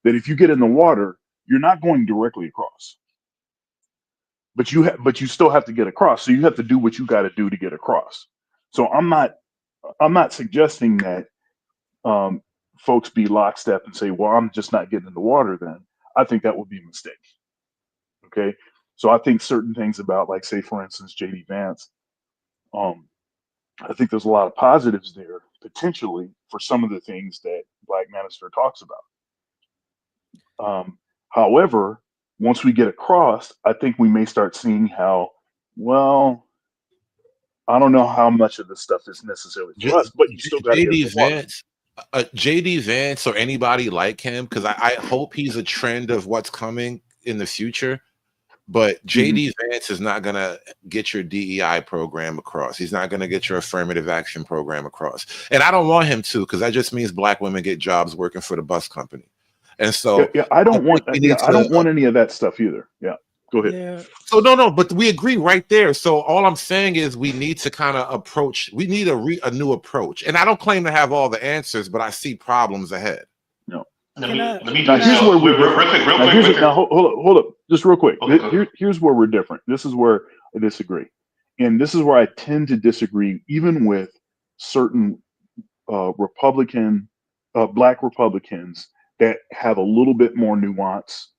that if you get in the water, you're not going directly across. But you still have to get across, so you have to do what you got to do to get across. So I'm not suggesting that folks be lockstep and say, well, I'm just not getting in the water then. I think that would be a mistake. Okay. So I think certain things about, like, say, for instance, JD Vance, I think there's a lot of positives there potentially for some of the things that Black Minister talks about. However, once we get across, I think we may start seeing how, well, I don't know how much of this stuff is necessarily for us, but you still got to get JD Vance. JD Vance or anybody like him, because I hope he's a trend of what's coming in the future. But JD Vance is not going to get your DEI program across. He's not going to get your affirmative action program across. And I don't want him to, because that just means Black women get jobs working for the bus company. And so I don't want any of that stuff either. Yeah. Go ahead. Yeah. So no, but we agree right there. So all I'm saying is we need to kind of approach. We need a new approach. And I don't claim to have all the answers, but I see problems ahead. No. Let me Now do here's this. where we're Real quick. Now hold up, just real quick. Okay. Here's where we're different. This is where I disagree, and this is where I tend to disagree, even with certain Republican, Black Republicans that have a little bit more nuance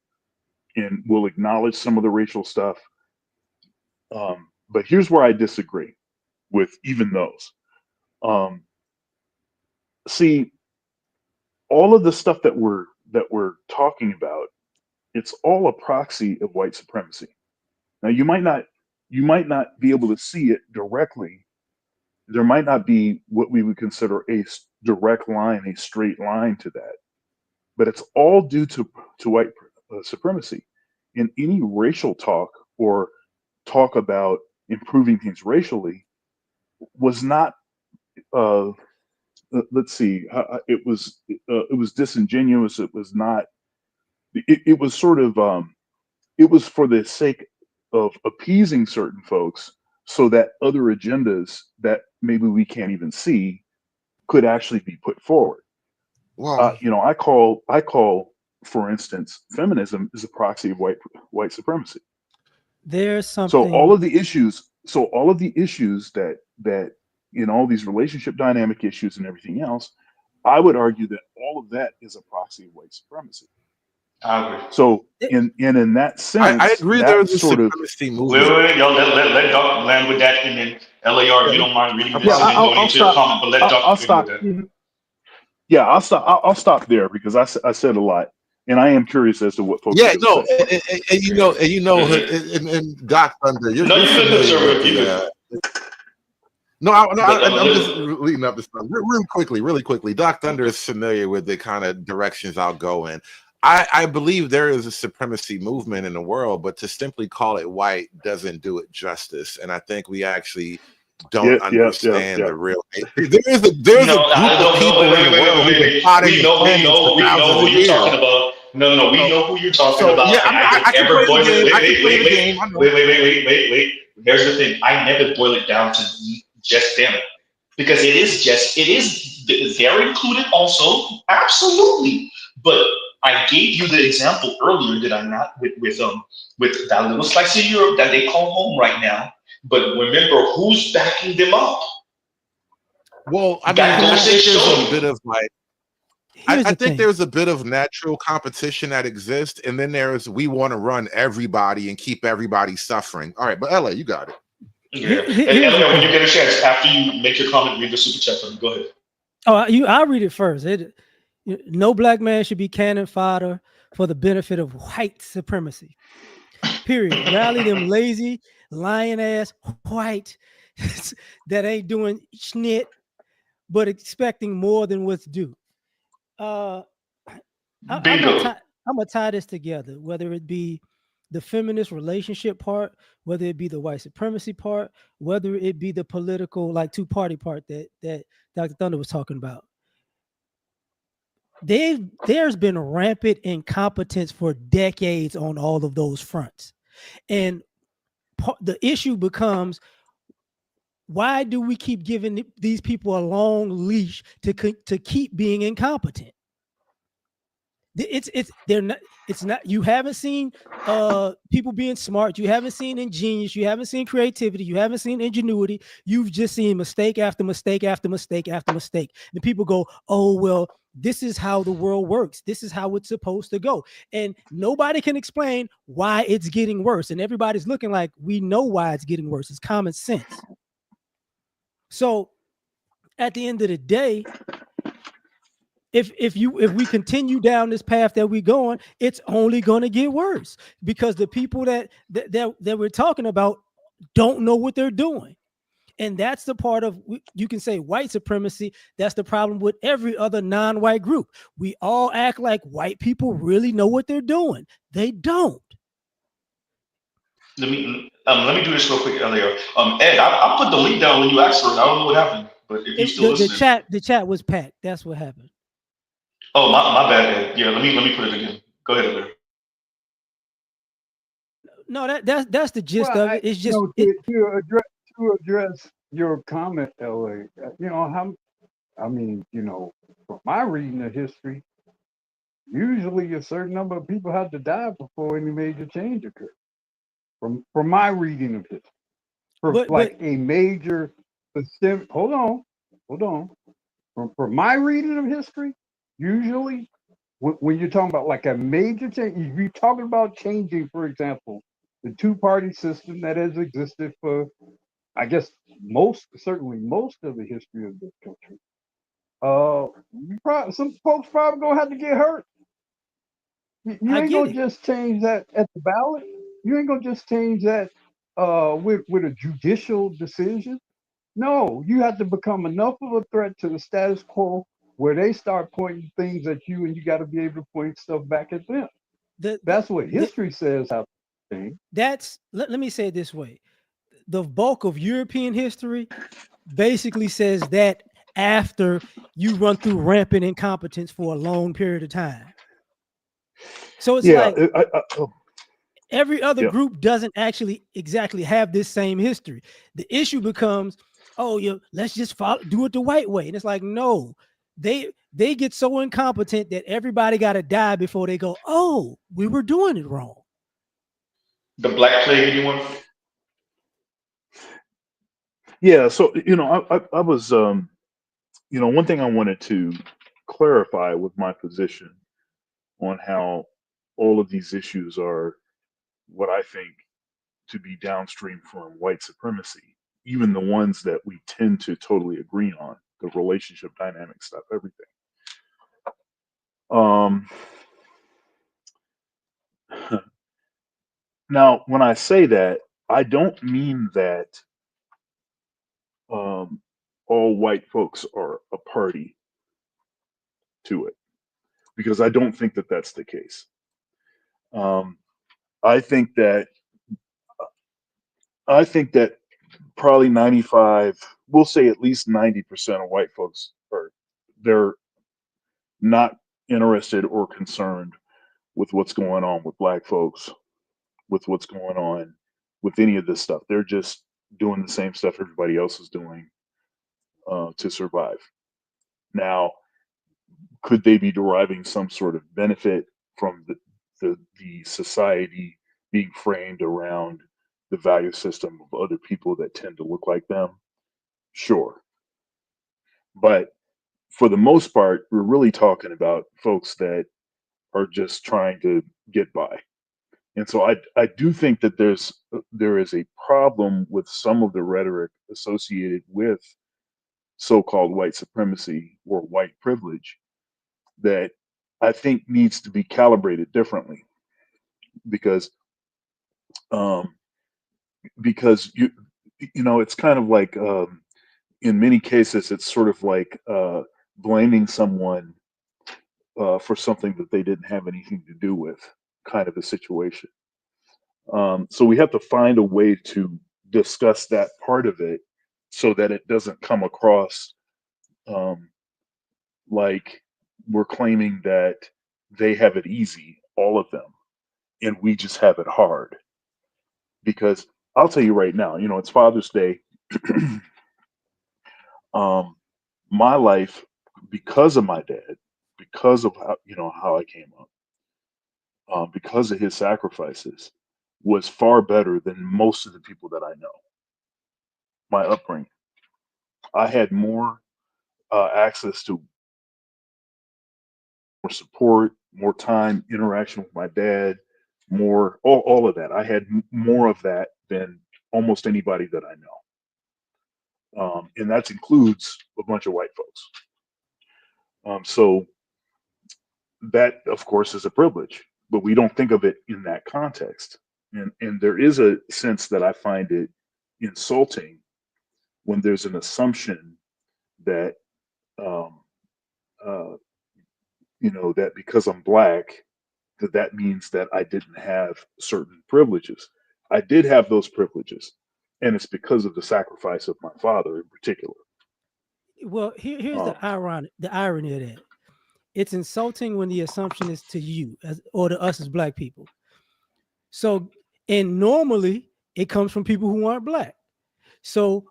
and will acknowledge some of the racial stuff. But here's where I disagree with even those. See, all of the stuff that we're talking about, it's all a proxy of white supremacy. Now you might not be able to see it directly. There might not be what we would consider a direct line, a straight line to that, but it's all due to white supremacy. In any racial talk or talk about improving things racially was not. Let's see. It was disingenuous. It was not. It was sort of. It was for the sake of appeasing certain folks, so that other agendas that maybe we can't even see could actually be put forward. Well, I call, for instance, feminism is a proxy of white supremacy. There's something. So all of the issues that all these relationship dynamic issues and everything else, I would argue that all of that is a proxy of white supremacy. I agree. So in that sense, I agree. There's a supremacy movement. Wait, y'all let Doc land with that, and then LAR, if you don't mind reading this Yeah, and then going into the comment, but let Doc I'll finish stop. with that. Yeah, I'll stop there because I said a lot, and I am curious as to what folks. Yeah, no, and Doc Thunder. You're familiar with I'm just leading up to stuff really quickly. Doc Thunder is familiar with the kind of directions I'll go in. I believe there is a supremacy movement in the world, but to simply call it white doesn't do it justice. And I think we actually don't understand the real. There's a group of people in the world who've been plotting we know who you're talking about. No, we know who you're talking about. Yeah, I never boil it. Wait. Here's the thing. I never boil it down to just them, because they're included also, absolutely. But I gave you the example earlier, did I not? With that little slice of Europe that they call home right now. But remember, who's backing them up? Well, I mean, I think there's a bit of I think there's a bit of natural competition that exists, and then there's we want to run everybody and keep everybody suffering. All right, but LA, you got it. Yeah. And Elliot, when you get a chance, after you make your comment, read the super chat for me. Go ahead. Oh, I'll read it first. No black man should be cannon fodder for the benefit of white supremacy. Period. Rally them lazy, lying ass white that ain't doing schnit, but expecting more than what's due. I'm gonna tie this together, whether it be the feminist relationship part, whether it be the white supremacy part, whether it be the political two-party part that Dr. Thunder was talking about. There's been rampant incompetence for decades on all of those fronts. And the issue becomes, why do we keep giving these people a long leash to keep being incompetent? It's not you haven't seen people being smart, you haven't seen ingenious, you haven't seen creativity, you haven't seen ingenuity, you've just seen mistake after mistake after mistake after mistake. And people go, oh well, this is how the world works, this is how it's supposed to go, and nobody can explain why it's getting worse, and everybody's looking like we know why it's getting worse. It's common sense. So at the end of the day, if we continue down this path that we're going, it's only going to get worse, because the people that we're talking about don't know what they're doing. And that's the part of, you can say white supremacy. That's the problem with every other non-white group. We all act like white people really know what they're doing. They don't. Let me do this real quick, Elliot. Ed, I put the link down when you asked for it. I don't know what happened, but if you still listening, the chat was packed. That's what happened. Oh, my bad, Ed. Yeah, let me put it again. Go ahead, Elliot. No, that's the gist Well, of it. It's you just know, to address your comment, LA. You know how I mean, you know, from my reading of history, usually a certain number of people have to die before any major change occurs. From my reading of history, for but like a major system. Hold on. From my reading of history, usually when you're talking about like a major change, if you're talking about changing, for example, the two-party system that has existed for, I guess, certainly most of the history of this country. Some folks probably gonna have to get hurt. You I ain't get gonna it. just change that at the ballot. You ain't gonna just change that with a judicial decision. No, you have to become enough of a threat to the status quo where they start pointing things at you, and you got to be able to point stuff back at them. That's what history says how things. Let me say it this way. The bulk of European history basically says that after you run through rampant incompetence for a long period of time. So it's like every other group doesn't actually exactly have this same history. The issue becomes, let's just do it the white way. And it's like, no, they get so incompetent that everybody got to die before they go, oh, we were doing it wrong. The Black Plague, anyone? Yeah, so I was one thing I wanted to clarify with my position on how all of these issues are what I think to be downstream from white supremacy, even the ones that we tend to totally agree on, the relationship dynamic stuff, everything. Now, when I say that, I don't mean that all white folks are a party to it, because I don't think that that's the case. I think that probably 95, we'll say at least 90% of white folks they're not interested or concerned with what's going on with black folks, with what's going on with any of this stuff. They're just doing the same stuff everybody else is doing to survive. Now, could they be deriving some sort of benefit from the society being framed around the value system of other people that tend to look like them? Sure. But for the most part, we're really talking about folks that are just trying to get by. And so I do think that there is a problem with some of the rhetoric associated with so-called white supremacy or white privilege that I think needs to be calibrated differently, because it's kind of like in many cases it's sort of like blaming someone for something that they didn't have anything to do with, kind of a situation. So we have to find a way to discuss that part of it so that it doesn't come across like we're claiming that they have it easy, all of them, and we just have it hard. Because I'll tell you right now, it's Father's Day. My life, because of my dad, because of how I came up, because of his sacrifices, was far better than most of the people that I know. My upbringing, I had more access to more support, more time, interaction with my dad, more all of that. I had more of that than almost anybody that I know, and that includes a bunch of white folks. So that, of course, is a privilege, but we don't think of it in that context. And there is a sense that I find it insulting when there's an assumption that that because I'm black, that means that I didn't have certain privileges. I did have those privileges, and it's because of the sacrifice of my father in particular. Well, here's the irony of that. It's insulting when the assumption is to you or to us as black people. So And normally it comes from people who aren't black. So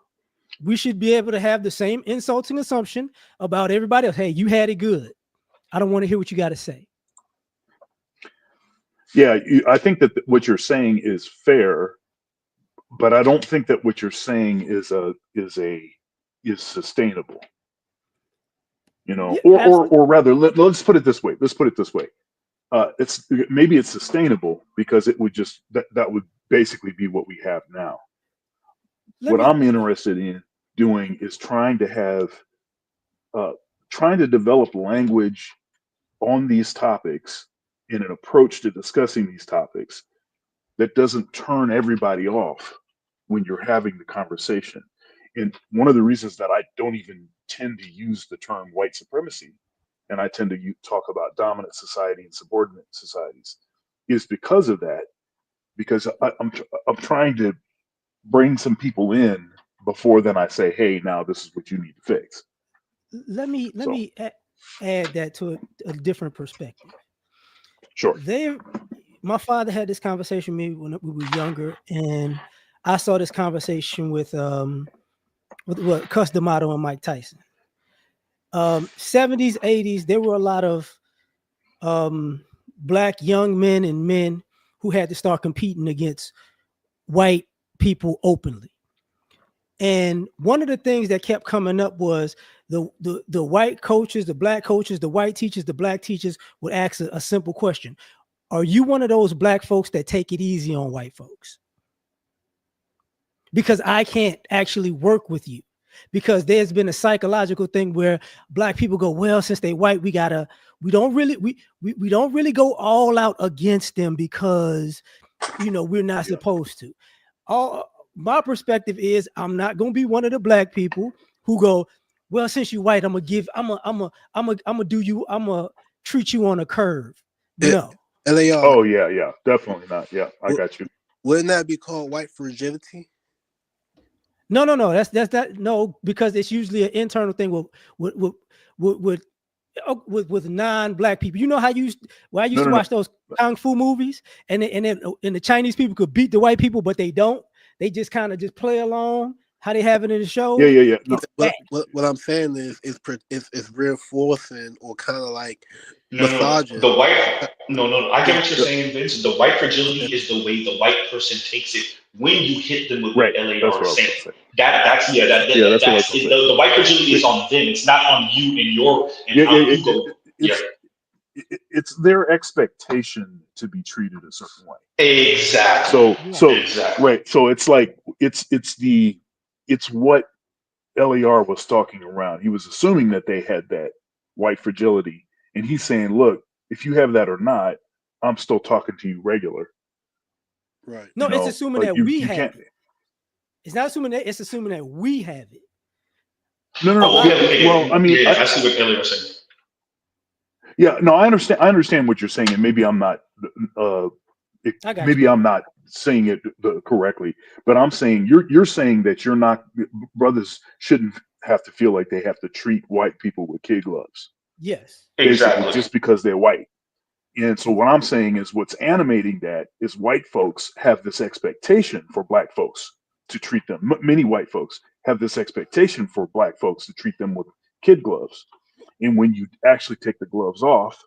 we should be able to have the same insulting assumption about everybody else. Hey, you had it good. I don't want to hear what you got to say. Yeah, I think that what you're saying is fair, but I don't think that what you're saying is sustainable. You know, Yeah, or rather, let's put it this way. Let's put it this way. It's sustainable because it would just that would basically be what we have now. What I'm interested in doing is trying to develop language on these topics in an approach to discussing these topics that doesn't turn everybody off when you're having the conversation. And one of the reasons that I don't even tend to use the term white supremacy, and I tend to talk about dominant society and subordinate societies, is because of that. Because I'm trying to bring some people in before then I say, hey, now this is what you need to fix. Let me add that to a different perspective. Sure. My father had this conversation with me when we were younger, and I saw this conversation with Cus D'Amato and Mike Tyson. 70s, 80s, there were a lot of black young men and men who had to start competing against white people openly. And one of the things that kept coming up was the white coaches, the black coaches, the white teachers, the black teachers would ask a simple question. Are you one of those black folks that take it easy on white folks? Because I can't actually work with you. Because there's been a psychological thing where black people go, well, since they white, we don't really go all out against them because, we're not supposed to. My perspective is I'm not going to be one of the black people who go, well, since you white, I'm gonna treat you on a curve. No. LAR. Oh yeah, definitely not. Yeah, I got you. Wouldn't that be called white fragility? No. That's that. No, because it's usually an internal thing with non-black people. You know how I used to watch those kung fu movies, and the Chinese people could beat the white people, but they don't. They just kind of just play along how they have it in the show. Yeah. No. What I'm saying is it's reinforcing or kind of like massaging. The white. No. I get what you're saying, Vince. The white fragility is the way the white person takes it when you hit them with what LAR is saying. That's the white fragility is on them. It's not on you and how you go. It's their expectation to be treated a certain way. Exactly. Right. So it's like it's what LAR was talking around. He was assuming that they had that white fragility, and he's saying, look, if you have that or not, I'm still talking to you regular. Right. No, it's assuming that we have it. It's not assuming that, it's assuming that we have it. No. Well, I mean, I see what LAR is saying. Yeah, no, I understand what you're saying, and maybe I'm not I'm not saying it correctly, but I'm saying you're saying that brothers shouldn't have to feel like they have to treat white people with kid gloves. Yes, exactly, just because they're white. And so what I'm saying is what's animating that is white folks have this expectation for black folks to treat them. Many white folks have this expectation for black folks to treat them with kid gloves. And when you actually take the gloves off,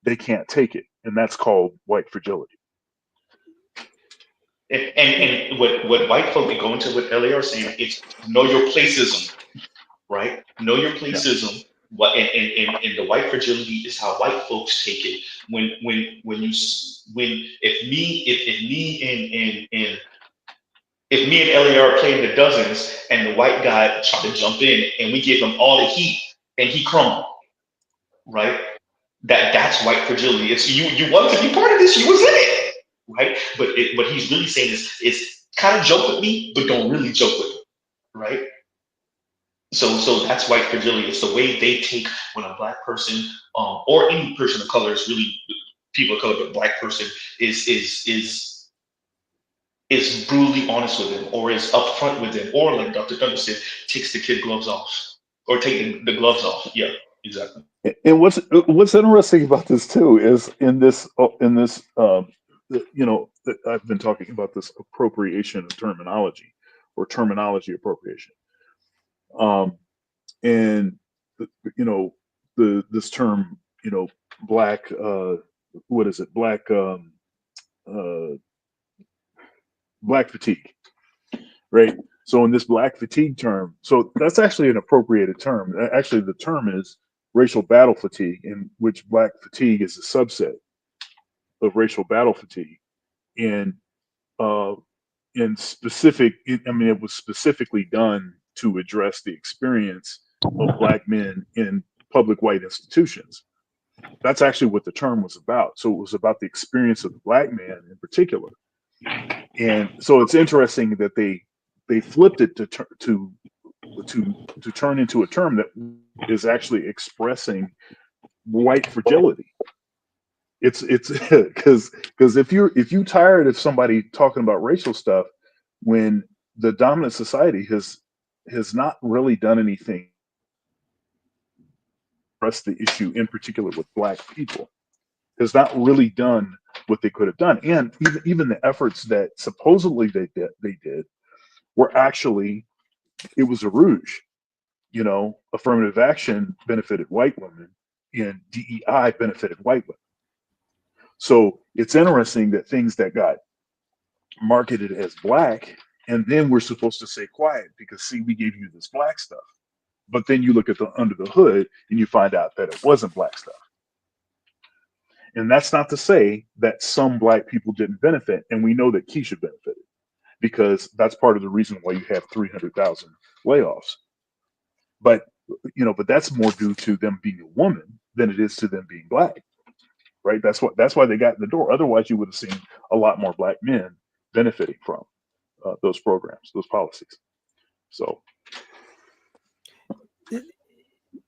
they can't take it. And that's called white fragility. And what white folk go into what LAR are saying, it's know your placism, right? Know your placism. Yeah. What and the white fragility is how white folks take it. If me and LAR are playing the dozens and the white guy tried to jump in and we give him all the heat and he crumbled, right? That's white fragility. It's you wanted to be part of this, you was in it, right? But what he's really saying is kind of joke with me, but don't really joke with me, right? So that's white fragility. It's the way they take when a black person or any person of color is really people of color, but black person is brutally honest with them, or is upfront with them, or like Dr. Thunder said, takes the kid gloves off, or taking the gloves off. Yeah, exactly. And what's interesting about this too is in this I've been talking about this appropriation of terminology or terminology appropriation. And this term, black, what is it? Black fatigue, right? So in this black fatigue term, so that's actually an appropriated term. Actually, the term is racial battle fatigue, in which black fatigue is a subset of racial battle fatigue. And in specific, it was specifically done to address the experience of black men in public white institutions. That's actually what the term was about. So it was about the experience of the black man in particular. And so it's interesting that they flipped it to turn into a term that is actually expressing white fragility. It's because if you tired of somebody talking about racial stuff when the dominant society has not really done anything to address the issue in particular with black people, has not really done what they could have done, and even the efforts that supposedly they did were actually, it was a rouge. Affirmative action benefited white women and DEI benefited white women. So it's interesting that things that got marketed as black, and then we're supposed to stay quiet because, see, we gave you this black stuff. But then you look at under the hood and you find out that it wasn't black stuff. And that's not to say that some black people didn't benefit. And we know that Keisha benefited because that's part of the reason why you have 300,000 layoffs. But that's more due to them being a woman than it is to them being black. Right? That's why they got in the door. Otherwise, you would have seen a lot more black men benefiting from those programs, those policies. So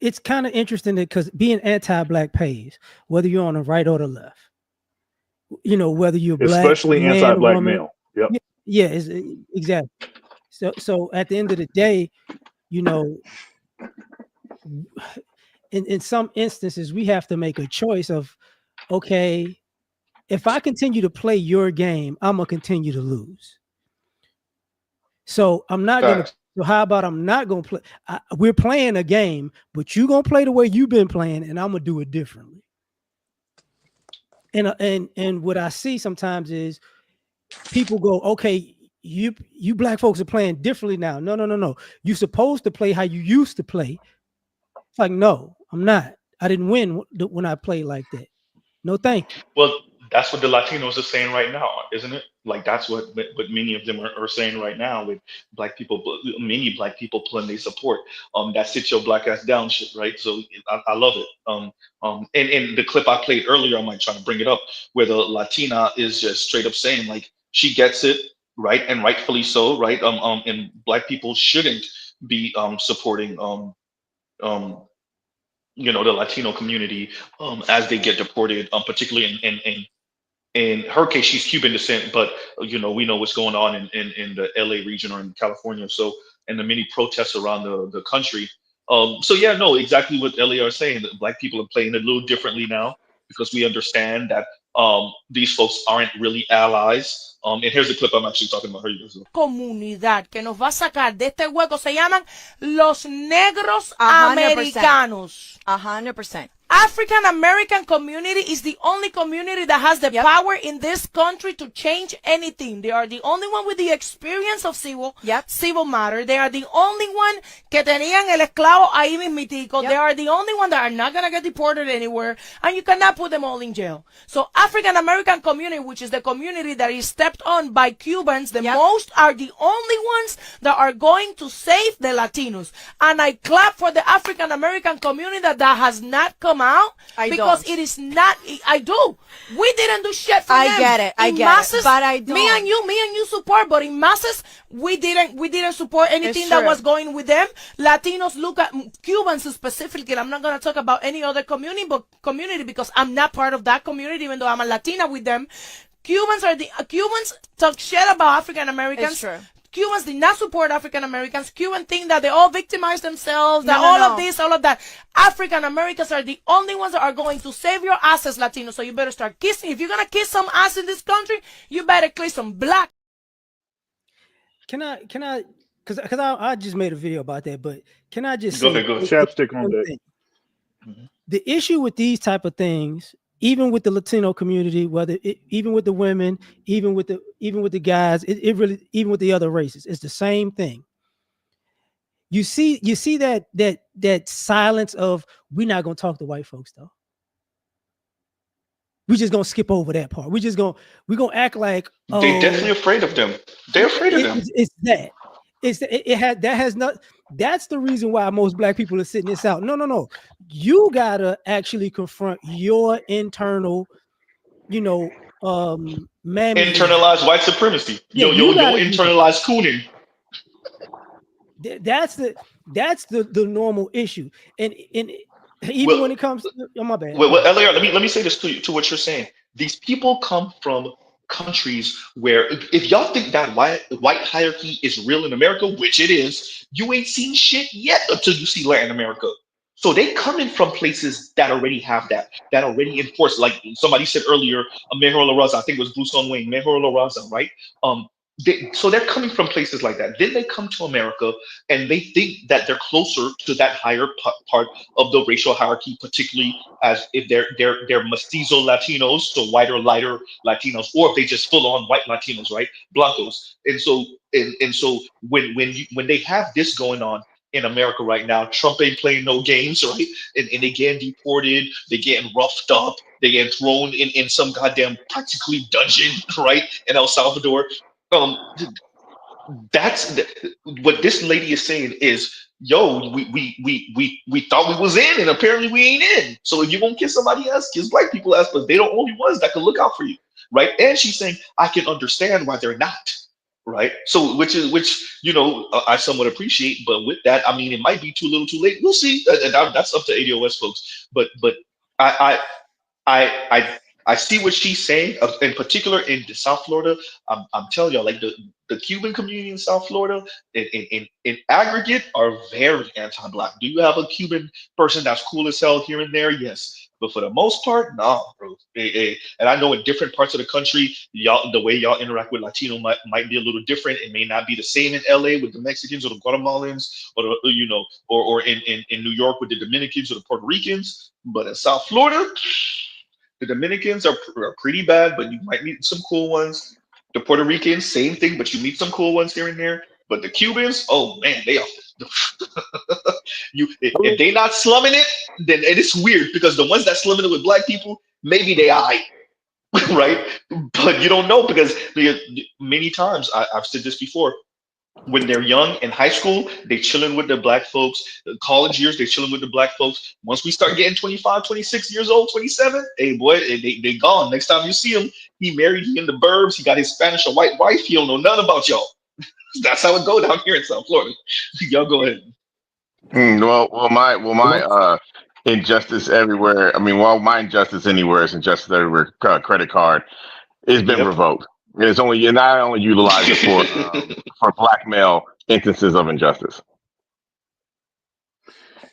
it's kind of interesting because being anti-black pays, whether you're on the right or the left. Whether you're black, especially man, anti-black woman, male. Yep. Yeah, exactly. So at the end of the day, in some instances, we have to make a choice of, okay, if I continue to play your game, I'm gonna continue to lose. So I'm not gonna. So how about I'm not gonna play? We're playing a game, but you're gonna play the way you've been playing, and I'm gonna do it differently. And what I see sometimes is people go, okay, you black folks are playing differently now. No. You're supposed to play how you used to play. It's like, no, I'm not. I didn't win when I played like that. No, thank you. Well, that's what the Latinos are saying right now, isn't it? Like that's what many of them are saying right now with black people, many black people pulling their support. That sit your black ass down shit, right? So I love it. And the clip I played earlier, I might try to bring it up, where the Latina is just straight up saying like she gets it, right, and rightfully so, right? And black people shouldn't be supporting the Latino community as they get deported, particularly in her case, she's Cuban descent, but we know what's going on in the LA region or in California. So, and the many protests around the country. So yeah, no, exactly what Elia is saying. That black people are playing a little differently now because we understand that these folks aren't really allies. And here's the clip I'm actually talking about her. Comunidad que nos va a sacar de este hueco se llaman los negros americanos. 100%. African American community is the only community that has the power in this country to change anything. They are the only one with the experience of civil matter. They are the only one que tenían el esclavo ahí mismitico. They are the only one that are not going to get deported anywhere, and you cannot put them all in jail. So African American community, which is the community that is stepped on by Cubans, the most are the only ones that are going to save the Latinos. And I clap for the African American community that has not come out because it is not. I do. We didn't do shit for them. I get it. But I don't. Me and you support, but in masses, we didn't support anything that was going with them. Latinos look at Cubans specifically. I'm not gonna talk about any other community because I'm not part of that community, even though I'm a Latina with them. Cubans talk shit about African Americans. Cubans did not support African Americans. Cubans think that they all victimize themselves, that all of this, all of that. African Americans are the only ones that are going to save your asses, Latino. So you better start kissing. If you're going to kiss some ass in this country, you better kiss some black. Can I, because I just made a video about that, but can I just go say, ahead. Chapstick on deck. The issue with these type of things, even with the Latino community, even with the women, even with the guys, it really, even with the other races, it's the same thing. You see that silence of, we're not gonna talk to white folks though. We're just gonna skip over that part. We're gonna act like they're definitely afraid of them. They're afraid of them. That's the reason why most black people are sitting this out. No. You gotta actually confront your internal, internalized white supremacy. Your internalized cooning. That's the normal issue. And even when it comes to, my bad. Well, LAR, let me say this to what you're saying. These people come from countries where, if y'all think that white hierarchy is real in America, which it is, you ain't seen shit yet until you see Latin America. So they come in from places that already have that already enforced. Like somebody said earlier, Mejor La Raza, I think it was Bruce on Wayne, Mejor La Raza, right? So they're coming from places like that. Then they come to America and they think that they're closer to that higher part of the racial hierarchy, particularly as if they're mestizo Latinos, so whiter, lighter Latinos, or if they just full on white Latinos, right? Blancos. And so when they have this going on in America right now, Trump ain't playing no games, right? And they getting deported, they getting roughed up, they getting thrown in some goddamn practically dungeon, right? In El Salvador. That's what this lady is saying is, yo, we thought we was in, and apparently we ain't in. So if you won't kiss somebody else, kiss black people else, but they're the only ones that can look out for you, right? And she's saying, I can understand why they're not, right? So which I somewhat appreciate, but with that, I mean, it might be too little, too late. We'll see. That's up to ADOS folks. But I see what she's saying, in particular in the South Florida. I'm telling y'all, like the Cuban community in South Florida, in aggregate, are very anti-black. Do you have a Cuban person that's cool as hell here and there? Yes. But for the most part, nah, bro. And I know in different parts of the country, the way y'all interact with Latino might be a little different. It may not be the same in LA with the Mexicans or the Guatemalans, or in New York with the Dominicans or the Puerto Ricans. But in South Florida, the Dominicans are pretty bad, but you might meet some cool ones. The Puerto Ricans, same thing, but you meet some cool ones here and there. But the Cubans, oh man, they are. If they not slumming it, then it's weird, because the ones that slumming it with black people, maybe they aight, right? But you don't know, because many times I've said this before. When they're young in high school, they chilling with the black folks. The college years, they chilling with the black folks. Once we start getting 25, 26 years old, 27, hey boy, they gone. Next time you see him, he married, he in the burbs, he got his Spanish or white wife. He don't know nothing about y'all. That's how it go down here in South Florida. Y'all go ahead. My injustice everywhere. I mean, my injustice anywhere is injustice everywhere. Credit card, it's been revoked. It's only not only utilized for blackmail instances of injustice.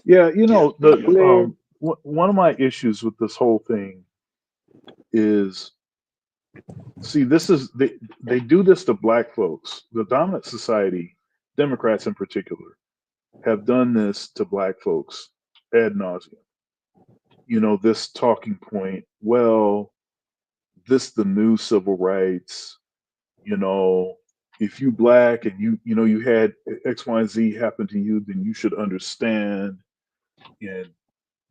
Yeah, one of my issues with this whole thing is, see, they do this to black folks. The dominant society, Democrats in particular, have done this to black folks ad nauseum. This talking point, well, this the new civil rights. If you black and you had X, Y, and Z happen to you, then you should understand, and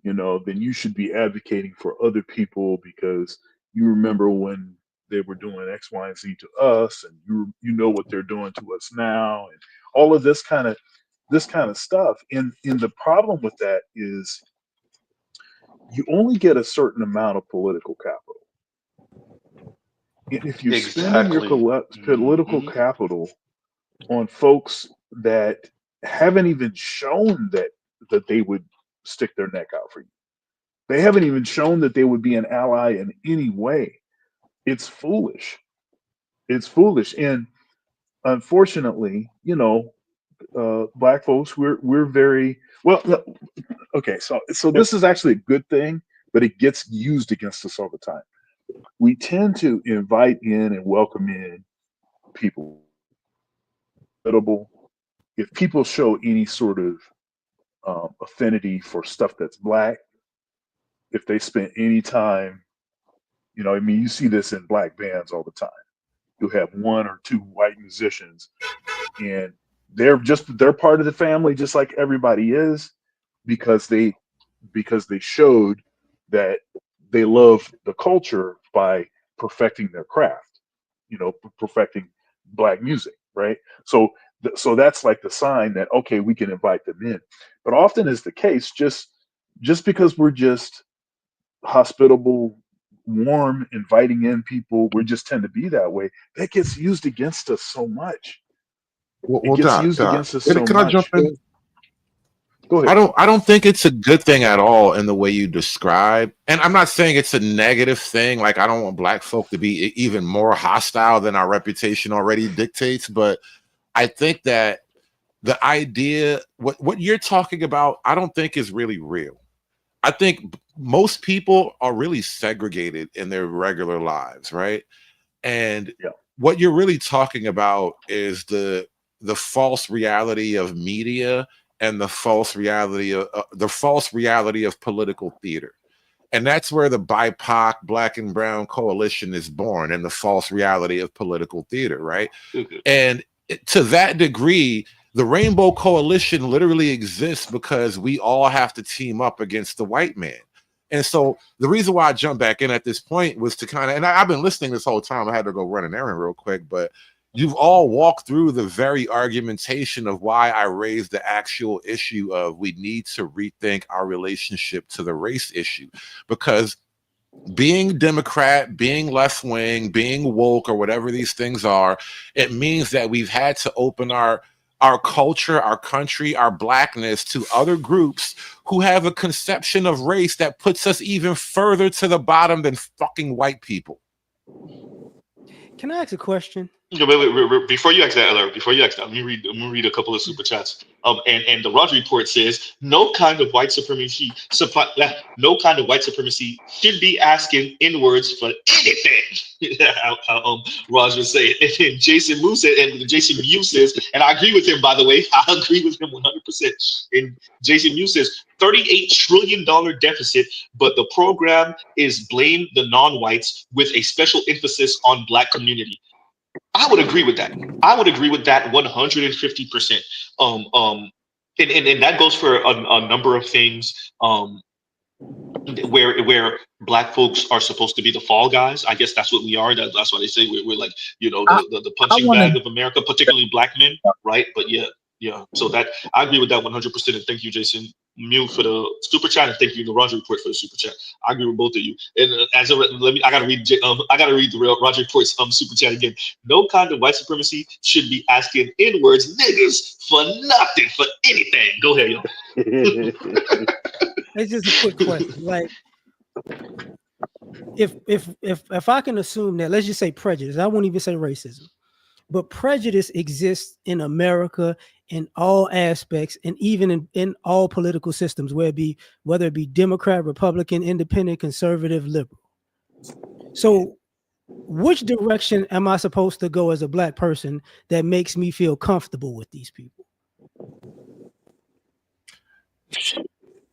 then you should be advocating for other people, because you remember when they were doing X, Y, and Z to us, and you know what they're doing to us now, and all of this kind of stuff. And the problem with that is, you only get a certain amount of political capital. If you're spending your political capital on folks that haven't even shown that they would stick their neck out for you, they haven't even shown that they would be an ally in any way, it's foolish. It's foolish. And unfortunately, black folks, we're very well. Okay, so this is actually a good thing, but it gets used against us all the time. We tend to invite in and welcome in people. If people show any sort of affinity for stuff that's black, if they spend any time, I mean, you see this in black bands all the time. You'll have one or two white musicians, and they're part of the family just like everybody is, because they showed that they love the culture by perfecting their craft, perfecting black music, right? So that's like the sign that, okay, we can invite them in. But often is the case, just because we're just hospitable, warm, inviting in people, we just tend to be that way. That gets used against us so much. Well, It gets Doc, used against us so can I jump much. in? Go ahead. I don't think it's a good thing at all in the way you describe. And I'm not saying it's a negative thing. Like, I don't want black folk to be even more hostile than our reputation already dictates. But I think that the idea, what you're talking about, I don't think is really real. I think most people are really segregated in their regular lives, right? And what you're really talking about is the false reality of media and the false reality of political theater. And that's where the BIPOC, Black and Brown Coalition is born, and the false reality of political theater, right? And to that degree, the Rainbow Coalition literally exists because we all have to team up against the white man. And so the reason why I jumped back in at this point was to kind of, and I've been listening this whole time. I had to go run an errand real quick, but you've all walked through the very argumentation of why I raised the actual issue of we need to rethink our relationship to the race issue. Because being Democrat, being left wing, being woke, or whatever these things are, it means that we've had to open our culture, our country, our blackness to other groups who have a conception of race that puts us even further to the bottom than fucking white people. Can I ask a question? Wait. Before you ask that, let me read a couple of super chats. And the Raj report says no kind of white supremacy should be asking inwards for anything. how Raj was saying. And then Jason Mu says, and I agree with him, by the way. I agree with him 100%. And Jason Mu says $38 trillion deficit, but the program is blame the non-whites with a special emphasis on black community. I would agree with that. 150%. And that goes for a number of things. Where black folks are supposed to be the fall guys. I guess that's what we are. That's why they say we're like, the punching bag of America, particularly black men, right? But yeah. So that I agree with that 100%. And thank you, Jason Mew, for the super chat, and thank you, the Roger Report, for the super chat. I agree with both of you. And I gotta read the Roger Report's super chat again. No kind of white supremacy should be asking N-words niggas for nothing, for anything. Go ahead, yo. It's just a quick question. Like, if I can assume that, let's just say prejudice. I won't even say racism, but prejudice exists in America in all aspects, and even in all political systems, whether it be Democrat, Republican, Independent, Conservative, Liberal. So which direction am I supposed to go as a black person that makes me feel comfortable with these people?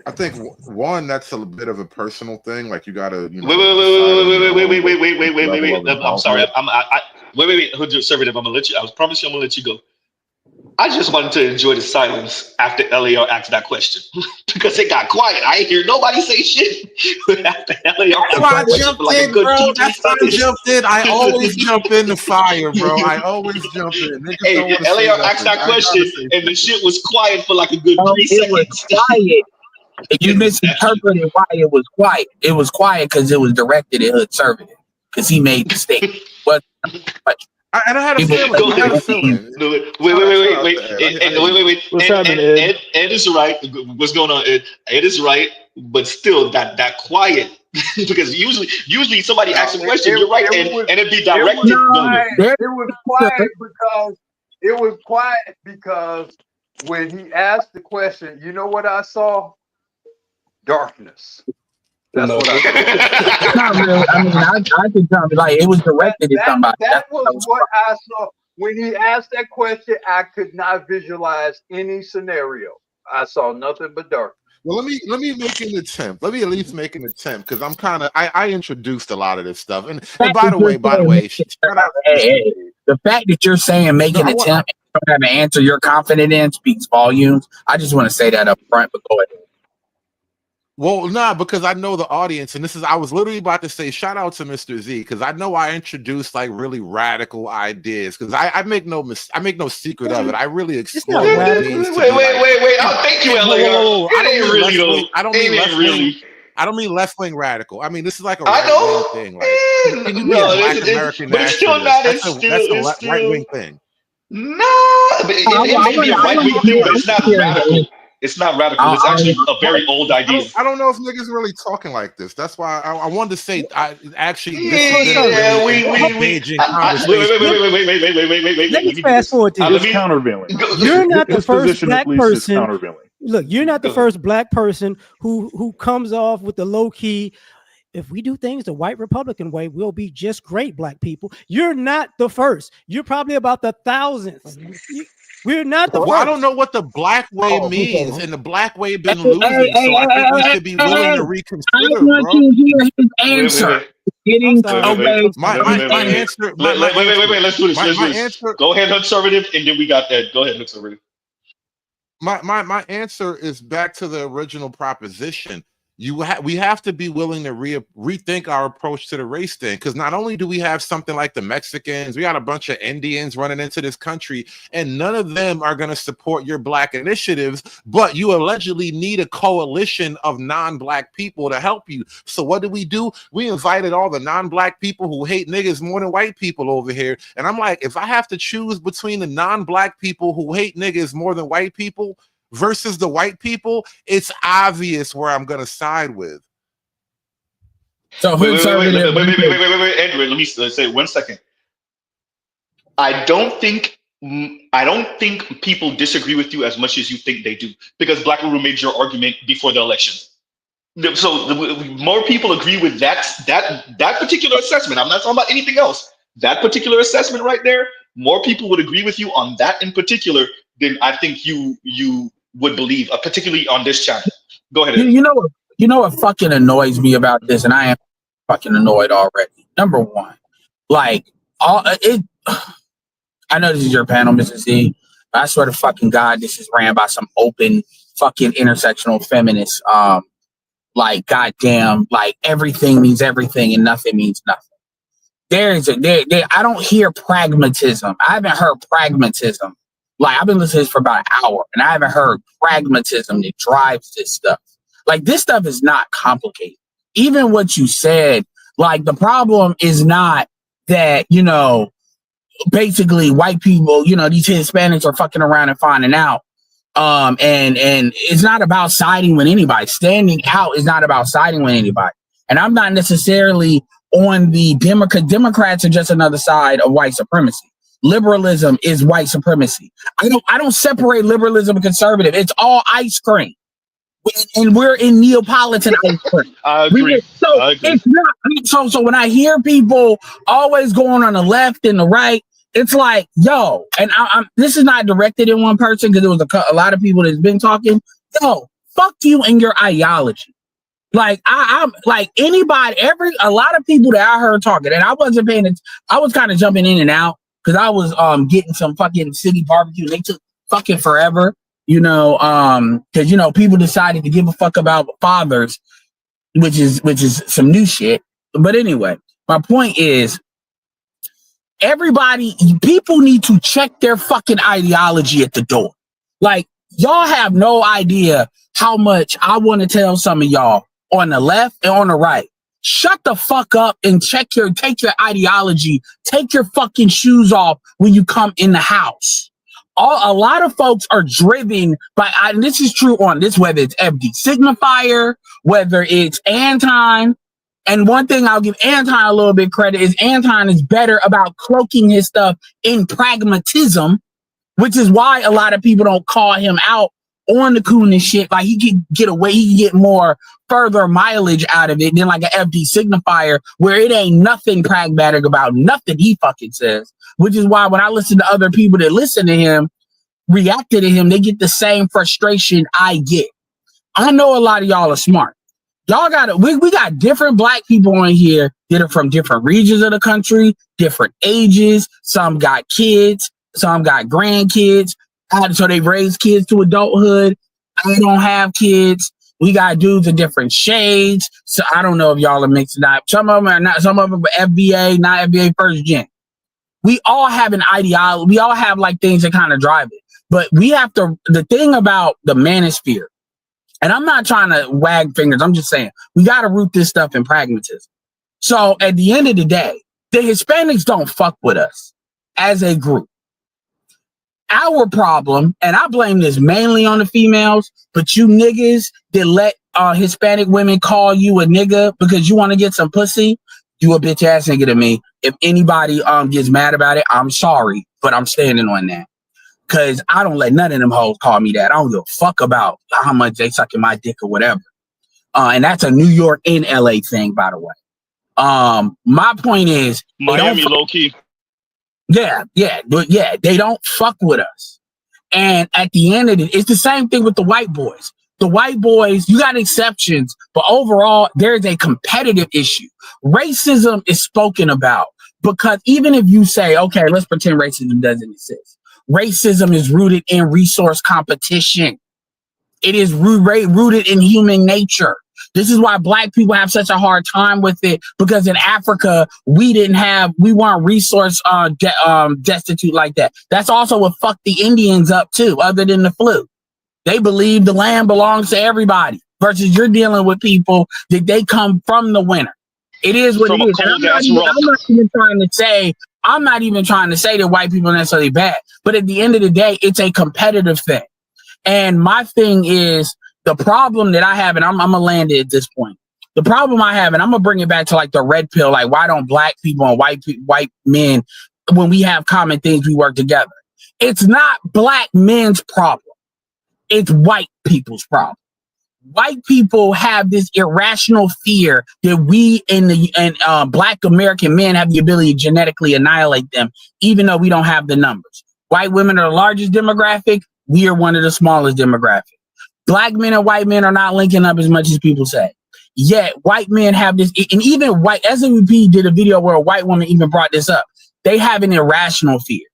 I think one, that's a bit of a personal thing. Like, you gotta, Wait. I'm sorry. Wait. Hood conservative. I promise you, I'm gonna let you go. I just wanted to enjoy the silence after LAR asked that question because it got quiet. I ain't hear nobody say shit after LAR asked that question for like a good 2 seconds. I always jump in the fire, bro. I always jump in. Hey, LAR asked that question and the shit was quiet for like a good 3 seconds. It was quiet. You misinterpreted why it was quiet. It was quiet because it was directed at Hood Conservative because he made the statement. But and I had a feeling. Wait. What's happening, Ed? Ed is right. What's going on, Ed? Ed is right, but still that quiet because usually somebody asks a question, you're right, and it'd be directed. It was quiet because It was quiet because when he asked the question, you know what I saw? Darkness. That's what I saw. Not really. I mean, I can tell you, like, it was directed at somebody. That was what I saw. When he asked that question, I could not visualize any scenario. I saw nothing but darkness. Well, let me make an attempt. Let me at least make an attempt because I'm kind of I introduced a lot of this stuff. And by the way, the fact that you're saying make an attempt and don't have an answer you're confident in speaks volumes. I just want to say that up front, but go ahead. Well, nah, because I know the audience, and I was literally about to say shout out to Mr. Z because I know I introduced like really radical ideas because I make no secret of it. I really explore. Wait! Oh, thank you, LAR. I don't mean left wing radical. I mean this is like a right wing thing. Like, can you be a Black American nationalist? That's a right wing thing. No, it may be a right wing thing, but it's not radical. It's not radical. It's actually a very old idea. I don't know if niggas really talking like this. That's why I wanted to say Wait. Let me fast forward to this. Countervailing. You're not the first Black person. Look, you're not the first Black person who comes off with the low key. If we do things the white Republican way, we'll be just great, Black people. You're not the first. You're probably about the thousandth. We're not the first. I don't know what the Black way means, and the Black way been losing, so I think we should be willing to reconsider. I want you to hear his answer. Getting away. My answer. Wait. Let's do this. Go ahead, conservative, and then we got that. Go ahead, conservative. My answer is back to the original proposition. We have to be willing to rethink our approach to the race thing, because not only do we have something like the Mexicans, we got a bunch of Indians running into this country, and none of them are going to support your Black initiatives, but you allegedly need a coalition of non-Black people to help you. So what do? We invited all the non-Black people who hate niggas more than white people over here, and I'm like, if I have to choose between the non-Black people who hate niggas more than white people versus the white people, it's obvious where I'm going to side with. So wait, Andrew, let me say 1 second. I don't think people disagree with you as much as you think they do, because Black Guru made your argument before the election. So more people agree with that particular assessment. I'm not talking about anything else. That particular assessment right there, more people would agree with you on that in particular than I think you would believe, particularly on this channel. Go ahead. You know what fucking annoys me about this, and I am fucking annoyed already. Number one, like I know this is your panel, Mr. Z, but I swear to fucking God, this is ran by some open fucking intersectional feminists. Like goddamn, like everything means everything and nothing means nothing. I don't hear pragmatism. I haven't heard pragmatism. Like, I've been listening to this for about an hour, and I haven't heard pragmatism that drives this stuff. Like, this stuff is not complicated. Even what you said, like, the problem is not that, basically white people, these Hispanics are fucking around and finding out. And it's not about siding with anybody. Standing out is not about siding with anybody. And I'm not necessarily on the Democrats are just another side of white supremacy. Liberalism is white supremacy. I don't separate liberalism and conservative. It's all ice cream, and we're in Neapolitan ice cream. I agree. It's not. So when I hear people always going on the left and the right, it's like, yo, and this is not directed at one person because there was a lot of people that's been talking. Yo, fuck you and your ideology. Like I'm like anybody, a lot of people that I heard talking, and I wasn't paying attention. I was kind of jumping in and out, because I was getting some fucking city barbecue, and they took fucking forever, because people decided to give a fuck about fathers, which is some new shit. But anyway, my point is, people need to check their fucking ideology at the door. Like, y'all have no idea how much I want to tell some of y'all on the left and on the right. Shut the fuck up and take your ideology, take your fucking shoes off when you come in the house. A lot of folks are driven by, and this is true on this, whether it's FD Signifier, whether it's Anton. And one thing I'll give Anton a little bit credit is Anton is better about cloaking his stuff in pragmatism which is why a lot of people don't call him out on the coon and shit. Like he can get away, he can get more further mileage out of it than like an FD Signifier, where it ain't nothing pragmatic about nothing he fucking says. Which is why when I listen to other people that listen to him, reacted to him, they get the same frustration I get. I know a lot of y'all are smart. Y'all we got different black people on here that are from different regions of the country, different ages. Some got kids, some got grandkids. So they raise kids to adulthood. I don't have kids. We got dudes of different shades. So I don't know if y'all are mixed up. Some of them are not, some of them are FBA, not FBA first gen. We all have an ideology. We all have like things that kind of drive it. But we have to, the thing about the manosphere, and I'm not trying to wag fingers, I'm just saying, we got to root this stuff in pragmatism. So at the end of the day, the Hispanics don't fuck with us as a group. Our problem, and I blame this mainly on the females, but you niggas that let Hispanic women call you a nigga because you want to get some pussy, you a bitch ass nigga to me. If anybody gets mad about it, I'm sorry, but I'm standing on that. Cause I don't let none of them hoes call me that. I don't give a fuck about how much they sucking my dick or whatever. And that's a New York and LA thing, by the way. My point is Miami low key. Yeah, they don't fuck with us. And at the end of it, it's the same thing with the white boys. The white boys, you got exceptions, but overall, there's a competitive issue. Racism is spoken about because even if you say, okay, let's pretend racism doesn't exist. Racism is rooted in resource competition. It is rooted in human nature. This is why black people have such a hard time with it, because in Africa, we weren't resource destitute like that. That's also what fucked the Indians up too, other than the flu. They believe the land belongs to everybody versus you're dealing with people that they come from the winter. It is what it is. And I'm not even trying to say that white people are necessarily bad, but at the end of the day, it's a competitive thing. And my thing is the problem that I have, and I'm gonna land it at this point. The problem I have, and I'm gonna bring it back to like the red pill, like why don't black people and white men, when we have common things, we work together? It's not black men's problem. It's white people's problem. White people have this irrational fear that we and black American men have the ability to genetically annihilate them, even though we don't have the numbers. White women are the largest demographic. We are one of the smallest demographics. Black men and white men are not linking up as much as people say. Yet white men have this, and even white SWP did a video where a white woman even brought this up. They have an irrational fear.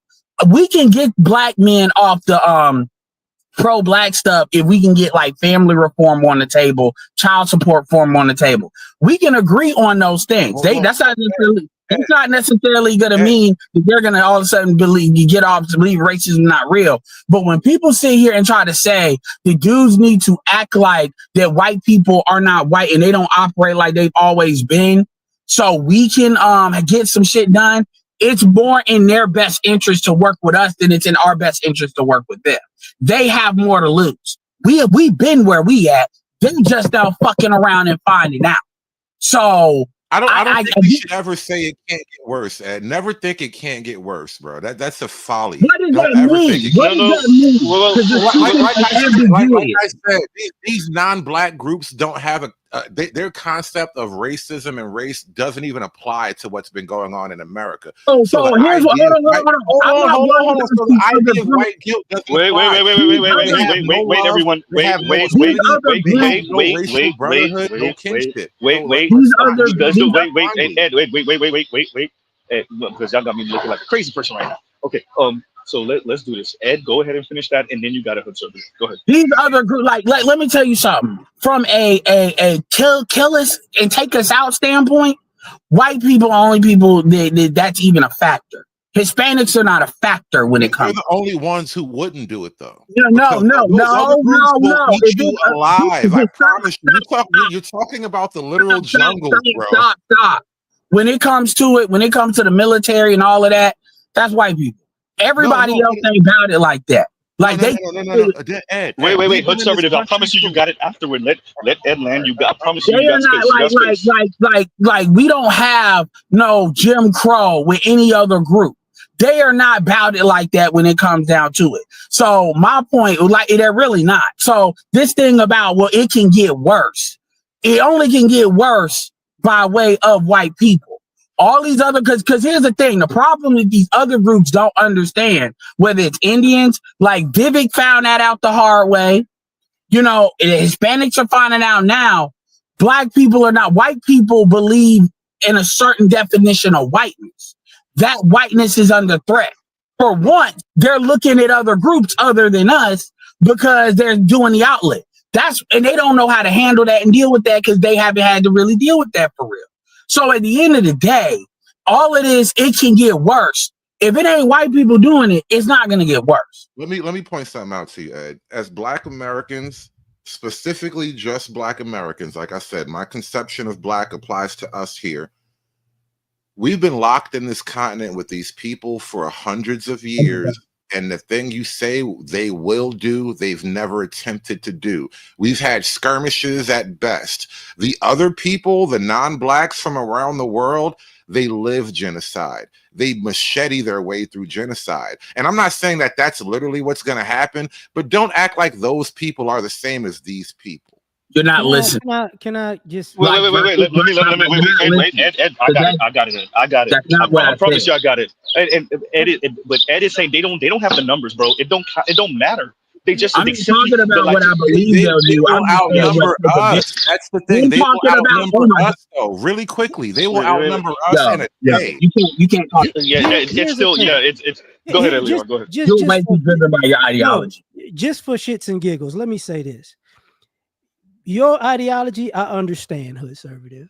We can get black men off the pro-black stuff if we can get like family reform on the table, child support reform on the table. We can agree on those things. That's not necessarily going to mean that they're going to all of a sudden believe racism is not real. But when people sit here and try to say the dudes need to act like that white people are not white and they don't operate like they've always been, so we can get some shit done, it's more in their best interest to work with us than it's in our best interest to work with them. They have more to lose. We've been where we at. They just now fucking around and finding out. So I don't think we should ever say it can't get worse. Ed. Never think it can't get worse, bro. That's a folly. What does Don't that ever mean? think it What can't. does that mean? Like I said, these non-black groups don't have their concept of racism and race doesn't even apply to what's been going on in America. So here's what. Hold on. So the idea of white guilt doesn't apply. Wait, everyone. Wait, because y'all got me looking like a crazy person right now. Okay, so let's do this. Ed, go ahead and finish that, and then you got a hood service. Go ahead. These other groups, like let me tell you something. From a kill us and take us out standpoint, white people are only people that's even a factor. Hispanics are not a factor when it comes. They're the only ones who wouldn't do it though. No. Eat you alive. I promise you. You're talking about the literal jungle, bro. Stop. When it comes to the military and all of that, that's white people. Everybody else ain't about it like that. Like no. Ed, wait. Hood conservative. I promise you got it afterward. Let Ed land. I promise you. They are not like we don't have no Jim Crow with any other group. They are not about it like that when it comes down to it. So my point, like, they're really not. So this thing about, well, it can get worse. It only can get worse by way of white people. All these other, because here's the thing, the problem is these other groups don't understand, whether it's Indians, like Vivek found that out the hard way. You know, the Hispanics are finding out now. Black people are not, white people believe in a certain definition of whiteness. That whiteness is under threat. For once, they're looking at other groups other than us because they're doing the outlet. And they don't know how to handle that and deal with that because they haven't had to really deal with that for real. So at the end of the day, all it is, it can get worse. If it ain't white people doing it, it's not going to get worse. Let me point something out to you, Ed. As Black Americans, specifically just Black Americans, like I said, my conception of Black applies to us here. We've been locked in this continent with these people for hundreds of years, and the thing you say they will do, they've never attempted to do. We've had skirmishes at best. The other people, the non-Blacks from around the world, they live genocide. They machete their way through genocide. And I'm not saying that that's literally what's going to happen, but don't act like those people are the same as these people. You're not listening. Can I just wait? Ed, I got it. I promise you, I got it. But Ed is saying they don't have the numbers, bro. It don't matter. They just I'm talking about what I believe they'll do. They will outnumber us. That's the thing. They will outnumber us, though. Really quickly, they will outnumber us in a day. You can't talk. It's still it's. Go ahead, Leon. Go ahead. You're way too driven by your ideology. Just for shits and giggles, let me say this. Your ideology, I understand, Hoodservative,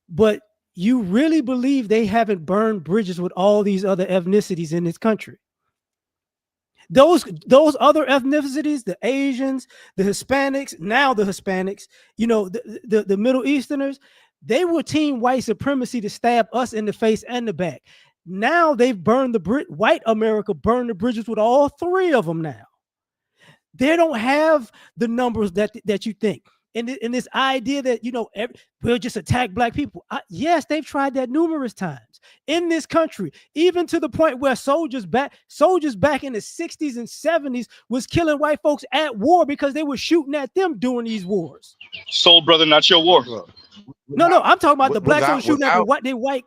but you really believe they haven't burned bridges with all these other ethnicities in this country? Those other ethnicities, the Asians, the Hispanics, now the Hispanics, you know, the Middle Easterners, they were team white supremacy to stab us in the face and the back. Now they've burned white America burned the bridges with all three of them now. They don't have the numbers that you think. And this idea that, you know, we'll just attack Black people. Yes, they've tried that numerous times in this country, even to the point where soldiers back in the 60s and 70s was killing white folks at war because they were shooting at them during these wars. Soul brother, not your war. No, I'm talking about the blacks on shooting at the white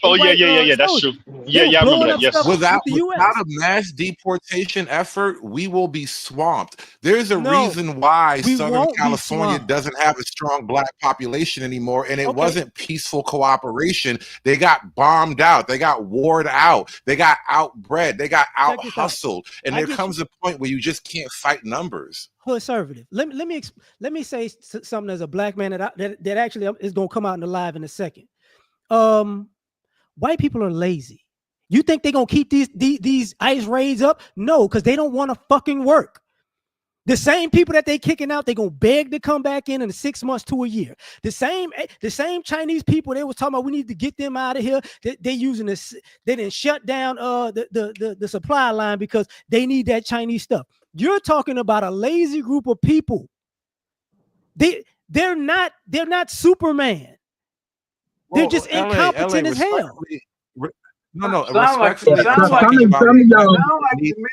Oh yeah, that's true. Yeah, I remember that. Yes. Without a mass deportation effort, we will be swamped. There's a reason why Southern California doesn't have a strong Black population anymore, and it wasn't peaceful cooperation. They got bombed out. They got warred out. They got outbred. They got out hustled. And there comes a point where you just can't fight numbers. Conservative. Let me say something as a Black man that actually is going to come out in the live in a second. White people are lazy. You think they're going to keep these ICE raids up? No, because they don't want to fucking work. The same people that they kicking out, they're going to beg to come back in 6 months to a year. The same Chinese people they was talking about, we need to get them out of here. They using this. They didn't shut down the supply line because they need that Chinese stuff. You're talking about a lazy group of people. They're not Superman. They're just incompetent as hell. No. Respectfully, I'm talking about Black people.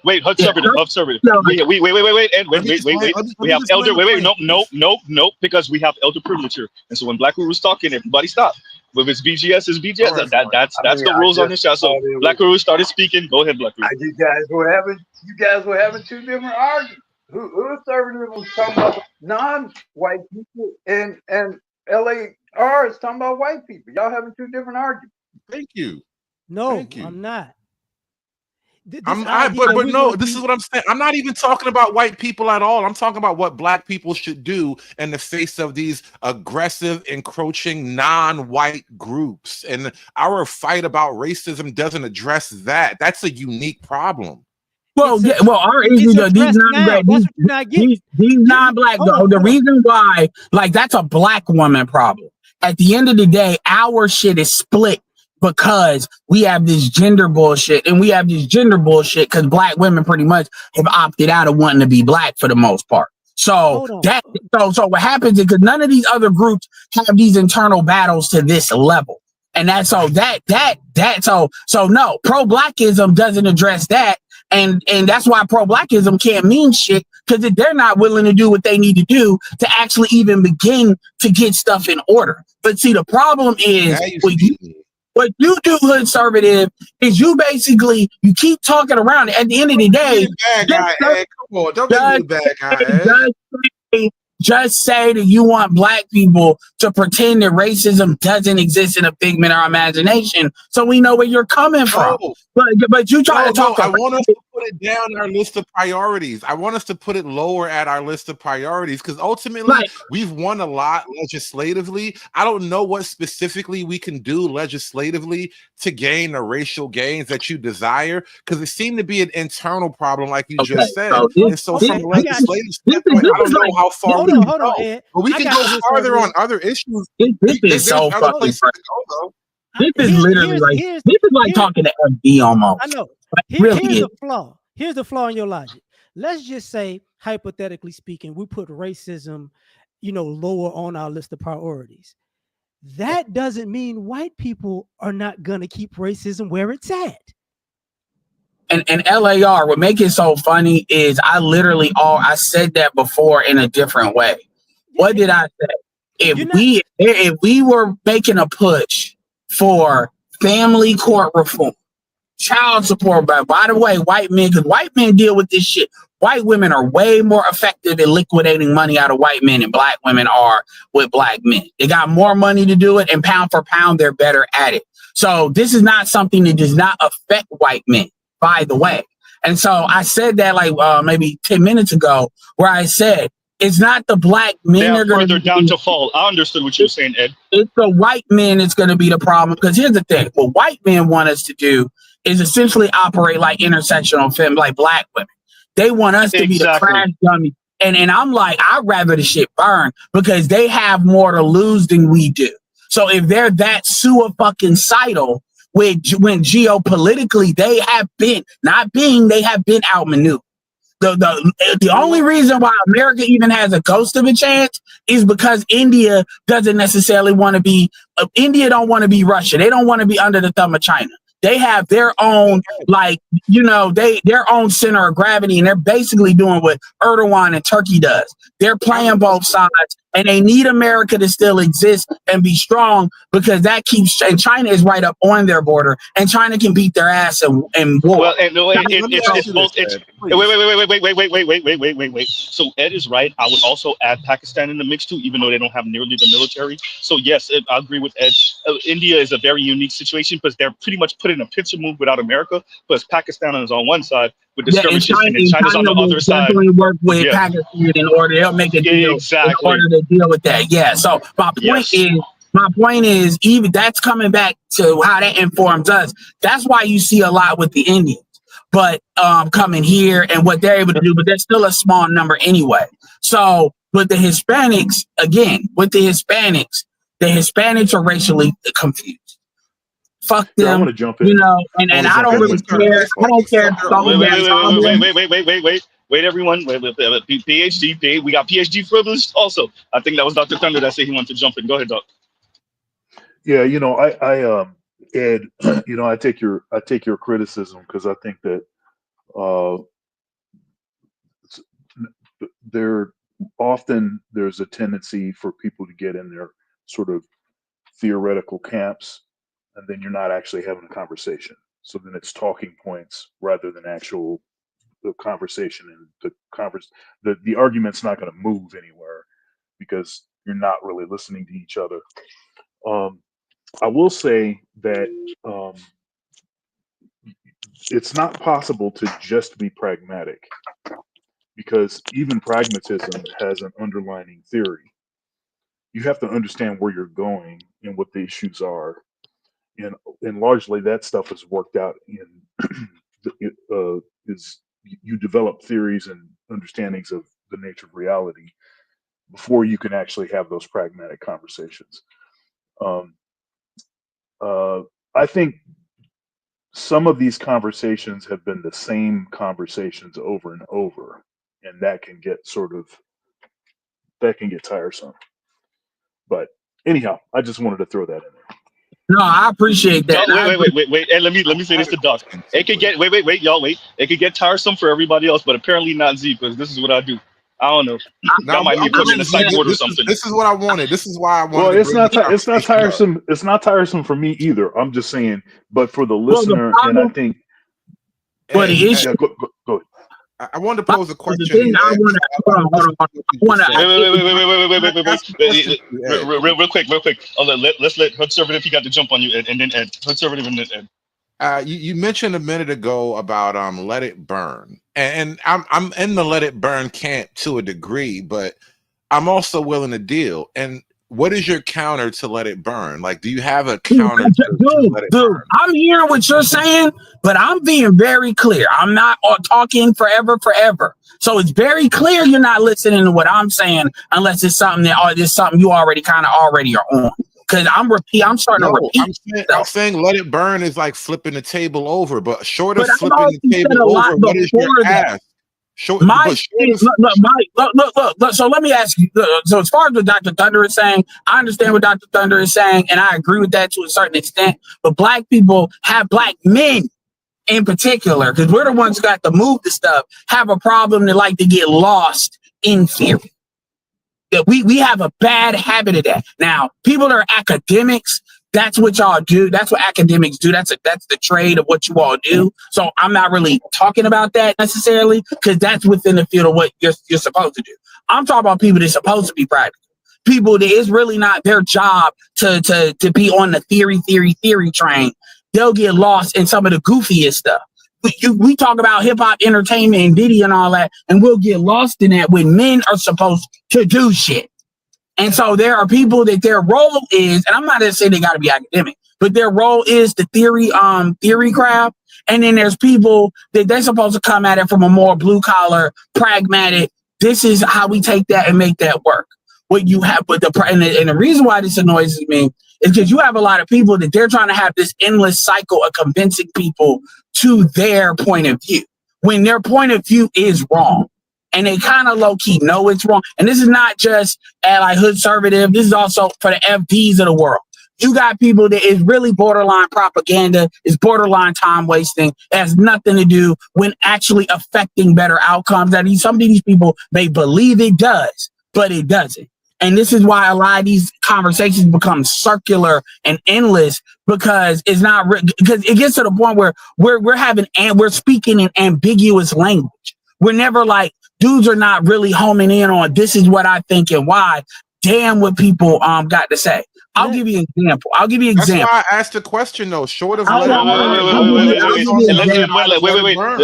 Wait, conservative. Wait. We have elder. No, because we have elder privilege here. And so when Black Guru was talking, everybody stopped. If it's BGS, it's BGS. That's the rules on this show. So Black Guru started speaking. Go ahead, Black Guru. You guys were having two different arguments. Conservative was talking about non-white people, and LAR is talking about white people. Y'all having two different arguments. Thank you. No, I'm not. This is what I'm saying. I'm not even talking about white people at all. I'm talking about what Black people should do in the face of these aggressive, encroaching, non-white groups. And our fight about racism doesn't address that. That's a unique problem. Our issue, these non-Black, the reason why, like, that's a Black woman problem. At the end of the day, our shit is split because we have this gender bullshit, and we have this gender bullshit because Black women pretty much have opted out of wanting to be Black for the most part. So so what happens is because none of these other groups have these internal battles to this level. And that's so so no, pro-blackism doesn't address that. And that's why pro-blackism can't mean shit, because they're not willing to do what they need to do to actually even begin to get stuff in order. But see, the problem is what you do, hood conservative, is you basically you keep talking around. At the end of the day, come on, don't be the bad guy. Just say that you want black people to pretend that racism doesn't exist in a figment of our imagination, so we know where you're coming from. But you try to talk. I want us to put it down our list of priorities. I want us to put it lower at our list of priorities, because ultimately we've won a lot legislatively. I don't know what specifically we can do legislatively to gain the racial gains that you desire, because it seemed to be an internal problem, like you just said. So from a legislative standpoint, I don't know how far we can go. Ed. But we can go farther on other issues. This is so fucking. This is literally this is like talking to FD almost. I know. Really Here's the flaw. Here's the flaw in your logic. Let's just say, hypothetically speaking, we put racism, lower on our list of priorities. That doesn't mean white people are not gonna keep racism where it's at. And LAR, what makes it so funny is I said that before in a different way. What did I say? If we were making a push for family court reform, child support, by the way, white men, because white men deal with this shit. White women are way more effective in liquidating money out of white men than black women are with black men. They got more money to do it, and pound for pound, they're better at it. So this is not something that does not affect white men, by the way. And so I said that maybe 10 minutes ago, where I said, it's not the black men they are are going further down to fall. I understood what you were saying, Ed. It's the white men that's going to be the problem. Because here's the thing: what white men want us to do is essentially operate like intersectional femme, like black women. They want us to be the crash dummy. And I'm like, I'd rather the shit burn, because they have more to lose than we do. So if they're that suicidal, when geopolitically they have been outmaneuvered. The only reason why America even has a ghost of a chance is because India doesn't necessarily want to be. India don't want to be Russia. They don't want to be under the thumb of China. They have their own, their own center of gravity, and they're basically doing what Erdogan and Turkey does. They're playing both sides, and they need America to still exist and be strong, because that keeps. And China is right up on their border, and China can beat their ass in war. Well, it's both. Wait. So Ed is right. I would also add Pakistan in the mix too, even though they don't have nearly the military. So yes, I agree with Ed. India is a very unique situation, because they're pretty much put in a pincer move without America. Plus Pakistan is on one side with the skirmishes, and then China's on the other side. Work with Pakistan in order they'll make a deal in order to deal with that. Yeah. So my point is, even that's coming back to how that informs us. That's why you see a lot with the Indians, but coming here and what they're able to do, but they're still a small number anyway. So with the Hispanics, the Hispanics are racially confused. Fuck them. I want to jump in. And I don't really care. I don't care. Wait, everyone. PhD. We got PhD privilege also. I think that was Dr. Thunder that said he wanted to jump in. Go ahead, Doc. Yeah, Ed, I take your criticism, because I think that there's a tendency for people to get in their sort of theoretical camps, and then you're not actually having a conversation. So then it's talking points rather than actual conversation, and the argument's not going to move anywhere because you're not really listening to each other. I will say that it's not possible to just be pragmatic, because even pragmatism has an underlining theory. You have to understand where you're going and what the issues are, and largely that stuff is worked out in you develop theories and understandings of the nature of reality before you can actually have those pragmatic conversations. I think some of these conversations have been the same conversations over and over, and that can get sort of that can get tiresome. But anyhow, I just wanted to throw that in there. No, I appreciate that. No, wait. And let me say this to Doc. It could get wait, y'all wait. It could get tiresome for everybody else, but apparently not Z, because this is what I do. I don't know. Y'all might need to put me in a psych ward or something. This is what I wanted. This is why I wanted. Well, it's not tiresome. It's not tiresome for me either. I'm just saying, but for the listener, and I think. But the issue. Go. I wanted to pose a question. Wait. Real quick. Let's let Conservative. He got to jump on you, and then Ed. Conservative and then Ed. You mentioned a minute ago about let it burn, and I'm in the let it burn camp to a degree, but I'm also willing to deal. And what is your counter to let it burn? Like, do you have a counter to let it burn? I'm hearing what you're saying, but I'm being very clear. I'm not talking forever. So it's very clear you're not listening to what I'm saying unless it's something you already are on. Because I'm starting to repeat. I'm saying let it burn is like flipping the table over, but short of flipping the table over, what is your ask? Look. So let me ask you. So as far as what Dr. Thunder is saying, I understand what Dr. Thunder is saying, and I agree with that to a certain extent. But black people black men in particular, because we're the ones who got to move the stuff, have a problem that like to get lost in theory. That we have a bad habit of that. Now, people that are academics, that's what y'all do. That's what academics do. That's the trade of what you all do. So I'm not really talking about that necessarily, because that's within the field of what you're supposed to do. I'm talking about people that's supposed to be practical. People that is really not their job to be on the theory train. They'll get lost in some of the goofiest stuff. We talk about hip hop entertainment and Diddy and all that, and we'll get lost in that when men are supposed to do shit. And so there are people that their role is, and I'm not going to say they got to be academic, but their role is the theory craft. And then there's people that they're supposed to come at it from a more blue collar, pragmatic. This is how we take that and make that work. What you have, but the reason why this annoys me is because you have a lot of people that they're trying to have this endless cycle of convincing people to their point of view when their point of view is wrong. And they kind of low-key know it's wrong. And this is not just like conservative. This is also for the FDs of the world. You got people that is really borderline propaganda, is borderline time wasting. It has nothing to do with actually affecting better outcomes. That some of these people may believe it does, but it doesn't. And this is why a lot of these conversations become circular and endless, because it's not because it gets to the point where we're speaking in ambiguous language. We're never like, dudes are not really homing in on this is what I think and why. Damn what people got to say. I'll give you an example. That's why I asked the question though. Short of wait.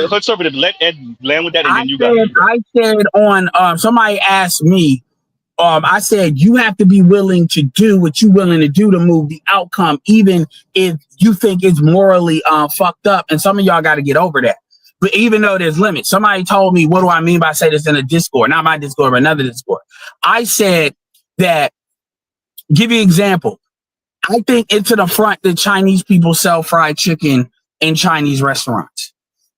Conservative, let Ed land with that, and then you got. I said on somebody asked me. I said you have to be willing to do what you're willing to do to move the outcome, even if you think it's morally fucked up. And some of y'all got to get over that. But even though there's limits, somebody told me, what do I mean by say this in a Discord? Not my Discord, but another Discord. I said that, give you an example. I think it's to the front that Chinese people sell fried chicken in Chinese restaurants.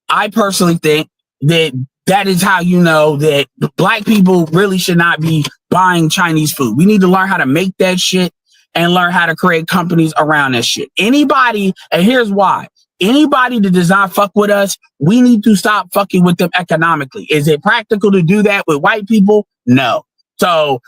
I personally think that is how you know that black people really should not be buying Chinese food. We need to learn how to make that shit and learn how to create companies around that shit. Anybody, and here's why. Anybody that does not fuck with us, we need to stop fucking with them economically. Is it practical to do that with white people? No. So,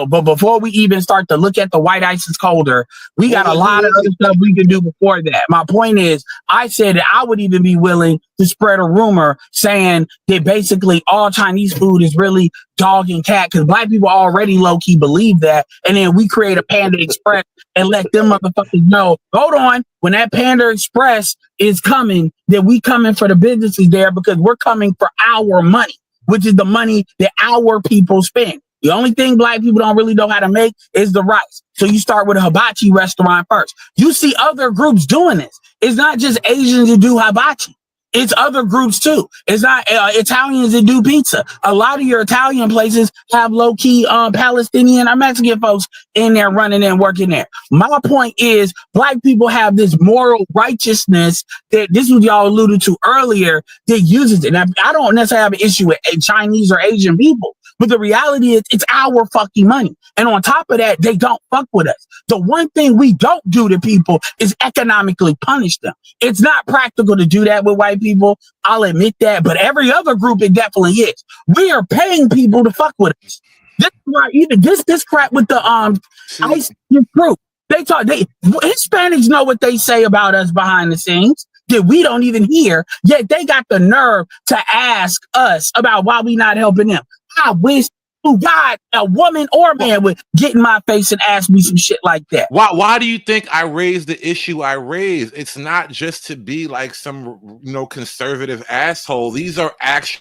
but before we even start to look at the white ice is colder, we got a lot of other stuff we can do before that. My point is, I said that I would even be willing to spread a rumor saying that basically all Chinese food is really dog and cat, because black people already low-key believe that. And then we create a Panda Express and let them motherfuckers know, hold on, when that Panda Express is coming, that we coming for the businesses there because we're coming for our money, which is the money that our people spend. The only thing black people don't really know how to make is the rice. So you start with a hibachi restaurant first. You see other groups doing this. It's not just Asians that do hibachi. It's other groups too. It's not Italians that do pizza. A lot of your Italian places have low-key Palestinian or Mexican folks in there running and working there. My point is, black people have this moral righteousness that this was y'all alluded to earlier that uses it. Now, I don't necessarily have an issue with Chinese or Asian people, But the reality is it's our fucking money. And on top of that, they don't fuck with us. The one thing we don't do to people is economically punish them. It's not practical to do that with white people. I'll admit that. But every other group, it definitely is. We are paying people to fuck with us. This is why even this crap with the ICE group. Hispanics know what they say about us behind the scenes that we don't even hear, yet they got the nerve to ask us about why we not helping them. I wish to God a woman or man would get in my face and ask me some shit like that. Why do you think I raised the issue I raised? It's not just to be like some conservative asshole. These are actual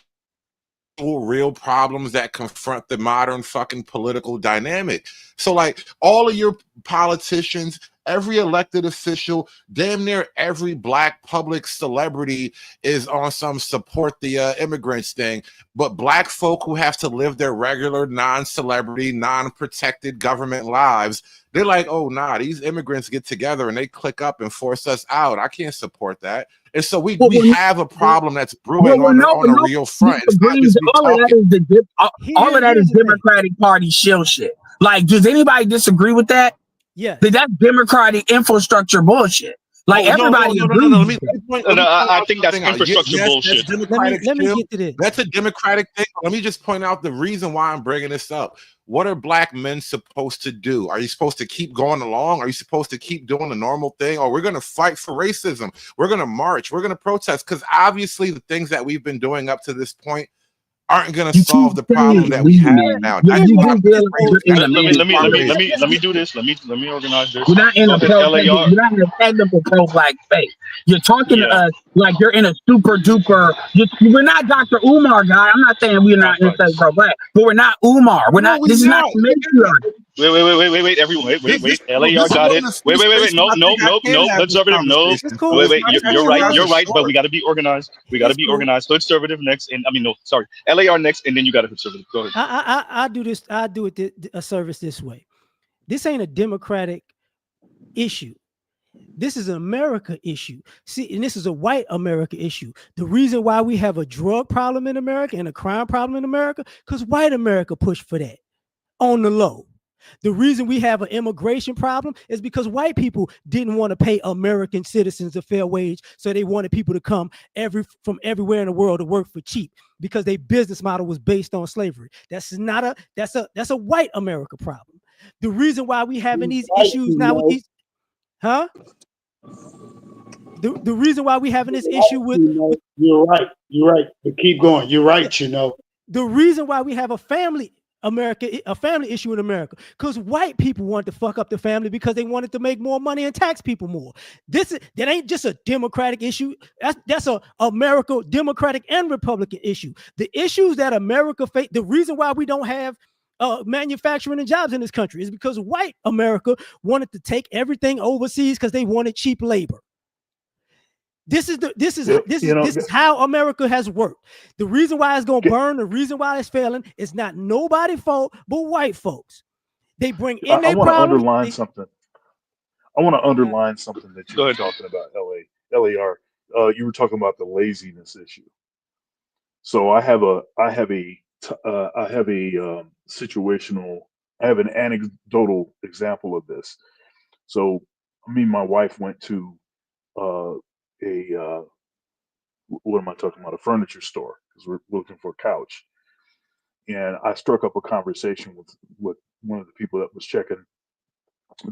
real problems that confront the modern fucking political dynamic. So like all of your politicians, every elected official, damn near every black public celebrity is on some support the immigrants thing. But black folk who have to live their regular non-celebrity, non-protected government lives, they're like, oh, nah, these immigrants get together and they click up and force us out. I can't support that. And so we have a problem that's brewing on a real front. It's not just me talking. All of that is Democratic Party shill shit. Like, does anybody disagree with that? Yeah. That's Democratic infrastructure bullshit. Like everybody agrees. I think that's infrastructure bullshit. Let me get to this. That's a Democratic thing. Let me just point out the reason why I'm bringing this up. What are black men supposed to do? Are you supposed to keep going along? Are you supposed to keep doing the normal thing? Or we're going to fight for racism? We're going to march. We're going to protest. Because obviously the things that we've been doing up to this point aren't going to solve the problem that we have now. Let me do this. Let me organize this. We're not in a technical pro-black space. You're talking to us like you're in a super duper. We're not Dr. Umar guy. I'm not saying we're not necessarily pro-black, but we're not Umar. We're not. This is not matriarchy. Wait, everyone, wait. LAR got it. Wait. No. Conservative, no. Wait. You're right. But we got to be organized. Conservative next, and LAR next, and then you got a conservative. Go ahead. I do this. I do it a service this way. This ain't a Democratic issue. This is an America issue. See, and this is a white America issue. The reason why we have a drug problem in America and a crime problem in America, because white America pushed for that on the low. The reason we have an immigration problem is because white people didn't want to pay American citizens a fair wage, so they wanted people to come from everywhere in the world to work for cheap because their business model was based on slavery. That's a white America problem. The reason why we having these issues now with these, the reason why we having this issue with you're right. But keep going. You're right. The reason why we have a family issue in America, because white people want to fuck up the family because they wanted to make more money and tax people more. That ain't just a Democratic issue. That's a America Democratic and Republican issue. The issues that America face, the reason why we don't have manufacturing and jobs in this country is because white America wanted to take everything overseas because they wanted cheap labor. This is how America has worked. The reason why it's gonna burn, the reason why it's failing, is not nobody's fault but white folks. They bring in their problems. I want to underline something that you were talking about, LAR. You were talking about the laziness issue. So I have an anecdotal example of this. So me and my wife went to a furniture store because we're looking for a couch, and I struck up a conversation with one of the people that was checking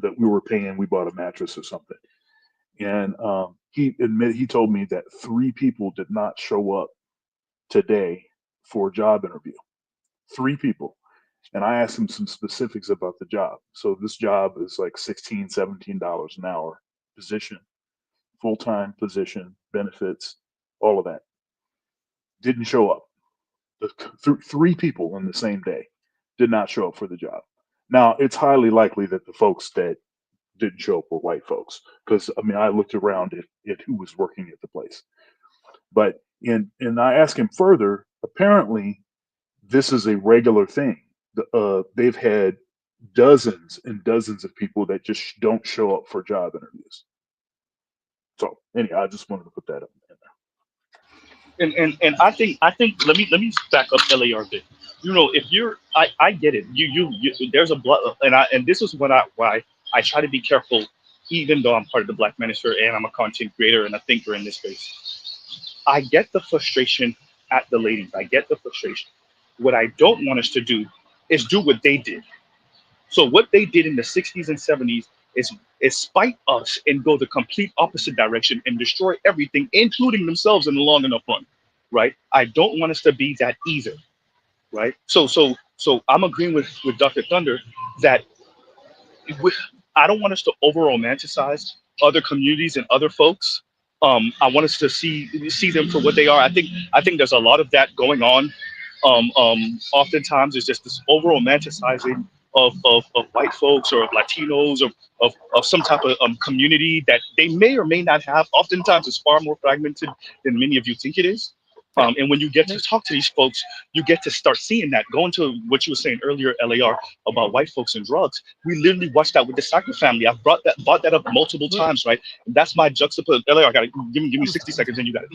that we were paying. We bought a mattress or something, and he told me that 3 people did not show up today for a job interview. 3 people. And I asked him some specifics about the job. So this job is like $16, $17 an hour position, full-time position, benefits, all of that. Didn't show up. 3 people on the same day did not show up for the job. Now, it's highly likely that the folks that didn't show up were white folks, because I looked around at who was working at the place. But and I asked him further, apparently this is a regular thing. They've had dozens and dozens of people that just don't show up for job interviews. So anyway, I just wanted to put that up in there. And I think let me back up LAR a bit. if you're, I get it. There's a blood, and this is why I try to be careful, even though I'm part of the Black Manosphere and I'm a content creator and a thinker in this space. I get the frustration at the ladies. I get the frustration. What I don't want us to do is do what they did. So what they did in the 60s and 70s is spite us and go the complete opposite direction and destroy everything, including themselves in the long enough run, right? I don't want us to be that either, right? So I'm agreeing with Dr. Thunder that I don't want us to over romanticize other communities and other folks. I want us to see them for what they are. I think there's a lot of that going on. Oftentimes it's just this over romanticizing of white folks or of Latinos or of some type of community that they may or may not have. Oftentimes it's far more fragmented than many of you think it is. And when you get to talk to these folks, you get to start seeing that. Going to what you were saying earlier, LAR, about white folks and drugs. We literally watched that with the Sackler family. I've brought that up multiple times, right? And that's my juxtaposition. LAR, give me 60 seconds and you got it.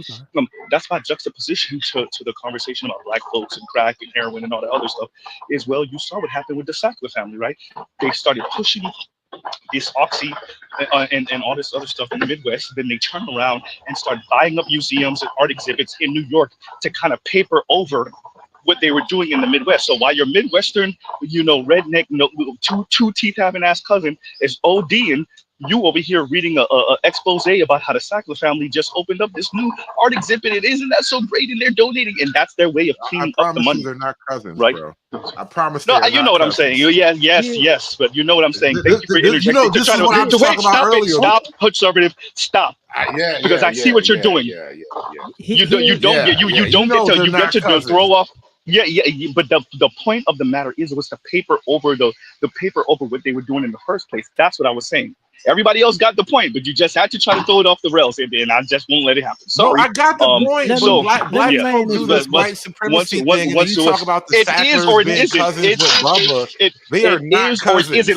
That's my juxtaposition to the conversation about black folks and crack and heroin and all that other stuff. Is, well, you saw what happened with the Sackler family, right? They started pushing this oxy and all this other stuff in the Midwest. Then they turn around and start buying up museums and art exhibits in New York to kind of paper over what they were doing in the Midwest. So while your Midwestern, redneck, two teeth having ass cousin is ODing, you over here reading a expose about how the Sackler family just opened up this new art exhibit. It isn't that so great, and they're donating, and that's their way of cleaning up the money. They're not cousins, right? Bro. I promise. No, you know what I'm saying. Yes, but you know what I'm saying. Thank you for interjecting. This is what I was talking about earlier. Stop, conservative. Stop. Because I see what you're doing. You get to throw off. But the point of the matter was to paper over the paper over what they were doing in the first place. That's what I was saying. Everybody else got the point, but you just had to try to throw it off the rails, and I just won't let it happen. Sorry. No, I got the point. So black folks do this white supremacy thing, and you talk about the Sacklers being cousins with Bubba. They are not cousins. Wait.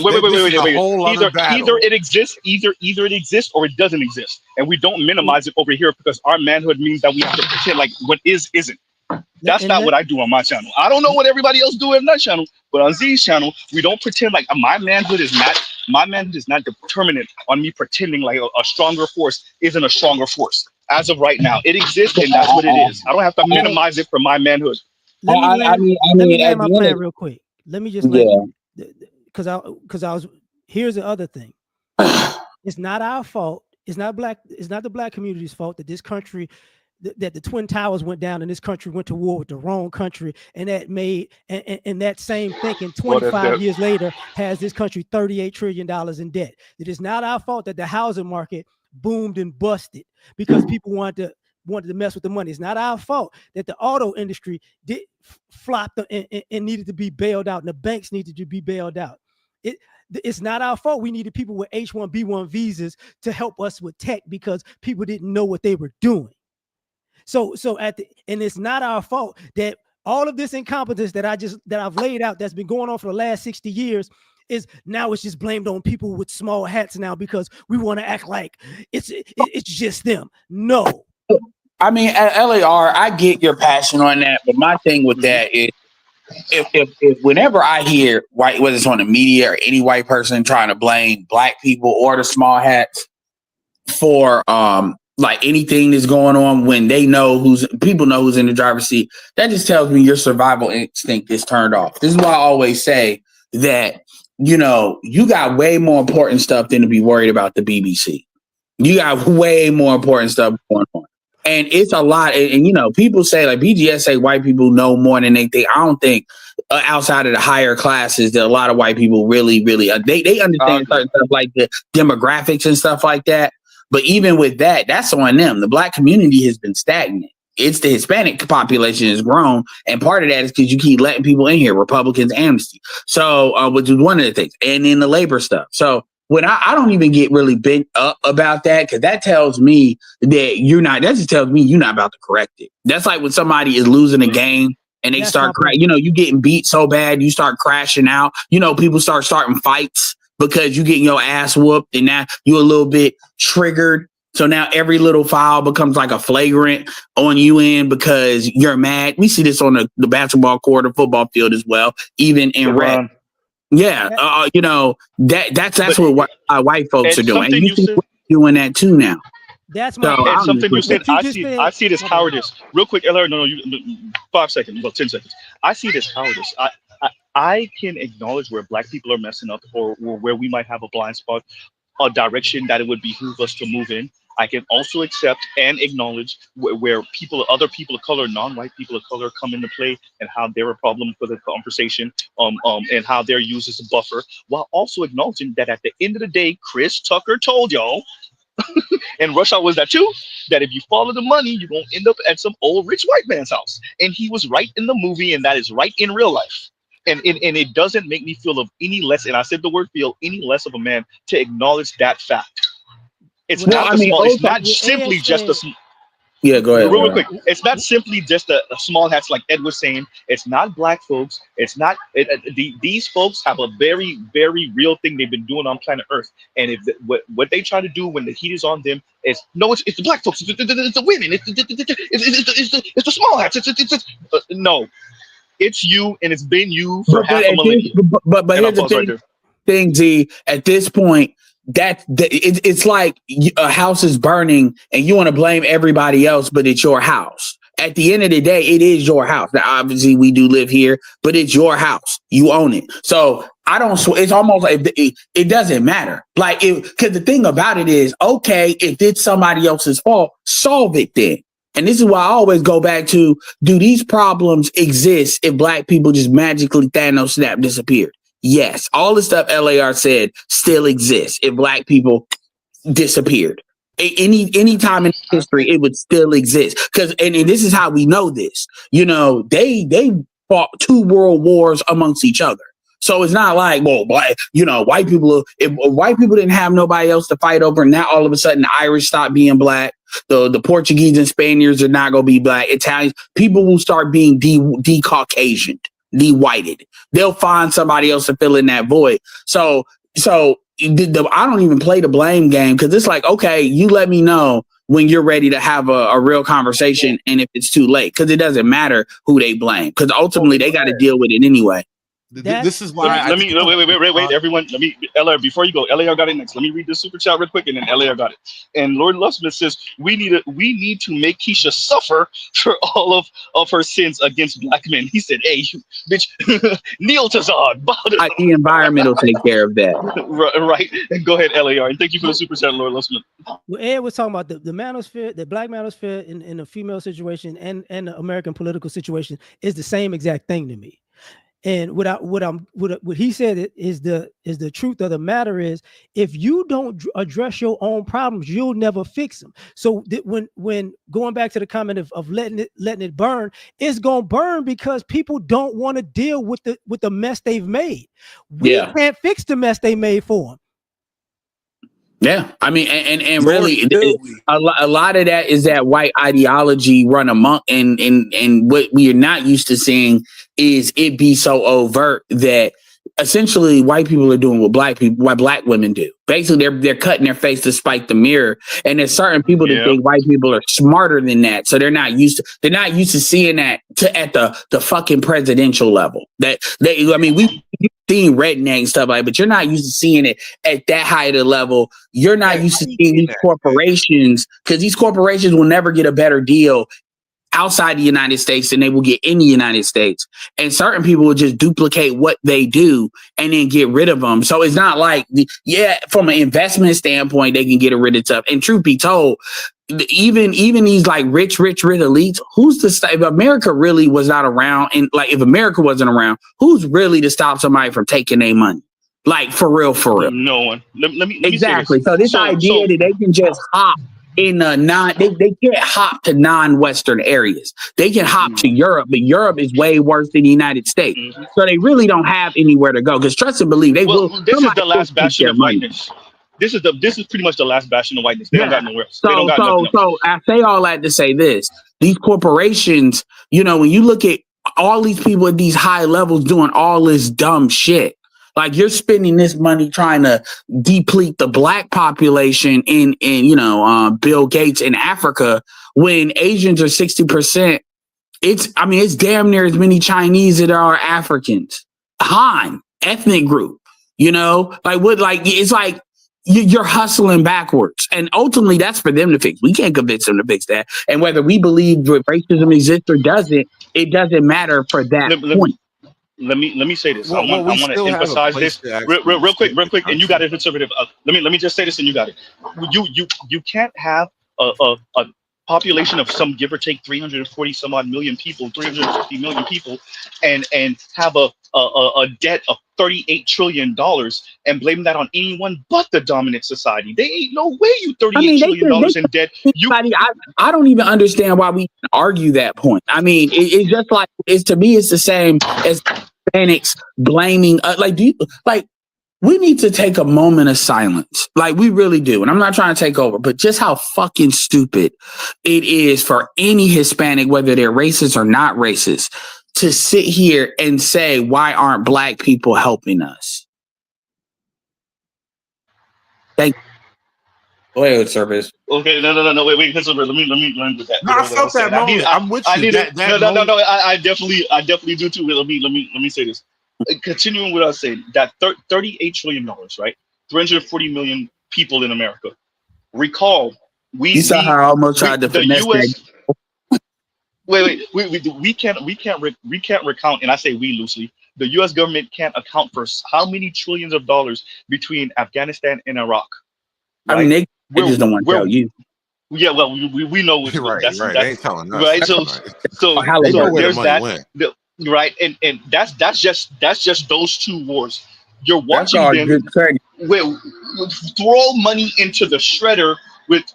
Either it exists or it doesn't exist, and we don't minimize it over here because our manhood means that we have to pretend like what isn't. That's not what I do on my channel. I don't know what everybody else do on that channel, but on Z's channel, we don't pretend like my manhood is not determinant on me pretending like a stronger force isn't a stronger force. As of right now, it exists, and that's what it is. I don't have to minimize it for my manhood. Let me land my plan real quick. Let me just because I was. Here's the other thing. It's not our fault. It's not the black community's fault that this country, that the Twin Towers went down and this country went to war with the wrong country, and that made and that same thinking 25 years later has this country $38 trillion in debt. It is not our fault that the housing market boomed and busted because people wanted to mess with the money. It's not our fault that the auto industry flopped and needed to be bailed out, and the banks needed to be bailed out. It's not our fault. We needed people with H-1B1 visas to help us with tech because people didn't know what they were doing. So and it's not our fault that all of this incompetence that I've laid out that's been going on for the last 60 years is now it's just blamed on people with small hats now because we want to act like it's just them. No. I mean, at LAR, I get your passion on that, but my thing with that is if whenever I hear white, whether it's on the media or any white person trying to blame black people or the small hats for like anything that's going on when they know people know who's in the driver's seat, that just tells me your survival instinct is turned off. This is why I always say that, you got way more important stuff than to be worried about the BBC. You got way more important stuff going on. And it's a lot. And people say, like BGS say white people know more than they think. I don't think outside of the higher classes that a lot of white people really, they understand certain stuff like the demographics and stuff like that. But even with that, that's on them. The black community has been stagnant. It's the Hispanic population has grown. And part of that is because you keep letting people in here, Republicans amnesty. So, which is one of the things. And then the labor stuff. So when I don't even get really bent up about that, because that tells me that that just tells me you're not about to correct it. That's like when somebody is losing a game and they start you getting beat so bad, you start crashing out. People start starting fights because you getting your ass whooped and now you're a little bit triggered So now every little foul becomes like a flagrant on you end because you're mad. We see this on the basketball court or football field as well, even in rec. Yeah, you know, that's what white folks are doing. And you see doing that too now. That's my And something you said, I see this said. cowardice. Real quick, LR, no, 5 seconds, about 10 seconds. I see this cowardice. I can acknowledge where black people are messing up or where we might have a blind spot, a direction that it would behoove us to move in. I can also accept and acknowledge where other people of color, non-white people of color come into play and how they're a problem for the conversation, and how they're used as a buffer, while also acknowledging that at the end of the day, Chris Tucker told y'all, and Rush Hour was that too, that if you follow the money, you're going to end up at some old rich white man's house. And he was right in the movie, and that is right in real life. And it doesn't make me feel of any less, and I said the word feel, any less of a man to acknowledge that fact. It's not simply just a Yeah, go ahead. Real quick, it's not simply just a small hats like Ed was saying. It's not black folks. It's not these folks have a very, very real thing they've been doing on planet Earth. And if what they try to do when the heat is on them is it's the black folks, it's the women, it's the small hats. No, it's you, and it's been you for half a millennium. But here's the thing, Z. At this point, it's like a house is burning and you want to blame everybody else, but it's your house. At the end of the day, it is your house. Now, obviously, we do live here, but it's your house. You own it. So I don't. It's almost like it doesn't matter. Like, because the thing about it is, okay, if it's somebody else's fault, solve it then. And this is why I always go back to: do these problems exist if black people just magically Thanos snap disappeared? Yes, all the stuff LAR said still exists if black people disappeared. Any time in history, it would still exist. Because and this is how we know this. You know, they fought 2 world wars amongst each other. So it's not like, well, white people. If white people didn't have nobody else to fight over, and now all of a sudden the Irish stopped being black, the Portuguese and Spaniards are not going to be black. Italians, people will start being de-Caucasian. De-whited. They'll find somebody else to fill in that void. So I don't even play the blame game because it's like, okay, you let me know when you're ready to have a real conversation and if it's too late, because it doesn't matter who they blame, because ultimately they got to deal with it anyway. This is why wait, everyone. Let me, LR, before you go, LAR got it next. Let me read the super chat real quick, and then LAR got it. And Lord Lovesmith says we need to make Keisha suffer for all of her sins against black men. He said, "Hey, you bitch, kneel to Zod." The environment will take care of that. Right. Go ahead, LAR, and thank you for the super chat, Lord Lovesmith. Well, Ed was talking about the manosphere, the black manosphere in the female situation and the American political situation is the same exact thing to me. And what he said is the truth of the matter is, if you don't address your own problems, you'll never fix them. So when going back to the comment of letting it burn, it's gonna burn because people don't want to deal with the mess they've made. We can't fix the mess they made for them. Yeah, I mean, and really, a lot of that is that white ideology run amok, and what we are not used to seeing is it be so overt that essentially white people are doing what black women do. Basically, they're cutting their face to spike the mirror, and there's certain people that think white people are smarter than that, so they're not used to seeing that at the fucking presidential level. We've seen redneck and stuff like, but you're not used to seeing it at that high of the level. You're not used to seeing these corporations, because these corporations will never get a better deal outside the United States than they will get in the United States. And certain people will just duplicate what they do and then get rid of them. So it's not like, from an investment standpoint, they can get rid of stuff. And truth be told, even these like rich elites, who's to stop? If America really was not around, and like if America wasn't around, who's really to stop somebody from taking their money? Like for real. No one. Let me exactly. So this idea that they can just hop in they can't hop to non-Western areas. They can hop to Europe, but Europe is way worse than the United States. So they really don't have anywhere to go. Because trust and believe, they will. This is the last bastion of whiteness. This is pretty much the last bastion of whiteness. They don't got nowhere else. So I say all that to say this: these corporations, when you look at all these people at these high levels doing all this dumb shit, Like you're spending this money trying to deplete the black population in Bill Gates in Africa when Asians are 60%. It's damn near as many Chinese as there are Africans. Han, ethnic group, it's like you're hustling backwards. And ultimately that's for them to fix. We can't convince them to fix that. And whether we believe that racism exists or doesn't, it doesn't matter for that point. Let me say this. Well, I want to emphasize this real quick, and you got it, conservative. Let me just say this, and you got it. You can't have a population of some give or take 340 some odd million people, 350 million people, and have a debt of $38 trillion and blame that on anyone but the dominant society. They ain't no way you $38 trillion in debt. I don't even understand why we argue that point. I mean, it's just like to me, it's the same as Hispanics blaming. We need to take a moment of silence. Like we really do. And I'm not trying to take over, but just how fucking stupid it is for any Hispanic, whether they're racist or not racist, to sit here and say, why aren't black people helping us? Thank you. Go ahead, service. Okay, no, wait, let me learn with that. No, I felt that moment. I'm with you. No, I definitely do too. Let me say this. Continuing what I was saying, that $38 trillion, right? 340 million people in America. Recall, you saw how I almost tried to finesse US. We can't recount, and I say we loosely. The U.S. government can't account for how many trillions of dollars between Afghanistan and Iraq. Right? I mean, they just don't want to tell you. Yeah, well, we know what right. That's, they ain't telling us. Right, so they know where there's the money went. Right, and that's just those two wars. You're watching them throw money into the shredder with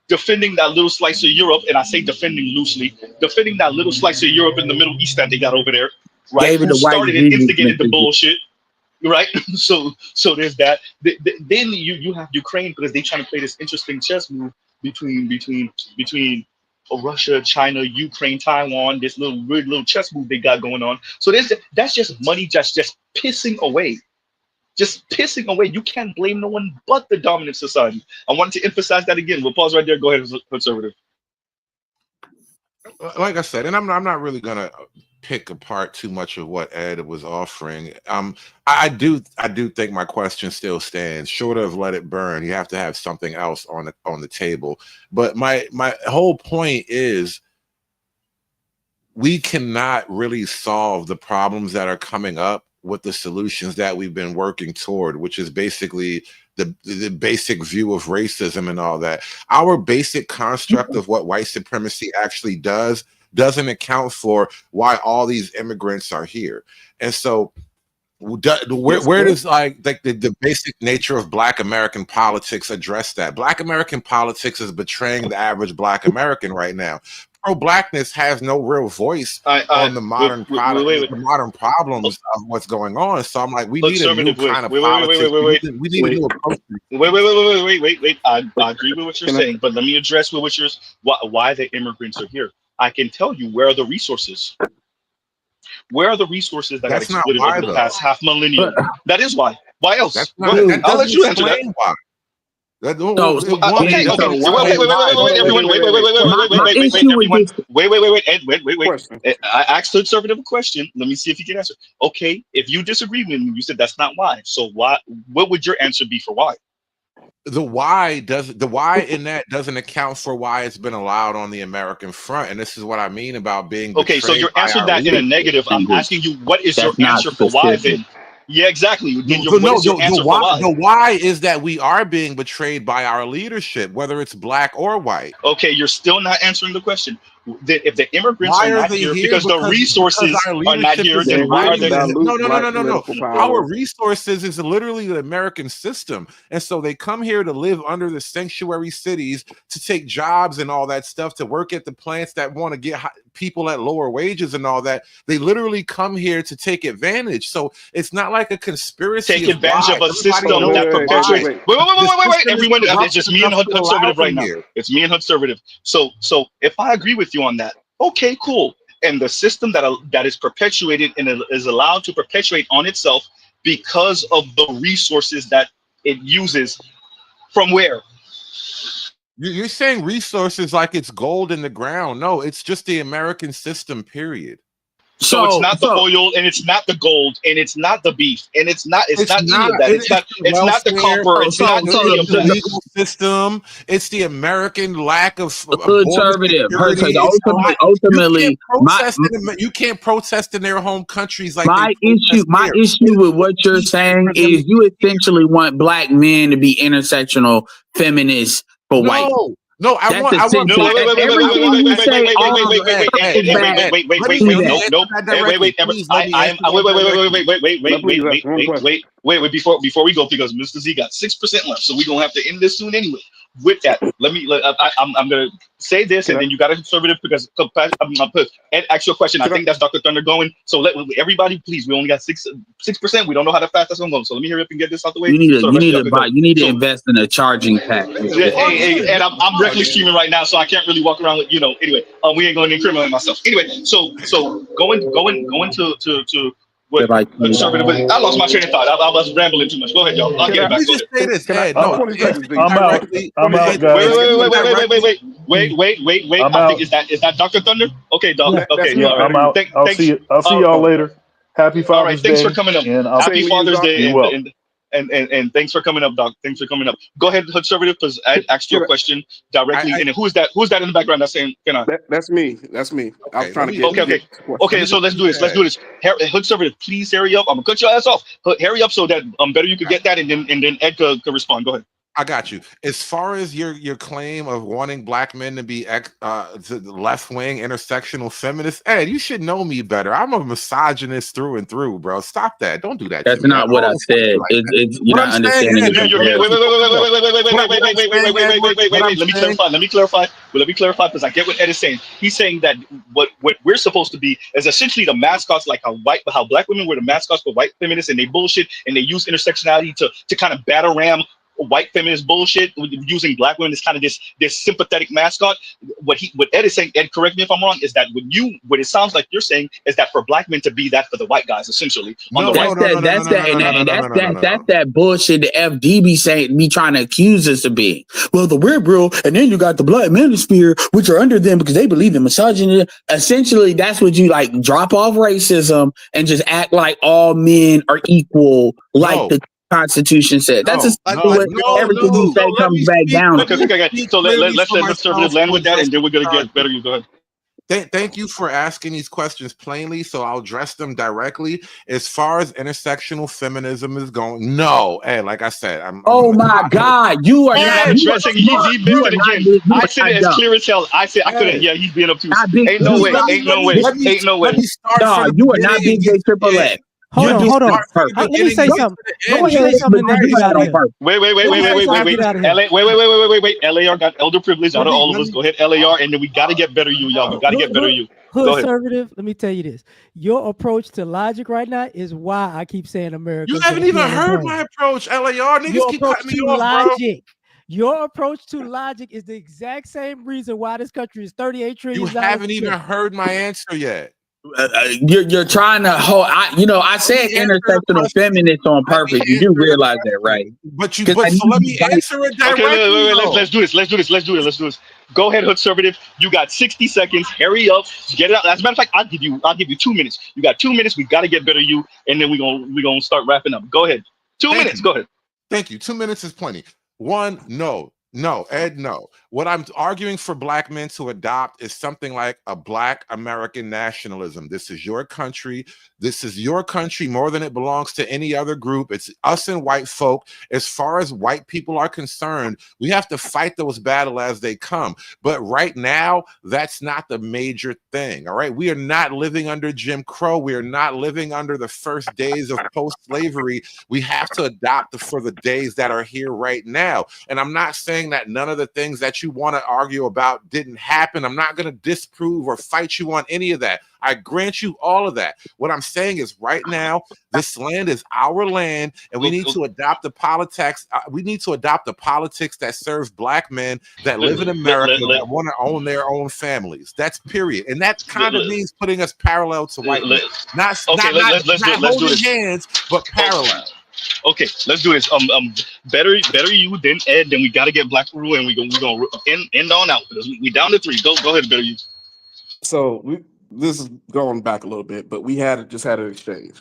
defending that little slice of Europe, and I say defending loosely, defending that little slice of Europe in the Middle East that they got over there, right? Who started and instigated the bullshit, right? So there's that. Then you have Ukraine because they trying to play this interesting chess move between Russia, China, Ukraine, Taiwan, this weird little chess move they got going on. So that's just money just pissing away. Just pissing away. You can't blame no one but the dominant society. I wanted to emphasize that again. We'll pause right there. Go ahead, conservative. Like I said, and I'm not really gonna pick apart too much of what Ed was offering. I do think my question still stands. Short of let it burn, you have to have something else on the table. But my whole point is we cannot really solve the problems that are coming up with the solutions that we've been working toward, which is basically the basic view of racism and all that. Our basic construct of what white supremacy actually doesn't account for why all these immigrants are here. And so where does the basic nature of Black American politics address that? Black American politics is betraying the average Black American right now. Pro-Blackness has no real voice on the modern modern problems of what's going on. So I'm like, we need a new kind of politics. We need a new approach. Wait. I agree with what you're saying, but let me address why the immigrants are here. I can tell you where are the resources. Where are the resources that got exploited over the past half millennium? That is why. Why else? I'll let you answer that. Why. Everyone, wait. I asked the conservative a question. Let me see if you can answer. Okay, if you disagree with me, you said that's not why. So why? What would your answer be for why? The why in that doesn't account for why it's been allowed on the American front, and this is what I mean about being okay. So you answered that in a negative. I'm asking you, what is your answer for why then? Yeah, exactly. The why is that we are being betrayed by our leadership, whether it's Black or white. Okay, you're still not answering the question. If the immigrants are not here because the resources are not here, then why are they? No. Our resources is literally the American system, and so they come here to live under the sanctuary cities, to take jobs and all that stuff, to work at the plants that want to get people at lower wages and all that. They literally come here to take advantage. So it's not like a conspiracy. Take advantage of a system that perpetuates. Wait. Everyone, it's just me and conservative right now. It's me and conservative. So if I agree with you on that, okay, cool. And the system that is perpetuated and is allowed to perpetuate on itself because of the resources that it uses. From where? You're saying resources like it's gold in the ground. No, it's just the American system, period. So it's not the oil, and it's not the gold, and it's not the beef, and it's not any of that. It's not the copper. It's not any of the that. legal system. It's the American lack of conservative. Ultimately, you can't protest in their home countries like my issue with what you're saying is you essentially want black men to be intersectional feminists for white. No, I want wait, before we go, because Mr. Z got 6% left, so we're gonna have to end this soon anyway. With that, I'm gonna say this, and then you got a conservative because Ed asked you a question. I think that's Dr. Thunder going. So let everybody, please. We only got 6%. We don't know how fast that's gonna go. So let me hurry up and get this out the way. You need to invest in a charging pack. And I'm directly streaming right now, so I can't really walk around with Anyway, we ain't going to incriminate myself. Anyway, so going to what conservative. I lost my train of thought. I was rambling too much. Go ahead, y'all. I'll get it back. Just say this. I'm out. I'm out, guys. Wait. I think is that Dr. Thunder? Okay, dog. Okay, yeah, I'm out. I'll see y'all later. Happy Father's Day. All right, thanks for coming up. Happy Father's Day. And thanks for coming up, Doc. Thanks for coming up. Go ahead, conservative, because I asked you a question directly. And who's that? Who's that in the background that's saying? That's me. That's me. I was trying to get. Okay. So let's do this. Conservative, please hurry up. I'm gonna cut your ass off. Hurry up so that better you could get that, and then Ed could respond. Go ahead. I got you. As far as your claim of wanting black men to be left-wing intersectional feminists, Ed, you should know me better. I'm a misogynist through and through, bro. Stop that. Don't do that. That's not what I said. You're not understanding. Wait. Let me clarify because I get what Ed is saying. He's saying that what we're supposed to be is essentially the mascots, like how black women were the mascots for white feminists, and they bullshit and they use intersectionality to kind of batter ram white feminist bullshit using black women as kind of this sympathetic mascot. What Ed is saying, Ed, correct me if I'm wrong, is that what it sounds like you're saying is that for black men to be that for the white guys, essentially. That's that bullshit the FD be trying to accuse us of being. Well, the weird bro, and then you got the black manosphere, which are under them because they believe in misogyny. Essentially, that's what you like, drop off racism and just act like all men are equal, like the Constitution said. That's what everything you say comes back down. Okay. So let's let conservative land with that, and then we're gonna get better. You go ahead. Thank you for asking these questions plainly, so I'll address them directly. As far as intersectional feminism is going, no. And like I said, my God, you are not addressing. He missed it again. I said it as clear as hell. I said I couldn't. Yeah, he's being obtuse. Ain't no way. No, you are not Big J Triple X. Hold on. Let me say something. Let me say something. Wait. LAR got elder privilege out of all of us. Go ahead, LAR, and then we got to get better y'all. We got to get better you. Conservative, let me tell you this. Your approach to logic right now is why I keep saying America. You haven't even heard my approach, LAR. Niggas keep cutting me off, bro. Your approach to logic is the exact same reason why this country is $38 trillion. You haven't even heard my answer yet. You're trying to hold. I said intersectional feminists on purpose. You do realize that, right? But let me answer it directly. Okay, let's do this. Go ahead, conservative. You got 60 seconds. Hurry up, get it out. As a matter of fact, I'll give you 2 minutes. You got 2 minutes. We got to get better, you, and then we're gonna start wrapping up. Go ahead. 2 minutes. Go ahead. Thank you. 2 minutes is plenty. One, no, Ed, no. What I'm arguing for black men to adopt is something like a black American nationalism. This is your country. This is your country more than it belongs to any other group. It's us and white folk. As far as white people are concerned, we have to fight those battles as they come. But right now, that's not the major thing, all right? We are not living under Jim Crow. We are not living under the first days of post-slavery. We have to adopt for the days that are here right now. And I'm not saying saying that none of the things that you want to argue about didn't happen. I'm not going to disprove or fight you on any of that. I grant you all of that. What I'm saying is right now, this land is our land, and we need to adopt the politics. We need to adopt the politics that serves black men that live in America that want to own their own families. That's period. And that kind of means putting us parallel to white men. Not holding hands, but parallel. Okay, let's do this. Better you than Ed. Then we got to get Black Rule, and we're gonna end on out. We down to 3. Go ahead, better you. So this is going back a little bit, but we just had an exchange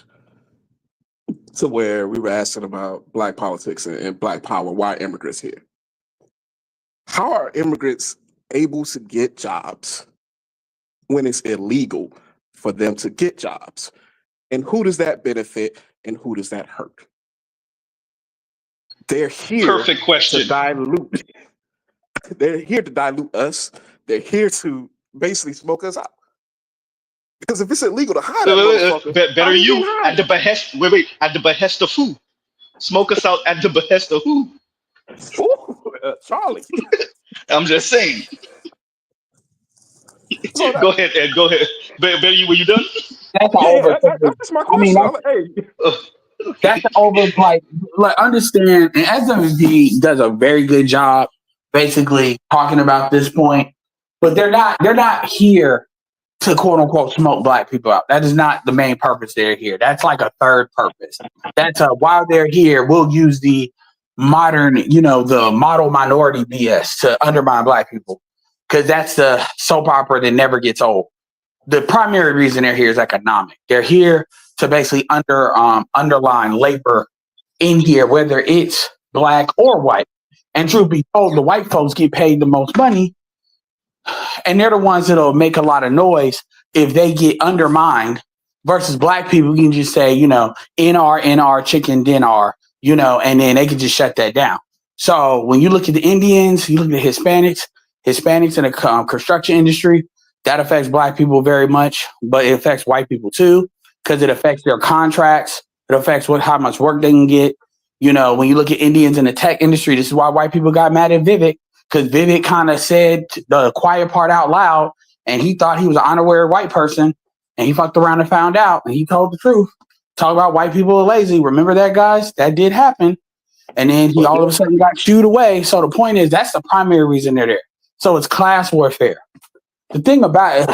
to where we were asking about black politics and black power. Why immigrants here? How are immigrants able to get jobs when it's illegal for them to get jobs? And who does that benefit and who does that hurt? They're here Perfect question. to dilute. They're here to dilute us. They're here to basically smoke us out. Because if it's illegal to hide that motherfucker, better you at the behest. Wait, at the behest of who? Smoke us out at the behest of who? Charlie. I'm just saying. Go ahead, Ed. Go ahead. Better you. Were you done? That's my question. That's like understand, and SWV does a very good job basically talking about this point, but they're not here to quote unquote smoke black people out. That is not the main purpose they're here. That's like a third purpose. That's while they're here, we'll use the modern, the model minority BS to undermine black people, because that's the soap opera that never gets old. The primary reason they're here is economic. They're here to basically underline labor in here, whether it's black or white. And truth be told, the white folks get paid the most money, and they're the ones that'll make a lot of noise if they get undermined. Versus black people, you can just say, NR, chicken dinner, and then they can just shut that down. So when you look at the Indians, you look at the Hispanics in the construction industry, that affects black people very much, but it affects white people too, because it affects their contracts. It affects how much work they can get. When you look at Indians in the tech industry, this is why white people got mad at Vivek, because Vivek kind of said the quiet part out loud, and he thought he was an honorary white person, and he fucked around and found out, and he told the truth. Talk about white people are lazy. Remember that, guys? That did happen. And then he all of a sudden got shooed away. So the point is, that's the primary reason they're there. So it's class warfare. The thing about it,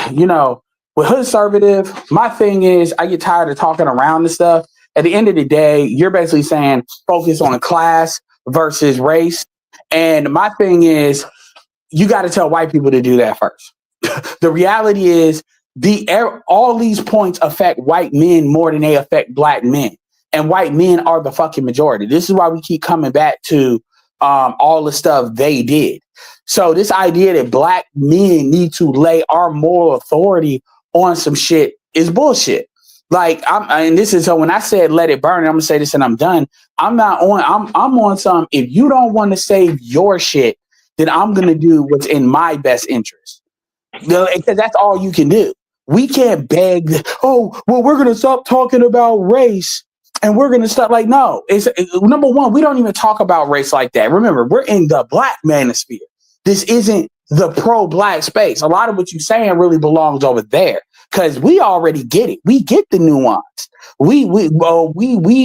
with hood conservative, my thing is I get tired of talking around this stuff. At the end of the day, you're basically saying focus on class versus race. And my thing is, you got to tell white people to do that first. The reality is, all these points affect white men more than they affect black men. And white men are the fucking majority. This is why we keep coming back to all the stuff they did. So this idea that black men need to lay our moral authority on some shit is bullshit. Like so when I said let it burn, I'm gonna say this and I'm done. I'm on some, if you don't want to save your shit, then I'm gonna do what's in my best interest. Because that's all you can do. We can't beg, we're gonna stop talking about race. And we're going to start no, it's number one, we don't even talk about race like that. Remember, we're in the black manosphere. This isn't the pro-black space. A lot of what you're saying really belongs over there because we already get it. We get the nuance. We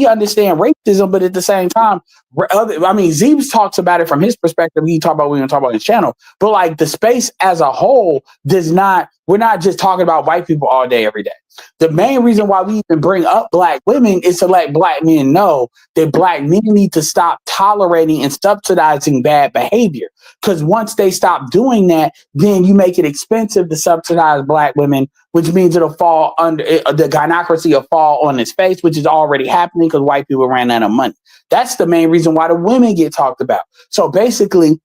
understand racism, but at the same time, Zeebs talks about it from his perspective. We talk about on his channel, but the space as a whole does not. We're not just talking about white people all day, every day. The main reason why we even bring up black women is to let black men know that black men need to stop tolerating and subsidizing bad behavior. Because once they stop doing that, then you make it expensive to subsidize black women, which means it'll fall under the gynocracy will fall on its face, which is already happening because white people ran out of money. That's the main reason why the women get talked about. So basically,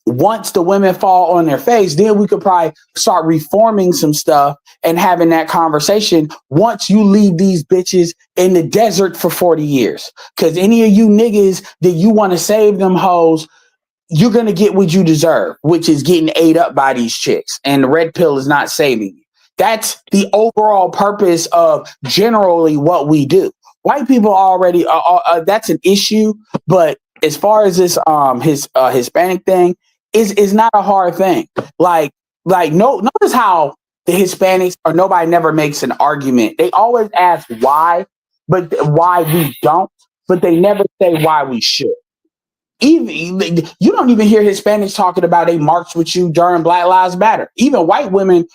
once the women fall on their face, then we could probably start reforming some stuff and having that conversation once you leave these bitches in the desert for 40 years. Because any of you niggas that you want to save them hoes, you're going to get what you deserve, which is getting ate up by these chicks. And the red pill is not saving you. That's the overall purpose of generally what we do. White people already, that's an issue, but as far as this his Hispanic thing is not a hard thing. Like no, notice how the Hispanics or nobody never makes an argument. They always ask why, but why we don't, but they never say why we should. Even you don't even hear Hispanics talking about they marched with you during Black Lives Matter. Even white women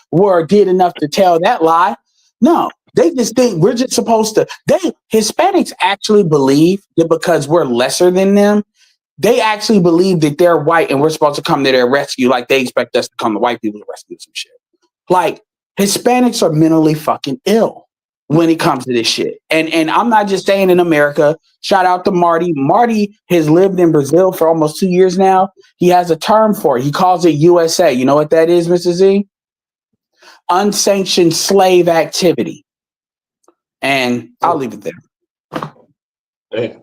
did enough to tell that lie. No, they just think we're just supposed to. Hispanics actually believe that because we're lesser than them, they actually believe that they're white and we're supposed to come to their rescue like they expect us to come to white people to rescue some shit. Like Hispanics are mentally fucking ill when it comes to this shit. And I'm not just saying in America. Shout out to Marty. Marty has lived in Brazil for almost 2 years now. He has a term for it. He calls it USA. You know what that is, Mr. Z? Unsanctioned slave activity. And I'll leave it there. Damn.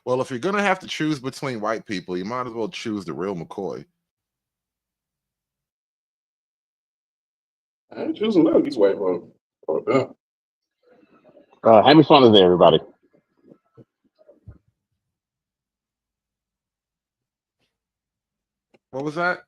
Well, if you're gonna have to choose between white people, you might as well choose the real McCoy. I ain't choosing none of these white folks. Happy Father's Day, everybody. What was that?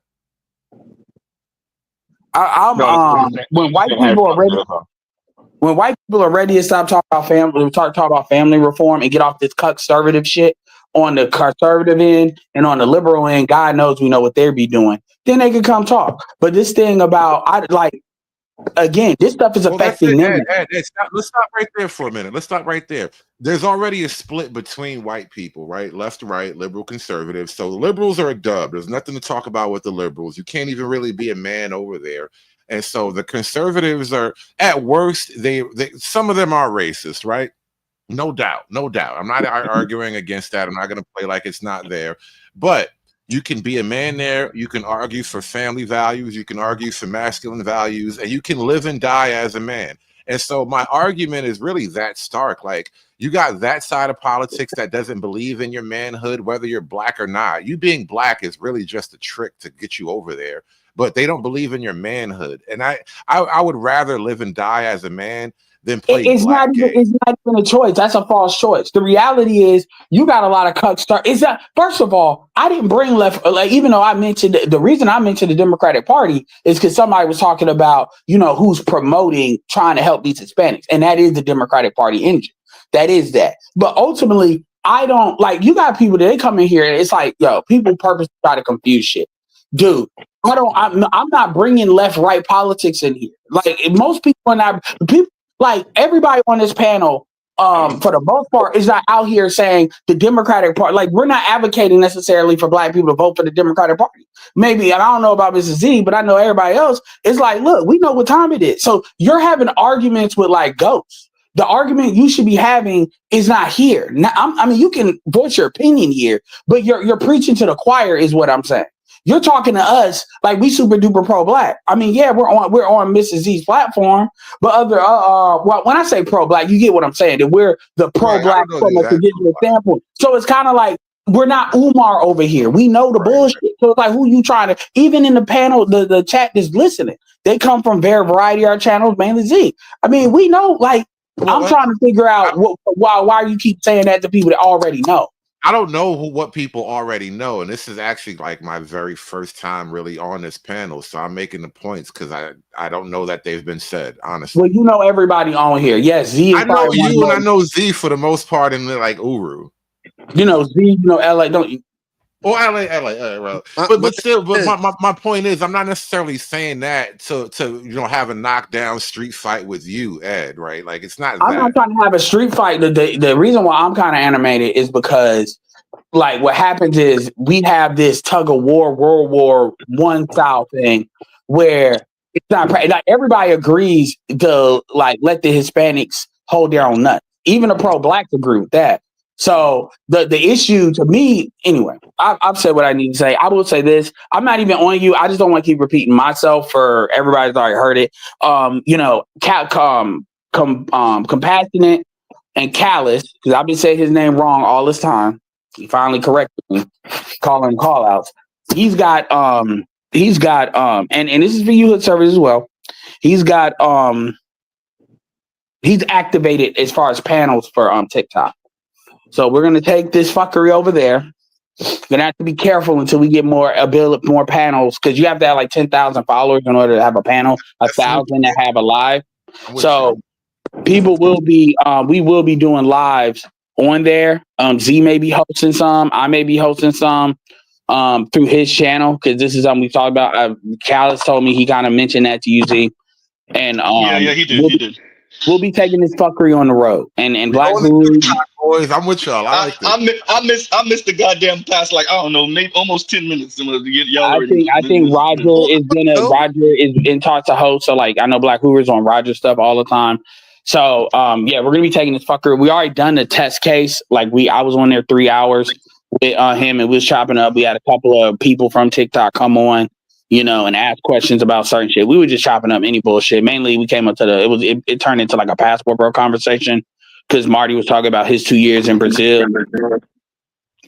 When white people are ready to stop talking about family, talk about family reform and get off this conservative shit on the conservative end and on the liberal end, God knows we know what they'll be doing. Then they can come talk. But this thing about again, this stuff is affecting them. Let's stop right there for a minute. Let's stop right there. There's already a split between white people, right? Left to right, liberal, conservative. So the liberals are a dub. There's nothing to talk about with the liberals. You can't even really be a man over there. And so the conservatives are, at worst, they some of them are racist, right? No doubt. I'm not arguing against that. I'm not going to play like it's not there. But you can be a man there. You can argue for family values. You can argue for masculine values, and you can live and die as a man. And so my argument is really that stark. Like, you got that side of politics that doesn't believe in your manhood, whether you're black or not. You being black is really just a trick to get you over there. But they don't believe in your manhood. And I would rather live and die as a man than play it's black not game. It's not even a choice. That's a false choice. The reality is you got a lot of cucks. First of all, I didn't bring left. Like, even though I mentioned the reason I mentioned the Democratic Party is because somebody was talking about who's promoting trying to help these Hispanics, and that is the Democratic Party engine. That is that. But ultimately, I don't like. You got people that they come in here and it's like, yo, people purposely try to confuse shit, dude. I'm not bringing left-right politics in here. Like, most people are not people. Like, everybody on this panel, for the most part, is not out here saying the Democratic Party. Like, we're not advocating necessarily for black people to vote for the Democratic Party. Maybe, and I don't know about Mrs. Z, but I know everybody else is like, look, we know what time it is. So you're having arguments with like ghosts. The argument you should be having is not here. Now, I mean, you can voice your opinion here, but you're preaching to the choir, is what I'm saying. You're talking to us like we super duper pro black. I mean, yeah, we're on Mrs. Z's platform, but well, when I say pro black, you get what I'm saying. That we're the pro black from a traditional standpoint. So it's kind of like we're not Umar over here. We know the bullshit. So it's like, who you trying to? Even in the panel, the chat is listening. They come from variety of our channels, mainly Z. I mean, we know. Like, I'm trying to figure out why you keep saying that to people that already know. I don't know what people already know, and this is actually like my very first time really on this panel, so I'm making the points because I don't know that they've been said, honestly. Well, you know everybody on here. Yes, Z. I know you, and I know Z for the most part in the like Uru. Z. LA. Don't you? Or LA. But still, my point is, I'm not necessarily saying that to have a knockdown street fight with you, Ed. Right? Like, it's not. I'm not trying to have a street fight. The reason why I'm kind of animated is because, like, what happens is we have this tug of war, World War I style thing, where it's not like everybody agrees to like let the Hispanics hold their own nuts. Even the pro blacks agree with that. So the issue to me, anyway, I've said what I need to say. I will say this: I'm not even on you. I just don't want to keep repeating myself for everybody's already heard it. Compassionate and callous, because I've been saying his name wrong all this time. He finally corrected me, calling him call outs. He's got and this is for you hood servers as well. He's got He's activated as far as panels for TikTok. So we're gonna take this fuckery over there. Gonna have to be careful until we get more panels, because you have to have like 10,000 followers in order to have a panel, 1,000 to have a live. So people will be we will be doing lives on there. Z may be hosting some, I may be hosting some through his channel, because this is something we talked about. Callis told me, he kind of mentioned that to you, Z. And yeah, he did. We'll be taking this fuckery on the road. And Black Guru, boys, I'm with y'all. I like this. I missed the goddamn past, like, I don't know, maybe almost 10 minutes. I think Roger is in talk to host. So like, I know Black Hoover's on Roger stuff all the time. So yeah, we're gonna be taking this fucker. We already done the test case. Like I was on there 3 hours with him, and we was chopping up. We had a couple of people from TikTok come on, and ask questions about certain shit. We were just chopping up any bullshit. Mainly, we came up to it turned into like a passport bro conversation, because Marty was talking about his 2 years in Brazil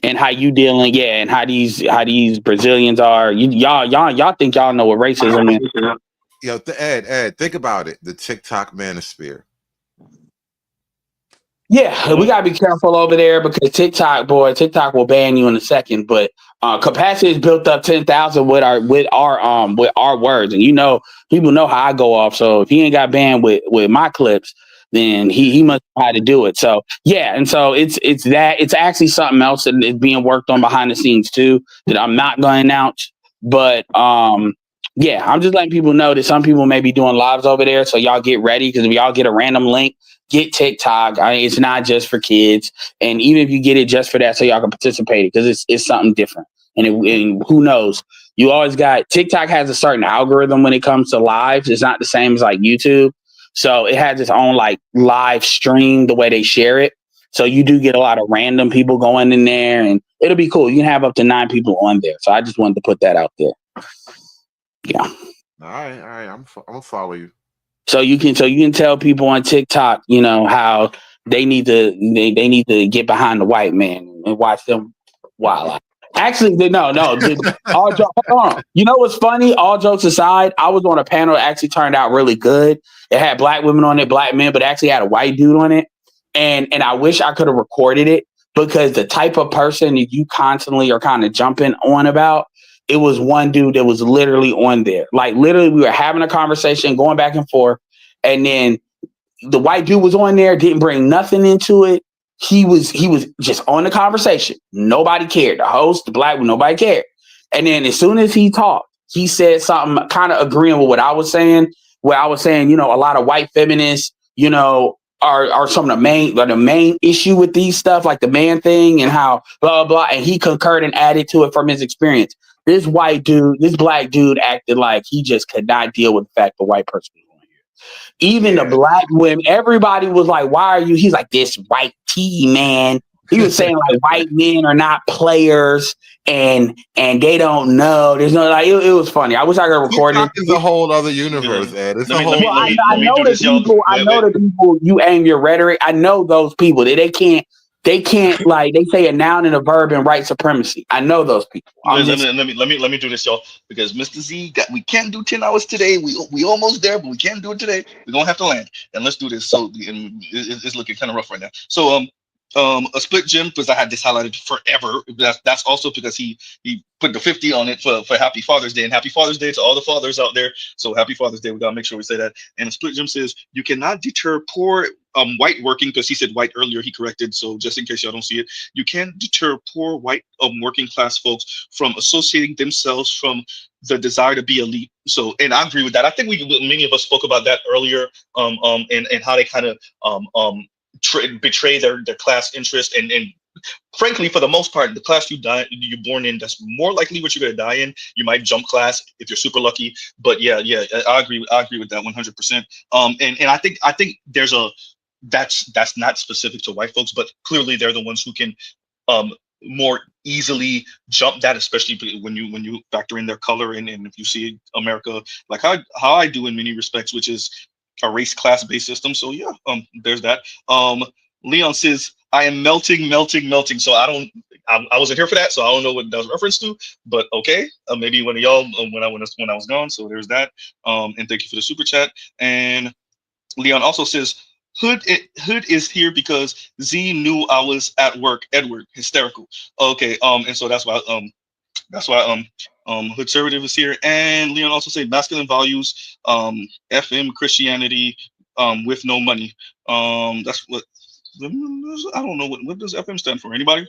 and how you dealing, and how these Brazilians are. Y'all think y'all know what racism is. Yo, Ed, think about it. The TikTok manosphere. Yeah, we gotta be careful over there, because TikTok will ban you in a second. But capacity is built up 10,000 with our words, and people know how I go off. So if he ain't got banned with my clips, then he must know how to do it. So yeah, and so it's actually something else that is being worked on behind the scenes too, that I'm not going to announce. But yeah, I'm just letting people know that some people may be doing lives over there. So y'all get ready, because if y'all get a random link, get TikTok. It's not just for kids, and even if you get it just for that, so y'all can participate, because it's something different. And who knows? You always got TikTok has a certain algorithm when it comes to lives. It's not the same as like YouTube. So it has its own like live stream, the way they share it. So you do get a lot of random people going in there, and it'll be cool. You can have up to 9 people on there. So I just wanted to put that out there. Yeah. All right. I'm gonna follow you. So you can tell people on TikTok, how they need to get behind the white man and watch them wild out. Actually, no. Hold on. You know what's funny? All jokes aside, I was on a panel that actually turned out really good. It had Black women on it, Black men, but it actually had a white dude on it. And I wish I could have recorded it, because the type of person that you constantly are kind of jumping on about, it was one dude that was literally on there. Like literally, we were having a conversation, going back and forth, and then the white dude was on there, didn't bring nothing into it. He was just on the conversation. Nobody cared. The host, the Black one, nobody cared. And then as soon as he talked, he said something kind of agreeing with what I was saying. Where I was saying, a lot of white feminists, are some of the main issue with these stuff, like the man thing and how blah blah. And he concurred and added to it from his experience. This Black dude acted like he just could not deal with the fact the white person was on here. Even the Black women, everybody was like, "Why are you?" He's like, "This white tea man." He was saying like white men are not players, and they don't know. There's no like. It was funny. I wish I could record it. It's a whole other universe, Ed. It's a whole. I know the people you aim your rhetoric. I know those people that they can't like they say a noun and a verb in white supremacy. I know those people. Let me do this, y'all, because Mr. Z we can't do 10 hours today. We almost there, but we can't do it today. We're gonna have to land, and let's do this. So it's looking kind of rough right now. So a split gym, because I had this highlighted forever. That's also because he put the 50 on it for Happy Father's Day, and Happy Father's Day to all the fathers out there. So Happy Father's Day. We gotta make sure we say that. And a split gym says you cannot deter poor white working, because he said white earlier, he corrected. So just in case y'all don't see it, you can't deter poor white working class folks from associating themselves from the desire to be elite. So, and I agree with that. I think many of us spoke about that earlier, and how they kind of betray their class interest, and frankly, for the most part, the class you're born in, that's more likely what you're going to die in. You might jump class if you're super lucky, but yeah, I agree with that 100%. And I think there's that's not specific to white folks, but clearly they're the ones who can more easily jump that, especially when you factor in their color, and if you see America like how I do in many respects, which is a race class based system. So yeah, there's that. Leon says, I am melting. So I wasn't here for that, so I don't know what that was reference to, but okay, maybe one of y'all when I was gone. So there's that. And thank you for the super chat. And Leon also says, Hood is here because Z knew I was at work. Edward, hysterical. Okay, and so that's why Hood Conservative is here, and Leon also said masculine values, FM Christianity, with no money. That's what I don't know what does FM stand for. Anybody?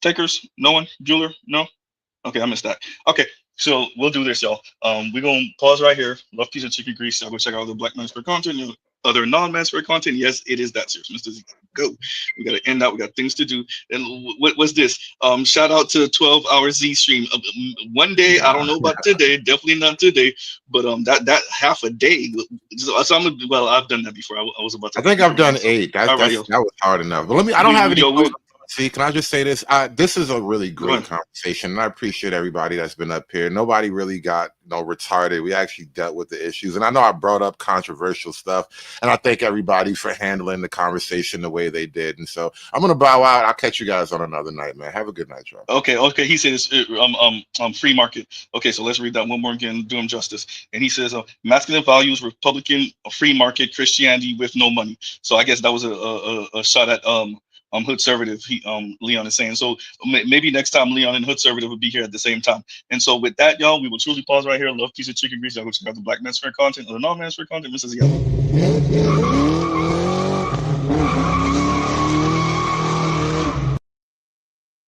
Takers? No one? Jeweler? No. Okay, I missed that. Okay, so we'll do this, y'all. We're gonna pause right here. Love Pizza Chicken Grease. I'll go check out the Black Man's Fair content, other non-Man's Fair content. Yes, it is that serious, Mr. Z. Go. We gotta end out. We got things to do. And what's this? Shout out to 12-hour Z stream. One day, I don't know about today. Definitely not today. But that half a day. So I've done that before. I was about to. I think I've done 8. That was hard enough. But I don't have any. See, can I just say this? This is a really great conversation, and I appreciate everybody that's been up here. Nobody really got retarded. We actually dealt with the issues, and I know I brought up controversial stuff, and I thank everybody for handling the conversation the way they did. And so I'm gonna bow out. I'll catch you guys on another night, man. Have a good night, y'all. Okay. He says free market. Okay, so let's read that one more again. Do him justice. And he says masculine values, Republican, free market, Christianity with no money. So I guess that was a shot at Hood Conservative, Leon is saying. So maybe next time Leon and Hood Conservative will be here at the same time. And so with that, y'all, we will truly pause right here. Love Pizza Chicken Grease. Y'all go check out the Black Man's Fair content or the non-Man's Fair content. Mrs. Z.